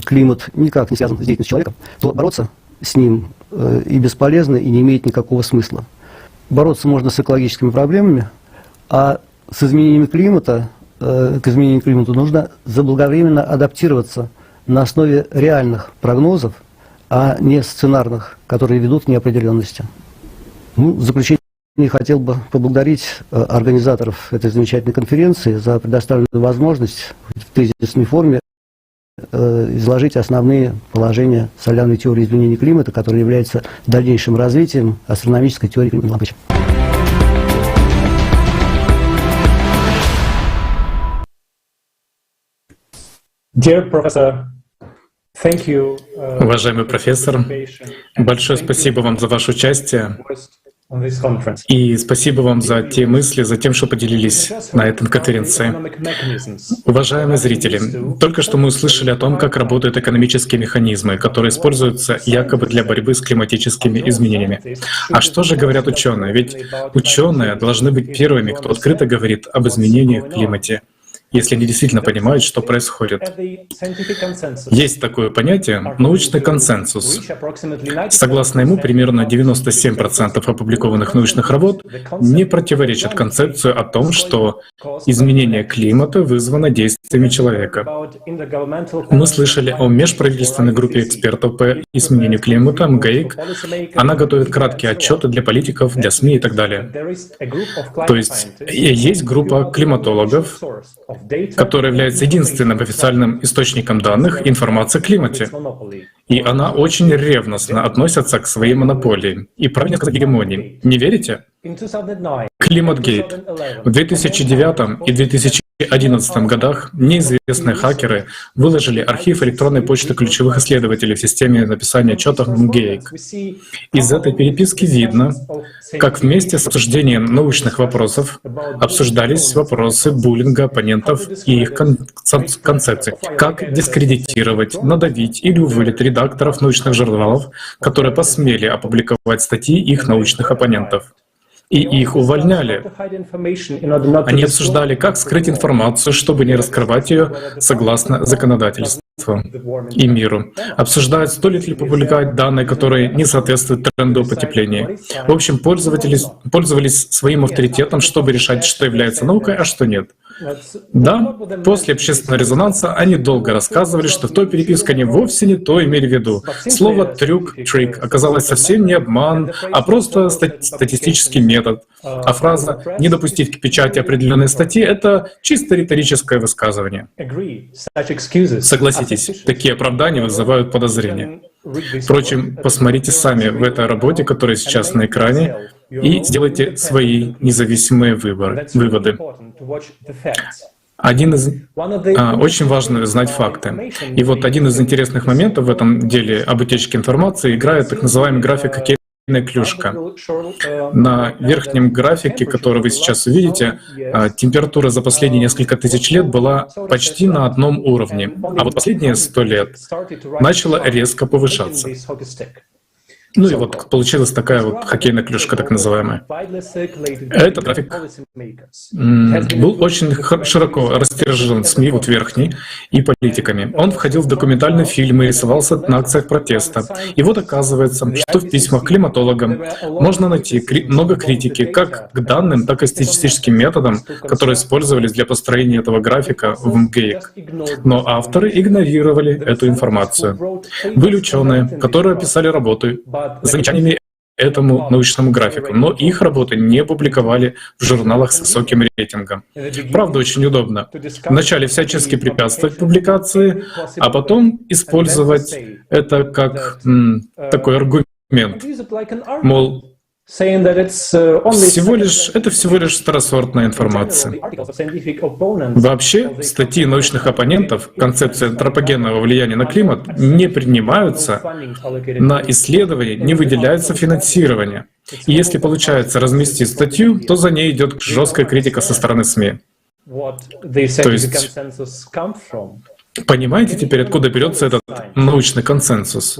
климат никак не связан с деятельностью человека, то бороться с ним и бесполезно, и не имеет никакого смысла. Бороться можно с экологическими проблемами, а с изменением климата, к изменению климата нужно заблаговременно адаптироваться на основе реальных прогнозов, а не сценарных, которые ведут к неопределенности. Ну, в заключение хотел бы поблагодарить организаторов этой замечательной конференции за предоставленную возможность в тезисной форме изложить основные положения соляной теории изменения климата, которая является дальнейшим развитием астрономической теории климата лампочек. Уважаемый профессор, большое спасибо вам за ваше участие и спасибо вам за те мысли, за тем, что поделились на этой конференции. Уважаемые зрители, только что мы услышали о том, как работают экономические механизмы, которые используются якобы для борьбы с климатическими изменениями. А что же говорят ученые? Ведь ученые должны быть первыми, кто открыто говорит об изменениях в климате, если они действительно понимают, что происходит. Есть такое понятие — научный консенсус. Согласно ему, примерно 97% опубликованных научных работ не противоречат концепции о том, что изменение климата вызвано действиями человека. Мы слышали о межправительственной группе экспертов по изменению климата МГЭИК. Она готовит краткие отчеты для политиков, для СМИ и так далее. То есть есть группа климатологов, которая является единственным официальным источником данных и информации о климате. И она очень ревностно относится к своей монополии. И правильно сказать, гегемонии. Не верите? Климатгейт. В 2009 и 2011 годах неизвестные хакеры выложили архив электронной почты ключевых исследователей в системе написания отчетов МГЭИК. Из этой переписки видно, как вместе с обсуждением научных вопросов обсуждались вопросы буллинга оппонентов и их концепций. Как дискредитировать, надавить или уволить редакторов научных журналов, которые посмели опубликовать статьи их научных оппонентов. И их увольняли. Они обсуждали, как скрыть информацию, чтобы не раскрывать ее согласно законодательству и миру. Обсуждают, стоит ли публиковать данные, которые не соответствуют тренду потепления. В общем, пользовались своим авторитетом, чтобы решать, что является наукой, а что нет. Да, после общественного резонанса они долго рассказывали, что в той переписке они вовсе не то имели в виду. Слово «трюк», «трик» оказалось совсем не обман, а просто статистический метод. А фраза «не допустить к печати определенной статьи» — это чисто риторическое высказывание. Согласитесь, такие оправдания вызывают подозрения. Впрочем, посмотрите сами в этой работе, которая сейчас на экране, и сделайте свои независимые выводы. Очень важно знать факты. И вот один из интересных моментов в этом деле об утечке информации играет так называемый график «хоккейная клюшка». На верхнем графике, который вы сейчас увидите, температура за последние несколько тысяч лет была почти на одном уровне, а вот последние 100 лет начала резко повышаться. Ну и вот получилась такая вот хоккейная клюшка, так называемая. Этот график был очень широко растиражирован СМИ, вот верхний, и политиками. Он входил в документальные фильмы, рисовался на акциях протеста. И вот оказывается, что в письмах климатологам можно найти много критики как к данным, так и статистическим методам, которые использовались для построения этого графика в МГЭИК. Но авторы игнорировали эту информацию. Были ученые, которые писали работы с замечаниями этому научному графику, но их работы не публиковали в журналах с высоким рейтингом. Правда, очень удобно. Вначале всячески препятствовать публикации, а потом использовать это как такой аргумент. Мол, это всего лишь второсортная информация. Вообще, статьи научных оппонентов, концепция антропогенного влияния на климат не принимаются, на исследования не выделяется финансирование. И если получается разместить статью, то за ней идет жесткая критика со стороны СМИ. То есть, понимаете теперь, откуда берется этот научный консенсус?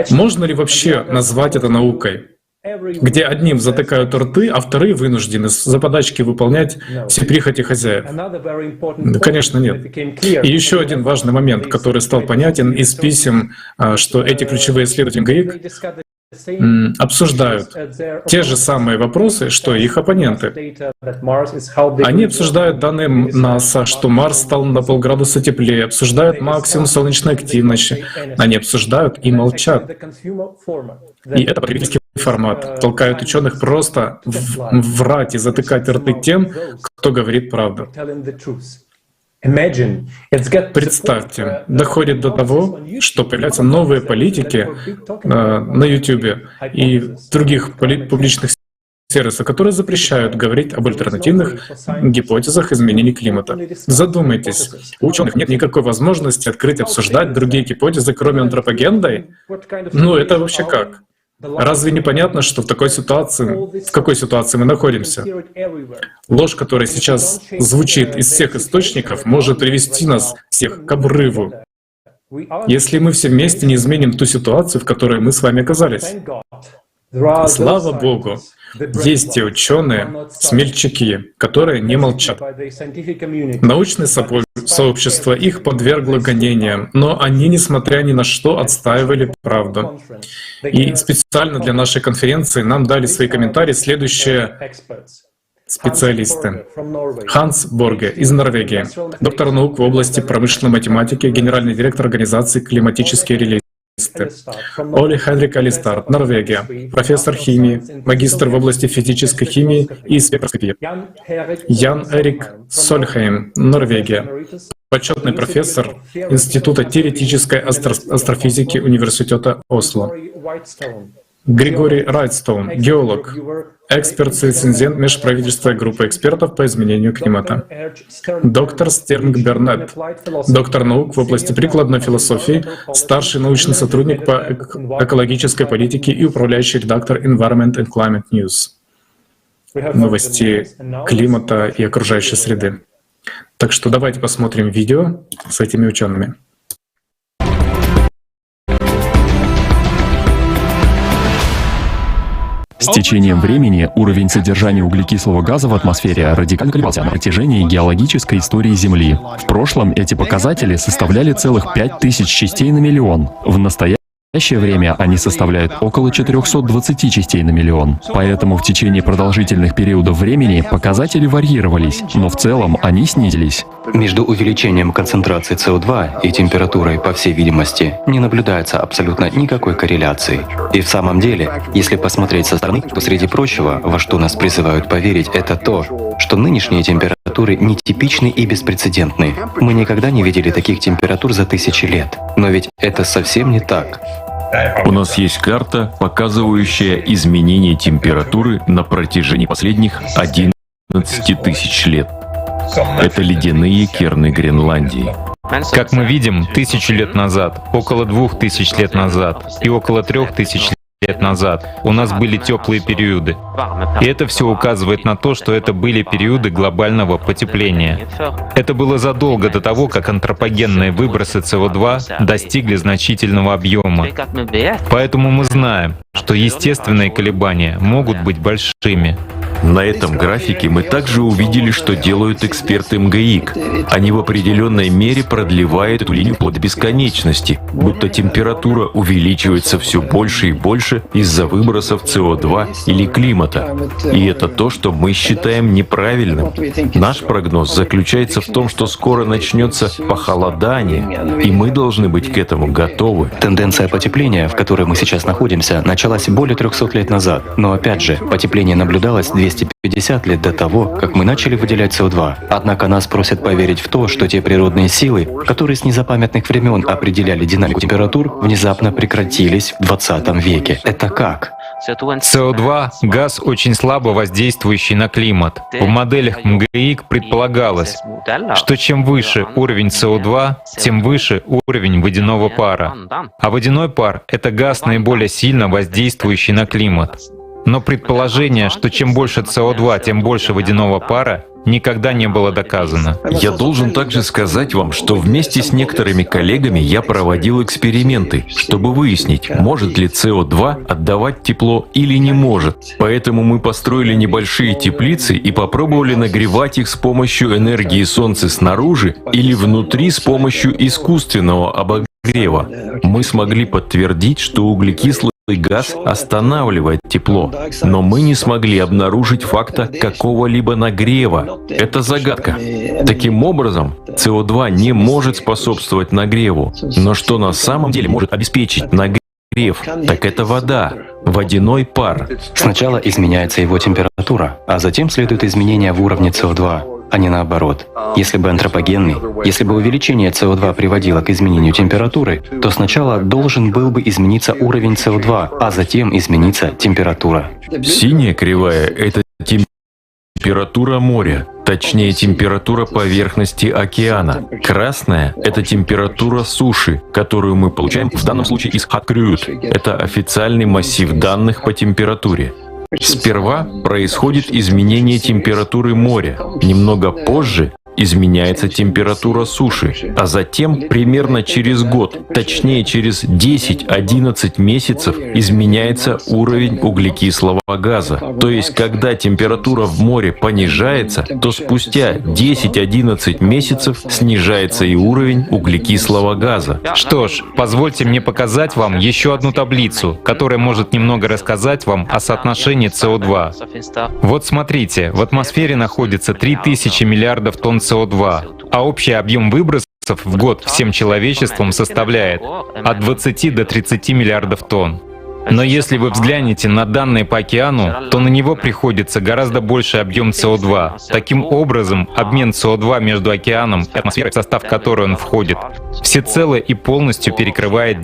Можно ли вообще назвать это наукой? Где одним затыкают рты, а вторые вынуждены за подачки выполнять все прихоти хозяев? Да, конечно, нет. И еще один важный момент, который стал понятен из писем, что эти ключевые исследователи ГАИК обсуждают те же самые вопросы, что и их оппоненты. Они обсуждают данные НАСА, что Марс стал на полградуса теплее, обсуждают максимум солнечной активности. Они обсуждают и молчат. И это потребительский формат. Толкают ученых просто врать и затыкать рты тем, кто говорит правду. Представьте, доходит до того, что появляются новые политики на YouTube и в других публичных сервисах, которые запрещают говорить об альтернативных гипотезах изменений климата. Задумайтесь, у ученых нет никакой возможности открыть и обсуждать другие гипотезы, кроме антропогенной? Ну, это вообще как? Разве не понятно, что в какой ситуации мы находимся? Ложь, которая сейчас звучит из всех источников, может привести нас всех к обрыву, если мы все вместе не изменим ту ситуацию, в которой мы с вами оказались. Слава Богу, есть те ученые, смельчаки, которые не молчат. Научное сообщество их подвергло гонениям, но они, несмотря ни на что, отстаивали правду. И специально для нашей конференции нам дали свои комментарии следующие специалисты. Ханс Борге из Норвегии, доктор наук в области промышленной математики, генеральный директор организации «Климатические релизы». Оли Хенрик Алистар, Норвегия, профессор химии, магистр в области физической химии и спектроскопии. Ян Эрик Сольхейм, Норвегия, почетный профессор Института теоретической астрофизики Университета Осло. Григорий Райтстоун, геолог, эксперт-лицензент межправительственной группы экспертов по изменению климата. Доктор Стернг Бернет, доктор наук в области прикладной философии, старший научный сотрудник по экологической политике и управляющий редактор Environment and Climate News. Новости климата и окружающей среды. Так что давайте посмотрим видео с этими учеными. С течением времени уровень содержания углекислого газа в атмосфере радикально колебался на протяжении геологической истории Земли. В прошлом эти показатели составляли целых 5000 частей на миллион. В настоящее время они составляют около 420 частей на миллион. Поэтому в течение продолжительных периодов времени показатели варьировались, но в целом они снизились. Между увеличением концентрации СО2 и температурой, по всей видимости, не наблюдается абсолютно никакой корреляции. И в самом деле, если посмотреть со стороны, то среди прочего, во что нас призывают поверить, это то, что нынешние температуры нетипичны и беспрецедентны. Мы никогда не видели таких температур за тысячи лет. Но ведь это совсем не так. У нас есть карта, показывающая изменение температуры на протяжении последних 11 тысяч лет. Это ледяные керны Гренландии. Как мы видим, 1000 лет назад, около 2000 лет назад и около 3000 лет назад у нас были теплые периоды. И это все указывает на то, что это были периоды глобального потепления. Это было задолго до того, как антропогенные выбросы СО2 достигли значительного объема. Поэтому мы знаем, что естественные колебания могут быть большими. На этом графике мы также увидели, что делают эксперты МГИК. Они в определенной мере продлевают эту линию вплоть до бесконечности, будто температура увеличивается все больше и больше из-за выбросов СО2 или климата. И это то, что мы считаем неправильным. Наш прогноз заключается в том, что скоро начнется похолодание, и мы должны быть к этому готовы. Тенденция потепления, в которой мы сейчас находимся, началась более 300 лет назад. Но опять же, потепление наблюдалось 250 лет до того, как мы начали выделять СО2. Однако нас просят поверить в то, что те природные силы, которые с незапамятных времен определяли динамику температур, внезапно прекратились в 20 веке. Это как? СО2 — газ, очень слабо воздействующий на климат. В моделях МГИК предполагалось, что чем выше уровень СО2, тем выше уровень водяного пара. А водяной пар — это газ, наиболее сильно воздействующий на климат. Но предположение, что чем больше СО2, тем больше водяного пара, никогда не было доказано. Я должен также сказать вам, что вместе с некоторыми коллегами я проводил эксперименты, чтобы выяснить, может ли СО2 отдавать тепло или не может. Поэтому мы построили небольшие теплицы и попробовали нагревать их с помощью энергии солнца снаружи или внутри с помощью искусственного обогрева. Мы смогли подтвердить, что углекислый газ останавливает тепло, но мы не смогли обнаружить факта какого-либо нагрева. Это загадка. Таким образом, СО2 не может способствовать нагреву. Но что на самом деле может обеспечить нагрев, так это вода, водяной пар. Сначала изменяется его температура, а затем следует изменение в уровне СО2. а не наоборот. Если бы антропогенный, если бы увеличение СО2 приводило к изменению температуры, то сначала должен был бы измениться уровень СО2, а затем измениться температура. Синяя кривая — это температура моря, точнее температура поверхности океана. Красная — это температура суши, которую мы получаем в данном случае из Хаткрют. Это официальный массив данных по температуре. Сперва происходит изменение температуры моря, немного позже изменяется температура суши, а затем примерно через год, точнее через 10-11 месяцев, изменяется уровень углекислого газа. То есть, когда температура в море понижается, то спустя 10-11 месяцев снижается и уровень углекислого газа. Что ж, позвольте мне показать вам еще одну таблицу, которая может немного рассказать вам о соотношении СО2. Вот смотрите, в атмосфере находится 3000 миллиардов тонн СО2, а общий объем выбросов в год всем человечеством составляет от 20 до 30 миллиардов тонн. Но если вы взглянете на данные по океану, то на него приходится гораздо больше объем СО2. Таким образом, обмен СО2 между океаном и атмосферой, в состав которой он входит, всецело и полностью перекрывает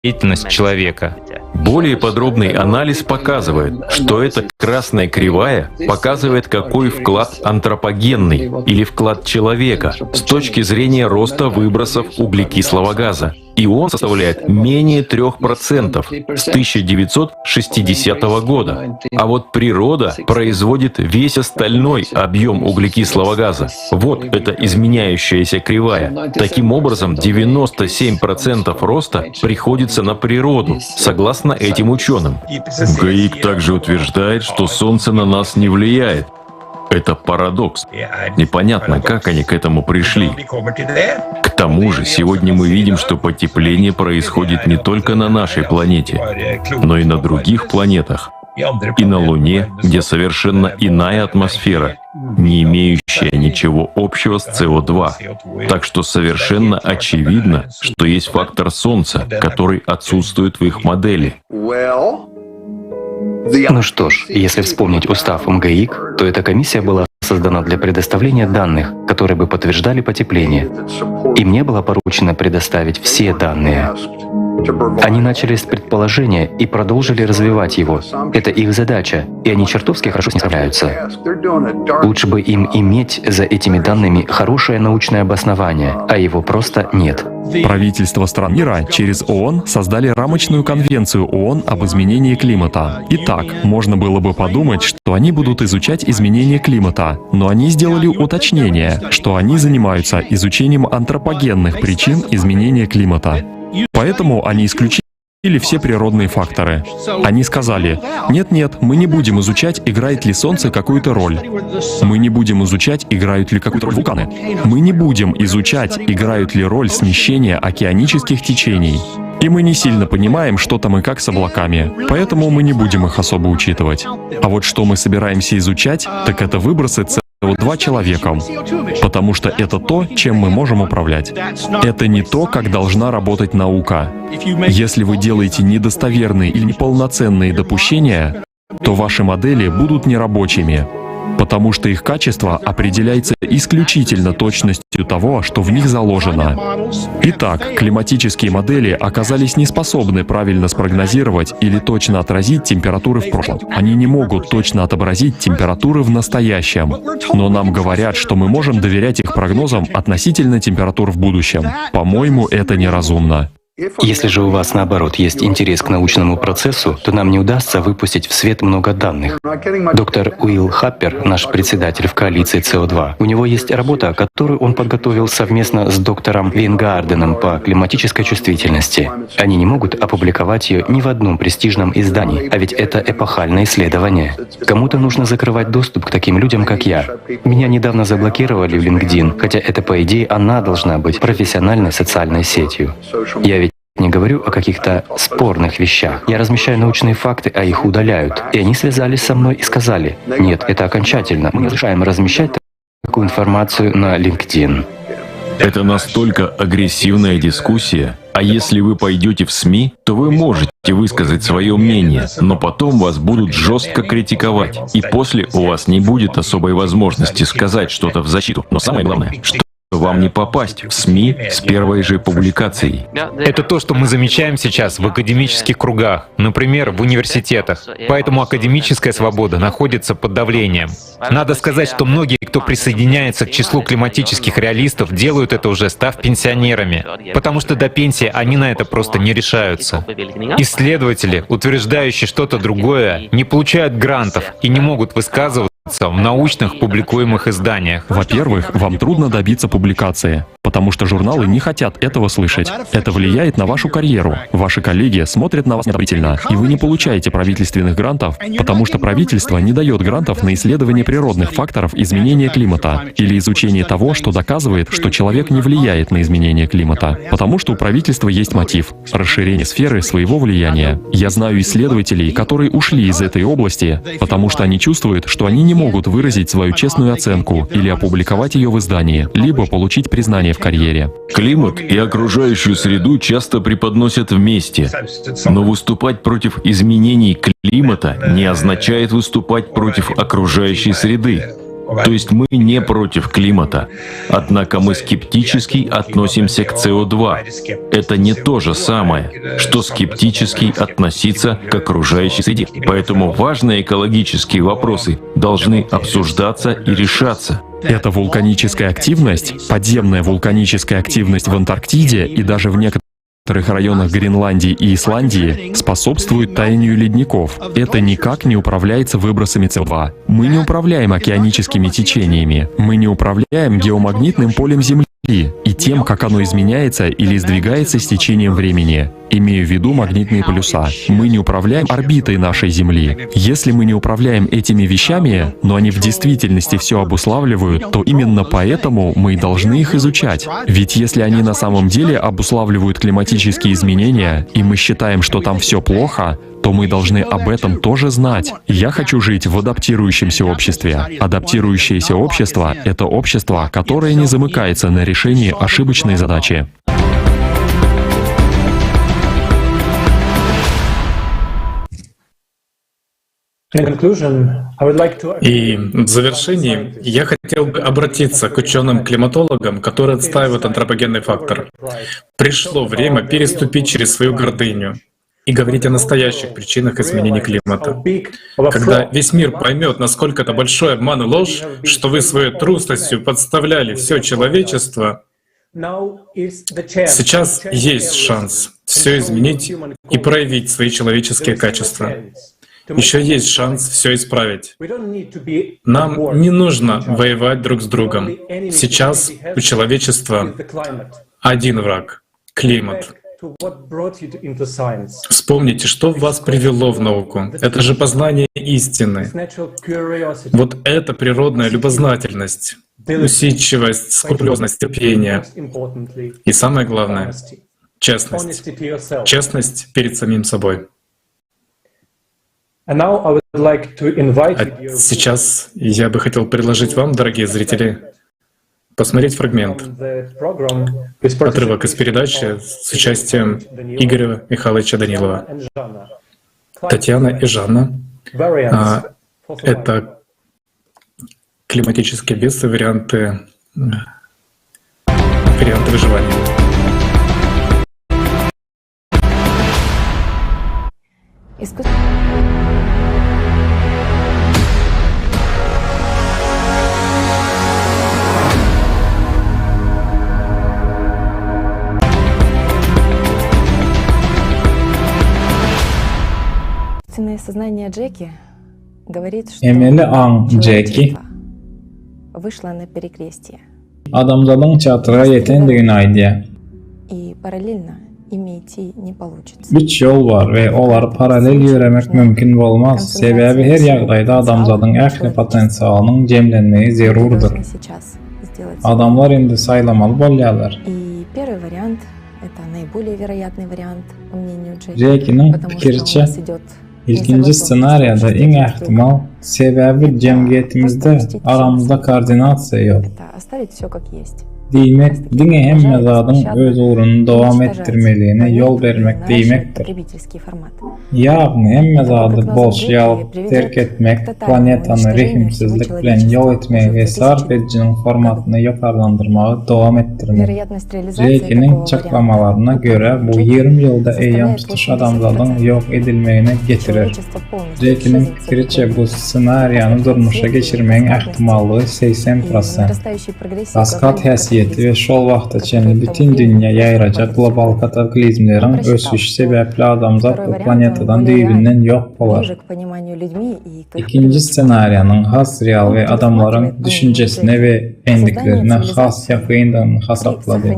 деятельность человека. Более подробный анализ показывает, что эта красная кривая показывает, какой вклад антропогенный или вклад человека с точки зрения роста выбросов углекислого газа. И он составляет менее 3% с 1960 года. А вот природа производит весь остальной объем углекислого газа. Вот эта изменяющаяся кривая. Таким образом, 97% роста приходится на природу, согласно этим ученым. ГАИК также утверждает, что Солнце на нас не влияет. Это парадокс. Непонятно, как они к этому пришли. К тому же, сегодня мы видим, что потепление происходит не только на нашей планете, но и на других планетах. И на Луне, где совершенно иная атмосфера, не имеющая ничего общего с СО2. Так что совершенно очевидно, что есть фактор Солнца, который отсутствует в их модели. Ну что ж, если вспомнить устав МГИК, то эта комиссия была создана для предоставления данных, которые бы подтверждали потепление. И мне было поручено предоставить все данные. Они начали с предположения и продолжили развивать его. Это их задача, и они чертовски хорошо с ней справляются. Лучше бы им иметь за этими данными хорошее научное обоснование, а его просто нет. Правительства стран мира через ООН создали рамочную конвенцию ООН об изменении климата. Итак, можно было бы подумать, что они будут изучать изменение климата, но они сделали уточнение, что они занимаются изучением антропогенных причин изменения климата. Поэтому они исключили все природные факторы. Они сказали: нет-нет, мы не будем изучать, играет ли Солнце какую-то роль. Мы не будем изучать, играют ли какую-то роль вулканы. Мы не будем изучать, играют ли роль смещения океанических течений. И мы не сильно понимаем, что там и как с облаками, поэтому мы не будем их особо учитывать. А вот что мы собираемся изучать, так это выбросы СО2 человеком, потому что это то, чем мы можем управлять. Это не то, как должна работать наука. Если вы делаете недостоверные или неполноценные допущения, то ваши модели будут нерабочими, потому что их качество определяется исключительно точностью того, что в них заложено. Итак, климатические модели оказались не способны правильно спрогнозировать или точно отразить температуры в прошлом. Они не могут точно отобразить температуры в настоящем. Но нам говорят, что мы можем доверять их прогнозам относительно температур в будущем. По-моему, это неразумно. Если же у вас, наоборот, есть интерес к научному процессу, то нам не удастся выпустить в свет много данных. Доктор Уилл Хаппер, наш председатель в коалиции СО2, у него есть работа, которую он подготовил совместно с доктором Вейнгарденом по климатической чувствительности. Они не могут опубликовать ее ни в одном престижном издании, а ведь это эпохальное исследование. Кому-то нужно закрывать доступ к таким людям, как я. Меня недавно заблокировали в LinkedIn, хотя это, по идее, она должна быть профессиональной социальной сетью. Я ведь не говорю о каких-то спорных вещах. Я размещаю научные факты, а их удаляют. И они связались со мной и сказали: нет, это окончательно. Мы не разрешаем размещать такую информацию на LinkedIn. Это настолько агрессивная дискуссия, А если вы пойдете в СМИ, то вы можете высказать свое мнение, но потом вас будут жестко критиковать. И после у вас не будет особой возможности сказать что-то в защиту. Но самое главное, что вам не попасть в СМИ с первой же публикацией. Это то, что мы замечаем сейчас в академических кругах, например, в университетах. Поэтому академическая свобода находится под давлением. Надо сказать, что многие, кто присоединяется к числу климатических реалистов, делают это уже став пенсионерами, потому что до пенсии они на это просто не решаются. Исследователи, утверждающие что-то другое, не получают грантов и не могут высказываться в научных публикуемых изданиях. Во-первых, вам трудно добиться публикации, потому что журналы не хотят этого слышать. Это влияет на вашу карьеру. Ваши коллеги смотрят на вас неодобрительно, и вы не получаете правительственных грантов, потому что правительство не дает грантов на исследование природных факторов изменения климата или изучение того, что доказывает, что человек не влияет на изменение климата, потому что у правительства есть мотив — расширение сферы своего влияния. Я знаю исследователей, которые ушли из этой области, потому что они чувствуют, что они не могут выразить свою честную оценку или опубликовать ее в издании, либо получить признание в карьере. Климат и окружающую среду часто преподносят вместе, но выступать против изменений климата не означает выступать против окружающей среды. То есть мы не против климата, однако мы скептически относимся к СО2. Это не то же самое, что скептически относиться к окружающей среде. Поэтому важные экологические вопросы должны обсуждаться и решаться. Это вулканическая активность, подземная вулканическая активность в Антарктиде и даже в некоторых районах Гренландии и Исландии способствует таянию ледников. Это никак не управляется выбросами СО2. Мы не управляем океаническими течениями. Мы не управляем геомагнитным полем Земли и тем, как оно изменяется или сдвигается с течением времени. Имею в виду магнитные полюса. Мы не управляем орбитой нашей Земли. Если мы не управляем этими вещами, но они в действительности все обуславливают, то именно поэтому мы и должны их изучать. Ведь если они на самом деле обуславливают климатические изменения, и мы считаем, что там все плохо, то мы должны об этом тоже знать. Я хочу жить в адаптирующемся обществе. Адаптирующееся общество — это общество, которое не замыкается на решении ошибочной задачи. И в завершении я хотел бы обратиться к ученым-климатологам, которые отстаивают антропогенный фактор. Пришло время переступить через свою гордыню и говорить о настоящих причинах изменения климата. Когда весь мир поймет, насколько это большой обман и ложь, что вы своей трусостью подставляли все человечество, сейчас есть шанс все изменить и проявить свои человеческие качества. Еще есть шанс все исправить. Нам не нужно воевать друг с другом. Сейчас у человечества один враг — климат. Вспомните, что вас привело в науку. Это же познание истины. Вот это природная любознательность, усидчивость, скрупулезность, терпение. И самое главное — честность. Честность перед самим собой. А сейчас я бы хотел предложить вам, дорогие зрители, посмотреть фрагмент, отрывок из передачи с участием Игоря Михайловича Данилова. Татьяна и Жанна — это климатические бедствия, варианты выживания. Истинное сознание Джеки говорит, что Эмели Аң Джеки вышла на перекрестие адамзадың театрга экендигин айтты. и параллельно ими идти не получится. Üç yol var ve olar paralel yürümek mümkün bolmaz. Sebebi her ýagdaýda adamzadyň ähli potensialynyň jemlenmegi zerurdur. Adamlar indi saýlamaly bolýarlar. И первый вариант — это наиболее вероятный вариант, по мнению Джеки, Джекинин потому что у pikirçe нас идет ilkinci ssenariýada iň ähtimal sebebi jemgiýetimizde aramızda koordinasiýa ýok. оставить все как есть. Diýmek, diňe hemme zadyň öz uğruny dowam etdirmeliğine ýol bermek diýmekdir. Ýagny hemme zady bolşýalyp terk etmek, planetany rehimsizlik bilen ýok etmek we sarf edijiniň formatyny ýokarlandyrmagy dowam etdirmek. Rekiniň çaklamalarına göre bu 20 ýylda eýam tutuş adamzadyň ýok edilmegine getirir. Rekiniň pikiriçe bu ssenariýany durmuşa geçirmegiň ähtimallygy 80%. Raskat häsiýeti we şol wagta çenli bütün dünýä ýaýrajak global kataklizmleriň ösüşi sebäpli adamzat bu planetadan düýbinden ýok bolar. İkinji ssenariýanyň has real we adamlaryň düşünjesine we endiklerine has ýakyndygyny hasaplady.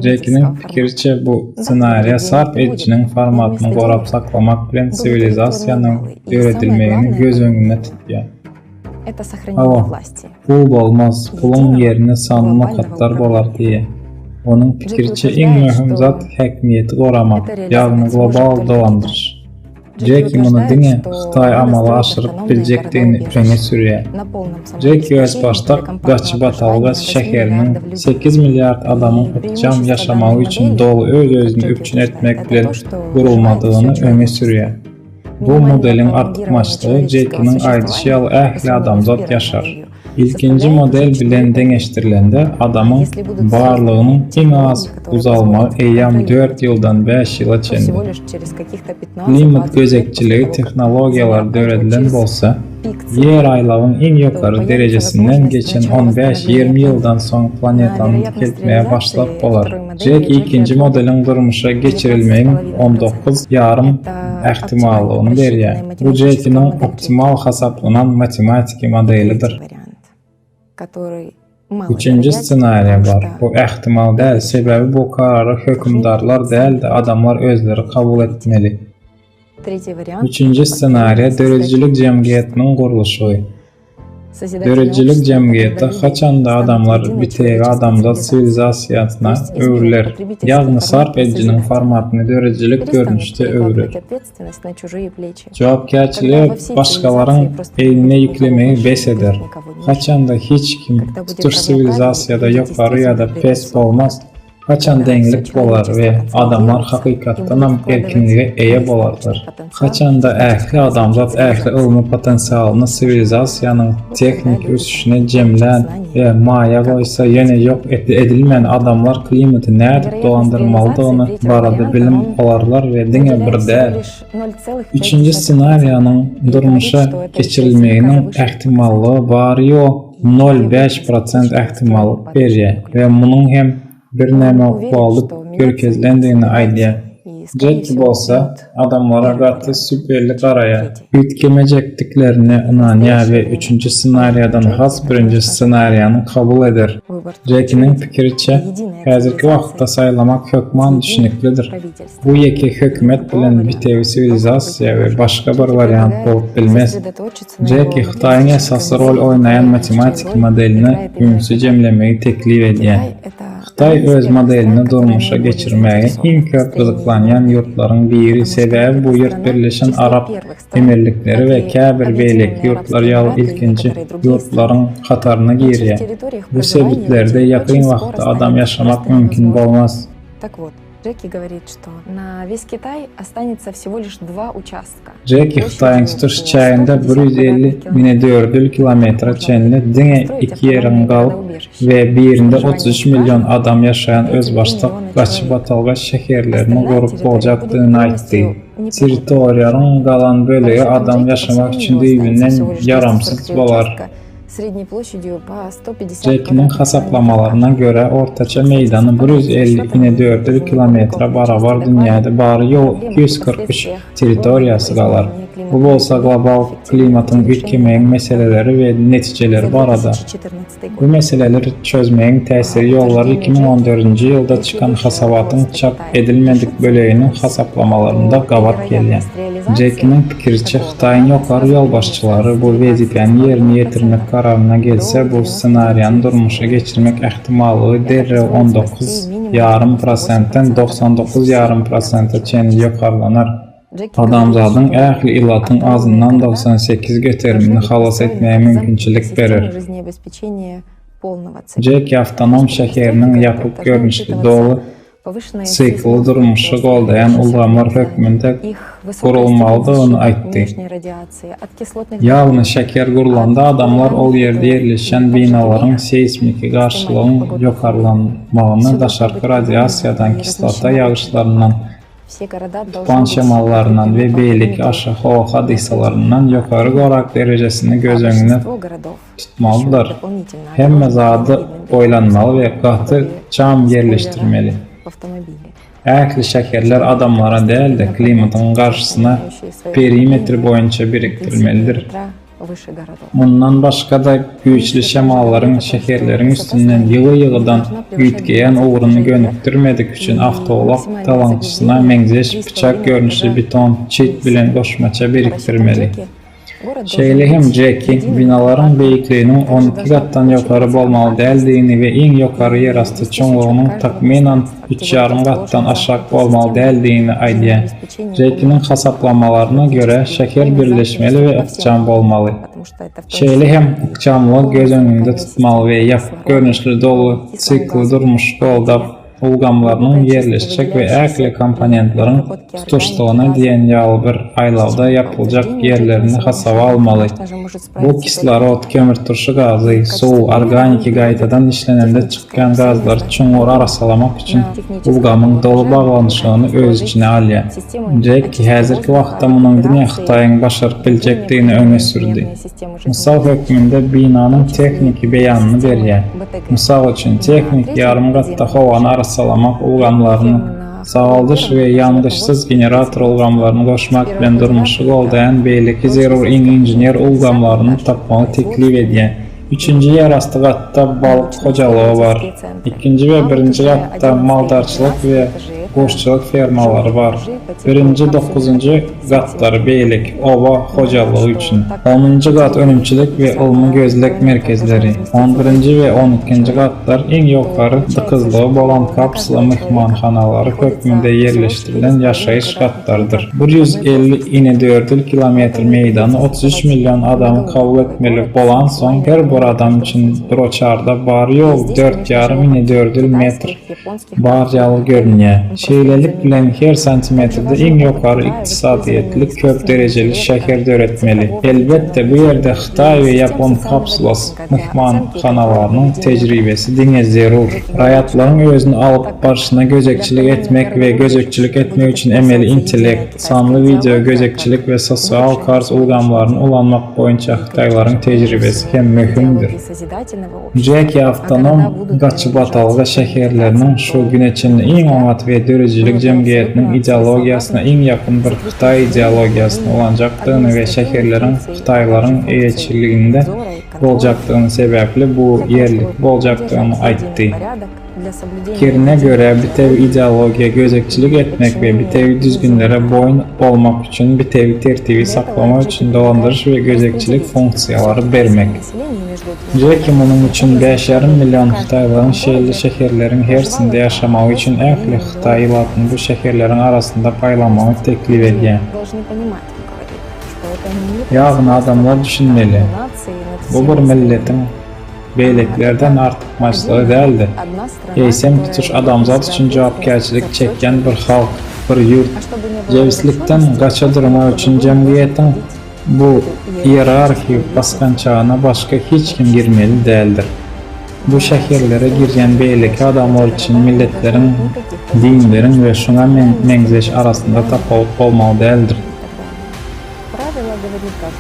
Rekiniň pikiriçe bu ssenariýa sarf edijiniň formatyny gorap saklamak bilen sivilizasiýanyň öwredilmegini göz öňünde tutýar. Pul bolmaz, pulun yerine sanly nokatlar bolar diye. Onun pikiriçe iň möhüm zat häkimiýeti goramak, ýagny global dolandyrış. Jackie muny diňe Xitay amala aşyryp biljekdigini öňe sürýär. Jackie öz başda Gaçybatalga şäheriniň 8 milliard adamyň öpjam ýaşamagy üçin dolu öz-özüni öpçün etmek bilen gurulmadygyny öňe sürýär. Bu modelin artykmaçlygy Jackie'nin aýdyşy ýaly ähli adamzat ýaşar. İlkinji model bilen deňeşdirilende adamyň barlygynyň iň az uzalmagy eýam 4 ýyldan 5 ýyla çendir. Klimat gözekçiligi tehnologiýalar döwredilen bolsa, yer aýlagyň iň ýokary derecesinden geçen 15-20 ýyldan soň planetany keltmeye başlap bolar. Jackie ikinji modeliň durmuşa geçirilmegiň 19,5 ähtimallygyny berýär. Bu Jackie'nin optimal hasaplanan matematiki modelidir. Üçüncü ssenariýa bar. Bu ähtimal däl, sebäbi bu karary hökümdarlar däl-de adamlar özleri kabul etmeli. Üçüncü ssenariýa döredjilik jemgyýetiniň guruluşy. Döredjilik jemgyýeti haçanda adamlar bitegi adamzat sivilizasiýasyna öwürler. Ýagny sarf edijiniň formatyny döredjilik görnüşde öwürer. Jogapkärçiligi başgalaryň eline ýüklemegi bes eder. Haçanda hiç kim tutuş sivilizasiýada ýokary ýa-da pes bolmaz. Haçan deňlik bolar we adamlar hakykatdan ham erkinlige eýe bolarlar. Haçanda ähli adamzat ähli ilmi potensialyny sivilizasiýanyň teknik ösüşine jemlän we maýa goýsa ýene ýok edilmän adamlar klimaty näde dolandyrmalydygyny barada bilim olarlar we diňe bir däl. Üçüncü ssenariýanyň durmuşa geçirilmeginiň ähtimallygy bary ýok 0,5% ähtimal berýär we munyň hem bir näme bolup görkezlendigini aýdýar. Jackie bolsa adamlara garty süperli garaýar. Ütkemejekdiklerini inanýar we üçüncü ssenariýadan has birinji ssenariýany kabul eder. Jackie'nin pikiriçe häzirki wagtda saýlamak hökman düşüniklidir. Bu ýeki hökümet bilen bitegi sivilizasiýa we başga bir variant bolup bilmez. Jackie Xitaýyň esasy rol oýnaýan matematik modelini ünsü jemlemegi teklip edýär. Xitay öz modelini durmuşa geçirmegi iň köp gyzyklanýan ýurtlaryň biri, sebäbi bu ýurt Birleşen Arap Emirlikleri we käbir beýleki ýurtlar ýaly ilkinji ýurtlaryň kataryna girýär. Bu sebeplerde ýakyn wagtda adam ýaşamak mümkin bolmaz. Джеки говорит, что на весь Китай останется всего лишь 2 участка. Jackie Xitayň tutuş çäginde 150.000 kilometre çenli diňe 2 ýeriň galyp we birinde 33 milyon adam ýaşaýan özbaşda Gaçybatalga şäherlerini gorup boljakdygyny aýtdy. Territoriýaryň galan bölegi adam ýaşamak üçin düýbinden yaramsyz bolar. Jackie'nin hasaplamalarına göre ortaça meydany 154 kilometre barabar dünýäde bary ýol 243 territoriýasy galar. Bu bolsa global klimatyň ütkemegiň meseleleri we netijeleri barada. Bu meseleleri çözmegiň täsiri ýollary 2014-nji ýylda çykan hasabatyň çap edilmedik böleginiň hasaplamalarynda gabat gelýär. Jackie'nin pikiriçe Xitaýyň ýokary ýolbaşçylary bu wezipeni ýerine ýetirmek kararyna gelse bu ssenariýany durmuşa geçirmek ähtimallygy derrew 19,5%-dan 99,5%-a çenli ýokarlanar. Adamzadyň ähli ilatyň azyndan 98 göterimini halas etmeye mümkinçilik berir. полного Jackie avtonom şeherinin yapıp görünüşlü dolu sikli durmuşu goldayan ulgamlar hökmünde kurulmalıdığını aytdı. Yağını şeker kurulanda adamlar ol yerde yerleşen binaların seismiki karşılığın yokarlanmağını daşarkı radyasiyadan kislota yağışlarından tupan şemallarından ve beylik aşağı hava hadisalarından yukarı qorak derecesini göz önüne tutmalıdır. Hem zadı boylanmalı ve katı cam yerleştirmeli. Äkli şekerler adamlara değil de klimatın karşısına perimetre boyunca biriktirilmelidir. Bundan başka da güçlü şemalların şekerlerin üstünden yılı-yılıdan üytgeyen uğrunu gönüktürmedik üçün avtoolaq talancısına mengzeş bıçak görünüşlü beton çit bilen koşmaça biriktirmeli. Şeylihim Jackie, binaların beyikliğinin 12 kattan yukarı bolmalı değildiğini ve en yukarı yerastı çoğunluğunun takminan 3,5 kattan aşağı bolmalı değildiğini aydiyen. Jackie'nin hesaplamalarına göre şeker birleşmeli ve ıkçam bolmalı. Şeylihim ıkçamlığı göz önünde tutmalı ve yapıp görünüşlü dolu sikli durmuş golda ulgamlarının yerleşecek ve ekli komponentlerin tutuştuğuna diyen yağlı bir aylavda yapılacak yerlerini hasaba almalı. Bu kislorod, kömürturşu gazı, su, organiki gaytadan işlenende çıkan gazlar çoğur arasalamak için ulgamın dolu bağlanışını öz içine alıyor. Jack, hazırki vaxtda bunun dine Xitayın başarıp bilecektiğini öne sürdü. Misal hükmünde binanın tekniki beyanını veriyor. Misal için teknik yarım katta havanı arasalamak ulgamlarını sağaldış ve yanlışsız generator ulgamlarını koşmak bilen durmuşu goldayan beyleki zerur injinier ulgamlarını tapmalı teklif ediyen. 3-nji yerastı katta balık hocalığı var. 2-nji ve 1-nji katta maldarçılık ve qoşçılık fermaları var. 1-nji 9-nji katları beylik, ova hocalığı üçün. 10-nji kat önümçülük ve ilmi gözlek merkezleri. 11-nji ve 12-nji katlar en yukarı dıkızlığı bolan kapsılı mehmanxanaları hökmünde yerleştirilen yaşayış katlarıdır. 150 kilometr meydanı 33 milyon adamı kabul etmeli bolan son her bir adam için broçarda bar yol 4,5 metr bar yalı görünüyor. Şeylelik bilen her santimetrede en yukarı iktisadiyetli köp dereceli şeker öğretmeli. Elbette bu yerde Xitay ve Japon kapsulas mehmanxanalarının tecrübesi dine zerur. Rayatların özünü alıp başına gözekçilik etmek ve gözekçilik etmek için emeli intelekt, sanlı video gözekçilik ve sosyal karz ulgamlarını ulanmak boyunca Xitayların tecrübesi hem mühümdür. Jackie avtonom Gaçıbatalga şekerlerinin şu güneçinin en omat ve dörücülük cemiyetinin ideologiyasına en yakın bir Xitay ideologiyasına olacaktığını ve şekerlerin Xitayların eyeçiliğinde olacaktığını sebeple bu yerlik olacaktığını ayttı. Kerine göre bir tevi ideologiya gözekçilik etmek ve bir tevi düzgünlere boyun olmak için bir tevi tertibi saklamak için dolandırış ve gözekçilik fonksiyaları vermek. Jackie bunun için 5,5 milyon Xitaylıların şehirli şekerlerin hersinde yaşamağı için ekli Xitaylıların bu şekerlerin arasında paylanmağı teklif ediyor. Yağını adamlar düşünmeli. Bu bir milletin beyleklerden artık maçları değildi. Eysem tutuş adamzat için cevapkärçilik çeken bir halk, bir yurt. Cevislikten kaça durma için cemiyetin bu hiyerarki baskan çağına başka hiç kim girmeli değildir. Bu şehirlere giren beylik adamlar için milletlerin, dinlerin ve şuna mengzeş arasında tapavut olmalı değildir.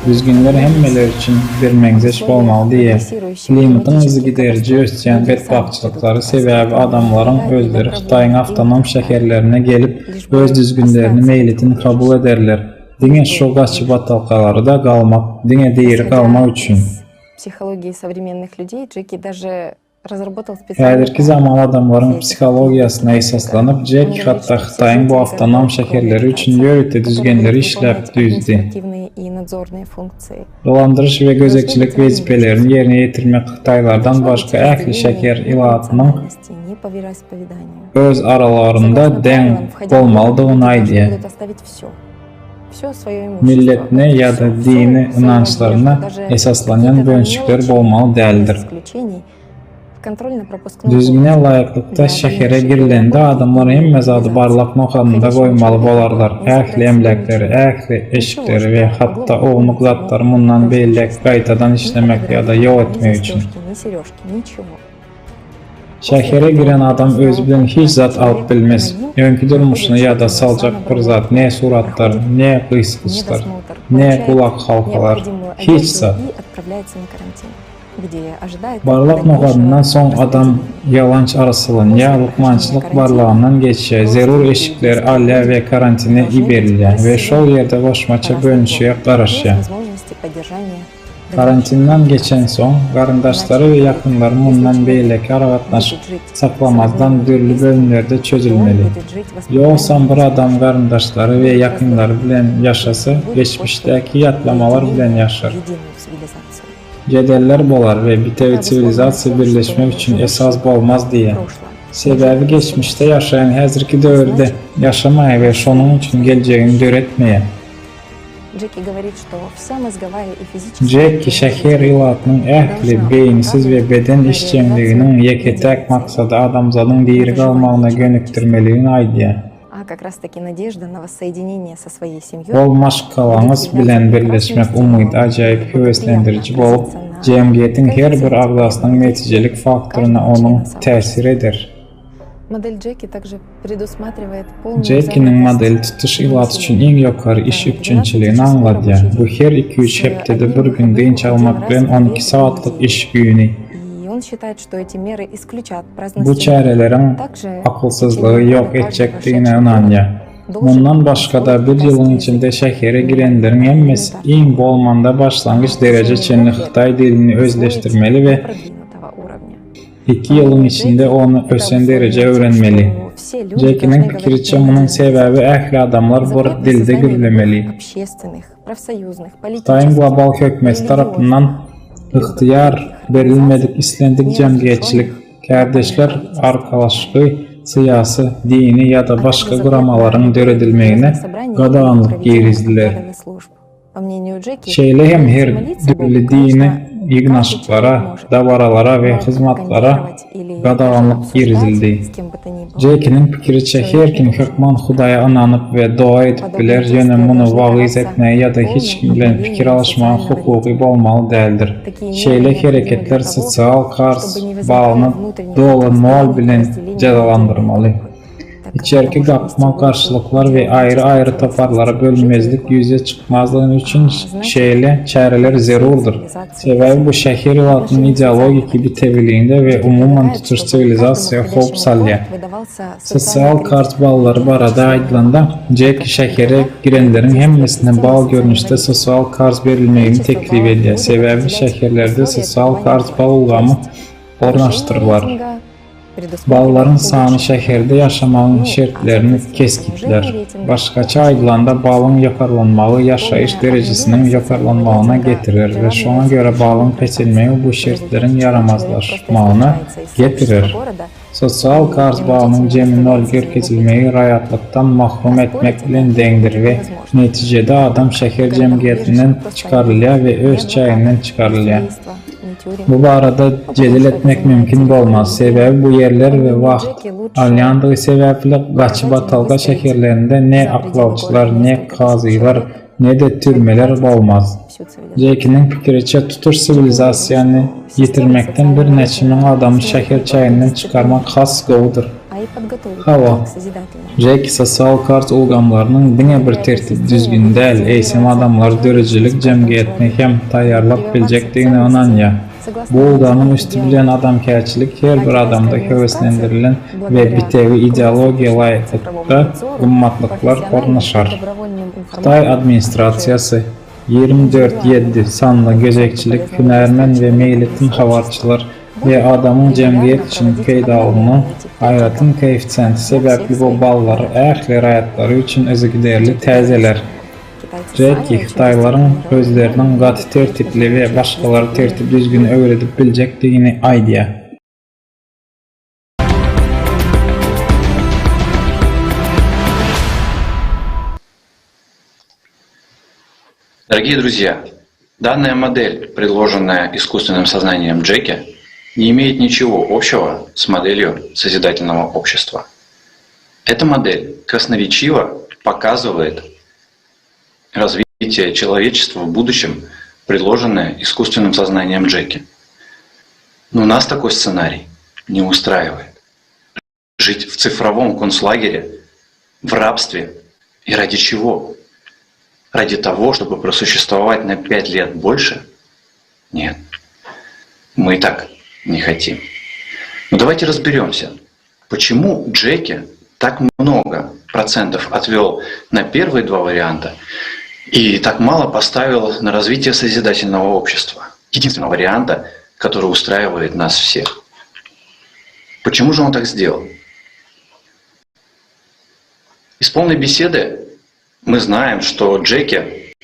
Düzgünler hemmeler için bir mengzeş olmalı diye. Klimatın izi giderici ösçen bedbahtçılıkları sebebi adamların özleri Xitayın avtonom şekerlerine gelip öz düzgünlerini meyletin kabul ederler. Dine şu Gaçıbatalgaları da kalmak, dine değeri kalmak için. Häzirki zaman adamların psikologiyasına esaslanıp Jack hatta Xitayın bu avtonom şekerleri için yörüte düzgünleri işlep düzdü. Dolandırış ve gözekçilik vazifelerini yerine getirmek Xitaylardan başka ekli şeker ilahatının öz aralarında den olmalıdığını aydiye. Milletine ya da dini inançlarına esaslanan bölüşükler olmalı değildir. Контрольно-пропускной Düzgüne layıklıkta şähere girilende adamlar hemme zady barlak nokanynda goýmaly bolarlar. Ähli emlekleri, ähli eşikleri we hatda owluk zatlar mundan beýlek gaýtadan işlemek ýa-da ýok etmek üçin. ни сережки, ничего. Şähere giren adam öz bilen hiç zat alıp bilmez. Öňkü durmuşyna ýa-da saljak bir zat, ne suratlar, ne gysgyçlar, ne kulak halkalar, hiç zat. И отправляется на карантин, где ожидает... Barlak nokanyndan soň adam yalanç arasylyn, ýa lukmançylyk barlagyndan geçýär, zerur eşikleri alýa we karantine iberilýär we şol ýerde goşmaça bölünşige garaşýar. возможности поддержания Karantindan geçen soň garyndaşlary we ýakynlary mundan beýleki aragatnaşyp saklamazdan dürli bölümlerde çözülmeli. Ýogsa bir adam garyndaşlary we ýakynlary bilen ýaşasa, geçmişdäki ýatlamalar bilen ýaşar. единую цивилизацию. Jedeller bolar we bitewi sivilizasiýa birleşmek üçin esas bolmaz diýe. Sebäbi geçmişde ýaşaýan häzirki döwürde ýaşamaýar we şonuň üçin geljegini döretmeýär. Джеки говорит, что вся мозговая и физическая... Jackie şäher ýylatynyň ähli, beýinsiz we beden işçiliginiň ýeketäk maksady adamzadyň diýeri galmagyna gönükdirmeligini aýdýar. А как раз-таки надежда на воссоединение со своей семьей... Bol maşgalaňyz bilen birleşmek umydy ajaýyp höweslendiriji bolup, jemgyýetiň her bir agzasynyň netijelik faktoruna onuň täsir eder. Модель Джеки также предусматривает полную Jackie'nin modeli tutuş ýylaty üçin iň ýokary iş üçinçiligini anladýar. Bu her 2-3 hepdede bir gün dynç almak bilen 12 saatlyk iş güýüni. И он считает, что эти меры исключат праздность. Bu çärelerin akylsyzlygy ýok etjekdigine inanýar. Bundan başga da bir ýylyň içinde şähere girenleriň hemmesi iň bolmanda başlangyç derece çenli Hytaý dilini özleşdirmeli we 2 ýylyň içinde onu ösen derece öwrenmeli. Jackie'nin pikiriçe munyň sebäbi ähli adamlar bu dilde gürlemeli. Общественных, профсоюзных, Hytaýyň global hökümeti tarapyndan ıhtyýar berilmedik islendik jemgyýetçilik, kärdeşler arkalaşygy, syýasy, dini ýa-da başga guramalaryň döredilmegine gadaganlyk girizdiler. По мнению Джеки, Şeýle hem her dürli dini ýygnaşyklara, dabaralara we hyzmatlara gadaganlyk girizildi. Jackie'nin pikiriçe her kim hökman Hudaýa inanyp we doa edip biler, ýöne muny wagyz etmäge ýa-da hiç kim bilen pikir alşmagy hukuky bolmaly däldir. Şeýle hereketler sosial kars bagyny dolanmal bilen jazalandyrmaly. İçerki gapma karşılıklar we aýry-aýry toparlara bölünmezlik ýüze çykmazlygy üçin şeýle çäreler zerurdur. Sebäbi bu şäher ýylatynyň ideologik bitewiliginde we umumyň tutuş sivilizasiýa hop salýar. Sosial kart ballary barada aýdylanda, Jackie şähere girenleriň hemmesine bal görnüşde sosial kart berilmegini teklip edýär. Sebäbi şäherlerde sosial kart bal ulgamy ornaşdyrylýar. Balların sany şäherde ýaşamagyň şertlerini keskitler. Başgaça aýdylanda balyň ýokarlanmagy ýaşaýyş derejesiniň ýokarlanmagyna getirir we şoňa görä balyň peçilmegi bu şertleriň yaramazlaşmagyna getirir. Sosial kars bagynyň jemi nol geçilmegi raýatlykdan mahrum etmek bilen deňdir we netijede adam şäher jemgyýetinden çykarylýar we öz çäginden çykarylýar. Bu barada jedil etmek mümkin bolmaz. Sebäbi bu yerler we wagt alýandygy sebäple gaçyp atalga şäherlerinde ne aklawçylar, ne kazylar, ne de türmeler bolmaz. Jackie'nin pikiriçe tutuş sivilizasiýany ýitirmekden bir neçe miň adamy şäher çäginden çykarmak has gowudur. Hawa, Jackie sosial kart ulgamlarynyň diňe bir tertip düzgün däl, eýsem adamlar dörejilik jemgyýetini hem taýýarlap biljekdigine inanýar. Bu ulgamyň üstü bilen adamkärçilik her bir adamda höweslendirilen we bitewi ideologiýa laýykda gymmatlyklar ornaşar. Hytaý administrasiýasy 24/7 sanly gözekçilik, hünärmen we meýletin habarçylar we adamyň jemgyýet üçin peýda bolunan aýratyn koeffisienti sebäpli bu ballary ähli raýatlary üçin özügiderli täzeler. Jackie Hytaýlaryň özleriniň gaty tertipli we başgalary tertip düzgün öwredip biljekdigini aýdýar. Дорогие друзья, данная модель, предложенная искусственным сознанием Джеки, не имеет ничего общего с моделью созидательного общества. Эта модель красноречиво показывает развитие человечества в будущем, предложенное искусственным сознанием Джеки. Но нас такой сценарий не устраивает. Жить в цифровом концлагере, в рабстве. И ради чего? Ради того, чтобы просуществовать на 5 лет больше? Нет. Мы и так не хотим. Но давайте разберемся, почему Джеки так много процентов отвел на первые два варианта и так мало поставил на развитие созидательного общества, единственного варианта, который устраивает нас всех. Почему же он так сделал? Из полной беседы мы знаем, что Джеки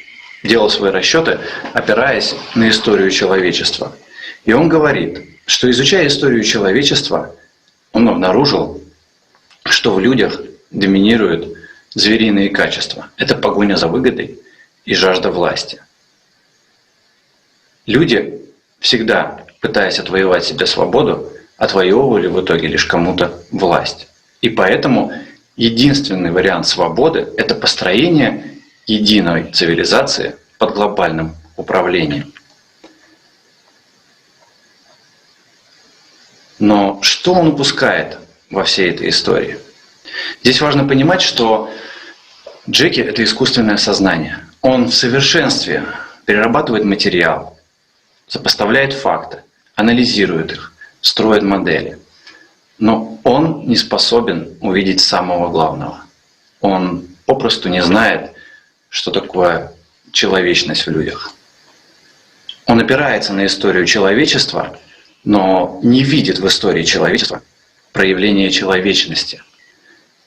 делал свои расчеты, опираясь на историю человечества. И он говорит, что, изучая историю человечества, он обнаружил, что в людях доминируют звериные качества. Это погоня за выгодой и жажда власти. Люди, всегда пытаясь отвоевать себе свободу, отвоевывали в итоге лишь кому-то власть. И поэтому единственный вариант свободы — это построение единой цивилизации под глобальным управлением. Но что он упускает во всей этой истории? Здесь важно понимать, что Джеки — это искусственное сознание. Он в совершенстве перерабатывает материал, сопоставляет факты, анализирует их, строит модели. Но он не способен увидеть самого главного. Он попросту не знает, что такое человечность в людях. Он опирается на историю человечества, но не видит в истории человечества проявления человечности.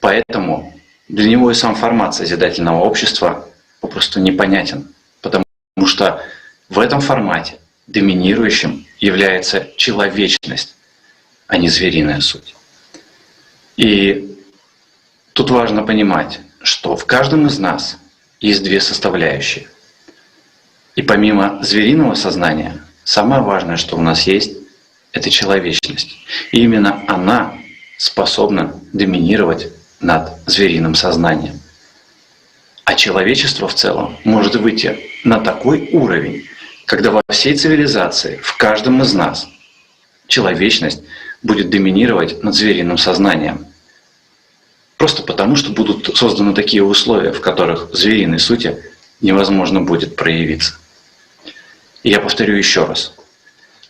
Поэтому для него и сам формат созидательного общества попросту непонятен, потому что в этом формате доминирующим является человечность, а не звериная суть. И тут важно понимать, что в каждом из нас есть две составляющие. И помимо звериного сознания, самое важное, что у нас есть, это человечность. И именно она способна доминировать над звериным сознанием. А человечество в целом может выйти на такой уровень, когда во всей цивилизации, в каждом из нас, человечность будет доминировать над звериным сознанием. Просто потому, что будут созданы такие условия, в которых звериной сути невозможно будет проявиться. И я повторю еще раз.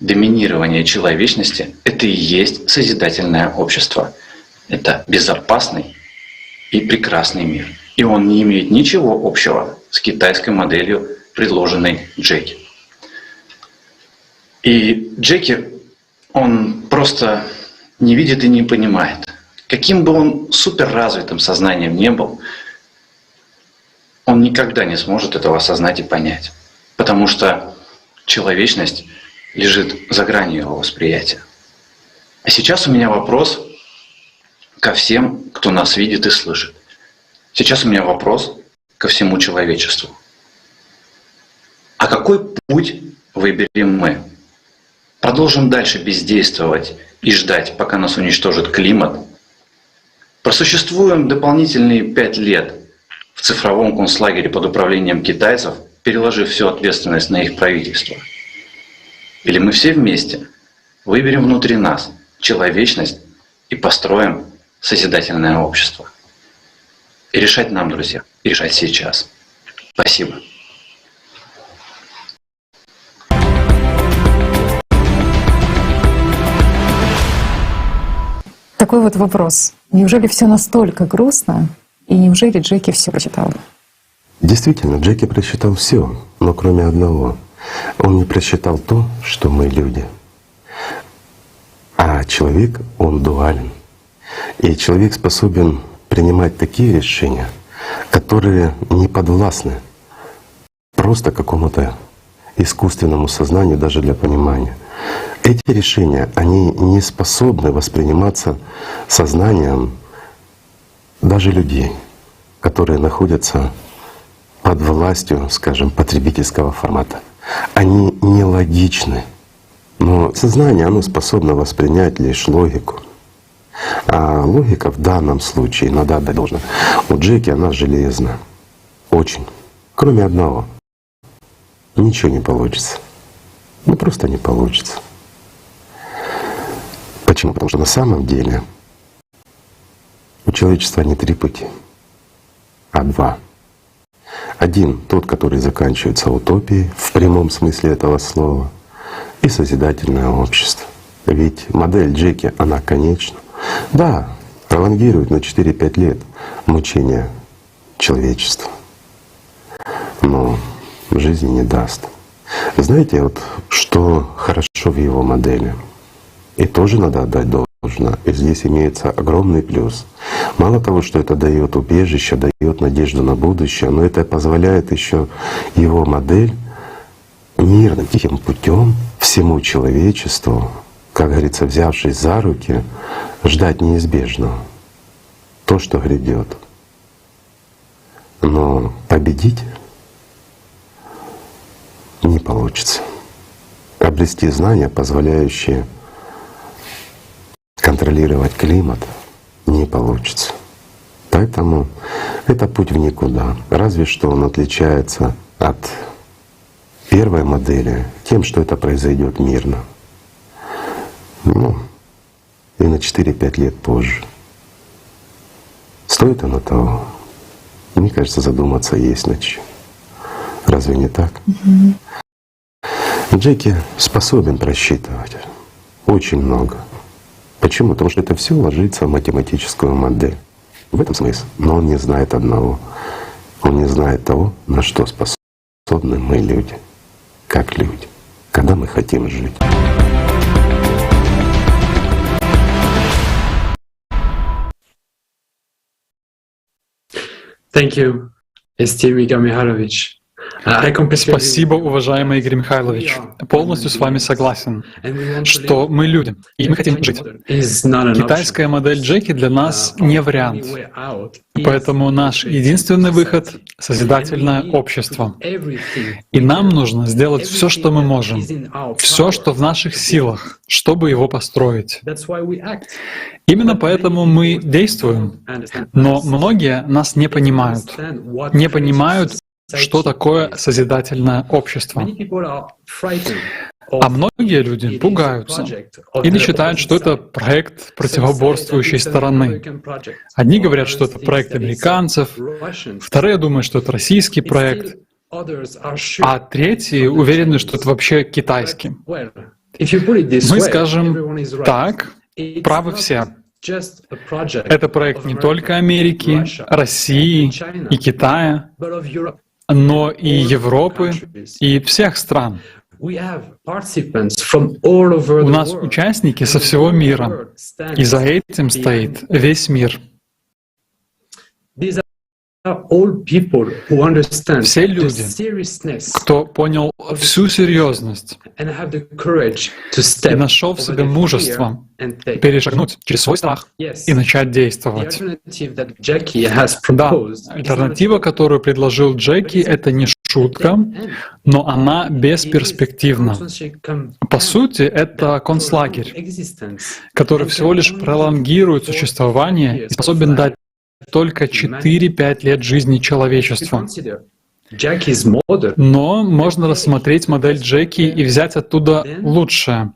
Доминирование человечности — это и есть созидательное общество. Это безопасный и прекрасный мир. И он не имеет ничего общего с китайской моделью, предложенной Джеки. И Джеки, он просто не видит и не понимает. Каким бы он суперразвитым сознанием не был, он никогда не сможет этого осознать и понять. Потому что человечность лежит за гранью его восприятия. А сейчас у меня вопрос ко всем, кто нас видит и слышит. Сейчас у меня вопрос ко всему человечеству. А какой путь выберем мы? Продолжим дальше бездействовать и ждать, пока нас уничтожит климат? Просуществуем дополнительные 5 лет в цифровом концлагере под управлением китайцев, переложив всю ответственность на их правительство? Или мы все вместе выберем внутри нас человечность и построим созидательное общество? И решать нам, друзья, и решать сейчас. Спасибо. Такой вот вопрос. Неужели все настолько грустно? И неужели Джеки все прочитал? Действительно, Джеки прочитал все, но кроме одного. Он не прочитал то, что мы люди. А человек, он дуален. И человек способен принимать такие решения, которые не подвластны просто какому-то искусственному сознанию даже для понимания. Эти решения, они не способны восприниматься сознанием даже людей, которые находятся под властью, скажем, потребительского формата. Они нелогичны Но сознание, оно способно воспринять лишь логику. А логика в данном случае, надо отдать должное, у Джеки она железная. Очень. Кроме одного. Ничего не получится. Ну просто не получится. Почему? Потому что на самом деле у человечества не 3 пути, а 2. Один — тот, который заканчивается утопией в прямом смысле этого слова, и созидательное общество. Ведь модель Джеки, она конечна. Да, пролонгирует на 4-5 лет мучения человечества, но жизни не даст. Знаете, вот что хорошо в его модели, и тоже надо отдать должное, и здесь имеется огромный плюс. Мало того, что это дает убежище, дает надежду на будущее, но это позволяет еще его модель мирным, тихим путем всему человечеству, как говорится, взявшись за руки, ждать неизбежного, то, что грядет. Но победить не получится. Обрести знания, позволяющие контролировать климат, не получится. Поэтому это путь в никуда. Разве что он отличается от первой модели тем, что это произойдет мирно. Ну, и на 4-5 лет позже. Стоит оно того? Мне кажется, задуматься есть над чем. Разве не так? Джеки способен просчитывать очень много. Почему? Потому что это все ложится в математическую модель. В этом смысл. Но он не знает одного. Он не знает того, на что способны мы люди, как люди, когда мы хотим жить. Thank you, esteemed Igor Mikhailovich. Спасибо, уважаемый Игорь Михайлович. Полностью с вами согласен, что мы люди, и мы хотим жить. Китайская модель Джеки для нас не вариант. Поэтому наш единственный выход — созидательное общество. И нам нужно сделать все, что мы можем, все, что в наших силах, чтобы его построить. Именно поэтому мы действуем. Но многие нас не понимают. Не понимают, что такое созидательное общество. А многие люди пугаются или считают, что это проект противоборствующей стороны. Одни говорят, что это проект американцев, вторые думают, что это российский проект, а третьи уверены, что это вообще китайский. Мы скажем так, правы все. Это проект не только Америки, России и Китая, но и Европы и всех стран. У нас участники со всего мира, и за этим стоит весь мир. Все люди, кто понял всю серьезность и нашел в себе мужество перешагнуть через свой страх и начать действовать. Да, альтернатива, которую предложил Джеки, это не шутка, но она бесперспективна. По сути, это концлагерь, который всего лишь пролонгирует существование и способен дать только 4-5 лет жизни человечеству. Но можно рассмотреть модель Джеки и взять оттуда лучшее.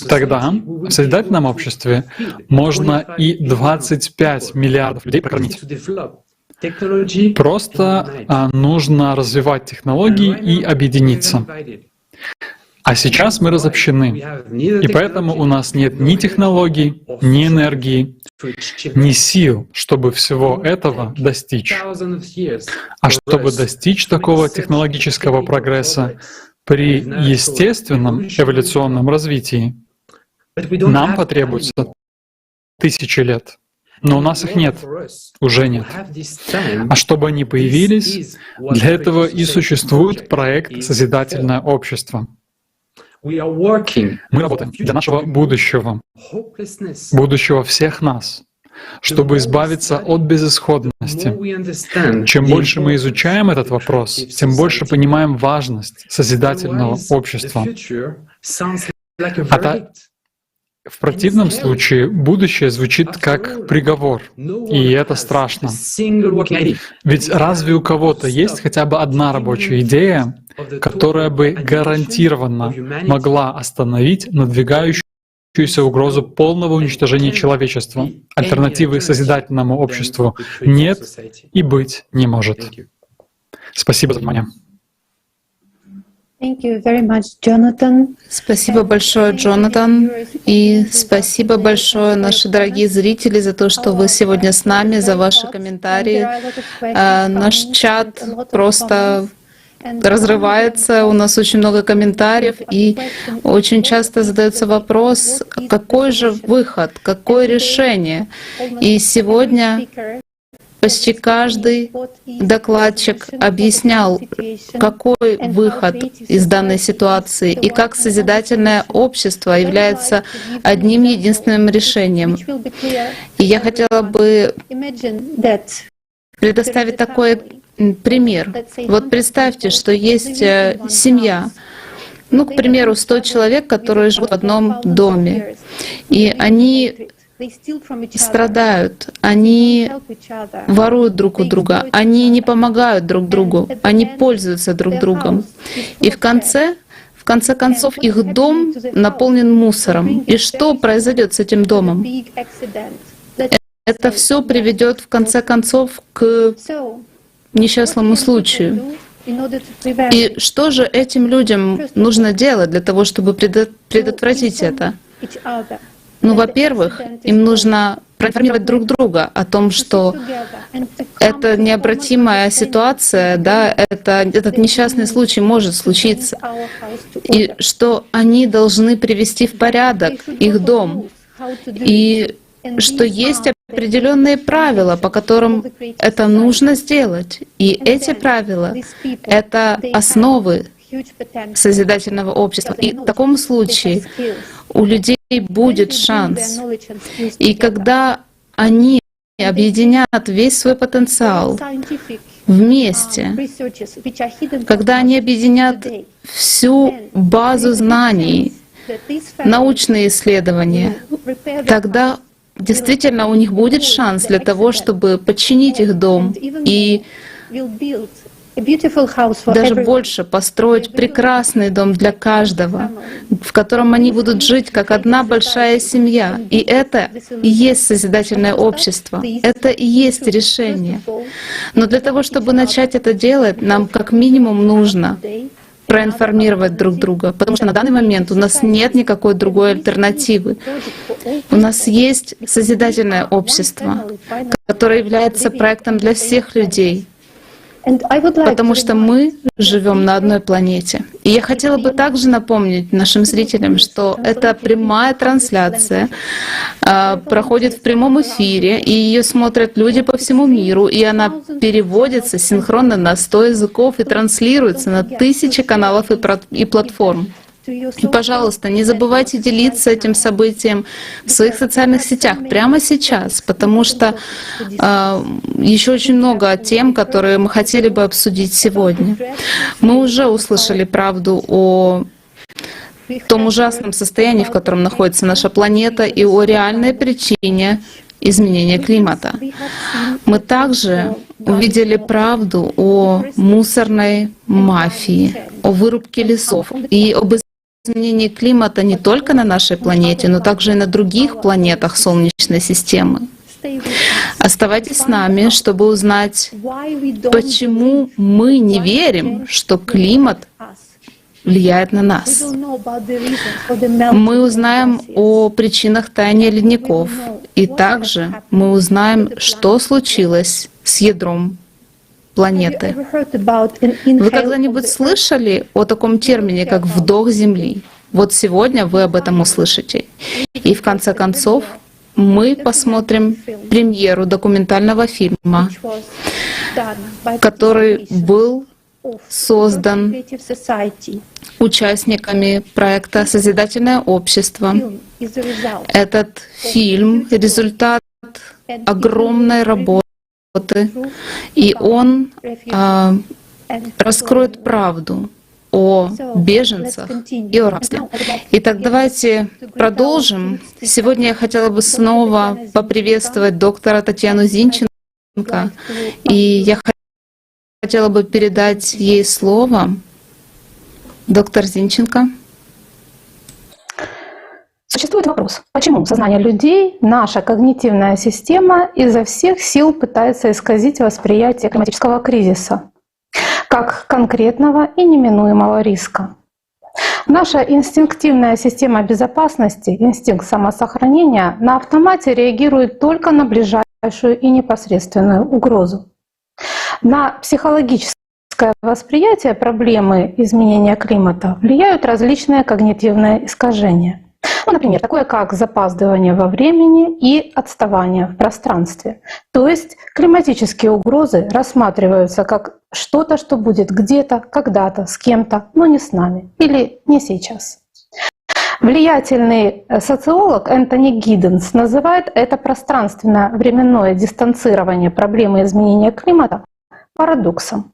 Тогда в созидательном обществе можно и 25 миллиардов людей прокормить. Просто нужно развивать технологии и объединиться. А сейчас мы разобщены, и поэтому у нас нет ни технологий, ни энергии, ни сил, чтобы всего этого достичь. А чтобы достичь такого технологического прогресса при естественном эволюционном развитии, нам потребуется 1000 лет. Но у нас их нет, уже нет. А чтобы они появились, для этого и существует проект «Созидательное общество». Мы работаем для нашего будущего, будущего всех нас, чтобы избавиться от безысходности. Чем больше мы изучаем этот вопрос, тем больше понимаем важность созидательного общества. В противном случае будущее звучит как приговор, и это страшно. Ведь разве у кого-то есть хотя бы одна рабочая идея, которая бы гарантированно могла остановить надвигающуюся угрозу полного уничтожения человечества? Альтернативы созидательному обществу нет и быть не может. Спасибо за внимание. Спасибо большое, Джонатан, и спасибо большое, наши дорогие зрители, за то, что вы сегодня с нами, за ваши комментарии. Наш чат просто разрывается, у нас очень много комментариев, и очень часто задается вопрос, какой же выход, какое решение. И сегодня почти каждый докладчик объяснял, какой выход из данной ситуации и как созидательное общество является одним единственным решением. И я хотела бы предоставить такой пример. Вот представьте, что есть семья, ну, к примеру, 100 человек, которые живут в одном доме, и они страдают, они воруют друг у друга, они не помогают друг другу, они пользуются друг другом. И в конце концов, их дом наполнен мусором. И что произойдет с этим домом? Это все приведет в конце концов к несчастному случаю. И что же этим людям нужно делать для того, чтобы предотвратить это? Ну, во-первых, им нужно проинформировать друг друга о том, что это необратимая ситуация, да, этот несчастный случай может случиться, и что они должны привести в порядок их дом, и что есть определенные правила, по которым это нужно сделать. И эти правила — это основы созидательного общества. И в таком случае у людей будет шанс. И когда они объединят весь свой потенциал вместе, когда они объединят всю базу знаний, научные исследования, тогда действительно у них будет шанс для того, чтобы починить их дом и даже больше построить прекрасный дом для каждого, в котором они будут жить как одна большая семья. И это и есть созидательное общество, это и есть решение. Но для того, чтобы начать это делать, нам как минимум нужно проинформировать друг друга, потому что на данный момент у нас нет никакой другой альтернативы. У нас есть созидательное общество, которое является проектом для всех людей, потому что мы живем на одной планете. И я хотела бы также напомнить нашим зрителям, что эта прямая трансляция проходит в прямом эфире, и ее смотрят люди по всему миру, и она переводится синхронно на 100 языков и транслируется на тысячи каналов и платформ. И, пожалуйста, не забывайте делиться этим событием в своих социальных сетях прямо сейчас, потому что еще очень много тем, которые мы хотели бы обсудить сегодня. Мы уже услышали правду о том ужасном состоянии, в котором находится наша планета, и о реальной причине изменения климата. Мы также увидели правду о мусорной мафии, о вырубке лесов и об изменении климата не только на нашей планете, но также и на других планетах Солнечной системы. Оставайтесь с нами, чтобы узнать, почему мы не верим, что климат влияет на нас. Мы узнаем о причинах таяния ледников, и также мы узнаем, что случилось с ядром планеты. Вы когда-нибудь слышали о таком термине, как «вдох Земли»? Вот сегодня вы об этом услышите. И в конце концов мы посмотрим премьеру документального фильма, который был создан участниками проекта «Созидательное общество». Этот фильм — результат огромной работы, и он раскроет правду о беженцах и о рабстве. Итак, давайте продолжим. Сегодня я хотела бы снова поприветствовать доктора Татьяну Зинченко, и я хотела бы передать ей слово. Доктор Зинченко. Существует вопрос, почему сознание людей, наша когнитивная система изо всех сил пытается исказить восприятие климатического кризиса как конкретного и неминуемого риска. Наша инстинктивная система безопасности, инстинкт самосохранения на автомате реагирует только на ближайшую и непосредственную угрозу. На психологическое восприятие проблемы изменения климата влияют различные когнитивные искажения. Ну, например, такое как запаздывание во времени и отставание в пространстве. То есть климатические угрозы рассматриваются как что-то, что будет где-то, когда-то, с кем-то, но не с нами или не сейчас. Влиятельный социолог Энтони Гидденс называет это пространственно-временное дистанцирование проблемы изменения климата парадоксом.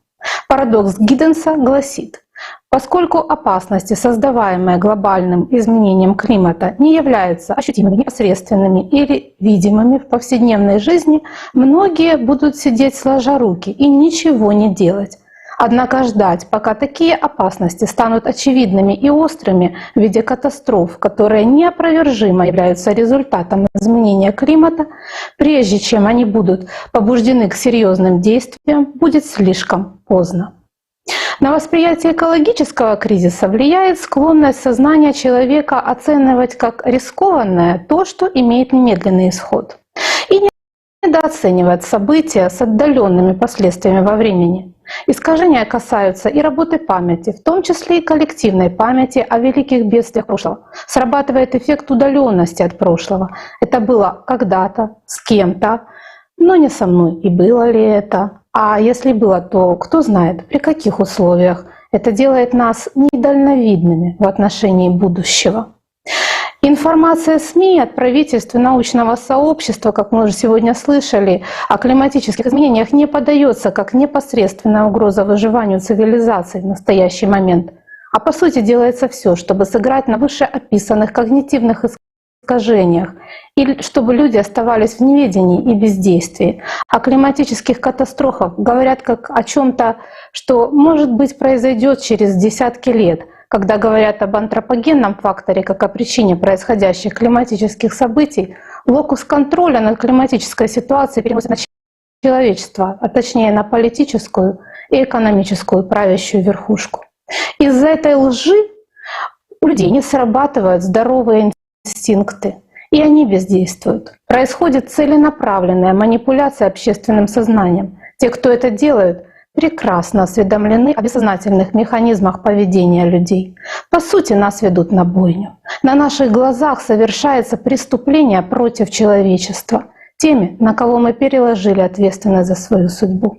Парадокс Гидденса гласит: поскольку опасности, создаваемые глобальным изменением климата, не являются ощутимыми, непосредственными или видимыми в повседневной жизни, многие будут сидеть сложа руки и ничего не делать. Однако ждать, пока такие опасности станут очевидными и острыми в виде катастроф, которые неопровержимо являются результатом изменения климата, прежде чем они будут побуждены к серьезным действиям, будет слишком поздно. На восприятие экологического кризиса влияет склонность сознания человека оценивать как рискованное то, что имеет немедленный исход, и недооценивать события с отдаленными последствиями во времени. Искажения касаются и работы памяти, в том числе и коллективной памяти о великих бедствиях прошлого. Срабатывает эффект удаленности от прошлого. Это было когда-то, с кем-то, но не со мной. И было ли это? А если было, то кто знает, при каких условиях. Это делает нас недальновидными в отношении будущего. Информация СМИ от правительств и научного сообщества, как мы уже сегодня слышали, о климатических изменениях не подается как непосредственная угроза выживанию цивилизации в настоящий момент. А по сути делается все, чтобы сыграть на вышеописанных когнитивных искажениях, или чтобы люди оставались в неведении и бездействии. О климатических катастрофах говорят как о чем-то, что, может быть, произойдет через десятки лет. Когда говорят об антропогенном факторе как о причине происходящих климатических событий, локус контроля над климатической ситуацией переносит на человечество, а точнее на политическую и экономическую правящую верхушку. Из-за этой лжи у людей не срабатывают здоровые инстинкты, и они бездействуют. Происходит целенаправленная манипуляция общественным сознанием. Те, кто это делают, прекрасно осведомлены о бессознательных механизмах поведения людей. По сути, нас ведут на бойню. На наших глазах совершается преступление против человечества теми, на кого мы переложили ответственность за свою судьбу.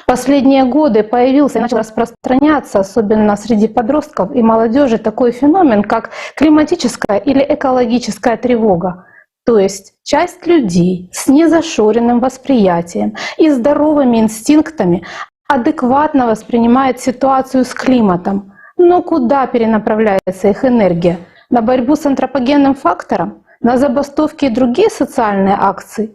В последние годы появился и начал распространяться, особенно среди подростков и молодежи, такой феномен, как климатическая или экологическая тревога. То есть часть людей с незашоренным восприятием и здоровыми инстинктами адекватно воспринимает ситуацию с климатом. Но куда перенаправляется их энергия? На борьбу с антропогенным фактором? На забастовки и другие социальные акции?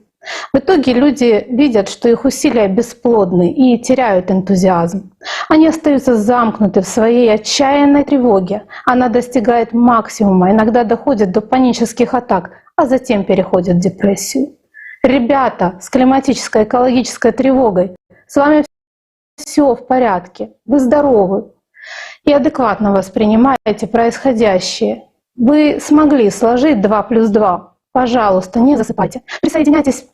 В итоге люди видят, что их усилия бесплодны и теряют энтузиазм. Они остаются замкнуты в своей отчаянной тревоге. Она достигает максимума, иногда доходит до панических атак, а затем переходит в депрессию. Ребята с климатической экологической тревогой, с вами все в порядке, вы здоровы и адекватно воспринимаете происходящее. Вы смогли сложить 2 плюс 2. Пожалуйста, не засыпайте. Присоединяйтесь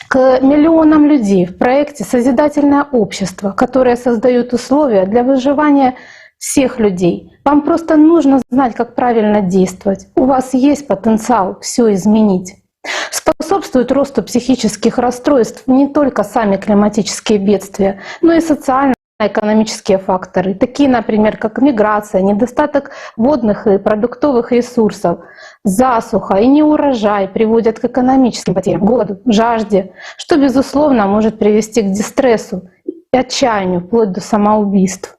к миллионам людей в проекте «Созидательное общество», которое создает условия для выживания всех людей. Вам просто нужно знать, как правильно действовать. У вас есть потенциал все изменить. Способствуют росту психических расстройств не только сами климатические бедствия, но и социально-экономические факторы, такие, например, как миграция, недостаток водных и продуктовых ресурсов, засуха и неурожай приводят к экономическим потерям, голоду, жажде, что, безусловно, может привести к дистрессу и отчаянию, вплоть до самоубийств.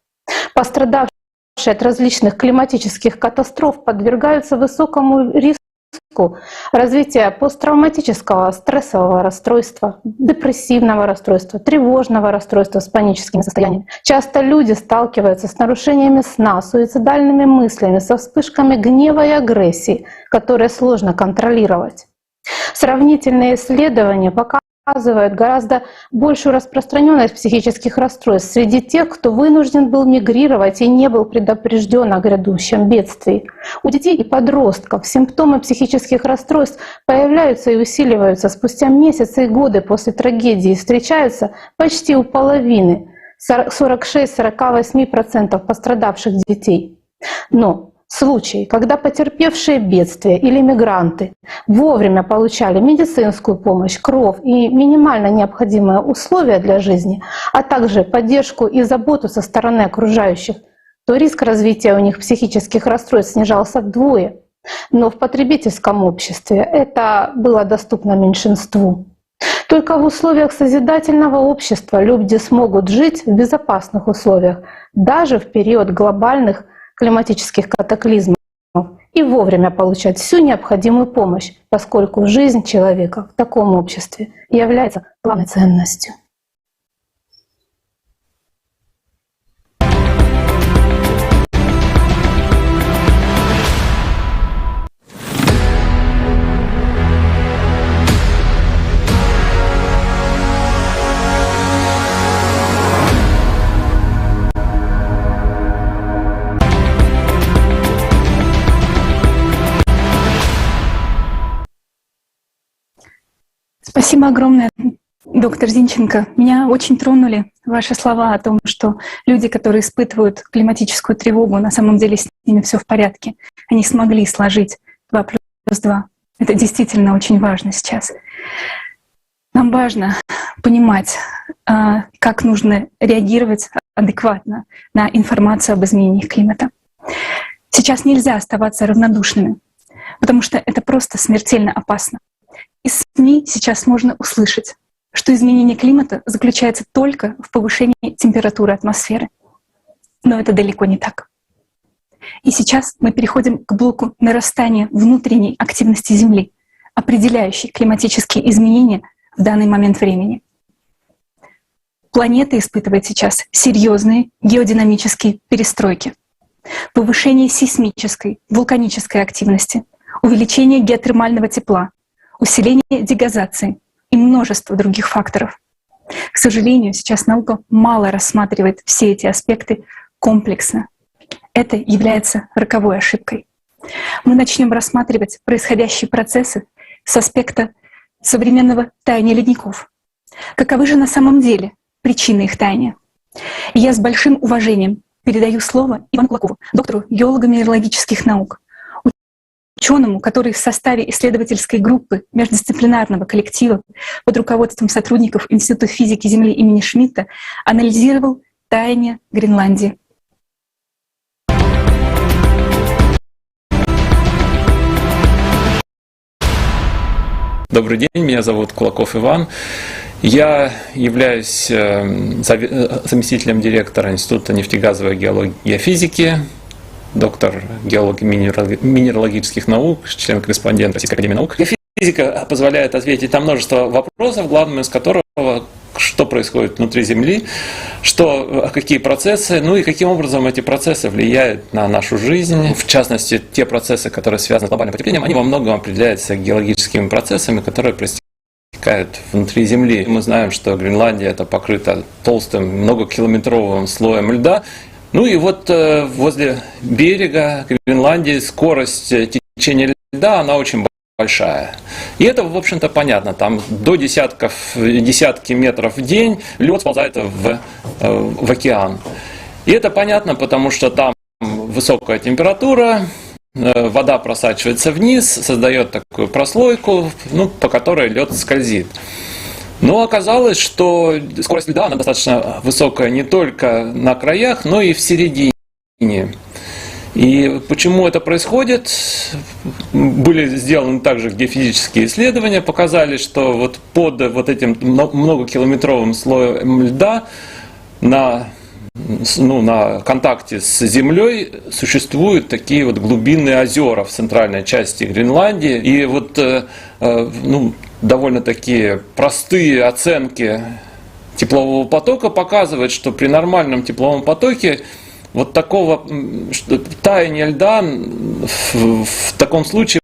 Пострадавшие от различных климатических катастроф подвергаются высокому риску развития посттравматического стрессового расстройства, депрессивного расстройства, тревожного расстройства с паническими состояниями. Часто люди сталкиваются с нарушениями сна, суицидальными мыслями, со вспышками гнева и агрессии, которые сложно контролировать. Сравнительные исследования показывают гораздо большую распространенность психических расстройств среди тех, кто вынужден был мигрировать и не был предупрежден о грядущем бедствии. У детей и подростков симптомы психических расстройств появляются и усиливаются спустя месяцы и годы после трагедии и встречаются почти у половины, 46-48% пострадавших детей. Но случаи, когда потерпевшие бедствие или мигранты вовремя получали медицинскую помощь, кровь и минимально необходимые условия для жизни, а также поддержку и заботу со стороны окружающих, то риск развития у них психических расстройств снижался вдвое. Но в потребительском обществе это было доступно меньшинству. Только в условиях созидательного общества люди смогут жить в безопасных условиях, даже в период глобальных климатических катаклизмов, и вовремя получать всю необходимую помощь, поскольку жизнь человека в таком обществе является главной ценностью. Спасибо огромное, доктор Зинченко. Меня очень тронули ваши слова о том, что люди, которые испытывают климатическую тревогу, на самом деле с ними все в порядке. Они смогли сложить 2 плюс 2. Это действительно очень важно сейчас. Нам важно понимать, как нужно реагировать адекватно на информацию об изменениях климата. Сейчас нельзя оставаться равнодушными, потому что это просто смертельно опасно. Из СМИ сейчас можно услышать, что изменение климата заключается только в повышении температуры атмосферы. Но это далеко не так. И сейчас мы переходим к блоку нарастания внутренней активности Земли, определяющей климатические изменения в данный момент времени. Планета испытывает сейчас серьезные геодинамические перестройки, повышение сейсмической, вулканической активности, увеличение геотермального тепла, усиление дегазации и множество других факторов. К сожалению, сейчас наука мало рассматривает все эти аспекты комплексно. Это является роковой ошибкой. Мы начнем рассматривать происходящие процессы с аспекта современного таяния ледников. Каковы же на самом деле причины их таяния? И я с большим уважением передаю слово Ивану Кулакову, доктору геолого-минералогических наук, ученому, который в составе исследовательской группы междисциплинарного коллектива под руководством сотрудников Института физики Земли имени Шмидта анализировал таяние Гренландии. Добрый день, меня зовут Кулаков Иван. Я являюсь заместителем директора Института нефтегазовой геологии и геофизики, доктор геолого-минералогических наук, член-корреспондент Российской академии наук. Геофизика позволяет ответить на множество вопросов, главным из которых что происходит внутри Земли, какие процессы, ну и каким образом эти процессы влияют на нашу жизнь. В частности, те процессы, которые связаны с глобальным потеплением, они во многом определяются геологическими процессами, которые проистекают внутри Земли. Мы знаем, что Гренландия это покрыта толстым многокилометровым слоем льда. Ну и вот возле берега Гренландии скорость течения льда, она очень большая. И это, в общем-то, понятно. Там до десятки метров в день лед сползает в океан. И это понятно, потому что там высокая температура, вода просачивается вниз, создает такую прослойку, по которой лед скользит. Но оказалось, что скорость льда она достаточно высокая не только на краях, но и в середине. И почему это происходит? Были сделаны также геофизические исследования, показали, что вот под вот этим многокилометровым слоем льда на на контакте с Землей существуют такие вот глубинные озера в центральной части Гренландии. И вот довольно такие простые оценки теплового потока показывают, что при нормальном тепловом потоке вот такого таяния льда в таком случае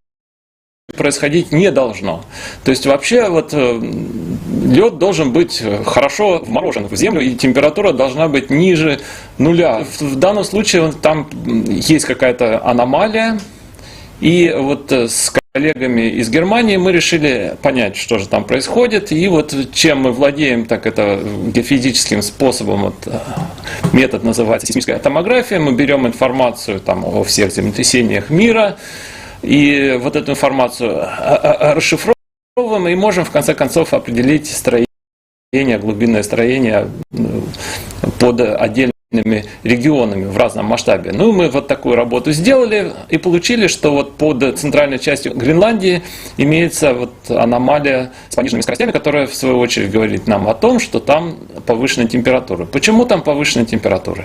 происходить не должно. То есть вообще вот лед должен быть хорошо вморожен в землю, и температура должна быть ниже нуля. В данном случае там есть какая-то аномалия, и вот с коллегами из Германии мы решили понять, что же там происходит, и вот чем мы владеем, так это геофизическим способом, вот, метод называется сейсмическая томография, мы берем информацию там о всех землетрясениях мира, и вот эту информацию расшифровываем и можем в конце концов определить строение, глубинное строение под отдельными регионами в разном масштабе. Ну, мы вот такую работу сделали и получили, что вот под центральной частью Гренландии имеется вот аномалия с пониженными скоростями, которая в свою очередь говорит нам о том, что там повышенная температура. Почему там повышенная температура?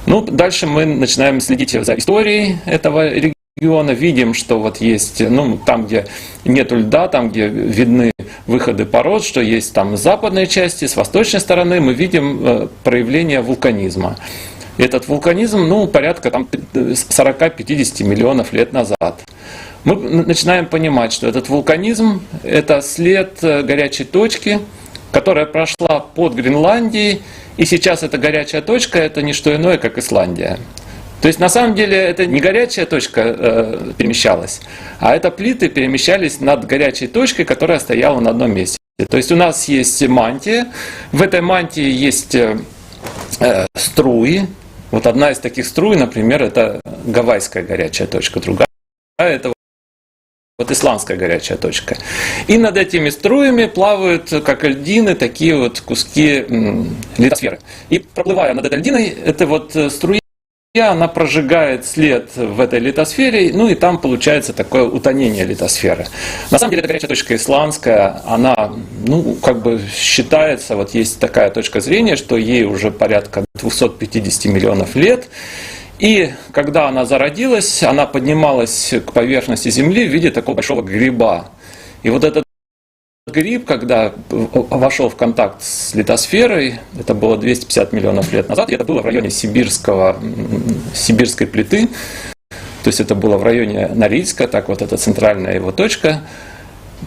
Ну, дальше мы начинаем следить за историей этого региона. Видим, что вот есть, там, где нет льда, там, где видны выходы пород, что есть там с западной части, с восточной стороны, мы видим проявление вулканизма. Этот вулканизм, порядка 40-50 миллионов лет назад. Мы начинаем понимать, что этот вулканизм – это след горячей точки, которая прошла под Гренландией, и сейчас эта горячая точка – это не что иное, как Исландия. То есть на самом деле это не горячая точка перемещалась, а это плиты перемещались над горячей точкой, которая стояла на одном месте. То есть у нас есть мантия, в этой мантии есть струи. Вот одна из таких струй, например, это гавайская горячая точка, другая это вот исландская горячая точка. И над этими струями плавают, как льдины, такие вот куски литосферы. И проплывая над этой льдиной, это вот струя, она прожигает след в этой литосфере, и там получается такое утонение литосферы. На самом деле эта горячая точка исландская, она, считается, вот есть такая точка зрения, что ей уже порядка 250 миллионов лет. И когда она зародилась, она поднималась к поверхности Земли в виде такого большого гриба. И вот этот гриб, когда вошел в контакт с литосферой, это было 250 миллионов лет назад, и это было в районе сибирской плиты, то есть это было в районе Норильска, так вот эта центральная его точка,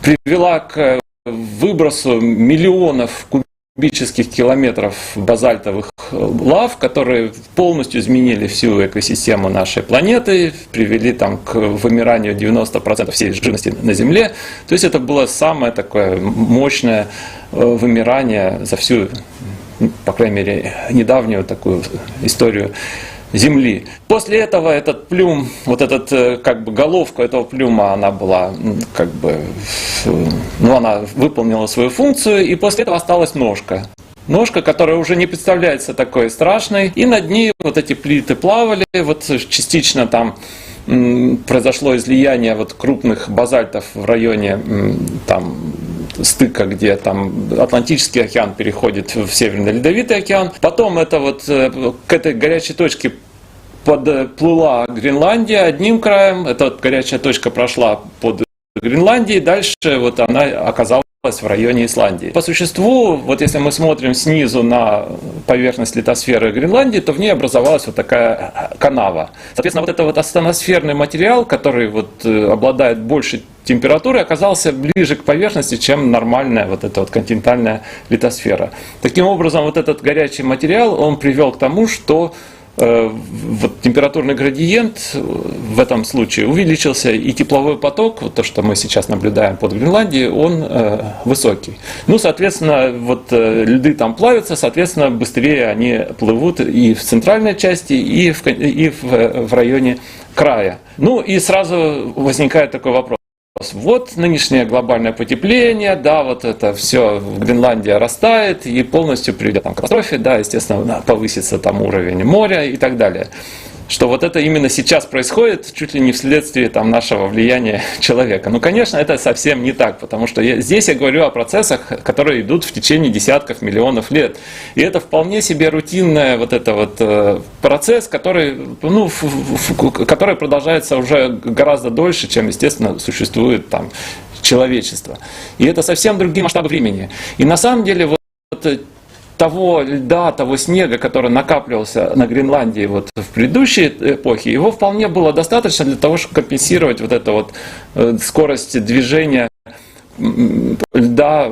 привела к выбросу миллионов кубических километров базальтовых лав, которые полностью изменили всю экосистему нашей планеты, привели там к вымиранию 90% всей живности на Земле. То есть это было самое такое мощное вымирание за всю, по крайней мере, недавнюю такую историю Земли. После этого этот плюм, вот этот головка этого плюма, она была она выполнила свою функцию, и после этого осталась ножка. Ножка, которая уже не представляется такой страшной, и над ней вот эти плиты плавали, вот частично там произошло излияние вот крупных базальтов в районе там стыка, где там Атлантический океан переходит в Северный Ледовитый океан. Потом это вот к этой горячей точке подплыла Гренландия одним краем, эта вот горячая точка прошла под Гренландией, дальше вот она оказалась в районе Исландии. По существу, вот если мы смотрим снизу на поверхность литосферы Гренландии, то в ней образовалась вот такая канава. Соответственно, вот этот вот астеносферный материал, который вот обладает большей температурой, оказался ближе к поверхности, чем нормальная вот эта вот континентальная литосфера. Таким образом, вот этот горячий материал, он привел к тому, что вот температурный градиент в этом случае увеличился, и тепловой поток, вот то, что мы сейчас наблюдаем под Гренландией, он высокий. Соответственно, вот льды там плавятся, соответственно, быстрее они плывут и в центральной части, и в районе края. И сразу возникает такой вопрос. Вот нынешнее глобальное потепление, да, вот это все, Гренландия растает и полностью приведет к катастрофе, да, естественно, повысится там уровень моря и так далее. что вот это именно сейчас происходит, чуть ли не вследствие там, нашего влияния человека. Ну, конечно, это совсем не так, потому что здесь я говорю о процессах, которые идут в течение десятков миллионов лет. И это вполне себе рутинный вот это вот процесс, который, ну, который продолжается уже гораздо дольше, чем, естественно, существует там человечество. И это совсем другие масштабы времени. И на самом деле вот того льда, того снега, который накапливался на Гренландии вот в предыдущей эпохе, его вполне было достаточно для того, чтобы компенсировать вот эту вот скорость движения льда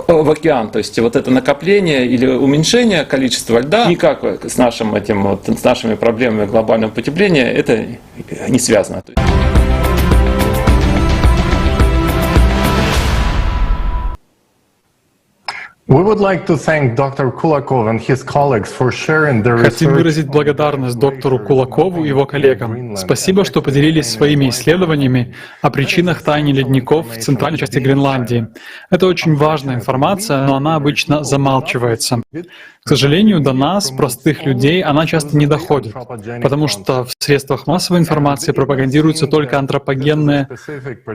в океан. То есть вот это накопление или уменьшение количества льда никак с с нашими проблемами глобального потепления это не связано. Хотим выразить благодарность доктору Кулакову и его коллегам. Спасибо, что поделились своими исследованиями о причинах таяния ледников в центральной части Гренландии. Это очень важная информация, но она обычно замалчивается. К сожалению, до нас, простых людей, она часто не доходит, потому что в средствах массовой информации пропагандируются только антропогенные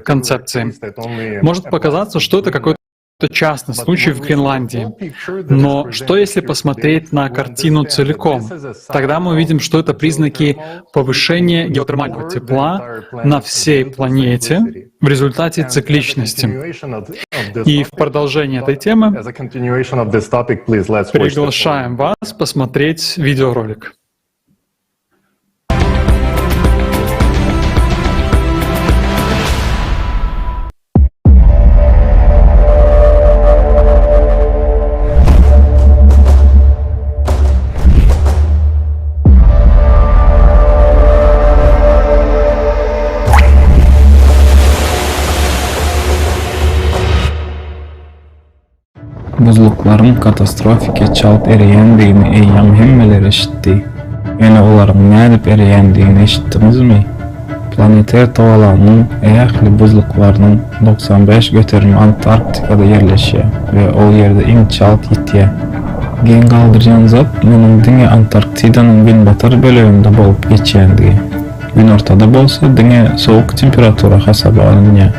концепции. Может показаться, что это какой-то частный случай в Гренландии. Но что если посмотреть на картину целиком? Тогда мы увидим, что это признаки повышения геотермального тепла на всей планете в результате цикличности. И в продолжение этой темы приглашаем вас посмотреть видеоролик. Buzluklaryň katastrofike çalyp eriýändigini eýýäň hemmeleri eşitdi. Ene olaryň nädip eriýändigini eşitdiňizmi? Planeter tawalanyň ähli buzluklarynyň 95 göterimi Antarktikada yerleşýär we o ýerde iň çalyt ýitýär. Gen galdyrjan zat munyň diňe Antarktidanyň günbatar böleginde bolup geçýändigi. Gün ortada bolsa diňe sowuk temperatura hasaby alınýar.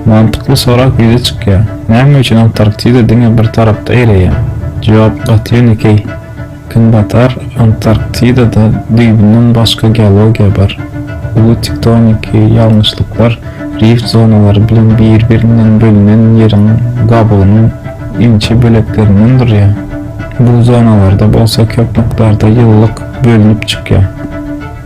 Mantıklı sorak bize çıkıyor. Näme üçin Antarktida diňe bir tarapda ereýär? Jogap gatynyký. Gün batar Antarktidada dibinden başga geologiya bar. Ulu tektonik ýalňyşlyklar rift zonalary bilen bir-birinden bölünen ýeriň gabulynyň inçe böleklerinden durýar. Bu zonalarda bolsa köp noktalarda ýyllyk bölünip çykýar.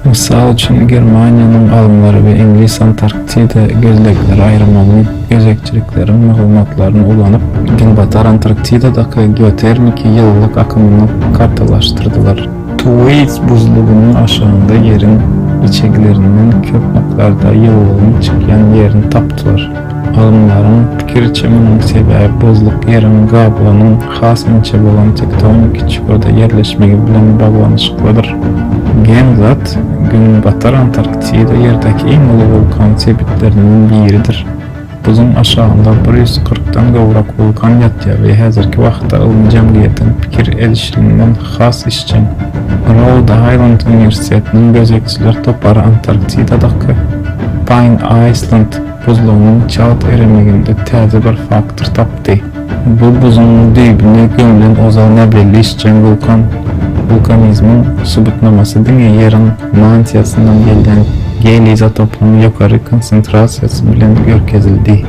Misal üçün Germaniýanyň alymlary we Ingliz Antarktida gözlegleri aýrymalyny gözekçiliklerin maglumatlaryny ulanyp Günbatar Antarktidadaky geotermik ýyllyk akymyny kartalaşdyrdylar. Thwaites buzlugynyň aşagynda ýerin içeklerinden köp noktalarda ýyllygyň çykýan ýerini tapdylar. Alımlaryň pikirçe munyň sebäbi buzluk ýeriň gabulynyň has inçe bolan tektonik çukurda ýerleşmegi bilen baglanyşyklydyr. Gen zat Günbatar Antarktida ýerdäki iň uly vulkan sebetlerinden biridir. Buzyň aşagynda 140-dan gowrak vulkan ýatýar we häzirki wagtda ilim jemgyýetiň pikir edişinden has işçen. Rhode Island Üniversitetiniň gözekçiler topary Antarktidadaky Pine Island buzlugynyň çalyt eremeginde täze bir faktor tapdy. Bu buzyň dibine gömülen ozal näbirli işçen vulkanizmin subutnamasy diňe ýeriň mantiýasyndan gelýän gel izotopynyň ýokary konsentrasiýasy bilen görkezildi.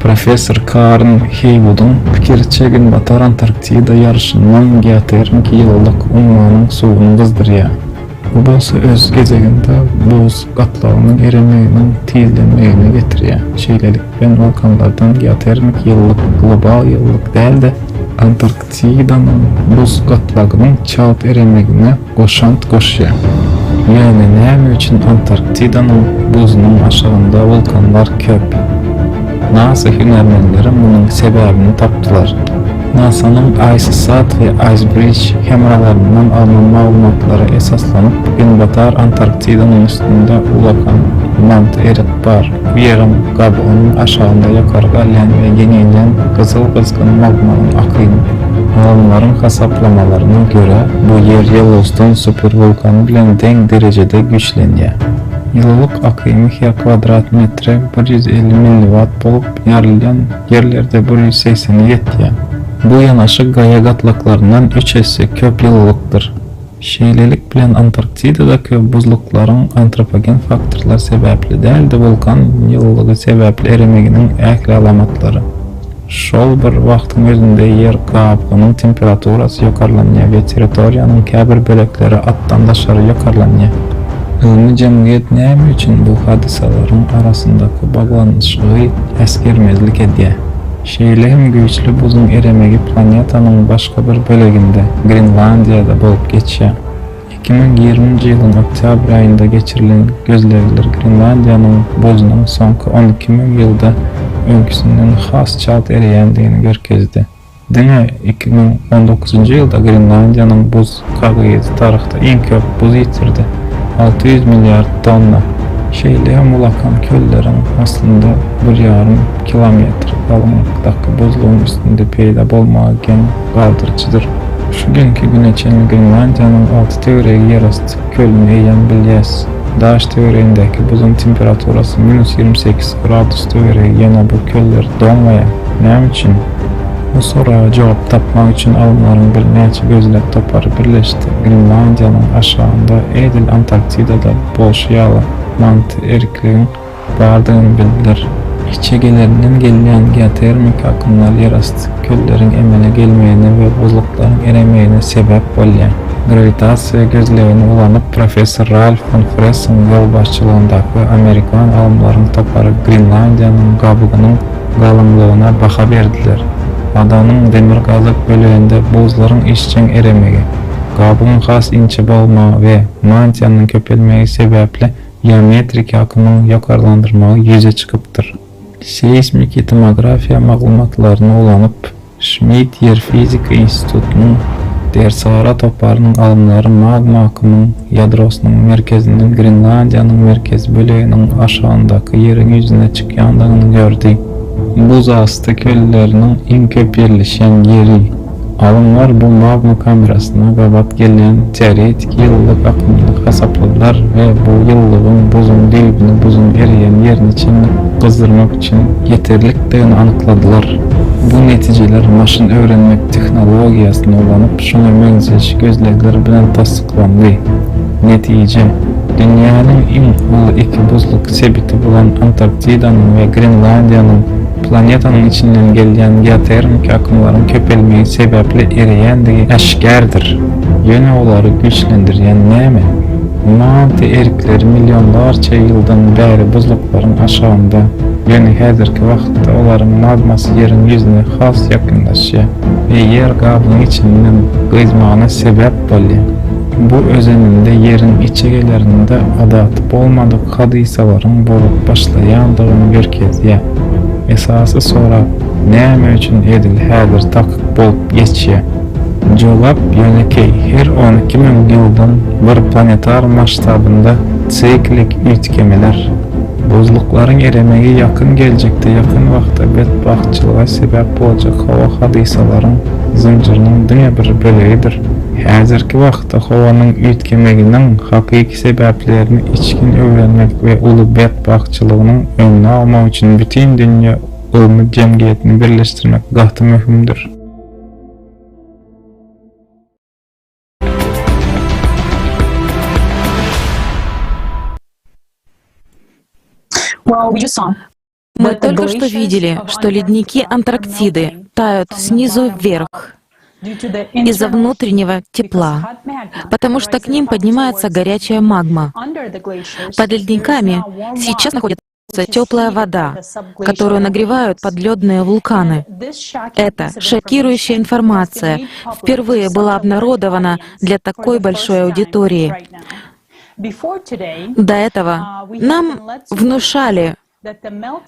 Professor Karen Haywood'un pikirçe Günbatar Antarktida ýarşyndan geotermik ýyllyk ummanyň suwuny gyzdyrýar. Bu bolsa öz gezeginde buz gatlagynyň eremeginiň tizlenmegine getirýär. Şeýlelik bilen vulkanlardan geotermik ýyllyk global ýyllyk däl-de Antarktidanyň buz gatlagynyň çalyt eremegine goşant goşýar. Ýani näme üçin Antarktidanyň buzynyň aşagynda vulkanlar köp? NASA hünärmenleri munyň sebäbini tapdylar. NASA'nın IceSat ve IceBridge kameralarından alınan maglumatlary esaslanyp Günbatar Antarktidanyň üstünde ulakan mant erik bar. Bu ýerim gabulynyň aşagynda ýokarga alýan we geňeýen gyzyl gyzgyn magmanyň akyny Alimların hesaplamalarına göre bu yer Yellowstone süpervulkanı bilen teң derecede güçlenýär. Yıllık akımı her kvadrat metre 150 milliwatt bolup yarılyan yerlerde 180 yetýär. Bu yanaşık Gaia gatlaklarından 3 esse köp yıllıktır. Şeýlelik bilen Antarktidada köp buzluklaryň antropogen faktorlar sebäpli däldi vulkan yıllygy sebäpli erimeginiň ähli alamatlary. Şol bir wagtyň özünde yer kabugynyň temperaturasy ýokarlanýar we territoriýanyň käbir bölekleri atdan daşary ýokarlanýar. Ilmi jemgyýet näme üçin bu hadisalaryň arasyndaky baglanyşygy eskermezlik edýär. Şeýle hem güýçli buzun eremegi planetanyň başga bir böleginde, Grenlandiýada bolup geçýär. 2020 ýylyň oktyabr aýynda geçirilen gözlegiler Grenlandiýanyň buzunyň soňky 12 000 ýylda öňküsinden has çat ereýändigini görkezdi. Diňe 2019 ýylda Grenlandiýanyň buz kagyzy tarykda iň köp buz ýitirdi. 600 milyar tonna. Şeýle hem ulakan kölleriň aslynda 1,5 kilometr galymlykdaky buzlugyň üstünde peýda bolmagan galdyrçydyr. Şu günkü güneçen Grenlandiýanyň 6 töweregi ýerasty kölüne eýen bilýäs. Daş töweregindäki buzun temperaturasy -28 gradus töweregi ýene bu köller donmaýar. Näme üçin? Bu sorağa jogap tapmak üçin alımlaryň bir näçe gözlek topary birleşdi. Grenlandiýanyň aşagynda Edil Antarktidada bolşýaly manty erikligiň bardygyny bildirir. İçegelerinden gelýän geotermik akymlar ýerasty kölleriň emele gelmegine we buzluklaryň eremegine sebäp bolýar. Gravitasiýa gözlegini ulanyp professor Ralph von Fressen ýolbaşçylygyndaky Amerikan alımlaryň topary Grenlandiýanyň gabugynyň galymlygyna baha berdiler. Adanyň demir gazyk böleginde buzlaryň işçiň eremegi, gabugyň has inçe bolmagy we mantiýanyň köpelmegi sebäpli geometrik akymyň ýokarlandyrmagy ýüze çykypdyr. Seismik tomografiya maglumatlaryny ulanyp Schmidt Yer Fizika Institutunyň Dersara toparynyň alymlary magma akymynyň ýadrosynyň merkezinden Grenlandiýanyň merkez böleginiň aşagyndaky ýeriň ýüzüne çykýandygyny gördi. Buz asty kölleriniň iň köp ýerleşen ýeri. Alımlar bu magma kamerasyna gabat gelen teoretik ýyllyk akymlyk hesapladylar we bu ýyllygyň buzun dibini buzun eriyen ýerini içinde gyzdyrmak üçin ýeterlikdigini anykladylar. Bu netijeler maşyn öwrenmek tehnologiýasyny ulanyp şoňa meňzeşik gözlegler bilen tasdyklandy. Netije dünýäniň iň uly iki buzluk sebiti bolan Antarktidanyň we Grenlandiýanyň planetanyň içinden gelýän geotermik akymlaryň köpelmegi sebäpli ereýändigi aşkardyr. Ýöne olary güýçlendirýän näme? Manty erikleri milyonlarça ýyldan bäri buzluklaryň aşagynda. Ýöne häzirki wagtda olaryň magmasy ýeriň ýüzüne has ýakynlaşýar we ýer gabynyň içinden gyzmagyna sebäp bolýar. Bu özeninde ýeriň içegelerinde adaty bolmadyk hadisalaryň bolup başlaýandygyny görkezýär. Esasy sorak näme üçin Edil häzir takyk bolup geçýär? Jogap ýönekey her 12 000 ýyldan bir planetar maştabynda siklik üýtgemeler. Buzluklaryň eremegi ýakyn geljekde ýakyn wagtda betbagtçylyga sebäp boljak hawa hadisalaryň zynjyrynyň diňe bir bölegidir. Häzirki wagtda hawanyň üýtgemeginiň hakyky sebäplerini içkin öwrenmek we uly betbagtçylygynyň öňüne almak üçin bütün dünýä ulmy jemgyýetini birleşdirmek gaty möhümdir. Мы только что видели, что ледники Антарктиды тают снизу вверх из-за внутреннего тепла, потому что к ним поднимается горячая магма. Под ледниками сейчас находится теплая вода, которую нагревают подледные вулканы. Эта шокирующая информация впервые была обнародована для такой большой аудитории. До этого нам внушали,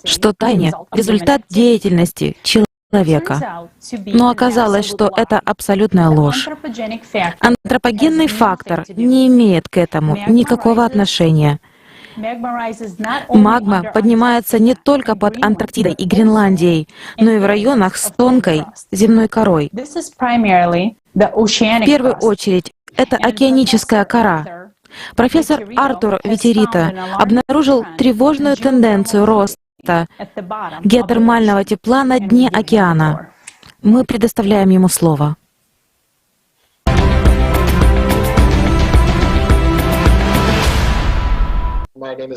что таяние — результат деятельности человека. Но оказалось, что это абсолютная ложь. Антропогенный фактор не имеет к этому никакого отношения. Магма поднимается не только под Антарктидой и Гренландией, но и в районах с тонкой земной корой. В первую очередь, это океаническая кора. Профессор Артур Ветерита обнаружил тревожную тенденцию роста геотермального тепла на дне океана. Мы предоставляем ему слово.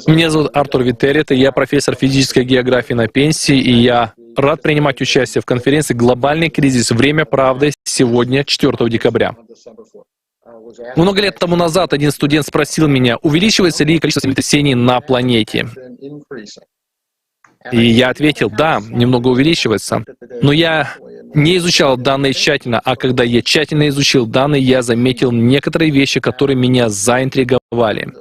Меня зовут Артур Витерит, и я профессор физической географии на пенсии, и я рад принимать участие в конференции «Глобальный кризис. Время правды» сегодня, 4 декабря. Много лет тому назад один студент спросил меня, увеличивается ли количество землетрясений на планете. И я ответил, да, немного увеличивается. Но я не изучал данные тщательно, а когда я тщательно изучил данные, я заметил некоторые вещи, которые меня заинтриговали.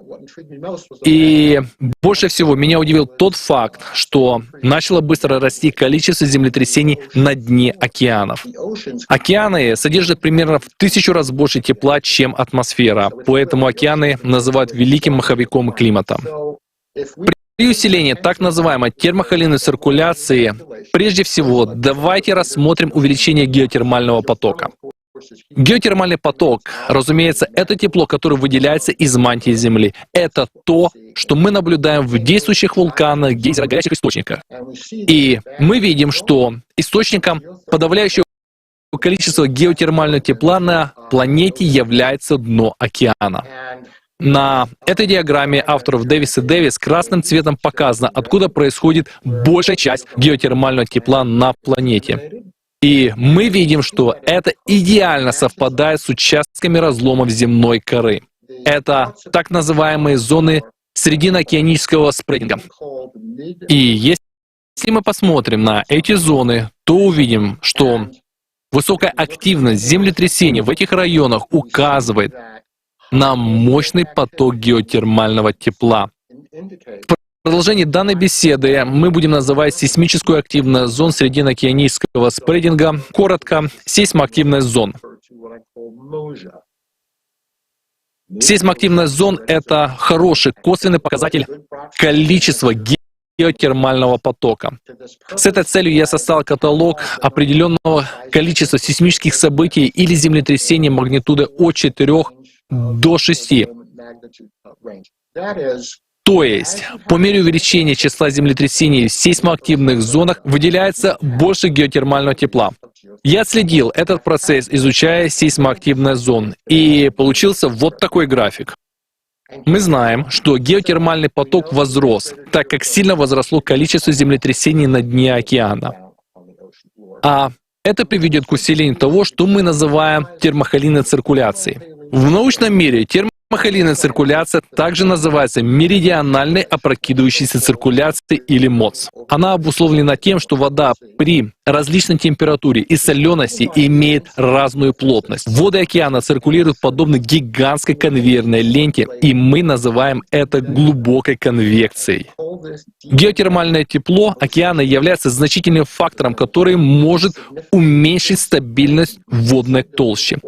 И больше всего меня удивил тот факт, что начало быстро расти количество землетрясений на дне океанов. Океаны содержат примерно в 1000 раз больше тепла, чем атмосфера, поэтому океаны называют великим маховиком климата. При усилении так называемой термохолийной циркуляции, прежде всего, давайте рассмотрим увеличение геотермального потока. Геотермальный поток, разумеется, это тепло, которое выделяется из мантии Земли. Это то, что мы наблюдаем в действующих вулканах, гейзерах, горячих источниках. И мы видим, что источником подавляющего количества геотермального тепла на планете является дно океана. На этой диаграмме авторов Дэвис и Дэвис красным цветом показано, откуда происходит большая часть геотермального тепла на планете. И мы видим, что это идеально совпадает с участками разломов земной коры. Это так называемые зоны срединно-океанического спрединга. И если мы посмотрим на эти зоны, то увидим, что высокая активность землетрясений в этих районах указывает на мощный поток геотермального тепла. В продолжении данной беседы мы будем называть сейсмическую активность зон срединно-океанического спрединга, коротко, сейсмоактивность зон. Сейсмоактивность зон — это хороший косвенный показатель количества геотермального потока. С этой целью я составил каталог определенного количества сейсмических событий или землетрясений магнитуды от 4 до 6. То есть, по мере увеличения числа землетрясений в сейсмоактивных зонах выделяется больше геотермального тепла. Я отследил этот процесс, изучая сейсмоактивность зон, и получился вот такой график. Мы знаем, что геотермальный поток возрос, так как сильно возросло количество землетрясений на дне океана. А это приведет к усилению того, что мы называем термохолийной циркуляцией. В научном мире термохолийная циркуляция также называется меридиональной опрокидывающейся циркуляцией или МОЦ. Она обусловлена тем, что вода при различной температуре и солености имеет разную плотность. Воды океана циркулируют подобно гигантской конвейерной ленте, и мы называем это глубокой конвекцией. Геотермальное тепло океана является значительным фактором, который может уменьшить стабильность водной толщи.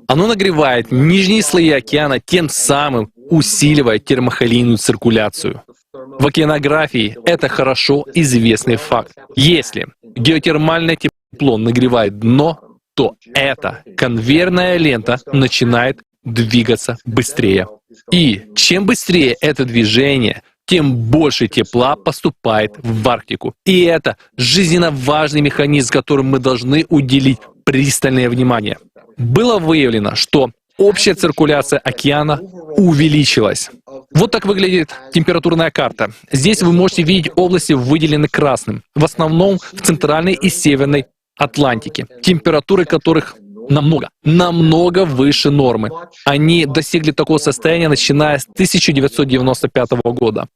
Оно нагревает нижние слои океана, тем самым усиливая термохолийную циркуляцию. В океанографии это хорошо известный факт. Если геотермальное тепло нагревает дно, то эта конвейерная лента начинает двигаться быстрее. И чем быстрее это движение, тем больше тепла поступает в Арктику. И это жизненно важный механизм, которому мы должны уделить пристальное внимание. Было выявлено, что общая циркуляция океана увеличилась. Вот так выглядит температурная карта. Здесь вы можете видеть области, выделенные красным, в основном в центральной и северной Атлантике, температуры которых намного выше нормы. Они достигли такого состояния, начиная с 1995 года.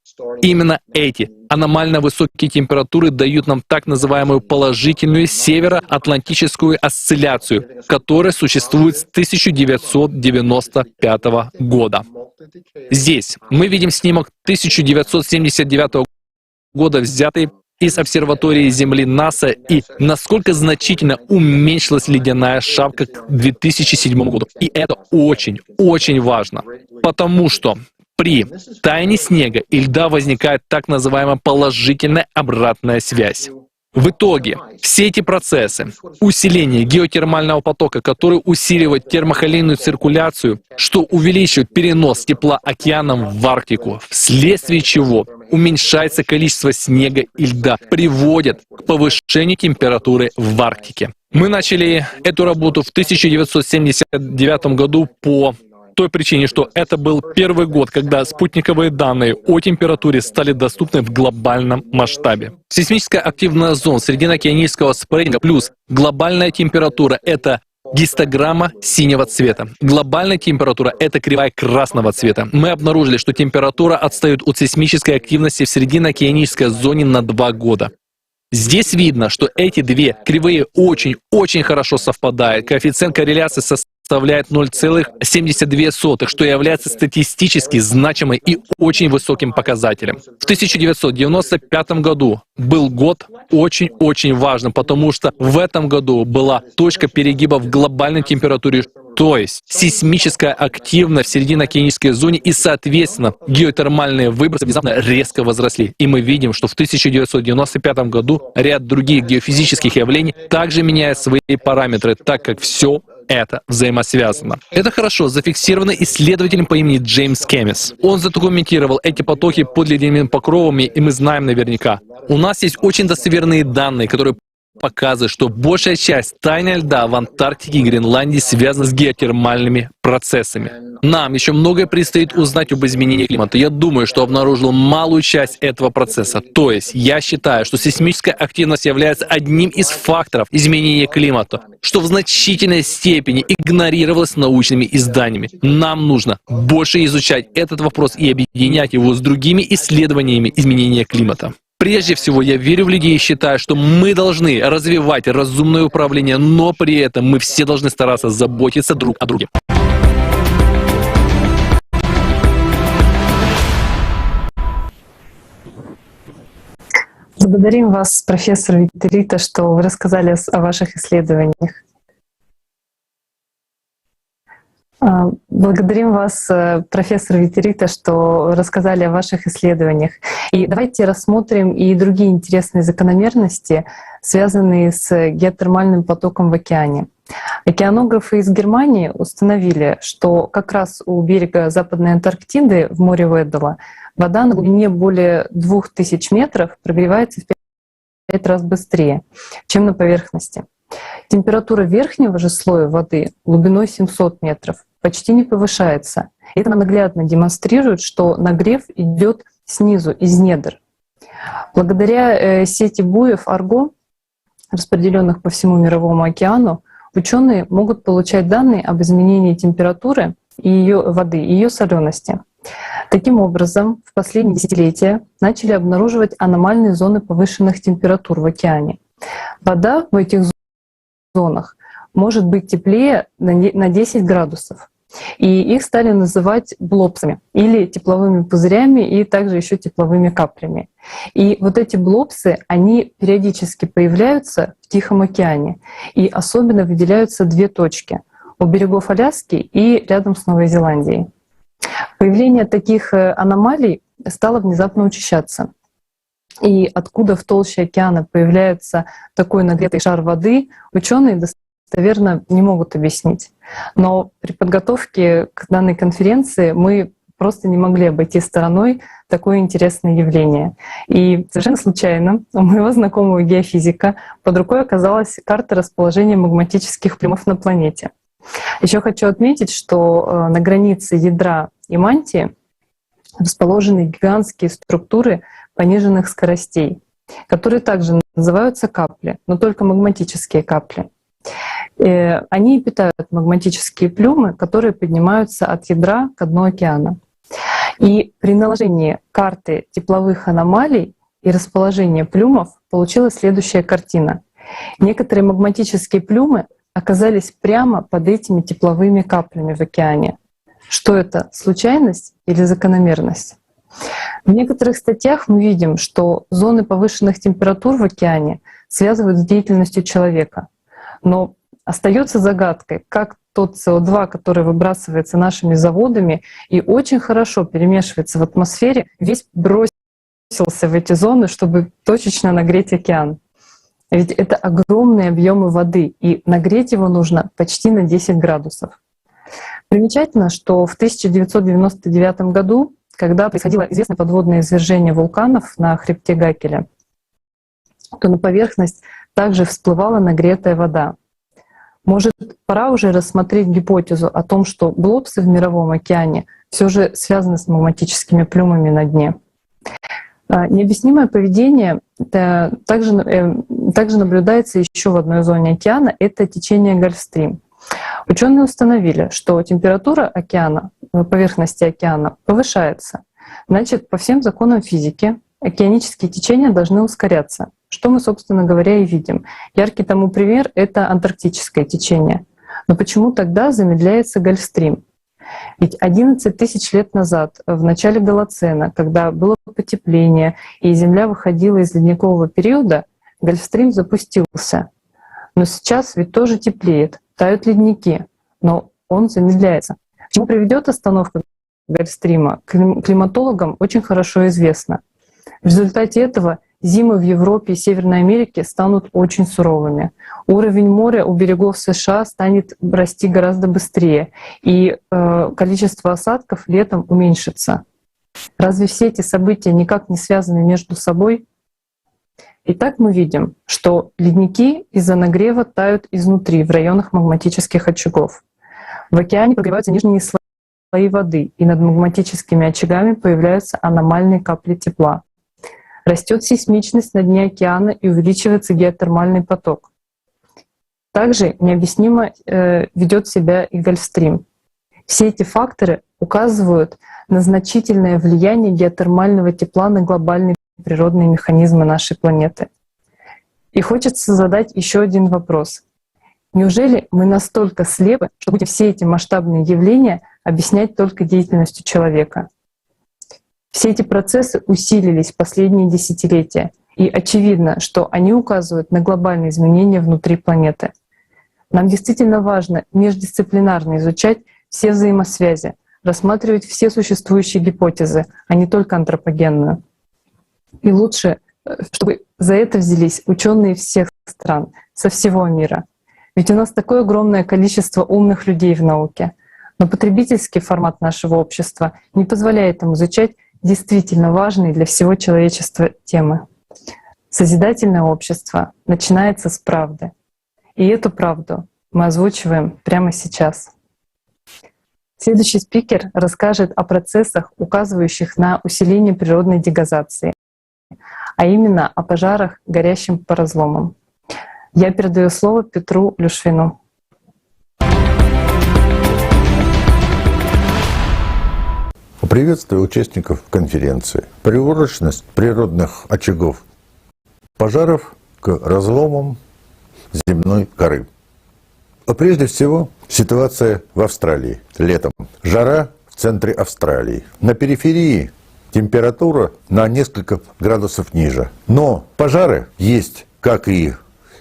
Именно эти аномально высокие температуры дают нам так называемую положительную североатлантическую осцилляцию, которая существует с 1995 года. Здесь мы видим снимок 1979 года, взятый из обсерватории Земли НАСА, и насколько значительно уменьшилась ледяная шапка к 2007 году. И это очень важно, потому что При таянии снега и льда возникает так называемая положительная обратная связь. В итоге все эти процессы, усиление геотермального потока, который усиливает термохолийную циркуляцию, что увеличивает перенос тепла океаном в Арктику, вследствие чего уменьшается количество снега и льда, приводит к повышению температуры в Арктике. Мы начали эту работу в 1979 году по той причине, что это был первый год, когда спутниковые данные о температуре стали доступны в глобальном масштабе. Сейсмическая активная зона срединно-океанического спрединга плюс глобальная температура — это гистограмма синего цвета. Глобальная температура — это кривая красного цвета. Мы обнаружили, что температура отстает от сейсмической активности в срединно-океанической зоне на 2 года. Здесь видно, что эти две кривые очень хорошо совпадают. Коэффициент корреляции составляет 0,72, что является статистически значимым и очень высоким показателем. В 1995 году был год очень важным, потому что в этом году была точка перегиба в глобальной температуре, то есть сейсмическая активность в серединно-океанической зоне и, соответственно, геотермальные выбросы внезапно резко возросли. И мы видим, что в 1995 году ряд других геофизических явлений также меняют свои параметры, так как все это взаимосвязано. Это хорошо зафиксировано исследователем по имени Джеймс Кемис. Он задокументировал эти потоки под ледяными покровами, и мы знаем наверняка. У нас есть очень достоверные данные, которые показывает, что большая часть таяния льда в Антарктике и Гренландии связана с геотермальными процессами. Нам еще многое предстоит узнать об изменении климата. Я думаю, что обнаружил малую часть этого процесса. То есть я считаю, что сейсмическая активность является одним из факторов изменения климата, что в значительной степени игнорировалось научными изданиями. Нам нужно больше изучать этот вопрос и объединять его с другими исследованиями изменения климата. Прежде всего, я верю в людей и считаю, что мы должны развивать разумное управление, но при этом мы все должны стараться заботиться друг о друге. Благодарим вас, профессор Витерита, что вы рассказали о ваших исследованиях. Благодарим вас, профессор Витерита, что рассказали о ваших исследованиях. И давайте рассмотрим и другие интересные закономерности, связанные с геотермальным потоком в океане. Океанографы из Германии установили, что как раз у берега Западной Антарктиды в море Уэддала вода на глубине более 2000 метров прогревается в 5 раз быстрее, чем на поверхности. Температура верхнего же слоя воды глубиной 700 метров почти не повышается. Это наглядно демонстрирует, что нагрев идет снизу, из недр. Благодаря сети буев Арго, распределенных по всему Мировому океану, ученые могут получать данные об изменении температуры и ее воды, и ее солености. Таким образом, в последние десятилетия начали обнаруживать аномальные зоны повышенных температур в океане. Вода в этих зонах может быть теплее на 10 градусов. И их стали называть блопсами или тепловыми пузырями, и также еще тепловыми каплями. И вот эти блопсы, они периодически появляются в Тихом океане. И особенно выделяются 2 точки — у берегов Аляски и рядом с Новой Зеландией. Появление таких аномалий стало внезапно учащаться. И откуда в толще океана появляется такой нагретый шар воды, ученые достоверно не могут объяснить. Но при подготовке к данной конференции мы просто не могли обойти стороной такое интересное явление. И совершенно случайно у моего знакомого геофизика под рукой оказалась карта расположения магматических плюмов на планете. Еще хочу отметить, что на границе ядра и мантии расположены гигантские структуры пониженных скоростей, которые также называются капли, но только магматические капли. Они питают магматические плюмы, которые поднимаются от ядра к дну океана. И при наложении карты тепловых аномалий и расположения плюмов получилась следующая картина. Некоторые магматические плюмы оказались прямо под этими тепловыми каплями в океане. Что это, случайность или закономерность? В некоторых статьях мы видим, что зоны повышенных температур в океане связывают с деятельностью человека. Но остается загадкой, как тот СО2, который выбрасывается нашими заводами и очень хорошо перемешивается в атмосфере, весь бросился в эти зоны, чтобы точечно нагреть океан. Ведь это огромные объемы воды, и нагреть его нужно почти на 10 градусов. Примечательно, что в 1999 году, когда происходило известное подводное извержение вулканов на хребте Гакеля, то на поверхность также всплывала нагретая вода. Может, пора уже рассмотреть гипотезу о том, что блобсы в Мировом океане все же связаны с магматическими плюмами на дне. Необъяснимое поведение также наблюдается еще в одной зоне океана — это течение Гольфстрим. Ученые установили, что температура океана, поверхности океана повышается. Значит, по всем законам физики океанические течения должны ускоряться, что мы, собственно говоря, и видим. Яркий тому пример — это антарктическое течение. Но почему тогда замедляется Гольфстрим? Ведь 11 тысяч лет назад, в начале Голоцена, когда было потепление и Земля выходила из ледникового периода, Гольфстрим запустился. Но сейчас ведь тоже теплеет, тают ледники, но он замедляется. К чему приведет остановка Гольфстрима, климатологам очень хорошо известно. В результате этого зимы в Европе и Северной Америке станут очень суровыми. Уровень моря у берегов США станет расти гораздо быстрее, и количество осадков летом уменьшится. Разве все эти события никак не связаны между собой? Итак, мы видим, что ледники из-за нагрева тают изнутри, в районах магматических очагов. В океане прогреваются нижние слои воды, и над магматическими очагами появляются аномальные капли тепла. Растет сейсмичность на дне океана и увеличивается геотермальный поток. Также необъяснимо ведет себя и Гольфстрим. Все эти факторы указывают на значительное влияние геотермального тепла на глобальные природные механизмы нашей планеты. И хочется задать еще один вопрос. Неужели мы настолько слепы, что будем все эти масштабные явления объяснять только деятельностью человека? Все эти процессы усилились в последние десятилетия, и очевидно, что они указывают на глобальные изменения внутри планеты. Нам действительно важно междисциплинарно изучать все взаимосвязи, рассматривать все существующие гипотезы, а не только антропогенную. И лучше, чтобы за это взялись ученые всех стран, со всего мира. Ведь у нас такое огромное количество умных людей в науке. Но потребительский формат нашего общества не позволяет им изучать действительно важные для всего человечества темы. Созидательное общество начинается с правды. И эту правду мы озвучиваем прямо сейчас. Следующий спикер расскажет о процессах, указывающих на усиление природной дегазации, а именно о пожарах, горящим по разломам. Я передаю слово Петру Люшвину. Приветствую участников конференции. Приуроченность природных очагов пожаров к разломам земной коры. Прежде всего, ситуация в Австралии летом. Жара в центре Австралии. На периферии температура на несколько градусов ниже. Но пожары есть, как и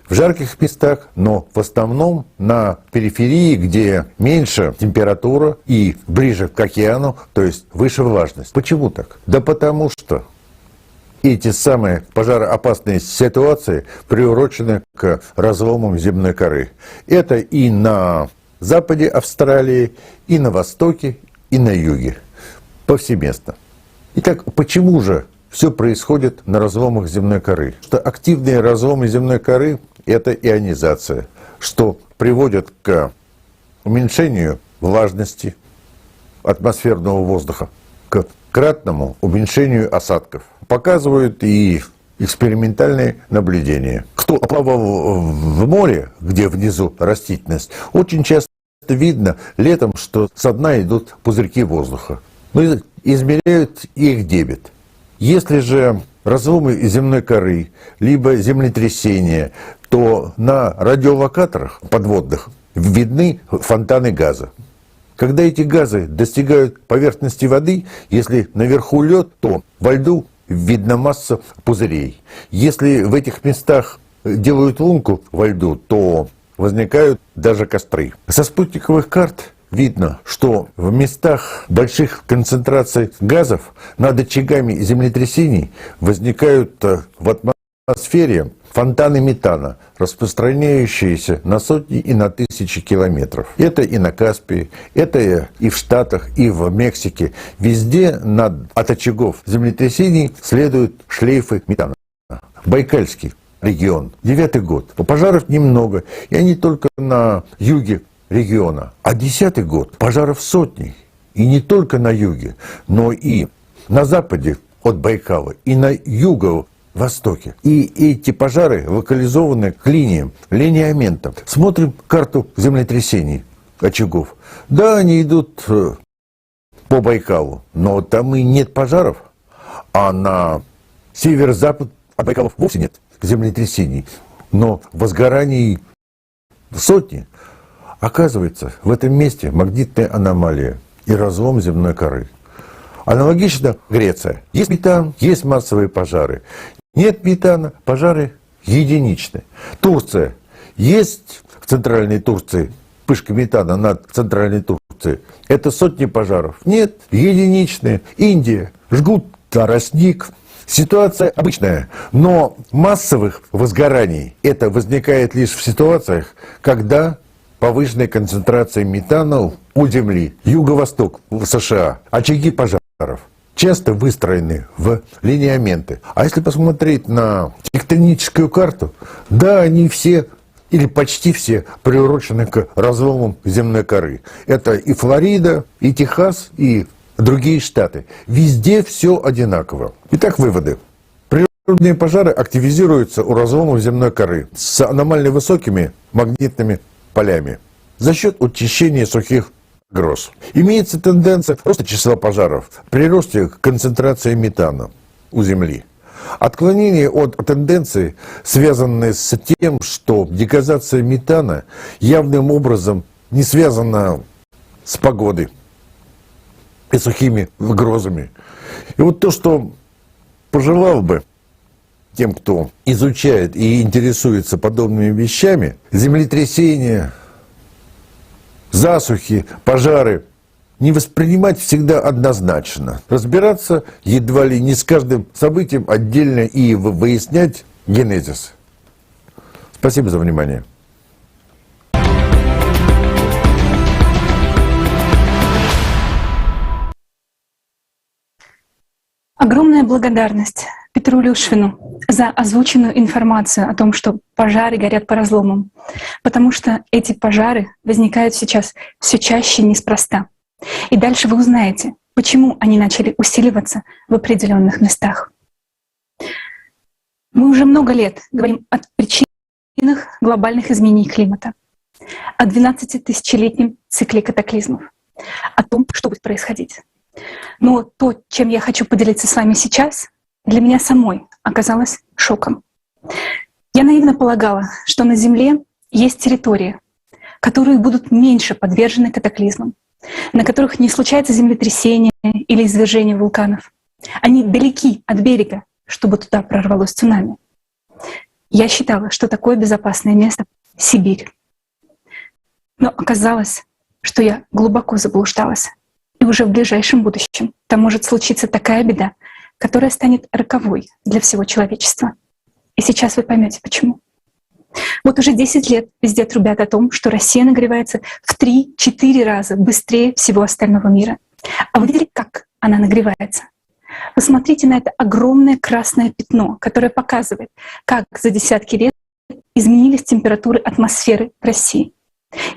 в жарких местах, но в основном на периферии, где меньше температура и ближе к океану, то есть выше влажность. Почему так? Да потому что эти самые пожароопасные ситуации приурочены к разломам земной коры. Это и на западе Австралии, и на востоке, и на юге. Повсеместно. Итак, почему же все происходит на разломах земной коры? Что активные разломы земной коры — это ионизация, что приводит к уменьшению влажности атмосферного воздуха, к кратному уменьшению осадков. Показывают и экспериментальные наблюдения. Кто плавал в море, где внизу растительность, очень часто видно летом, что со дна идут пузырьки воздуха. Но измеряют их дебит. Если же разломы земной коры, либо землетрясения, то на радиолокаторах подводных видны фонтаны газа. Когда эти газы достигают поверхности воды, если наверху лед, то во льду видна масса пузырей. Если в этих местах делают лунку во льду, то возникают даже костры. Со спутниковых карт видно, что в местах больших концентраций газов над очагами землетрясений возникают в атмосфере фонтаны метана, распространяющиеся на сотни и на тысячи километров. Это и на Каспии, это и в Штатах, и в Мексике. Везде от очагов землетрясений следуют шлейфы метана. Байкальский регион, 9-й год. Пожаров немного, и они только на юге региона. А 10-й год пожаров сотни. И не только на юге, но и на западе от Байкала, и на юго-востоке. И эти пожары локализованы к линиям, линиаментам. Смотрим карту землетрясений, очагов. Да, они идут по Байкалу, но там и нет пожаров. А на северо-запад от Байкала вовсе нет землетрясений. Но возгораний сотни. Оказывается, в этом месте магнитная аномалия и разлом земной коры. Аналогично Греция. Есть метан, есть массовые пожары. Нет метана, пожары единичны. Турция. Есть в центральной Турции вспышка метана над центральной Турцией. Это сотни пожаров. Нет, единичные. Индия. Жгут тростник. Ситуация обычная, но массовых возгораний это возникает лишь в ситуациях, когда повышенная концентрация метана у Земли. Юго-восток в США. Очаги пожаров часто выстроены в линиаменты. А если посмотреть на тектоническую карту, да, они все или почти все приурочены к разломам земной коры. Это и Флорида, и Техас, и другие штаты. Везде все одинаково. Итак, выводы. Природные пожары активизируются у разломов земной коры с аномально высокими магнитными полями за счет учащения сухих гроз. Имеется тенденция роста числа пожаров при росте концентрации метана у Земли. Отклонение от тенденции, связанное с тем, что дегазация метана явным образом не связана с погодой и сухими грозами. И вот то, что пожелал бы тем, кто изучает и интересуется подобными вещами, землетрясения, засухи, пожары, не воспринимать всегда однозначно. Разбираться едва ли не с каждым событием отдельно и выяснять генезис. Спасибо за внимание. Огромная благодарность Петру Люшвину за озвученную информацию о том, что пожары горят по разломам, потому что эти пожары возникают сейчас все чаще неспроста. И дальше вы узнаете, почему они начали усиливаться в определенных местах. Мы уже много лет говорим о причинах глобальных изменений климата, о 12-тысячелетнем цикле катаклизмов, о том, что будет происходить. Но то, чем я хочу поделиться с вами сейчас, для меня самой оказалось шоком. Я наивно полагала, что на Земле есть территории, которые будут меньше подвержены катаклизмам, на которых не случается землетрясение или извержение вулканов. Они далеки от берега, чтобы туда прорвалось цунами. Я считала, что такое безопасное место — Сибирь. Но оказалось, что я глубоко заблуждалась. И уже в ближайшем будущем там может случиться такая беда, которая станет роковой для всего человечества. И сейчас вы поймете, почему. Вот уже 10 лет везде трубят о том, что Россия нагревается в 3-4 раза быстрее всего остального мира. А вы видели, как она нагревается? Посмотрите на это огромное красное пятно, которое показывает, как за десятки лет изменились температуры атмосферы в России.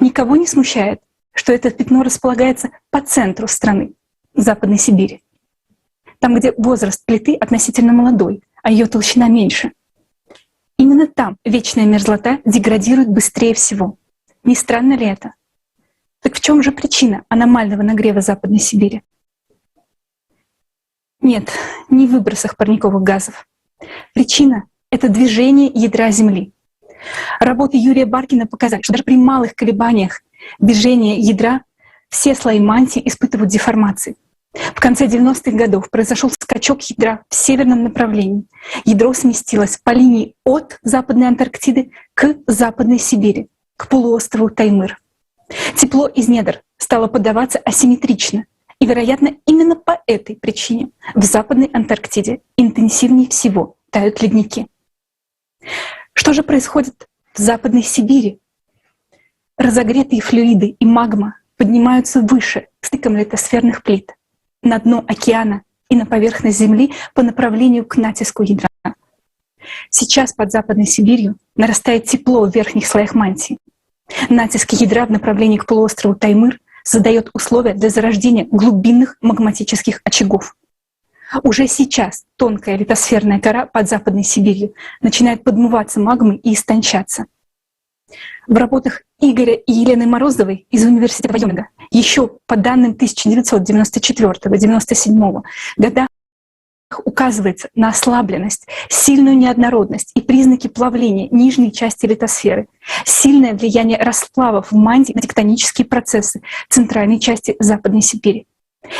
Никого не смущает, что это пятно располагается по центру страны, в Западной Сибири. Там, где возраст плиты относительно молодой, а ее толщина меньше. Именно там вечная мерзлота деградирует быстрее всего. Не странно ли это? Так в чем же причина аномального нагрева Западной Сибири? Нет, не в выбросах парниковых газов. Причина — это движение ядра Земли. Работы Юрия Баркина показали, что даже при малых колебаниях движения ядра все слои мантии испытывают деформации. В конце 90-х годов произошел скачок ядра в северном направлении. Ядро сместилось по линии от Западной Антарктиды к Западной Сибири. к полуострову Таймыр. Тепло из недр стало подаваться асимметрично, и, вероятно, именно по этой причине в Западной Антарктиде интенсивнее всего тают ледники. Что же происходит в Западной Сибири? Разогретые флюиды и магма поднимаются выше стыком литосферных плит, на дно океана и на поверхность Земли по направлению к натиску ядра. Сейчас под Западной Сибирью нарастает тепло в верхних слоях мантии. Натиск ядра в направлении к полуострову Таймыр задает условия для зарождения глубинных магматических очагов. Уже сейчас тонкая литосферная кора под Западной Сибирью начинает подмываться магмой и истончаться. В работах Игоря и Елены Морозовой из Университета Вайоминга еще по данным 1994-1997 годах указывается на ослабленность, сильную неоднородность и признаки плавления нижней части литосферы, сильное влияние расплавов в мантии на тектонические процессы центральной части Западной Сибири.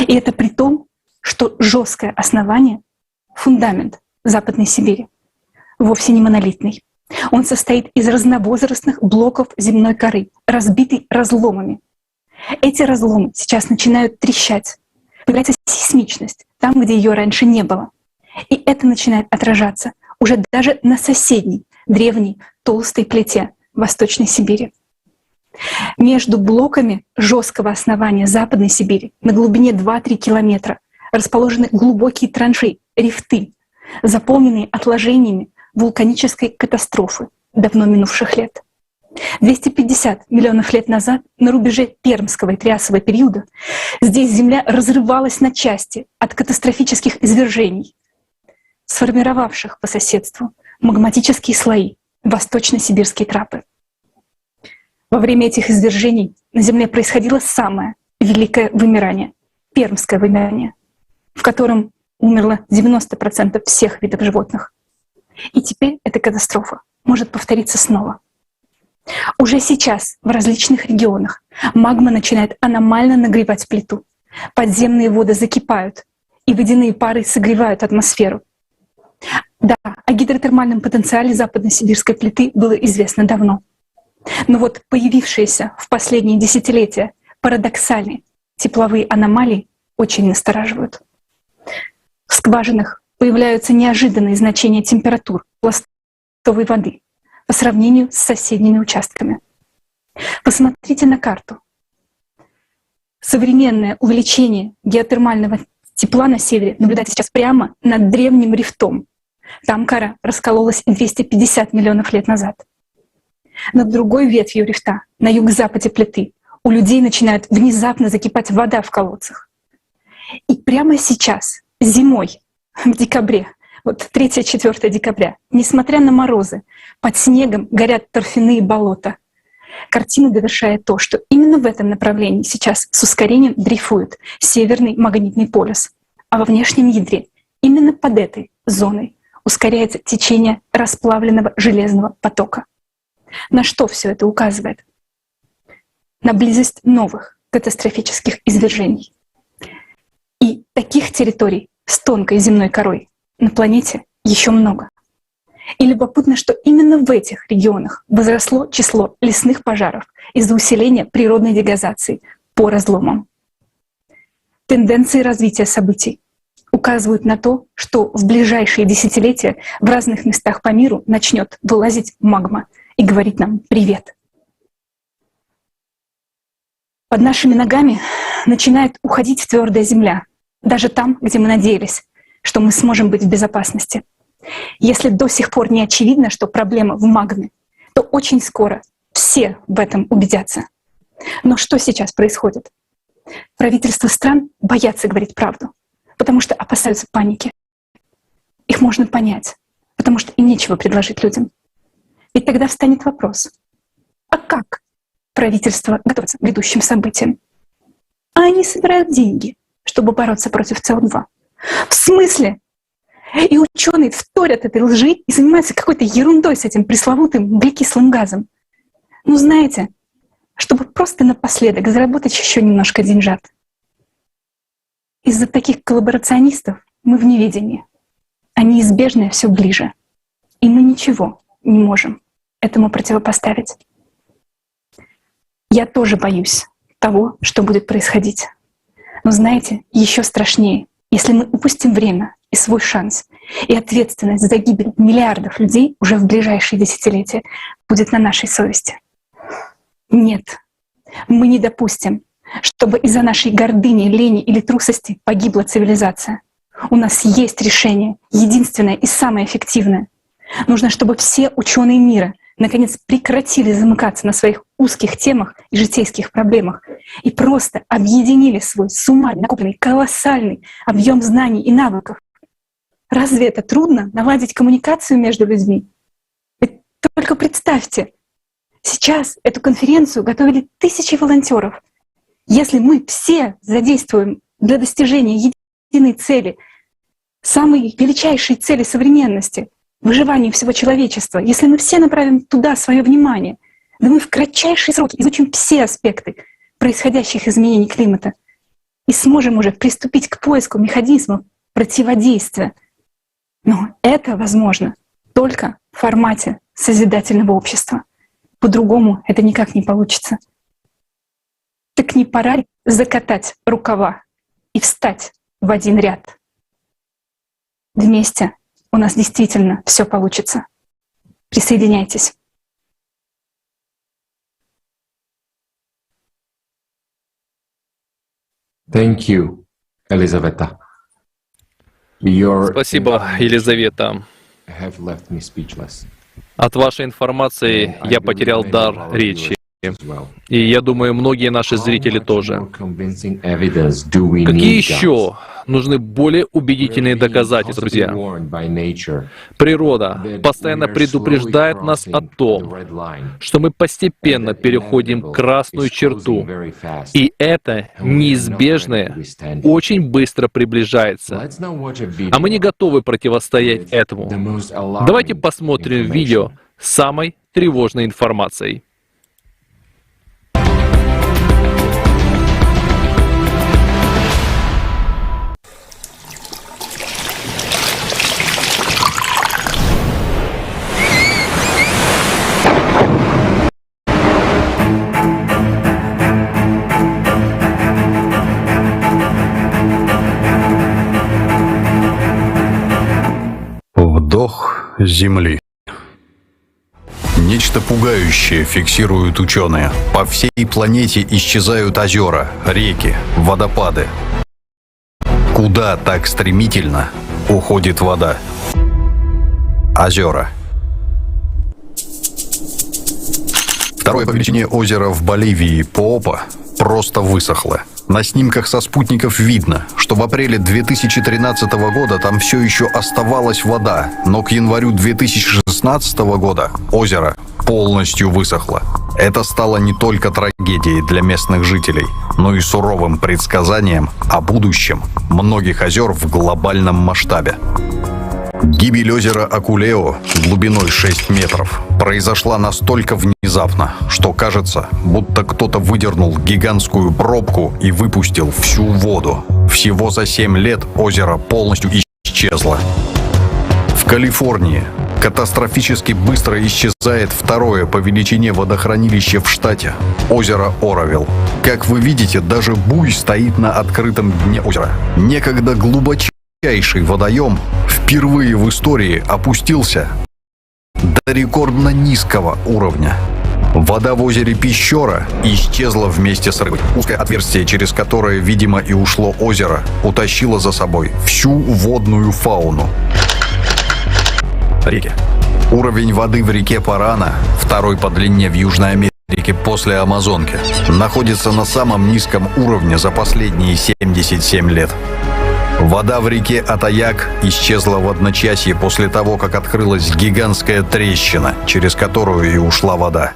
И это при том, что жесткое основание, фундамент Западной Сибири, вовсе не монолитный. Он состоит из разновозрастных блоков земной коры, разбитый разломами. Эти разломы сейчас начинают трещать. Появляется сейсмичность там, где ее раньше не было. И это начинает отражаться уже даже на соседней, древней, толстой плите Восточной Сибири. Между блоками жесткого основания Западной Сибири на глубине 2-3 километра расположены глубокие траншеи, рифты, заполненные отложениями вулканической катастрофы давно минувших лет. 250 миллионов лет назад, на рубеже Пермского и Триасового периода, здесь Земля разрывалась на части от катастрофических извержений, сформировавших по соседству магматические слои, восточно-сибирские трапы. Во время этих извержений на Земле происходило самое великое вымирание — Пермское вымирание, в котором умерло 90% всех видов животных. И теперь эта катастрофа может повториться снова. Уже сейчас в различных регионах магма начинает аномально нагревать плиту. Подземные воды закипают, и водяные пары согревают атмосферу. Да, о гидротермальном потенциале западно-сибирской плиты было известно давно. Но вот появившиеся в последние десятилетия парадоксальные тепловые аномалии очень настораживают. В скважинах появляются неожиданные значения температур пластовой воды по сравнению с соседними участками. Посмотрите на карту. Современное увеличение геотермального тепла на севере наблюдается сейчас прямо над древним рифтом. Там кора раскололась 250 миллионов лет назад. Над другой ветвью рифта, на юго-западе плиты, у людей начинает внезапно закипать вода в колодцах. И прямо сейчас, зимой, в декабре, вот 3-4 декабря, несмотря на морозы, под снегом горят торфяные болота. Картина довершает то, что именно в этом направлении сейчас с ускорением дрейфует северный магнитный полюс, а во внешнем ядре именно под этой зоной ускоряется течение расплавленного железного потока. На что все это указывает? На близость новых катастрофических извержений. И таких территорий с тонкой земной корой на планете еще много. И любопытно, что именно в этих регионах возросло число лесных пожаров из-за усиления природной дегазации по разломам. Тенденции развития событий указывают на то, что в ближайшие десятилетия в разных местах по миру начнет вылазить магма и говорить нам «привет». Под нашими ногами начинает уходить твердая земля, даже там, где мы надеялись, что мы сможем быть в безопасности. Если до сих пор не очевидно, что проблема в магме, то очень скоро все в этом убедятся. Но что сейчас происходит? Правительства стран боятся говорить правду, потому что опасаются паники. Их можно понять, потому что им нечего предложить людям. Ведь тогда встанет вопрос, а как правительство готовится к грядущим событиям? А они собирают деньги, чтобы бороться против СО2. В смысле? И ученые вторят этой лжи и занимаются какой-то ерундой с этим пресловутым углекислым газом. Ну знаете, чтобы просто напоследок заработать еще немножко деньжат. Из-за таких коллаборационистов мы в неведении, а неизбежное все ближе. И мы ничего не можем этому противопоставить. Я тоже боюсь того, что будет происходить. Но знаете, еще страшнее, если мы упустим время и свой шанс, и ответственность за гибель миллиардов людей уже в ближайшие десятилетия будет на нашей совести. Нет, мы не допустим, чтобы из-за нашей гордыни, лени или трусости погибла цивилизация. У нас есть решение, единственное и самое эффективное. Нужно, чтобы все ученые мира наконец прекратили замыкаться на своих узких темах и житейских проблемах и просто объединили свой суммарно накопленный колоссальный объем знаний и навыков. Разве это трудно — наладить коммуникацию между людьми? Ведь только представьте, сейчас эту конференцию готовили тысячи волонтеров. Если мы все задействуем для достижения единой цели, самой величайшей цели современности — выживанию всего человечества, если мы все направим туда свое внимание, да мы в кратчайшие сроки изучим все аспекты происходящих изменений климата и сможем уже приступить к поиску механизмов противодействия. Но это возможно только в формате созидательного общества. По-другому это никак не получится. Так не пора ли закатать рукава и встать в один ряд? Вместе у нас действительно все получится. Присоединяйтесь. Thank you, Елизавета. Спасибо, Елизавета. Have left me speechless. От вашей информации я потерял дар речи. И я думаю, многие наши зрители тоже. Какие еще нужны более убедительные доказательства, друзья? Природа постоянно предупреждает нас о том, что мы постепенно переходим красную черту. И это неизбежное очень быстро приближается. А мы не готовы противостоять этому. Давайте посмотрим видео с самой тревожной информацией. Вдох Земли. Нечто пугающее фиксируют ученые. По всей планете исчезают озера, реки, водопады. Куда так стремительно уходит вода? Озера. Второе по величине озеро в Боливии, Поопа, просто высохло. На снимках со спутников видно, что в апреле 2013 года там все еще оставалась вода, но к январю 2016 года озеро полностью высохло. Это стало не только трагедией для местных жителей, но и суровым предсказанием о будущем многих озер в глобальном масштабе. Гибель озера Акулео глубиной 6 метров произошла настолько внезапно, что кажется, будто кто-то выдернул гигантскую пробку и выпустил всю воду. Всего за 7 лет озеро полностью исчезло. В Калифорнии катастрофически быстро исчезает второе по величине водохранилище в штате – озеро Оровилл. Как вы видите, даже буй стоит на открытом дне озера. Некогда глубочайший водоем впервые в истории опустился до рекордно низкого уровня. Вода в озере Пещера исчезла вместе с рыбой. Узкое отверстие, через которое, видимо, и ушло озеро, утащило за собой всю водную фауну. Реки. Уровень воды в реке Парана, второй по длине в Южной Америке после Амазонки, находится на самом низком уровне за последние 77 лет. Вода в реке Атаяк исчезла в одночасье после того, как открылась гигантская трещина, через которую и ушла вода.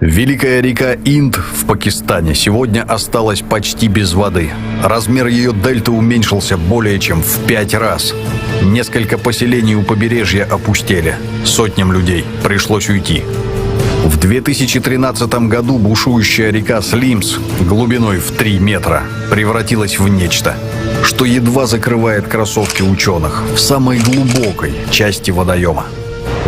Великая река Инд в Пакистане сегодня осталась почти без воды. Размер ее дельты уменьшился более чем в 5 раз. Несколько поселений у побережья опустели. Сотням людей пришлось уйти. В 2013 году бушующая река Слимс глубиной в 3 метра превратилась в нечто, что едва закрывает кроссовки ученых в самой глубокой части водоема.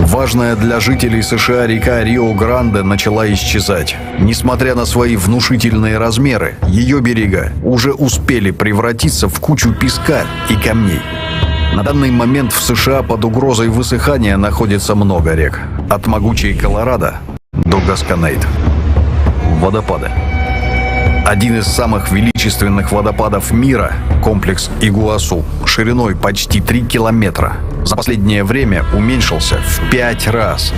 Важная для жителей США река Рио-Гранде начала исчезать. Несмотря на свои внушительные размеры, ее берега уже успели превратиться в кучу песка и камней. На данный момент в США под угрозой высыхания находится много рек. От могучей Колорадо до Гасконейд. Водопады. Один из самых величественных водопадов мира – комплекс Игуасу, шириной почти 3 километра. За последнее время уменьшился в 5 раз.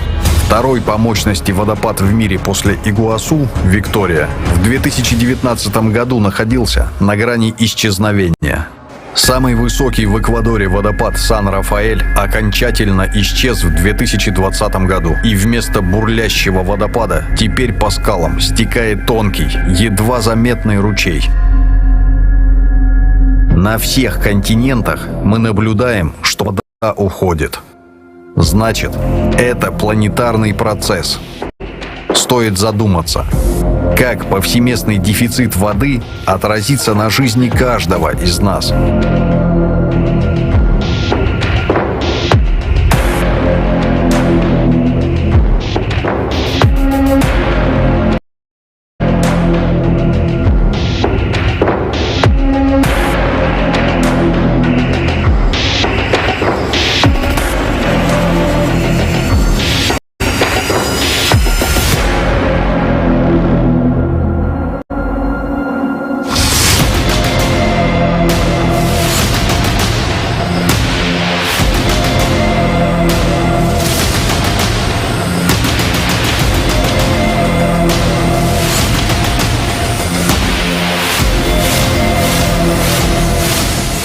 Второй по мощности водопад в мире после Игуасу, Виктория, в 2019 году находился на грани исчезновения. Самый высокий в Эквадоре водопад Сан-Рафаэль окончательно исчез в 2020 году. И вместо бурлящего водопада теперь по скалам стекает тонкий, едва заметный ручей. На всех континентах мы наблюдаем, что вода уходит. Значит, это планетарный процесс. Стоит задуматься, как повсеместный дефицит воды отразится на жизни каждого из нас.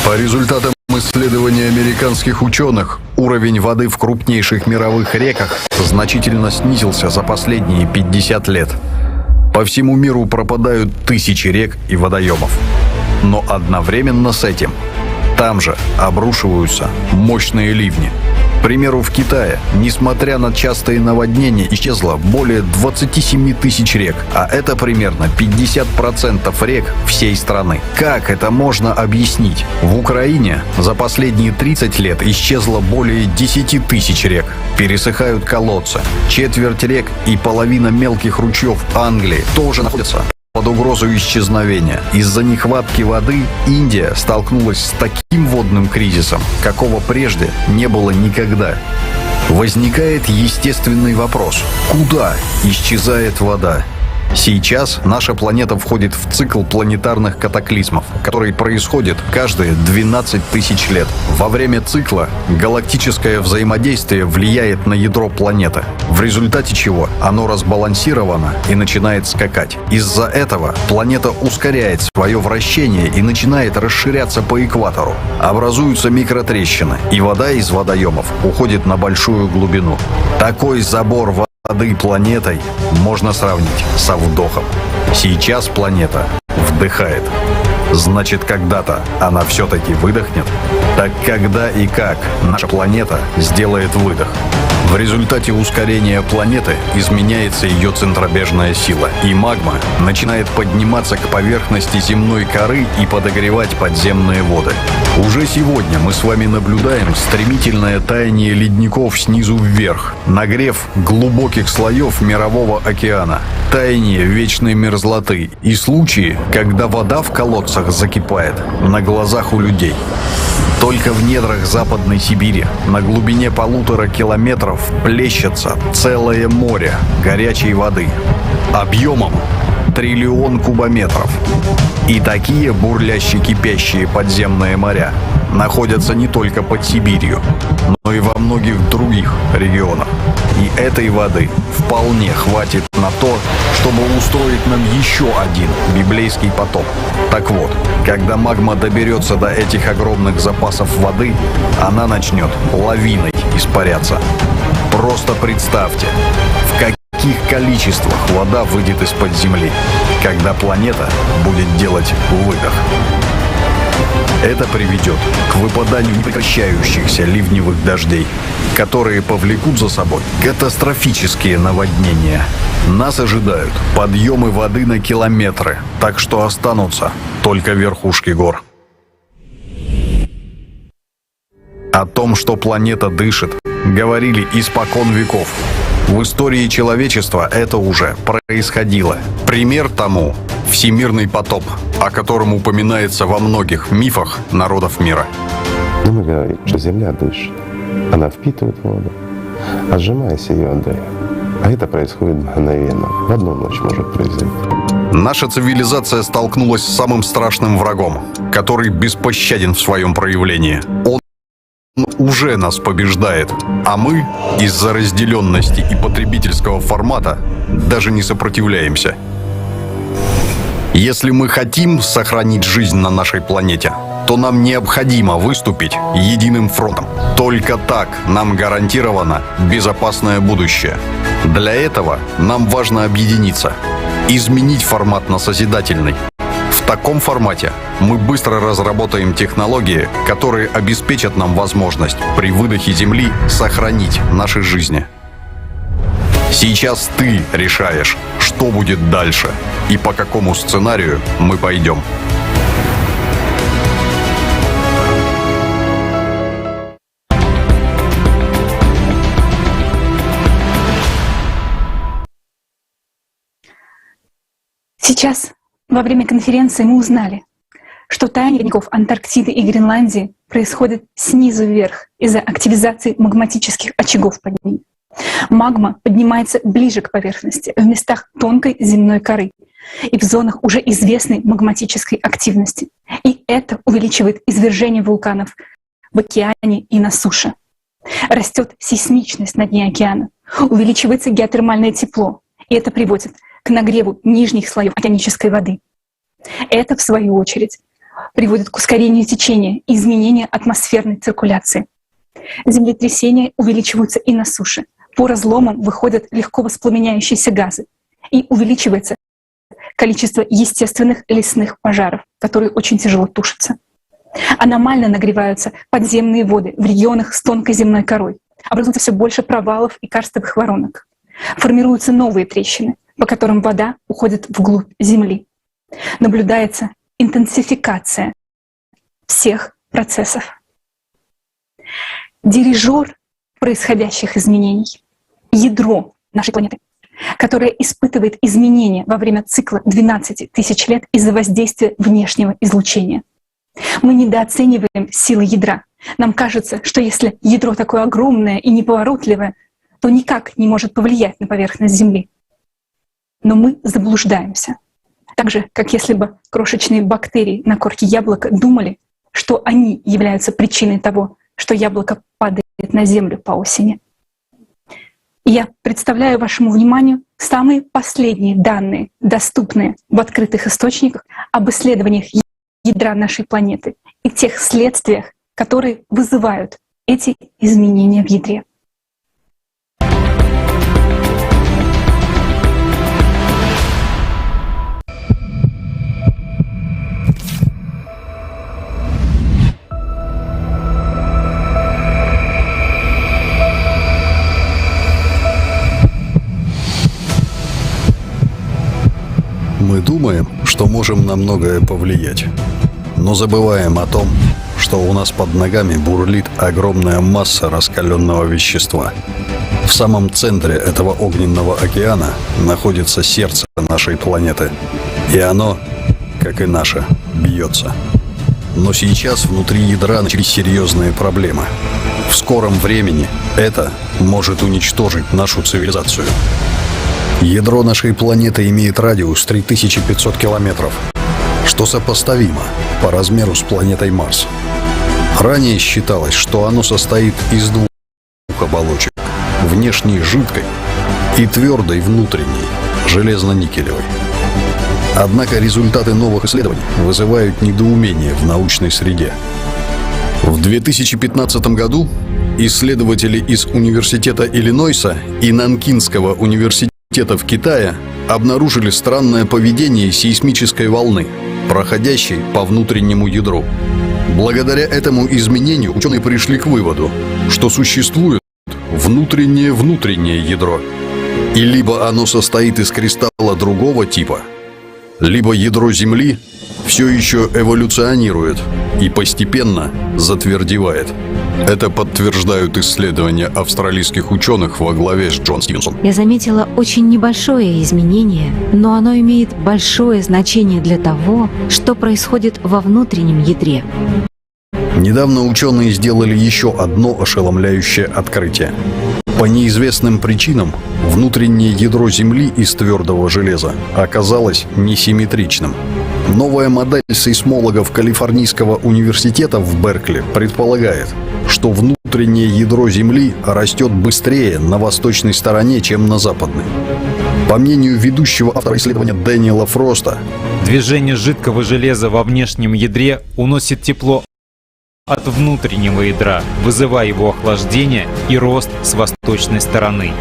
По результатам исследования американских ученых, уровень воды в крупнейших мировых реках значительно снизился за последние 50 лет. По всему миру пропадают тысячи рек и водоемов. Но одновременно с этим там же обрушиваются мощные ливни. К примеру, в Китае, несмотря на частые наводнения, исчезло более 27 тысяч рек, а это примерно 50% рек всей страны. Как это можно объяснить? В Украине за последние 30 лет исчезло более 10 тысяч рек. Пересыхают колодцы. Четверть рек и половина мелких ручьев Англии тоже находятся под угрозой исчезновения. Из-за нехватки воды Индия столкнулась с таким водным кризисом, какого прежде не было никогда. Возникает естественный вопрос: куда исчезает вода? Сейчас наша планета входит в цикл планетарных катаклизмов, который происходит каждые 12 тысяч лет. Во время цикла галактическое взаимодействие влияет на ядро планеты, в результате чего оно разбалансировано и начинает скакать. Из-за этого планета ускоряет свое вращение и начинает расширяться по экватору. Образуются микротрещины, и вода из водоемов уходит на большую глубину. Такой забор воды планетой можно сравнить со вдохом. Сейчас планета вдыхает. Значит, когда-то она все-таки выдохнет. Так когда и как наша планета сделает выдох? В результате ускорения планеты изменяется ее центробежная сила, и магма начинает подниматься к поверхности земной коры и подогревать подземные воды. Уже сегодня мы с вами наблюдаем стремительное таяние ледников снизу вверх, нагрев глубоких слоев Мирового океана, таяние вечной мерзлоты и случаи, когда вода в колодцах закипает на глазах у людей. Только в недрах Западной Сибири на глубине 1,5 километров плещется целое море горячей воды объемом 1 триллион кубометров. И такие бурлящие кипящие подземные моря находятся не только под Сибирью, но и во многих других регионах. И этой воды вполне хватит на то, чтобы устроить нам еще один библейский потоп. Так вот, когда магма доберется до этих огромных запасов воды, она начнет лавиной испаряться. Просто представьте, в каких количествах вода выйдет из-под земли, когда планета будет делать выдох. Это приведет к выпаданию непрекращающихся ливневых дождей, которые повлекут за собой катастрофические наводнения. Нас ожидают подъемы воды на километры, так что останутся только верхушки гор. О том, что планета дышит, говорили испокон веков. В истории человечества это уже происходило. Пример тому — всемирный потоп, о котором упоминается во многих мифах народов мира. Но мы говорим, что Земля дышит. Она впитывает воду, а сжимаясь, ее отдает. А это происходит мгновенно. В одну ночь может произойти. Наша цивилизация столкнулась с самым страшным врагом, который беспощаден в своем проявлении. Он уже нас побеждает, а мы из-за разделенности и потребительского формата даже не сопротивляемся. Если мы хотим сохранить жизнь на нашей планете, то нам необходимо выступить единым фронтом. Только так нам гарантировано безопасное будущее. Для этого нам важно объединиться, изменить формат на созидательный. В таком формате мы быстро разработаем технологии, которые обеспечат нам возможность при выдохе Земли сохранить наши жизни. Сейчас ты решаешь, что будет дальше и по какому сценарию мы пойдем. Сейчас, во время конференции, мы узнали, что таяние ледников Антарктиды и Гренландии происходит снизу вверх из-за активизации магматических очагов под ними. Магма поднимается ближе к поверхности, в местах тонкой земной коры и в зонах уже известной магматической активности. И это увеличивает извержение вулканов в океане и на суше. Растет сейсмичность на дне океана, увеличивается геотермальное тепло, и это приводит к нагреву нижних слоев океанической воды. Это, в свою очередь, приводит к ускорению течения и изменению атмосферной циркуляции. Землетрясения увеличиваются и на суше. По разломам выходят легко воспламеняющиеся газы. И увеличивается количество естественных лесных пожаров, которые очень тяжело тушатся. Аномально нагреваются подземные воды в регионах с тонкой земной корой. Образуется все больше провалов и карстовых воронок. Формируются новые трещины, по которым вода уходит вглубь Земли. Наблюдается интенсификация всех процессов. Дирижер происходящих изменений — ядро нашей планеты, которое испытывает изменения во время цикла 12 тысяч лет из-за воздействия внешнего излучения. Мы недооцениваем силы ядра. Нам кажется, что если ядро такое огромное и неповоротливое, то никак не может повлиять на поверхность Земли. Но мы заблуждаемся. Так же, как если бы крошечные бактерии на корке яблока думали, что они являются причиной того, что яблоко падает на землю по осени. И я представляю вашему вниманию самые последние данные, доступные в открытых источниках об исследованиях ядра нашей планеты и тех следствиях, которые вызывают эти изменения в ядре. Мы думаем, что можем на многое повлиять, но забываем о том, что у нас под ногами бурлит огромная масса раскаленного вещества. В самом центре этого огненного океана находится сердце нашей планеты, и оно, как и наше, бьется. Но сейчас внутри ядра начались серьезные проблемы. В скором времени это может уничтожить нашу цивилизацию. Ядро нашей планеты имеет радиус 3500 километров, что сопоставимо по размеру с планетой Марс. Ранее считалось, что оно состоит из двух оболочек – внешней жидкой и твердой внутренней, железно-никелевой. Однако результаты новых исследований вызывают недоумение в научной среде. В 2015 году исследователи из Университета Иллинойса и Нанкинского университета в Китае обнаружили странное поведение сейсмической волны, проходящей по внутреннему ядру. Благодаря этому изменению ученые пришли к выводу, что существует внутреннее ядро, и либо оно состоит из кристалла другого типа, либо ядро Земли все еще эволюционирует и постепенно затвердевает. Это подтверждают исследования австралийских ученых во главе с Джон Стивенсон. Я заметила очень небольшое изменение, но оно имеет большое значение для того, что происходит во внутреннем ядре. Недавно ученые сделали еще одно ошеломляющее открытие. По неизвестным причинам внутреннее ядро Земли из твердого железа оказалось несимметричным. Новая модель сейсмологов Калифорнийского университета в Беркли предполагает, что внутреннее ядро Земли растет быстрее на восточной стороне, чем на западной. По мнению ведущего автора исследования Дэниела Фроста, движение жидкого железа во внешнем ядре уносит тепло от внутреннего ядра, вызывая его охлаждение и рост с восточной стороны.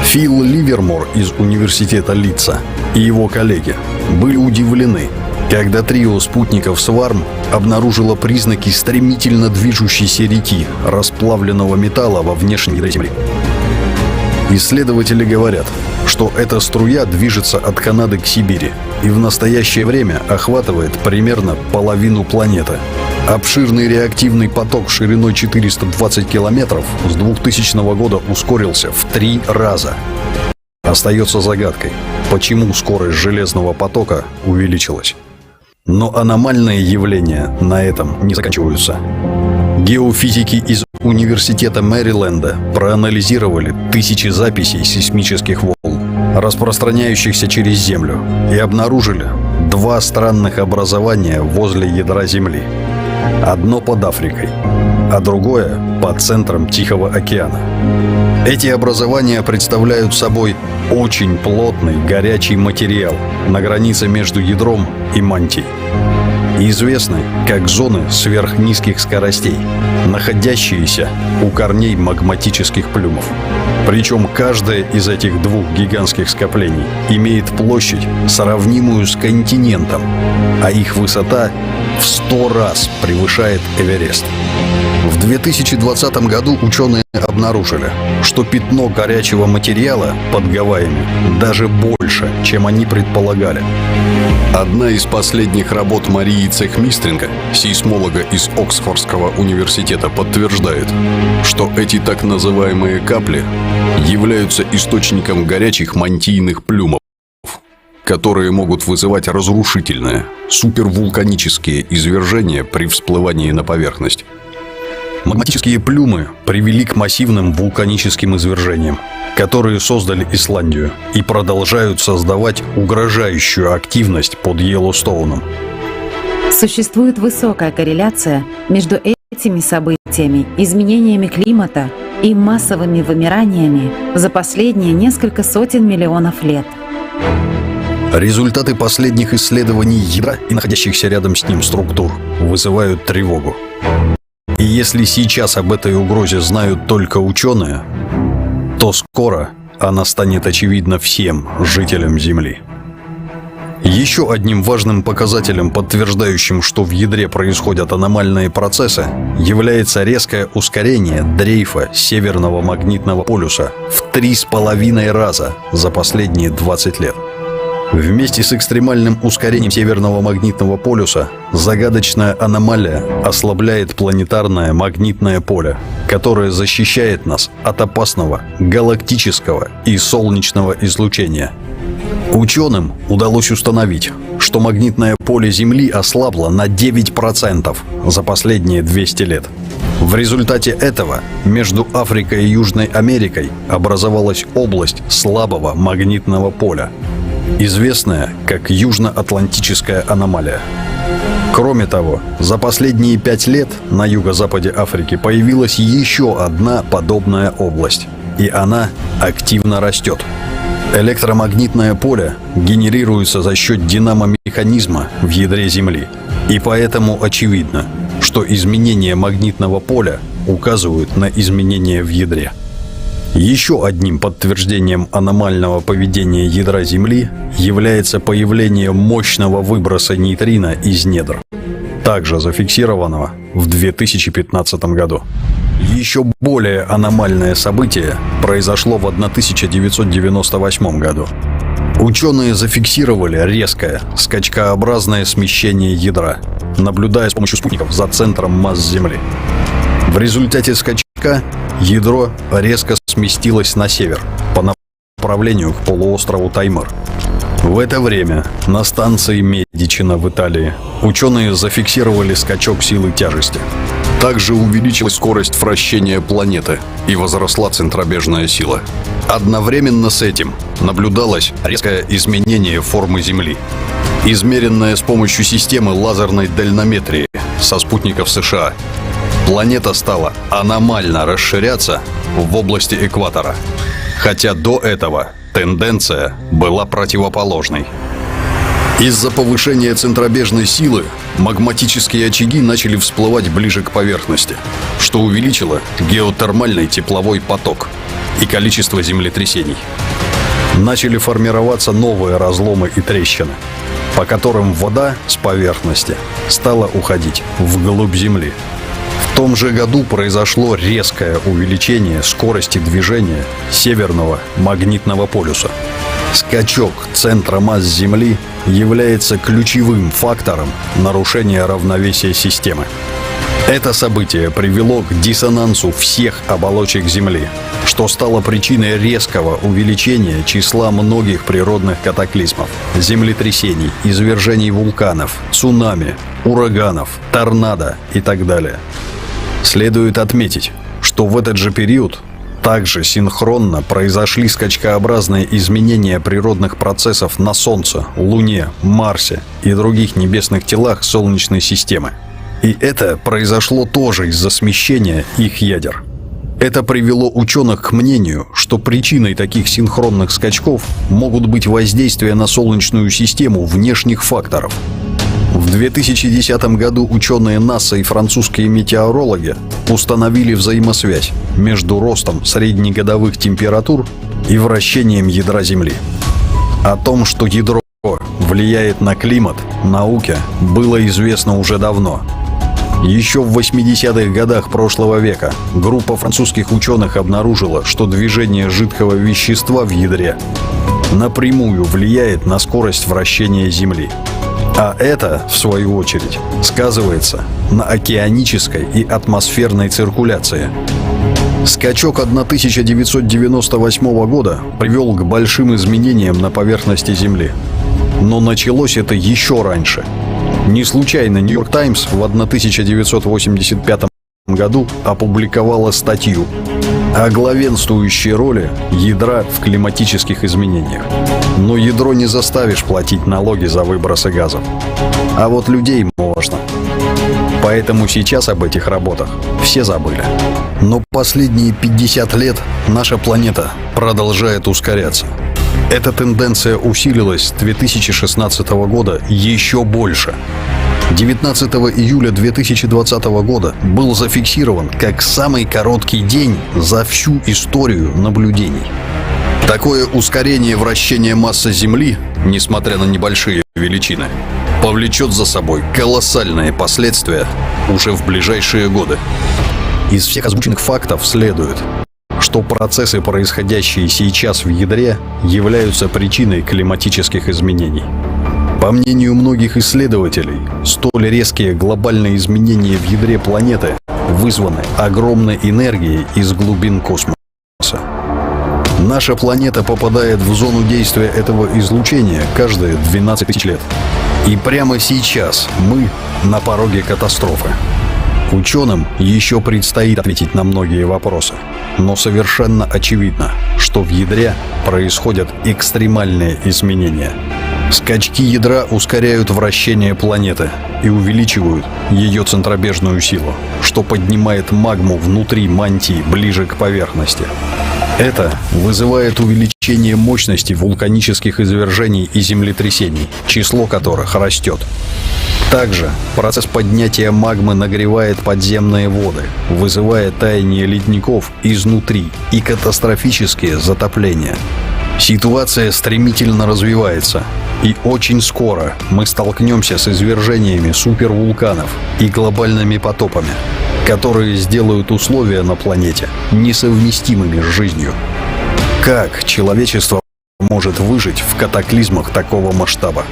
Фил Ливермор из университета Лидса и его коллеги были удивлены, когда трио спутников Сварм обнаружило признаки стремительно движущейся реки расплавленного металла во внешнем ядре Земли. Исследователи говорят, что эта струя движется от Канады к Сибири и в настоящее время охватывает примерно половину планеты. Обширный реактивный поток шириной 420 километров с 2000 года ускорился в 3 раза. Остается загадкой, почему скорость железного потока увеличилась. Но аномальные явления на этом не заканчиваются. Геофизики из Университета Мэриленда проанализировали тысячи записей сейсмических волн, распространяющихся через Землю, и обнаружили 2 странных образования возле ядра Земли. Одно под Африкой, а другое под центром Тихого океана. Эти образования представляют собой очень плотный горячий материал на границе между ядром и мантией. Известны как зоны сверхнизких скоростей, находящиеся у корней магматических плюмов. Причем каждое из этих 2 гигантских скоплений имеет площадь, сравнимую с континентом, а их высота в 100 раз превышает Эверест. В 2020 году ученые обнаружили, что пятно горячего материала под Гавайями даже больше, чем они предполагали. Одна из последних работ Марии Цехмистренко, сейсмолога из Оксфордского университета, подтверждает, что эти так называемые капли являются источником горячих мантийных плюмов, которые могут вызывать разрушительные, супервулканические извержения при всплывании на поверхность. Магматические плюмы привели к массивным вулканическим извержениям, которые создали Исландию и продолжают создавать угрожающую активность под Йеллоустоуном. Существует высокая корреляция между этими событиями, изменениями климата и массовыми вымираниями за последние несколько сотен миллионов лет. Результаты последних исследований ядра и находящихся рядом с ним структур вызывают тревогу. И если сейчас об этой угрозе знают только ученые, то скоро она станет очевидна всем жителям Земли. Еще одним важным показателем, подтверждающим, что в ядре происходят аномальные процессы, является резкое ускорение дрейфа Северного магнитного полюса в 3,5 раза за последние 20 лет. Вместе с экстремальным ускорением Северного магнитного полюса загадочная аномалия ослабляет планетарное магнитное поле, которое защищает нас от опасного галактического и солнечного излучения. Ученым удалось установить, что магнитное поле Земли ослабло на 9% за последние 200 лет. В результате этого между Африкой и Южной Америкой образовалась область слабого магнитного поля, известная как Южно-Атлантическая аномалия. Кроме того, за последние 5 лет на юго-западе Африки появилась еще одна подобная область, и она активно растет. Электромагнитное поле генерируется за счет динамомеханизма в ядре Земли, и поэтому очевидно, что изменения магнитного поля указывают на изменения в ядре. Еще одним подтверждением аномального поведения ядра Земли является появление мощного выброса нейтрино из недр, также зафиксированного в 2015 году. Еще более аномальное событие произошло в 1998 году. Ученые зафиксировали резкое, скачкообразное смещение ядра, наблюдая с помощью спутников за центром масс Земли. В результате скачка ядро резко сместилось на север, по направлению к полуострову Таймыр. В это время на станции Медичина в Италии ученые зафиксировали скачок силы тяжести. Также увеличилась скорость вращения планеты и возросла центробежная сила. Одновременно с этим наблюдалось резкое изменение формы Земли, измеренное с помощью системы лазерной дальнометрии со спутников США. Планета стала аномально расширяться в области экватора, хотя до этого тенденция была противоположной. Из-за повышения центробежной силы магматические очаги начали всплывать ближе к поверхности, что увеличило геотермальный тепловой поток и количество землетрясений. Начали формироваться новые разломы и трещины, по которым вода с поверхности стала уходить вглубь Земли. В том же году произошло резкое увеличение скорости движения Северного магнитного полюса. Скачок центра масс Земли является ключевым фактором нарушения равновесия системы. Это событие привело к диссонансу всех оболочек Земли, что стало причиной резкого увеличения числа многих природных катаклизмов, землетрясений, извержений вулканов, цунами, ураганов, торнадо и так далее. Следует отметить, что в этот же период также синхронно произошли скачкообразные изменения природных процессов на Солнце, Луне, Марсе и других небесных телах Солнечной системы. И это произошло тоже из-за смещения их ядер. Это привело ученых к мнению, что причиной таких синхронных скачков могут быть воздействия на Солнечную систему внешних факторов. В 2010 году ученые НАСА и французские метеорологи установили взаимосвязь между ростом среднегодовых температур и вращением ядра Земли. О том, что ядро влияет на климат, науке было известно уже давно. Еще в 80-х годах прошлого века группа французских ученых обнаружила, что движение жидкого вещества в ядре напрямую влияет на скорость вращения Земли. А это, в свою очередь, сказывается на океанической и атмосферной циркуляции. Скачок 1998 года привел к большим изменениям на поверхности Земли. Но началось это еще раньше. Не случайно «Нью-Йорк Таймс» в 1985 году опубликовала статью о главенствующей роли ядра в климатических изменениях. Но ядро не заставишь платить налоги за выбросы газов. А вот людей можно. Поэтому сейчас об этих работах все забыли. Но последние 50 лет наша планета продолжает ускоряться. Эта тенденция усилилась с 2016 года еще больше. 19 июля 2020 года был зафиксирован как самый короткий день за всю историю наблюдений. Такое ускорение вращения массы Земли, несмотря на небольшие величины, повлечет за собой колоссальные последствия уже в ближайшие годы. Из всех озвученных фактов следует, что процессы, происходящие сейчас в ядре, являются причиной климатических изменений. По мнению многих исследователей, столь резкие глобальные изменения в ядре планеты вызваны огромной энергией из глубин космоса. Наша планета попадает в зону действия этого излучения каждые 12 тысяч лет. И прямо сейчас мы на пороге катастрофы. Ученым еще предстоит ответить на многие вопросы, но совершенно очевидно, что в ядре происходят экстремальные изменения. Скачки ядра ускоряют вращение планеты и увеличивают ее центробежную силу, что поднимает магму внутри мантии ближе к поверхности. Это вызывает увеличение мощности вулканических извержений и землетрясений, число которых растет. Также процесс поднятия магмы нагревает подземные воды, вызывая таяние ледников изнутри и катастрофические затопления. Ситуация стремительно развивается, и очень скоро мы столкнемся с извержениями супервулканов и глобальными потопами, которые сделают условия на планете несовместимыми с жизнью. Как человечество может выжить в катаклизмах такого масштаба.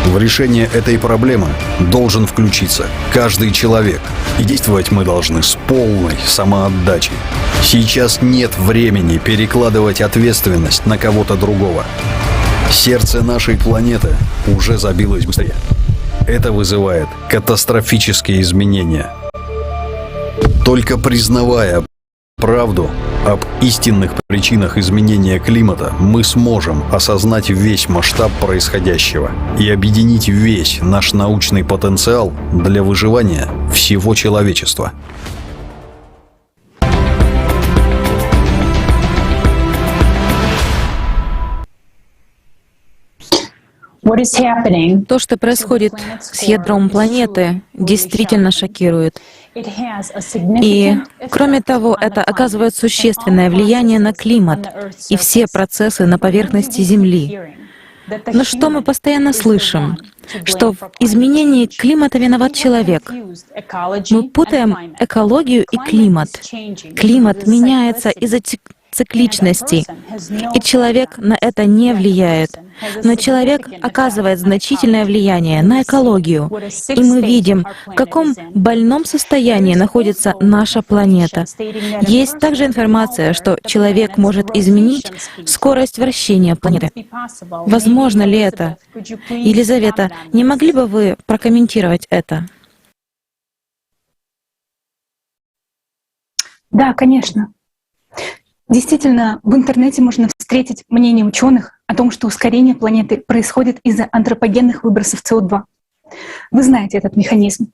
В решение этой проблемы должен включиться каждый человек. И действовать мы должны с полной самоотдачей. Сейчас нет времени перекладывать ответственность на кого-то другого. Сердце нашей планеты уже забилось быстрее. Это вызывает катастрофические изменения. Только признавая правду об истинных причинах изменения климата, мы сможем осознать весь масштаб происходящего и объединить весь наш научный потенциал для выживания всего человечества. То, что происходит с ядром планеты, действительно шокирует. И, кроме того, это оказывает существенное влияние на климат и все процессы на поверхности Земли. Но что мы постоянно слышим? Что в изменении климата виноват человек. Мы путаем экологию и климат. Климат меняется из-за цикличности, и человек на это не влияет. Но человек оказывает значительное влияние на экологию, и мы видим, в каком больном состоянии находится наша планета. Есть также информация, что человек может изменить скорость вращения планеты. Возможно ли это? Елизавета, не могли бы вы прокомментировать это? Да, конечно. Действительно, в интернете можно встретить мнение ученых о том, что ускорение планеты происходит из-за антропогенных выбросов СО2. Вы знаете этот механизм.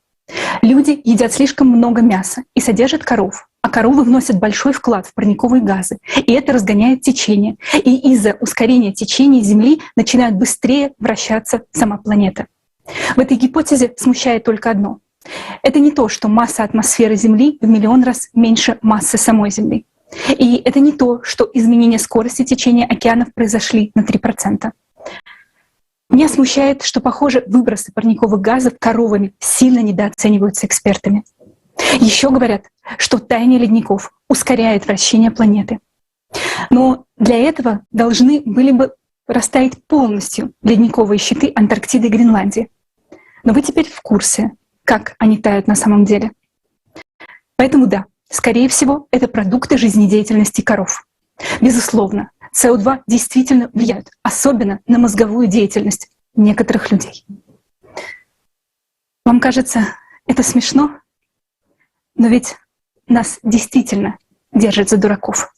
Люди едят слишком много мяса и содержат коров, а коровы вносят большой вклад в парниковые газы, и это разгоняет течение. И из-за ускорения течения Земли начинает быстрее вращаться сама планета. В этой гипотезе смущает только одно. Это не то, что масса атмосферы Земли в миллион раз меньше массы самой Земли. И это не то, что изменения скорости течения океанов произошли на 3%. Меня смущает, что, похоже, выбросы парниковых газов коровами сильно недооцениваются экспертами. Еще говорят, что таяние ледников ускоряет вращение планеты. Но для этого должны были бы растаять полностью ледниковые щиты Антарктиды и Гренландии. Но вы теперь в курсе, как они тают на самом деле. Поэтому да, скорее всего, это продукты жизнедеятельности коров. Безусловно, СО2 действительно влияют, особенно на мозговую деятельность некоторых людей. Вам кажется, это смешно? Но ведь нас действительно держат за дураков.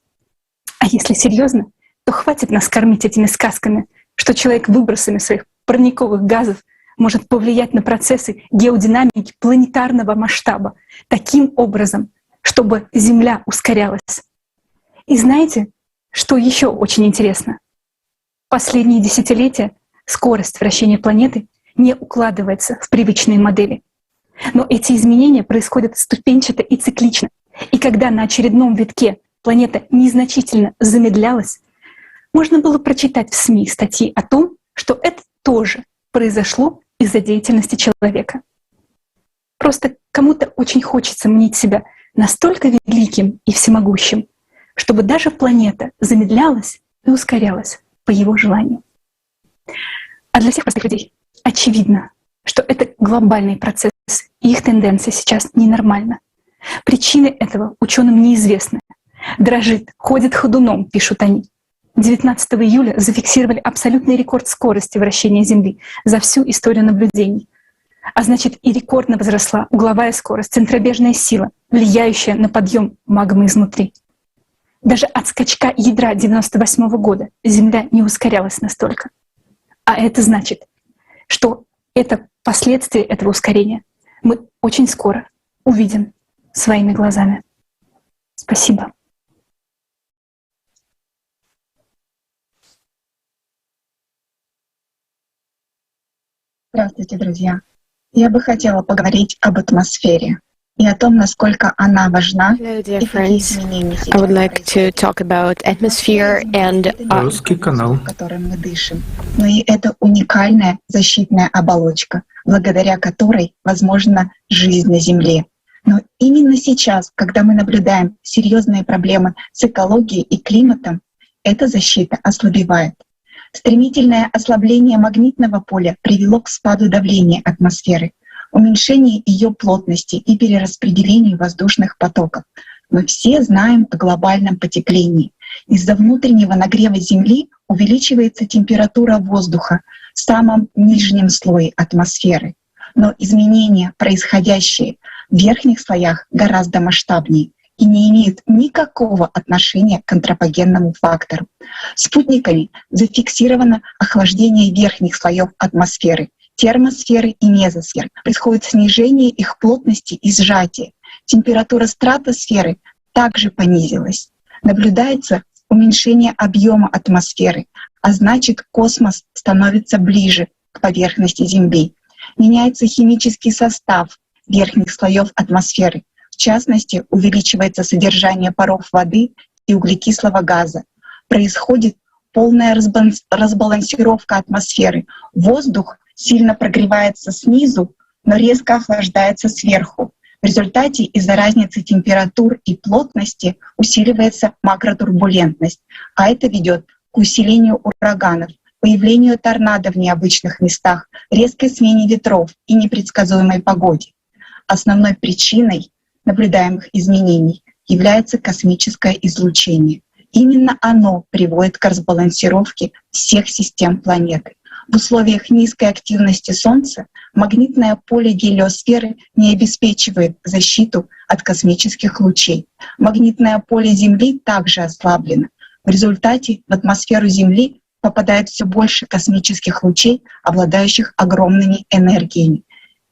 А если серьезно, то хватит нас кормить этими сказками, что человек выбросами своих парниковых газов может повлиять на процессы геодинамики планетарного масштаба таким образом, чтобы Земля ускорялась. И знаете, что еще очень интересно? В последние десятилетия скорость вращения планеты не укладывается в привычные модели. Но эти изменения происходят ступенчато и циклично. И когда на очередном витке планета незначительно замедлялась, можно было прочитать в СМИ статьи о том, что это тоже произошло из-за деятельности человека. Просто кому-то очень хочется мнить себя настолько великим и всемогущим, чтобы даже планета замедлялась и ускорялась по его желанию. А для всех простых людей очевидно, что это глобальный процесс, и их тенденция сейчас ненормальна. Причины этого ученым неизвестны. Дрожит, ходит ходуном, пишут они. 19 июля зафиксировали абсолютный рекорд скорости вращения Земли за всю историю наблюдений. А значит, и рекордно возросла угловая скорость, центробежная сила, влияющая на подъем магмы изнутри. Даже от скачка ядра 98 года Земля не ускорялась настолько. А это значит, что это последствия этого ускорения мы очень скоро увидим своими глазами. Спасибо. Здравствуйте, друзья. Я бы хотела поговорить об атмосфере и о том, насколько она важна. Hello, dear friends. I would like to talk about atmosphere and Русский канал. Которым мы дышим. Но и это уникальная защитная оболочка, благодаря которой возможна жизнь на Земле. Но именно сейчас, когда мы наблюдаем серьезные проблемы с экологией и климатом, эта защита ослабевает. Стремительное ослабление магнитного поля привело к спаду давления атмосферы, уменьшению ее плотности и перераспределению воздушных потоков. Мы все знаем о глобальном потеплении. Из-за внутреннего нагрева Земли увеличивается температура воздуха в самом нижнем слое атмосферы. Но изменения, происходящие в верхних слоях, гораздо масштабнее и не имеют никакого отношения к антропогенному фактору. Спутниками зафиксировано охлаждение верхних слоев атмосферы, термосферы и мезосферы. Происходит снижение их плотности и сжатия. Температура стратосферы также понизилась. Наблюдается уменьшение объема атмосферы, а значит, космос становится ближе к поверхности Земли. Меняется химический состав верхних слоев атмосферы. В частности, увеличивается содержание паров воды и углекислого газа. Происходит полная разбалансировка атмосферы. Воздух сильно прогревается снизу, но резко охлаждается сверху. В результате из-за разницы температур и плотности усиливается макротурбулентность, а это ведет к усилению ураганов, появлению торнадо в необычных местах, резкой смене ветров и непредсказуемой погоде. Основной причиной наблюдаемых изменений является космическое излучение. Именно оно приводит к разбалансировке всех систем планеты. В условиях низкой активности Солнца магнитное поле гелиосферы не обеспечивает защиту от космических лучей. Магнитное поле Земли также ослаблено. В результате в атмосферу Земли попадает все больше космических лучей, обладающих огромными энергиями.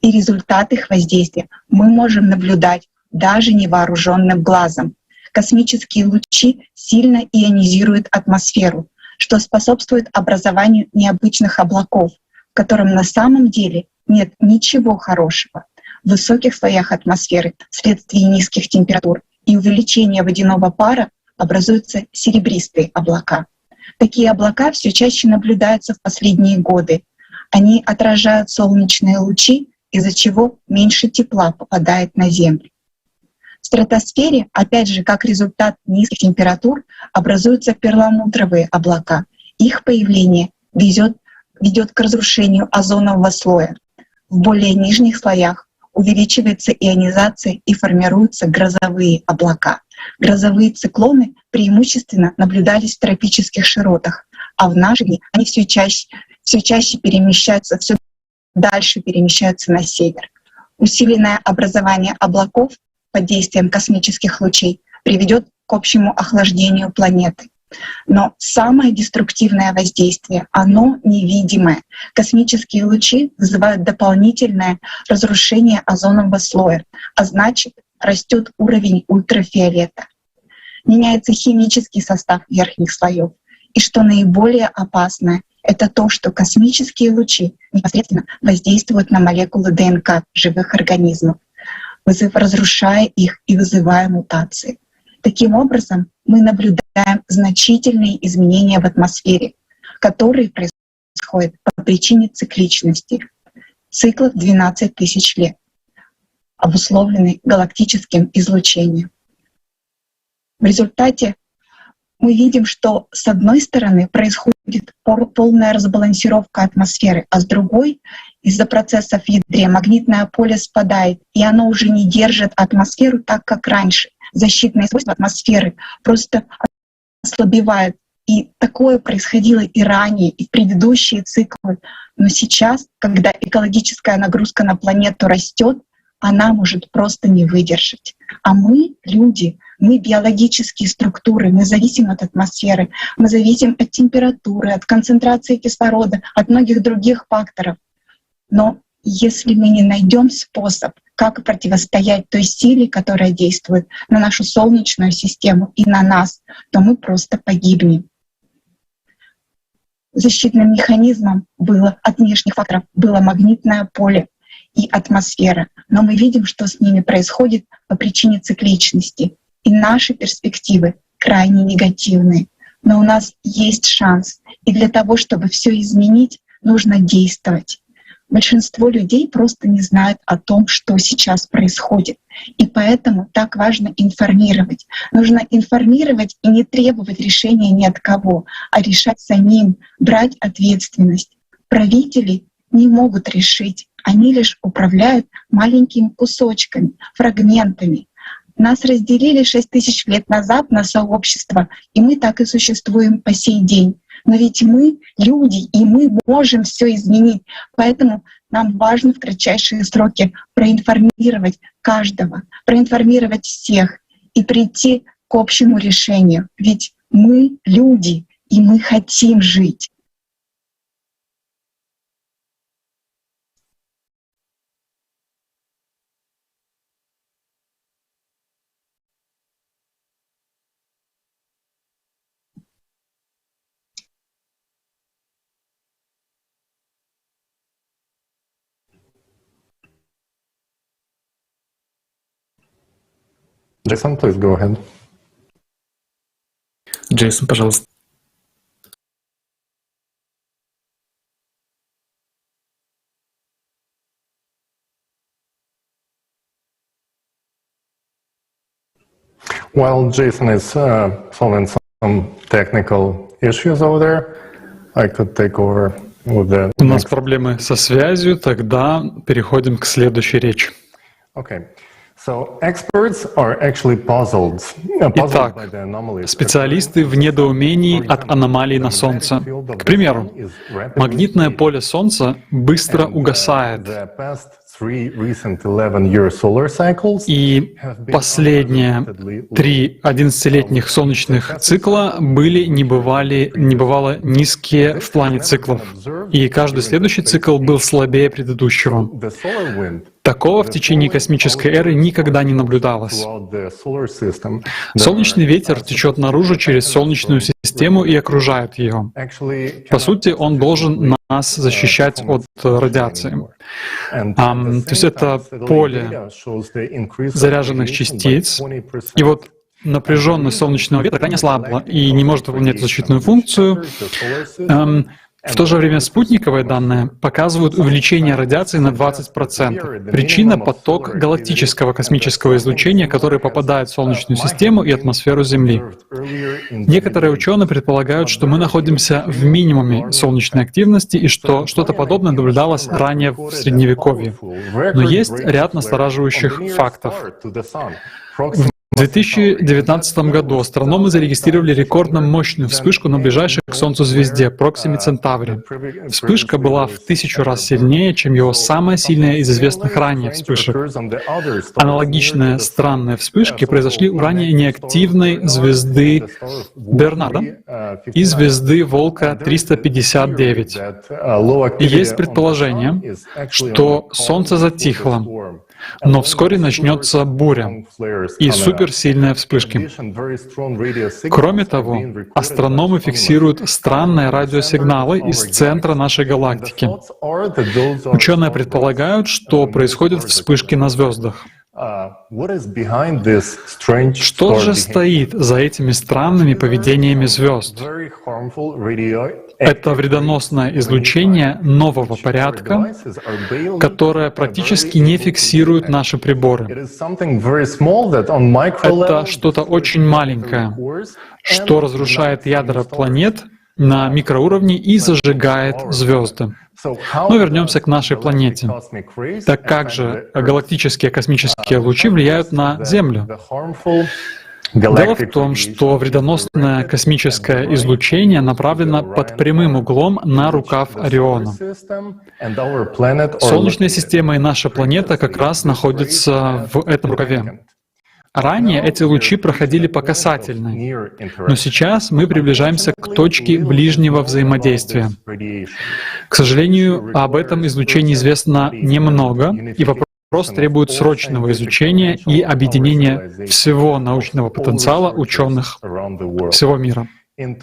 И результат их воздействия мы можем наблюдать даже невооруженным глазом. Космические лучи сильно ионизируют атмосферу, что способствует образованию необычных облаков, в котором на самом деле нет ничего хорошего. В высоких слоях атмосферы вследствие низких температур и увеличения водяного пара образуются серебристые облака. Такие облака все чаще наблюдаются в последние годы. Они отражают солнечные лучи, из-за чего меньше тепла попадает на Землю. В стратосфере, опять же, как результат низких температур, образуются перламутровые облака. Их появление ведет к разрушению озонового слоя. В более нижних слоях увеличивается ионизация и формируются грозовые облака. Грозовые циклоны преимущественно наблюдались в тропических широтах, а в наши дни они все чаще перемещаются, все дальше перемещаются на север. Усиленное образование облаков под действием космических лучей приведет к общему охлаждению планеты. Но самое деструктивное воздействие, оно невидимое. Космические лучи вызывают дополнительное разрушение озонового слоя, а значит, растет уровень ультрафиолета. Меняется химический состав верхних слоев. И что наиболее опасное, это то, что космические лучи непосредственно воздействуют на молекулы ДНК живых организмов, разрушая их и вызывая мутации. Таким образом, мы наблюдаем значительные изменения в атмосфере, которые происходят по причине цикличности. Циклов 12 тысяч лет, обусловленный галактическим излучением. В результате мы видим, что с одной стороны происходит полная разбалансировка атмосферы, а с другой из-за процессов в ядре магнитное поле спадает, и оно уже не держит атмосферу так, как раньше. Защитные свойства атмосферы просто ослабевают. И такое происходило и ранее, и в предыдущие циклы. Но сейчас, когда экологическая нагрузка на планету растет, она может просто не выдержать. А мы, люди, мы биологические структуры, мы зависим от атмосферы, мы зависим от температуры, от концентрации кислорода, от многих других факторов. Но если мы не найдем способ, как противостоять той силе, которая действует на нашу Солнечную систему и на нас, то мы просто погибнем. Защитным механизмом было от внешних факторов было магнитное поле и атмосфера. Но мы видим, что с ними происходит по причине цикличности. И наши перспективы крайне негативные. Но у нас есть шанс. И для того, чтобы все изменить, нужно действовать. Большинство людей просто не знают о том, что сейчас происходит. И поэтому так важно информировать. Нужно информировать и не требовать решения ни от кого, а решать самим, брать ответственность. Правители не могут решить, они лишь управляют маленькими кусочками, фрагментами. Нас разделили 6000 лет назад на сообщества, и мы так и существуем по сей день. Но ведь мы люди, и мы можем все изменить. Поэтому нам важно в кратчайшие сроки проинформировать каждого, проинформировать всех и прийти к общему решению. Ведь мы люди, и мы хотим жить. Джейсон, please go ahead. Джейсон, пожалуйста. While Jason is solving some technical issues over there, I could take over with the У нас проблемы со связью, тогда переходим к следующей речи. Okay. So experts are actually puzzled Итак, by the anomalies. специалисты в недоумении от аномалий на Солнце. К примеру, магнитное поле Солнца быстро угасает, и последние 3 11-летних солнечных цикла были небывало низкие в плане циклов, и каждый следующий цикл был слабее предыдущего. Такого в течение космической эры никогда не наблюдалось. Солнечный ветер течет наружу через Солнечную систему и окружает ее. По сути, он должен нас защищать от радиации. То есть это поле заряженных частиц. И вот напряженность солнечного ветра крайне слабла и не может выполнять защитную функцию. В то же время спутниковые данные показывают увеличение радиации на 20%. Причина — поток галактического космического излучения, которое попадает в Солнечную систему и атмосферу Земли. Некоторые ученые предполагают, что мы находимся в минимуме солнечной активности и что что-то подобное наблюдалось ранее в Средневековье. Но есть ряд настораживающих фактов. В 2019 году астрономы зарегистрировали рекордно мощную вспышку на ближайшей к Солнцу звезде Проксиме Центаври. Вспышка была в 1000 раз сильнее, чем его самая сильная из известных ранее вспышек. Аналогичные странные вспышки произошли у ранее неактивной звезды Бернарда и звезды Волка 359. И есть предположение, что Солнце затихло, но вскоре начнется буря и суперсильные вспышки. Кроме того, астрономы фиксируют странные радиосигналы из центра нашей галактики. Ученые предполагают, что происходят вспышки на звездах. Что же стоит за этими странными поведениями звезд? Это вредоносное излучение нового порядка, которое практически не фиксирует наши приборы. Это что-то очень маленькое, что разрушает ядра планет на микроуровне и зажигает звезды. Но вернемся к нашей планете. Так как же галактические космические лучи влияют на Землю? Дело в том, что вредоносное космическое излучение направлено под прямым углом на рукав Ориона. Солнечная система и наша планета как раз находятся в этом рукаве. Ранее эти лучи проходили по касательной, но сейчас мы приближаемся к точке ближнего взаимодействия. К сожалению, об этом излучении известно немного, и вопрос требует срочного изучения и объединения всего научного потенциала ученых всего мира. В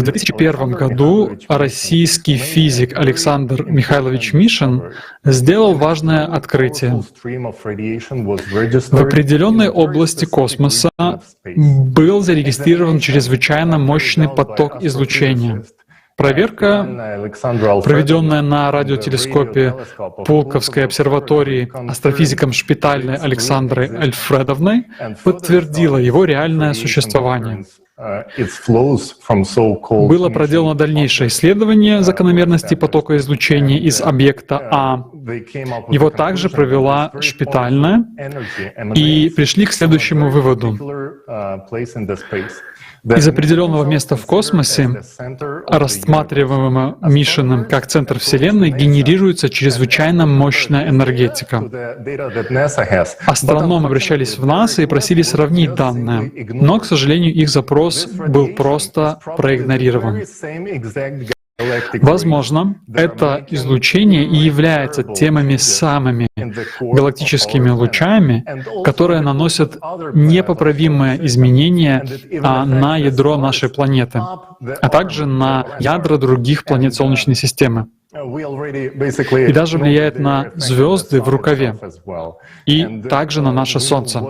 2001 году российский физик Александр Михайлович Мишин сделал важное открытие. В определенной области космоса был зарегистрирован чрезвычайно мощный поток излучения. Проверка, проведенная на радиотелескопе Пулковской обсерватории астрофизиком Шпитальной Александрой Альфредовной, подтвердила его реальное существование. Было проделано дальнейшее исследование закономерности потока излучения из объекта А. Его также провела Шпитальная, и пришли к следующему выводу. Из определенного места в космосе, рассматриваемого Мишиным как центр Вселенной, генерируется чрезвычайно мощная энергетика. Астрономы обращались в НАСА и просили сравнить данные, но, к сожалению, их запрос был просто проигнорирован. Возможно, это излучение и является теми самыми галактическими лучами, которые наносят непоправимые изменения на ядро нашей планеты, а также на ядра других планет Солнечной системы. И даже влияет на звезды в рукаве, и также на наше Солнце.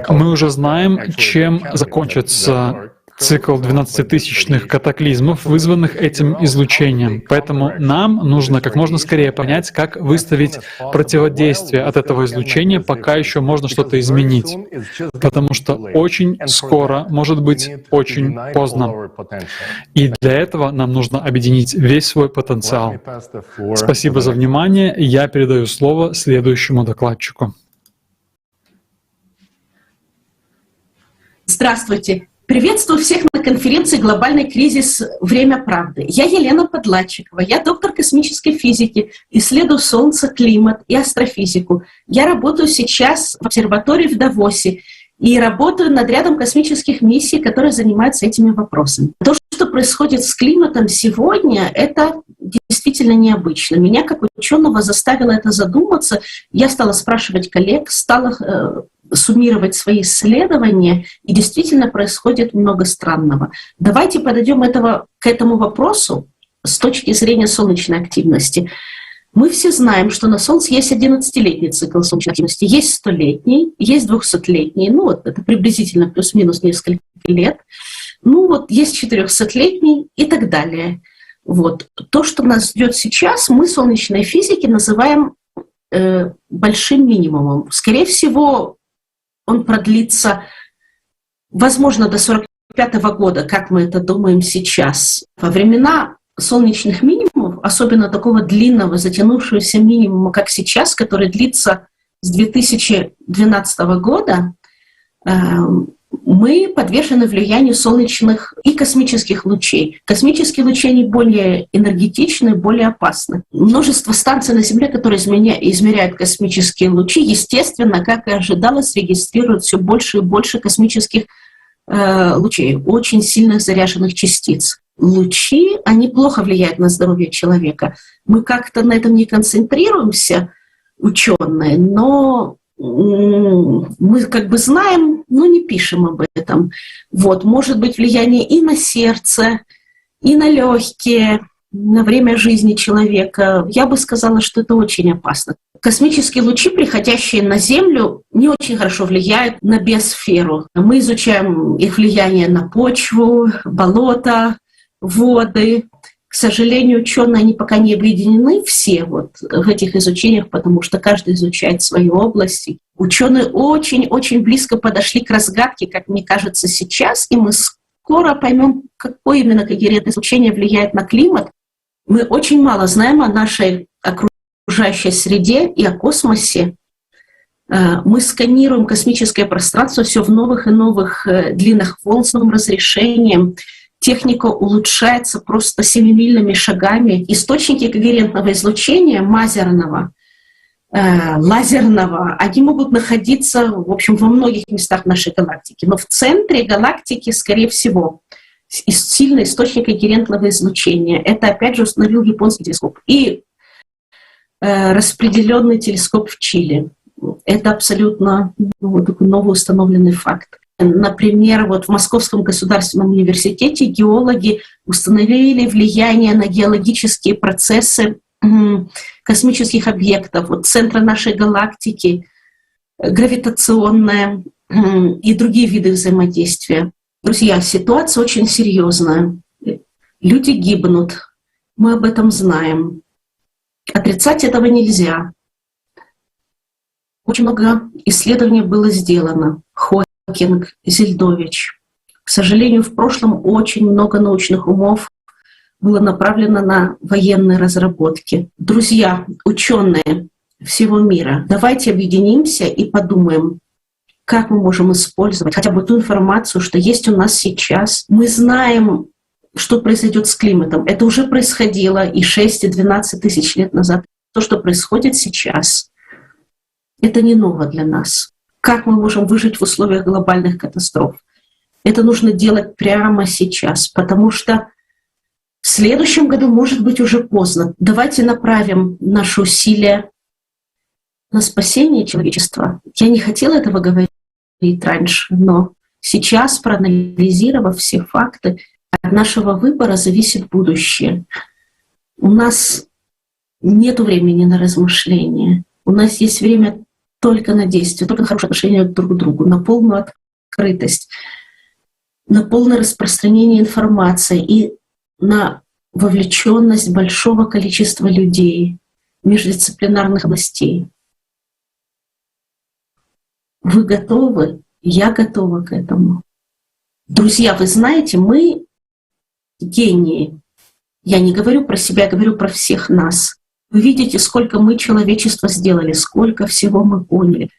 Мы уже знаем, чем закончится цикл 12-тысячных катаклизмов, вызванных этим излучением. Поэтому нам нужно как можно скорее понять, как выставить противодействие от этого излучения, пока еще можно что-то изменить. Потому что очень скоро, может быть, очень поздно. И для этого нам нужно объединить весь свой потенциал. Спасибо за внимание. Я передаю слово следующему докладчику. Здравствуйте. Приветствую всех на конференции «Глобальный кризис. Время правды». Я Елена Подлатчикова, я доктор космической физики, исследую Солнце, климат и астрофизику. Я работаю сейчас в обсерватории в Давосе и работаю над рядом космических миссий, которые занимаются этими вопросами. То, что происходит с климатом сегодня, это действительно необычно. Меня как ученого заставило это задуматься. Я стала спрашивать коллег, стала суммировать свои исследования, и действительно происходит много странного. Давайте подойдем к этому вопросу с точки зрения солнечной активности. Мы все знаем, что на Солнце есть 11-летний цикл солнечной активности, есть 100-летний, есть 200-летний, это приблизительно плюс-минус несколько лет, есть 400-летний и так далее. То, что нас ждет сейчас, мы, солнечные физики, называем большим минимумом. Скорее всего, он продлится, возможно, до 1945 года, как мы это думаем сейчас. Во времена солнечных минимумов, особенно такого длинного, затянувшегося минимума, как сейчас, который длится с 2012 года, мы подвержены влиянию солнечных и космических лучей. Космические лучи, они более энергетичны, более опасны. Множество станций на Земле, которые измеряют космические лучи, естественно, как и ожидалось, регистрируют все больше и больше космических лучей, очень сильных заряженных частиц. Лучи, они плохо влияют на здоровье человека. Мы как-то на этом не концентрируемся, ученые, но мы знаем, но не пишем об этом. Может быть влияние и на сердце, и на легкие, на время жизни человека. Я бы сказала, что это очень опасно. Космические лучи, приходящие на Землю, не очень хорошо влияют на биосферу. Мы изучаем их влияние на почву, болота, воды. К сожалению, ученые, они пока не объединены все в этих изучениях, потому что каждый изучает свою область. Ученые очень-очень близко подошли к разгадке, как мне кажется, сейчас, и мы скоро поймем, какое именно когерентное излучение влияет на климат. Мы очень мало знаем о нашей окружающей среде и о космосе. Мы сканируем космическое пространство все в новых и новых длинных волн с новым разрешением. Техника улучшается просто семимильными шагами. Источники когерентного излучения мазерного, лазерного, они могут находиться, в общем, во многих местах нашей галактики. Но в центре галактики, скорее всего, сильный источник когерентного излучения. Это, опять же, установил японский телескоп. И распределенный телескоп в Чили. Это абсолютно новый установленный факт. Например, в Московском государственном университете геологи установили влияние на геологические процессы космических объектов, центра нашей галактики, гравитационное и другие виды взаимодействия. Друзья, ситуация очень серьезная. Люди гибнут. Мы об этом знаем. Отрицать этого нельзя. Очень много исследований было сделано. Хокинг, Зельдович. К сожалению, в прошлом очень много научных умов было направлено на военные разработки. Друзья, ученые всего мира, давайте объединимся и подумаем, как мы можем использовать хотя бы ту информацию, что есть у нас сейчас. Мы знаем, что произойдет с климатом. Это уже происходило и 6, и 12 тысяч лет назад. То, что происходит сейчас, это не ново для нас. Как мы можем выжить в условиях глобальных катастроф? Это нужно делать прямо сейчас, потому что в следующем году может быть уже поздно. Давайте направим наши усилия на спасение человечества. Я не хотела этого говорить раньше, но сейчас, проанализировав все факты, от нашего выбора зависит будущее. У нас нет времени на размышления. У нас есть время только на действие, только на хорошее отношение друг к другу, на полную открытость, на полное распространение информации и на вовлеченность большого количества людей, междисциплинарных областей. Вы готовы? Я готова к этому. Друзья, вы знаете, мы гении. Я не говорю про себя, я говорю про всех нас. Вы видите, сколько мы человечество сделали, сколько всего мы поняли.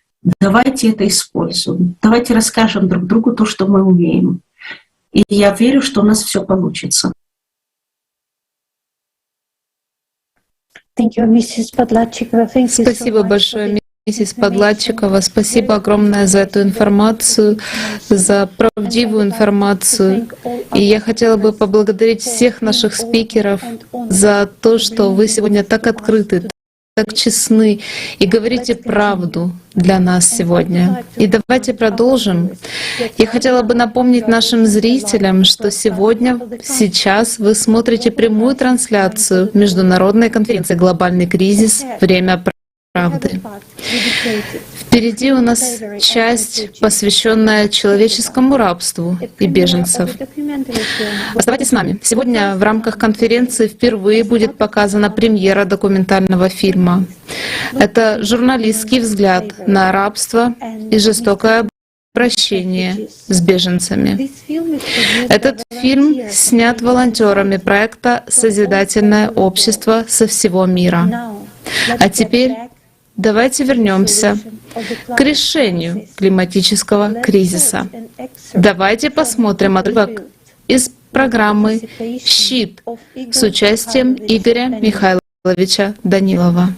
Давайте это используем. Давайте расскажем друг другу то, что мы умеем. И я верю, что у нас все получится. Спасибо большое, миссис Подлатчикова. Спасибо огромное за эту информацию, за правдивую информацию. И я хотела бы поблагодарить всех наших спикеров за то, что вы сегодня так открыты, так честны и говорите правду для нас сегодня. И давайте продолжим. Я хотела бы напомнить нашим зрителям, что сегодня, сейчас вы смотрите прямую трансляцию Международной конференции «Глобальный кризис. Время правды». Впереди у нас часть, посвященная человеческому рабству и беженцам. Оставайтесь с нами. Сегодня в рамках конференции впервые будет показана премьера документального фильма. Это журналистский взгляд на рабство и жестокое обращение с беженцами. Этот фильм снят волонтерами проекта «Созидательное общество» со всего мира. А теперь давайте вернемся к решению климатического кризиса. Давайте посмотрим отрывок из программы «Щит» с участием Игоря Михайловича Данилова.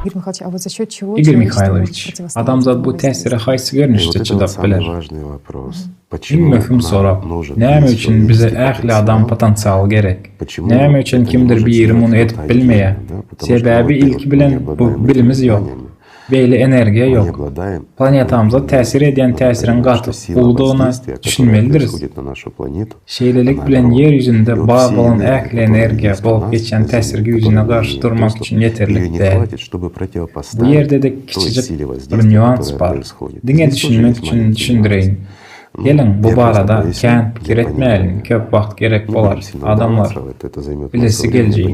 Игорь Михайлович, адамзат bu təsirə qaysı görünüşdə çidab bilər? Ən mühüm soru, nəmi üçün bizə əqli adam potensialı gerek? Nəmi üçün kimdir bir yerim onu edib bilməyə? Səbəbi ilki bilən bu bilimiz yox. Beyli energiya yox. Planetamıza təsir edən təsirin qatı olduğunu düşünmelidirіз. Şeylilik bilən yer yüzündə bağ olan əqli energiya olub geçən təsir gücünə qarşı durmaq üçün yeterlik deyil. Bu yerdə də kiçicik bir nüans var. Dinə düşünmək üçün düşündüreyim. Gelin bu barada kən fikir etməyəlin, köp vaxt gerek olar. Adamlar bilesi geleceği,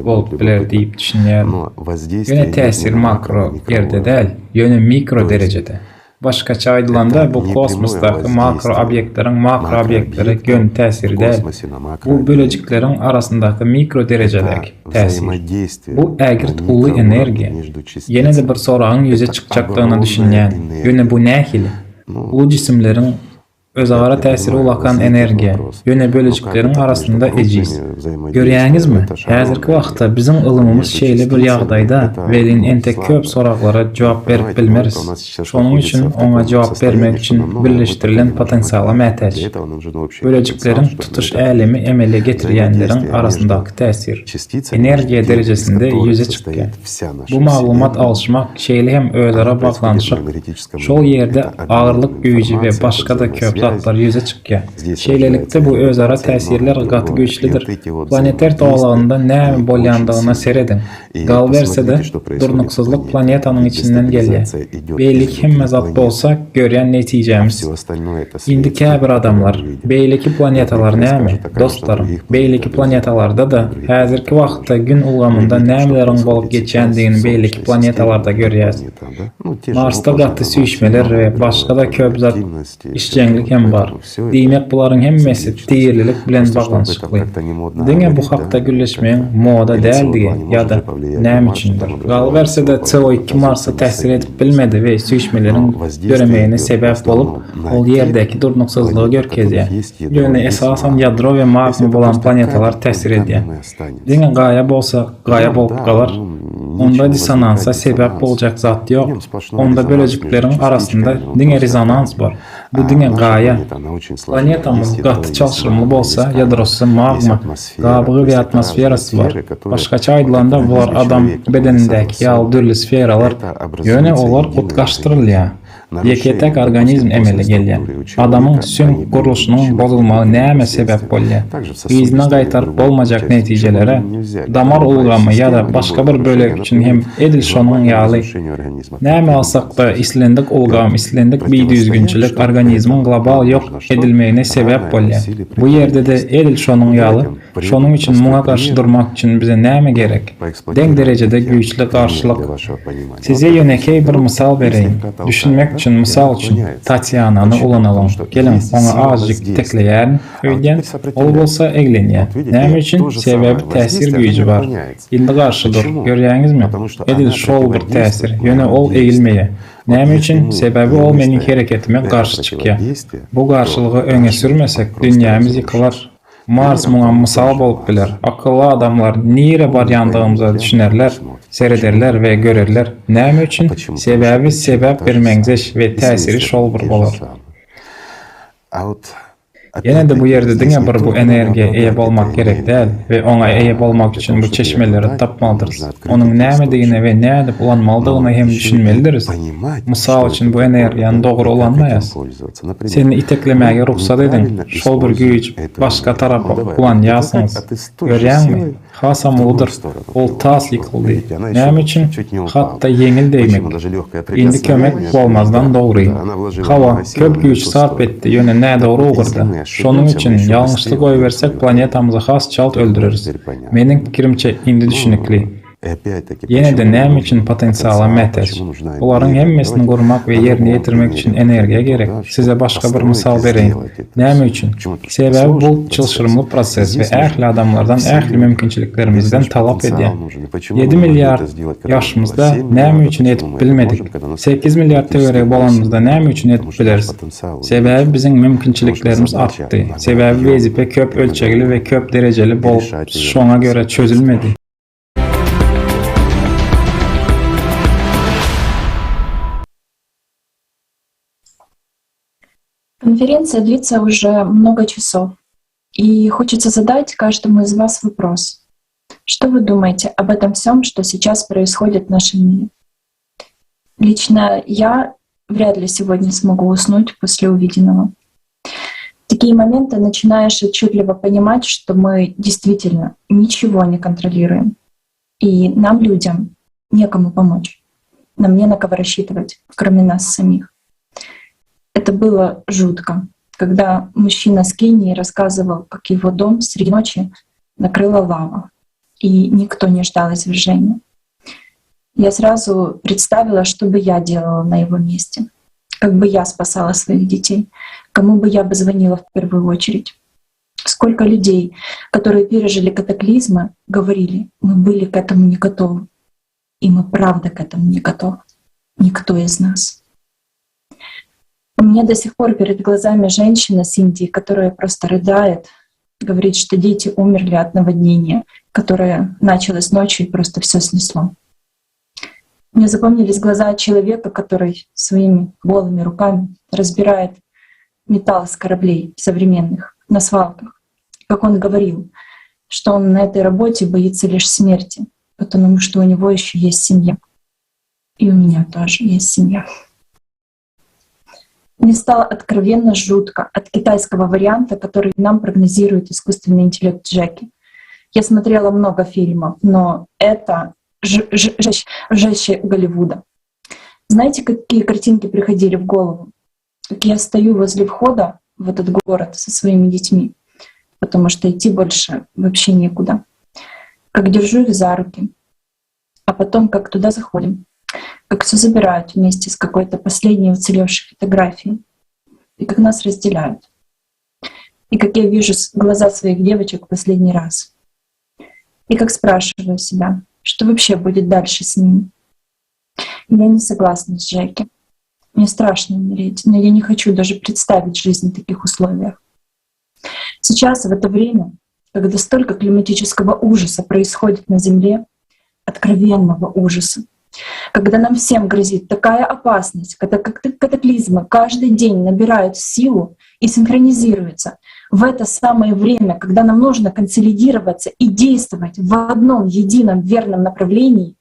olub bilər deyib düşünəyəlim. Yönə təsir makro yerdə deyil, yönə mikro derecede. Başqaça aydılanda bu kosmosdaki makro obyektlerin makro obyektlere yön təsiri deyil. Bu böləciklərin arasındaki mikro derecedeki təsir. Bu əgirt ulu energiya. Yenə də bir sorağın yüzə çıxacaqlığını düşünəyən, yönə bu nə xili? Bu cisimlerin özara təsiri olakan energiya, yönə böləciklərin arasında eciz. Görəyənizmi? Həzirki vaxtda bizim ılımımız şeyli bir yağdayda verin entek köp soraqlara cavab verib bilməriz. Onun üçün ona cavab vermək üçün birləşdirilən potensiala məhtac. Böləciklərin tutuş əlimi əmələ getirənlərin arasındakı təsir energiya derecesində yüzə çıxdı. Bu məlumat alışmaq şeyli həm özara bağlanışıq. Şol yerdə ağırlıq gücü və başqa da köp zatlar yüze çıkýar. Şeýlelikde bu özara täsirler gaty güýçlidir. Planeter togalygynda näme bolýandygyna seredin. Gal bersede durnuksuzluk planetanyň içinden gelýär. Beýlik hemme zat bolsa görýän netijemiz. Indi käbir adamlar beýleki planetalar näme? Dostlarym, beýleki planetalarda da häzirki wagtda gün ulgamynda nämeleriň bolup geçýändigini beýleki planetalarda görýäs. Marsda gaty süýşmeler we başga da köp zat işçilik hem bar. Diýmek bularyň hemmesi tiýirlilik bilen baglanşykly. Diňe bu hakda güleşmeýän moda däldi ýa-da näme üçindir? Gal bersede CO2 Mars'a täsir edip bilmedi we süýşmeleriň göremegine sebäp bolup ol ýerdäki durnuksuzlygy görkezýär. Ýöne esasan ýadro we magma bolan planetalar täsir edýär. Diňe gaýa bolsa gaýa bolup galar. Onda disonansa sebäp boljak zat ýok. Onda bölejiklerin arasında diňe rezonans bar. Bu diňe gaýa. Planetamyz gaty çalşyrymly bolsa, ýadrosy magma, gabygy we atmosferasy bar. Başgaça aýdylanda bular adam bedenindäki ýaly dürli sferalar, ýöne olar gutgaşdyrylýar. Ýeketek organizm emele gelýär. Adamyň süň gurulşynyň bozulmagy näme sebäp bolýar? Izine gaýtaryp bolmajak netijelere, damar ulgamy ýa-da başga bir bölek üçin hem edil şonuň ýaly. Näme alsak da islendik ulgam, islendik biýdüzgünçilik organizmiň global ýok edilmegine sebäp bolýar. Bu ýerde de edil şonuň ýaly. Şonuň üçin muňa garşy durmak üçin bize näme gerek? Deň derejede güýçli garşylyk. Size ýönekey bir mysal bereýin. Düşünmek üçün mysal üçün Tatyanany ulanalım. Gelin ona azjyk tekleýän öýdän, ol bolsa eglenýär. Näme üçin? Sebebi täsir güýji bar. Indi garşydyr. Görýäňizmi? Edil şol bir täsir. Ýöne ol egilmeýär. Näme üçin? Sebebi ol meniň hereketime garşy çykýar. Bu garşylygy öňe sürmesek dünýämiz ýykylar. Mars muňa mysal bolup biler. Akylly adamlar nire barýandygymyzy düşünerler, serederler we görerler. Näme üçin? Sebebi sebäp bermeňiz we täsiri şol bir bolar. Ýene de bu ýerde diňe bir bu energiýa eýe bolmak gerek däl we oňa eýe bolmak üçin bu çeşmeleri tapmalydyrs. Onuň nämedigine we näde ulanmalydygyny hem düşünmelidiriz. Mysal üçin bu energiýany dogry ulanmaýas. Seni iteklemäge ruhsat edin. Şol bir güýç başga tarapy ulanýasyňyz. Görýäňmi? Hasamlydyr. Ol tas ýykyldy. Näme üçin? Hatda ýeňil değmek. Indi kömek bolmazdan dogry. Hawa köp güýç sarp etdi. Ýöne näde dogry ugurdy. Şonuň üçin ýalňyşlyk oý bersek planetamyzy has çalt öldüreriz. Meniň pikirimçe indi düşünikli. Ýene de näme üçin potensiala mätäç? Olaryň hemmesini gurmak we ýerine ýetirmek üçin energiýa gerek. Size başga bir mysal bereýin. Näme üçin? Sebebi bu çylşyrymly proses we ähli adamlardan ähli mümkinçiliklerimizden talap edýär. 7 milliard ýaşymyzda näme üçin etip bilmedik? 8 milliard töwerek bolanymyzda näme üçin etip bileriz? Sebebi biziň mümkinçiliklerimiz artdy. Sebebi wezipe köp ölçegli we köp derejeli bolup şoňa göre çözülmedi. Конференция длится уже много часов, и хочется задать каждому из вас вопрос. Что вы думаете об этом всем, что сейчас происходит в нашем мире? Лично я вряд ли сегодня смогу уснуть после увиденного. В такие моменты начинаешь отчетливо понимать, что мы действительно ничего не контролируем. И нам, людям, некому помочь. Нам не на кого рассчитывать, кроме нас самих. Это было жутко, когда мужчина с Кении рассказывал, как его дом среди ночи накрыла лава, и никто не ждал извержения. Я сразу представила, что бы я делала на его месте, как бы я спасала своих детей, кому бы я бы звонила в первую очередь. Сколько людей, которые пережили катаклизмы, говорили, мы были к этому не готовы. И мы правда к этому не готовы. Никто из нас. У меня до сих пор перед глазами женщина с Индии, которая просто рыдает, говорит, что дети умерли от наводнения, которое началось ночью и просто все снесло. Мне запомнились глаза человека, который своими голыми руками разбирает металл с кораблей современных на свалках. Как он говорил, что он на этой работе боится лишь смерти, потому что у него еще есть семья. И у меня тоже есть семья. Мне стало откровенно жутко от китайского варианта, который нам прогнозирует искусственный интеллект Джеки. Я смотрела много фильмов, но это жеще Голливуда. Знаете, какие картинки приходили в голову? Как я стою возле входа в этот город со своими детьми, потому что идти больше вообще некуда. Как держу их за руки, а потом как туда заходим, как все забирают вместе с какой-то последней уцелевшей фотографией, и как нас разделяют. И как я вижу глаза своих девочек в последний раз. И как спрашиваю себя, что вообще будет дальше с ними. Я не согласна с Джеки. Мне страшно умереть, но я не хочу даже представить жизнь в таких условиях. Сейчас, в это время, когда столько климатического ужаса происходит на Земле, откровенного ужаса, когда нам всем грозит такая опасность, когда катаклизмы каждый день набирают силу и синхронизируются, в это самое время, когда нам нужно консолидироваться и действовать в одном едином верном направлении,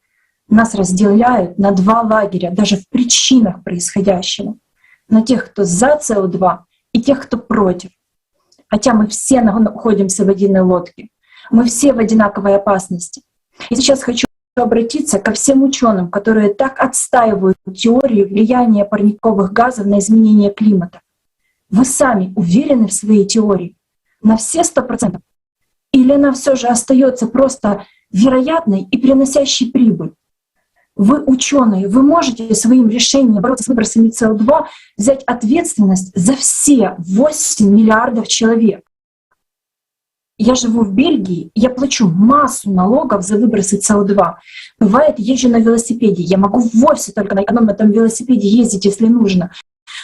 нас разделяют на два лагеря, даже в причинах происходящего. На тех, кто за СО2, и тех, кто против. Хотя мы все находимся в единой лодке. Мы все в одинаковой опасности. И сейчас хочу обратиться ко всем ученым, которые так отстаивают теорию влияния парниковых газов на изменение климата. Вы сами уверены в своей теории? На все 100%? Или она все же остается просто вероятной и приносящей прибыль? Вы ученые, вы можете своим решением бороться с выбросами СО2 взять ответственность за все 8 миллиардов человек. Я живу в Бельгии, я плачу массу налогов за выбросы СО2. Бывает, езжу на велосипеде. Я могу вовсе только на одном этом велосипеде ездить, если нужно.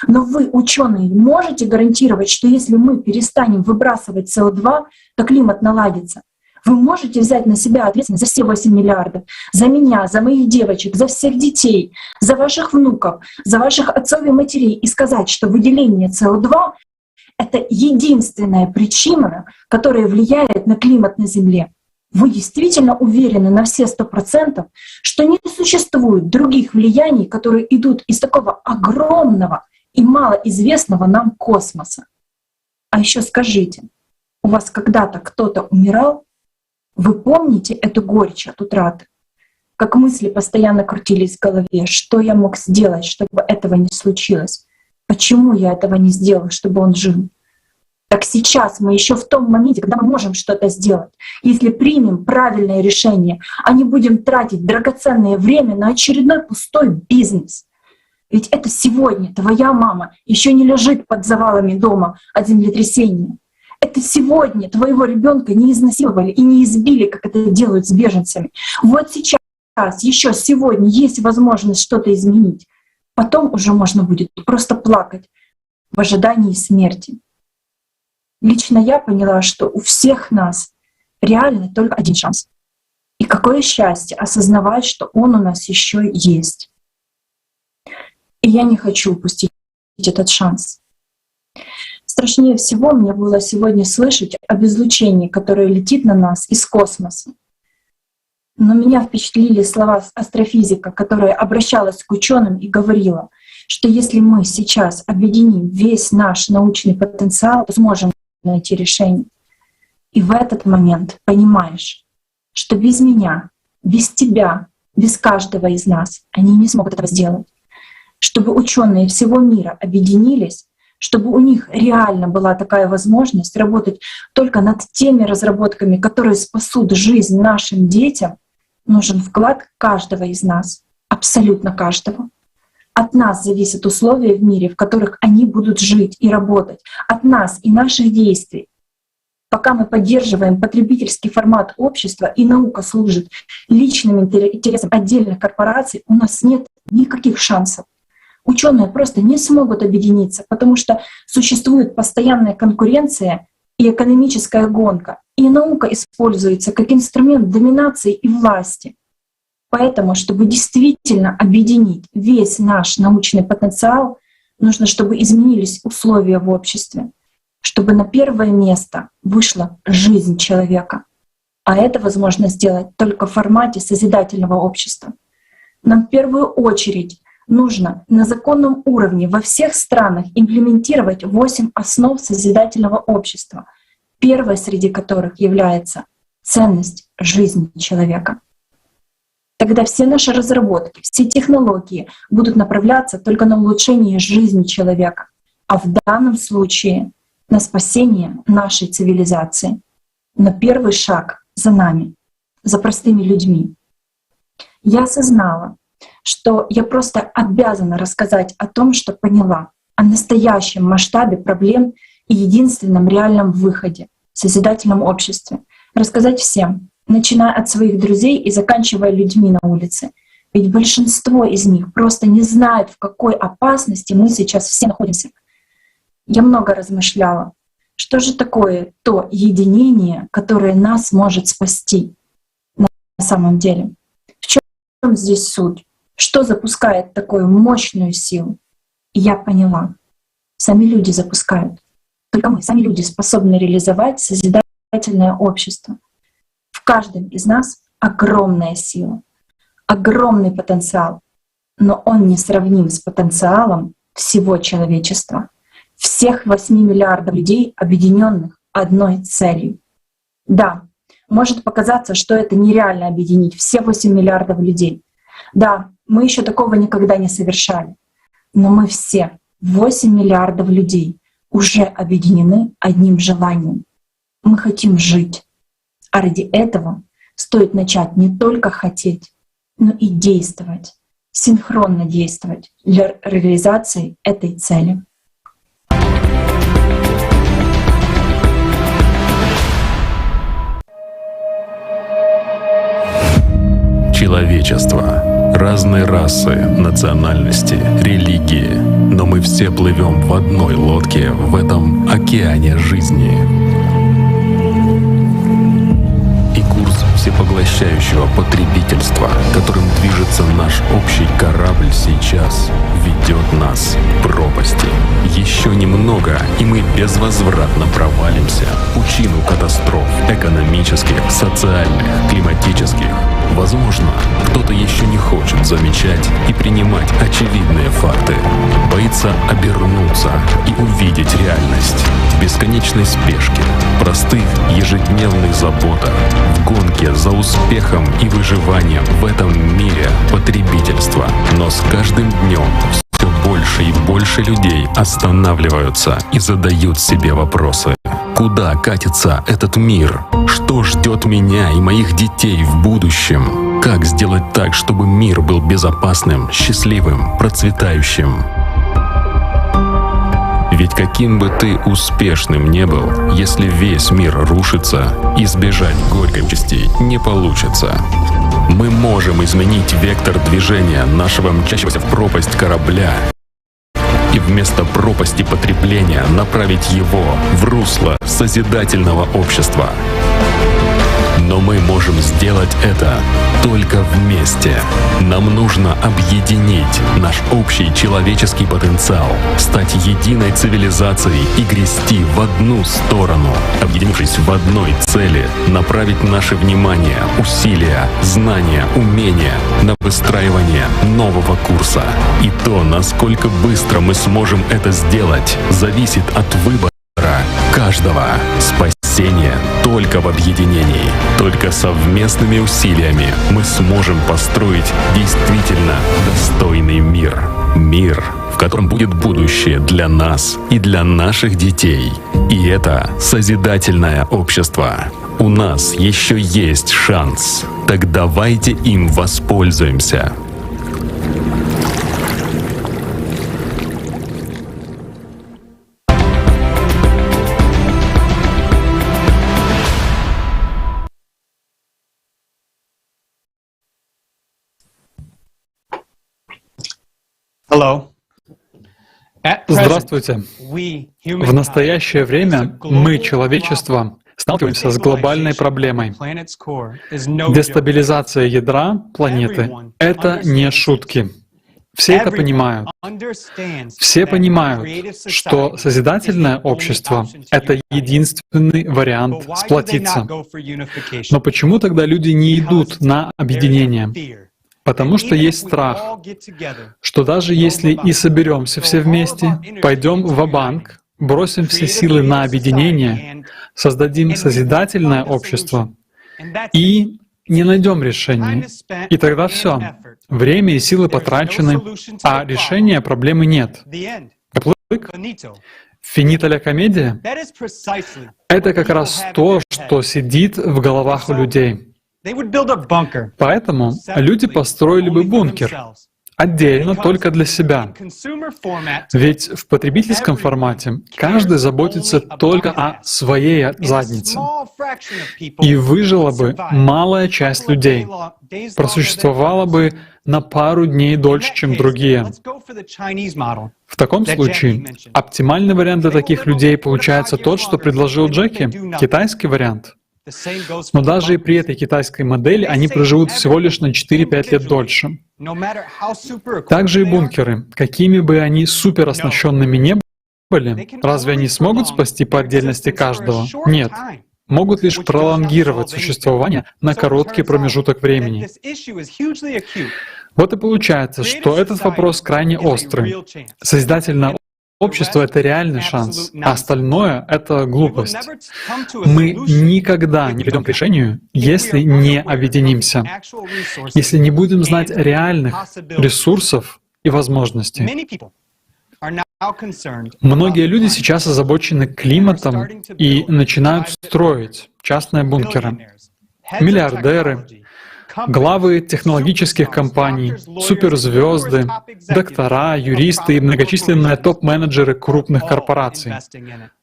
Но вы, ученые, можете гарантировать, что если мы перестанем выбрасывать СО2, то климат наладится? Вы можете взять на себя ответственность за все 8 миллиардов, за меня, за моих девочек, за всех детей, за ваших внуков, за ваших отцов и матерей и сказать, что выделение СО2 — это единственная причина, которая влияет на климат на Земле. Вы действительно уверены на все 100%, что не существует других влияний, которые идут из такого огромного и малоизвестного нам космоса? А еще скажите, у вас когда-то кто-то умирал? Вы помните эту горечь от утраты? Как мысли постоянно крутились в голове, что я мог сделать, чтобы этого не случилось? Почему я этого не сделал, чтобы он жил? Так сейчас мы еще в том моменте, когда мы можем что-то сделать. Если примем правильное решение, а не будем тратить драгоценное время на очередной пустой бизнес. Ведь это сегодня твоя мама еще не лежит под завалами дома от землетрясения. Это сегодня твоего ребенка не изнасиловали и не избили, как это делают с беженцами. Вот сейчас, еще сегодня есть возможность что-то изменить. Потом уже можно будет просто плакать в ожидании смерти. Лично я поняла, что у всех нас реально только один шанс. И какое счастье осознавать, что он у нас еще есть. И я не хочу упустить этот шанс. Страшнее всего мне было сегодня слышать об излучении, которое летит на нас из космоса. Но меня впечатлили слова астрофизика, которая обращалась к ученым и говорила, что если мы сейчас объединим весь наш научный потенциал, то сможем найти решение. И в этот момент понимаешь, что без меня, без тебя, без каждого из нас они не смогут этого сделать. Чтобы ученые всего мира объединились, чтобы у них реально была такая возможность работать только над теми разработками, которые спасут жизнь нашим детям, нужен вклад каждого из нас, абсолютно каждого. От нас зависят условия в мире, в которых они будут жить и работать. От нас и наших действий. Пока мы поддерживаем потребительский формат общества и наука служит личным интересам отдельных корпораций, у нас нет никаких шансов. Ученые просто не смогут объединиться, потому что существует постоянная конкуренция и экономическая гонка. И наука используется как инструмент доминации и власти. Поэтому, чтобы действительно объединить весь наш научный потенциал, нужно, чтобы изменились условия в обществе, чтобы на первое место вышла жизнь человека. А это возможно сделать только в формате созидательного общества. Нам в первую очередь нужно на законном уровне во всех странах имплементировать 8 основ созидательного общества, первой среди которых является ценность жизни человека. Тогда все наши разработки, все технологии будут направляться только на улучшение жизни человека, а в данном случае на спасение нашей цивилизации. Но первый шаг за нами, за простыми людьми. Я осознала, что я просто обязана рассказать о том, что поняла, о настоящем масштабе проблем и единственном реальном выходе в созидательном обществе. Рассказать всем, начиная от своих друзей и заканчивая людьми на улице. Ведь большинство из них просто не знают, в какой опасности мы сейчас все находимся. Я много размышляла, что же такое то единение, которое нас может спасти на самом деле. В чем здесь суть? Что запускает такую мощную силу? И я поняла. Сами люди запускают. Только мы, сами люди, способны реализовать созидательное общество. В каждом из нас огромная сила, огромный потенциал, но он несравним с потенциалом всего человечества, всех 8 миллиардов людей, объединенных одной целью. Да, может показаться, что это нереально объединить все 8 миллиардов людей. Да, мы еще такого никогда не совершали, но мы все, 8 миллиардов людей, уже объединены одним желанием. Мы хотим жить. А ради этого стоит начать не только хотеть, но и действовать, синхронно действовать для реализации этой цели. Человечество. Разные расы, национальности, религии. Но мы все плывем в одной лодке в этом океане жизни. И курс всепоглощающего потребительства, которым движется наш общий корабль сейчас, ведет нас к пропасти. Еще немного, и мы безвозвратно провалимся в пучину катастроф экономических, социальных, климатических. Возможно, кто-то еще не хочет замечать и принимать очевидные факты, боится обернуться и увидеть реальность в бесконечной спешке, простых ежедневных заботах, в гонке за успехом и выживанием в этом мире потребительства. Но с каждым днем все больше и больше людей останавливаются и задают себе вопросы. Куда катится этот мир? Что ждет меня и моих детей в будущем? Как сделать так, чтобы мир был безопасным, счастливым, процветающим? Ведь каким бы ты успешным не был, если весь мир рушится, избежать горькой участи не получится. Мы можем изменить вектор движения нашего мчащегося в пропасть корабля и вместо пропасти потребления направить его в русло созидательного общества. Но мы можем сделать это только вместе. Нам нужно объединить наш общий человеческий потенциал, стать единой цивилизацией и грести в одну сторону. Объединившись в одной цели, направить наше внимание, усилия, знания, умения на выстраивание нового курса. И то, насколько быстро мы сможем это сделать, зависит от выбора каждого. Спасение только в объединении. Только совместными усилиями мы сможем построить действительно достойный мир. Мир, в котором будет будущее для нас и для наших детей. И это созидательное общество. У нас еще есть шанс. Так давайте им воспользуемся. Здравствуйте. В настоящее время мы, человечество, сталкиваемся с глобальной проблемой. Дестабилизация ядра планеты — это не шутки. Все это понимают. Все понимают, что созидательное общество — это единственный вариант сплотиться. Но почему тогда люди не идут на объединение? Потому что есть страх, что даже если и соберемся все вместе, пойдем ва-банк, бросим все силы на объединение, создадим созидательное общество и не найдем решения. И тогда все. Время и силы потрачены, а решения проблемы нет. Каплык? Финита ля комедия? Это как раз то, что сидит в головах у людей. Поэтому люди построили бы бункер отдельно, только для себя. Ведь в потребительском формате каждый заботится только о своей заднице. И выжила бы малая часть людей. Просуществовала бы на пару дней дольше, чем другие. В таком случае оптимальный вариант для таких людей получается тот, что предложил Джеки, китайский вариант. Но даже и при этой китайской модели они проживут всего лишь на 4-5 лет дольше. Также и бункеры, какими бы они супер оснащенными не были, разве они смогут спасти по отдельности каждого? Нет. Могут лишь пролонгировать существование на короткий промежуток времени. Вот и получается, что этот вопрос крайне острый. Созидательное общество — это реальный шанс, а остальное — это глупость. Мы никогда не придем к решению, если не объединимся, если не будем знать реальных ресурсов и возможностей. Многие люди сейчас озабочены климатом и начинают строить частные бункеры. Миллиардеры, главы технологических компаний, суперзвезды, доктора, юристы и многочисленные топ-менеджеры крупных корпораций.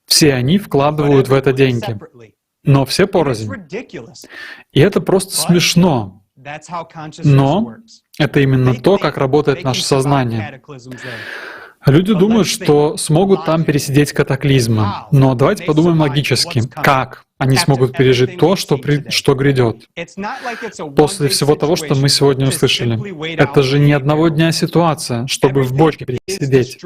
Все они вкладывают в это деньги. Но все порознь. И это просто смешно. Но это именно то, как работает наше сознание. Люди думают, что смогут там пересидеть катаклизмы. Но давайте подумаем логически. Как они смогут пережить то, что грядет? После всего того, что мы сегодня услышали. Это же ни одного дня ситуация, чтобы в бочке пересидеть.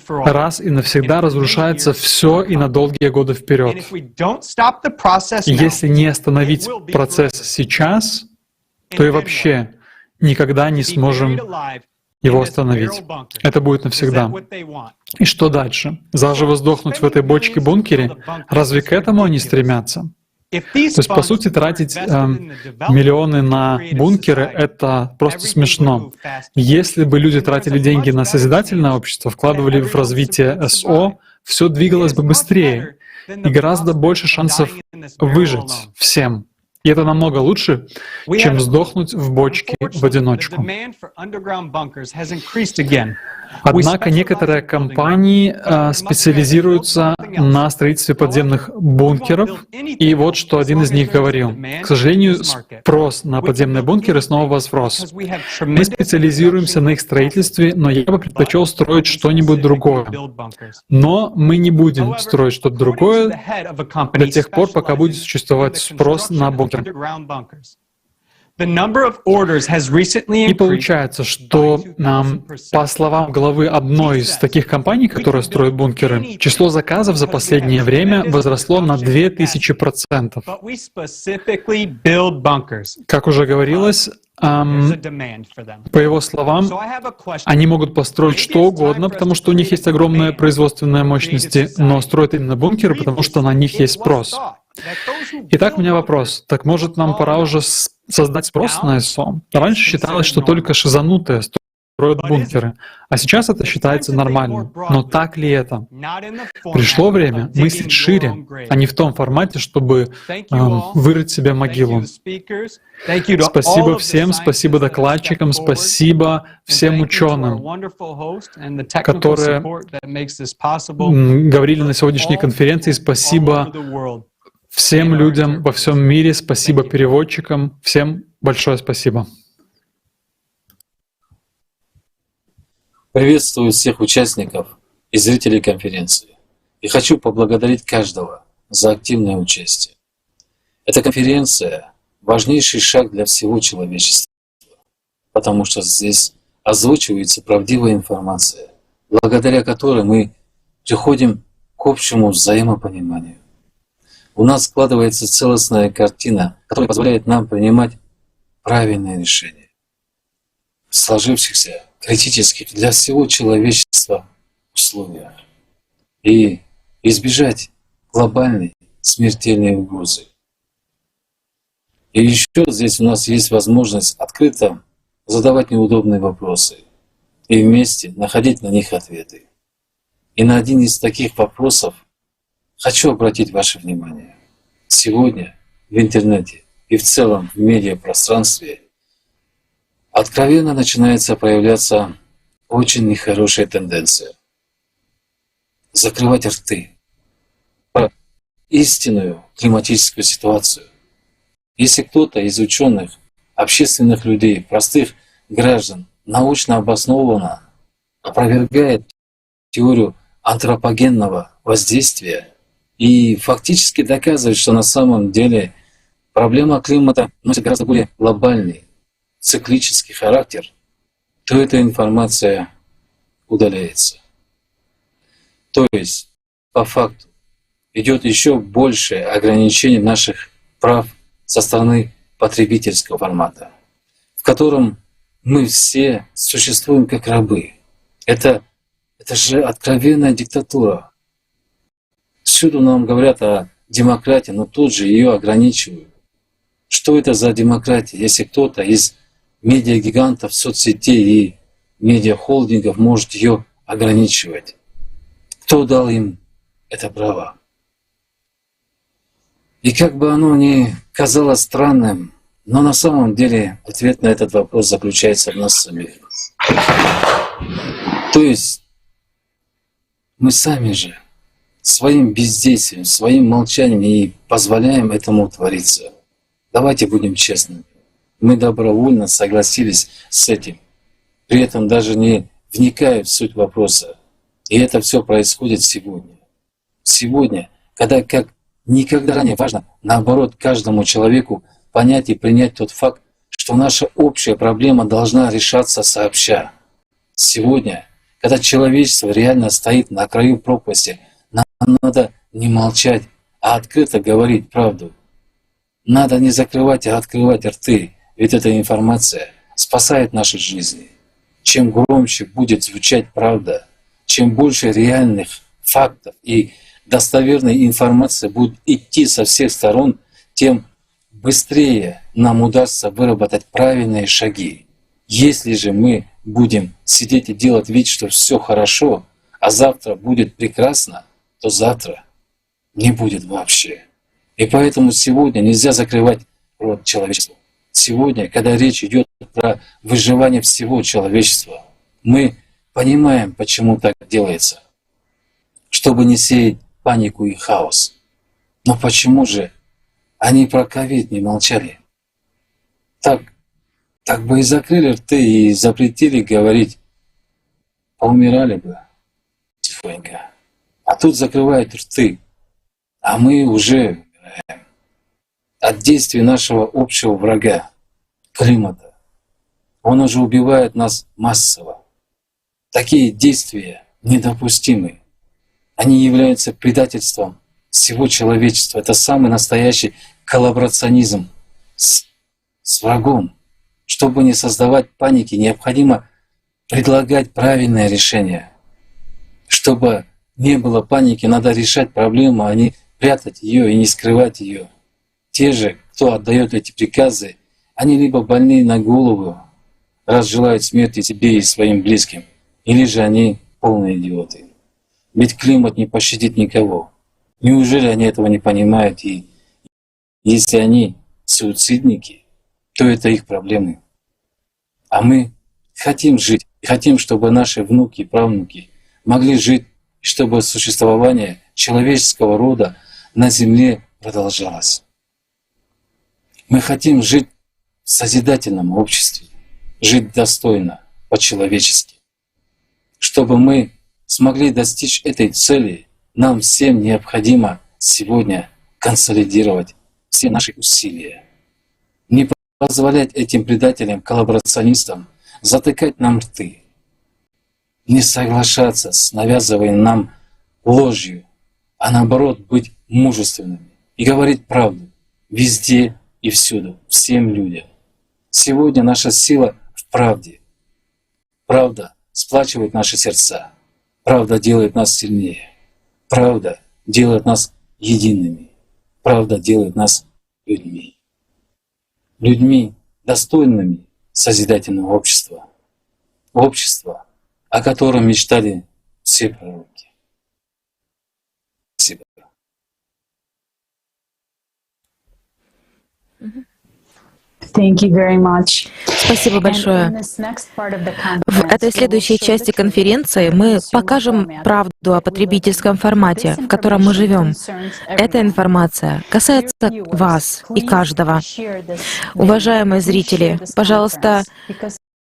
Раз и навсегда разрушается все и на долгие годы вперед. И если не остановить процесс сейчас, то и вообще никогда не сможем его остановить. Это будет навсегда. И что дальше? Заживо сдохнуть в этой бочке-бункере? Разве к этому они стремятся? То есть, по сути, тратить миллионы на бункеры — это просто смешно. Если бы люди тратили деньги на созидательное общество, вкладывали в развитие СО, все двигалось бы быстрее и гораздо больше шансов выжить всем. И это намного лучше, чем сдохнуть в бочке в одиночку. Однако некоторые компании специализируются на строительстве подземных бункеров, и вот что один из них говорил. К сожалению, спрос на подземные бункеры снова возрос. Мы специализируемся на их строительстве, но я бы предпочел строить что-нибудь другое. Но мы не будем строить что-то другое до тех пор, пока будет существовать спрос на бункеры. И получается, что, по словам главы одной из таких компаний, которая строит бункеры, число заказов за последнее время возросло на 2000%. Как уже говорилось, по его словам, они могут построить что угодно, потому что у них есть огромные производственные мощности, но строят именно бункеры, потому что на них есть спрос. Итак, у меня вопрос. Так может, нам пора уже создать спрос на СО? Раньше считалось, что только шизанутые строят бункеры, а сейчас это считается нормальным. Но так ли это? Пришло время мыслить шире, а не в том формате, чтобы вырыть себе могилу. Спасибо всем, спасибо докладчикам, спасибо всем ученым, которые говорили на сегодняшней конференции. Спасибо всем людям во всем мире, спасибо переводчикам, всем большое спасибо. Приветствую всех участников и зрителей конференции. И хочу поблагодарить каждого за активное участие. Эта конференция — важнейший шаг для всего человечества, потому что здесь озвучивается правдивая информация, благодаря которой мы приходим к общему взаимопониманию. У нас складывается целостная картина, которая позволяет нам принимать правильные решения. сложившихся критических для всего человечества условиях и избежать глобальной смертельной угрозы. И еще здесь у нас есть возможность открыто задавать неудобные вопросы и вместе находить на них ответы. И на один из таких вопросов хочу обратить ваше внимание. Сегодня в интернете и в целом в медиапространстве откровенно начинается проявляться очень нехорошая тенденция. Закрывать рты про истинную климатическую ситуацию. Если кто-то из ученых, общественных людей, простых граждан научно обоснованно опровергает теорию антропогенного воздействия и фактически доказывает, что на самом деле проблема климата носит гораздо более глобальный, циклический характер, то эта информация удаляется. То есть, по факту, идет еще большее ограничение наших прав со стороны потребительского формата, в котором мы все существуем как рабы. Это же откровенная диктатура. Всюду нам говорят о демократии, но тут же ее ограничивают. Что это за демократия, если кто-то из медиагигантов, соцсетей и медиахолдингов может ее ограничивать? Кто дал им это право? И как бы оно ни казалось странным, но на самом деле ответ на этот вопрос заключается в нас самих. То есть мы сами же своим бездействием, своим молчанием и позволяем этому твориться. Давайте будем честными. Мы добровольно согласились с этим, при этом даже не вникая в суть вопроса. И это все происходит сегодня. Сегодня, когда как никогда ранее важно, наоборот, каждому человеку понять и принять тот факт, что наша общая проблема должна решаться сообща. Сегодня, когда человечество реально стоит на краю пропасти, нам надо не молчать, а открыто говорить правду. Надо не закрывать, а открывать рты, ведь эта информация спасает наши жизни. Чем громче будет звучать правда, чем больше реальных фактов и достоверной информации будет идти со всех сторон, тем быстрее нам удастся выработать правильные шаги. Если же мы будем сидеть и делать вид, что все хорошо, а завтра будет прекрасно, то завтра не будет вообще. И поэтому сегодня нельзя закрывать рот человечеству. Сегодня, когда речь идет про выживание всего человечества, мы понимаем, почему так делается, чтобы не сеять панику и хаос. Но почему же они про ковид не молчали? Так бы и закрыли рты и запретили говорить, поумирали бы тихонько. А тут закрывают рты, а мы уже от действий нашего общего врага, климата. Он уже убивает нас массово. Такие действия недопустимы. Они являются предательством всего человечества. Это самый настоящий коллаборационизм с врагом. Чтобы не создавать паники, необходимо предлагать правильное решение. Чтобы не было паники, надо решать проблему, а не прятать ее и не скрывать ее. Те же, кто отдает эти приказы, они либо больны на голову, раз желают смерти себе и своим близким, или же они полные идиоты. Ведь климат не пощадит никого. Неужели они этого не понимают? И если они суицидники, то это их проблемы. А мы хотим жить, хотим, чтобы наши внуки и правнуки могли жить, и чтобы существование человеческого рода на Земле продолжалось. Мы хотим жить в созидательном обществе, жить достойно, по-человечески. Чтобы мы смогли достичь этой цели, нам всем необходимо сегодня консолидировать все наши усилия. Не позволять этим предателям, коллаборационистам затыкать нам рты. Не соглашаться с навязываемой нам ложью, а наоборот быть мужественными и говорить правду везде и всюду, всем людям. Сегодня наша сила в правде, Правда сплачивает наши сердца. Правда делает нас сильнее. Правда делает нас едиными. Правда делает нас людьми. Людьми, достойными созидательного общества. Общества, о котором мечтали все пророки. Спасибо. Спасибо большое. В этой следующей части конференции мы покажем правду о потребительском формате, в котором мы живем. Эта информация касается вас и каждого. Уважаемые зрители, пожалуйста,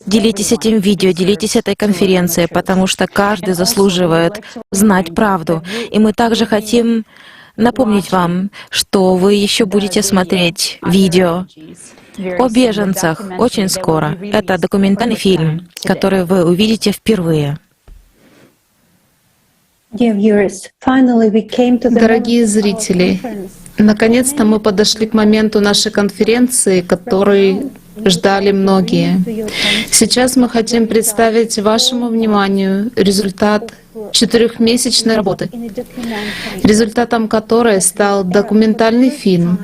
делитесь этим видео, делитесь этой конференцией, потому что каждый заслуживает знать правду. И мы также хотим напомнить вам, что вы еще будете смотреть видео о беженцах очень скоро. Это документальный фильм, который вы увидите впервые. Дорогие зрители, наконец-то мы подошли к моменту нашей конференции, который ждали многие. Сейчас мы хотим представить вашему вниманию результат 4-месячной работы, результатом которой стал документальный фильм,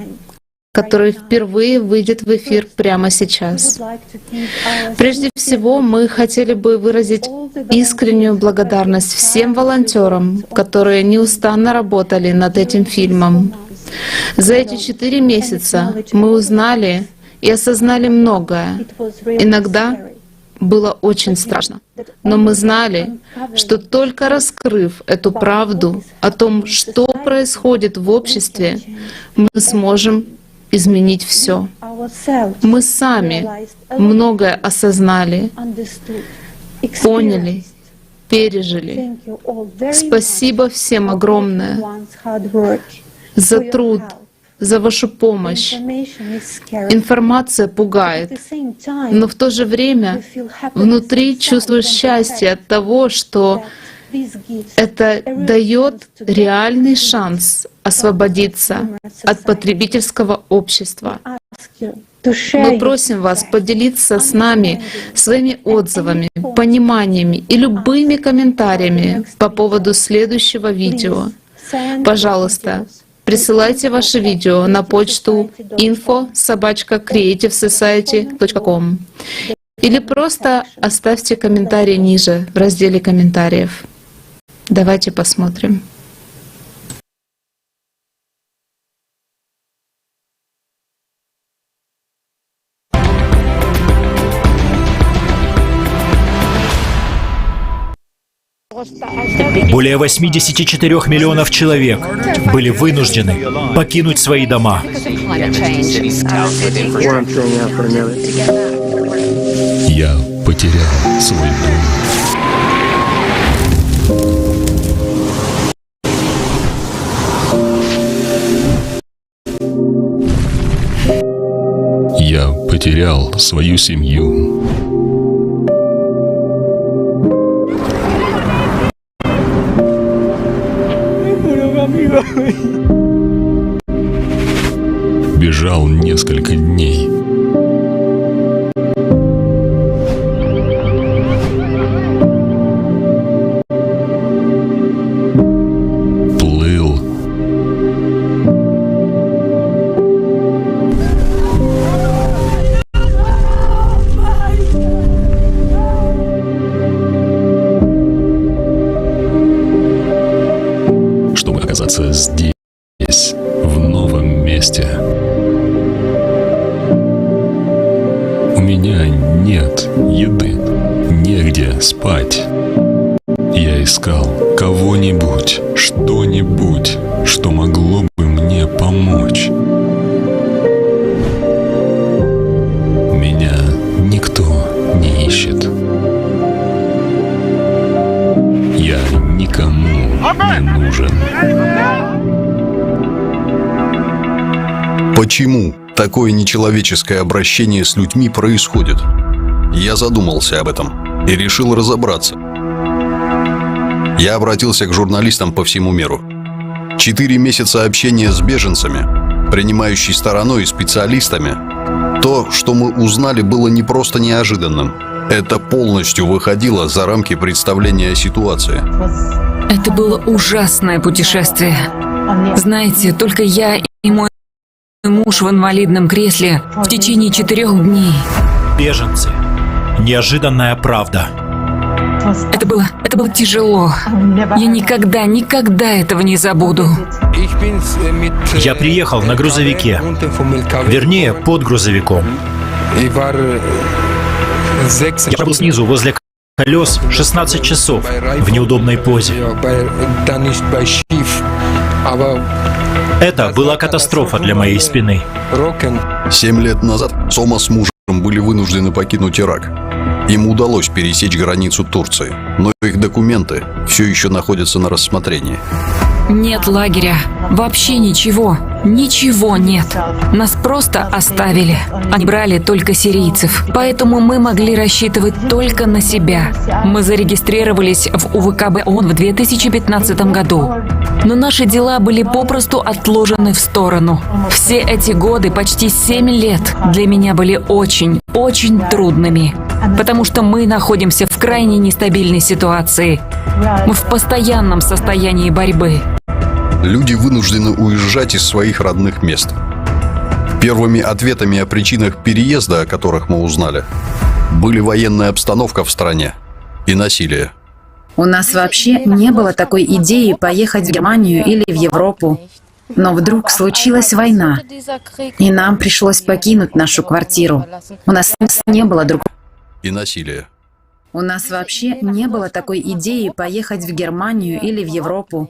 который впервые выйдет в эфир прямо сейчас. Прежде всего, мы хотели бы выразить искреннюю благодарность всем волонтерам, которые неустанно работали над этим фильмом. За эти 4 месяца мы узнали и осознали многое. Иногда было очень страшно. Но мы знали, что только раскрыв эту правду о том, что происходит в обществе, мы сможем изменить все. Мы сами многое осознали, поняли, пережили. Спасибо всем огромное за труд, за вашу помощь. Информация пугает, но в то же время внутри чувствуешь счастье от того, что это дает реальный шанс освободиться от потребительского общества. Мы просим вас поделиться с нами своими отзывами, пониманиями и любыми комментариями по поводу следующего видео. Пожалуйста, присылайте ваши видео на почту info@creativesociety.com или просто оставьте комментарий ниже в разделе комментариев. Давайте посмотрим. Более 84 миллионов человек были вынуждены покинуть свои дома. Я потерял свой дом. Я потерял свою семью. Бежал несколько дней. Плыл. Чтобы оказаться здесь, в новом месте. У меня нет еды, негде спать. Я искал кого-нибудь, что-нибудь, что могло бы мне помочь. Меня никто не ищет. Я никому не нужен. Почему такое нечеловеческое обращение с людьми происходит? Я задумался об этом и решил разобраться. Я обратился к журналистам по всему миру. 4 месяца общения с беженцами, принимающей стороной и специалистами. То, что мы узнали, было не просто неожиданным. Это полностью выходило за рамки представления о ситуации. Это было ужасное путешествие. Знаете, только я и мой муж в инвалидном кресле в течение 4 дней. Беженцы. Неожиданная правда. Это было тяжело. Я никогда этого не забуду. Я приехал на грузовике. Вернее, под грузовиком. Я был снизу, возле колес, 16 часов в неудобной позе. Это была катастрофа для моей спины. 7 лет назад Сома с мужем были вынуждены покинуть Ирак. Им удалось пересечь границу Турции, но их документы все еще находятся на рассмотрении. Нет лагеря. Вообще ничего. Ничего нет. Нас просто оставили. Они брали только сирийцев. Поэтому мы могли рассчитывать только на себя. Мы зарегистрировались в УВКБ ООН в 2015 году. Но наши дела были попросту отложены в сторону. Все эти годы, почти 7 лет, для меня были очень трудными. Потому что мы находимся в крайне нестабильной ситуации. Мы в постоянном состоянии борьбы. Люди вынуждены уезжать из своих родных мест. Первыми ответами о причинах переезда, о которых мы узнали, были военная обстановка в стране и насилие. У нас вообще не было такой идеи поехать в Германию или в Европу. Но вдруг случилась война, и нам пришлось покинуть нашу квартиру. У нас не было другого. И насилие. У нас вообще не было такой идеи поехать в Германию или в Европу.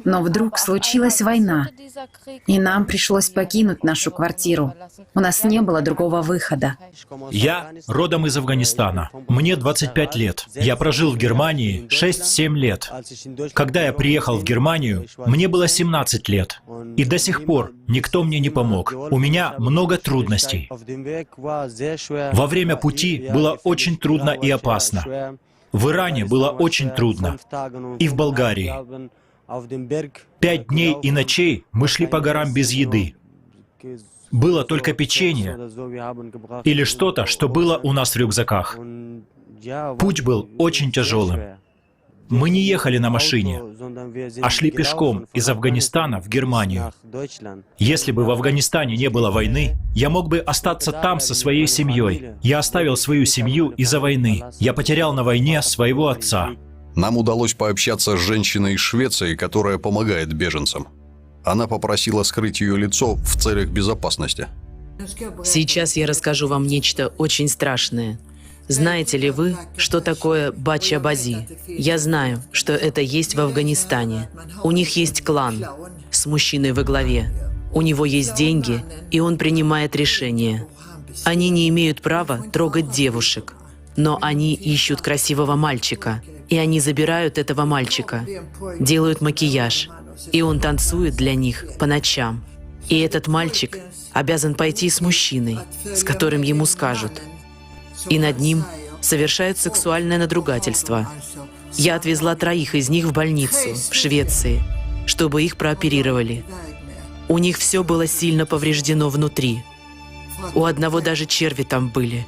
Но вдруг случилась война, и нам пришлось покинуть нашу квартиру. У нас не было другого выхода. Я родом из Афганистана. Мне 25 лет. Я прожил в Германии 6-7 лет. Когда я приехал в Германию, мне было 17 лет. И до сих пор никто мне не помог. У меня много трудностей. Во время пути было очень трудно и опасно. В Иране было очень трудно. И в Болгарии. 5 дней и ночей мы шли по горам без еды. Было только печенье или что-то, что было у нас в рюкзаках. Путь был очень тяжелым. Мы не ехали на машине, а шли пешком из Афганистана в Германию. Если бы в Афганистане не было войны, я мог бы остаться там со своей семьей. Я оставил свою семью из-за войны. Я потерял на войне своего отца. Нам удалось пообщаться с женщиной из Швеции, которая помогает беженцам. Она попросила скрыть ее лицо в целях безопасности. Сейчас я расскажу вам нечто очень страшное. Знаете ли вы, что такое Бача-Бази? Я знаю, что это есть в Афганистане. У них есть клан с мужчиной во главе. У него есть деньги, и он принимает решения. Они не имеют права трогать девушек, но они ищут красивого мальчика. И они забирают этого мальчика, делают макияж, и он танцует для них по ночам. И этот мальчик обязан пойти с мужчиной, с которым ему скажут. И над ним совершают сексуальное надругательство. Я отвезла 3 из них в больницу в Швеции, чтобы их прооперировали. У них все было сильно повреждено внутри. У одного даже черви там были.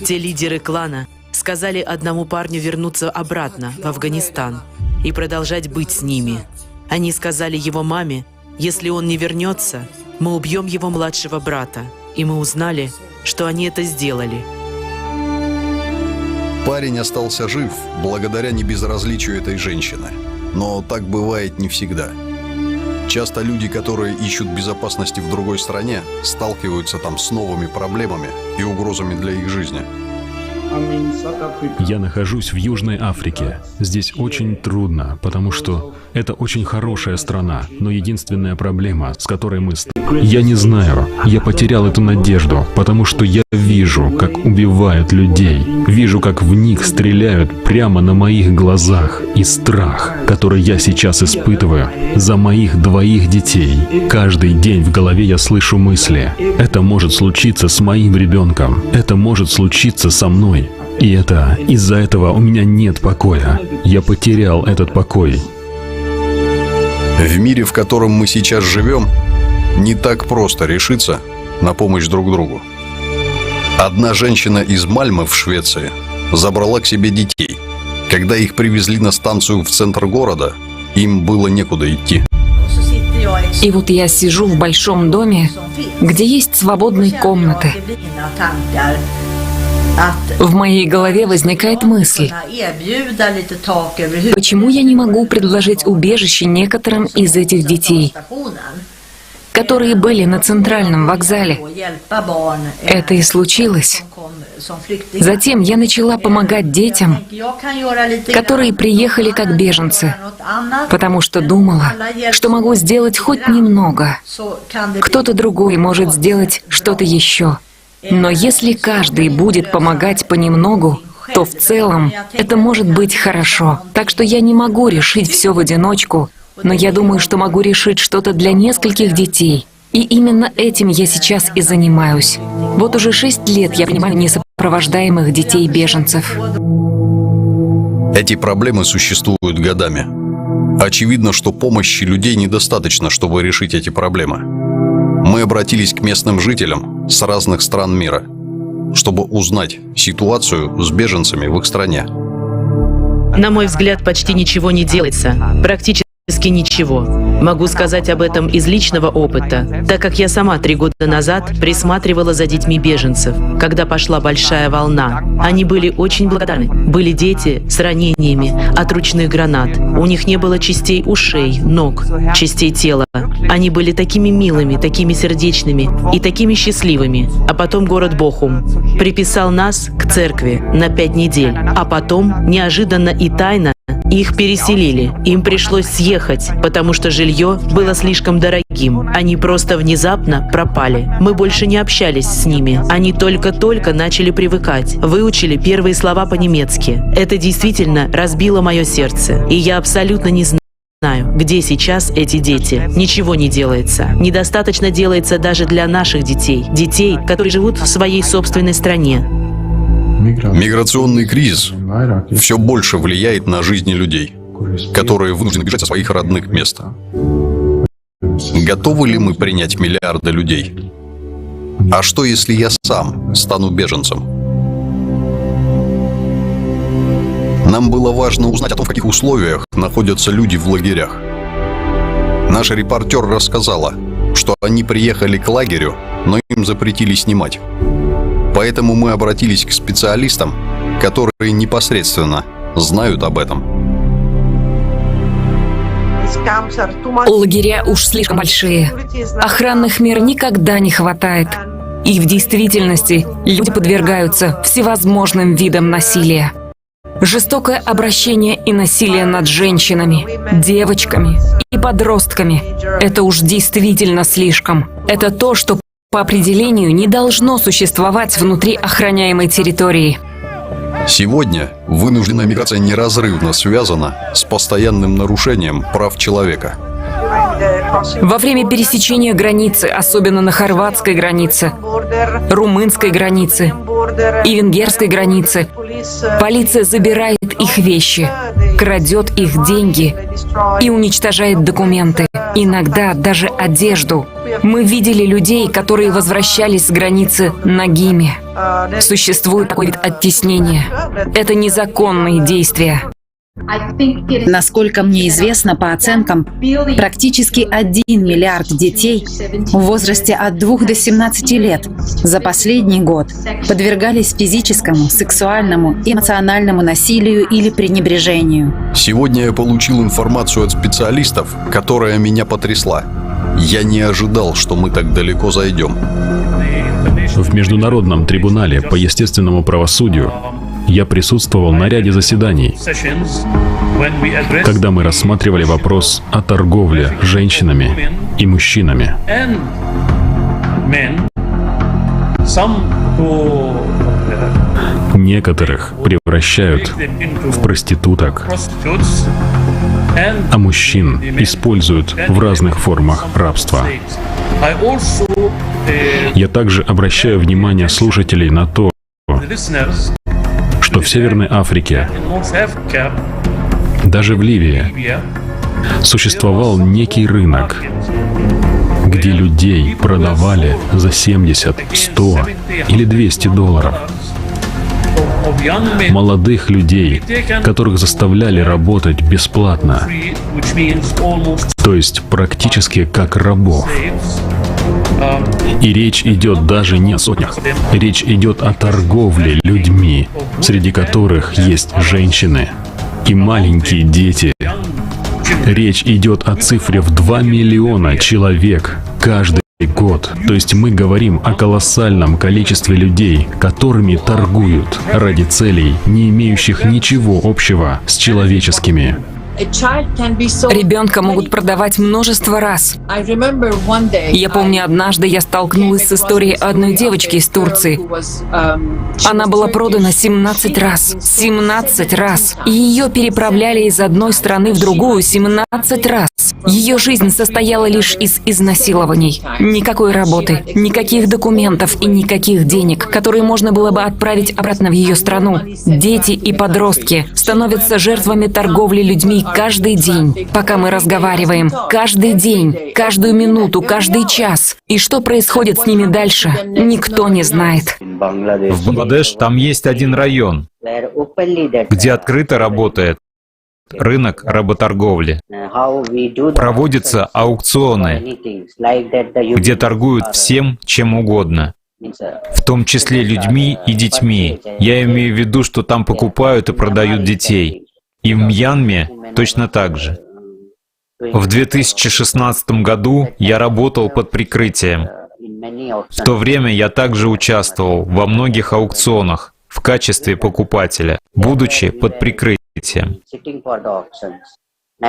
Те лидеры клана сказали одному парню вернуться обратно в Афганистан и продолжать быть с ними. Они сказали его маме, если он не вернется, мы убьем его младшего брата. И мы узнали, что они это сделали. Парень остался жив благодаря небезразличию этой женщины. Но так бывает не всегда. Часто люди, которые ищут безопасности в другой стране, сталкиваются там с новыми проблемами и угрозами для их жизни. Я нахожусь в Южной Африке. Здесь очень трудно, потому что это очень хорошая страна, но единственная проблема, с которой мы сталкиваемся. Я не знаю, я потерял эту надежду, потому что я вижу, как убивают людей, вижу, как в них стреляют прямо на моих глазах, и страх, который я сейчас испытываю за моих 2 детей. Каждый день в голове я слышу мысли: это может случиться с моим ребенком, это может случиться со мной. И это из-за этого у меня нет покоя. Я потерял этот покой. В мире, в котором мы сейчас живем, не так просто решиться на помощь друг другу. Одна женщина из Мальмö в Швеции забрала к себе детей. Когда их привезли на станцию в центр города, им было некуда идти. И вот я сижу в большом доме, где есть свободные комнаты. В моей голове возникает мысль, почему я не могу предложить убежище некоторым из этих детей, которые были на центральном вокзале. Это и случилось. Затем я начала помогать детям, которые приехали как беженцы, потому что думала, что могу сделать хоть немного. Кто-то другой может сделать что-то еще. Но если каждый будет помогать понемногу, то в целом это может быть хорошо. Так что я не могу решить все в одиночку, но я думаю, что могу решить что-то для нескольких детей. И именно этим я сейчас и занимаюсь. Вот уже 6 лет я принимаю несопровождаемых детей-беженцев. Эти проблемы существуют годами. Очевидно, что помощи людей недостаточно, чтобы решить эти проблемы. Мы обратились к местным жителям с разных стран мира, чтобы узнать ситуацию с беженцами в их стране. На мой взгляд, почти ничего не делается. Практически ничего. Могу сказать об этом из личного опыта, так как я сама 3 года назад присматривала за детьми беженцев, когда пошла большая волна. Они были очень благодарны. Были дети с ранениями от ручных гранат. У них не было частей ушей, ног, частей тела. Они были такими милыми, такими сердечными и такими счастливыми. А потом город Бохум приписал нас к церкви на 5 недель. А потом, неожиданно и тайно, их переселили. Им пришлось съехать, потому что жилье было слишком дорогим. Они просто внезапно пропали. Мы больше не общались с ними. Они только-только начали привыкать. Выучили первые слова по-немецки. Это действительно разбило мое сердце. И я абсолютно не знаю, где сейчас эти дети. Ничего не делается. Недостаточно делается даже для наших детей. Детей, которые живут в своей собственной стране. Миграционный кризис все больше влияет на жизни людей, которые вынуждены бежать со своих родных мест. Готовы ли мы принять миллиарды людей? А что, если я сам стану беженцем? Нам было важно узнать о том, в каких условиях находятся люди в лагерях. Наша репортер рассказала, что они приехали к лагерю, но им запретили снимать. Поэтому мы обратились к специалистам, которые непосредственно знают об этом. Лагеря уж слишком большие. Охранных мер никогда не хватает. И в действительности люди подвергаются всевозможным видам насилия. Жестокое обращение и насилие над женщинами, девочками и подростками – это уж действительно слишком. Это то, что по определению не должно существовать внутри охраняемой территории. Сегодня вынужденная миграция неразрывно связана с постоянным нарушением прав человека. Во время пересечения границы, особенно на хорватской границе, румынской границе и венгерской границе, полиция забирает их вещи, крадет их деньги и уничтожает документы, иногда даже одежду. Мы видели людей, которые возвращались с границы нагими. Существует такой вид оттеснения. Это незаконные действия. Насколько мне известно, по оценкам, практически 1 миллиард детей в возрасте от 2 до 17 лет за последний год подвергались физическому, сексуальному и эмоциональному насилию или пренебрежению. Сегодня я получил информацию от специалистов, которая меня потрясла. Я не ожидал, что мы так далеко зайдем. В Международном трибунале по естественному правосудию я присутствовал на ряде заседаний, когда мы рассматривали вопрос о торговле женщинами и мужчинами. Некоторых превращают в проституток, а мужчин используют в разных формах рабства. Я также обращаю внимание слушателей на то, что в Северной Африке, даже в Ливии, существовал некий рынок, где людей продавали за 70, 100 или 200 долларов. Молодых людей, которых заставляли работать бесплатно, то есть практически как рабов. И речь идет даже не о сотнях. Речь идет о торговле людьми, среди которых есть женщины и маленькие дети. Речь идет о цифре в 2 миллиона человек каждый год. То есть мы говорим о колоссальном количестве людей, которыми торгуют ради целей, не имеющих ничего общего с человеческими. Ребенка могут продавать множество раз. Я помню, однажды я столкнулась с историей одной девочки из Турции. Она была продана 17 раз. 17 раз. И ее переправляли из одной страны в другую 17 раз. Ее жизнь состояла лишь из изнасилований. Никакой работы, никаких документов и никаких денег, которые можно было бы отправить обратно в ее страну. Дети и подростки становятся жертвами торговли людьми каждый день, пока мы разговариваем. Каждый день, каждую минуту, каждый час. И что происходит с ними дальше, никто не знает. В Бангладеш там есть один район, где открыто работает рынок работорговли. Проводятся аукционы, где торгуют всем, чем угодно, в том числе людьми и детьми. Я имею в виду, что там покупают и продают детей. И в Мьянме точно так же. В 2016 году я работал под прикрытием. В то время я также участвовал во многих аукционах в качестве покупателя, будучи под прикрытием.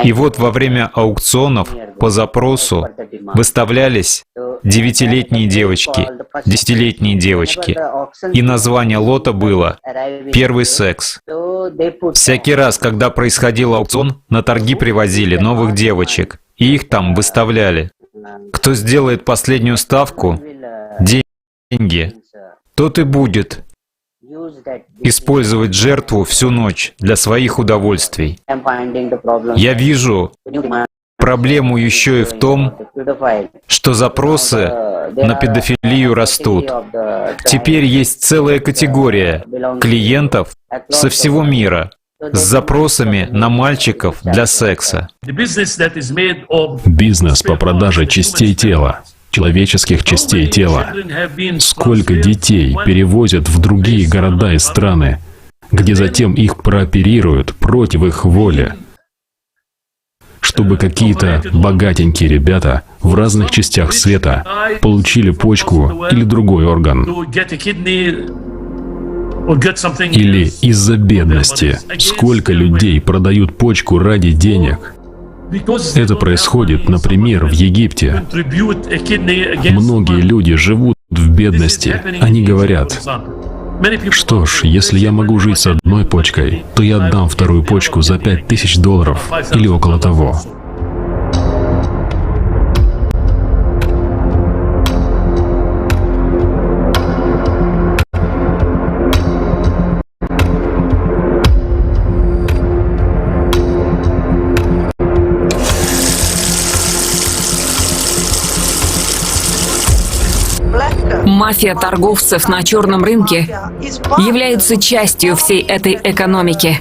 И вот во время аукционов по запросу выставлялись 9-летние девочки, 10-летние девочки. И название лота было «Первый секс». Всякий раз, когда происходил аукцион, на торги привозили новых девочек, и их там выставляли. Кто сделает последнюю ставку, деньги, тот и будет использовать жертву всю ночь для своих удовольствий. Я вижу проблему еще и в том, что запросы на педофилию растут. Теперь есть целая категория клиентов со всего мира с запросами на мальчиков для секса. Бизнес по продаже частей тела, человеческих частей тела. Сколько детей перевозят в другие города и страны, где затем их прооперируют против их воли, чтобы какие-то богатенькие ребята в разных частях света получили почку или другой орган. Или из-за бедности. Сколько людей продают почку ради денег? Это происходит, например, в Египте. Многие люди живут в бедности. Они говорят: что ж, если я могу жить с одной почкой, то я отдам вторую почку за $5000 или около того. Мафия торговцев на черном рынке является частью всей этой экономики,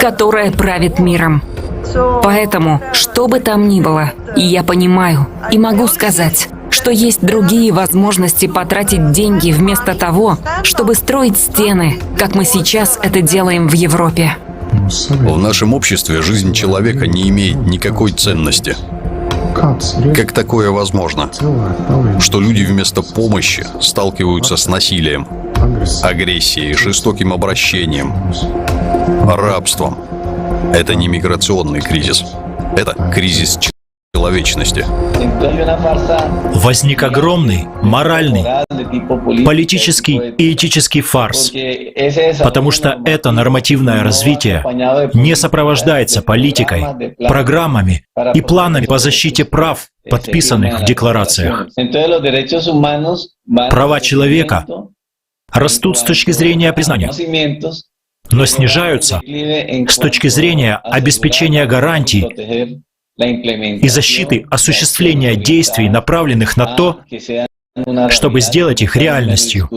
которая правит миром. Поэтому, что бы там ни было, я понимаю и могу сказать, что есть другие возможности потратить деньги вместо того, чтобы строить стены, как мы сейчас это делаем в Европе. В нашем обществе жизнь человека не имеет никакой ценности. Как такое возможно? Что люди вместо помощи сталкиваются с насилием, агрессией, жестоким обращением, рабством. Это не миграционный кризис. Это кризис человечности. Возник огромный моральный, политический и этический фарс, потому что это нормативное развитие не сопровождается политикой, программами и планами по защите прав, подписанных в декларациях. Права человека растут с точки зрения признания, но снижаются с точки зрения обеспечения гарантий и защиты осуществления действий, направленных на то, чтобы сделать их реальностью,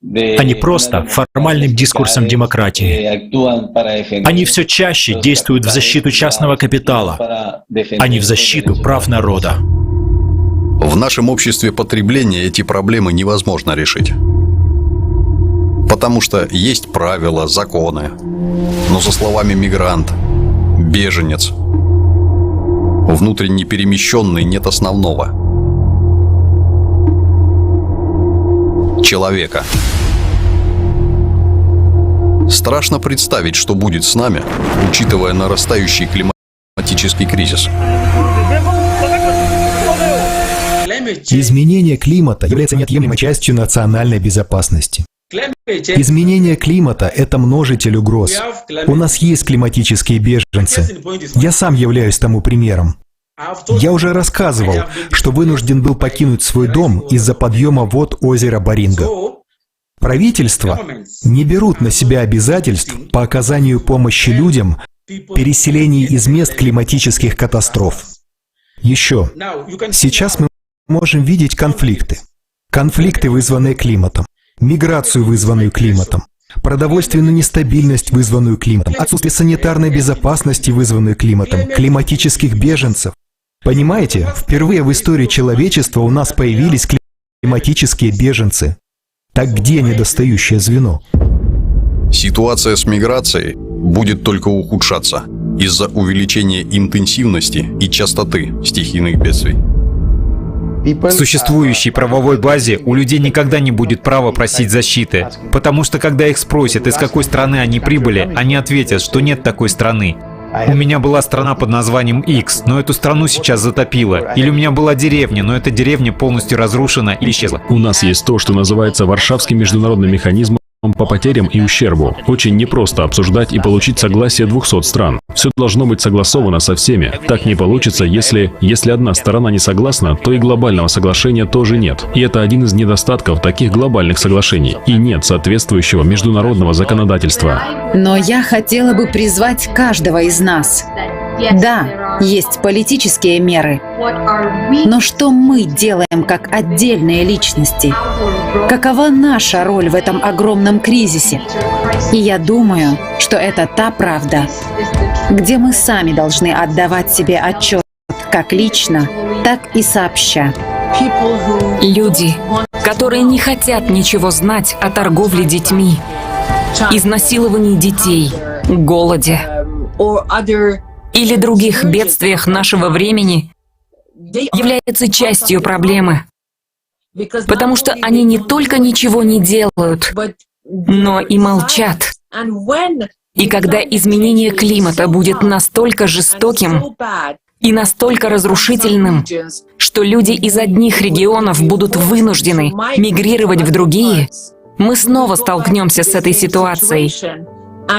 а не просто формальным дискурсом демократии. Они все чаще действуют в защиту частного капитала, а не в защиту прав народа. В нашем обществе потребления эти проблемы невозможно решить. Потому что есть правила, законы. Но за словами мигрант, беженец, внутренне перемещенный нет основного. Человека. Страшно представить, что будет с нами, учитывая нарастающий климатический кризис. Изменение климата является неотъемлемой частью национальной безопасности. Изменение климата – это множитель угроз. У нас есть климатические беженцы. Я сам являюсь тому примером. Я уже рассказывал, что вынужден был покинуть свой дом из-за подъема вод озера Баринга. Правительства не берут на себя обязательств по оказанию помощи людям в переселении из мест климатических катастроф. Еще. Сейчас мы можем видеть конфликты. Конфликты, вызванные климатом. Миграцию, вызванную климатом. Продовольственную нестабильность, вызванную климатом. Отсутствие санитарной безопасности, вызванную климатом. Климатических беженцев. Понимаете, впервые в истории человечества у нас появились климатические беженцы. Так где недостающее звено? Ситуация с миграцией будет только ухудшаться из-за увеличения интенсивности и частоты стихийных бедствий. В существующей правовой базе у людей никогда не будет права просить защиты, потому что когда их спросят, из какой страны они прибыли, они ответят, что нет такой страны. У меня была страна под названием X, но эту страну сейчас затопило. Или у меня была деревня, но эта деревня полностью разрушена или исчезла. У нас есть то, что называется Варшавским международным механизмом по потерям и ущербу. Очень непросто обсуждать и получить согласие 200 стран. Все должно быть согласовано со всеми. Так не получится, если одна сторона не согласна, то и глобального соглашения тоже нет. И это один из недостатков таких глобальных соглашений. И нет соответствующего международного законодательства. Но я хотела бы призвать каждого из нас. Да, есть политические меры. Но что мы делаем как отдельные личности? Какова наша роль в этом огромном кризисе? И я думаю, что это та правда, где мы сами должны отдавать себе отчет как лично, так и сообща. Люди, которые не хотят ничего знать о торговле детьми, изнасиловании детей, голоде или других бедствиях нашего времени, являются частью проблемы. Потому что они не только ничего не делают, но и молчат. И когда изменение климата будет настолько жестоким и настолько разрушительным, что люди из одних регионов будут вынуждены мигрировать в другие, мы снова столкнемся с этой ситуацией.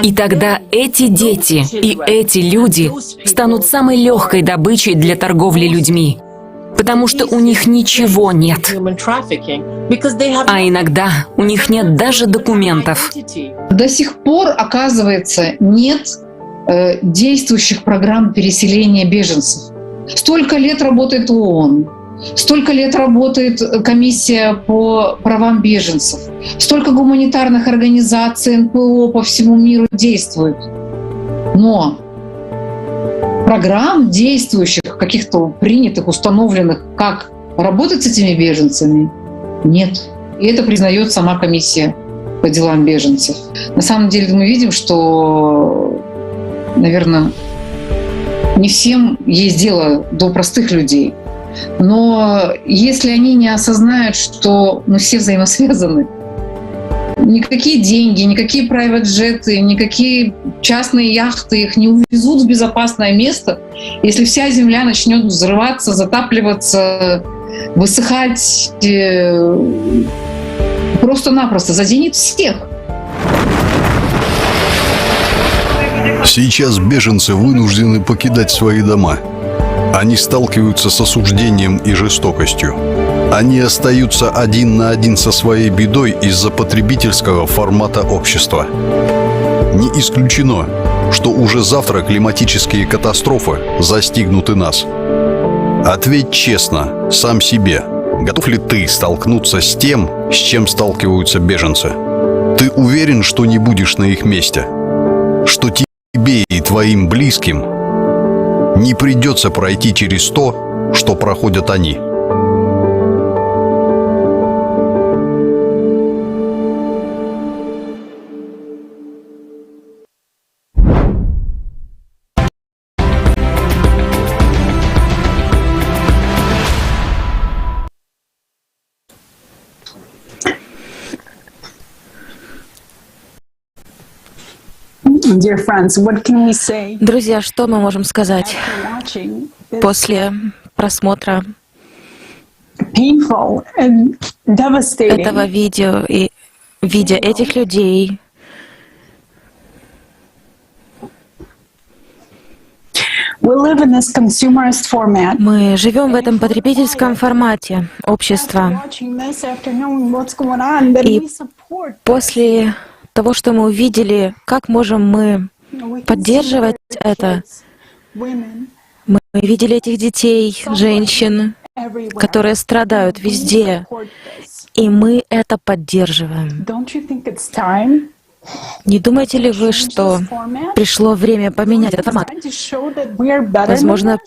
И тогда эти дети и эти люди станут самой легкой добычей для торговли людьми, потому что у них ничего нет. А иногда у них нет даже документов. До сих пор, оказывается, нет действующих программ переселения беженцев. Столько лет работает ООН, столько лет работает комиссия по правам беженцев, столько гуманитарных организаций, НПО по всему миру действуют. Но программ действующих, каких-то принятых, установленных, как работать с этими беженцами, нет. И это признает сама комиссия по делам беженцев. На самом деле мы видим, что, наверное, не всем есть дело до простых людей. Но если они не осознают, что мы все взаимосвязаны, никакие деньги, никакие private-джеты, никакие частные яхты их не увезут в безопасное место, если вся земля начнет взрываться, затапливаться, высыхать, просто-напросто заденет всех. Сейчас беженцы вынуждены покидать свои дома. Они сталкиваются с осуждением и жестокостью. Они остаются один на один со своей бедой из-за потребительского формата общества. Не исключено, что уже завтра климатические катастрофы застигнут и нас? Ответь честно, сам себе, готов ли ты столкнуться с тем, с чем сталкиваются беженцы? Ты уверен, что не будешь на их месте? Что тебе и твоим близким не придется пройти через то, что проходят они? Друзья, что мы можем сказать после просмотра этого видео и видя этих людей? Мы живем в этом потребительском формате общества. И после того, что мы увидели, как можем мы поддерживать это? Мы видели этих детей, женщин, которые страдают везде, и мы это поддерживаем. Не думаете ли вы, что пришло время поменять этот формат? Возможно,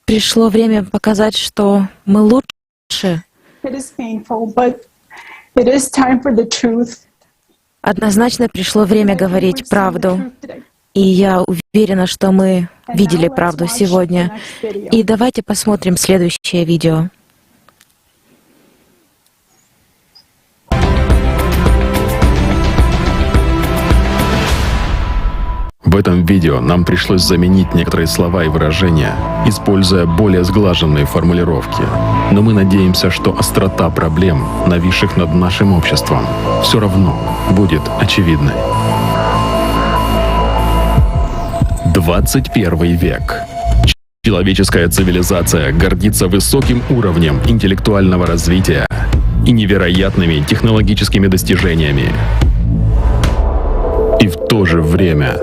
пришло время показать, что мы лучше. Однозначно пришло время говорить правду. И я уверена, что мы видели правду сегодня. И давайте посмотрим следующее видео. В этом видео нам пришлось заменить некоторые слова и выражения, используя более сглаженные формулировки. Но мы надеемся, что острота проблем, нависших над нашим обществом, все равно будет очевидной. 21 век. Человеческая цивилизация гордится высоким уровнем интеллектуального развития и невероятными технологическими достижениями. И в то же время,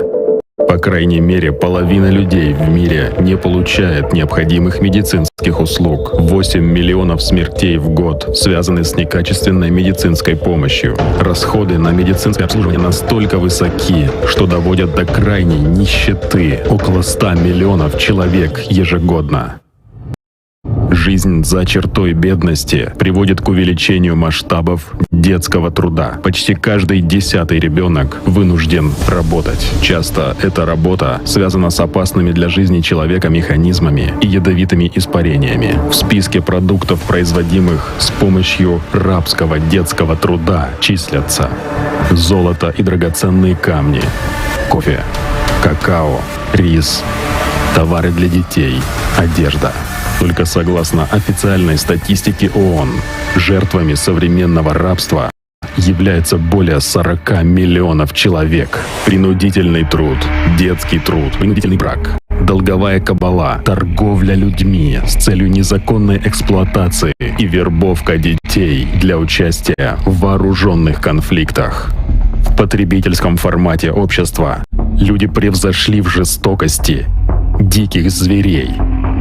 по крайней мере, половина людей в мире не получает необходимых медицинских услуг. 8 миллионов смертей в год связаны с некачественной медицинской помощью. Расходы на медицинское обслуживание настолько высоки, что доводят до крайней нищеты около 100 миллионов человек ежегодно. Жизнь за чертой бедности приводит к увеличению масштабов детского труда. Почти каждый 10-й ребенок вынужден работать. Часто эта работа связана с опасными для жизни человека механизмами и ядовитыми испарениями. В списке продуктов, производимых с помощью рабского детского труда, числятся золото и драгоценные камни, кофе, какао, рис, товары для детей, одежда. Только согласно официальной статистике ООН, жертвами современного рабства является более 40 миллионов человек. Принудительный труд, детский труд, принудительный брак, долговая кабала, торговля людьми с целью незаконной эксплуатации и вербовка детей для участия в вооруженных конфликтах. В потребительском формате общества люди превзошли в жестокости диких зверей.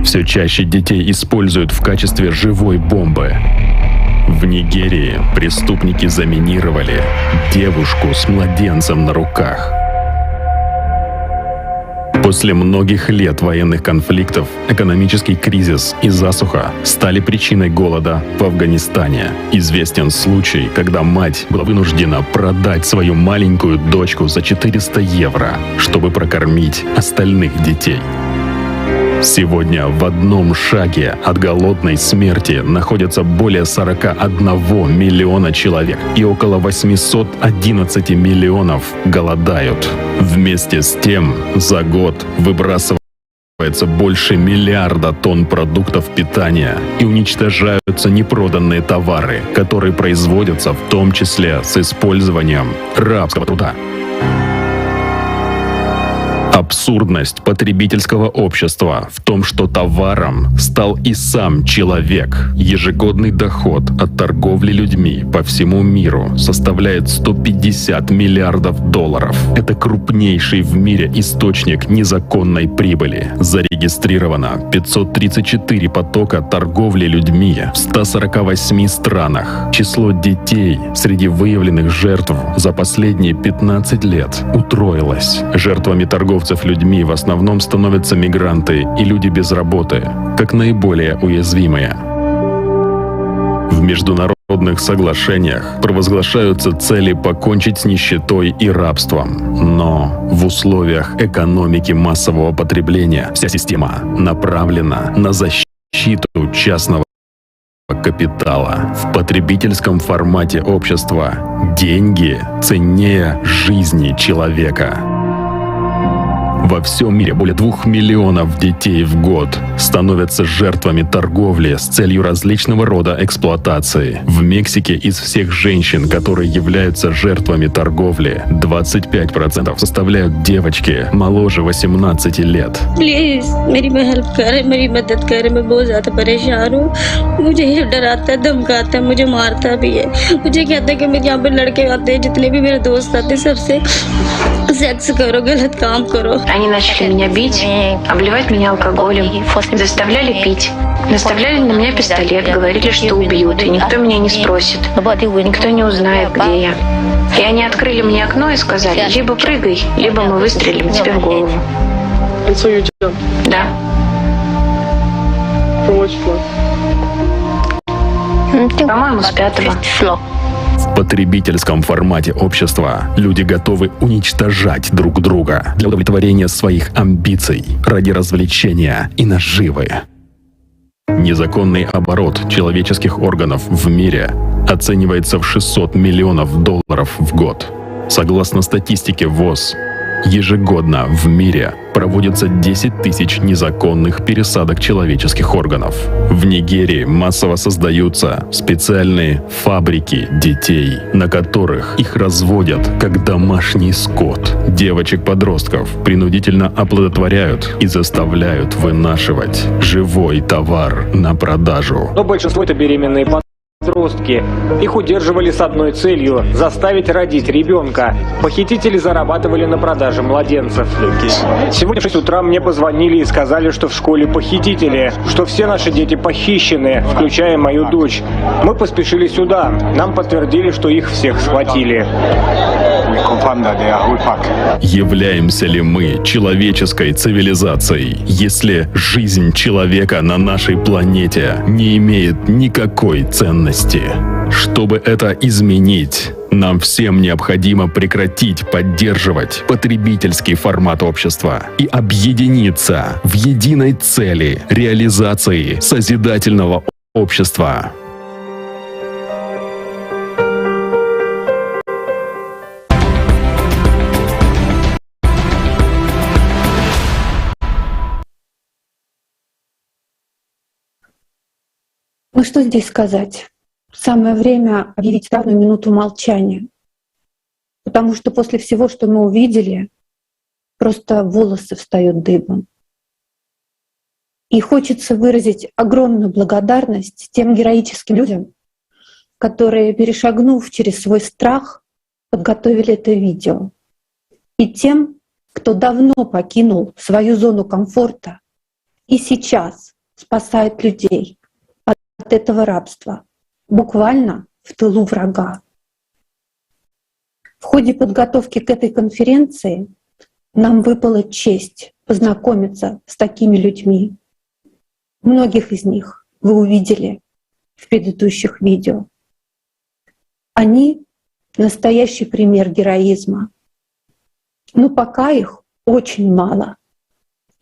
Все чаще детей используют в качестве живой бомбы. В Нигерии преступники заминировали девушку с младенцем на руках. После многих лет военных конфликтов, экономический кризис и засуха стали причиной голода в Афганистане. Известен случай, когда мать была вынуждена продать свою маленькую дочку за 400 евро, чтобы прокормить остальных детей. Сегодня в одном шаге от голодной смерти находятся более 41 миллиона человек, и около 811 миллионов голодают. Вместе с тем, за год выбрасывается больше миллиарда тонн продуктов питания и уничтожаются непроданные товары, которые производятся в том числе с использованием рабского труда. Абсурдность потребительского общества в том, что товаром стал и сам человек. Ежегодный доход от торговли людьми по всему миру составляет 150 миллиардов долларов. Это крупнейший в мире источник незаконной прибыли. Зарегистрировано 534 потока торговли людьми в 148 странах. Число детей среди выявленных жертв за последние 15 лет утроилось. Жертвами торговцев людьми в основном становятся мигранты и люди без работы, как наиболее уязвимые. В международных соглашениях провозглашаются цели покончить с нищетой и рабством. Но в условиях экономики массового потребления вся система направлена на защиту частного капитала. В потребительском формате общества деньги ценнее жизни человека. Во всем мире более 2 миллионов детей в год становятся жертвами торговли с целью различного рода эксплуатации. В Мексике из всех женщин, которые являются жертвами торговли, 25% составляют девочки моложе 18 лет. प्लीज मेरी हेल्प करे, मेरी मदद करे, मैं बहुत ज्यादा परेशान हूँ। मुझे ये डराता है, धमकाता है, मुझे मारता भी है। मुझे कहता है कि मेरे यहाँ पे लड़के आते हैं, जितने भी मेरे दोस्त आते हैं, सबसे सेक्स करो, गलत काम करो। Они начали меня бить, обливать меня алкоголем, заставляли пить, наставляли на меня пистолет, говорили, что убьют, и никто меня не спросит, никто не узнает, где я. И они открыли мне окно и сказали: либо прыгай, либо мы выстрелим тебе в голову. Да. По-моему, с 5-го. В потребительском формате общества люди готовы уничтожать друг друга для удовлетворения своих амбиций, ради развлечения и наживы. Незаконный оборот человеческих органов в мире оценивается в 600 миллионов долларов в год. Согласно статистике ВОЗ, ежегодно в мире проводится 10 тысяч незаконных пересадок человеческих органов. В Нигерии массово создаются специальные фабрики детей, на которых их разводят как домашний скот. Девочек-подростков принудительно оплодотворяют и заставляют вынашивать живой товар на продажу. Но большинство это беременные подростки. Их удерживали с одной целью – заставить родить ребенка. Похитители зарабатывали на продаже младенцев. Сегодня в 6 утра мне позвонили и сказали, что в школе похитители, что все наши дети похищены, включая мою дочь. Мы поспешили сюда. Нам подтвердили, что их всех схватили. Являемся ли мы человеческой цивилизацией, если жизнь человека на нашей планете не имеет никакой ценности? Чтобы это изменить, нам всем необходимо прекратить поддерживать потребительский формат общества и объединиться в единой цели реализации созидательного общества. Ну что здесь сказать? Самое время объявить равную минуту молчания. Потому что после всего, что мы увидели, просто волосы встают дыбом. И хочется выразить огромную благодарность тем героическим людям, которые, перешагнув через свой страх, подготовили это видео. И тем, кто давно покинул свою зону комфорта и сейчас спасает людей от этого рабства, буквально в тылу врага. В ходе подготовки к этой конференции нам выпала честь познакомиться с такими людьми. Многих из них вы увидели в предыдущих видео. Они — настоящий пример героизма. Но пока их очень мало,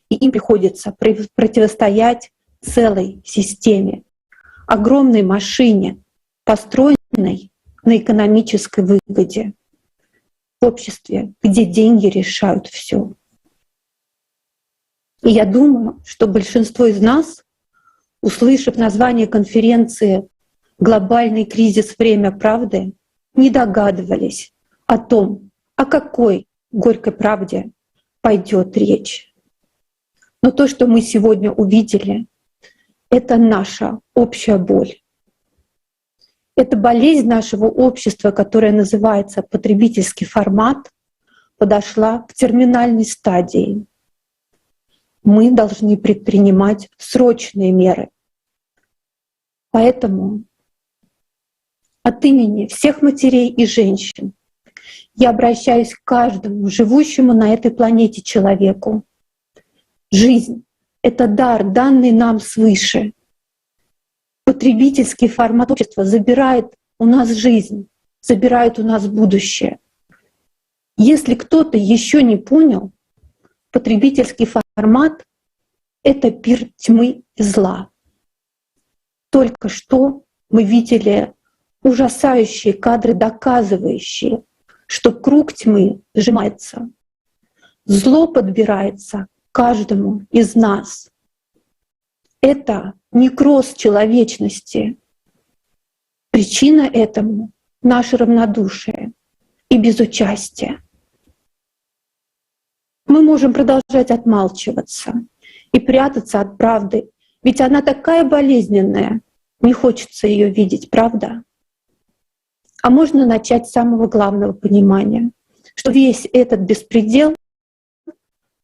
и им приходится противостоять целой системе, огромной машине, построенной на экономической выгоде, в обществе, где деньги решают все. И я думаю, что большинство из нас, услышав название конференции «Глобальный кризис. Время правды», не догадывались о том, о какой горькой правде пойдет речь. Но то, что мы сегодня увидели, это наша общая боль. Это болезнь нашего общества, которая называется потребительский формат, подошла к терминальной стадии. Мы должны предпринимать срочные меры. Поэтому от имени всех матерей и женщин я обращаюсь к каждому живущему на этой планете человеку. Жизнь — это дар, данный нам свыше. Потребительский формат общества забирает у нас жизнь, забирает у нас будущее. Если кто-то еще не понял, потребительский формат — это пир тьмы и зла. Только что мы видели ужасающие кадры, доказывающие, что круг тьмы сжимается. Зло подбирается каждому из нас. Это некроз человечности. Причина этому — наше равнодушие и безучастие. Мы можем продолжать отмалчиваться и прятаться от правды, ведь она такая болезненная, не хочется ее видеть, правда? А можно начать с самого главного понимания, что весь этот беспредел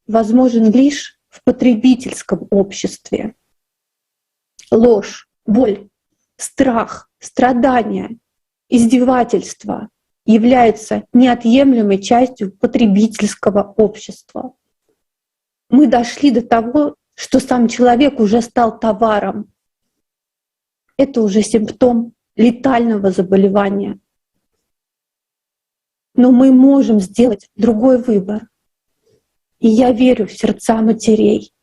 возможен лишь в потребительском обществе. Ложь, боль, страх, страдания, издевательства являются неотъемлемой частью потребительского общества. Мы дошли до того, что сам человек уже стал товаром. Это уже симптом летального заболевания. Но мы можем сделать другой выбор. И я верю в сердца матерей,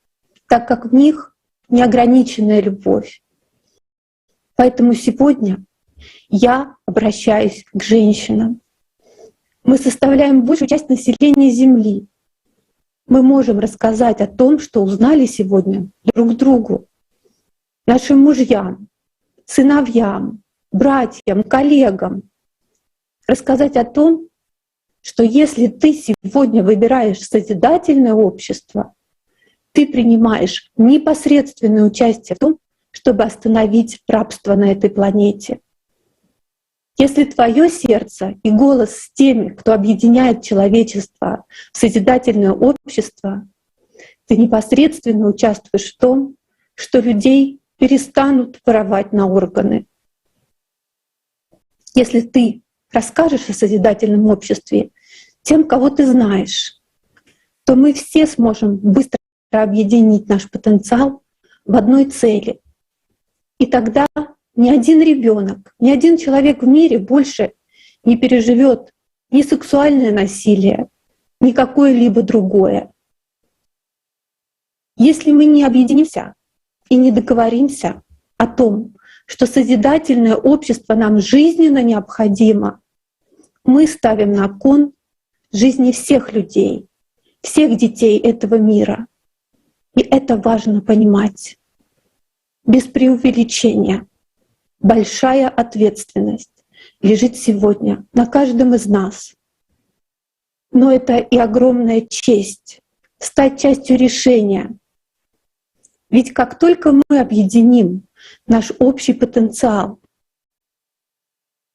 так как в них неограниченная любовь. Поэтому сегодня я обращаюсь к женщинам. Мы составляем большую часть населения Земли. Мы можем рассказать о том, что узнали сегодня друг другу, нашим мужьям, сыновьям, братьям, коллегам. Рассказать о том, что если ты сегодня выбираешь созидательное общество, ты принимаешь непосредственное участие в том, чтобы остановить рабство на этой планете. Если твое сердце и голос с теми, кто объединяет человечество в созидательное общество, ты непосредственно участвуешь в том, что людей перестанут воровать на органы. Если ты расскажешь о созидательном обществе тем, кого ты знаешь, то мы все сможем быстро объединить наш потенциал в одной цели. И тогда ни один ребенок, ни один человек в мире больше не переживет ни сексуальное насилие, ни какое-либо другое. Если мы не объединимся и не договоримся о том, что созидательное общество нам жизненно необходимо, мы ставим на кон жизни всех людей, всех детей этого мира. И это важно понимать. Без преувеличения. Большая ответственность лежит сегодня на каждом из нас. Но это и огромная честь стать частью решения. Ведь как только мы объединим наш общий потенциал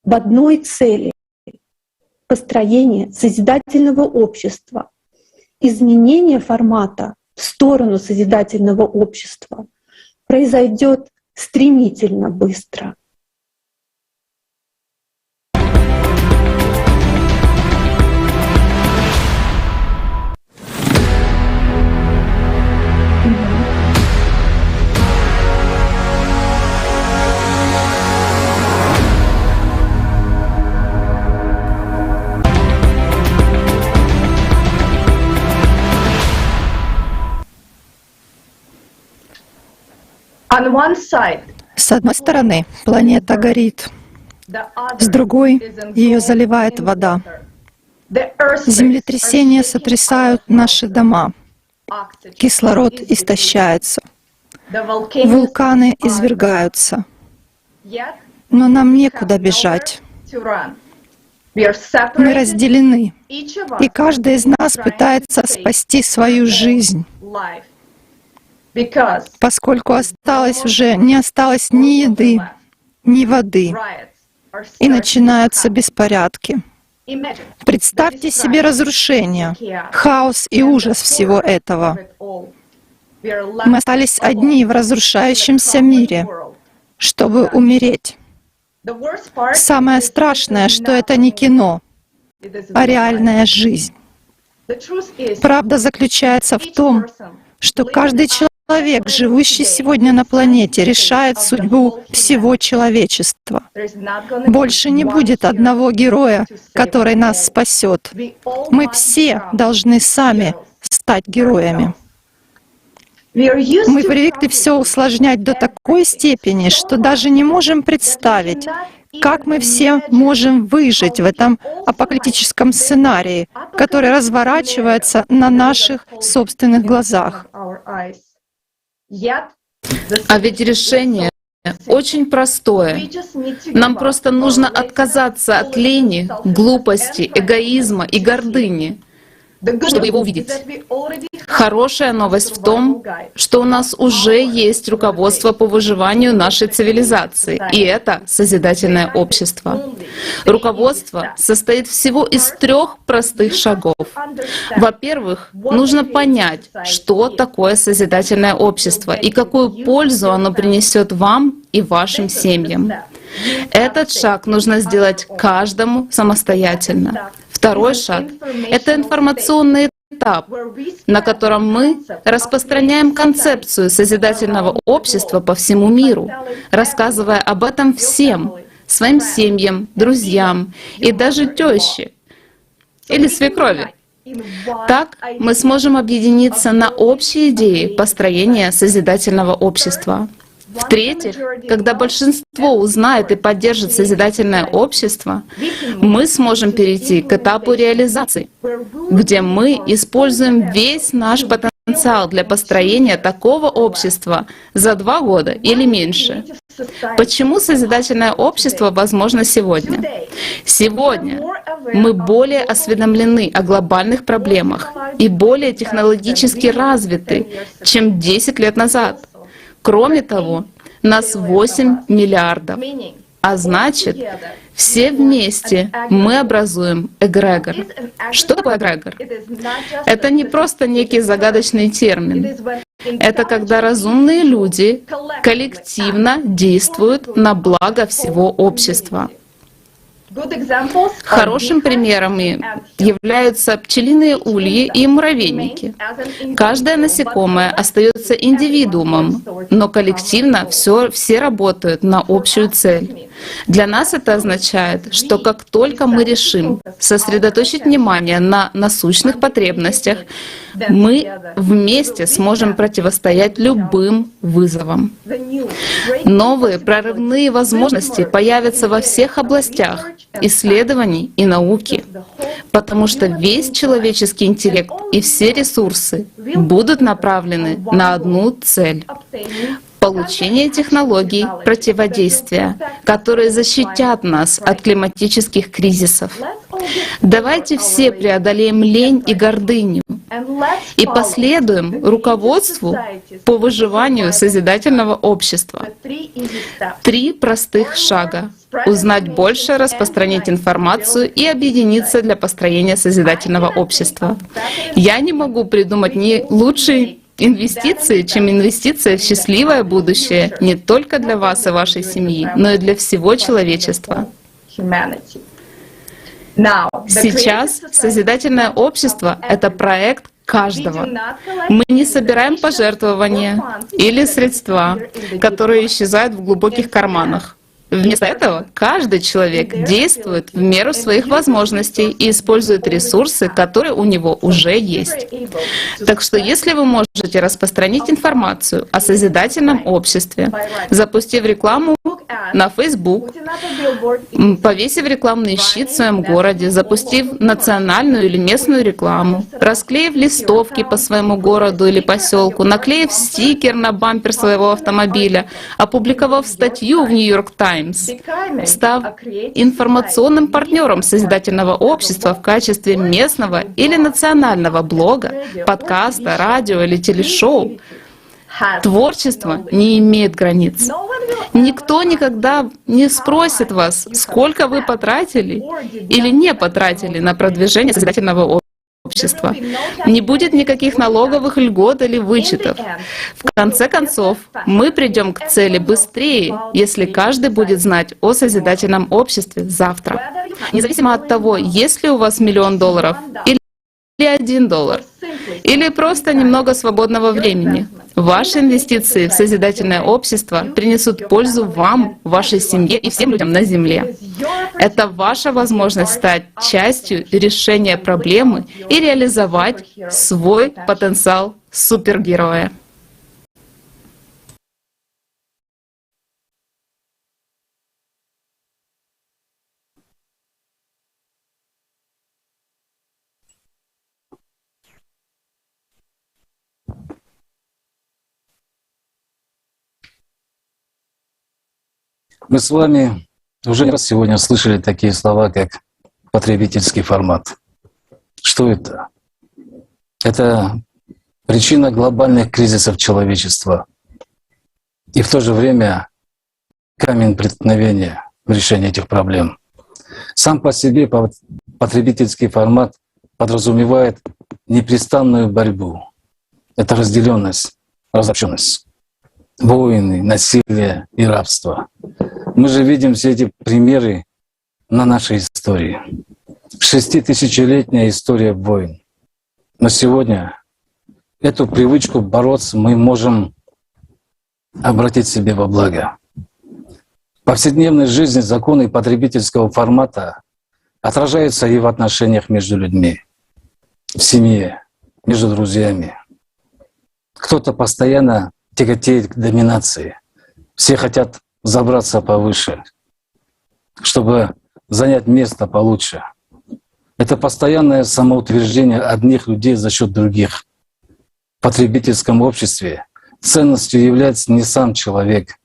в одной цели — построение созидательного общества, изменение формата в сторону созидательного общества произойдет стремительно быстро. С одной стороны, планета горит, с другой ее заливает вода. Землетрясения сотрясают наши дома, кислород истощается, вулканы извергаются. Но нам некуда бежать. Мы разделены, и каждый из нас пытается спасти свою жизнь, поскольку не осталось ни еды, ни воды, и начинаются беспорядки. Представьте себе разрушение, хаос и ужас всего этого. Мы остались одни в разрушающемся мире, чтобы умереть. Самое страшное, что это не кино, а реальная жизнь. Правда заключается в том, что каждый человек, живущий сегодня на планете, решает судьбу всего человечества. Больше не будет одного героя, который нас спасет. Мы все должны сами стать героями. Мы привыкли все усложнять до такой степени, что даже не можем представить, как мы все можем выжить в этом апокалиптическом сценарии, который разворачивается на наших собственных глазах. А ведь решение очень простое. Нам просто нужно отказаться от лени, глупости, эгоизма и гордыни, чтобы его увидеть. Хорошая новость в том, что у нас уже есть руководство по выживанию нашей цивилизации, и это созидательное общество. Руководство состоит всего из 3 простых шагов. Во-первых, нужно понять, что такое созидательное общество и какую пользу оно принесет вам и вашим семьям. Этот шаг нужно сделать каждому самостоятельно. Второй шаг — это информационный этап, на котором мы распространяем концепцию созидательного общества по всему миру, рассказывая об этом всем, своим семьям, друзьям и даже тёще или свекрови. Так мы сможем объединиться на общие идеи построения созидательного общества. В-третьих, когда большинство узнает и поддержит созидательное общество, мы сможем перейти к этапу реализации, где мы используем весь наш потенциал для построения такого общества за 2 года или меньше. Почему созидательное общество возможно сегодня? Сегодня мы более осведомлены о глобальных проблемах и более технологически развиты, чем 10 лет назад. Кроме того, нас 8 миллиардов, а значит, все вместе мы образуем эгрегор. Что такое эгрегор? Это не просто некий загадочный термин. Это когда разумные люди коллективно действуют на благо всего общества. Хорошим примерами являются пчелиные ульи и муравейники. Каждое насекомое остается индивидуумом, но коллективно все работают на общую цель. Для нас это означает, что как только мы решим сосредоточить внимание на насущных потребностях, мы вместе сможем противостоять любым вызовам. Новые прорывные возможности появятся во всех областях исследований и науки, потому что весь человеческий интеллект и все ресурсы будут направлены на одну цель — получение технологий противодействия, которые защитят нас от климатических кризисов. Давайте все преодолеем лень и гордыню и последуем руководству по выживанию созидательного общества. 3 простых шага: узнать больше, распространить информацию и объединиться для построения созидательного общества. Я не могу придумать ни лучшей инвестиции, чем инвестиция в счастливое будущее не только для вас и вашей семьи, но и для всего человечества. Сейчас созидательное общество — это проект каждого. Мы не собираем пожертвования или средства, которые исчезают в глубоких карманах. Вместо этого каждый человек действует в меру своих возможностей и использует ресурсы, которые у него уже есть. Так что если вы можете распространить информацию о созидательном обществе, запустив рекламу на Facebook, повесив рекламный щит в своем городе, запустив национальную или местную рекламу, расклеив листовки по своему городу или поселку, наклеив стикер на бампер своего автомобиля, опубликовав статью в New York Times, став информационным партнером созидательного общества в качестве местного или национального блога, подкаста, радио или телешоу. Творчество не имеет границ. Никто никогда не спросит вас, сколько вы потратили или не потратили на продвижение созидательного общества. Не будет никаких налоговых льгот или вычетов. В конце концов, мы придем к цели быстрее, если каждый будет знать о созидательном обществе завтра. Независимо от того, есть ли у вас $1 миллион или $1, или просто немного свободного времени. Ваши инвестиции в созидательное общество принесут пользу вам, вашей семье и всем людям на Земле. Это ваша возможность стать частью решения проблемы и реализовать свой потенциал супергероя. Мы с вами уже не раз сегодня слышали такие слова, как потребительский формат. Что это? Это причина глобальных кризисов человечества и в то же время камень преткновения в решении этих проблем. Сам по себе потребительский формат подразумевает непрестанную борьбу. Это разделенность, разобщенность, войны, насилие и рабство. Мы же видим все эти примеры на нашей истории. 6000-летняя история войн. Но сегодня эту привычку бороться мы можем обратить себе во благо. В повседневной жизни законы потребительского формата отражаются и в отношениях между людьми, в семье, между друзьями. Кто-то постоянно тяготеет к доминации. Все хотят забраться повыше, чтобы занять место получше. Это постоянное самоутверждение одних людей за счет других. В потребительском обществе ценностью является не сам человек,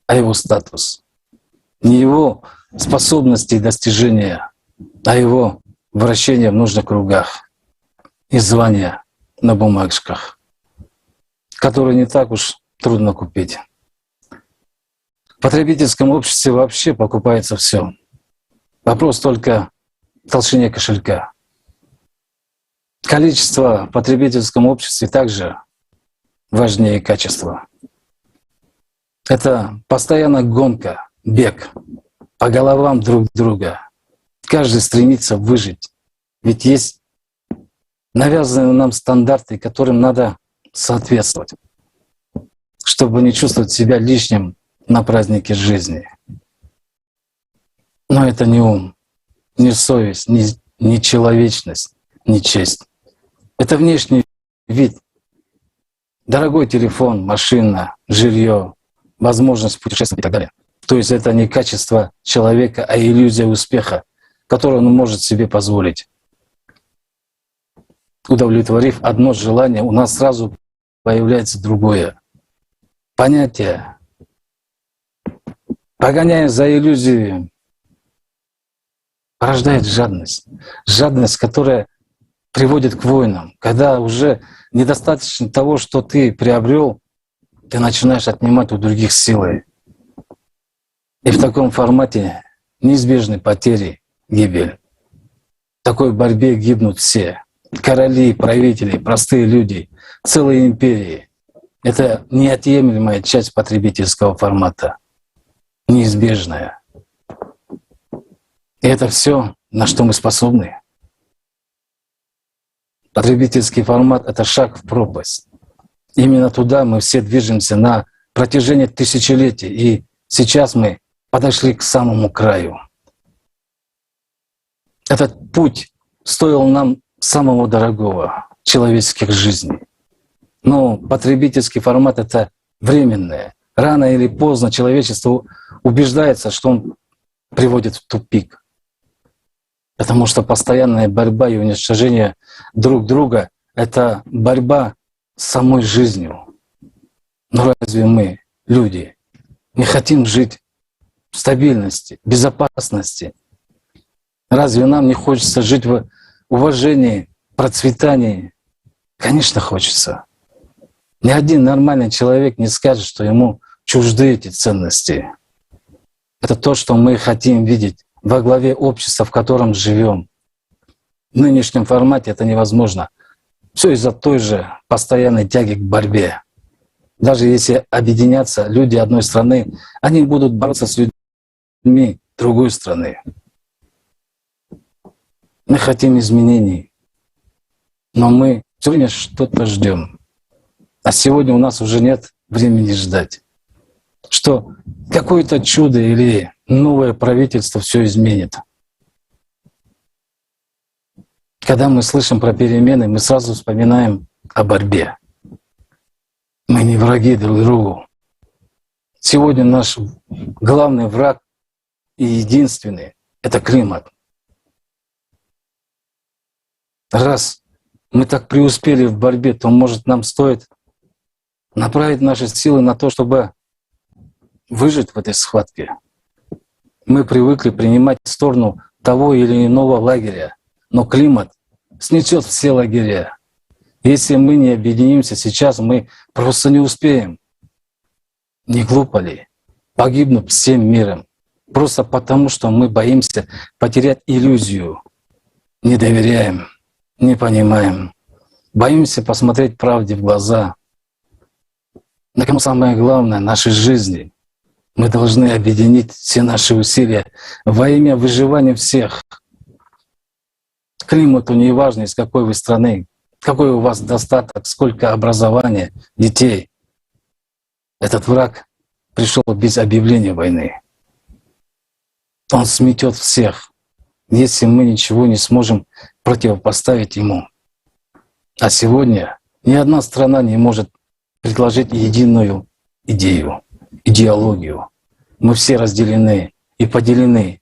а его статус. Не его способности и достижения, а его вращение в нужных кругах и звания на бумажках, которые не так уж трудно купить. В потребительском обществе вообще покупается все. Вопрос только в толщине кошелька. Количество в потребительском обществе также важнее качества. Это постоянная гонка, бег по головам друг друга. Каждый стремится выжить. Ведь есть навязанные нам стандарты, которым надо соответствовать, чтобы не чувствовать себя лишним на празднике жизни. Но это не ум, не совесть, не человечность, не честь. Это внешний вид. Дорогой телефон, машина, жилье, возможность путешествовать и так далее. То есть это не качество человека, а иллюзия успеха, которую он может себе позволить. Удовлетворив одно желание, у нас сразу появляется другое. Понятие. Погоняя за иллюзией, порождает жадность. Жадность, которая приводит к войнам. Когда уже недостаточно того, что ты приобрел, ты начинаешь отнимать у других силой. И в таком формате неизбежны потери, гибель. В такой борьбе гибнут все. Короли, правители, простые люди, целые империи. Это неотъемлемая часть потребительского формата. Неизбежная. И это все, на что мы способны. Потребительский формат — это шаг в пропасть. Именно туда мы все движемся на протяжении тысячелетий. И сейчас мы подошли к самому краю. Этот путь стоил нам самого дорогого — человеческих жизней. Но потребительский формат — это временное. Рано или поздно человечество убеждается, что он приводит в тупик. Потому что постоянная борьба и уничтожение друг друга — это борьба с самой жизнью. Но разве мы, люди, не хотим жить в стабильности, безопасности? Разве нам не хочется жить в уважении, процветании? Конечно, хочется. Ни один нормальный человек не скажет, что ему чужды эти ценности. Это то, что мы хотим видеть во главе общества, в котором живем. В нынешнем формате это невозможно. Все из-за той же постоянной тяги к борьбе. Даже если объединятся люди одной страны, они будут бороться с людьми другой страны. Мы хотим изменений, но мы все время что-то ждем. А сегодня у нас уже нет времени ждать, что какое-то чудо или новое правительство все изменит. Когда мы слышим про перемены, мы сразу вспоминаем о борьбе. Мы не враги друг другу. Сегодня наш главный враг и единственный — это климат. Раз мы так преуспели в борьбе, то, может, нам стоит направить наши силы на то, чтобы выжить в этой схватке. Мы привыкли принимать сторону того или иного лагеря, но климат снесет все лагеря. Если мы не объединимся сейчас, мы просто не успеем. Не глупо ли? Погибнут всем миром. Просто потому, что мы боимся потерять иллюзию. Не доверяем, не понимаем. Боимся посмотреть правде в глаза. Но самое главное — нашей жизни. Мы должны объединить все наши усилия во имя выживания всех. Климату не важно, из какой вы страны, какой у вас достаток, сколько образования, детей. Этот враг пришел без объявления войны. Он сметет всех, если мы ничего не сможем противопоставить ему. А сегодня ни одна страна не может предложить единую идею, идеологию. Мы все разделены и поделены.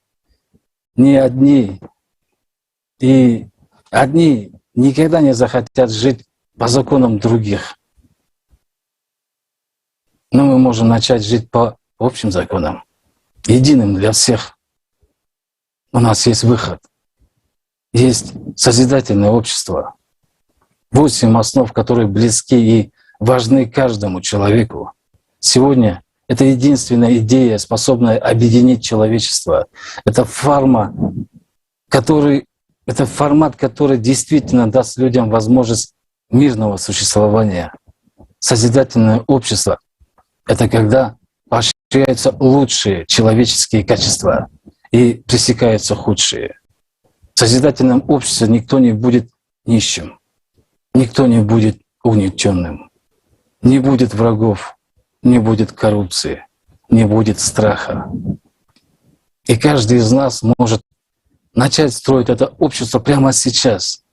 Одни никогда не захотят жить по законам других. Но мы можем начать жить по общим законам, единым для всех. У нас есть выход. Есть созидательное общество. 8 основ, которые близки и важны каждому человеку. Сегодня это единственная идея, способная объединить человечество. Это формат, который действительно даст людям возможность мирного существования. Созидательное общество — это когда поощряются лучшие человеческие качества и пресекаются худшие. В созидательном обществе никто не будет нищим, никто не будет угнетенным, не будет врагов, не будет коррупции, не будет страха. И каждый из нас может начать строить это общество прямо сейчас,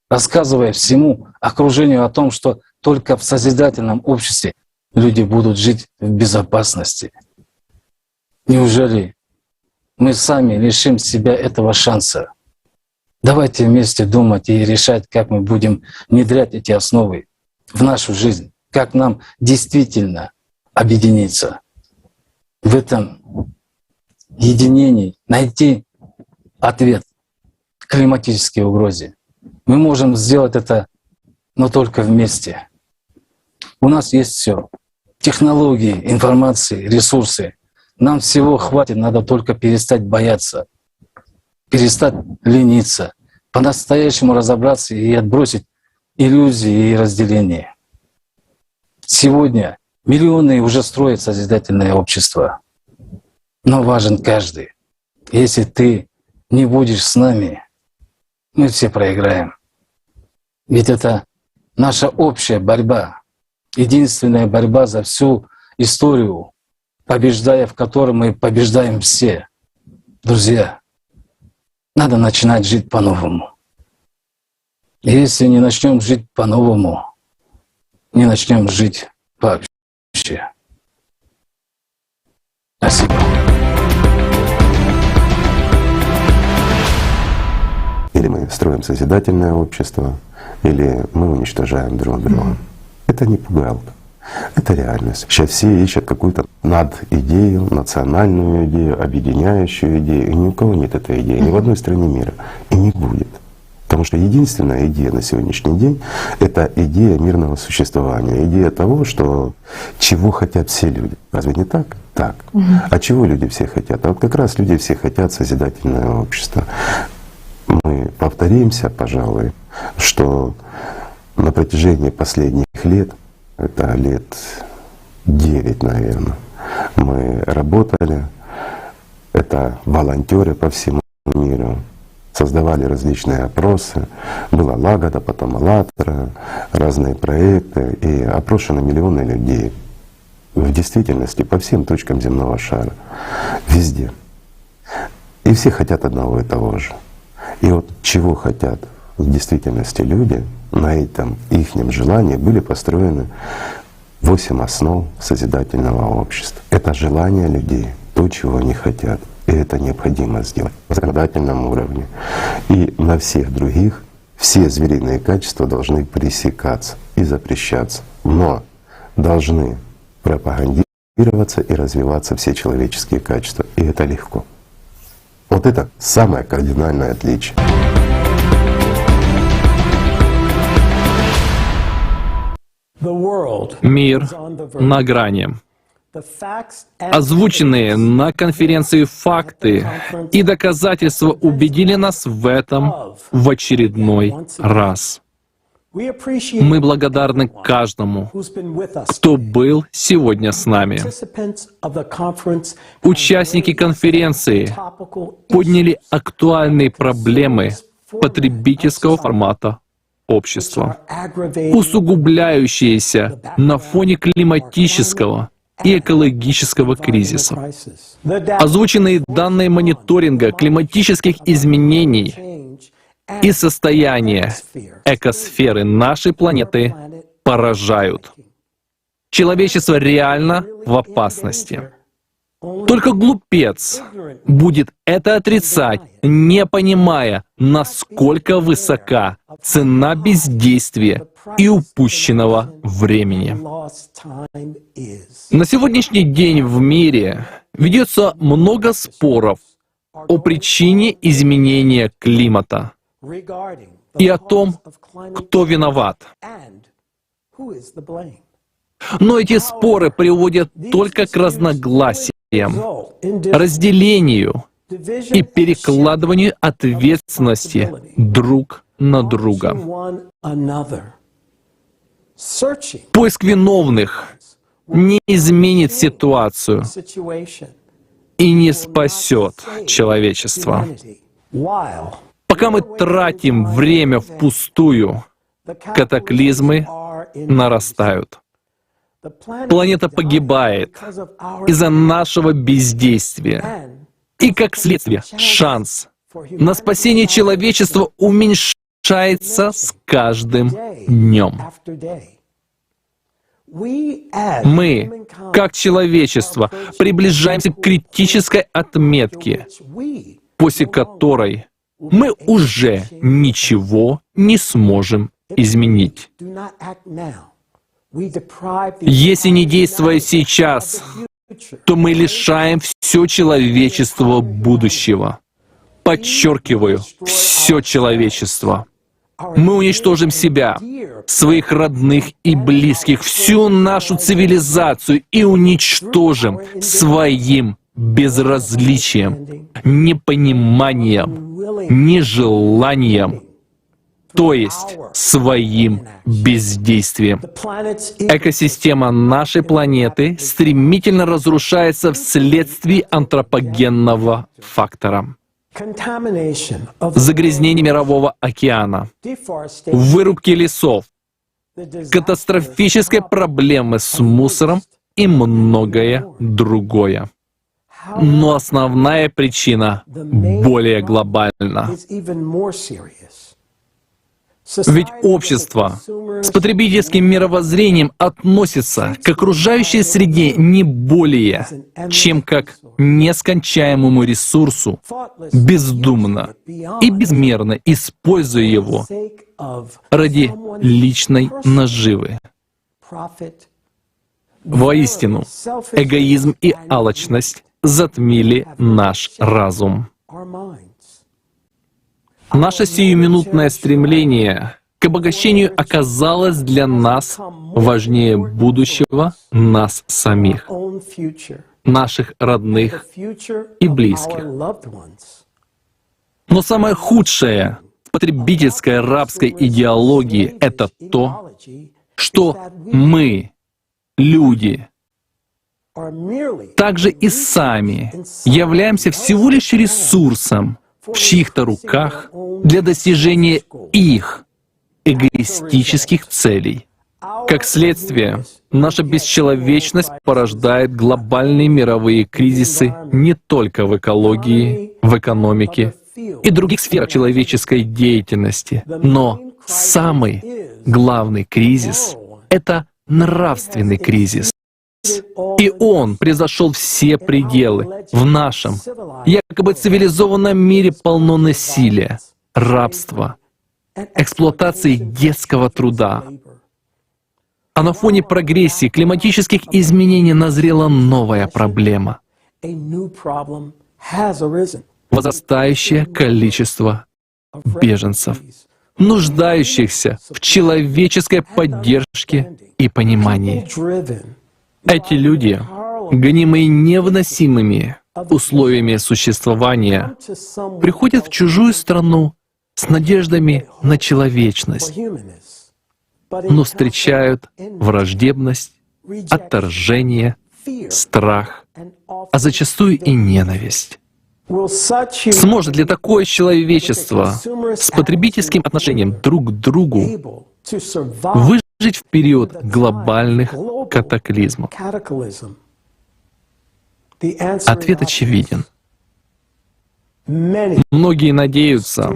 рассказывая всему окружению о том, что только в созидательном обществе люди будут жить в безопасности. Неужели мы сами лишим себя этого шанса? Давайте вместе думать и решать, как мы будем внедрять эти основы в нашу жизнь, как нам действительно объединиться в этом единении, найти ответ к климатической угрозе. Мы можем сделать это, но только вместе. У нас есть все: технологии, информации, ресурсы. Нам всего хватит, надо только перестать бояться, перестать лениться, по-настоящему разобраться и отбросить иллюзии и разделения. Сегодня миллионы уже строят созидательное общество, но важен каждый. Если ты не будешь с нами, мы все проиграем. Ведь это наша общая борьба, единственная борьба за всю историю, побеждая в которой мы побеждаем все. Друзья, надо начинать жить по-новому. Если не начнем жить по-новому, не начнем жить вообще. Спасибо. Или мы строим созидательное общество, или мы уничтожаем друг друга. Это не пугалка, это реальность. Сейчас все ищут какую-то надидею, национальную идею, объединяющую идею. И ни у кого нет этой идеи, ни в одной стране мира. И не будет. Потому что единственная идея на сегодняшний день — это идея мирного существования, идея того, что чего хотят все люди. Разве не так? Так. А чего люди все хотят? А вот как раз люди все хотят созидательное общество. Мы повторимся, пожалуй, что на протяжении последних лет, это лет 9, наверное, мы работали, это волонтеры по всему миру, создавали различные опросы, была Лагода, потом АЛЛАТРА, разные проекты, и опрошено миллионы людей. В действительности по всем точкам земного шара, везде. И все хотят одного и того же. И вот чего хотят в действительности люди, на этом ихнем желании были построены 8 основ созидательного общества. Это желание людей, то, чего они хотят. И это необходимо сделать на законодательном уровне. И на всех других все звериные качества должны пресекаться и запрещаться. Но должны пропагандироваться и развиваться все человеческие качества. И это легко. Вот это самое кардинальное отличие. Мир на грани. Озвученные на конференции факты и доказательства убедили нас в этом в очередной раз. Мы благодарны каждому, кто был сегодня с нами. Участники конференции подняли актуальные проблемы потребительского формата общества, усугубляющиеся на фоне климатического и экологического кризиса. Озвученные данные мониторинга климатических изменений и состояние экосферы нашей планеты поражают. Человечество реально в опасности. Только глупец будет это отрицать, не понимая, насколько высока цена бездействия и упущенного времени. На сегодняшний день в мире ведется много споров о причине изменения климата и о том, кто виноват. Но эти споры приводят только к разногласиям, разделению и перекладыванию ответственности друг на друга. Поиск виновных не изменит ситуацию и не спасет человечество. Пока мы тратим время впустую, катаклизмы нарастают. Планета погибает из-за нашего бездействия. И как следствие, шанс на спасение человечества уменьшается с каждым днем. Мы, как человечество, приближаемся к критической отметке, после которой мы уже ничего не сможем изменить. Если не действуя сейчас, то мы лишаем все человечество будущего. Подчеркиваю, все человечество. Мы уничтожим себя, своих родных и близких, всю нашу цивилизацию и уничтожим своим безразличием, непониманием, нежеланием, то есть своим бездействием. Экосистема нашей планеты стремительно разрушается вследствие антропогенного фактора. Загрязнение Мирового океана, вырубки лесов, катастрофические проблемы с мусором и многое другое. Но основная причина более глобальна. Ведь общество с потребительским мировоззрением относится к окружающей среде не более, чем как к нескончаемому ресурсу, бездумно и безмерно используя его ради личной наживы. Воистину, эгоизм и алчность затмили наш разум. Наше сиюминутное стремление к обогащению оказалось для нас важнее будущего нас самих, наших родных и близких. Но самое худшее в потребительской рабской идеологии — это то, что мы, люди, также и сами являемся всего лишь ресурсом в чьих-то руках для достижения их эгоистических целей. Как следствие, наша бесчеловечность порождает глобальные мировые кризисы не только в экологии, в экономике и других сферах человеческой деятельности, но самый главный кризис — это нравственный кризис. И он превзошел все пределы. В нашем, якобы цивилизованном мире полно насилия, рабства, эксплуатации детского труда. А на фоне прогрессии климатических изменений назрела новая проблема — возрастающее количество беженцев, нуждающихся в человеческой поддержке и понимании. Эти люди, гонимые невыносимыми условиями существования, приходят в чужую страну с надеждами на человечность, но встречают враждебность, отторжение, страх, а зачастую и ненависть. Сможет ли такое человечество с потребительским отношением друг к другу выжить в период глобальных катаклизмов? Ответ очевиден. Многие надеются,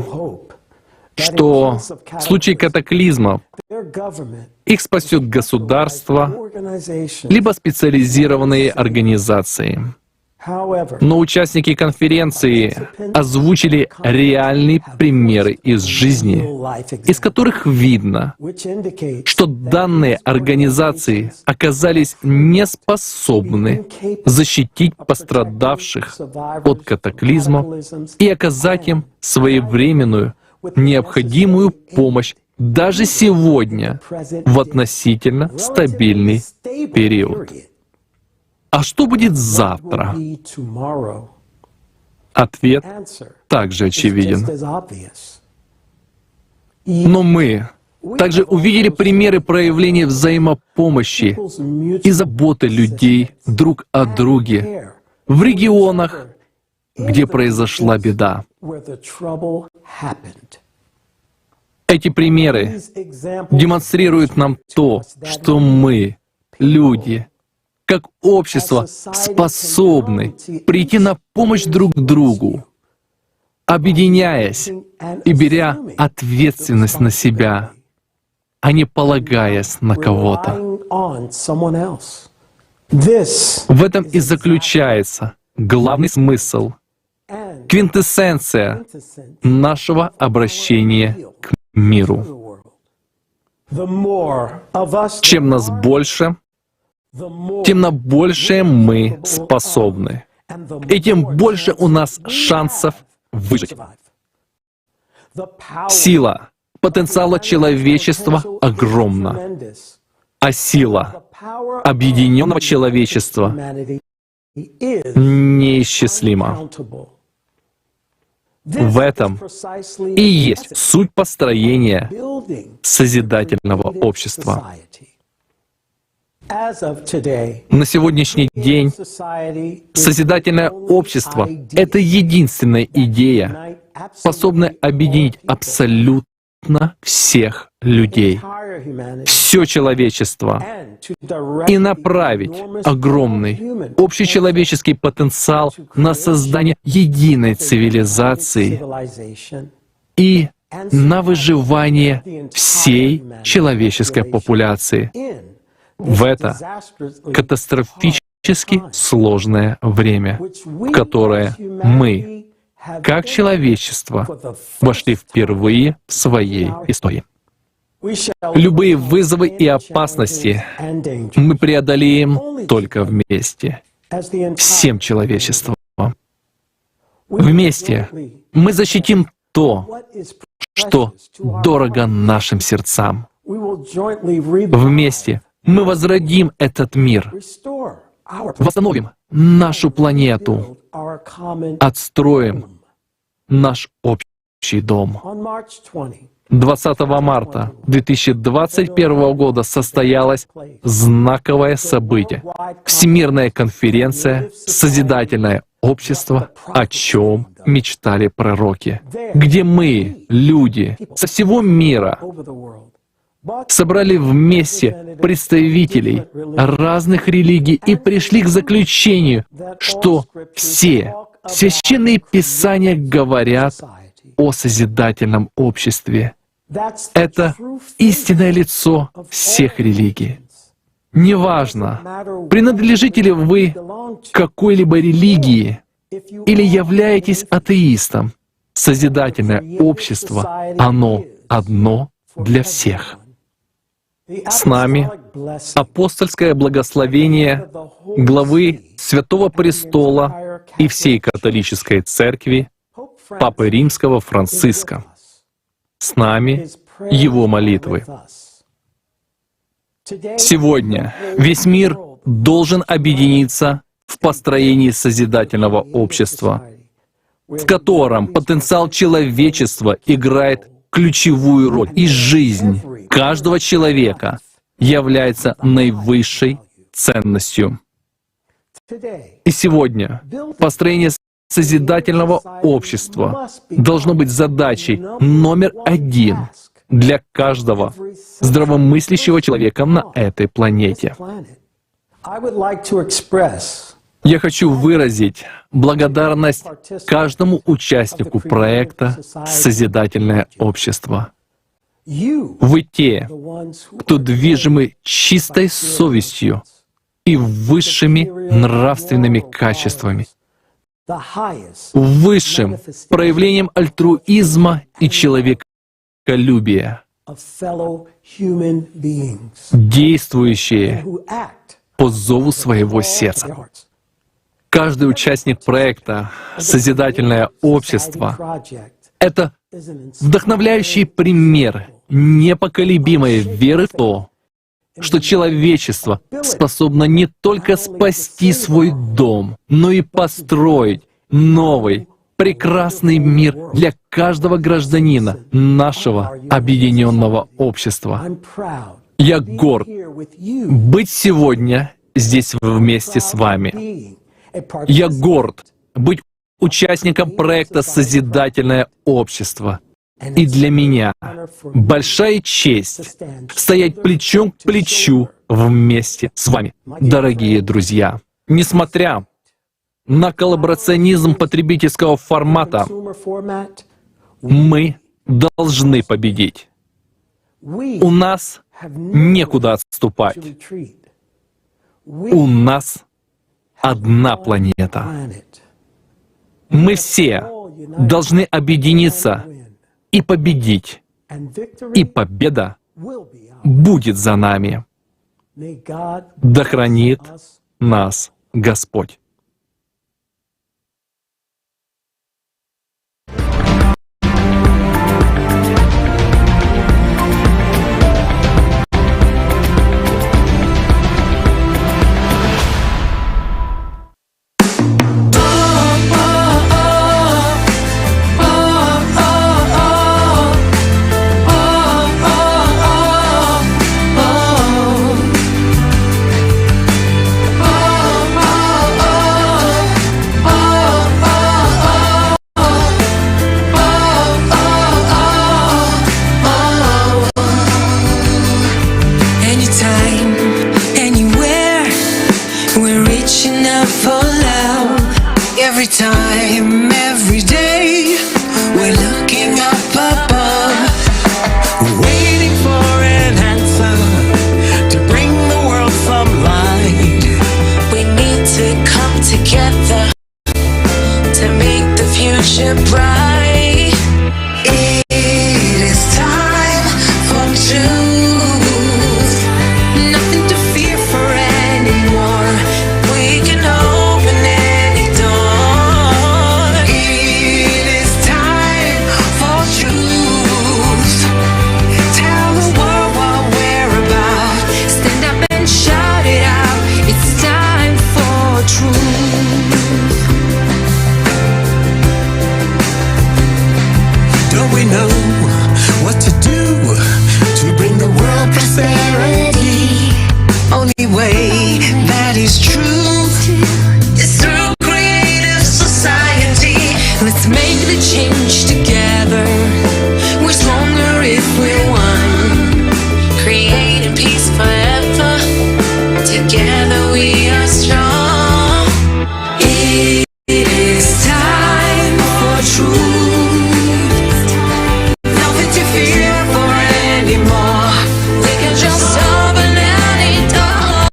что в случае катаклизмов их спасет государство, либо специализированные организации. Но участники конференции озвучили реальные примеры из жизни, из которых видно, что данные организации оказались неспособны защитить пострадавших от катаклизмов и оказать им своевременную, необходимую помощь даже сегодня в относительно стабильный период. А что будет завтра? Ответ также очевиден. Но мы также увидели примеры проявления взаимопомощи и заботы людей друг о друге в регионах, где произошла беда. Эти примеры демонстрируют нам то, что мы, люди, как общество, способны прийти на помощь друг другу, объединяясь и беря ответственность на себя, а не полагаясь на кого-то. В этом и заключается главный смысл, квинтэссенция нашего обращения к миру. Чем нас больше, тем на большее мы способны, и тем больше у нас шансов выжить. Сила потенциала человечества огромна, а сила объединенного человечества неисчислима. В этом и есть суть построения созидательного общества. На сегодняшний день созидательное общество — это единственная идея, способная объединить абсолютно всех людей, все человечество, и направить огромный общечеловеческий потенциал на создание единой цивилизации и на выживание всей человеческой популяции в это катастрофически сложное время, в которое мы, как человечество, вошли впервые в своей истории. Любые вызовы и опасности мы преодолеем только вместе, всем человечеством. Вместе мы защитим то, что дорого нашим сердцам. Вместе мы возродим этот мир, восстановим нашу планету, отстроим наш общий дом. 20 марта 2021 года состоялось знаковое событие — Всемирная конференция «Созидательное общество. О чем мечтали пророки», где мы, люди со всего мира, собрали вместе представителей разных религий и пришли к заключению, что все священные писания говорят о созидательном обществе. Это истинное лицо всех религий. Неважно, принадлежите ли вы к какой-либо религии или являетесь атеистом, созидательное общество, оно одно для всех. С нами апостольское благословение главы Святого Престола и всей католической церкви Папы Римского Франциска. С нами его молитвы. Сегодня весь мир должен объединиться в построении созидательного общества, в котором потенциал человечества играет ключевую роль, и жизнь каждого человека является наивысшей ценностью. И сегодня построение созидательного общества должно быть задачей номер один для каждого здравомыслящего человека на этой планете. Я хочу выразить благодарность каждому участнику проекта «Созидательное общество». Вы те, кто движимы чистой совестью и высшими нравственными качествами, высшим проявлением альтруизма и человеколюбия, действующие по зову своего сердца. Каждый участник проекта «Созидательное общество» — это вдохновляющий пример непоколебимой веры в то, что человечество способно не только спасти свой дом, но и построить новый, прекрасный мир для каждого гражданина нашего объединенного общества. Я горд быть сегодня здесь вместе с вами. Я горд быть участником проекта «Созидательное общество». И для меня большая честь стоять плечом к плечу вместе с вами, дорогие друзья. Несмотря на коллаборационизм потребительского формата, мы должны победить. У нас некуда отступать. У нас одна планета. Мы все должны объединиться и победить. И победа будет за нами. Да хранит нас Господь. Oh prosperity. Only way that is true is through creative society. Let's make the change together. We're stronger if we're one. Creating peace forever. Together we are strong. It is time for truth. Nothing to fear for anymore. We can just open any door.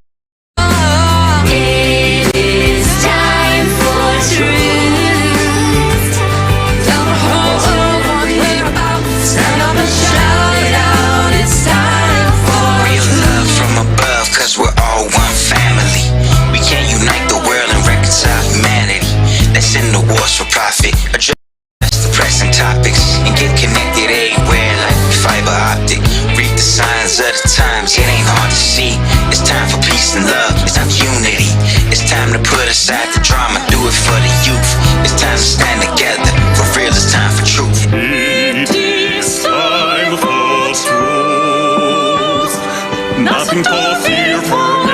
It is time for truth. Tell the whole world what we're about. Stand up and shout out. It's time for real love from above, 'cause we're all one family. We can unite the world and reconcile humanity. Let's end the wars for profit. Address the pressing topics and get connected everywhere like fiber optic. Read the signs of the times, it ain't hard to see. It's time for peace and love, it's time for unity. It's time to put aside the drama, do it for the youth. It's time to stand together, for real, it's time for truth. It is time for truth. Nothing to fear for